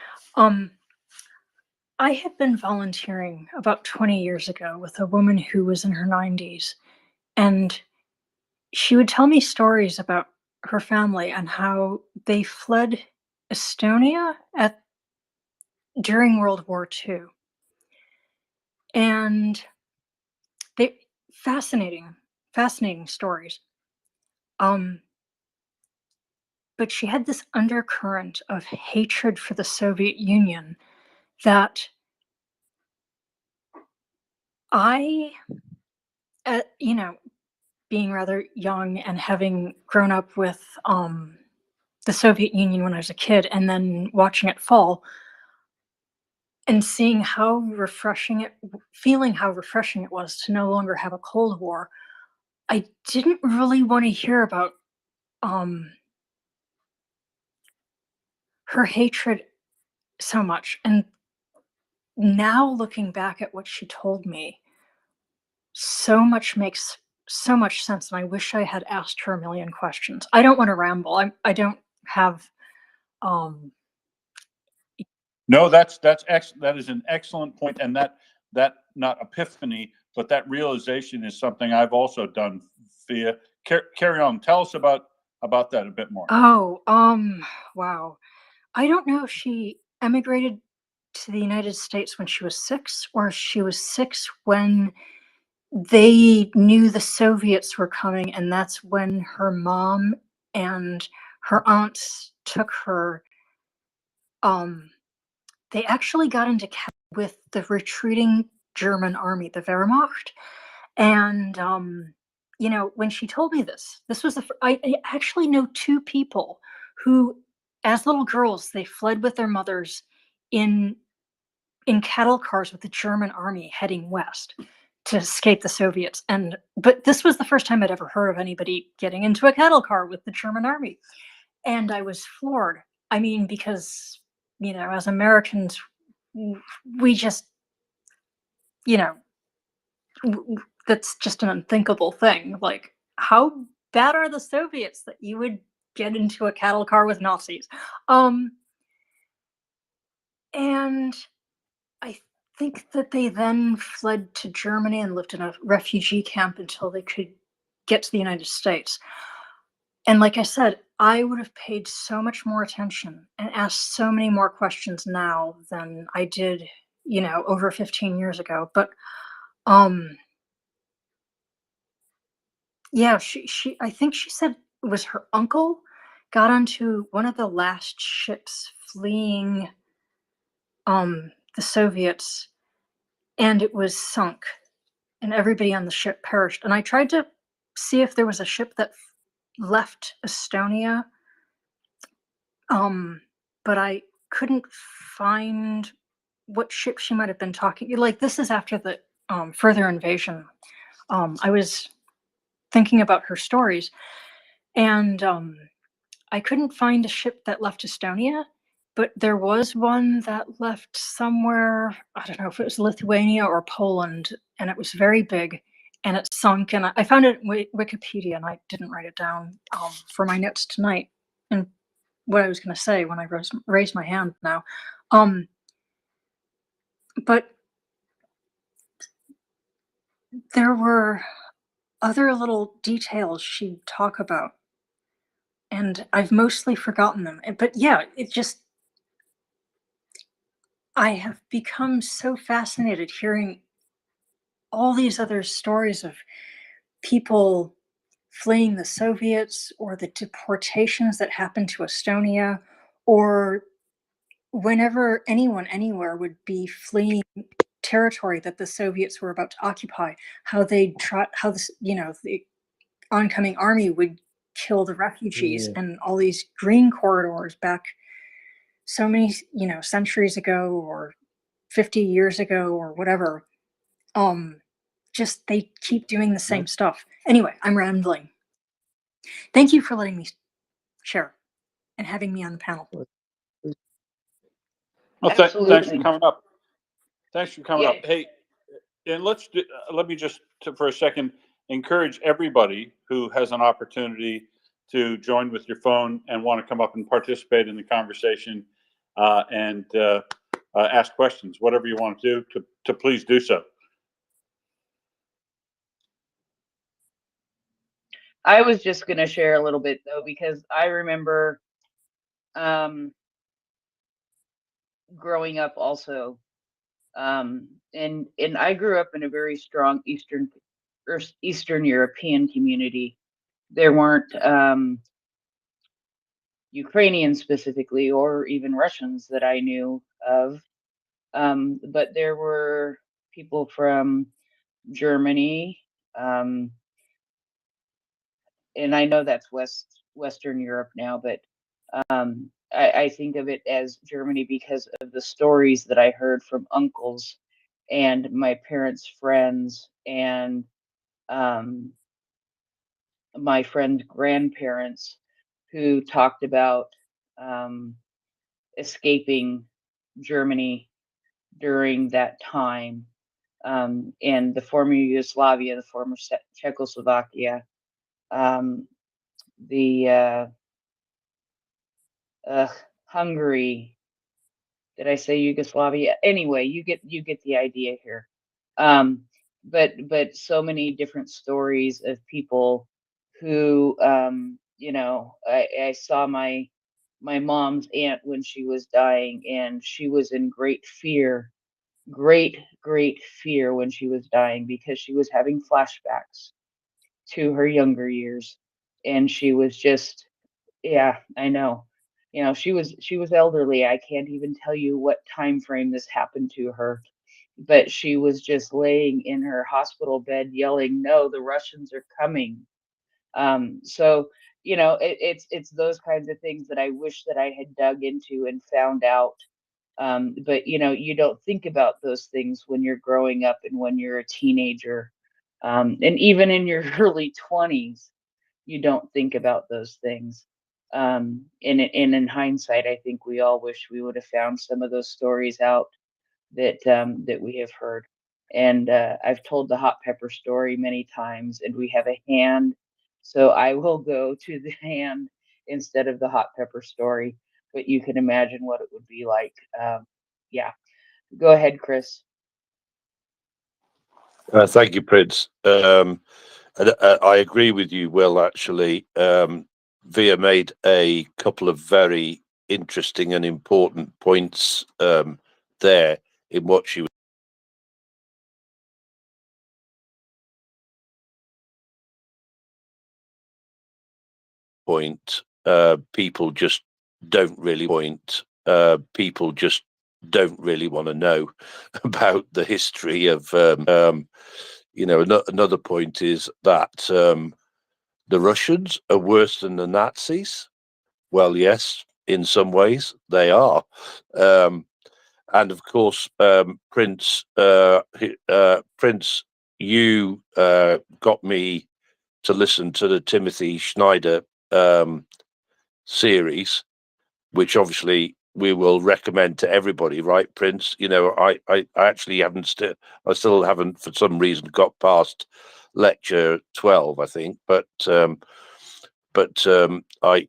[SPEAKER 20] I had been volunteering about 20 years ago with a woman who was in her 90s, and she would tell me stories about her family and how they fled Estonia during World War II. And they fascinating stories. But she had this undercurrent of hatred for the Soviet Union that I, being rather young and having grown up with the Soviet Union when I was a kid and then watching it fall and seeing feeling how refreshing it was to no longer have a Cold War, I didn't really want to hear about her hatred so much. And now looking back at what she told me, makes so much sense, and I wish I had asked her a million questions. I don't want to ramble. I don't have
[SPEAKER 1] No, that is an excellent point, and that not epiphany, but that realization is something I've also done. Via carry on. Tell us about that a bit more.
[SPEAKER 20] Oh, wow. I don't know if she emigrated to the United States when she was 6, or if she was 6 when they knew the Soviets were coming, and that's when her mom and her aunts took her. They actually got into with the retreating German army, the Wehrmacht. And when she told me this was I actually know 2 people who, as little girls, they fled with their mothers in cattle cars with the German army heading west to escape the Soviets. But this was the first time I'd ever heard of anybody getting into a cattle car with the German army. And I was floored. I mean, because, as Americans, we just, that's just an unthinkable thing. Like, how bad are the Soviets that you would get into a cattle car with Nazis? And I think that they then fled to Germany and lived in a refugee camp until they could get to the United States. And like I said, I would have paid so much more attention and asked so many more questions now than I did, you know, over 15 years ago. But yeah, she I think she said it was her uncle got onto one of the last ships fleeing the Soviets, and it was sunk, and everybody on the ship perished. And I tried to see if there was a ship that left Estonia, but I couldn't find what ship she might have been talking. Like, this is after the further invasion. I was thinking about her stories, and I couldn't find a ship that left Estonia, but there was one that left somewhere. I don't know if it was Lithuania or Poland, and it was very big, and it sunk. And I found it in Wikipedia, and I didn't write it down for my notes tonight. And what I was going to say when I raised my hand now, but there were other little details she'd talk about, and I've mostly forgotten them. But yeah, it just, I have become so fascinated hearing all these other stories of people fleeing the Soviets, or the deportations that happened to Estonia, or whenever anyone anywhere would be fleeing territory that the Soviets were about to occupy, how they try, how this, you know, the oncoming army would kill the refugees, and all these green corridors back so many, you know, centuries ago, or 50 years ago, or whatever. Just, they keep doing the same stuff. Anyway, I'm rambling. Thank you for letting me share and having me on the panel.
[SPEAKER 1] Well, thanks for
[SPEAKER 7] Absolutely.
[SPEAKER 1] coming up. Thanks for coming
[SPEAKER 7] Yeah.
[SPEAKER 1] up. Hey, and let me just for a second encourage everybody who has an opportunity to join with your phone and want to come up and participate in the conversation, and ask questions, whatever you want to do, to please do so.
[SPEAKER 7] I was just going to share a little bit though, because I remember growing up also, and I grew up in a very strong Eastern European community. There weren't Ukrainians specifically, or even Russians that I knew of, but there were people from Germany, and I know that's Western Europe now, but I think of it as Germany because of the stories that I heard from uncles and my parents' friends, and my friend's grandparents, who talked about escaping Germany during that time, in the former Yugoslavia, the former Czechoslovakia, the Hungary. Did I say Yugoslavia? Anyway, you get the idea here. But so many different stories of people who, you know, I saw my mom's aunt when she was dying, and she was in great fear, great fear when she was dying, because she was having flashbacks to her younger years, and she was just, yeah, I know. You know, she was elderly. I can't even tell you what time frame this happened to her, but she was just laying in her hospital bed yelling, "No, the Russians are coming." So, you know, it's those kinds of things that I wish that I had dug into and found out. But you know, you don't think about those things when you're growing up and when you're a teenager, and even in your early 20s, you don't think about those things. And in hindsight, I think we all wish we would have found some of those stories out that we have heard. And I've told the hot pepper story many times, and we have a hand, so I will go to the hand instead of the hot pepper story. But you can imagine what it would be like. Yeah, go ahead, Chris.
[SPEAKER 4] Thank you, Prince. I agree with you, Will, actually. Via made a couple of very interesting and important points there in what she was point. People just don't really want to know about the history of another point is that the Russians are worse than the Nazis. Well, yes, in some ways they are. And of course, Prince, you got me to listen to the Timothy Schneider series, which obviously we will recommend to everybody, right, Prince? I actually I still haven't for some reason got past lecture 12, I think, but I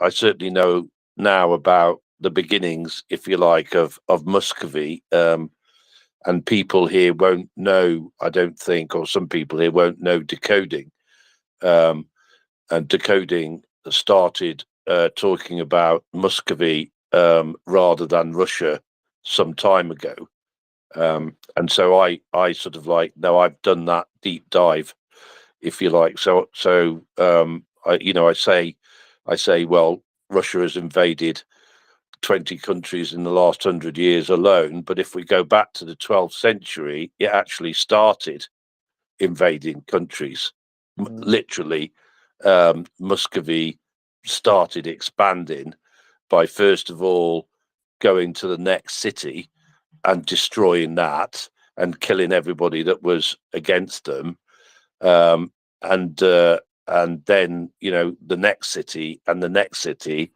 [SPEAKER 4] certainly know now about the beginnings, if you like, of Muscovy, and people here won't know, I don't think, or some people here won't know decoding, and decoding started talking about Muscovy rather than Russia some time ago, and so I sort of like, no, I've done that deep dive, if you like. So I say, well, Russia has invaded 20 countries in the last 100 years alone, but if we go back to the 12th century, it actually started invading countries. Literally, Muscovy started expanding by first of all going to the next city and destroying that and killing everybody that was against them, and then the next city and the next city,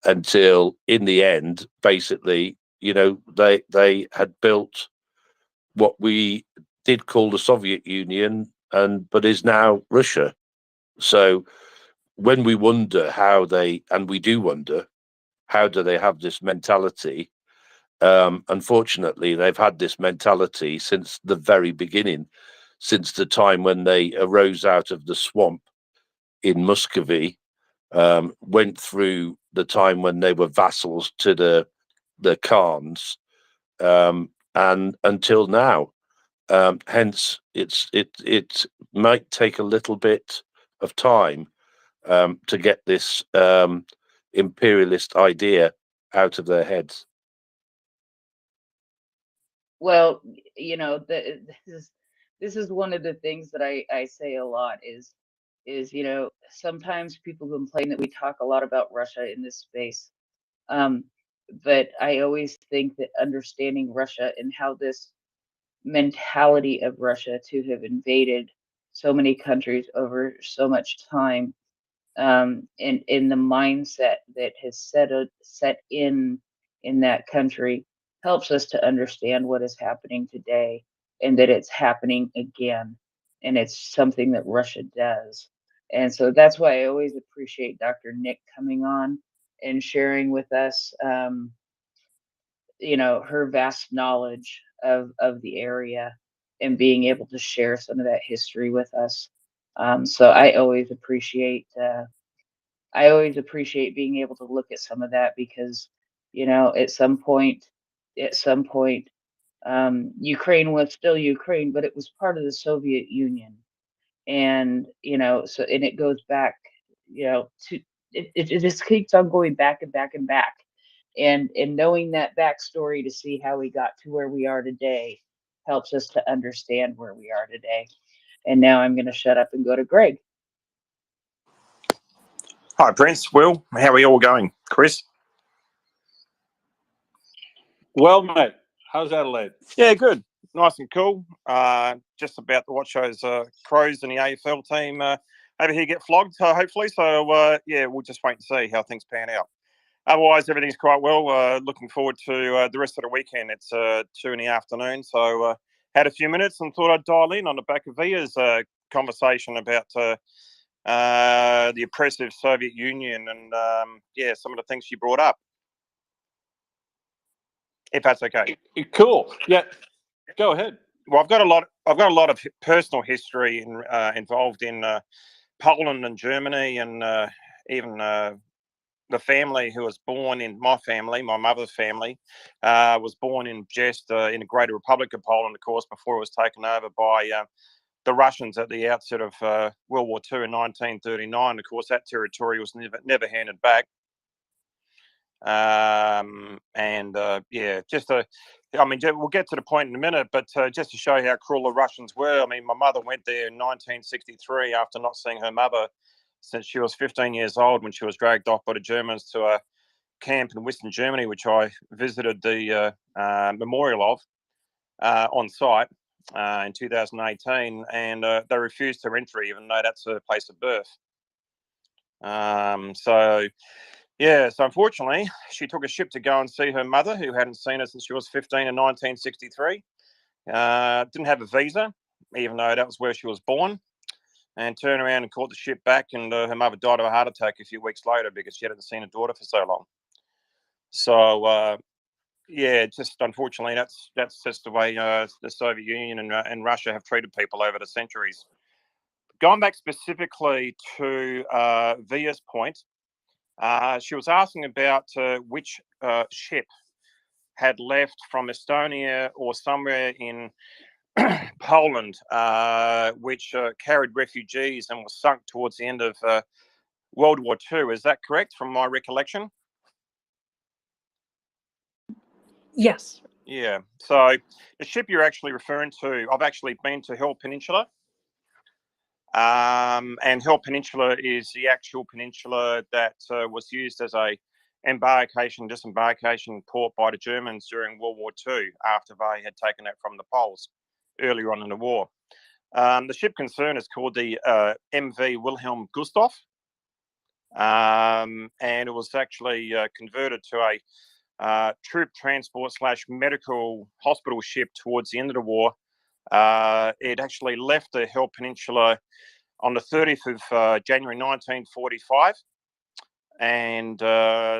[SPEAKER 4] until in the end, basically, they had built what we did call the Soviet Union, but is now Russia. So when we wonder we do wonder, how do they have this mentality? Unfortunately, they've had this mentality since the very beginning, since the time when they arose out of the swamp in Muscovy, went through the time when they were vassals to the Khans, and until now. Hence, it might take a little bit of time to get this imperialist idea out of their heads.
[SPEAKER 7] Well, this is one of the things that I say a lot is sometimes people complain that we talk a lot about Russia in this space, but I always think that understanding Russia and how this mentality of Russia to have invaded so many countries over so much time, and in the mindset that has set in that country, helps us to understand what is happening today, and that it's happening again, and it's something that Russia does. And so that's why I always appreciate Dr. Nick coming on and sharing with us her vast knowledge of the area, and being able to share some of that history with us. So I always appreciate being able to look at some of that, because at some point Ukraine was still Ukraine, but it was part of the Soviet Union. And and it goes back, to it just keeps on going back and back and back, and knowing that backstory to see how we got to where we are today helps us to understand where we are today. And now I'm going to shut up and go to Greg.
[SPEAKER 18] Hi, Prince, Will, how are you all going? Chris?
[SPEAKER 1] Well, mate, how's Adelaide?
[SPEAKER 18] Yeah, good. Nice and cool. Just about to watch those Crows and the AFL team over here get flogged, hopefully. So, yeah, we'll just wait and see how things pan out. Otherwise, everything's quite well. Looking forward to the rest of the weekend. It's 2 in the afternoon, so had a few minutes and thought I'd dial in on the back of Via's conversation about the oppressive Soviet Union and yeah, some of the things she brought up. If that's okay.
[SPEAKER 1] Cool. Yeah. Go ahead.
[SPEAKER 18] Well, I've got a lot of personal history involved in Poland and Germany, and even the family who was born in my family, my mother's family, was born in Jest in the Greater Republic of Poland, of course, before it was taken over by the Russians at the outset of World War II in 1939. Of course, that territory was never handed back. Yeah, I mean, we'll get to the point in a minute, but just to show how cruel the Russians were, I mean, my mother went there in 1963 after not seeing her mother since she was 15 years old, when she was dragged off by the Germans to a camp in Western Germany, which I visited the memorial of on site in 2018, and they refused her entry, even though that's her place of birth. So unfortunately, she took a ship to go and see her mother, who hadn't seen her since she was 15 in 1963. Didn't have a visa, even though that was where she was born, and turned around and caught the ship back, and her mother died of a heart attack a few weeks later because she hadn't seen her daughter for so long. So, just unfortunately, that's just the way the Soviet Union and Russia have treated people over the centuries. Going back specifically to Via's point, she was asking about which ship had left from Estonia or somewhere in Poland, which carried refugees and was sunk towards the end of World War II. Is that correct, from my recollection?
[SPEAKER 20] Yes.
[SPEAKER 18] Yeah. So the ship you're actually referring to, I've actually been to Hell Peninsula. And Hell Peninsula is the actual peninsula that was used as a disembarkation port by the Germans during World War II, after they had taken it from the Poles earlier on in the war. The ship concerned is called the MV Wilhelm Gustloff, and it was actually converted to a troop transport / medical hospital ship towards the end of the war. It actually left the Hell Peninsula on the 30th of January 1945, and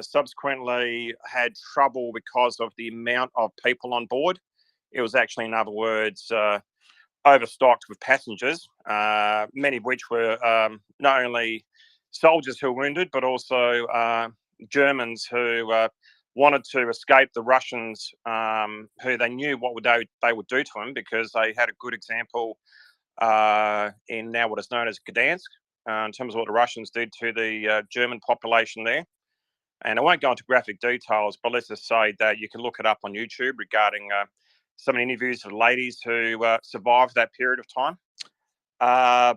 [SPEAKER 18] subsequently had trouble because of the amount of people on board. It was actually, in other words, overstocked with passengers, many of which were not only soldiers who were wounded, but also Germans who wanted to escape the Russians, who they knew what they would do to them, because they had a good example in now what is known as Gdansk, in terms of what the Russians did to the German population there. And I won't go into graphic details, but let's just say that you can look it up on YouTube regarding some interviews of ladies who survived that period of time.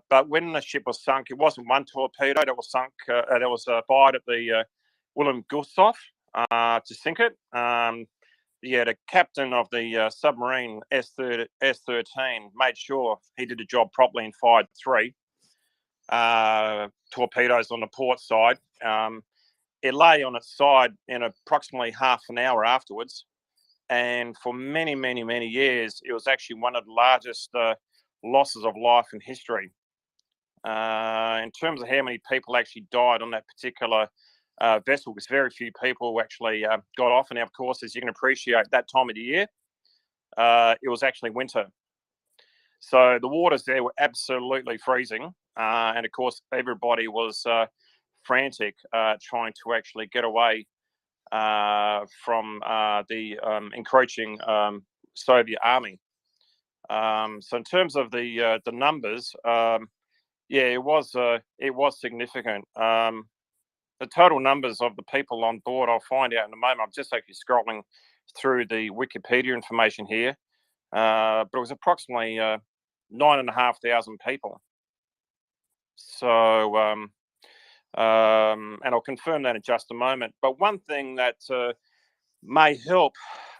[SPEAKER 18] But when the ship was sunk, it wasn't one torpedo that was sunk. That was fired at the Wilhelm Gustloff to sink it. The captain of the submarine S-13 made sure he did the job properly and fired 3 torpedoes on the port side. It lay on its side in approximately half an hour afterwards, and for many, many, many years, it was actually one of the largest losses of life in history. In terms of how many people actually died on that particular vessel, because very few people actually got off. And of course, as you can appreciate, that time of the year, it was actually winter. So the waters there were absolutely freezing. And of course, everybody was frantic trying to actually get away from the encroaching Soviet army. So in terms of the numbers, it was significant. The total numbers of the people on board, I'll find out in a moment. I'm just actually scrolling through the Wikipedia information here, but it was approximately 9,500 people. So, and I'll confirm that in just a moment. But one thing that may help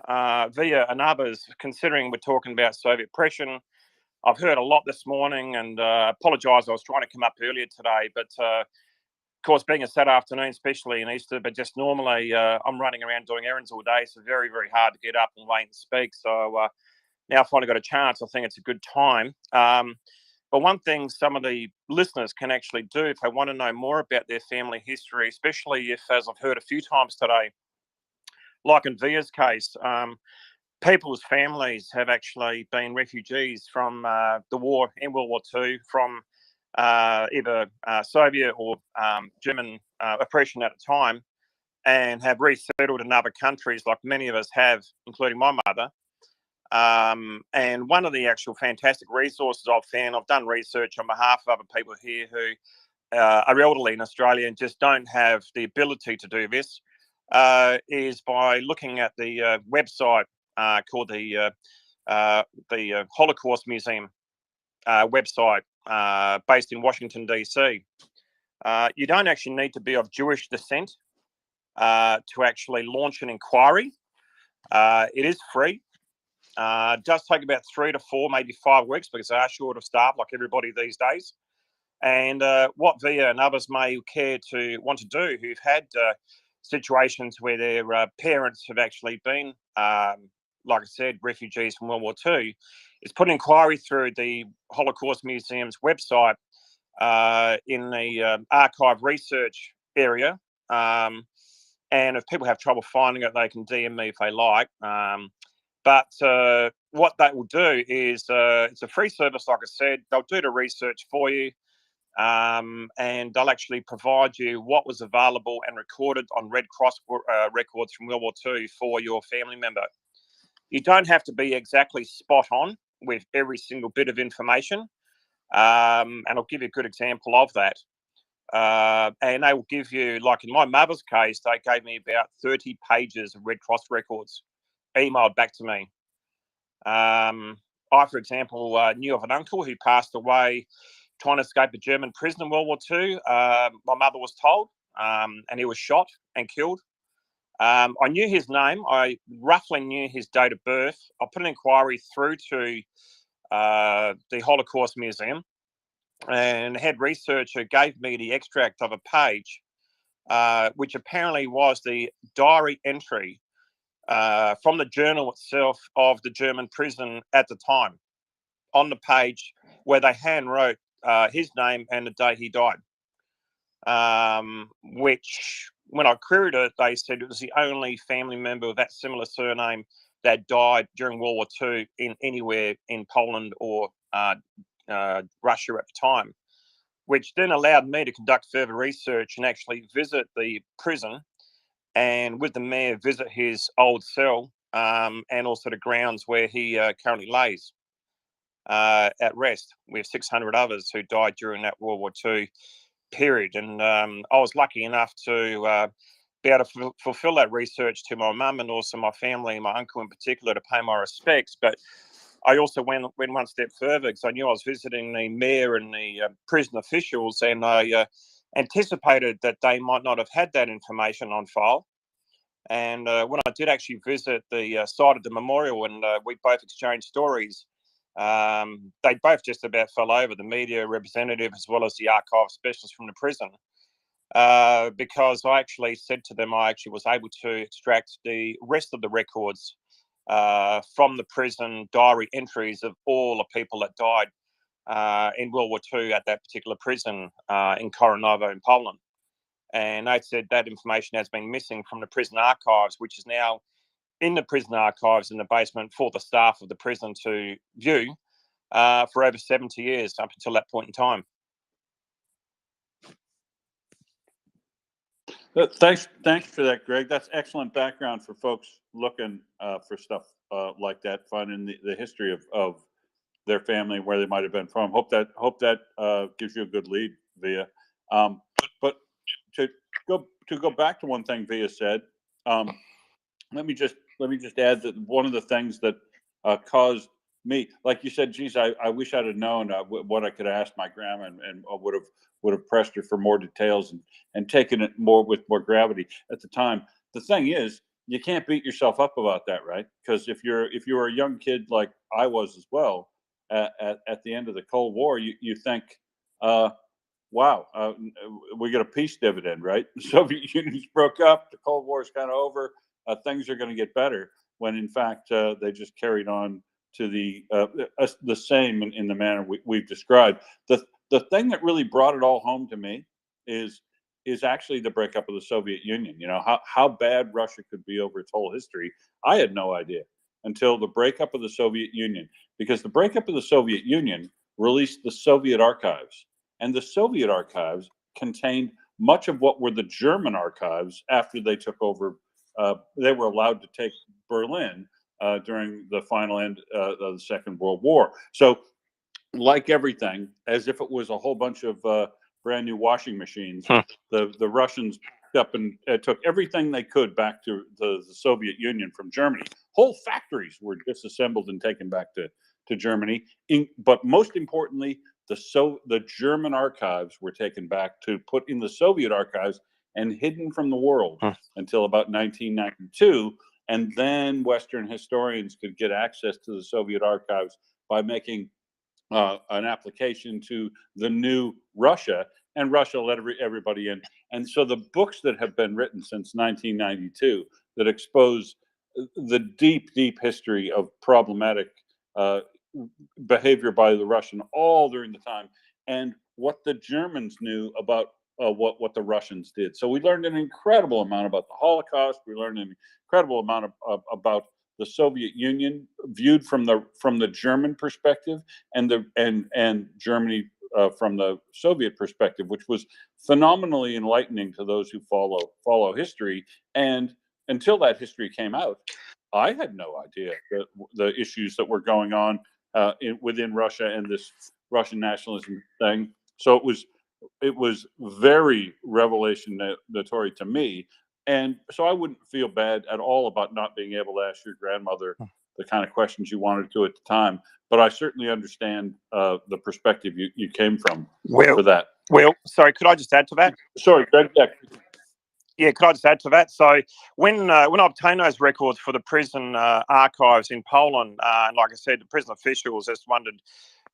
[SPEAKER 18] Via and others, considering we're talking about Soviet oppression, I've heard a lot this morning, and apologise, I was trying to come up earlier today, but of course, being a Saturday afternoon, especially in Easter, but just normally I'm running around doing errands all day, so very, very hard to get up and wait and speak. So now I've finally got a chance. I think it's a good time. But one thing some of the listeners can actually do if they want to know more about their family history, especially if, as I've heard a few times today, like in Via's case, people's families have actually been refugees from the war in World War II, from either Soviet or German oppression at the time. and have resettled in other countries, like many of us have, including my mother. And one of the actual fantastic resources I've found, I've done research on behalf of other people here who are elderly in Australia and just don't have the ability to do this, is by looking at the website called the Holocaust Museum website based in Washington, DC. You don't actually need to be of Jewish descent to actually launch an inquiry. It is free. It does take about 3 to 4, maybe 5 weeks because they are short of staff like everybody these days. And what Via and others may care to want to do who've had situations where their parents have actually been, like I said, refugees from World War II, is put an inquiry through the Holocaust Museum's website in the archive research area. And if people have trouble finding it, they can DM me if they like. But what that will do is it's a free service, like I said. They'll do the research for you, and they'll actually provide you what was available and recorded on Red Cross records from World War II for your family member. You don't have to be exactly spot on with every single bit of information, and I'll give you a good example of that. And they will give you, like in my mother's case, they gave me about 30 pages of Red Cross records emailed back to me. I, for example, knew of an uncle who passed away trying to escape a German prison in World War II. My mother was told, and he was shot and killed. I knew his name. I roughly knew his date of birth. I put an inquiry through to the Holocaust Museum, and the head researcher gave me the extract of a page, which apparently was the diary entry from the journal itself of the German prison at the time, on the page where they hand wrote his name and the day he died. Which, when I queried it, they said it was the only family member of that similar surname that died during World War II in anywhere in Poland or Russia at the time, which then allowed me to conduct further research and actually visit the prison and with the mayor visit his old cell and also the grounds where he currently lays at rest with 600 others who died during that World War II period. And I was lucky enough to be able to fulfill that research to my mum and also my family, my uncle in particular, to pay my respects. But I also went one step further because I knew I was visiting the mayor and the prison officials, and I anticipated that they might not have had that information on file. And when I did actually visit the site of the memorial and we both exchanged stories, they both just about fell over, the media representative as well as the archive specialist from the prison, because I actually said to them I actually was able to extract the rest of the records from the prison diary entries of all the people that died in World War II at that particular prison in Koronowo in Poland. And they said that information has been missing from the prison archives, which is now in the prison archives in the basement for the staff of the prison to view for over 70 years up until that point in time.
[SPEAKER 1] Thanks for that, Greg. That's excellent background for folks looking for stuff like that, finding the history of their family, where they might have been from. Hope that gives you a good lead, Via. But to go back to one thing Via said, let me just add that one of the things that caused me, like you said, geez, I wish I'd have known what I could have asked my grandma and would have pressed her for more details and taken it with more gravity at the time. The thing is, you can't beat yourself up about that, right? Because if you were a young kid like I was as well, at the end of the Cold War, you think, wow, we get a peace dividend, right? The Soviet Union's broke up, the Cold War is kind of over, things are going to get better, when in fact they just carried on to the same in the manner we've described. The thing that really brought it all home to me is actually the breakup of the Soviet Union. You know, how bad Russia could be over its whole history. I had no idea until the breakup of the Soviet Union, because the breakup of the Soviet Union released the Soviet archives, and the Soviet archives contained much of what were the German archives after they took over. They were allowed to take Berlin during the final end of the Second World War. So, like everything, as if it was a whole bunch of brand new washing machines, the Russians picked up and took everything they could back to the Soviet Union from Germany. Whole factories were disassembled and taken back to Germany. But most importantly, the German archives were taken back to put in the Soviet archives and hidden from the world until about 1992. And then Western historians could get access to the Soviet archives by making an application to the new Russia, and Russia let everybody in. And so the books that have been written since 1992 that expose the deep, deep history of problematic behavior by the Russian all during the time, and what the Germans knew about what the Russians did. So we learned an incredible amount about the Holocaust. We learned an incredible amount about the Soviet Union viewed from the German perspective, and Germany from the Soviet perspective, which was phenomenally enlightening to those who follow history. And until that history came out, I had no idea the issues that were going on within Russia and this Russian nationalism thing. So it was very revelatory to me. And so I wouldn't feel bad at all about not being able to ask your grandmother the kind of questions you wanted to at the time. But I certainly understand the perspective you came from for that.
[SPEAKER 18] Well, sorry, could I just add to that?
[SPEAKER 1] Sorry, Greg.
[SPEAKER 18] Yeah, could I just add to that? So when I obtained those records for the prison archives in Poland, and like I said, the prison officials just wondered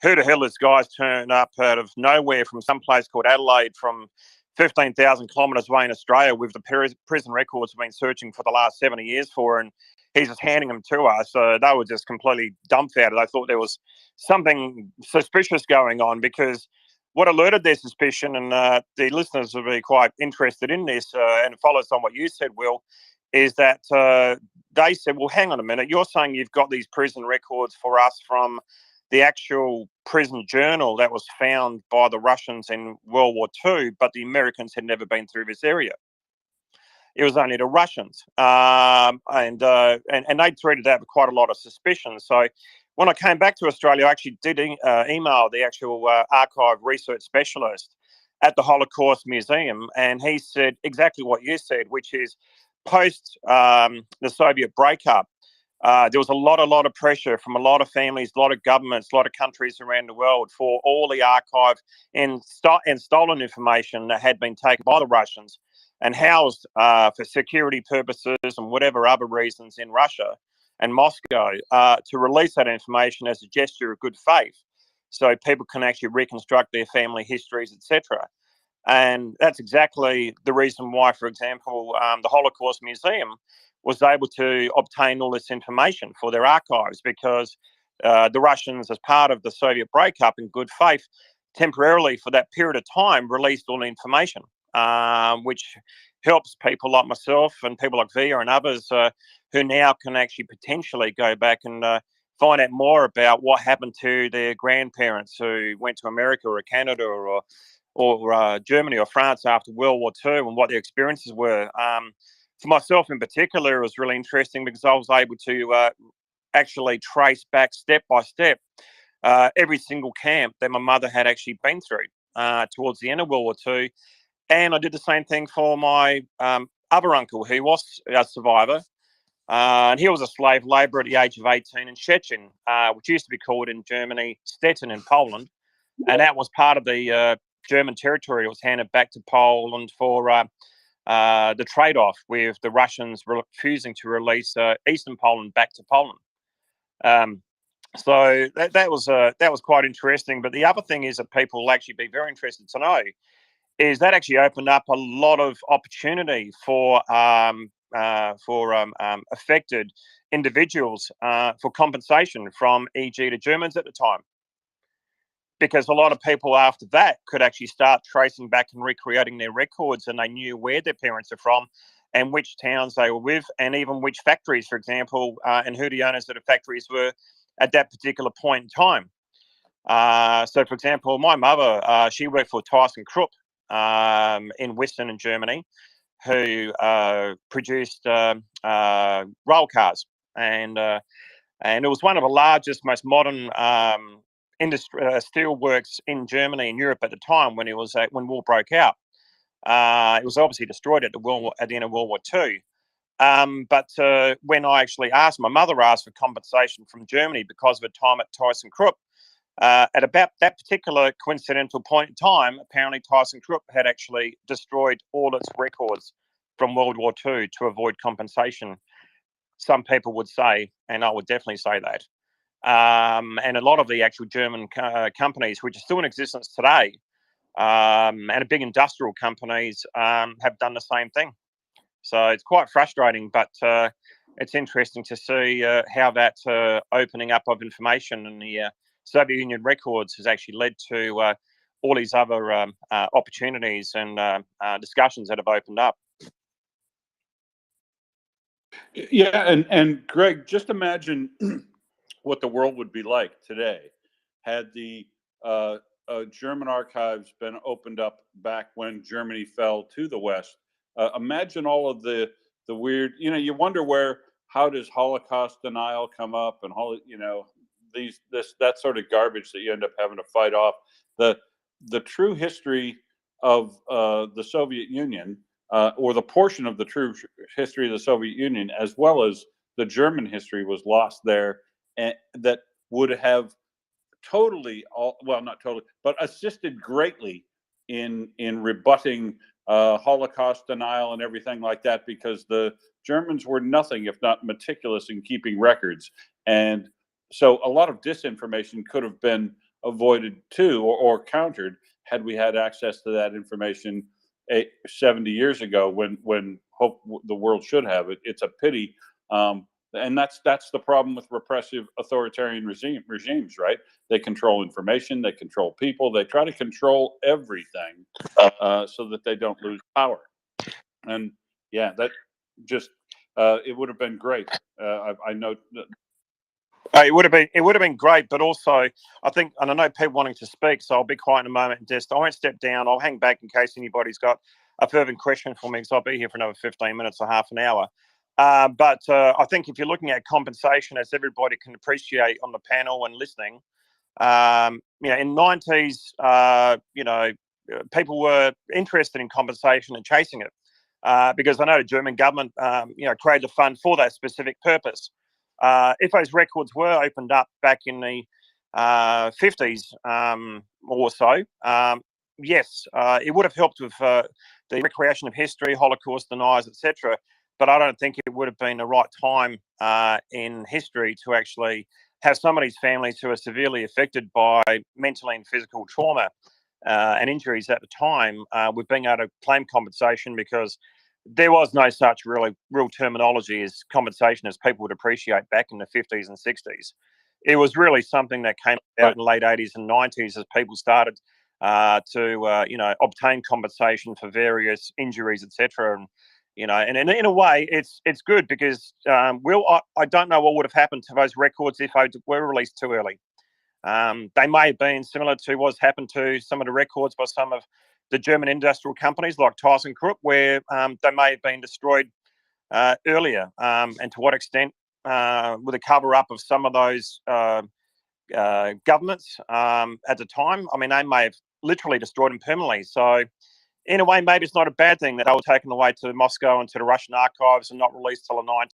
[SPEAKER 18] who the hell this guy's turned up out of nowhere from some place called Adelaide from 15,000 kilometres away in Australia with the prison records we've been searching for the last 70 years for, and he's just handing them to us. They were just completely dumbfounded. I thought there was something suspicious going on, because what alerted their suspicion, and the listeners will be quite interested in this, and it follows on what you said, Will, is that they said, well, hang on a minute, you're saying you've got these prison records for us from the actual prison journal that was found by the Russians in World War II, but the Americans had never been through this area. It was only the Russians. And they treated that with quite a lot of suspicion. So when I came back to Australia, I actually did email the actual archive research specialist at the Holocaust Museum, and he said exactly what you said, which is post the Soviet breakup, there was a lot of pressure from a lot of families, a lot of governments, a lot of countries around the world for all the archive and stolen information that had been taken by the Russians and housed for security purposes and whatever other reasons in Russia and Moscow, to release that information as a gesture of good faith, so people can actually reconstruct their family histories, etc. And that's exactly the reason why, for example, the Holocaust Museum was able to obtain all this information for their archives, because the Russians, as part of the Soviet breakup in good faith, temporarily for that period of time released all the information, which helps people like myself and people like Via and others who now can actually potentially go back and find out more about what happened to their grandparents who went to America or Canada or Germany or France after World War II, and what their experiences were. For myself in particular, it was really interesting because I was able to actually trace back step by step every single camp that my mother had actually been through towards the end of World War II. And I did the same thing for my other uncle, who was a survivor. And he was a slave labourer at the age of 18 in Szczecin, which used to be called in Germany Stettin in Poland. And that was part of the German territory. It was handed back to Poland for the trade-off with the Russians refusing to release eastern Poland back to Poland. So that was quite interesting. But the other thing is that people will actually be very interested to know is that actually opened up a lot of opportunity for affected individuals for compensation from, e.g., the Germans at the time. Because a lot of people after that could actually start tracing back and recreating their records, and they knew where their parents are from and which towns they were with, and even which factories, for example, and who the owners of the factories were at that particular point in time. So, for example, my mother, she worked for Tyson Krupp in Western and Germany who produced rail cars, and it was one of the largest, most modern industry steel works in Germany and Europe at the time when when war broke out. It was obviously destroyed at the end of World War II. But when I actually my mother asked for compensation from Germany because of her time at ThyssenKrupp, at about that particular coincidental point in time, apparently ThyssenKrupp had actually destroyed all its records from World War II to avoid compensation. Some people would say, and I would definitely say that. And a lot of the actual German companies, which are still in existence today, and big industrial companies have done the same thing. So it's quite frustrating, but it's interesting to see how that opening up of information in the Soviet Union records has actually led to all these other opportunities and discussions that have opened up.
[SPEAKER 1] Yeah, and Greg, just imagine what the world would be like today had the German archives been opened up back when Germany fell to the West. Imagine all of the weird, you wonder how does Holocaust denial come up, and that sort of garbage that you end up having to fight off. The true history of the Soviet Union, or the portion of the true history of the Soviet Union, as well as the German history, was lost there, and that would have not totally, but assisted greatly in rebutting Holocaust denial and everything like that, because the Germans were nothing if not meticulous in keeping records. And so a lot of disinformation could have been avoided too, or countered, had we had access to that information 70 years ago, when hope the world should have it. It's a pity. And that's the problem with repressive authoritarian regimes, right? They control information, they control people, they try to control everything so that they don't lose power. And yeah, that just it would have been great. I know.
[SPEAKER 18] It would have been great, but also I think, and I know people wanting to speak, so I'll be quiet in a moment. And I won't step down. I'll hang back in case anybody's got a further question for me, because I'll be here for another 15 minutes or half an hour. But I think if you're looking at compensation, as everybody can appreciate on the panel and listening, in the 90s, people were interested in compensation and chasing it, because I know the German government, created a fund for that specific purpose. If those records were opened up back in the 50s or so, yes, it would have helped with the recreation of history, Holocaust deniers, etc. But I don't think it would have been the right time in history to actually have some of these families who are severely affected by mental and physical trauma and injuries at the time with being able to claim compensation, because there was no such real terminology as compensation as people would appreciate back in the 50s and 60s. It was really something that came out in the late 80s and 90s as people started to obtain compensation for various injuries, etc. And in a way, it's good, because I don't know what would have happened to those records if they were released too early. They may have been similar to what's happened to some of the records by some of the German industrial companies like ThyssenKrupp, where they may have been destroyed earlier. And to what extent, with a cover up of some of those governments at the time, I mean, they may have literally destroyed them permanently. So in a way, maybe it's not a bad thing that they were taken away to Moscow and to the Russian archives and not released till the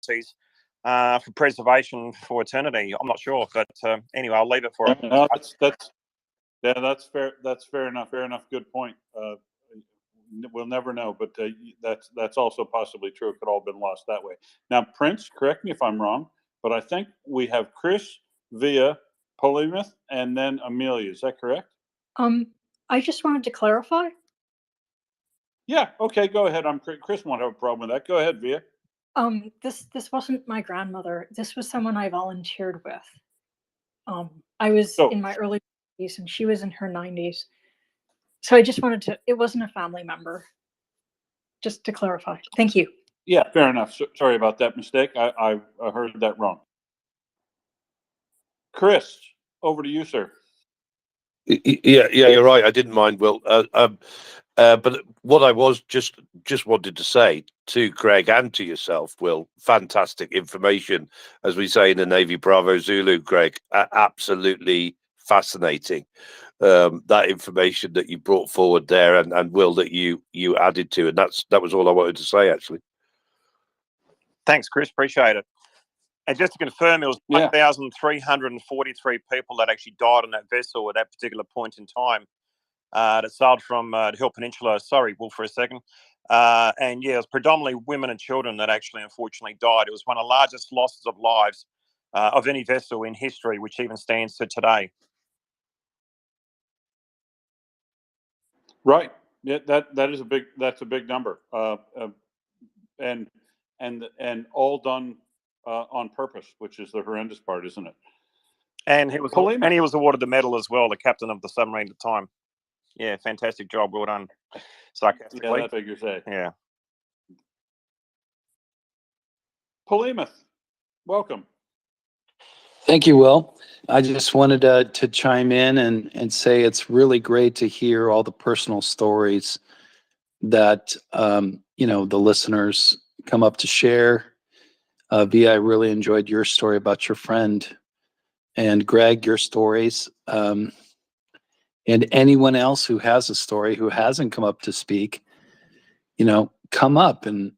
[SPEAKER 18] 90s for preservation for eternity. I'm not sure, but anyway, I'll leave it for it.
[SPEAKER 1] No, that's fair. That's fair enough. Fair enough. Good point. We'll never know, but that's also possibly true. It could all have been lost that way. Now, Prince, correct me if I'm wrong, but I think we have Chris via Polymath and then Amelia. Is that correct?
[SPEAKER 20] I just wanted to clarify.
[SPEAKER 1] Yeah. Okay. Go ahead. Chris won't have a problem with that. Go ahead, Via.
[SPEAKER 20] This wasn't my grandmother. This was someone I volunteered with. I was in my early 20s and she was in her 90s. So I just wanted to, it wasn't a family member. Just to clarify. Thank you.
[SPEAKER 1] Yeah, fair enough. Sorry about that mistake. I heard that wrong. Chris, over to you, sir.
[SPEAKER 4] Yeah, you're right. I didn't mind. Well, But what I was just wanted to say to Greg and to yourself, Will, fantastic information, as we say in the Navy, Bravo Zulu, Greg, absolutely fascinating. That information that you brought forward there, and Will, that you added to, and that was all I wanted to say, actually.
[SPEAKER 18] Thanks, Chris. Appreciate it. And just to confirm, it was 1,343 people that actually died on that vessel at that particular point in time. That sailed from the Hill Peninsula. Sorry, Will, for a second. And yeah, it was predominantly women and children that actually unfortunately died. It was one of the largest losses of lives of any vessel in history, which even stands to today.
[SPEAKER 1] Right. Yeah, that's a big number. And all done on purpose, which is the horrendous part, isn't it?
[SPEAKER 18] And he was awarded the medal as well, the captain of the submarine at the time. Yeah, fantastic job. Well done. Sarcastically.
[SPEAKER 1] Yeah, that figures say.
[SPEAKER 18] Yeah.
[SPEAKER 1] Polemuth, welcome.
[SPEAKER 21] Thank you, Will. I just wanted to chime in and say it's really great to hear all the personal stories that the listeners come up to share. V, I really enjoyed your story about your friend, and Greg, your stories. And anyone else who has a story who hasn't come up to speak, come up and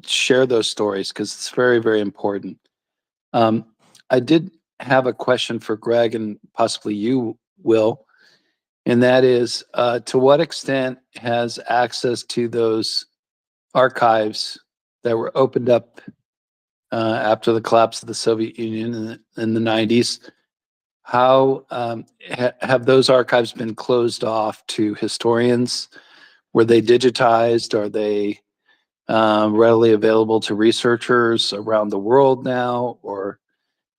[SPEAKER 21] share those stories, because it's very, very important. I did have a question for Greg and possibly you, Will, and that is, to what extent has access to those archives that were opened up after the collapse of the Soviet Union in the 90s, how have those archives been closed off to historians? Were they digitized? Are they readily available to researchers around the world now?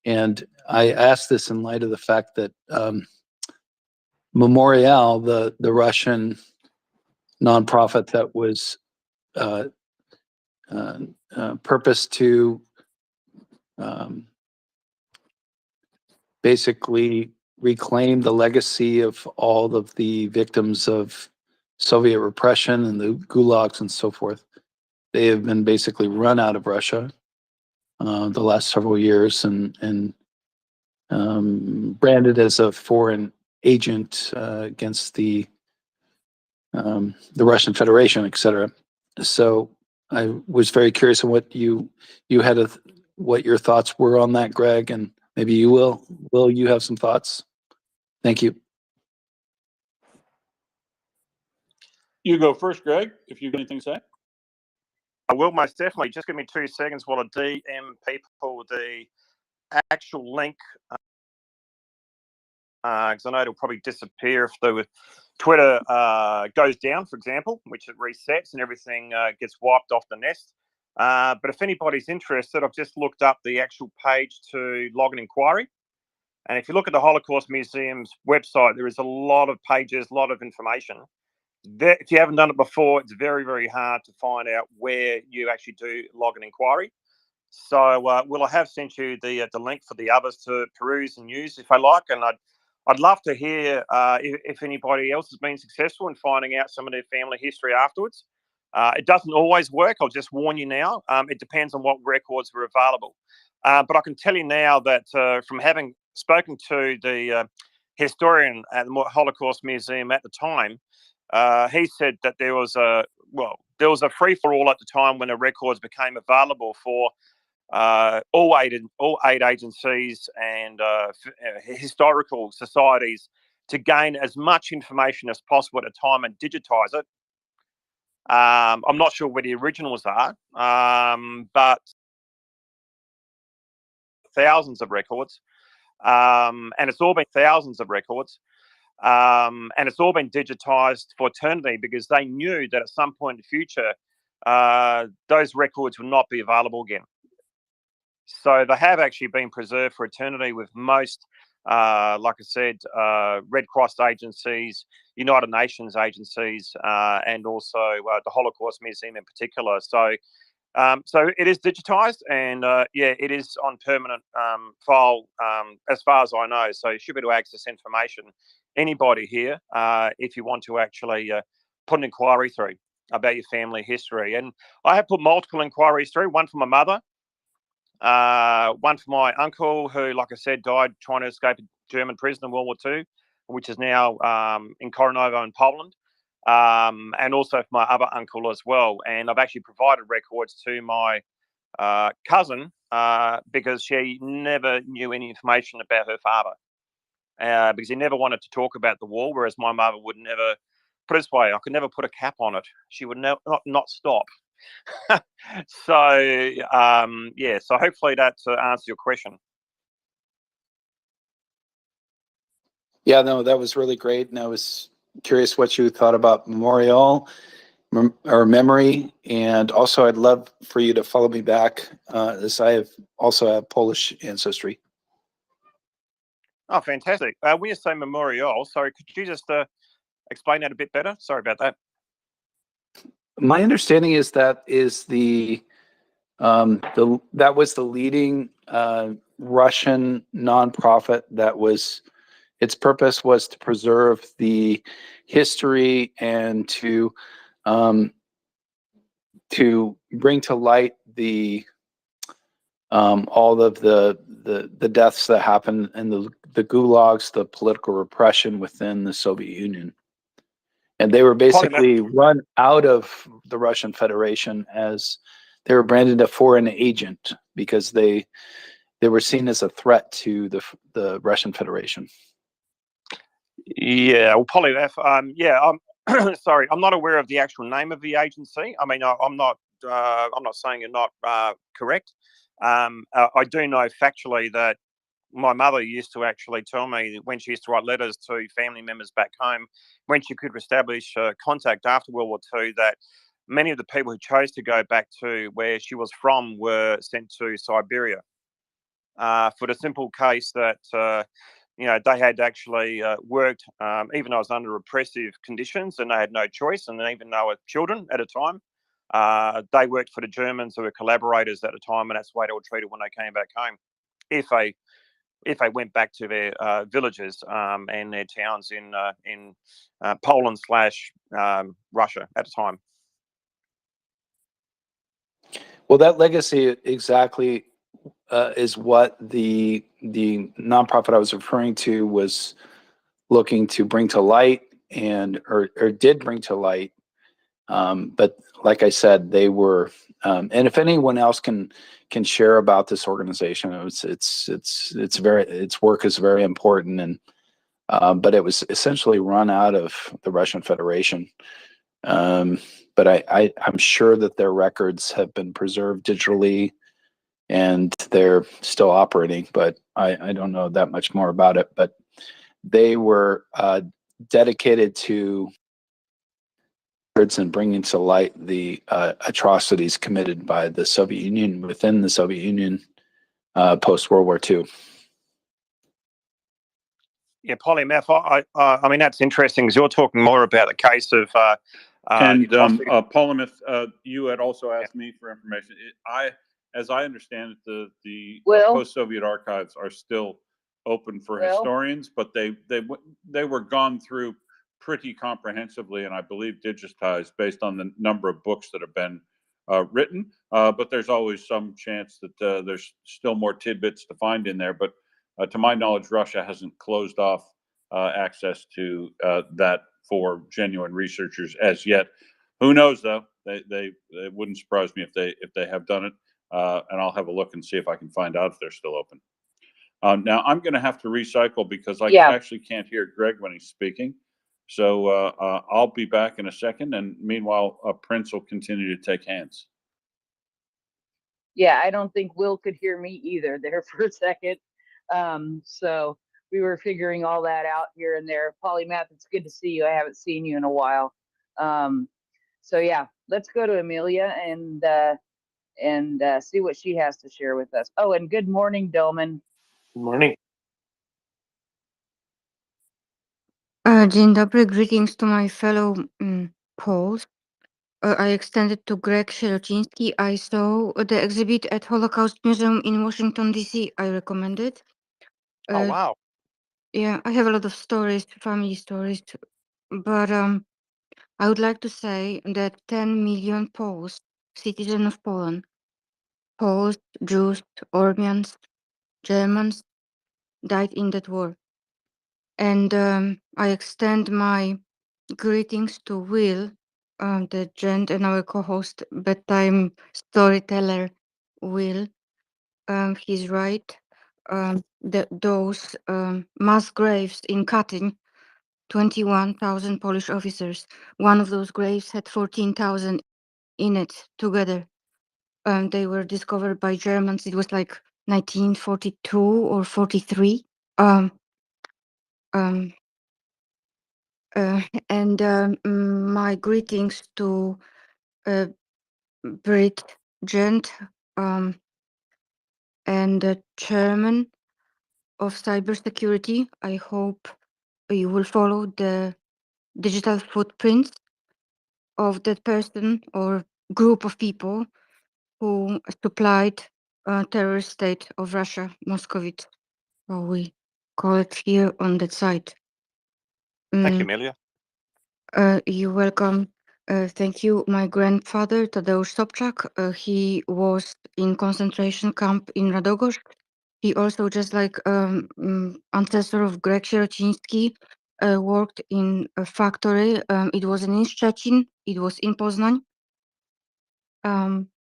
[SPEAKER 21] And I ask this in light of the fact that Memorial, the Russian nonprofit that was purposed to basically reclaim the legacy of all of the victims of Soviet repression and the gulags and so forth. They have been basically run out of Russia the last several years and branded as a foreign agent against the Russian Federation, etc. So I was very curious on what you had what your thoughts were on that, Greg, and maybe you will you have some thoughts? Thank you.
[SPEAKER 1] You go first, Greg, if you've got anything to say.
[SPEAKER 18] I will most definitely. Just give me 2 seconds while I DM people the actual link, because I know it'll probably disappear if the Twitter goes down, for example, which it resets and everything gets wiped off the nest. But if anybody's interested, I've just looked up the actual page to log an inquiry. And if you look at the Holocaust Museum's website, there is a lot of pages, a lot of information. If you haven't done it before, it's very, very hard to find out where you actually do log an inquiry. So, Will, I have sent you the link for the others to peruse and use if they like, and I'd love to hear if anybody else has been successful in finding out some of their family history afterwards. It doesn't always work. I'll just warn you now. It depends on what records are available. But I can tell you now that from having spoken to the historian at the Holocaust Museum at the time, he said that there was a free for all at the time when the records became available for all aid agencies and historical societies to gain as much information as possible at a time and digitize it. I'm not sure where the originals are, but thousands of records, and it's all been digitized for eternity, because they knew that at some point in the future, those records will not be available again. So they have actually been preserved for eternity with most, like I said, Red Cross agencies, United Nations agencies, and also the Holocaust Museum in particular. So it is digitized, and it is on permanent file as far as I know. So you should be able to access information, anybody here, if you want to actually put an inquiry through about your family history. And I have put multiple inquiries through, one for my mother, one for my uncle, who, like I said, died trying to escape a German prison in World War II, which is now in Koronovo in Poland, and also for my other uncle as well. And I've actually provided records to my cousin because she never knew any information about her father, because he never wanted to talk about the war, whereas my mother would never. Put it this way, I could never put a cap on it. She would not stop. So yeah, so hopefully that answers your question.
[SPEAKER 21] Yeah, no, that was really great. And I was curious what you thought about memorial or memory. And also I'd love for you to follow me back, as I also have Polish ancestry.
[SPEAKER 18] Oh, fantastic. When you say memorial, sorry, could you just explain that a bit better? Sorry about that.
[SPEAKER 21] My understanding is that is that was the leading Russian nonprofit that was, its purpose was to preserve the history and to bring to light the all of the deaths that happened in the gulags, the political repression within the Soviet Union. And they were basically run out of the Russian Federation as they were branded a foreign agent because they were seen as a threat to the Russian Federation.
[SPEAKER 18] Yeah, well, Polymath, yeah, I'm sorry, I'm not aware of the actual name of the agency. I mean, I'm not saying you're not correct. I do know factually that my mother used to actually tell me when she used to write letters to family members back home, when she could establish contact after World War II, that many of the people who chose to go back to where she was from were sent to Siberia for the simple case that they had actually worked, even though it was under repressive conditions and they had no choice, and even though they were children at a time, they worked for the Germans who were collaborators at the time, and that's the way they were treated when they came back home. If they went back to their villages and their towns in Poland / Russia at the time.
[SPEAKER 21] Well, that legacy exactly is what the nonprofit I was referring to was looking to bring to light, or did bring to light. But like I said, they were, and if anyone else can share about this organization, its work is very important, and but it was essentially run out of the Russian Federation. But I'm sure that their records have been preserved digitally and they're still operating, but I don't know that much more about it. But they were dedicated to and bringing to light the atrocities committed by the Soviet Union within the Soviet Union post World War II.
[SPEAKER 18] Yeah, Polymath, I mean, that's interesting because you're talking more about the case of
[SPEAKER 1] Polymath, you had also asked me for information. As I understand it, the post-Soviet archives are still open for historians, but they were gone through pretty comprehensively, and I believe digitized based on the number of books that have been written. But there's always some chance that there's still more tidbits to find in there. But to my knowledge, Russia hasn't closed off access to that for genuine researchers as yet. Who knows though? They wouldn't surprise me if they have done it, and I'll have a look and see if I can find out if they're still open. Now I'm going to have to recycle because I actually can't hear Greg when he's speaking. So I'll be back in a second, and meanwhile, Prince will continue to take hands.
[SPEAKER 7] Yeah, I don't think Will could hear me either there for a second. So we were figuring all that out here and there. Polymath, it's good to see you. I haven't seen you in a while. So yeah, let's go to Amelia and see what she has to share with us. Oh, and good morning, Doman.
[SPEAKER 5] Good morning.
[SPEAKER 8] Dzień dobry, greetings to my fellow Poles. I extended to Greg Sierociński. I saw the exhibit at Holocaust Museum in Washington, D.C. I recommend it.
[SPEAKER 18] Oh, wow.
[SPEAKER 8] Yeah, I have a lot of stories, family stories, but I would like to say that 10 million Poles, citizens of Poland, Poles, Jews, Armenians, Germans, died in that war. And I extend my greetings to Will, the gent and our co-host, bedtime storyteller, Will. He's right. Those mass graves in Katyn, 21,000 Polish officers. One of those graves had 14,000 in it together. They were discovered by Germans. It was like 1942 or 43. Um, um, and my greetings to Brit Gent and the chairman of cybersecurity. I hope you will follow the digital footprints of that person or group of people who supplied terrorist state of Russia, Moscovite, or we call it here on that side.
[SPEAKER 18] Thank you, Amelia.
[SPEAKER 8] You're welcome. Thank you. My grandfather, Tadeusz Sobczak, he was in concentration camp in Radogorz. He also, just like ancestor of Greg Sierociński, worked in a factory. It wasn't in Szczecin, it was in Poznań.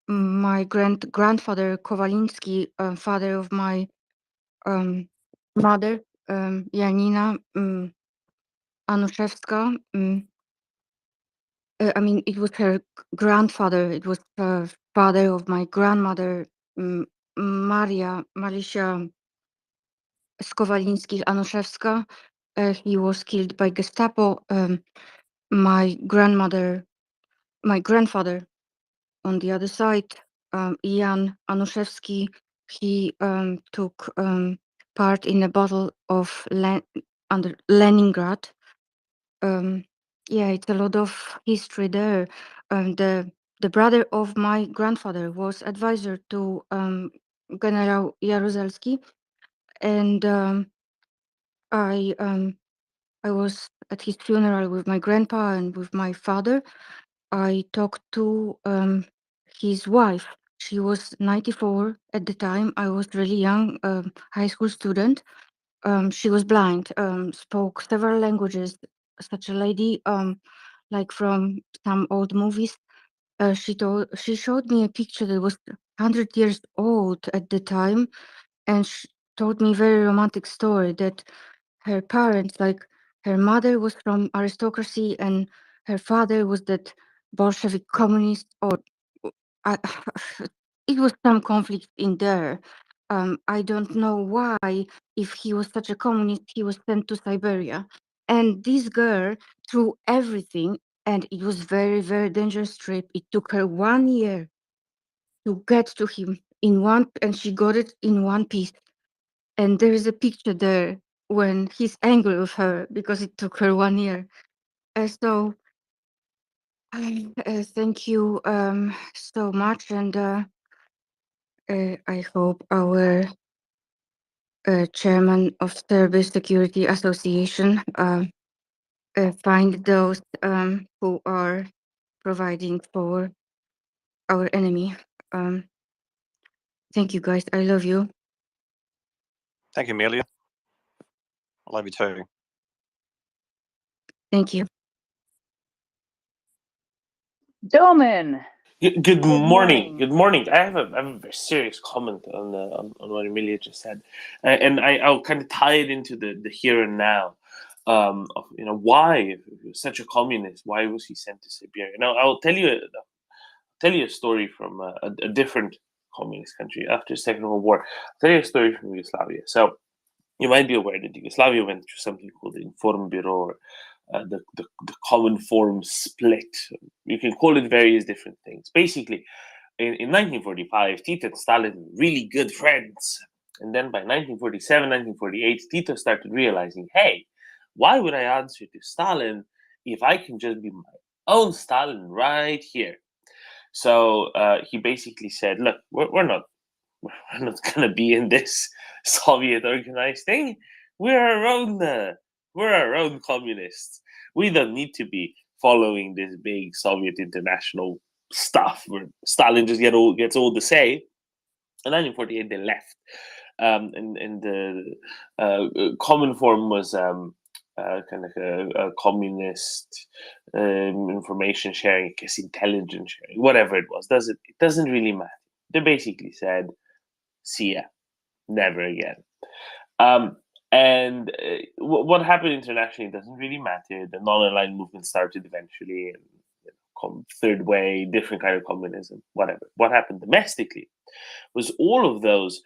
[SPEAKER 8] My grandfather Kowaliński, father of my mother, Janina Anuszewska. I mean, it was her grandfather. It was father of my grandmother, Marysia Skowalińskich-Anuszewska. He was killed by Gestapo. My grandfather on the other side, Jan Anuszewski, he took part in a battle of under Leningrad. Yeah, it's a lot of history there. The brother of my grandfather was advisor to General Jaruzelski, and I was at his funeral with my grandpa and with my father. I talked to his wife. She was 94 at the time. I was really young, high school student. She was blind, spoke several languages. Such a lady, like from some old movies. She showed me a picture that was 100 years old at the time, and she told me a very romantic story that her parents, like her mother was from aristocracy and her father was that Bolshevik communist, or I, it was some conflict in there. I don't know why, if he was such a communist, he was sent to Siberia. And this girl, through everything, and it was very, very dangerous trip. It took her 1 year to get to him and she got it in one piece. And there is a picture there when he's angry with her because it took her 1 year. So thank you so much, and I hope our chairman of Service Security Association find those who are providing for our enemy. Thank you, guys. I love you.
[SPEAKER 18] Thank you, Amelia. I love you too.
[SPEAKER 8] Thank you.
[SPEAKER 7] Doman.
[SPEAKER 5] Good morning. Good morning. I have a very serious comment on what Amelia just said, and I'll kind of tie it into the here and now. Of, why, if he was such a communist, why was he sent to Siberia? Now, I'll tell you a story from a different communist country after the Second World War. I'll tell you a story from Yugoslavia. So you might be aware that Yugoslavia went through something called the Inform or the common form split. You can call it various different things. Basically, in 1945, Tito and Stalin were really good friends. And then by 1947, 1948, Tito started realizing, hey, why would I answer to Stalin if I can just be my own Stalin right here? So he basically said, look, we're not going to be in this Soviet organized thing. We're our own communists. We don't need to be following this big Soviet international stuff where Stalin just gets all the say. In 1948, they left, and the common form was kind of a communist information sharing, I guess intelligence sharing, whatever it was. It doesn't really matter. They basically said, "See ya, never again." And what happened internationally doesn't really matter. The non-aligned movement started eventually, and third way, different kind of communism, whatever. What happened domestically was all of those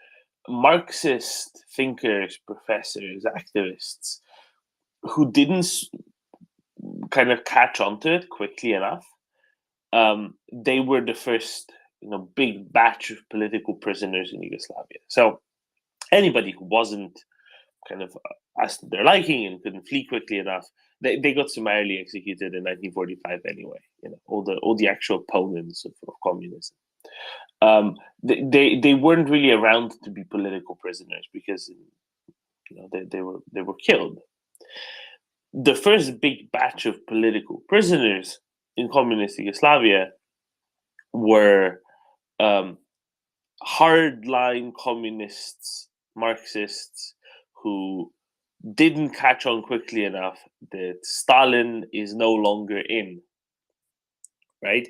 [SPEAKER 5] Marxist thinkers, professors, activists who didn't kind of catch onto it quickly enough. They were the first, big batch of political prisoners in Yugoslavia. So anybody who wasn't kind of as to their liking and couldn't flee quickly enough, they got summarily executed in 1945 anyway. All the actual opponents of communism. They weren't really around to be political prisoners because they were killed. The first big batch of political prisoners in communist Yugoslavia were hardline communists, Marxists, who didn't catch on quickly enough that Stalin is no longer in, right?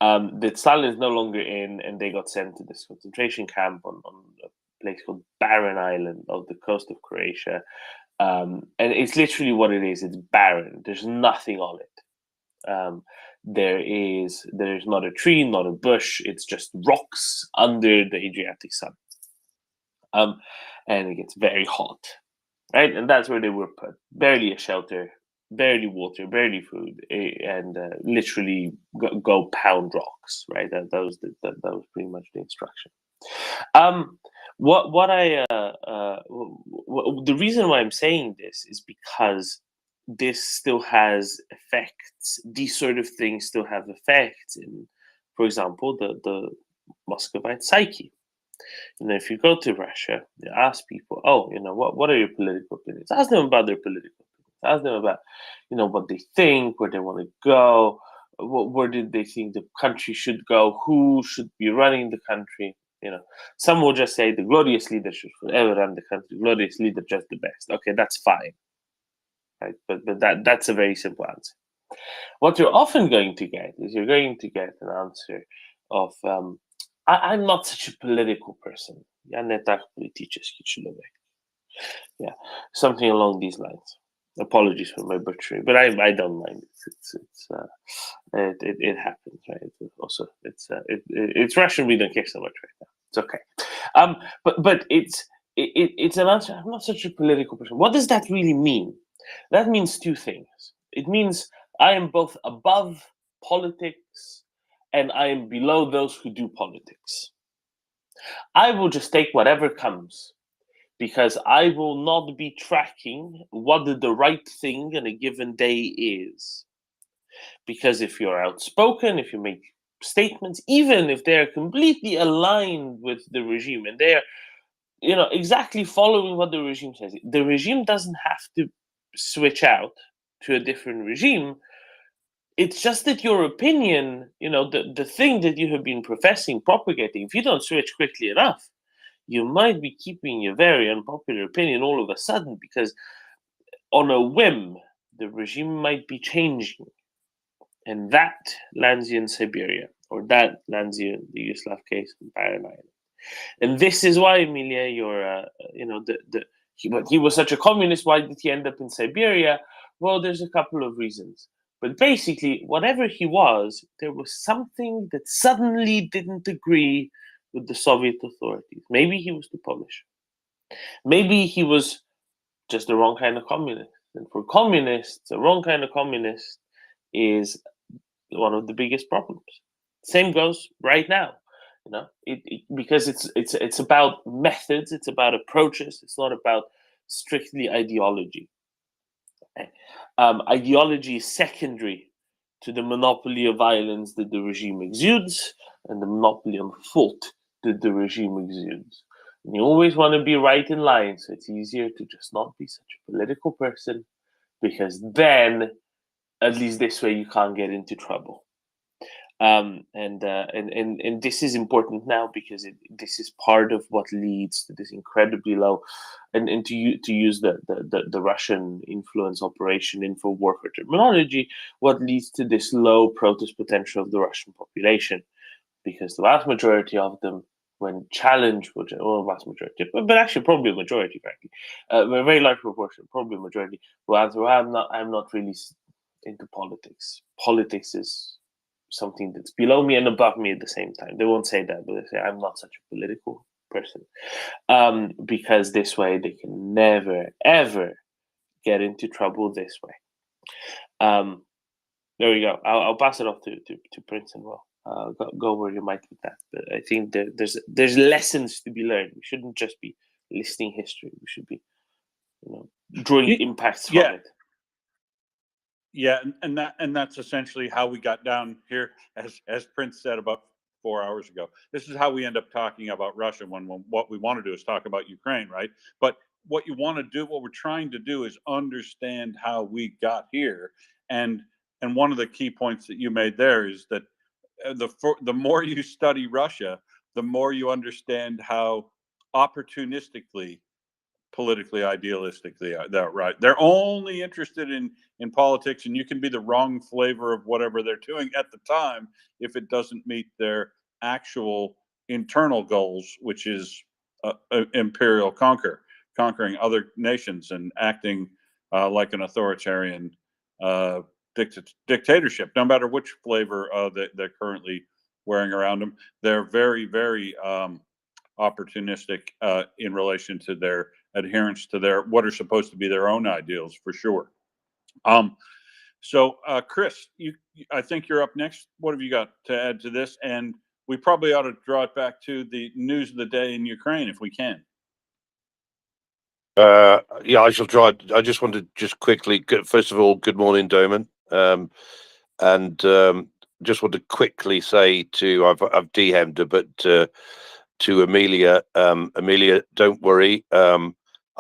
[SPEAKER 5] That Stalin is no longer in, and they got sent to this concentration camp on a place called Barren Island off the coast of Croatia. And it's literally what it is. It's barren. There's nothing on it. There's not a tree, not a bush. It's just rocks under the Adriatic sun. And it gets very hot, right? And that's where they were put. Barely a shelter, barely water, barely food, and literally go pound rocks, right? That was pretty much the instruction. The reason why I'm saying this is because this still has effects. These sort of things still have effects in, for example, the Muscovite psyche. If you go to Russia, you ask people, what are your political opinions? Ask them about their political opinions. Ask them about, what they think, where they want to go, where did they think the country should go, who should be running the country. Some will just say the glorious leader should forever run the country. Glorious leader, just the best. Okay, that's fine, right? But that's a very simple answer. What you're often going to get is you're going to get an answer of I'm not such a political person. Ja nie tak polityczny człowiek. Yeah, something along these lines. Apologies for my butchery, but I don't mind. It happens, right? It's Russian. We don't care so much right now. It's okay. But it's an answer. I'm not such a political person. What does that really mean? That means two things. It means I am both above politics and I am below those who do politics. I will just take whatever comes because I will not be tracking what the right thing in a given day is. Because if you're outspoken, if you make statements, even if they're completely aligned with the regime and they're, exactly following what the regime says, the regime doesn't have to switch out to a different regime. It's just that your opinion, the thing that you have been professing, propagating, if you don't switch quickly enough, you might be keeping your very unpopular opinion all of a sudden because on a whim, the regime might be changing. And that lands you in Siberia, or that lands you in the Yugoslav case in Barren Island. And this is why, Emilia, he was such a communist. Why did he end up in Siberia? Well, there's a couple of reasons. But basically, whatever he was, there was something that suddenly didn't agree with the Soviet authorities. Maybe he was too Polish. Maybe he was just the wrong kind of communist. And for communists, the wrong kind of communist is one of the biggest problems. Same goes right now. Because it's about methods, it's about approaches, it's not about strictly ideology. Ideology is secondary to the monopoly of violence that the regime exudes and the monopoly on fault that the regime exudes. And you always want to be right in line, so it's easier to just not be such a political person, because then at least this way you can't get into trouble. And this is important now because this is part of what leads to this incredibly low, and to use the Russian influence operation info warfare terminology, what leads to this low protest potential of the Russian population, because the vast majority of them, when challenged, well, vast majority, but actually probably a majority, frankly, a very large proportion, probably a majority, will answer, well, I'm not really into politics. Politics is something that's below me and above me at the same time. They won't say that, but they say I'm not such a political person, because this way they can never ever get into trouble this way. There we go. I'll pass it off to Prince and Will. Go where you might with that. But I think there's lessons to be learned. We shouldn't just be listing history. We should be, drawing impacts from it.
[SPEAKER 1] Yeah, and that's essentially how we got down here, as Prince said about 4 hours ago. This is how we end up talking about Russia when what we want to do is talk about Ukraine, right? But what we're trying to do is understand how we got here, and one of the key points that you made there is that the more you study Russia, the more you understand how opportunistically, politically, idealistically, right. They're only interested in politics, and you can be the wrong flavor of whatever they're doing at the time if it doesn't meet their actual internal goals, which is imperial conquering other nations and acting like an authoritarian dictatorship, no matter which flavor they're currently wearing around them. They're very, very opportunistic in relation to their adherence to their what are supposed to be their own ideals, for sure. So Chris, I think you're up next. What have you got to add to this? And we probably ought to draw it back to the news of the day in Ukraine if we can.
[SPEAKER 4] Yeah, I shall try. I just want to just quickly, first of all, good morning, Doman. And just want to quickly say I've DM'd her, but to Amelia, Amelia, don't worry.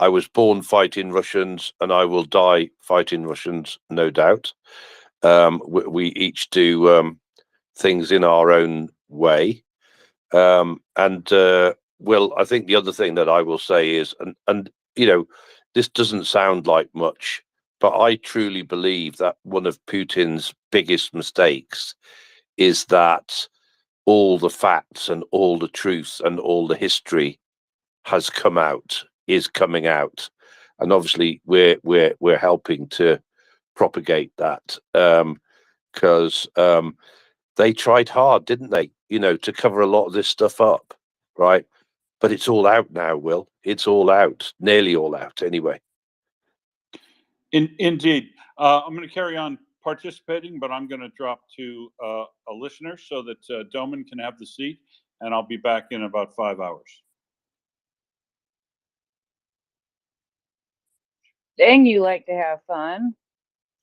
[SPEAKER 4] I was born fighting Russians, and I will die fighting Russians, no doubt. We each do things in our own way. And Will, I think the other thing that I will say is, and this doesn't sound like much, but I truly believe that one of Putin's biggest mistakes is that all the facts and all the truth and all the history is coming out, and obviously we're helping to propagate that, because they tried hard, didn't they? To cover a lot of this stuff up, right? But it's all out now, Will. It's all out, nearly all out, anyway.
[SPEAKER 1] Indeed. I'm going to carry on participating, but I'm going to drop to a listener so that Doman can have the seat, and I'll be back in about 5 hours.
[SPEAKER 7] Dang, you like to have fun.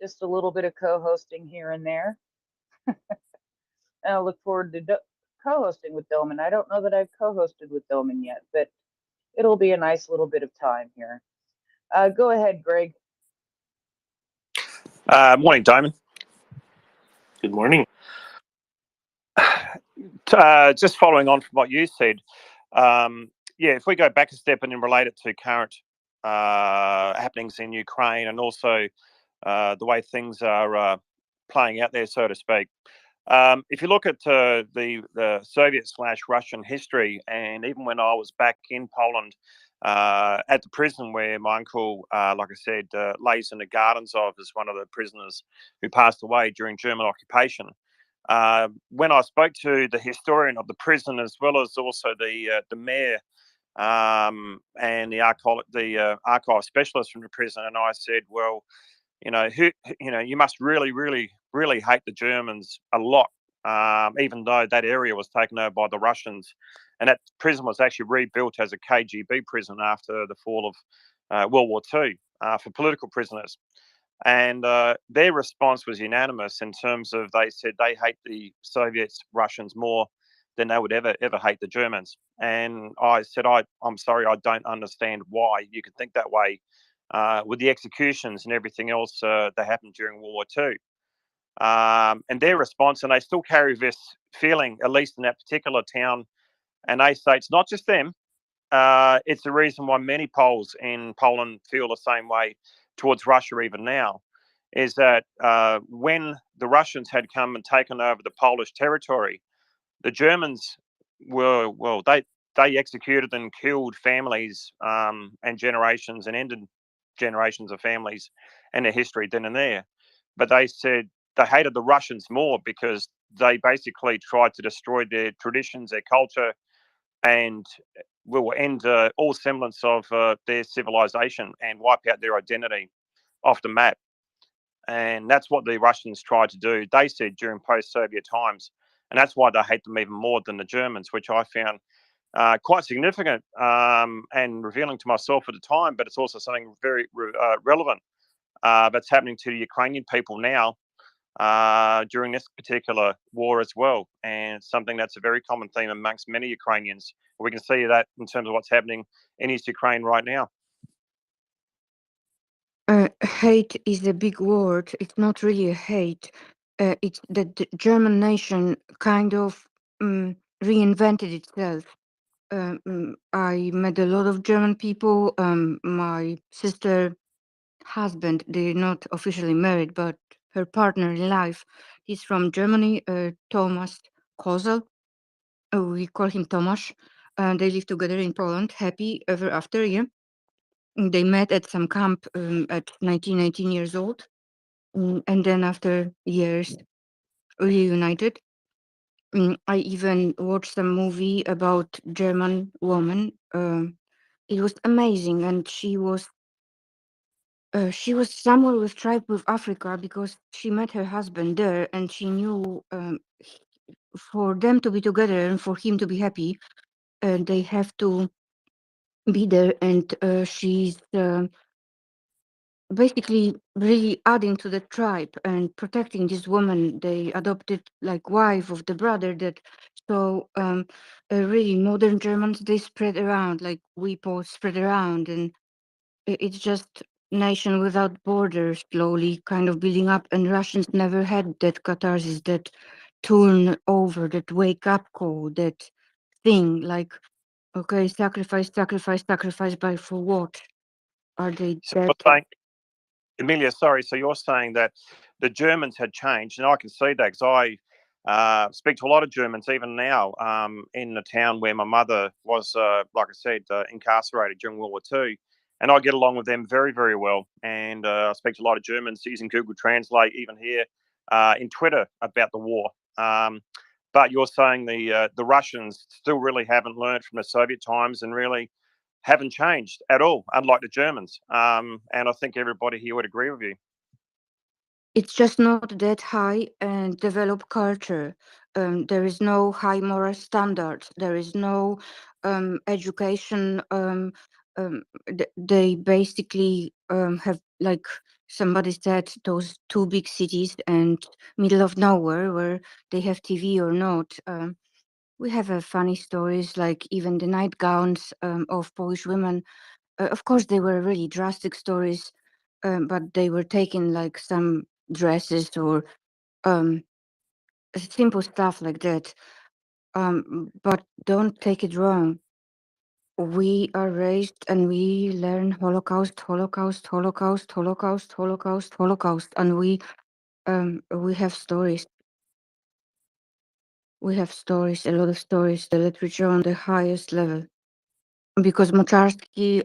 [SPEAKER 7] Just a little bit of co-hosting here and there. And I look forward to co-hosting with Doman. I don't know that I've co-hosted with Doman yet, but it'll be a nice little bit of time here. Go ahead, Greg.
[SPEAKER 18] Morning, Damon.
[SPEAKER 5] Good morning.
[SPEAKER 18] Just following on from what you said, if we go back a step and then relate it to current happenings in Ukraine, and also the way things are playing out there, so to speak. If you look at the Soviet/Russian history, and even when I was back in Poland at the prison where my uncle, like I said, lays in the gardens of, as one of the prisoners who passed away during German occupation. When I spoke to the historian of the prison, as well as also the mayor and the archive specialist from the prison, and I said, well, you must really, really, really hate the Germans a lot, even though that area was taken over by the Russians, and that prison was actually rebuilt as a KGB prison after the fall of World War II for political prisoners. And their response was unanimous in terms of, they said they hate the Soviets, Russians more than they would ever hate the Germans. And I said, I'm sorry, I don't understand why you could think that way with the executions and everything else that happened during World War II. and their response, and they still carry this feeling, at least in that particular town, and they say it's not just them. It's the reason why many Poles in Poland feel the same way towards Russia even now, is that when the Russians had come and taken over the Polish territory, the Germans were, well, they executed and killed families and generations and ended generations of families and their history then and there. But they said they hated the Russians more because they basically tried to destroy their traditions, their culture, and will end all semblance of their civilization and wipe out their identity off the map. And that's what the Russians tried to do, they said, during post-Soviet times. And that's why they hate them even more than the Germans, which I found quite significant and revealing to myself at the time, but it's also something very relevant that's happening to the Ukrainian people now during this particular war as well. And it's something that's a very common theme amongst many Ukrainians. We can see that in terms of what's happening in East Ukraine right now.
[SPEAKER 8] Hate is a big word. It's not really a hate. It's that the German nation kind of reinvented itself. I met a lot of German people. My sister husband, they're not officially married, but her partner in life, he's from Germany, Thomas Kozel. We call him Tomasz. They live together in Poland, happy ever after, yeah. They met at some camp at 19 years old. And then after years, reunited. I even watched some movie about German woman. It was amazing, and she was somewhere with tribe with Africa because she met her husband there, and she knew for them to be together and for him to be happy, they have to be there. And she's basically really adding to the tribe and protecting this woman they adopted, like wife of the brother. That so really modern Germans, they spread around like we Poles spread around, and it's just nation without borders slowly kind of building up. And Russians never had that catharsis, that turn over, that wake up call, that thing like, okay, sacrifice, but for what? Are they
[SPEAKER 18] So
[SPEAKER 8] dead?
[SPEAKER 18] you're saying, Emilia, sorry, so you're saying that the Germans had changed, and I can see that because I speak to a lot of Germans even now in the town where my mother was, like I said, incarcerated during World War II. And I get along with them very, very well. And I speak to a lot of Germans using Google Translate, even here in Twitter about the war. But you're saying the Russians still really haven't learned from the Soviet times and really haven't changed at all, unlike the Germans. And I think everybody here would agree with you.
[SPEAKER 8] It's just not that high and developed culture. There is no high moral standards. There is no education. They basically have, like somebody said, those two big cities and middle of nowhere where they have TV or not. We have funny stories, like even the nightgowns of Polish women. Of course, they were really drastic stories, but they were taken like some dresses or simple stuff like that. But don't take it wrong. We are raised and we learn Holocaust, and we have stories. We have stories, a lot of stories, the literature on the highest level. Because Moczarski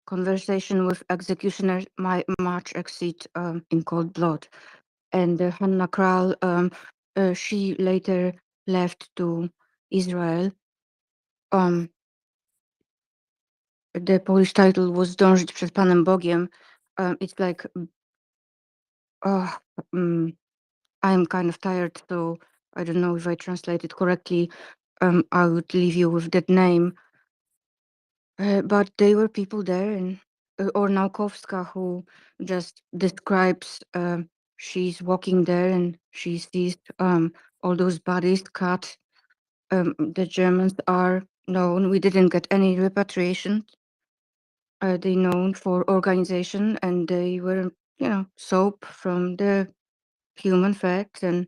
[SPEAKER 8] conversation with executioners might much exceed in cold blood. And Hanna Kral, she later left to Israel. The Polish title was Dążyć przed Panem Bogiem. It's like, I'm kind of tired, so I don't know if I translated correctly. I would leave you with that name. But there were people there, and or Naukowska, who just describes she's walking there and she sees all those bodies cut. The Germans are known. We didn't get any repatriation. They known for organization, and they were, soap from the human fats, and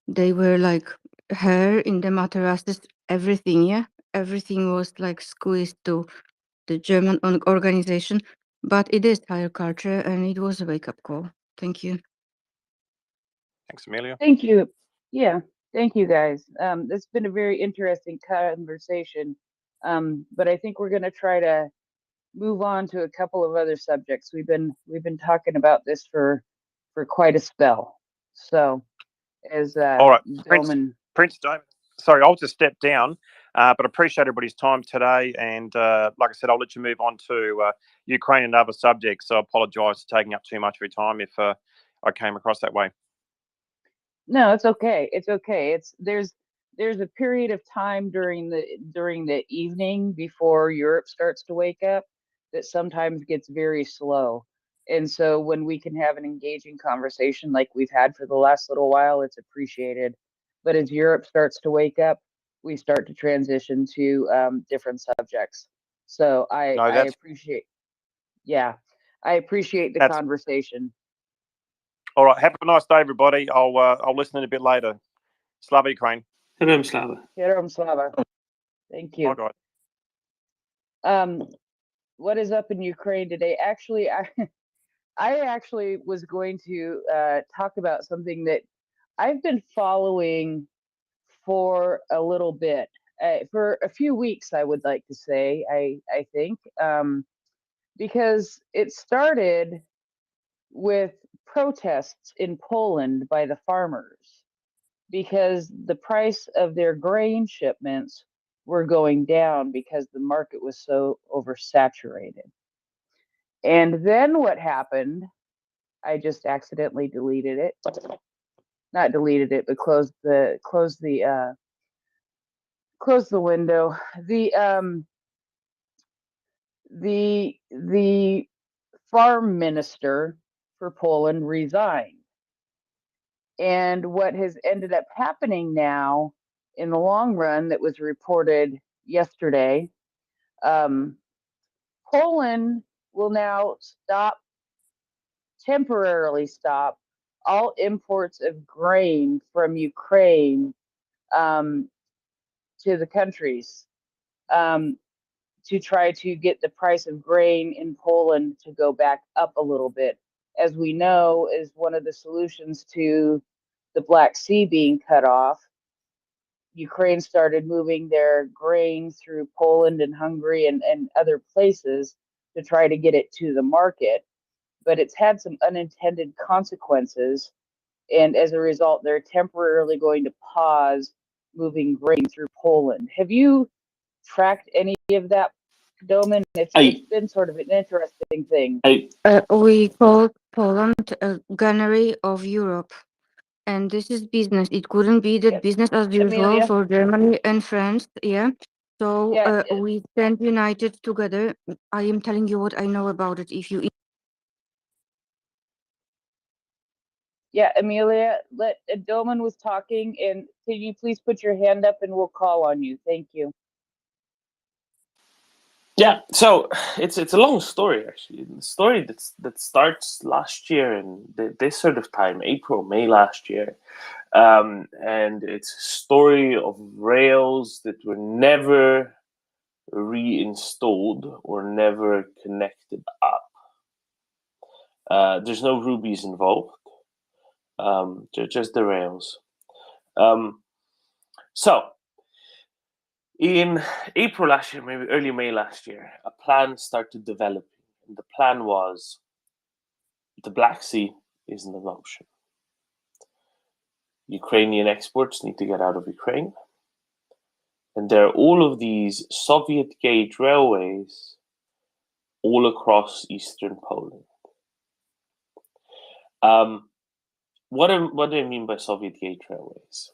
[SPEAKER 8] they were like hair in the mattresses, everything. Yeah, everything was like squeezed to the German organization. But it is higher culture, and it was a wake-up call. Thank you.
[SPEAKER 18] Thanks, Amelia.
[SPEAKER 7] Thank you. Yeah, thank you guys. It's been a very interesting conversation. But I think we're going to try to move on to a couple of other subjects. We've been talking about this for quite a spell. So as
[SPEAKER 18] All right,
[SPEAKER 7] Dolman,
[SPEAKER 18] Prince Damon. Sorry, I'll just step down, but appreciate everybody's time today. And like I said, I'll let you move on to Ukraine and other subjects. So I apologise for taking up too much of your time if I came across that way.
[SPEAKER 7] no, it's okay. It's okay. There's a period of time during the evening before Europe starts to wake up that sometimes gets very slow. And so when we can have an engaging conversation like we've had for the last little while, it's appreciated. But as Europe starts to wake up, we start to transition to different subjects. So
[SPEAKER 18] No,
[SPEAKER 7] I
[SPEAKER 18] that's
[SPEAKER 7] appreciate, yeah, I appreciate the
[SPEAKER 18] that's
[SPEAKER 7] conversation.
[SPEAKER 18] all right. Have a nice day, everybody. I'll listen in a bit later. Slava Ukraine.
[SPEAKER 5] Heroem Slava.
[SPEAKER 7] Heroem Slava. Thank you.
[SPEAKER 18] Bye, guys.
[SPEAKER 7] What is up in Ukraine today? Actually, I actually was going to talk about something that I've been following for a little bit, for a few weeks, I would like to say, I think, because it started with protests in Poland by the farmers because the price of their grain shipments were going down because the market was so oversaturated. And then what happened, I just accidentally deleted it. Not deleted it, but closed the window. The farm minister for Poland resigned. And what has ended up happening now in the long run that was reported yesterday, Poland will now temporarily stop all imports of grain from Ukraine to the countries to try to get the price of grain in Poland to go back up a little bit. As we know, is one of the solutions to the Black Sea being cut off. Ukraine started moving their grain through Poland and Hungary and other places to try to get it to the market. But it's had some unintended consequences. And as a result, they're temporarily going to pause moving grain through Poland. Have you tracked any of that, Doman? It's been sort of an interesting thing.
[SPEAKER 8] We call Poland a gunnery of Europe, and this is business. It couldn't be that business as usual
[SPEAKER 7] Amelia?
[SPEAKER 8] for Germany and France. Yeah. So we stand united together. I am telling you what I know about it. If you
[SPEAKER 7] Yeah, Amelia, Doman was talking, and can you please put your hand up and we'll call on you? Thank you.
[SPEAKER 5] Yeah, so it's a long story actually. The story that starts last year and this sort of time, April, May last year, and it's a story of rails that were never reinstalled or never connected up. There's no rubies involved, just the rails. So in April last year, maybe early May last year, a plan started developing. And the plan was the Black Sea isn't an option. Ukrainian exports need to get out of Ukraine. And there are all of these Soviet gauge railways all across eastern Poland. What do I mean by Soviet gauge railways?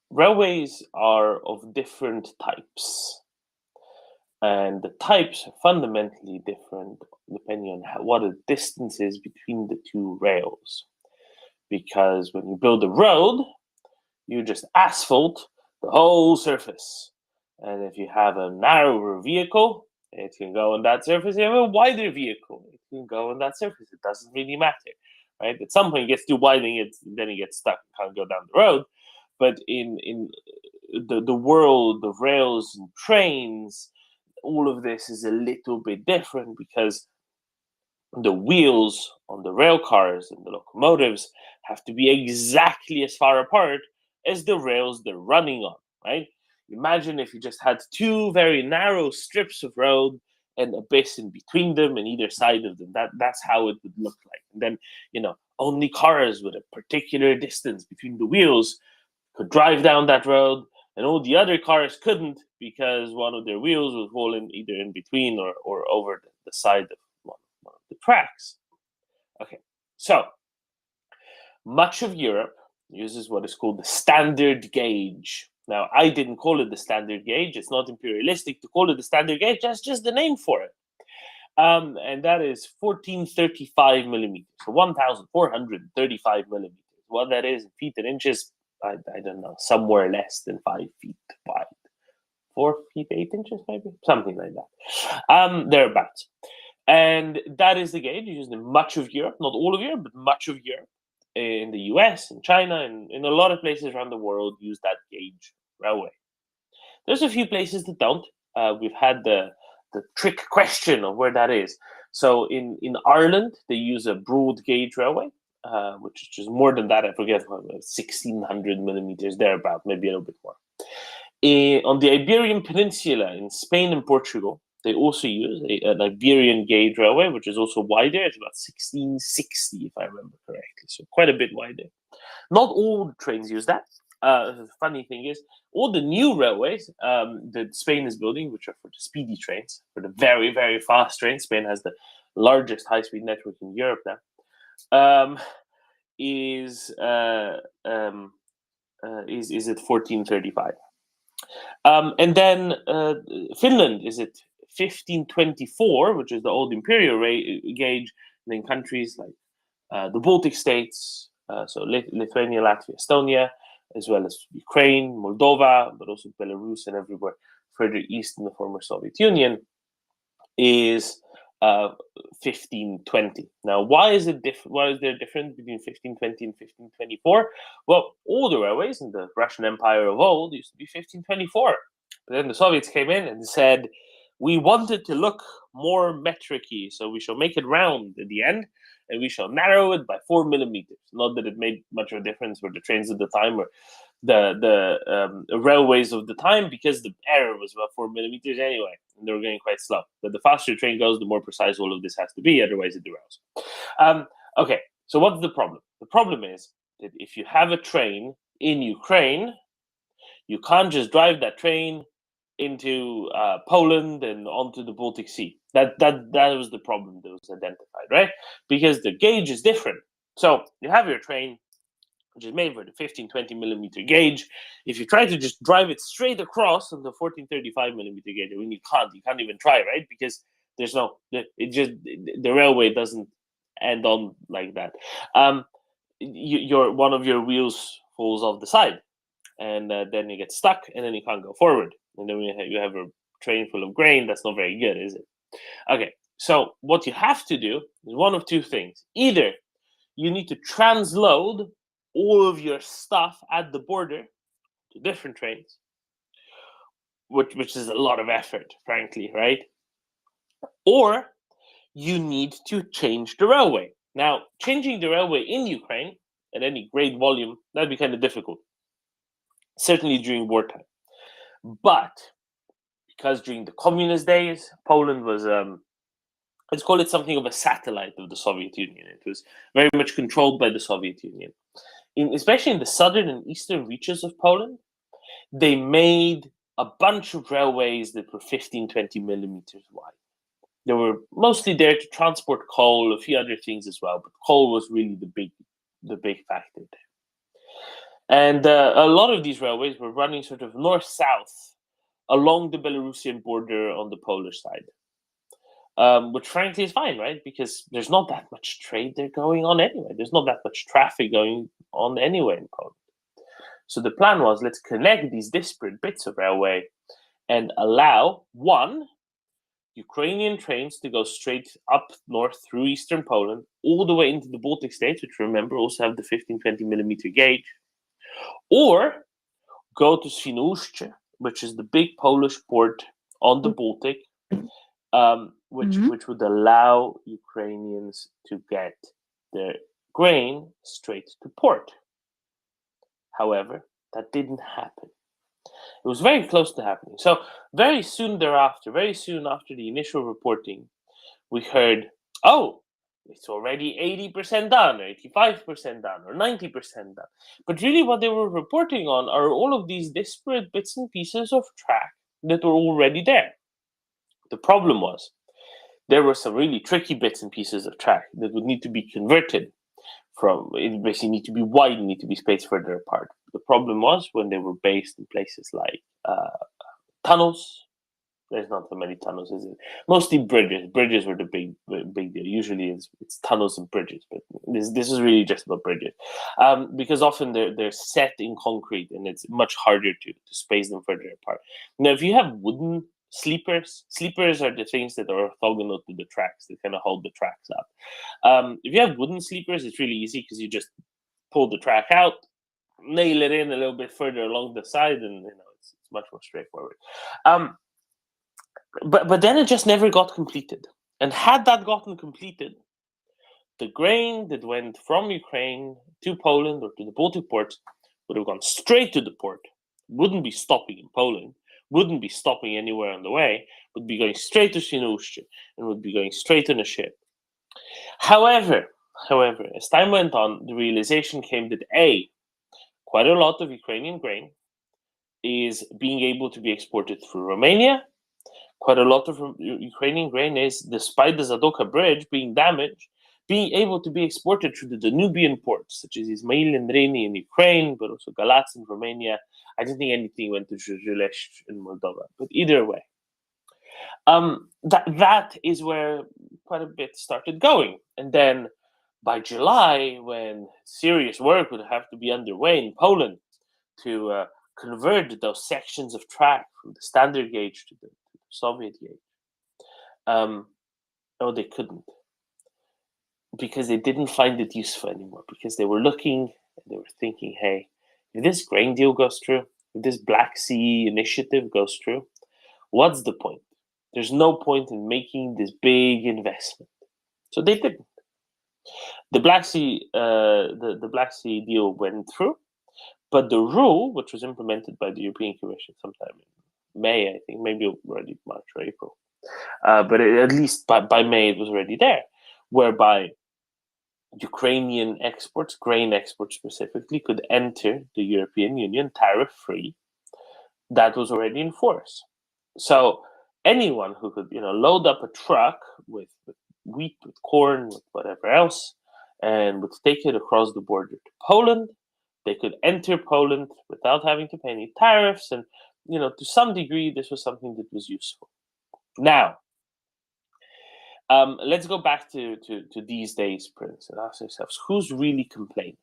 [SPEAKER 5] Railways are of different types. And the types are fundamentally different depending on what the distance is between the two rails. Because when you build a road, you just asphalt the whole surface. And if you have a narrower vehicle, it can go on that surface. If you have a wider vehicle, it can go on that surface. It doesn't really matter. right? At some point, it gets too wide, and then it gets stuck, can't go down the road. But in the world of rails and trains, all of this is a little bit different because the wheels on the rail cars and the locomotives have to be exactly as far apart as the rails they're running on, right? Imagine if you just had two very narrow strips of road and a basin between them and either side of them. That's how it would look like. And then, only cars with a particular distance between the wheels could drive down that road, and all the other cars couldn't because one of their wheels was falling either in between or over the side of one of the tracks. Okay, so much of Europe uses what is called the standard gauge. Now, I didn't call it the standard gauge. It's not imperialistic to call it the standard gauge. That's just the name for it. And that is 1435 millimeters, so 1,435 millimeters. What that is in feet and inches, I don't know, somewhere less than 5 feet wide. 4 feet, 8 inches, maybe? Something like that. Thereabouts. And that is the gauge used in much of Europe, not all of Europe, but much of Europe. In the US, in China, and in a lot of places around the world use that gauge railway. There's a few places that don't. We've had the trick question of where that is. So in Ireland, they use a broad gauge railway, which is more than that. I forget, 1,600 millimeters, thereabout, maybe a little bit more. On the Iberian Peninsula in Spain and Portugal, they also use an Iberian gauge railway, which is also wider. It's about 1660, if I remember correctly, so quite a bit wider. Not all the trains use that. The funny thing is, all the new railways that Spain is building, which are for the speedy trains, for the very, very fast trains, Spain has the largest high-speed network in Europe now, is at 1435. And then Finland is at 1524, which is the old imperial gauge. And then countries like the Baltic states, so Lithuania, Latvia, Estonia, as well as Ukraine, Moldova, but also Belarus and everywhere further east in the former Soviet Union, is 1520. Now, why is it different? Why is there a difference between 1520 and 1524? Well, all the railways in the Russian Empire of old used to be 1524. But then the Soviets came in and said, we want it to look more metric-y, so we shall make it round at the end, and we shall narrow it by 4 millimeters. Not that it made much of a difference for the trains at the time or the railways of the time, because the error was about 4 millimeters anyway, and they were going quite slow. But the faster the train goes, the more precise all of this has to be, otherwise it derails. Okay, so what's the problem? The problem is that if you have a train in Ukraine, you can't just drive that train into Poland and onto the Baltic Sea. That was the problem that was identified, right? Because the gauge is different. So you have your train, which is made for the 1520 millimeter gauge. If you try to just drive it straight across on the 1435 millimeter gauge, I mean, you can't even try, right? Because there's the railway doesn't end on like that. One of your wheels falls off the side, and then you get stuck, and then you can't go forward. And then you have a train full of grain. That's not very good, is it? Okay, so what you have to do is one of two things. Either you need to transload all of your stuff at the border to different trains, which is a lot of effort, frankly, right? Or you need to change the railway. Now, changing the railway in Ukraine at any great volume, that'd be kind of difficult, certainly during wartime. But because during the communist days, Poland was, let's call it something of a satellite of the Soviet Union. It was very much controlled by the Soviet Union. Especially in the southern and eastern reaches of Poland, they made a bunch of railways that were 15-20 millimeters wide. They were mostly there to transport coal, a few other things as well, but coal was really the big factor there. And a lot of these railways were running sort of north-south along the Belarusian border on the Polish side, which frankly is fine, right? Because there's not that much trade there going on anyway. There's not that much traffic going on anywhere in Poland. So the plan was, let's connect these disparate bits of railway and allow, one, Ukrainian trains to go straight up north through eastern Poland, all the way into the Baltic states, which remember also have the 15-20 millimeter gauge, or go to Świnoujście, which is the big Polish port on the Baltic, which would allow Ukrainians to get their grain straight to port. However, that didn't happen. It was very close to happening. So very soon thereafter, very soon after the initial reporting, we heard, oh, it's already 80% done, or 85% done, or 90% done. But really what they were reporting on are all of these disparate bits and pieces of track that were already there. The problem was there were some really tricky bits and pieces of track that would need to be converted from, it basically need to be wide, need to be spaced further apart. The problem was when they were based in places like tunnels. There's not so many tunnels, is it? Mostly bridges. Bridges were the big deal. Usually it's tunnels and bridges, but this is really just about bridges, because often they're set in concrete and it's much harder to space them further apart. Now, if you have wooden sleepers are the things that are orthogonal to the tracks that kind of hold the tracks up. If you have wooden sleepers, it's really easy because you just pull the track out, nail it in a little bit further along the side, and it's much more straightforward. But then it just never got completed. And had that gotten completed, the grain that went from Ukraine to Poland or to the Baltic ports would have gone straight to the port, wouldn't be stopping in Poland, wouldn't be stopping anywhere on the way, would be going straight to Świnoujście and would be going straight on a ship. However, as time went on, the realization came that quite a lot of Ukrainian grain is being able to be exported through Romania. Quite a lot of Ukrainian grain is, despite the Zadoka bridge being damaged, being able to be exported through the Danubian ports, such as Izmail and Reni in Ukraine, but also Galați in Romania. I don't think anything went to Zhezhilezh in Moldova, but either way. That is where quite a bit started going. And then by July, when serious work would have to be underway in Poland to convert those sections of track from the standard gauge to the Soviet gauge, they couldn't, because they didn't find it useful anymore, because they were looking and they were thinking, hey, if this grain deal goes through, if this Black Sea initiative goes through, what's the point? There's no point in making this big investment. So they didn't. The Black Sea, the Black Sea deal went through, but the rule, which was implemented by the European Commission sometime in May, I think, maybe already March or April, but at least by May it was already there, whereby Ukrainian exports, grain exports specifically, could enter the European Union tariff-free. That was already in force. So anyone who could, load up a truck with wheat, with corn, with whatever else, and would take it across the border to Poland, they could enter Poland without having to pay any tariffs. And, to some degree, this was something that was useful. Now, let's go back to these days, Prince, and ask ourselves, who's really complaining?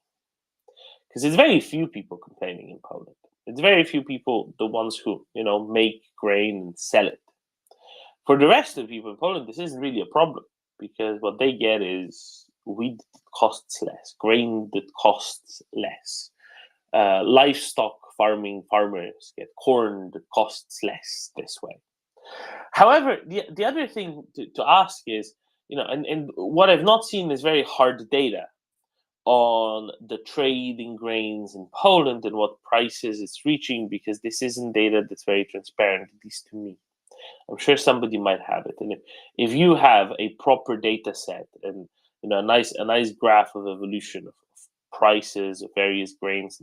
[SPEAKER 5] Because it's very few people complaining in Poland. It's very few people, the ones who, make grain and sell it. For the rest of the people in Poland, this isn't really a problem, because what they get is wheat that costs less, grain that costs less. Livestock farmers get corn that costs less this way. However, the other thing to ask is, and what I've not seen is very hard data on the trade in grains in Poland and what prices it's reaching, because this isn't data that's very transparent, at least to me. I'm sure somebody might have it. And if you have a proper data set and a nice graph of evolution of prices of various grains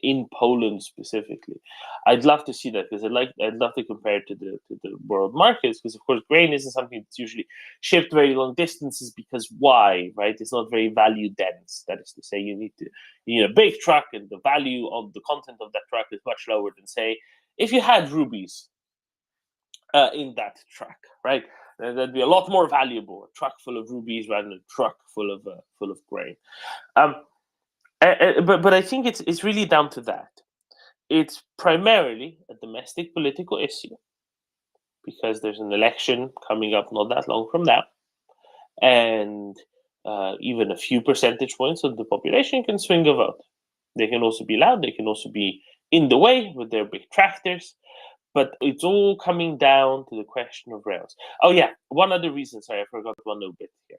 [SPEAKER 5] in Poland specifically, I'd love to see that, because I'd love to compare it to the world markets, because of course grain isn't something that's usually shipped very long distances, because why, right? It's not very value dense. That is to say, you need a big truck, and the value of the content of that truck is much lower than, say, if you had rubies in that truck, right? That'd be a lot more valuable, a truck full of rubies rather than a truck full of grain. But I think it's really down to that. It's primarily a domestic political issue. because there's an election coming up not that long from now, and even a few percentage points of the population can swing a vote. They can also be loud, they can also be in the way with their big tractors, but it's all coming down to the question of rails. Oh yeah, one other reason, sorry, I forgot one little bit here.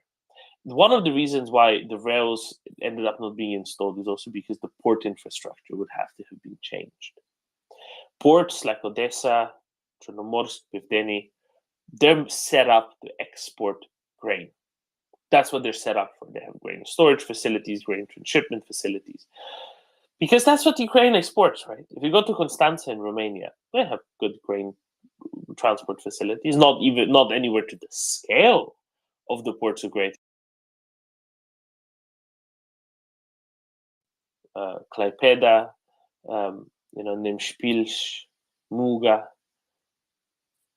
[SPEAKER 5] One of the reasons why the rails ended up not being installed is also because the port infrastructure would have to have been changed. Ports like Odessa, Chernomorsk, Pivdeni, they're set up to export grain. That's what they're set up for. They have grain storage facilities, grain transshipment facilities. Because that's what Ukraine exports, right? If you go to Constanța in Romania, they have good grain transport facilities, not anywhere to the scale of the ports of Great Klaipeda, Nembspils, Muga.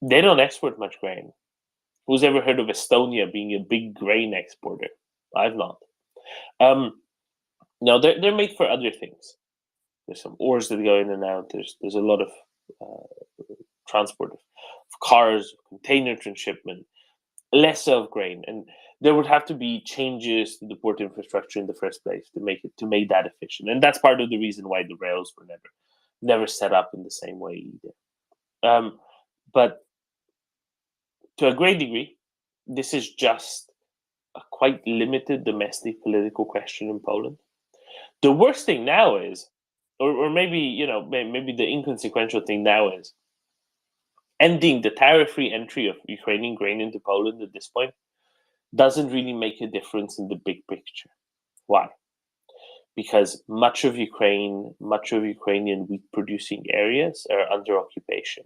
[SPEAKER 5] They don't export much grain. Who's ever heard of Estonia being a big grain exporter? I've not. No, they're made for other things. There's some ores that go in and out. There's a lot of transport of cars, container transshipment, less of grain, and there would have to be changes to the port infrastructure in the first place to make that efficient. And that's part of the reason why the rails were never set up in the same way either. But to a great degree, this is just a quite limited domestic political question in Poland. The worst thing now is, or maybe maybe the inconsequential thing now is, ending the tariff-free entry of Ukrainian grain into Poland at this point doesn't really make a difference in the big picture. Why? Because much of Ukrainian wheat-producing areas are under occupation.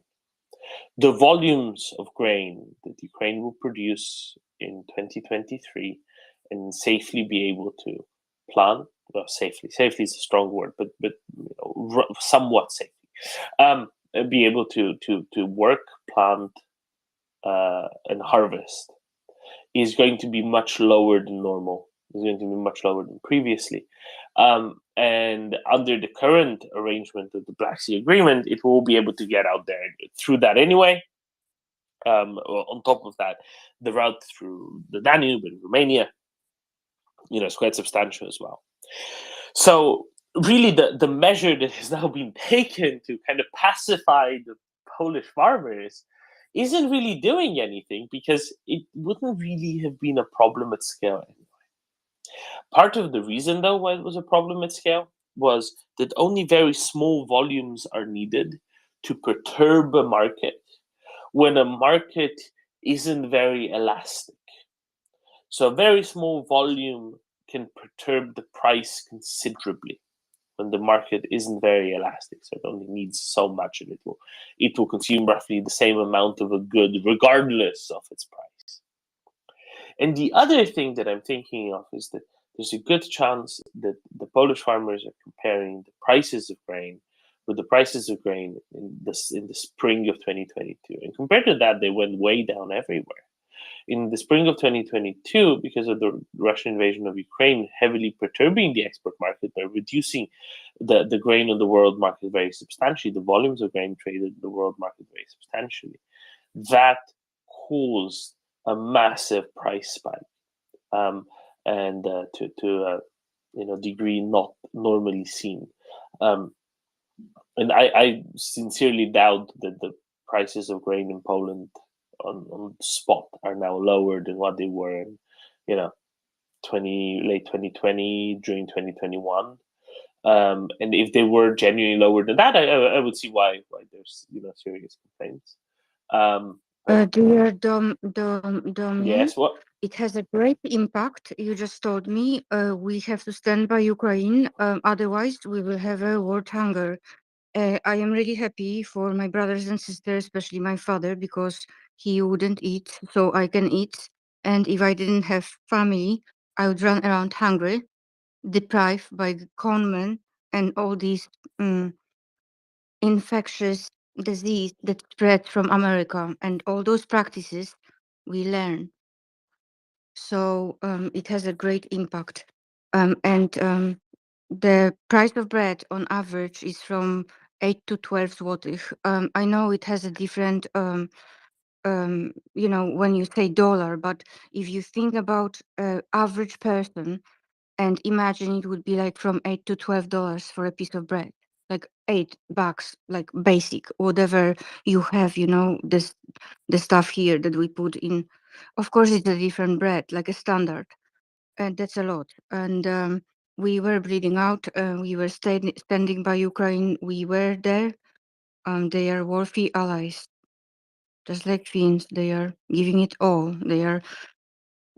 [SPEAKER 5] The volumes of grain that Ukraine will produce in 2023 and safely be able to plant, well, safely is a strong word, but somewhat safely, be able to work, plant, and harvest is going to be much lower than normal. Is going to be much lower than previously. And under the current arrangement of the Black Sea Agreement, it will be able to get out there through that anyway. On top of that, the route through the Danube in Romania, is quite substantial as well. So really the measure that has now been taken to kind of pacify the Polish farmers isn't really doing anything, because it wouldn't really have been a problem at scale anyway. Part of the reason, though, why it was a problem at scale was that only very small volumes are needed to perturb a market when a market isn't very elastic. So a very small volume can perturb the price considerably when the market isn't very elastic. So it only needs so much, and it will consume roughly the same amount of a good regardless of its price. And the other thing that I'm thinking of is that there's a good chance that the Polish farmers are comparing the prices of grain with the prices of grain in the spring of 2022. And compared to that, they went way down everywhere. In the spring of 2022, because of the Russian invasion of Ukraine heavily perturbing the export market by reducing the grain on the world market very substantially, the volumes of grain traded in the world market very substantially, that caused a massive price spike, and to a degree not normally seen. And I sincerely doubt that the prices of grain in Poland on spot are now lower than what they were in, late 2020, during 2021. And if they were genuinely lower than that, I would see why there's serious complaints.
[SPEAKER 8] Dear Domin,
[SPEAKER 5] yes, what?
[SPEAKER 8] It has a great impact. You just told me we have to stand by Ukraine, otherwise we will have a world hunger. I am really happy for my brothers and sisters, especially my father, because he wouldn't eat, so I can eat. And if I didn't have family, I would run around hungry, deprived by the conmen and all these infectious disease that spread from America, and all those practices we learn. So it has a great impact. And the price of bread on average is from 8 to 12 złotych. I know it has a different you know, when you say dollar, but if you think about average person and imagine it would be like from $8 to $12 for a piece of bread, like $8, like basic, whatever you have, you know, the stuff here that we put in. Of course, it's a different bread, like a standard, and that's a lot. And we were bleeding out. We were standing by Ukraine. We were there. They are worthy allies, just like Finns. They are giving it all. They are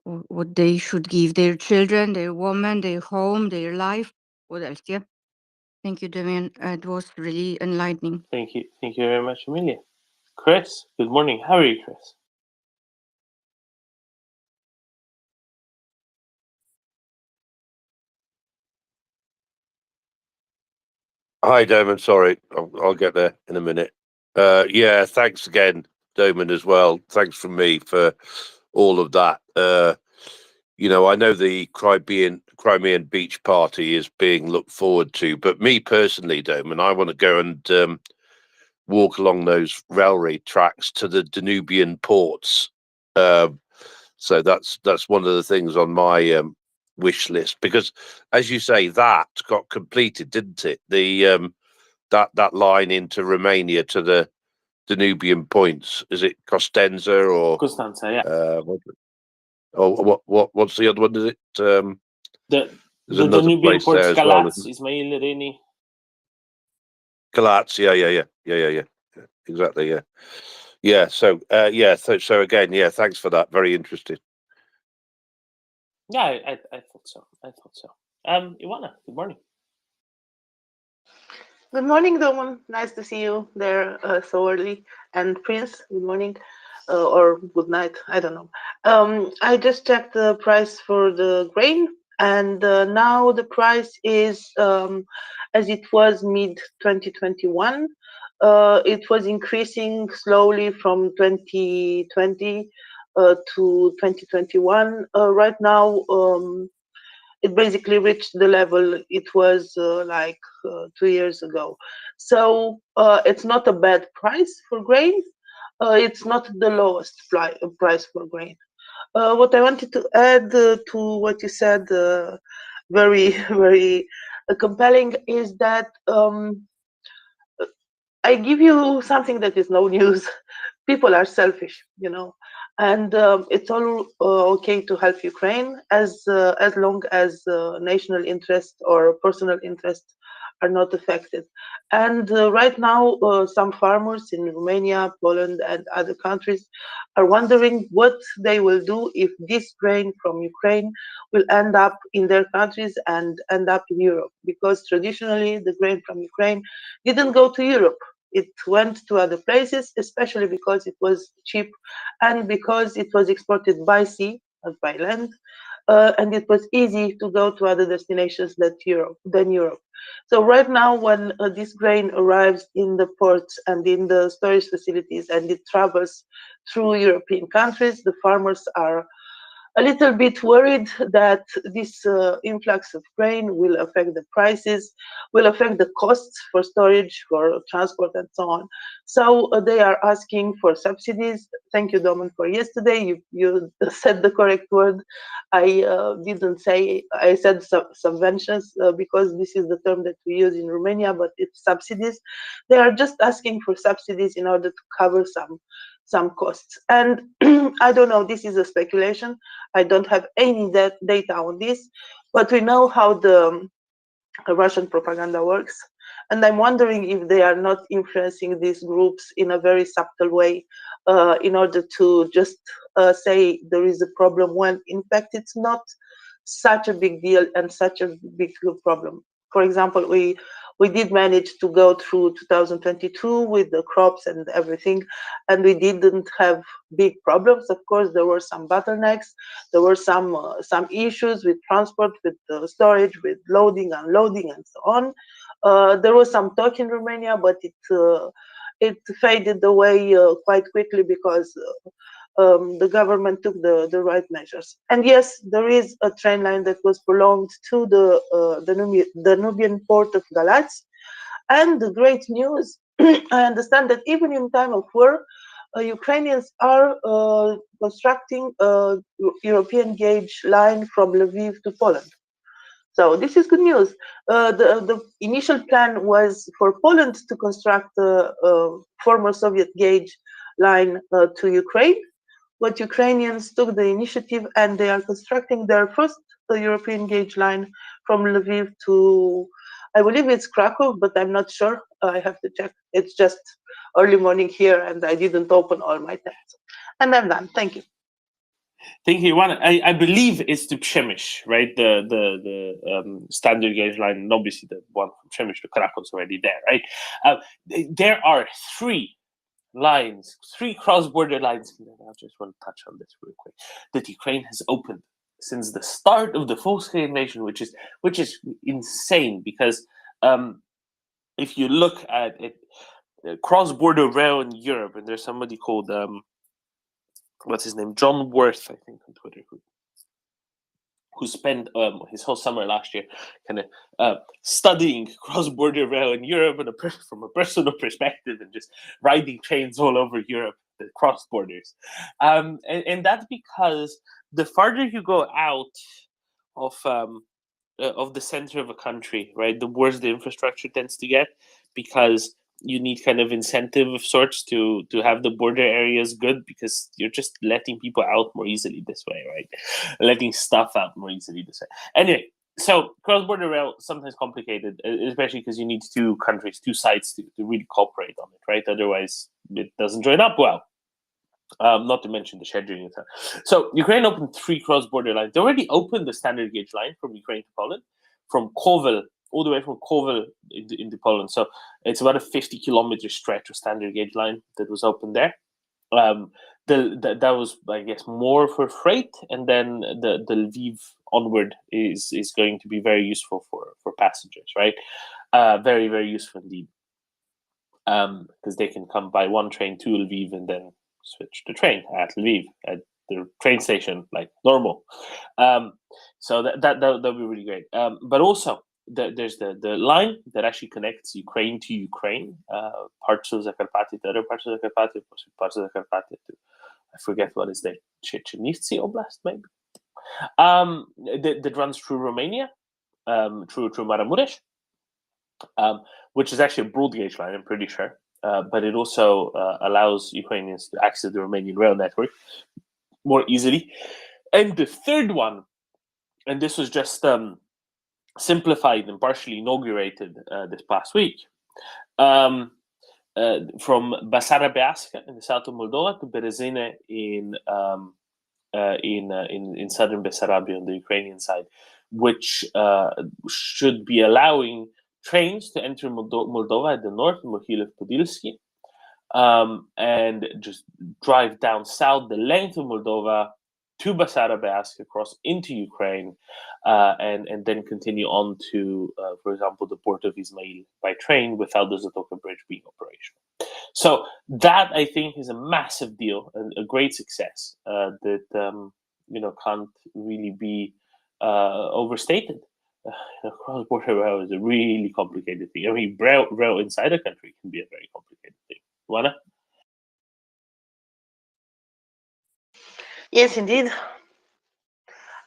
[SPEAKER 8] what they should give their children, their woman, their home, their life. What else? Yeah. Thank you, Damian. It was really enlightening.
[SPEAKER 5] Thank you very much, Emilia. Chris, good morning. How are you, Chris?
[SPEAKER 4] Hi, Doman. Sorry, I'll get there in a minute. Yeah, thanks again, Doman, as well. Thanks from me for all of that. You know, I know the Crimean Beach Party is being looked forward to, but me personally, Doman, I want to go and walk along those railway tracks to the Danubian ports. So that's one of the things on my wish list, because, as you say, that got completed, didn't it? The that line into Romania to the Danubian points. Is it Costenza or
[SPEAKER 5] Constanza? Yeah.
[SPEAKER 4] What's the other one? Is it?
[SPEAKER 5] The
[SPEAKER 4] another
[SPEAKER 5] Danubian
[SPEAKER 4] place
[SPEAKER 5] ports,
[SPEAKER 4] there as well.
[SPEAKER 5] Galatz, Ismail Rini.
[SPEAKER 4] Galatz, yeah. Exactly, yeah. Yeah. So so again, yeah. Thanks for that. Very interesting.
[SPEAKER 5] Yeah, I thought so. Ivana, good morning.
[SPEAKER 13] Good morning, Doman. Nice to see you there so early. And Prince, good morning or good night. I don't know. I just checked the price for the grain, and now the price is as it was mid 2021. It was increasing slowly from 2020 to 2021. Right now, it basically reached the level it was 2 years ago. So it's not a bad price for grain. It's not the lowest price for grain. What I wanted to add to what you said, very, very compelling, is that I give you something that is no news. People are selfish, you know, and it's all okay to help Ukraine as long as national interest or personal interest are not affected. And right now, some farmers in Romania, Poland, and other countries are wondering what they will do if this grain from Ukraine will end up in their countries and end up in Europe, because traditionally the grain from Ukraine didn't go to Europe. It went to other places, especially because it was cheap and because it was exported by sea, not by land, and it was easy to go to other destinations than Europe. So right now, when this grain arrives in the ports and in the storage facilities and it travels through European countries, the farmers are a little bit worried that this influx of grain will affect the prices, will affect the costs for storage, for transport, and so on. So they are asking for subsidies. Thank you, Doman, for yesterday. You said the correct word. I didn't say, I said subventions because this is the term that we use in Romania, but it's subsidies. They are just asking for subsidies in order to cover some costs. And I don't know, this is a speculation. I don't have any data on this, but we know how the Russian propaganda works. And I'm wondering if they are not influencing these groups in a very subtle way in order to just say there is a problem when in fact it's not such a big deal and such a big problem. For example, we did manage to go through 2022 with the crops and everything, and we didn't have big problems. Of course, there were some bottlenecks, there were some issues with transport, with storage, with loading, unloading, and so on. There was some talk in Romania, but it faded away quite quickly because the government took the right measures. And yes, there is a train line that was prolonged to the Danubian port of Galatz. And the great news, I understand that even in time of war, Ukrainians are constructing a European gauge line from Lviv to Poland. So this is good news. The initial plan was for Poland to construct a former Soviet gauge line to Ukraine, but Ukrainians took the initiative and they are constructing their first European gauge line from Lviv to, I believe it's Krakow, but I'm not sure. I have to check. It's just early morning here and I didn't open all my tabs. And I'm done. Thank you.
[SPEAKER 5] Thank you, Ivana. I believe it's to Przemyśl, right? The standard gauge line, and obviously the one from Przemyśl to Krakow is already there, right? There are three cross-border lines. I just want to touch on this real quick. That Ukraine has opened since the start of the full-scale invasion, which is insane because if you look at it, cross-border rail in Europe, and there's somebody called what's his name, John Worth, I think, on Twitter, who spent his whole summer last year kind of studying cross-border rail in Europe and from a personal perspective, and just riding trains all over Europe that cross borders. And that's because the farther you go out of the center of a country, right, the worse the infrastructure tends to get, because you need kind of incentive of sorts to have the border areas good, because you're just letting people out more easily this way, right? Letting stuff out more easily this way. Anyway, so cross-border rail sometimes complicated, especially because you need two countries, two sides to really cooperate on it, right? Otherwise, it doesn't join up well. Not to mention the scheduling. So Ukraine opened 3 cross-border lines. They already opened the standard gauge line from Ukraine to Poland, from Kovel all the way from Kovel into Poland. So it's about a 50-kilometer stretch of standard gauge line that was opened there. That was, I guess, more for freight, and then the Lviv onward is going to be very useful for passengers, right? Very, very useful indeed, because they can come by one train to Lviv and then switch the train at Lviv at the train station like normal. So that'll be really great. But also there's the line that actually connects Ukraine to Ukraine, parts of Zakarpattia to other parts of Zakarpattia, parts of Zakarpattia to, I forget what is the Chernivtsi Oblast, maybe. That runs through Romania, through Maramuresh, which is actually a broad gauge line, I'm pretty sure. But it also allows Ukrainians to access the Romanian rail network more easily. And the third one, and this was just simplified and partially inaugurated this past week, from Basarabeasca in the south of Moldova to Berezine in southern Bessarabia on the Ukrainian side, which should be allowing trains to enter Moldova at the north, Mohilev-Podilsky, and just drive down south the length of Moldova to Basarabeasca, across into Ukraine, and then continue on to, for example, the port of Izmail by train without the Zatoka Bridge being operational. So that, I think, is a massive deal, a great success that can't really be overstated. Cross-border rail is a really complicated thing. I mean, rail inside a country can be a very complicated thing. Juana?
[SPEAKER 13] Yes, indeed.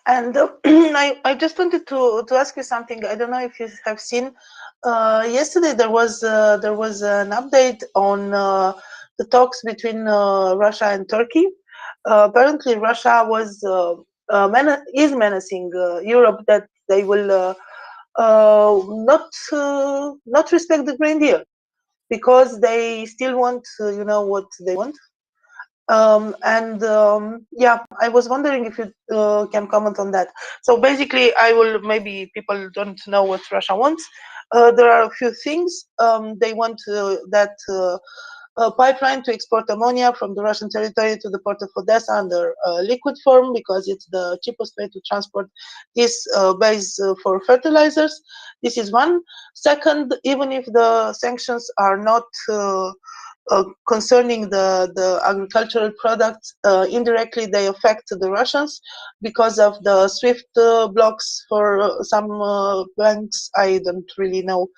[SPEAKER 13] And I just wanted to ask you something. I don't know if you have seen. Yesterday there was an update on the talks between Russia and Turkey. Apparently, Russia is menacing Europe that they will not respect the Green Deal, because they still want what they want. Yeah, I was wondering if you can comment on that. So basically, maybe people don't know what Russia wants. There are a few things. They want that pipeline to export ammonia from the Russian territory to the port of Odessa under liquid form, because it's the cheapest way to transport this base for fertilizers. This is one. Second, even if the sanctions are not concerning the agricultural products, indirectly they affect the Russians because of the SWIFT blocks for some banks. I don't really know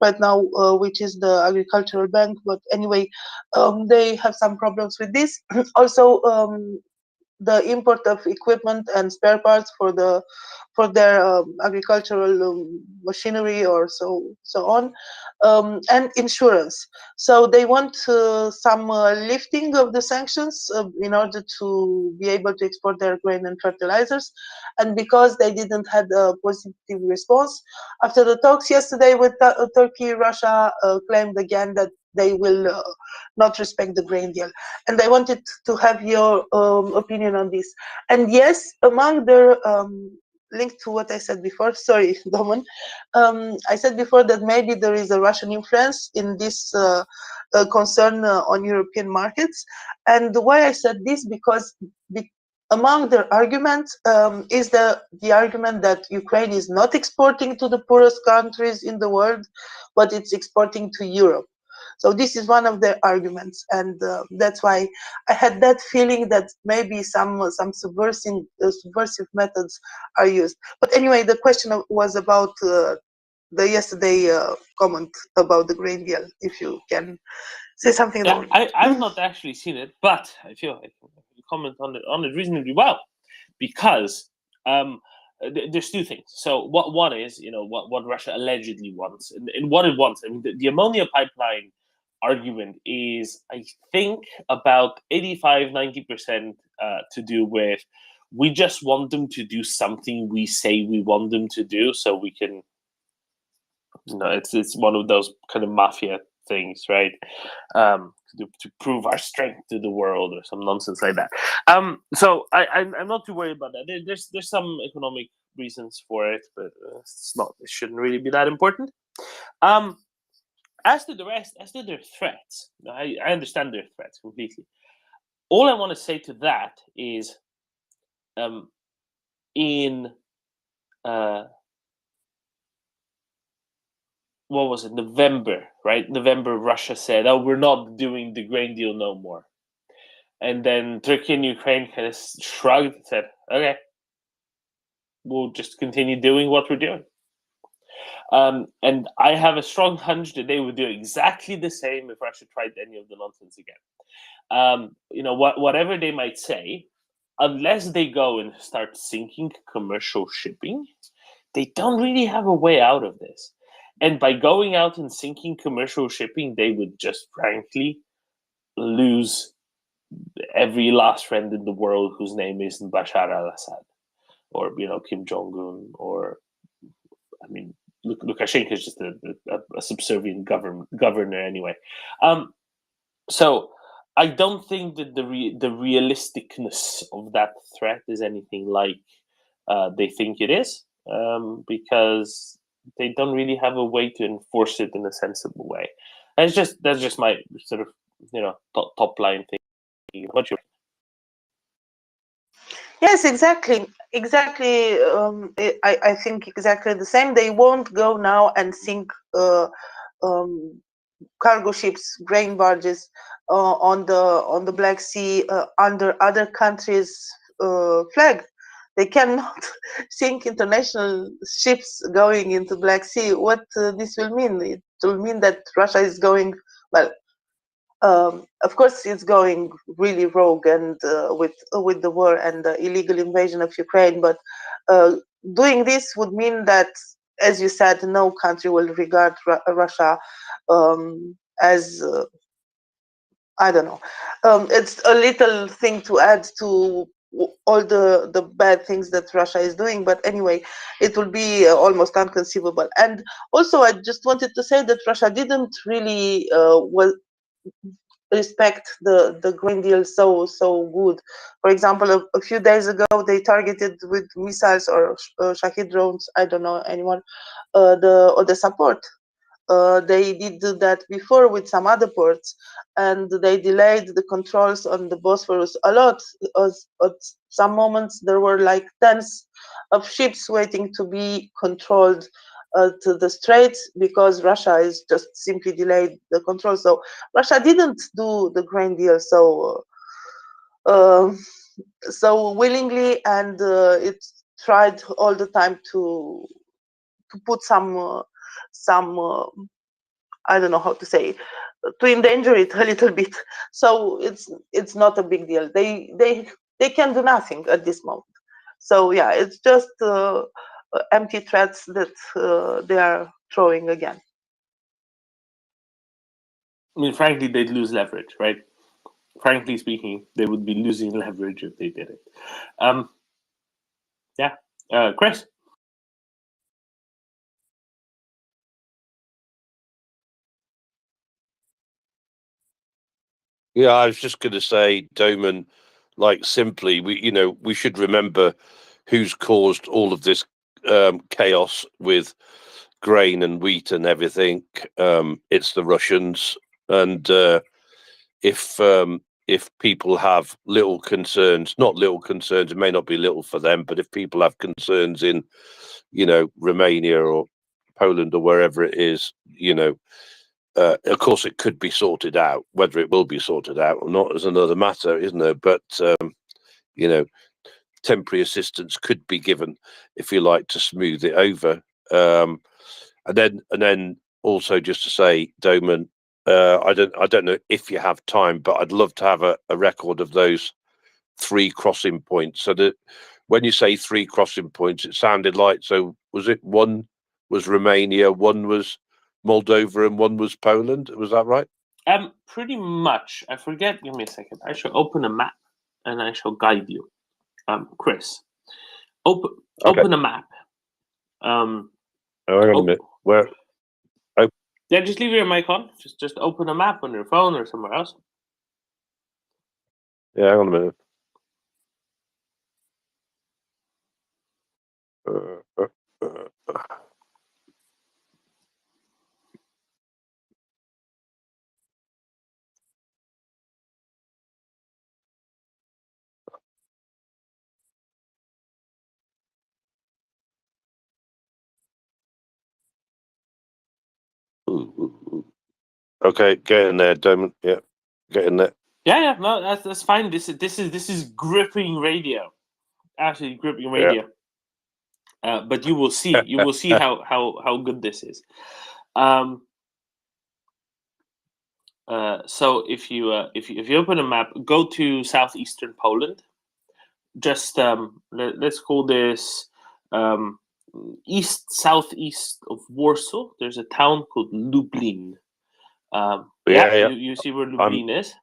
[SPEAKER 13] right now which is the agricultural bank, but anyway, they have some problems with this. Also, the import of equipment and spare parts for their agricultural machinery or so on, and insurance. So they want some lifting of the sanctions in order to be able to export their grain and fertilizers. And because they didn't have a positive response after the talks yesterday with Turkey, Russia claimed again that they will not respect the grain deal. And I wanted to have your opinion on this. And yes, among their linked to what I said before, sorry, Doman, I said before that maybe there is a Russian influence in this concern on European markets. And why I said this, because among their arguments is the argument that Ukraine is not exporting to the poorest countries in the world, but it's exporting to Europe. So this is one of their arguments, and that's why I had that feeling that maybe some subversive methods are used. But anyway, the question was about the yesterday comment about the grain deal. If you can say something.
[SPEAKER 5] Yeah, I've not actually seen it, but I feel I can comment on it reasonably well, because there's two things. So one is, what Russia allegedly wants, and what it wants. I mean, the ammonia pipeline argument is, I think, about 85-90% to do with, we just want them to do something we say we want them to do, so we can, it's one of those kind of mafia things, right? To prove our strength to the world or some nonsense like that. So I'm not too worried about that. There's some economic reasons for it, but it shouldn't really be that important. As to the rest, as to their threats, I understand their threats completely. All I want to say to that is, in what was it, November, right? November, Russia said, "Oh, we're not doing the grain deal no more." And then Turkey and Ukraine kind of shrugged and said, "Okay, we'll just continue doing what we're doing." And I have a strong hunch that they would do exactly the same if Russia tried any of the nonsense again. Whatever they might say, unless they go and start sinking commercial shipping, they don't really have a way out of this. And by going out and sinking commercial shipping, they would just frankly lose every last friend in the world whose name isn't Bashar al-Assad or Kim Jong-un, or Lukashenko is just a subservient governor anyway. So I don't think that the realisticness of that threat is anything like they think it is, because they don't really have a way to enforce it in a sensible way. And that's just my sort of top line thing. What you?
[SPEAKER 13] Yes, exactly. I think exactly the same. They won't go now and sink cargo ships, grain barges on the Black Sea under other countries' flag. They cannot sink international ships going into Black Sea. What this will mean? It will mean that Russia is going, well, of course, it's going really rogue and with the war and the illegal invasion of Ukraine. But doing this would mean that, as you said, no country will regard Russia as I don't know. It's a little thing to add to all the bad things that Russia is doing, but anyway, it will be almost inconceivable. And also, I just wanted to say that Russia didn't really respect the grain deal so good. For example, a few days ago, they targeted with missiles or Shahid drones, I don't know anyone, the Odessa port. They did do that before with some other ports, and they delayed the controls on the Bosphorus a lot. At some moments, there were like tens of ships waiting to be controlled to the straits because Russia is just simply delayed the control. So Russia didn't do the grain deal so willingly, and it tried all the time to put some I don't know how to say, to endanger it a little bit. So it's not a big deal. They can do nothing at this moment. So yeah, it's just empty threats that they are throwing again.
[SPEAKER 5] I mean, frankly, they'd lose leverage, right? Frankly speaking, they would be losing leverage if they did it. Yeah, Chris.
[SPEAKER 4] Yeah, I was just going to say, Doman, like simply, we should remember who's caused all of this chaos with grain and wheat and everything. It's the Russians, and if people have little concerns, not little concerns, it may not be little for them, but if people have concerns in, Romania or Poland or wherever it is, of course, it could be sorted out. Whether it will be sorted out or not is another matter, isn't it? But temporary assistance could be given, if you like, to smooth it over. And then also just to say, Doman, I don't know if you have time, but I'd love to have a record of those 3 crossing points. So that when you say 3 crossing points, it sounded like, so was it one was Romania, one was Moldova, and one was Poland? Was that right?
[SPEAKER 5] Pretty much. I forget. Give me a second. I shall open a map and I shall guide you. Chris, open a map.
[SPEAKER 4] Hang on a minute. Where?
[SPEAKER 5] Yeah, just leave your mic on. Just open a map on your phone or somewhere else.
[SPEAKER 4] Yeah, hang on a minute. Okay, get in there, Damon. Yeah, get in there.
[SPEAKER 5] Yeah, no, that's fine. This is gripping radio, absolutely gripping radio. But you will see how good this is. So if you open a map, go to southeastern Poland. Just let's call this southeast of Warsaw. There's a town called Lublin. You see where Lublin is?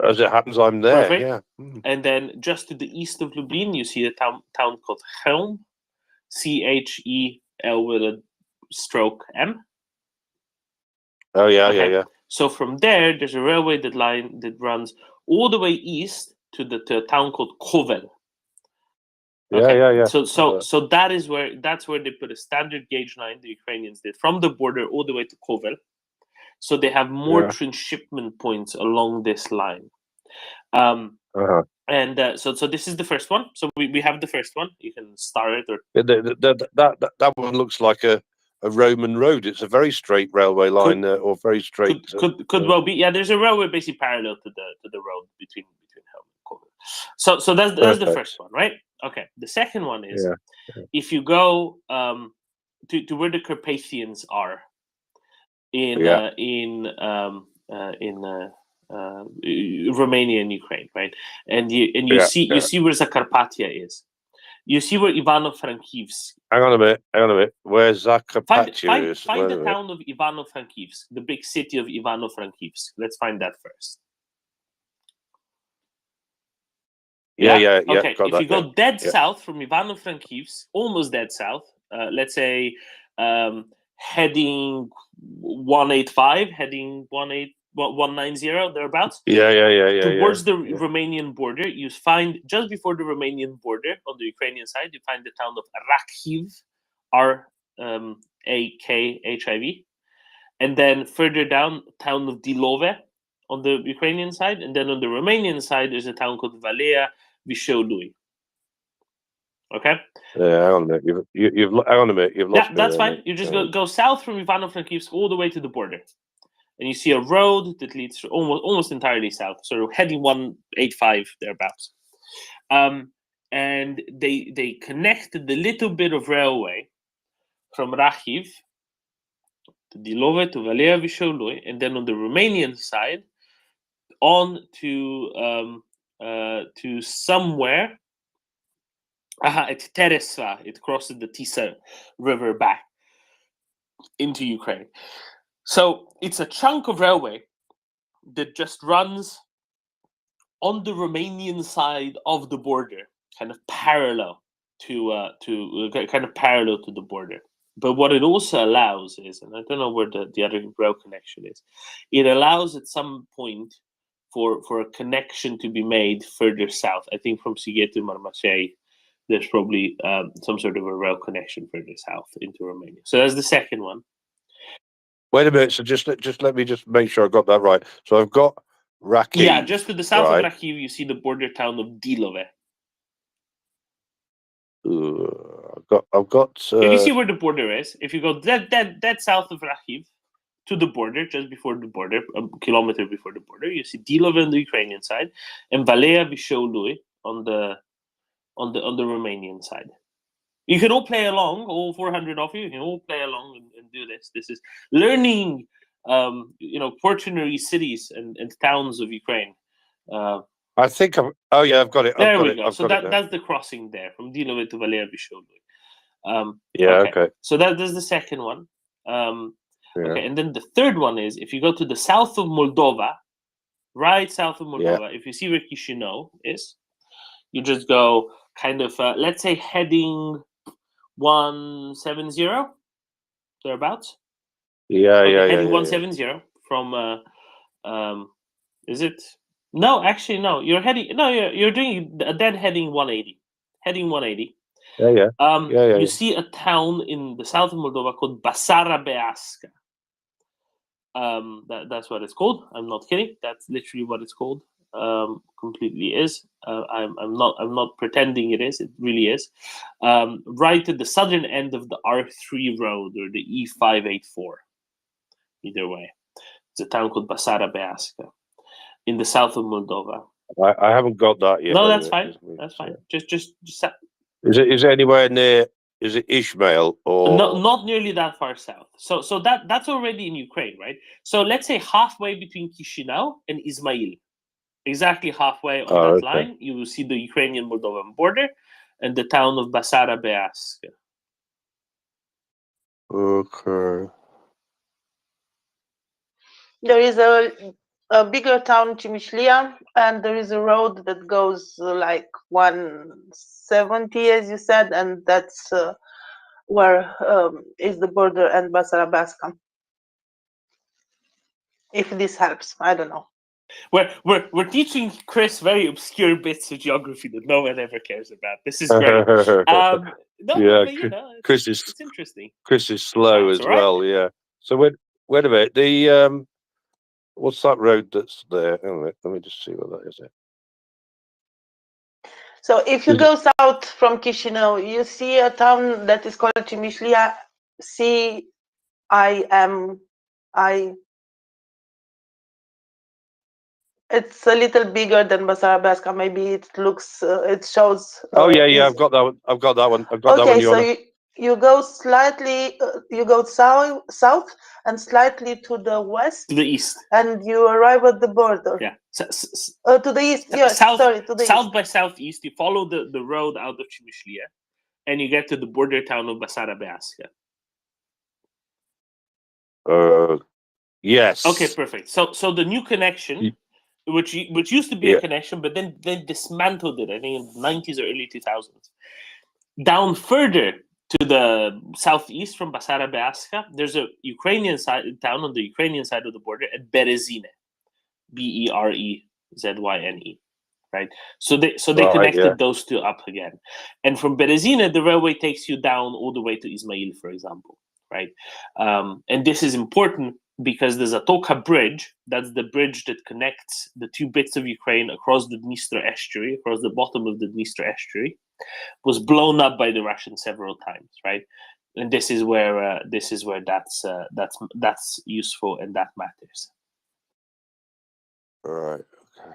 [SPEAKER 4] As it happens, I'm there.
[SPEAKER 5] Perfect.
[SPEAKER 4] Yeah.
[SPEAKER 5] And then just to the east of Lublin, you see a town called Chelm, Chel with a stroke M.
[SPEAKER 4] Oh yeah,
[SPEAKER 5] Okay.
[SPEAKER 4] yeah.
[SPEAKER 5] So from there's a railway line that runs all the way east to a town called Kovel. Okay.
[SPEAKER 4] Yeah.
[SPEAKER 5] So that's where they put a standard gauge line. The Ukrainians did from the border all the way to Kovel. So they have more transshipment points along this line. And so this is the first one. So we have the first one. You can start it or
[SPEAKER 4] that one looks like a Roman road. It's a very straight railway line, or very straight.
[SPEAKER 5] Could well be. Yeah, there's a railway basically parallel to the road between Helm and Kovel. So that's the first one, right? Okay. The second one is if you go to where the Carpathians are in Romania and Ukraine, right? And you see where Zakarpattia is. You see where Ivano-Frankivsk.
[SPEAKER 4] Hang on a minute. Where's Zakarpattia?
[SPEAKER 5] Find the town of Ivano-Frankivsk, the big city of Ivano-Frankivsk. Let's find that first.
[SPEAKER 4] Yeah.
[SPEAKER 5] Okay, if you go dead south from Ivano-Frankivsk, almost dead south, let's say heading 185, heading 190, thereabouts.
[SPEAKER 4] Yeah.
[SPEAKER 5] Towards the Romanian border, you find just before the Romanian border on the Ukrainian side, you find the town of Rakhiv, Rakhiv, and then further down, town of Dilove on the Ukrainian side, and then on the Romanian side, there's a town called Valea Visholui. Okay.
[SPEAKER 4] Yeah, hang on a minute. Hang on a minute. You've lost
[SPEAKER 5] Yeah,
[SPEAKER 4] me
[SPEAKER 5] that's
[SPEAKER 4] there,
[SPEAKER 5] fine.
[SPEAKER 4] mate.
[SPEAKER 5] You just go south from Ivano-Frankivsk all the way to the border, and you see a road that leads almost entirely south, sort of heading 185 thereabouts. And they connected the little bit of railway from Rachiv to Dilove to Valea Visholui, and then on the Romanian side on to somewhere. It's Teresva. It crosses the Tisa River back into Ukraine. So it's a chunk of railway that just runs on the Romanian side of the border, kind of parallel to the border. But what it also allows is, and I don't know where the other rail connection is, it allows at some point for a connection to be made further south. I think from Sighet to Marmașei, there's probably some sort of a rail connection further south into Romania. So that's the second one.
[SPEAKER 4] Wait a minute. So just let me just make sure I got that right. So I've got Rachiv.
[SPEAKER 5] Yeah, just to the south
[SPEAKER 4] right?
[SPEAKER 5] of Rachiv, you see the border town of Dilove.
[SPEAKER 4] I've got.
[SPEAKER 5] If you see where the border is, if you go dead south of Rachiv to the border, just before the border, a kilometer before the border, you see Dilove on the Ukrainian side and Valea Visholui on the Romanian side. You can all play along, all 400 of you can all play along and do this. This is learning, quaternary cities and towns of Ukraine.
[SPEAKER 4] I think I've got it.
[SPEAKER 5] There we go.
[SPEAKER 4] I've
[SPEAKER 5] So
[SPEAKER 4] got it
[SPEAKER 5] that's the crossing there from Dilove to Valea Visholui.
[SPEAKER 4] Yeah. Okay.
[SPEAKER 5] So that's the second one.
[SPEAKER 4] Yeah.
[SPEAKER 5] Okay, and then the third one is if you go to the south of Moldova, right south of Moldova, if you see where Chisinau is, you just go kind of, let's say, heading 170 thereabouts. Heading 170 from. Is it? No, actually, no. You're heading. No, you're doing a dead heading 180. Heading 180.
[SPEAKER 4] Yeah.
[SPEAKER 5] You see a town in the south of Moldova called Basarabeasca. That's what it's called. I'm not kidding. That's literally what it's called. Completely is. I'm not pretending it is. It really is. Right at the southern end of the R3 road or the E584. Either way, it's a town called Basarabeasca in the south of Moldova.
[SPEAKER 4] I haven't got that yet.
[SPEAKER 5] No, that's fine. That's fine. Just.
[SPEAKER 4] Is it anywhere near? Is it Ishmael or?
[SPEAKER 5] No, not nearly that far south. So that's already in Ukraine, right? So let's say halfway between Chisinau and Ismail, exactly halfway on that line, you will see the Ukrainian-Moldovan border and the town of Basarabeasca.
[SPEAKER 4] Okay.
[SPEAKER 13] There is a bigger town, Chimishlia, and there is a road that goes like 170, as you said, and that's where is the border and Basarabeasca. If this helps, I don't know.
[SPEAKER 5] We're teaching Chris very obscure bits of geography that no one ever cares about. This is great.
[SPEAKER 4] Chris is.
[SPEAKER 5] It's interesting.
[SPEAKER 4] Chris is slow as well. Yeah. So wait a minute. The what's that road that's there? Hang on a minute, let me just see what that is.
[SPEAKER 13] So if you go south from Chisinau, you see a town that is called Chimishlia. CIMI. It's a little bigger than Basarabeasca. Maybe it looks, it shows.
[SPEAKER 4] Yeah. I've got that one. I've got that one.
[SPEAKER 13] Okay, so you go slightly, you go south and slightly to the west.
[SPEAKER 5] To the east.
[SPEAKER 13] And you arrive at the border.
[SPEAKER 5] Yeah.
[SPEAKER 13] To the east. Yes. To the
[SPEAKER 5] south
[SPEAKER 13] east.
[SPEAKER 5] by southeast. You follow the road out of Chimishlia, and you get to the border town of Basarabeasca.
[SPEAKER 4] Yes.
[SPEAKER 5] Okay, perfect. So the new connection, which used to be a connection, but then they dismantled it. I think in the 90s or early 2000s. Down further to the southeast from Basarabeasca, there's a Ukrainian town on the Ukrainian side of the border at Berezine, Berezyne, right? So they connected those two up again, and from Berezine the railway takes you down all the way to Ismail, for example, right? And this is important because the Zatoka Bridge, that's the bridge that connects the two bits of Ukraine across the Dniester estuary, across the bottom of the Dniester estuary, was blown up by the Russians several times, right? And this is where that's useful and that matters.
[SPEAKER 4] All right. Okay.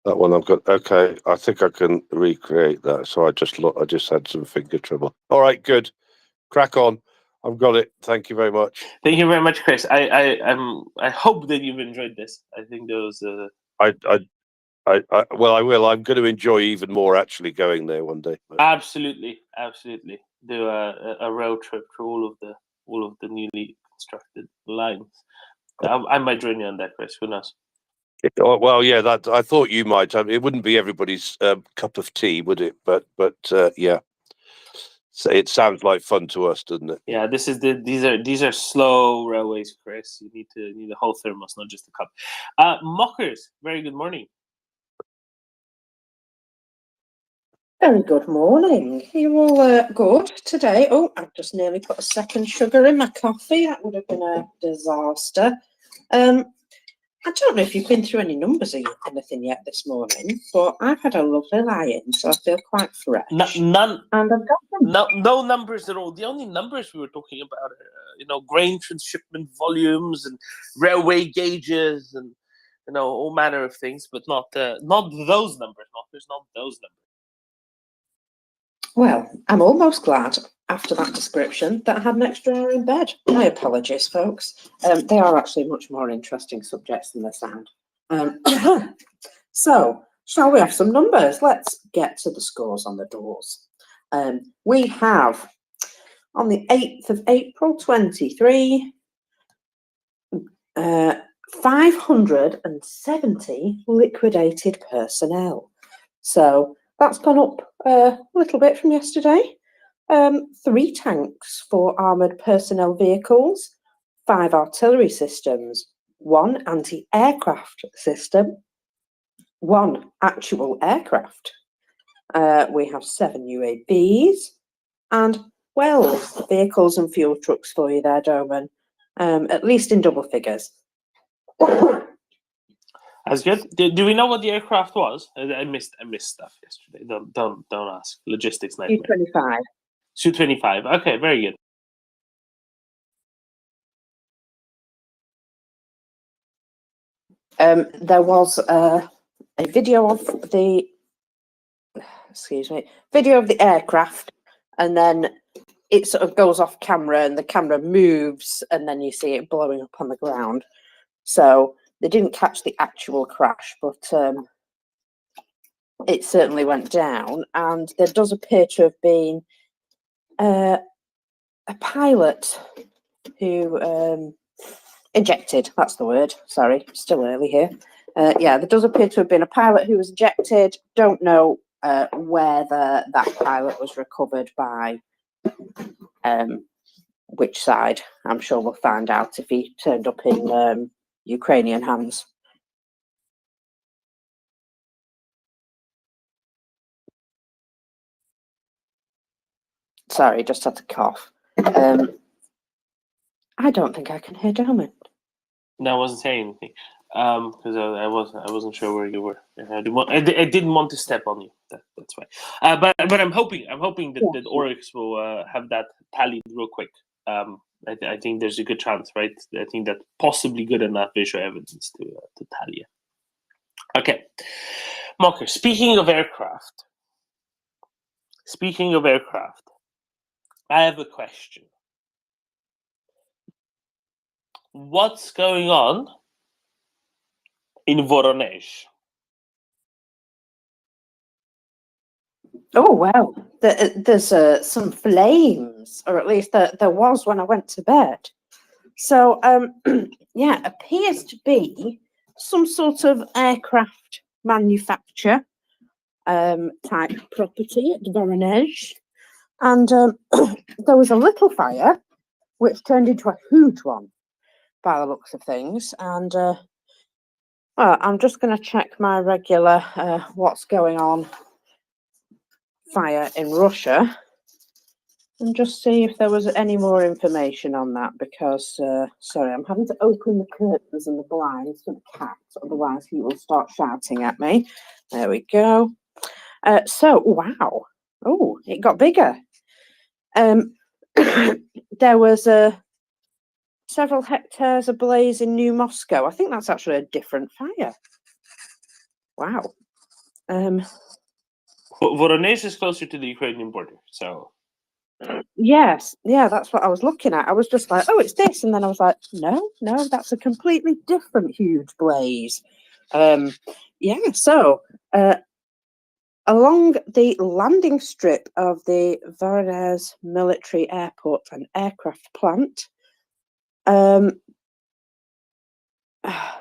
[SPEAKER 4] That one I've got. Okay, I think I can recreate that. So I just had some finger trouble. All right, good. Crack on. I've got it. Thank you very much.
[SPEAKER 5] Thank you very much, Chris. I hope that you've enjoyed this. I think those.
[SPEAKER 4] Well, I will. I'm going to enjoy even more actually going there one day.
[SPEAKER 5] Absolutely. Do a road trip through all of the newly constructed lines. I might join you on that, Chris. Who knows?
[SPEAKER 4] Well, yeah, that I thought you might. It wouldn't be everybody's cup of tea, would it? But yeah, so it sounds like fun to us, doesn't it?
[SPEAKER 5] Yeah, these are slow railways, Chris. You need a whole thermos, not just a cup. Mockers, very good morning.
[SPEAKER 11] Very good morning. Are you all good today? Oh, I've just nearly put a second sugar in my coffee. That would have been a disaster. I don't know if you've been through any numbers or anything yet this morning, but I've had a lovely lie-in, so I feel quite fresh.
[SPEAKER 5] None.
[SPEAKER 11] And I've got them.
[SPEAKER 5] No numbers at all. The only numbers we were talking about are, grain transshipment volumes and railway gauges and, all manner of things, but not those numbers. Not those numbers.
[SPEAKER 11] Well, I'm almost glad, after that description, that I had an extra hour in bed. My apologies, folks. They are actually much more interesting subjects than they sound. So, shall we have some numbers? Let's get to the scores on the doors. We have, on the 8th of April 23, 570 liquidated personnel. So that's gone up a little bit from yesterday. 3 tanks, 4 armoured personnel vehicles, 5 artillery systems, 1 anti-aircraft system, 1 actual aircraft. We have 7 UAVs and 12 vehicles and fuel trucks for you there, Doman. At least in double figures.
[SPEAKER 5] That's good. Do we know what the aircraft was? I missed stuff yesterday. Don't ask. Logistics nightmare.
[SPEAKER 11] Su-25.
[SPEAKER 5] Su-25. Okay, very good.
[SPEAKER 11] There was a video of the aircraft, and then it sort of goes off camera, and the camera moves, and then you see it blowing up on the ground. So they didn't catch the actual crash, but it certainly went down, and there does appear to have been a pilot who ejected. That's the word. Sorry, still early here. Yeah, there does appear to have been a pilot who was ejected. Don't know whether that pilot was recovered by which side. I'm sure we'll find out if he turned up in Ukrainian hands. Sorry, just had to cough. I don't think I can hear Doman.
[SPEAKER 5] No, I wasn't saying anything because I wasn't sure where you were. I didn't want to step on you. That's why. But I'm hoping that Oryx will have that tallied real quick. I think there's a good chance, right? I think that's possibly good enough visual evidence to tally it. Okay, Mocker. Speaking of aircraft, I have a question. What's going on in Voronezh?
[SPEAKER 11] Oh, well, there's some flames, or at least there was when I went to bed. So, yeah, appears to be some sort of aircraft manufacture type property at Voronezh. And there was a little fire, which turned into a huge one, by the looks of things. And well, I'm just going to check my regular what's going on fire in Russia and just see if there was any more information on that, because sorry, I'm having to open the curtains and the blinds for the cat, otherwise he will start shouting at me. There we go. So wow, oh, it got bigger. There was several hectares ablaze in New Moscow. I think that's actually a different fire. Wow.
[SPEAKER 5] Voronezh is closer to the Ukrainian border, so.
[SPEAKER 11] Yes, yeah, that's what I was looking at. I was just like, oh, it's this, and then I was like, no, that's a completely different huge blaze. Yeah, so along the landing strip of the Voronezh military airport and aircraft plant,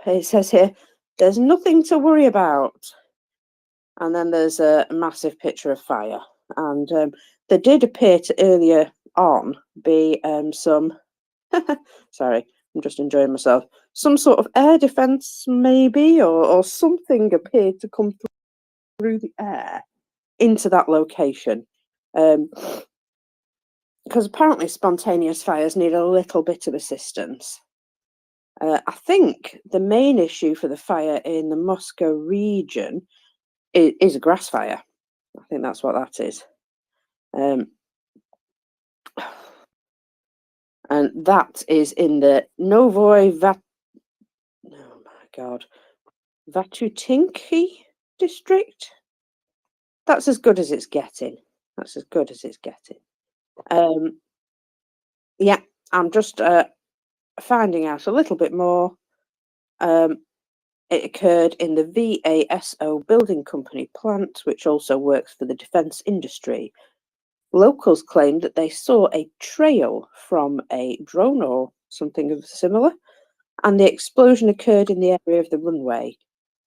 [SPEAKER 11] it says here, there's nothing to worry about. And then there's a massive picture of fire. And there did appear to earlier on be some, sorry, I'm just enjoying myself, some sort of air defense maybe, or something appeared to come through the air into that location. Because apparently spontaneous fires need a little bit of assistance. I think the main issue for the fire in the Moscow region is a grass fire. I think that's what that is. And that is in the Vatutinki district. That's as good as it's getting. Yeah, I'm just finding out a little bit more. It occurred in the VASO Building Company plant, which also works for the defence industry. Locals claimed that they saw a trail from a drone or something similar, and the explosion occurred in the area of the runway.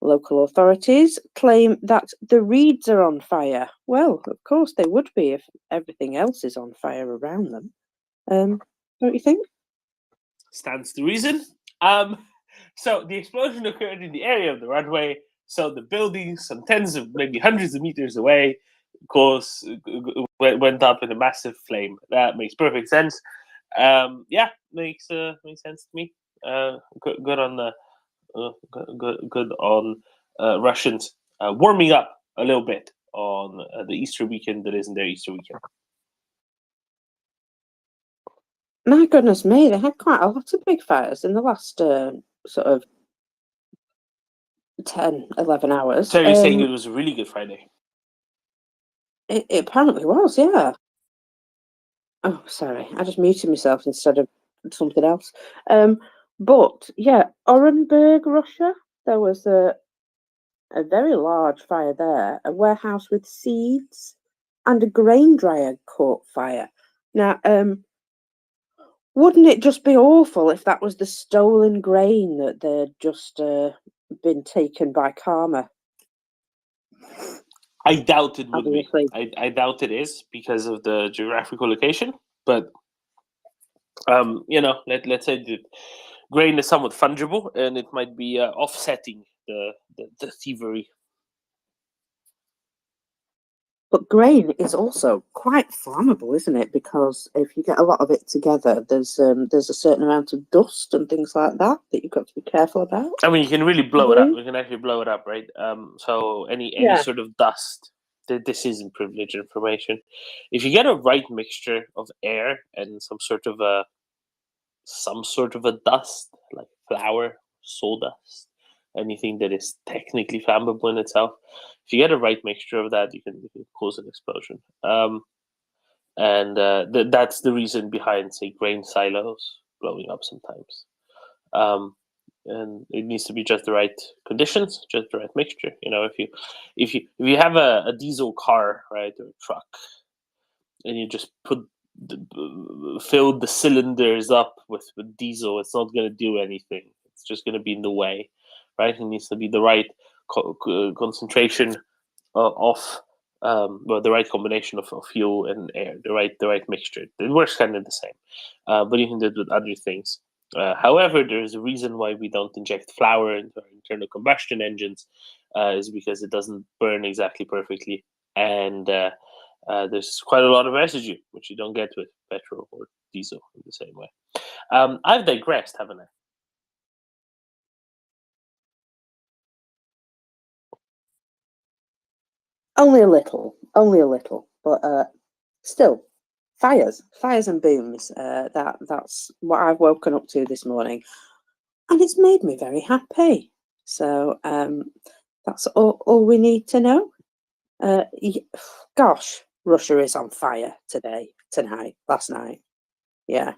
[SPEAKER 11] Local authorities claim that the reeds are on fire. Well, of course they would be if everything else is on fire around them. Don't you think?
[SPEAKER 5] Stands to reason. So the explosion occurred in the area of the runway. So the building, some tens of maybe hundreds of meters away, of course, went up in a massive flame. That makes perfect sense. Yeah, makes sense to me. Good on the good on Russians warming up a little bit on the Easter weekend that isn't their Easter weekend.
[SPEAKER 11] My goodness me, they had quite a lot of big fires in the last sort of 10, 11 hours.
[SPEAKER 5] So you're saying it was a really good Friday?
[SPEAKER 11] It apparently was, yeah. Oh, sorry, I just muted myself instead of something else. But yeah, Orenburg, Russia, there was a very large fire there. A warehouse with seeds and a grain dryer caught fire. Now, wouldn't it just be awful if that was the stolen grain that they'd just been taken by karma?
[SPEAKER 5] I doubt it would be. I doubt it is because of the geographical location. But let's say the grain is somewhat fungible, and it might be offsetting the thievery.
[SPEAKER 11] But grain is also quite flammable, isn't it? Because if you get a lot of it together, there's a certain amount of dust and things like that you've got to be careful about.
[SPEAKER 5] I mean, you can really blow it up. You can actually blow it up, right? So any sort of dust. This isn't privileged information. If you get a right mixture of air and some sort of a dust, like flour, sawdust, anything that is technically flammable in itself, if you get a right mixture of that, you can cause an explosion. That's the reason behind, say, grain silos blowing up sometimes. And it needs to be just the right conditions, just the right mixture. If you have a diesel car, right, or a truck, and you just fill the cylinders up with diesel, it's not going to do anything. It's just going to be in the way, right? It needs to be the right concentration of the right combination of fuel and air, the right mixture. It works kind of the same, but you can do it with other things. However, there is a reason why we don't inject flour into our internal combustion engines, is because it doesn't burn exactly perfectly, and there's quite a lot of residue, which you don't get with petrol or diesel in the same way. I've digressed, haven't I?
[SPEAKER 11] Only a little, but still, fires and booms. That's what I've woken up to this morning, and it's made me very happy. So that's all we need to know. Gosh, Russia is on fire tonight, last night. Yeah.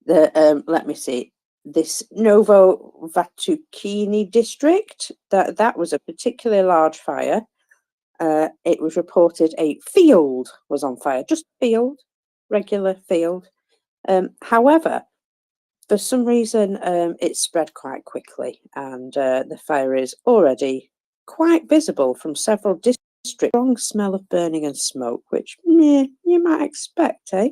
[SPEAKER 11] Let me see. This Novo-Vatukini district, that was a particularly large fire. It was reported a field was on fire, just field, regular field. However, for some reason, it spread quite quickly, and the fire is already quite visible from several districts. Strong smell of burning and smoke, which you might expect, eh?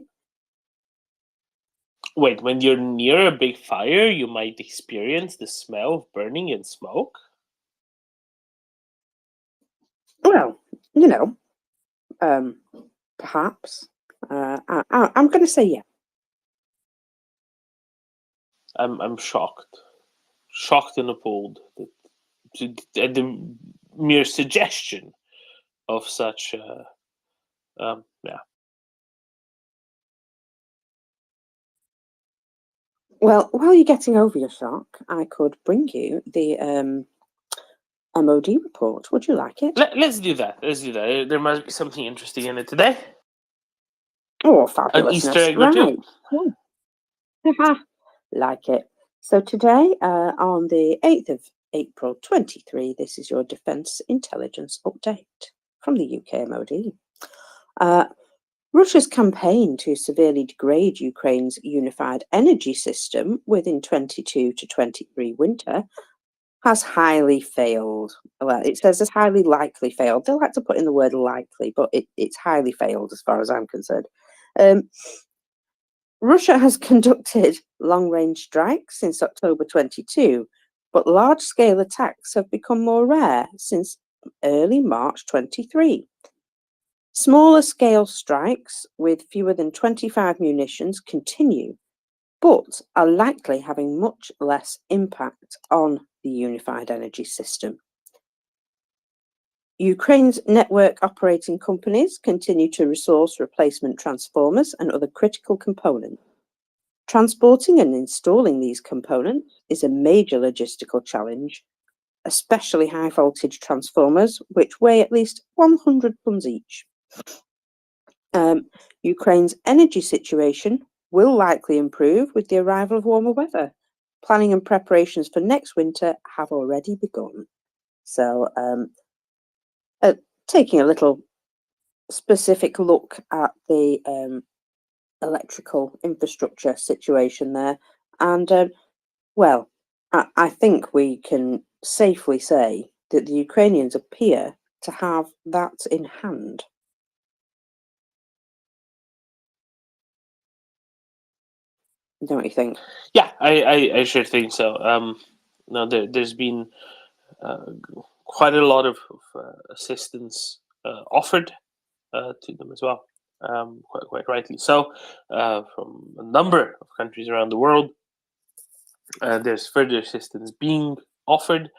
[SPEAKER 5] Wait, when you're near a big fire, you might experience the smell of burning and smoke?
[SPEAKER 11] Well, perhaps. I'm going to say yeah.
[SPEAKER 5] I'm shocked and appalled at the mere suggestion of such. Yeah.
[SPEAKER 11] Well, while you're getting over your shock, I could bring you the MOD report. Would you like it?
[SPEAKER 5] Let's do that. There must be something interesting in it today.
[SPEAKER 11] Oh,
[SPEAKER 5] An Easter
[SPEAKER 11] fabulousness!
[SPEAKER 5] egg or two.
[SPEAKER 11] Right. Like it. So today, on the 8th of April 23, this is your Defence Intelligence Update from the UK MOD. Russia's campaign to severely degrade Ukraine's unified energy system within 22 to 23 winter has highly failed. Well, it says it's highly likely failed. They like to put in the word likely, but it's highly failed as far as I'm concerned. Russia has conducted long-range strikes since October 22, but large-scale attacks have become more rare since early March 23. Smaller scale strikes with fewer than 25 munitions continue, but are likely having much less impact on the unified energy system. Ukraine's network operating companies continue to resource replacement transformers and other critical components. Transporting and installing these components is a major logistical challenge, especially high voltage transformers, which weigh at least 100 tons each. Ukraine's energy situation will likely improve with the arrival of warmer weather. Planning and preparations for next winter have already begun. So, taking a little specific look at the electrical infrastructure situation there, and well, I think we can safely say that the Ukrainians appear to have that in hand. Don't you think?
[SPEAKER 5] Yeah, I sure think so. No, there's been quite a lot of assistance offered to them as well, quite rightly so, from a number of countries around the world. There's further assistance being offered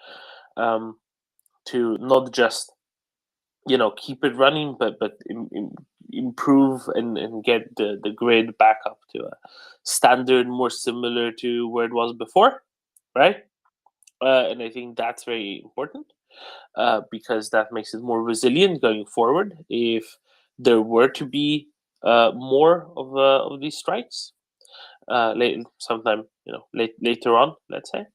[SPEAKER 5] to not just keep it running, but improve and get the grid back up to a standard more similar to where it was before, right? And I think that's very important because that makes it more resilient going forward. If there were to be more of these strikes, sometime later on, let's say.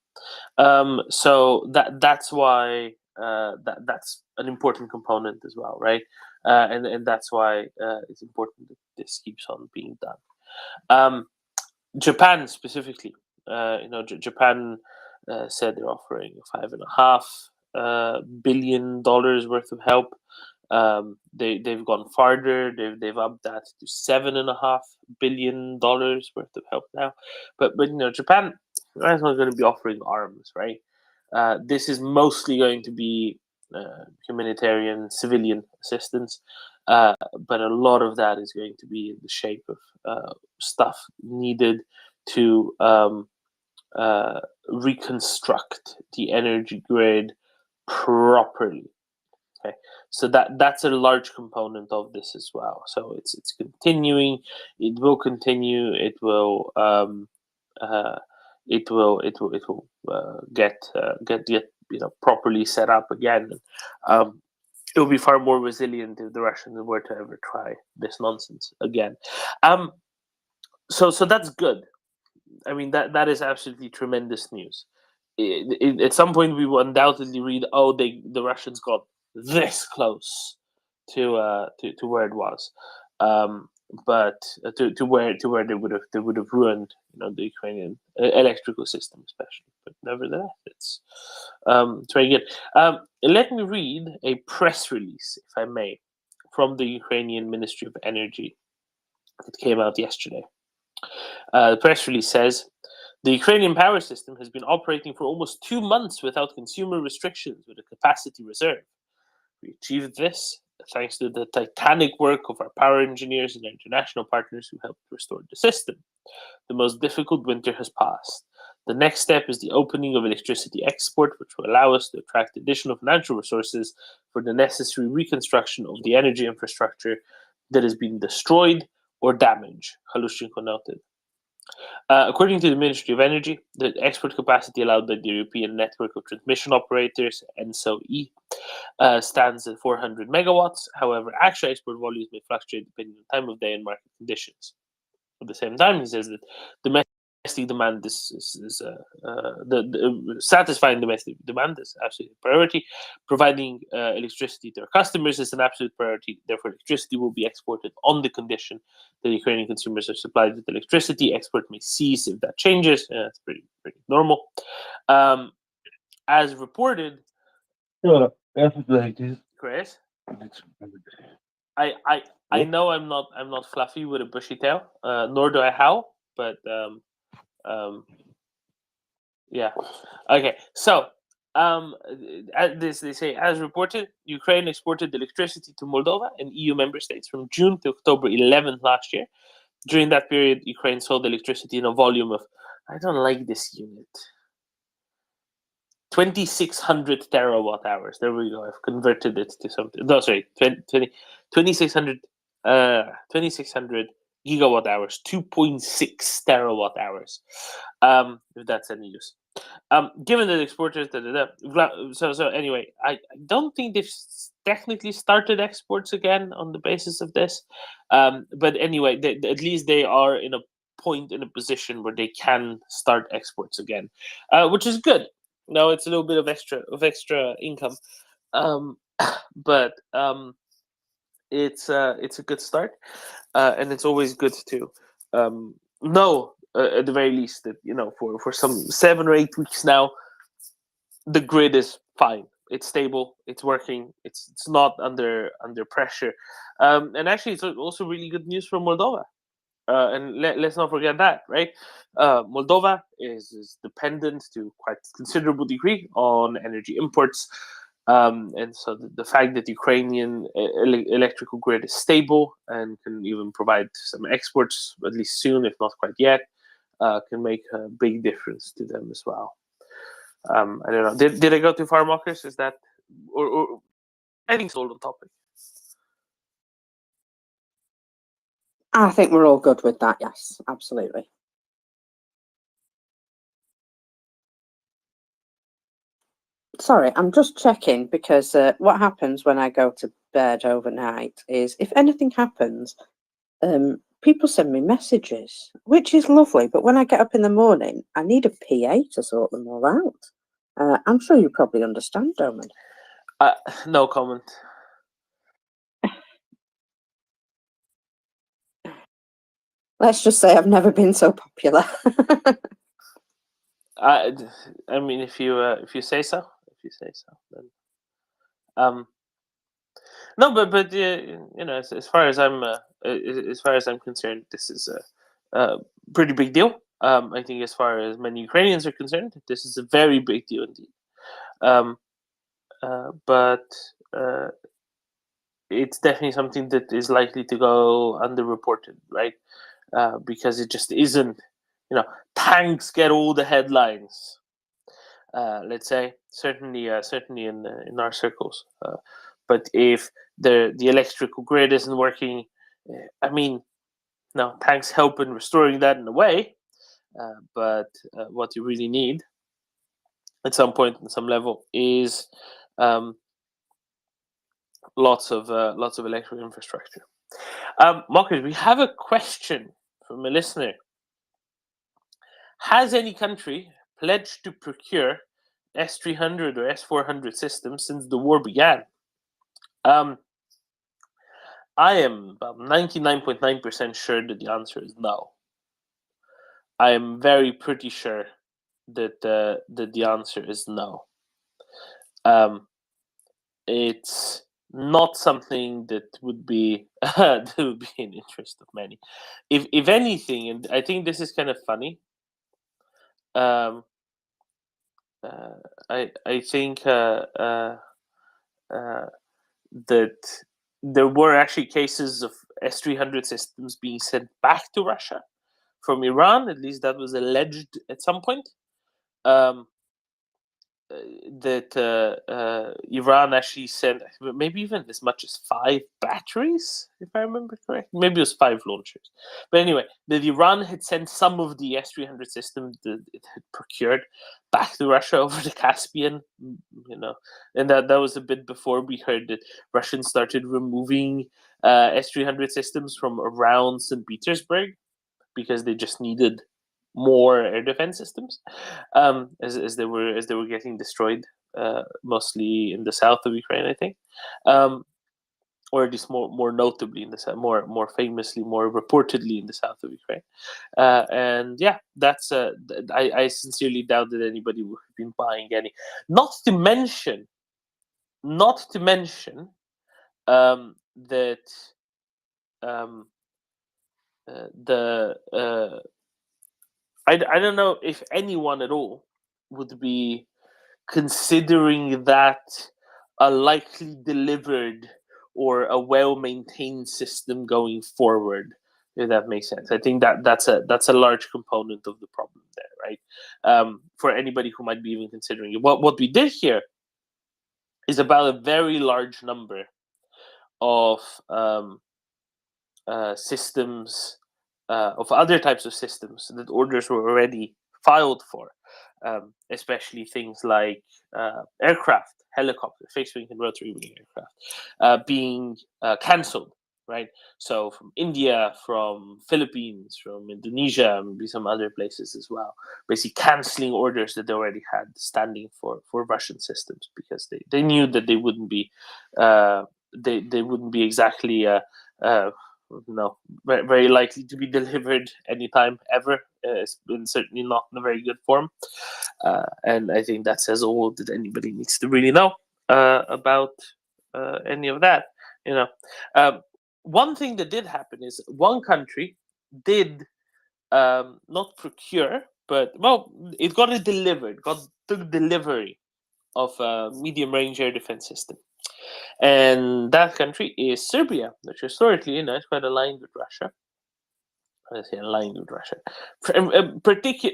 [SPEAKER 5] So that's why that's an important component as well, right? And that's why it's important that this keeps on being done. Japan specifically, Japan said they're offering $5.5 billion worth of help. They've gone farther. They've upped that to $7.5 billion worth of help now. But Japan is not going to be offering arms, right? This is mostly going to be humanitarian, civilian assistance, but a lot of that is going to be in the shape of stuff needed to reconstruct the energy grid properly. Okay, so that's a large component of this as well. So it's continuing. It will continue. It will get properly set up again. It will be far more resilient if the Russians were to ever try this nonsense again. So that's good. I mean, that is absolutely tremendous news. At some point, we will undoubtedly read, "Oh, the Russians got this close to where it was," but to where they would have ruined the Ukrainian electrical system, especially. But nevertheless, it's very good. Let me read a press release, if I may, from the Ukrainian Ministry of Energy that came out yesterday. The press release says, the Ukrainian power system has been operating for almost 2 months without consumer restrictions with a capacity reserve. We achieved this thanks to the titanic work of our power engineers and our international partners who helped restore the system. The most difficult winter has passed. The next step is the opening of electricity export, which will allow us to attract additional financial resources for the necessary reconstruction of the energy infrastructure that has been destroyed or damaged, Halushchenko noted. According to the Ministry of Energy, the export capacity allowed by the European Network of Transmission Operators, NSOE, stands at 400 megawatts. However, actual export volumes may fluctuate depending on time of day and market conditions. At the same time, he says that domestic demand satisfying domestic demand is absolutely a priority. Providing electricity to our customers is an absolute priority. Therefore, electricity will be exported on the condition that Ukrainian consumers are supplied with electricity. Export may cease if that changes. That's pretty normal. As reported, Chris, I know I'm not fluffy with a bushy tail, nor do I howl, but yeah. Okay, so they say, as reported, Ukraine exported electricity to Moldova and EU member states from June to October 11th last year. During that period, Ukraine sold electricity in a volume of, I don't like this unit, 2,600 terawatt hours. There we go. I've converted it to something. No, sorry, 2,600 gigawatt hours, 2.6 terawatt hours, if that's any use. Given that exporters, so anyway, I don't think they've technically started exports again on the basis of this. But anyway, at least they are in a position where they can start exports again, which is good. Now it's a little bit of extra income, but it's a good start, and it's always good to know at the very least that for some 7 or 8 weeks now, the grid is fine. It's stable. It's working. It's not under pressure, and actually, it's also really good news for Moldova. And let's not forget that, right? Moldova is dependent to quite a considerable degree on energy imports. And so the fact that the Ukrainian electrical grid is stable and can even provide some exports, at least soon, if not quite yet, can make a big difference to them as well. I don't know. Did I go too far, Marcus? Is that, or I think it's all on topic.
[SPEAKER 11] I think we're all good with that. Yes, absolutely. Sorry, I'm just checking because what happens when I go to bed overnight is if anything happens, people send me messages, which is lovely. But when I get up in the morning, I need a PA to sort them all out. I'm sure you probably understand, Doman.
[SPEAKER 5] No comment.
[SPEAKER 11] Let's just say I've never been so popular.
[SPEAKER 5] I mean, if you say so, then no, but as far as I'm concerned, this is a pretty big deal. I think as far as many Ukrainians are concerned, this is a very big deal indeed. But it's definitely something that is likely to go underreported, right? Because it just isn't. Tanks get all the headlines. Let's say certainly in our circles, But if the electrical grid isn't working, I mean, no, tanks help in restoring that in a way, but what you really need at some point, at some level, is lots of electrical infrastructure. Marcus, we have a question from a listener. Has any country pledged to procure S-300 or S-400 systems since the war began? I am about 99.9% sure that the answer is no. I am pretty sure that the answer is no. It's not something that would be that would be in interest of many. If anything, and I think this is kind of funny. I think that there were actually cases of S-300 systems being sent back to Russia from Iran. At least that was alleged at some point. That Iran actually sent maybe even as much as 5 batteries, if I remember correctly. Maybe it was 5 launchers. But anyway, that Iran had sent some of the S-300 systems that it had procured back to Russia over the Caspian, and that was a bit before we heard that Russians started removing S-300 systems from around St. Petersburg because they just needed more air defense systems, as they were getting destroyed, mostly in the south of Ukraine, I think, or at least more notably in the south, more famously, more reportedly in the south of Ukraine. And yeah, that's I sincerely doubt that anybody would have been buying any. Not to mention that I don't know if anyone at all would be considering that a likely delivered or a well-maintained system going forward, if that makes sense. I think that's a large component of the problem there, right? For anybody who might be even considering it. What we did here is about a very large number of systems, of other types of systems that orders were already filed for, especially things like aircraft, helicopter, fixed-wing and rotary-wing aircraft, being cancelled, right? So from India, from Philippines, from Indonesia, maybe some other places as well, basically cancelling orders that they already had standing for Russian systems because they knew that they wouldn't be they wouldn't be exactly very, very likely to be delivered anytime ever, and certainly not in a very good form. And I think that says all that anybody needs to really know about any of that. One thing that did happen is one country did not procure, but it got it delivered, took delivery of a medium-range air defense system. And that country is Serbia, which historically, is quite aligned with Russia. Let's say aligned with Russia,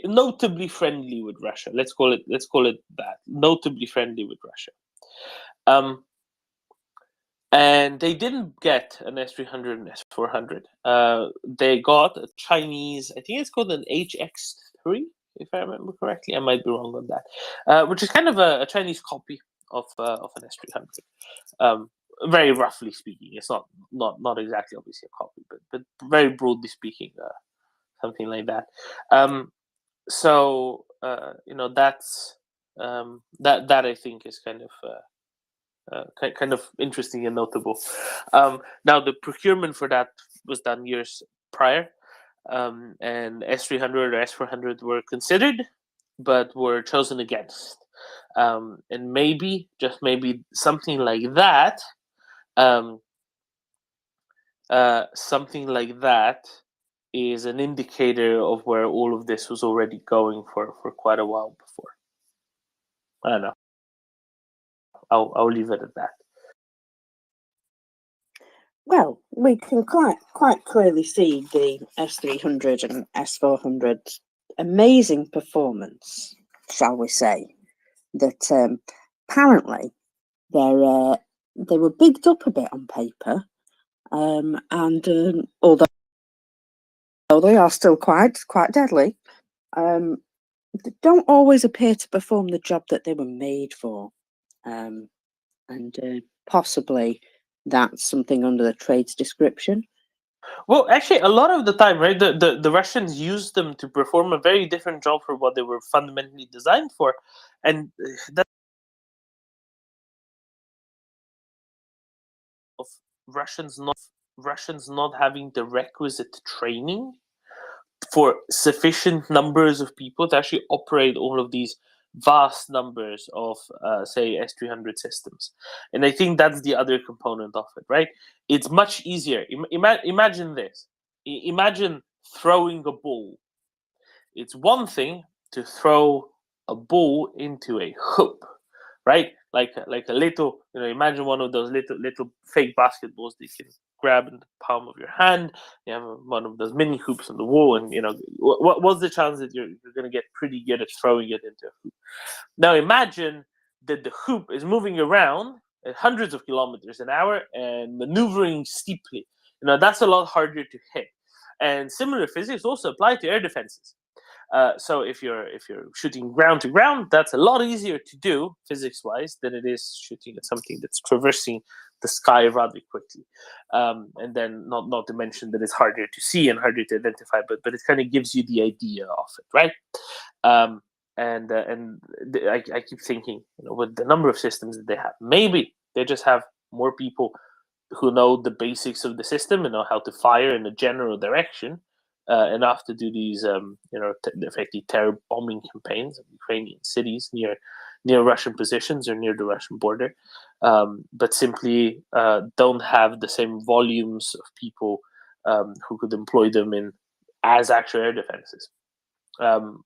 [SPEAKER 5] notably friendly with Russia. Let's call it that. Notably friendly with Russia. And they didn't get an S-300 and S-400. They got a Chinese, I think it's called an HX-3, if I remember correctly. I might be wrong on that. Which is kind of a Chinese copy of an S-300. Very roughly speaking, it's not exactly obviously a copy, but very broadly speaking, something like that. So that's that I think is kind of interesting and notable. Now the procurement for that was done years prior, and S-300 or S-400 were considered, but were chosen against. And maybe, just maybe, something like that. Something like that is an indicator of where all of this was already going for quite a while before. I don't know. I'll leave it at that.
[SPEAKER 11] Well, we can quite clearly see the S-300 and S-400 amazing performance, shall we say, that apparently they were bigged up a bit on paper, and although they are still quite deadly, they don't always appear to perform the job that they were made for, and possibly that's something under the trade's description.
[SPEAKER 5] Well, actually, a lot of the time, right, the Russians used them to perform a very different job for what they were fundamentally designed for, and that of Russians not having the requisite training for sufficient numbers of people to actually operate all of these vast numbers of, say, S300 systems. And I think that's the other component of it, right? It's much easier. Imagine this. Imagine throwing a ball. It's one thing to throw a ball into a hoop, right? Like a little, imagine one of those little fake basketballs that you can grab in the palm of your hand. You have one of those mini hoops on the wall, and what's the chance that you're going to get pretty good at throwing it into a hoop? Now imagine that the hoop is moving around at hundreds of kilometers an hour and maneuvering steeply. That's a lot harder to hit. And similar physics also apply to air defenses. So if you're shooting ground to ground, that's a lot easier to do physics-wise than it is shooting at something that's traversing the sky rather quickly. And then not to mention that it's harder to see and harder to identify, but it kind of gives you the idea of it, right? I keep thinking, with the number of systems that they have, maybe they just have more people who know the basics of the system and know how to fire in a general direction, enough to do these, effectively terror bombing campaigns of Ukrainian cities near Russian positions or near the Russian border, but simply don't have the same volumes of people who could employ them as actual air defenses.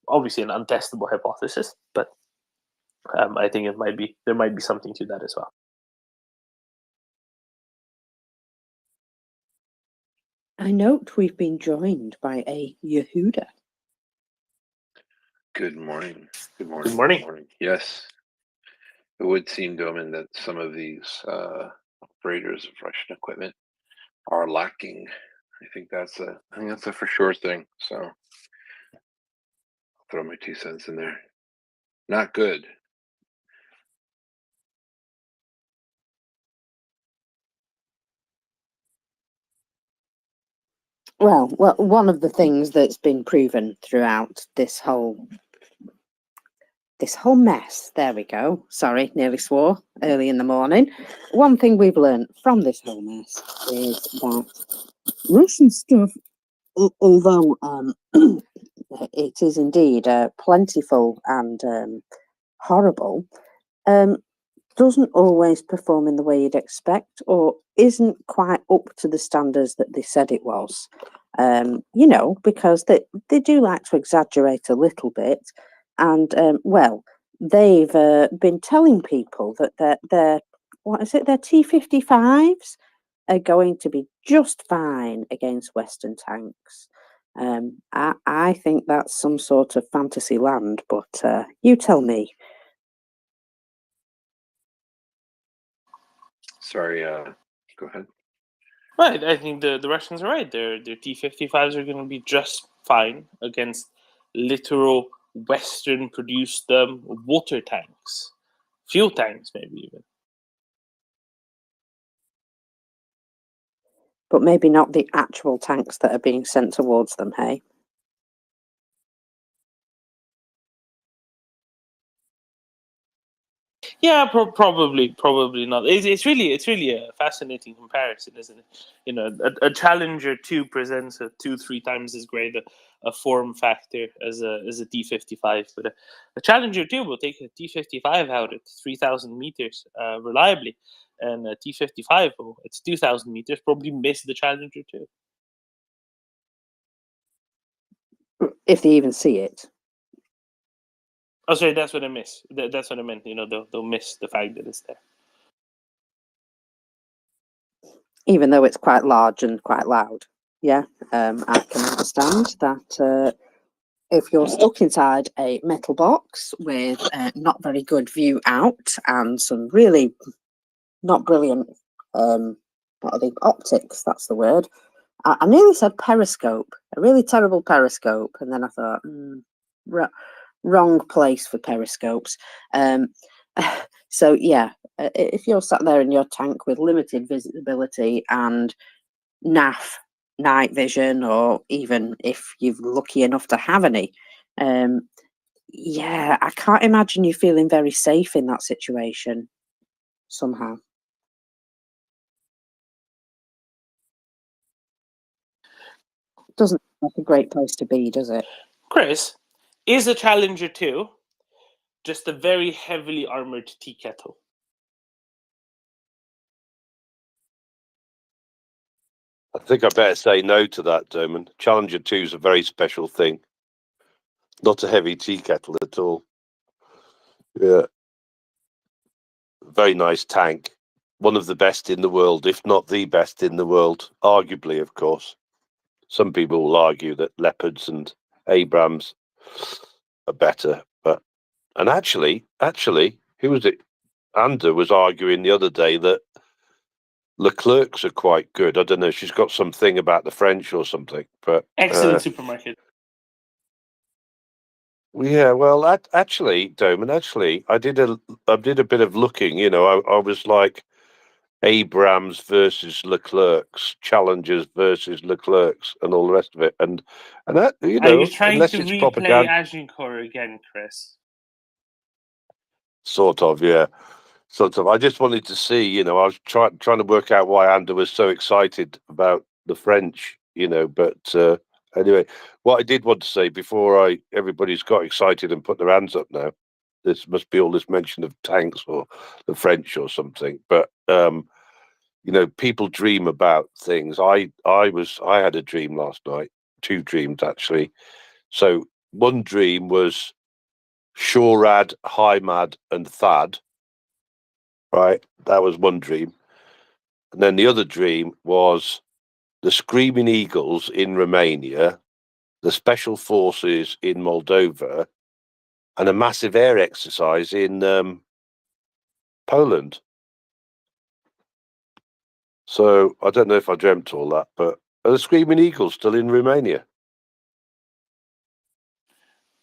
[SPEAKER 5] Obviously, an untestable hypothesis, but I think there might be something to that as well.
[SPEAKER 11] I note we've been joined by a Yehuda.
[SPEAKER 3] Good morning. Good morning.
[SPEAKER 5] Good morning.
[SPEAKER 3] Good morning. Yes, it would seem, Domin, that some of these operators of Russian equipment are lacking. I think that's a for sure thing. So I'll throw my 2 cents in there. Not good.
[SPEAKER 11] Well, one of the things that's been proven throughout this whole mess, there we go, sorry, nearly swore early in the morning. One thing we've learned from this whole mess is that Russian stuff, although it is indeed plentiful and horrible, doesn't always perform in the way you'd expect, or isn't quite up to the standards that they said it was. Because they do like to exaggerate a little bit, and they've been telling people that their T-55s are going to be just fine against Western tanks. I think that's some sort of fantasy land, but you tell me.
[SPEAKER 3] Sorry, go ahead.
[SPEAKER 5] Right, I think the Russians are right. Their T-55s are going to be just fine against literal Western-produced water tanks, fuel tanks, maybe even.
[SPEAKER 11] But maybe not the actual tanks that are being sent towards them, hey?
[SPEAKER 5] Yeah, probably not. It's really a fascinating comparison, isn't it? A Challenger 2 presents a 2-3 times as great a form factor as a T-55, but a Challenger 2 will take a T-55 out at 3,000 meters reliably, and a T-55 will, at 2,000 meters, probably miss the Challenger 2.
[SPEAKER 11] If they even see it.
[SPEAKER 5] Oh, sorry, that's what I miss. That's what I meant. They'll miss the fact that it's there.
[SPEAKER 11] Even though it's quite large and quite loud. Yeah, I can understand that if you're stuck inside a metal box with not very good view out and some really not brilliant. What are they? Optics, that's the word. I nearly said periscope, a really terrible periscope, and then I thought, wrong place for periscopes. So yeah, if you're sat there in your tank with limited visibility and NAF, night vision, or even if you're lucky enough to have any, yeah, I can't imagine you feeling very safe in that situation somehow. Doesn't look like a great place to be, does it?
[SPEAKER 5] Chris, is a Challenger 2 just a very heavily armored tea kettle?
[SPEAKER 4] I think I better say no to that, Doman. Challenger 2 is a very special thing. Not a heavy tea kettle at all. Yeah. Very nice tank. One of the best in the world, if not the best in the world. Arguably, of course. Some people will argue that Leopards and Abrams are better. And actually, who was it? Anda was arguing the other day that Leclerc's are quite good. I don't know. She's got something about the French or something. But
[SPEAKER 5] Excellent supermarket.
[SPEAKER 4] yeah, well, actually, Doman, I did a bit of looking. You know, I was like Abrams versus Leclerc's, Challengers versus Leclerc's, and all the rest of it. And that, you
[SPEAKER 5] Are you
[SPEAKER 4] know,
[SPEAKER 5] trying
[SPEAKER 4] unless
[SPEAKER 5] to
[SPEAKER 4] it's
[SPEAKER 5] replay
[SPEAKER 4] propaganda,
[SPEAKER 5] Agincourt again, Chris?
[SPEAKER 4] sort of, yeah. Sort of. I just wanted to see, you know, I was trying to work out why Anda was so excited about the French, you know. But anyway, what I did want to say before everybody's got excited and put their hands up now, this must be all this mention of tanks or the French or something. But you know, people dream about things. I had a dream last night, 2 dreams actually. So one dream was Shorad, Haimad, and Thad. Right, that was one dream. And then the other dream was the Screaming Eagles in Romania, the Special Forces in Moldova, and a massive air exercise in Poland. So I don't know if I dreamt all that, but are the Screaming Eagles still in Romania?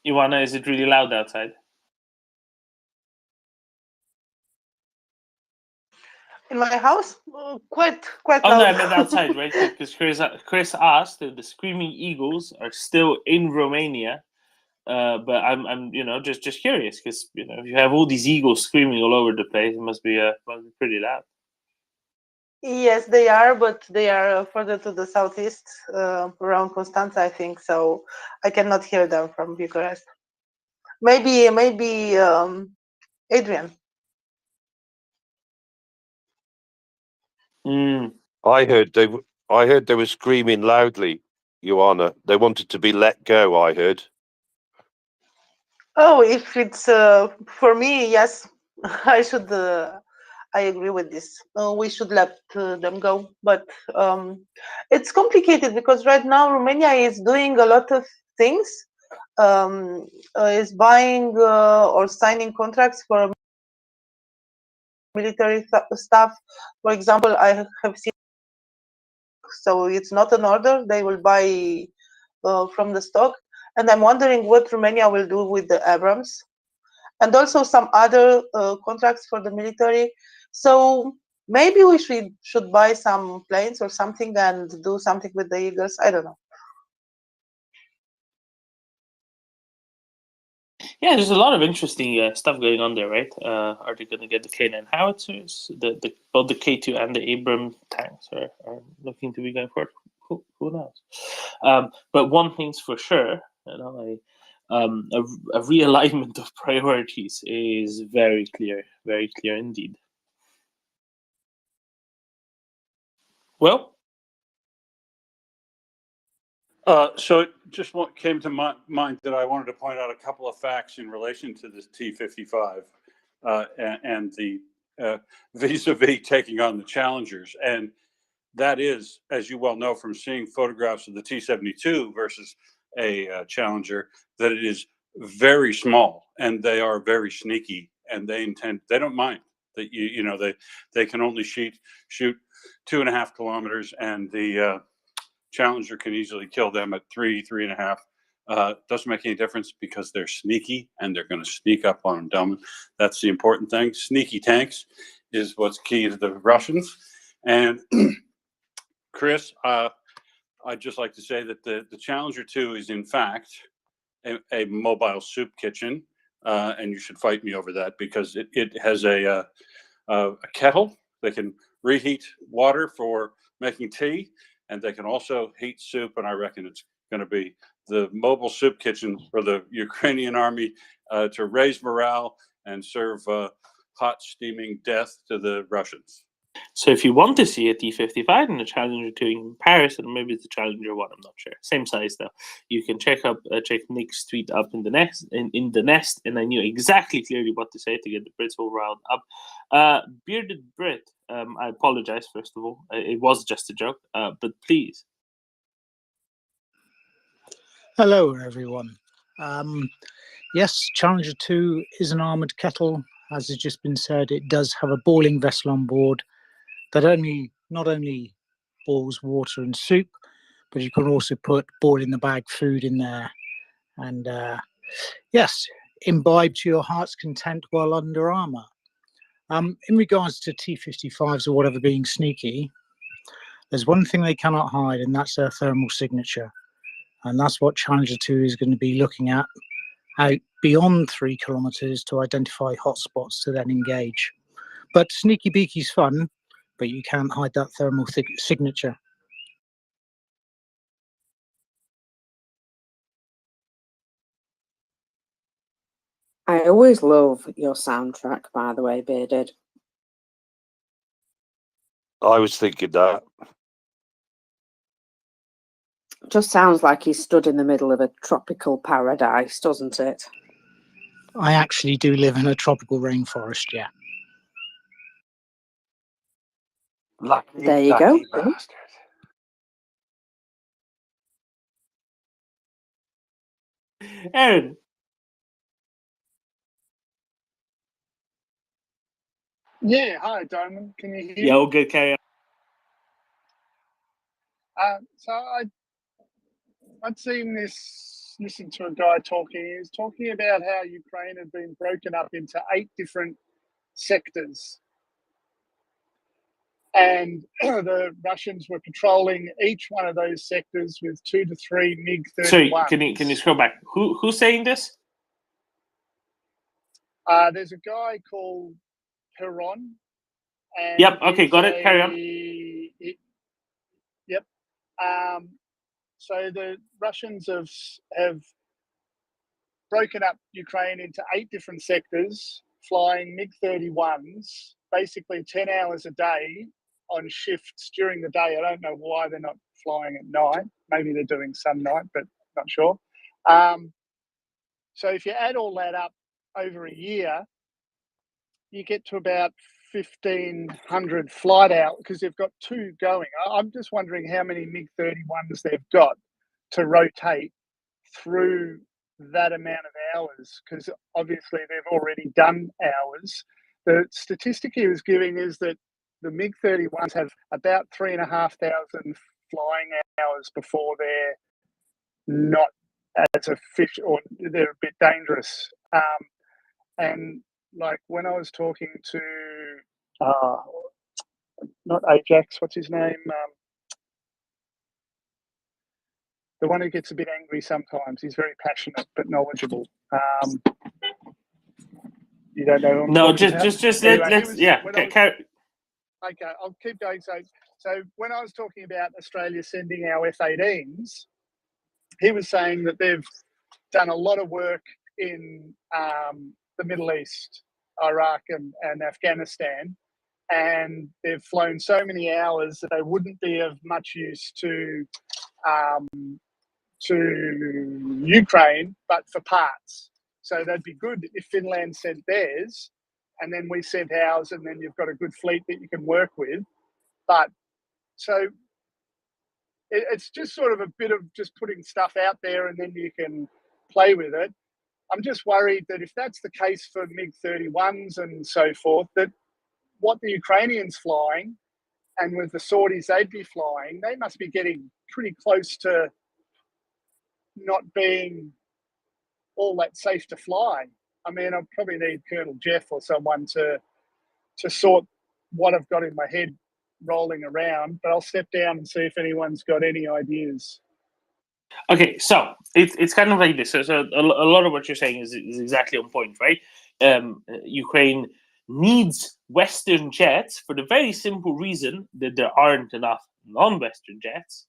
[SPEAKER 5] Ioana, is it really loud outside?
[SPEAKER 13] In my house, quite
[SPEAKER 5] Oh no, I
[SPEAKER 13] loud.
[SPEAKER 5] meant outside, right? Because Chris asked if the Screaming Eagles are still in Romania. But I'm you know just curious because you know if you have all these eagles screaming all over the place, it must be pretty loud.
[SPEAKER 13] Yes, they are, but they are further to the southeast, around Constanța, I think. So I cannot hear them from Bucharest. Maybe Adrian.
[SPEAKER 4] I heard they were screaming loudly, Ioana. They wanted to be let go. I heard.
[SPEAKER 13] Oh, if it's for me, yes, I should. I agree with this. We should let them go, but it's complicated because right now Romania is doing a lot of things. Is buying or signing contracts for military stuff. For example, I have seen. So it's not an order; they will buy from the stock. And I'm wondering what Romania will do with the Abrams, and also some other contracts for the military. So maybe we should buy some planes or something and do something with the Eagles. I don't know.
[SPEAKER 5] Yeah, there's a lot of interesting stuff going on there, right? Are they going to get the K9 howitzers? Both the K2 and the Abram tanks are looking to be going forward. Who knows? But one thing's for sure, you know, a realignment of priorities is very clear indeed. Well,
[SPEAKER 1] so just what came to my mind that I wanted to point out a couple of facts in relation to this T-55 and the vis-a-vis taking on the Challengers. And that is, as you well know from seeing photographs of the T-72 versus a Challenger, that it is very small and they are very sneaky and they don't mind. that you know they can only shoot 2.5 kilometers, and the Challenger can easily kill them at 3.5. Doesn't make any difference because they're sneaky and they're going to sneak up on them. That's the important thing. Sneaky tanks is what's key to the Russians. And Chris, I'd just like to say that the Challenger 2 is in fact a mobile soup kitchen, and you should fight me over that because it has a kettle. They can reheat water for making tea, and they can also heat soup. And I reckon it's going to be the mobile soup kitchen for the Ukrainian army to raise morale and serve hot, steaming death to the Russians.
[SPEAKER 5] So if you want to see a T-55 and a Challenger 2 in comparison, or maybe it's the Challenger 1, I'm not sure. Same size though. You can check Nick's tweet up in the nest, and I knew exactly clearly what to say to get the Brits all riled up. Bearded Brit, I apologize first of all. It was just a joke, but please.
[SPEAKER 6] Hello, everyone. Yes, Challenger 2 is an armoured kettle. As has just been said, it does have a boiling vessel on board that not only boils water and soup, but you can also put boil in the bag food in there. And yes, imbibe to your heart's content while under armour. In regards to T-55s or whatever being sneaky, there's one thing they cannot hide, and that's their thermal signature. And that's what Challenger 2 is going to be looking at out beyond 3 kilometers to identify hotspots to then engage. But sneaky beaky's fun, but you can't hide that thermal signature.
[SPEAKER 11] I always love your soundtrack, by the way, Bearded.
[SPEAKER 4] I was thinking that.
[SPEAKER 11] Just sounds like he's stood in the middle of a tropical paradise, doesn't it?
[SPEAKER 6] I actually do live in a tropical rainforest, yeah.
[SPEAKER 11] There you go.
[SPEAKER 4] Bastard.
[SPEAKER 5] Aaron.
[SPEAKER 22] Yeah, hi, Diamond. Can you hear me?
[SPEAKER 5] Yeah, all good. Carry on.
[SPEAKER 22] So I'd listened to a guy talking. He was talking about how Ukraine had been broken up into 8 different sectors. And the Russians were patrolling each one of those sectors with 2 to 3 MiG-31s.
[SPEAKER 5] Sorry, can you scroll back? Who's saying this?
[SPEAKER 22] There's a guy called Peron.
[SPEAKER 5] Yep. Okay, got it. Carry on.
[SPEAKER 22] Yep. So the Russians have broken up Ukraine into 8 different sectors, flying MiG-31s, basically 10 hours a day on shifts during the day. I don't know why they're not flying at night. Maybe they're doing some night, but not sure. So if you add all that up over a year, you get to about 1,500 flight hours because they've got 2 going. I'm just wondering how many MiG-31s they've got to rotate through that amount of hours, because obviously they've already done hours. The statistic he was giving is that the MiG-31s have about 3,500 flying hours before they're not as efficient, or they're a bit dangerous. And like when I was talking to not Ajax, what's his name? The one who gets a bit angry sometimes. He's very passionate but knowledgeable. You don't know who I'm
[SPEAKER 5] No,
[SPEAKER 22] talking about?
[SPEAKER 5] just
[SPEAKER 22] Anyway,
[SPEAKER 5] let's yeah. Okay,
[SPEAKER 22] I'll keep going. So when I was talking about Australia sending our F-18s, he was saying that they've done a lot of work in the Middle East, Iraq and Afghanistan, and they've flown so many hours that they wouldn't be of much use to Ukraine, but for parts. So they'd be good if Finland sent theirs, and then we sent ours, and then you've got a good fleet that you can work with. But so it's just sort of a bit of just putting stuff out there, and then you can play with it. I'm just worried that if that's the case for MiG-31s and so forth, that what the Ukrainians flying and with the Saudis they'd be flying, they must be getting pretty close to not being all that safe to fly. I mean, I'll probably need Colonel Jeff or someone to sort what I've got in my head rolling around, but I'll step down and see if anyone's got any ideas.
[SPEAKER 5] Okay, so it's kind of like this. So a lot of what you're saying is exactly on point, right? Ukraine needs Western jets for the very simple reason that there aren't enough non-Western jets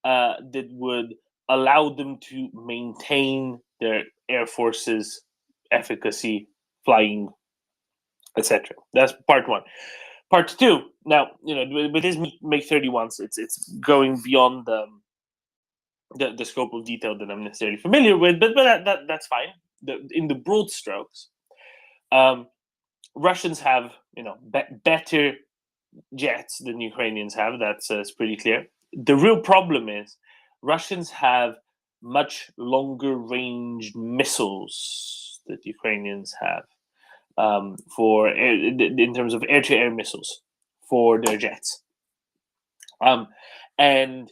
[SPEAKER 5] that would allow them to maintain their air force's efficacy, flying, etc. That's part one. Part two. Now, with these MiG-31s, it's going beyond the scope of detail that I'm necessarily familiar with, but that's fine. In the broad strokes, Russians have better jets than Ukrainians have. That's pretty clear. The real problem is Russians have much longer range missiles that Ukrainians have in terms of air-to-air missiles for their jets. In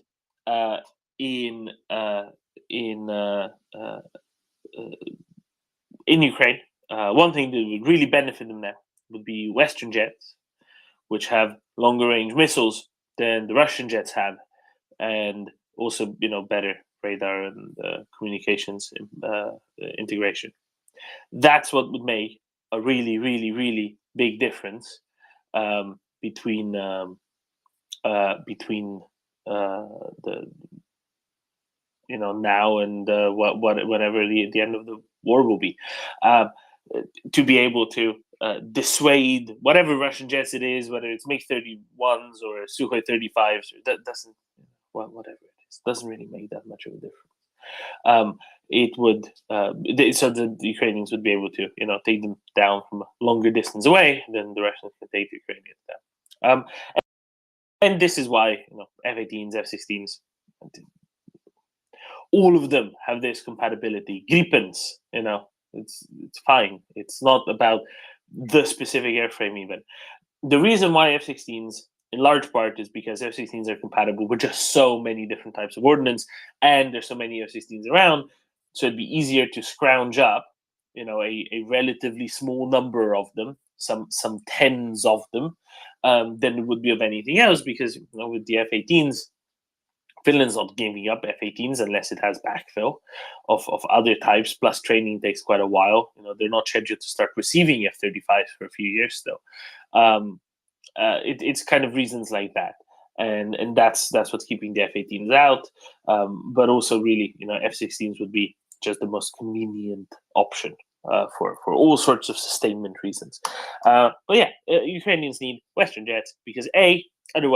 [SPEAKER 5] Ukraine, one thing that would really benefit them now would be Western jets, which have longer range missiles than the Russian jets have, and also better radar and communications integration. That's what would make a really, really, really big difference between the now and whatever the end of the war will be, to be able to dissuade whatever Russian jets it is, whether it's MiG-31s or Sukhoi 35s, that doesn't, whatever it is, doesn't really make that much of a difference. It would so the Ukrainians would be able to take them down from a longer distance away than the Russians can take the Ukrainians down. And this is why F-18s, F-16s, all of them have this compatibility. Gripens, it's fine. It's not about the specific airframe even. The reason why F-16s, in large part, is because F-16s are compatible with just so many different types of ordnance, and there's so many F-16s around, so it'd be easier to scrounge up, a relatively small number of them, some tens of them, than it would be of anything else, because with the F-18s, Finland's not giving up F-18s unless it has backfill of other types, plus training takes quite a while. They're not scheduled to start receiving F-35s for a few years still. It's kind of reasons like that. And that's what's keeping the F-18s out. But also really, F-16s would be just the most convenient option for all sorts of sustainment reasons. But yeah, Ukrainians need Western jets because otherwise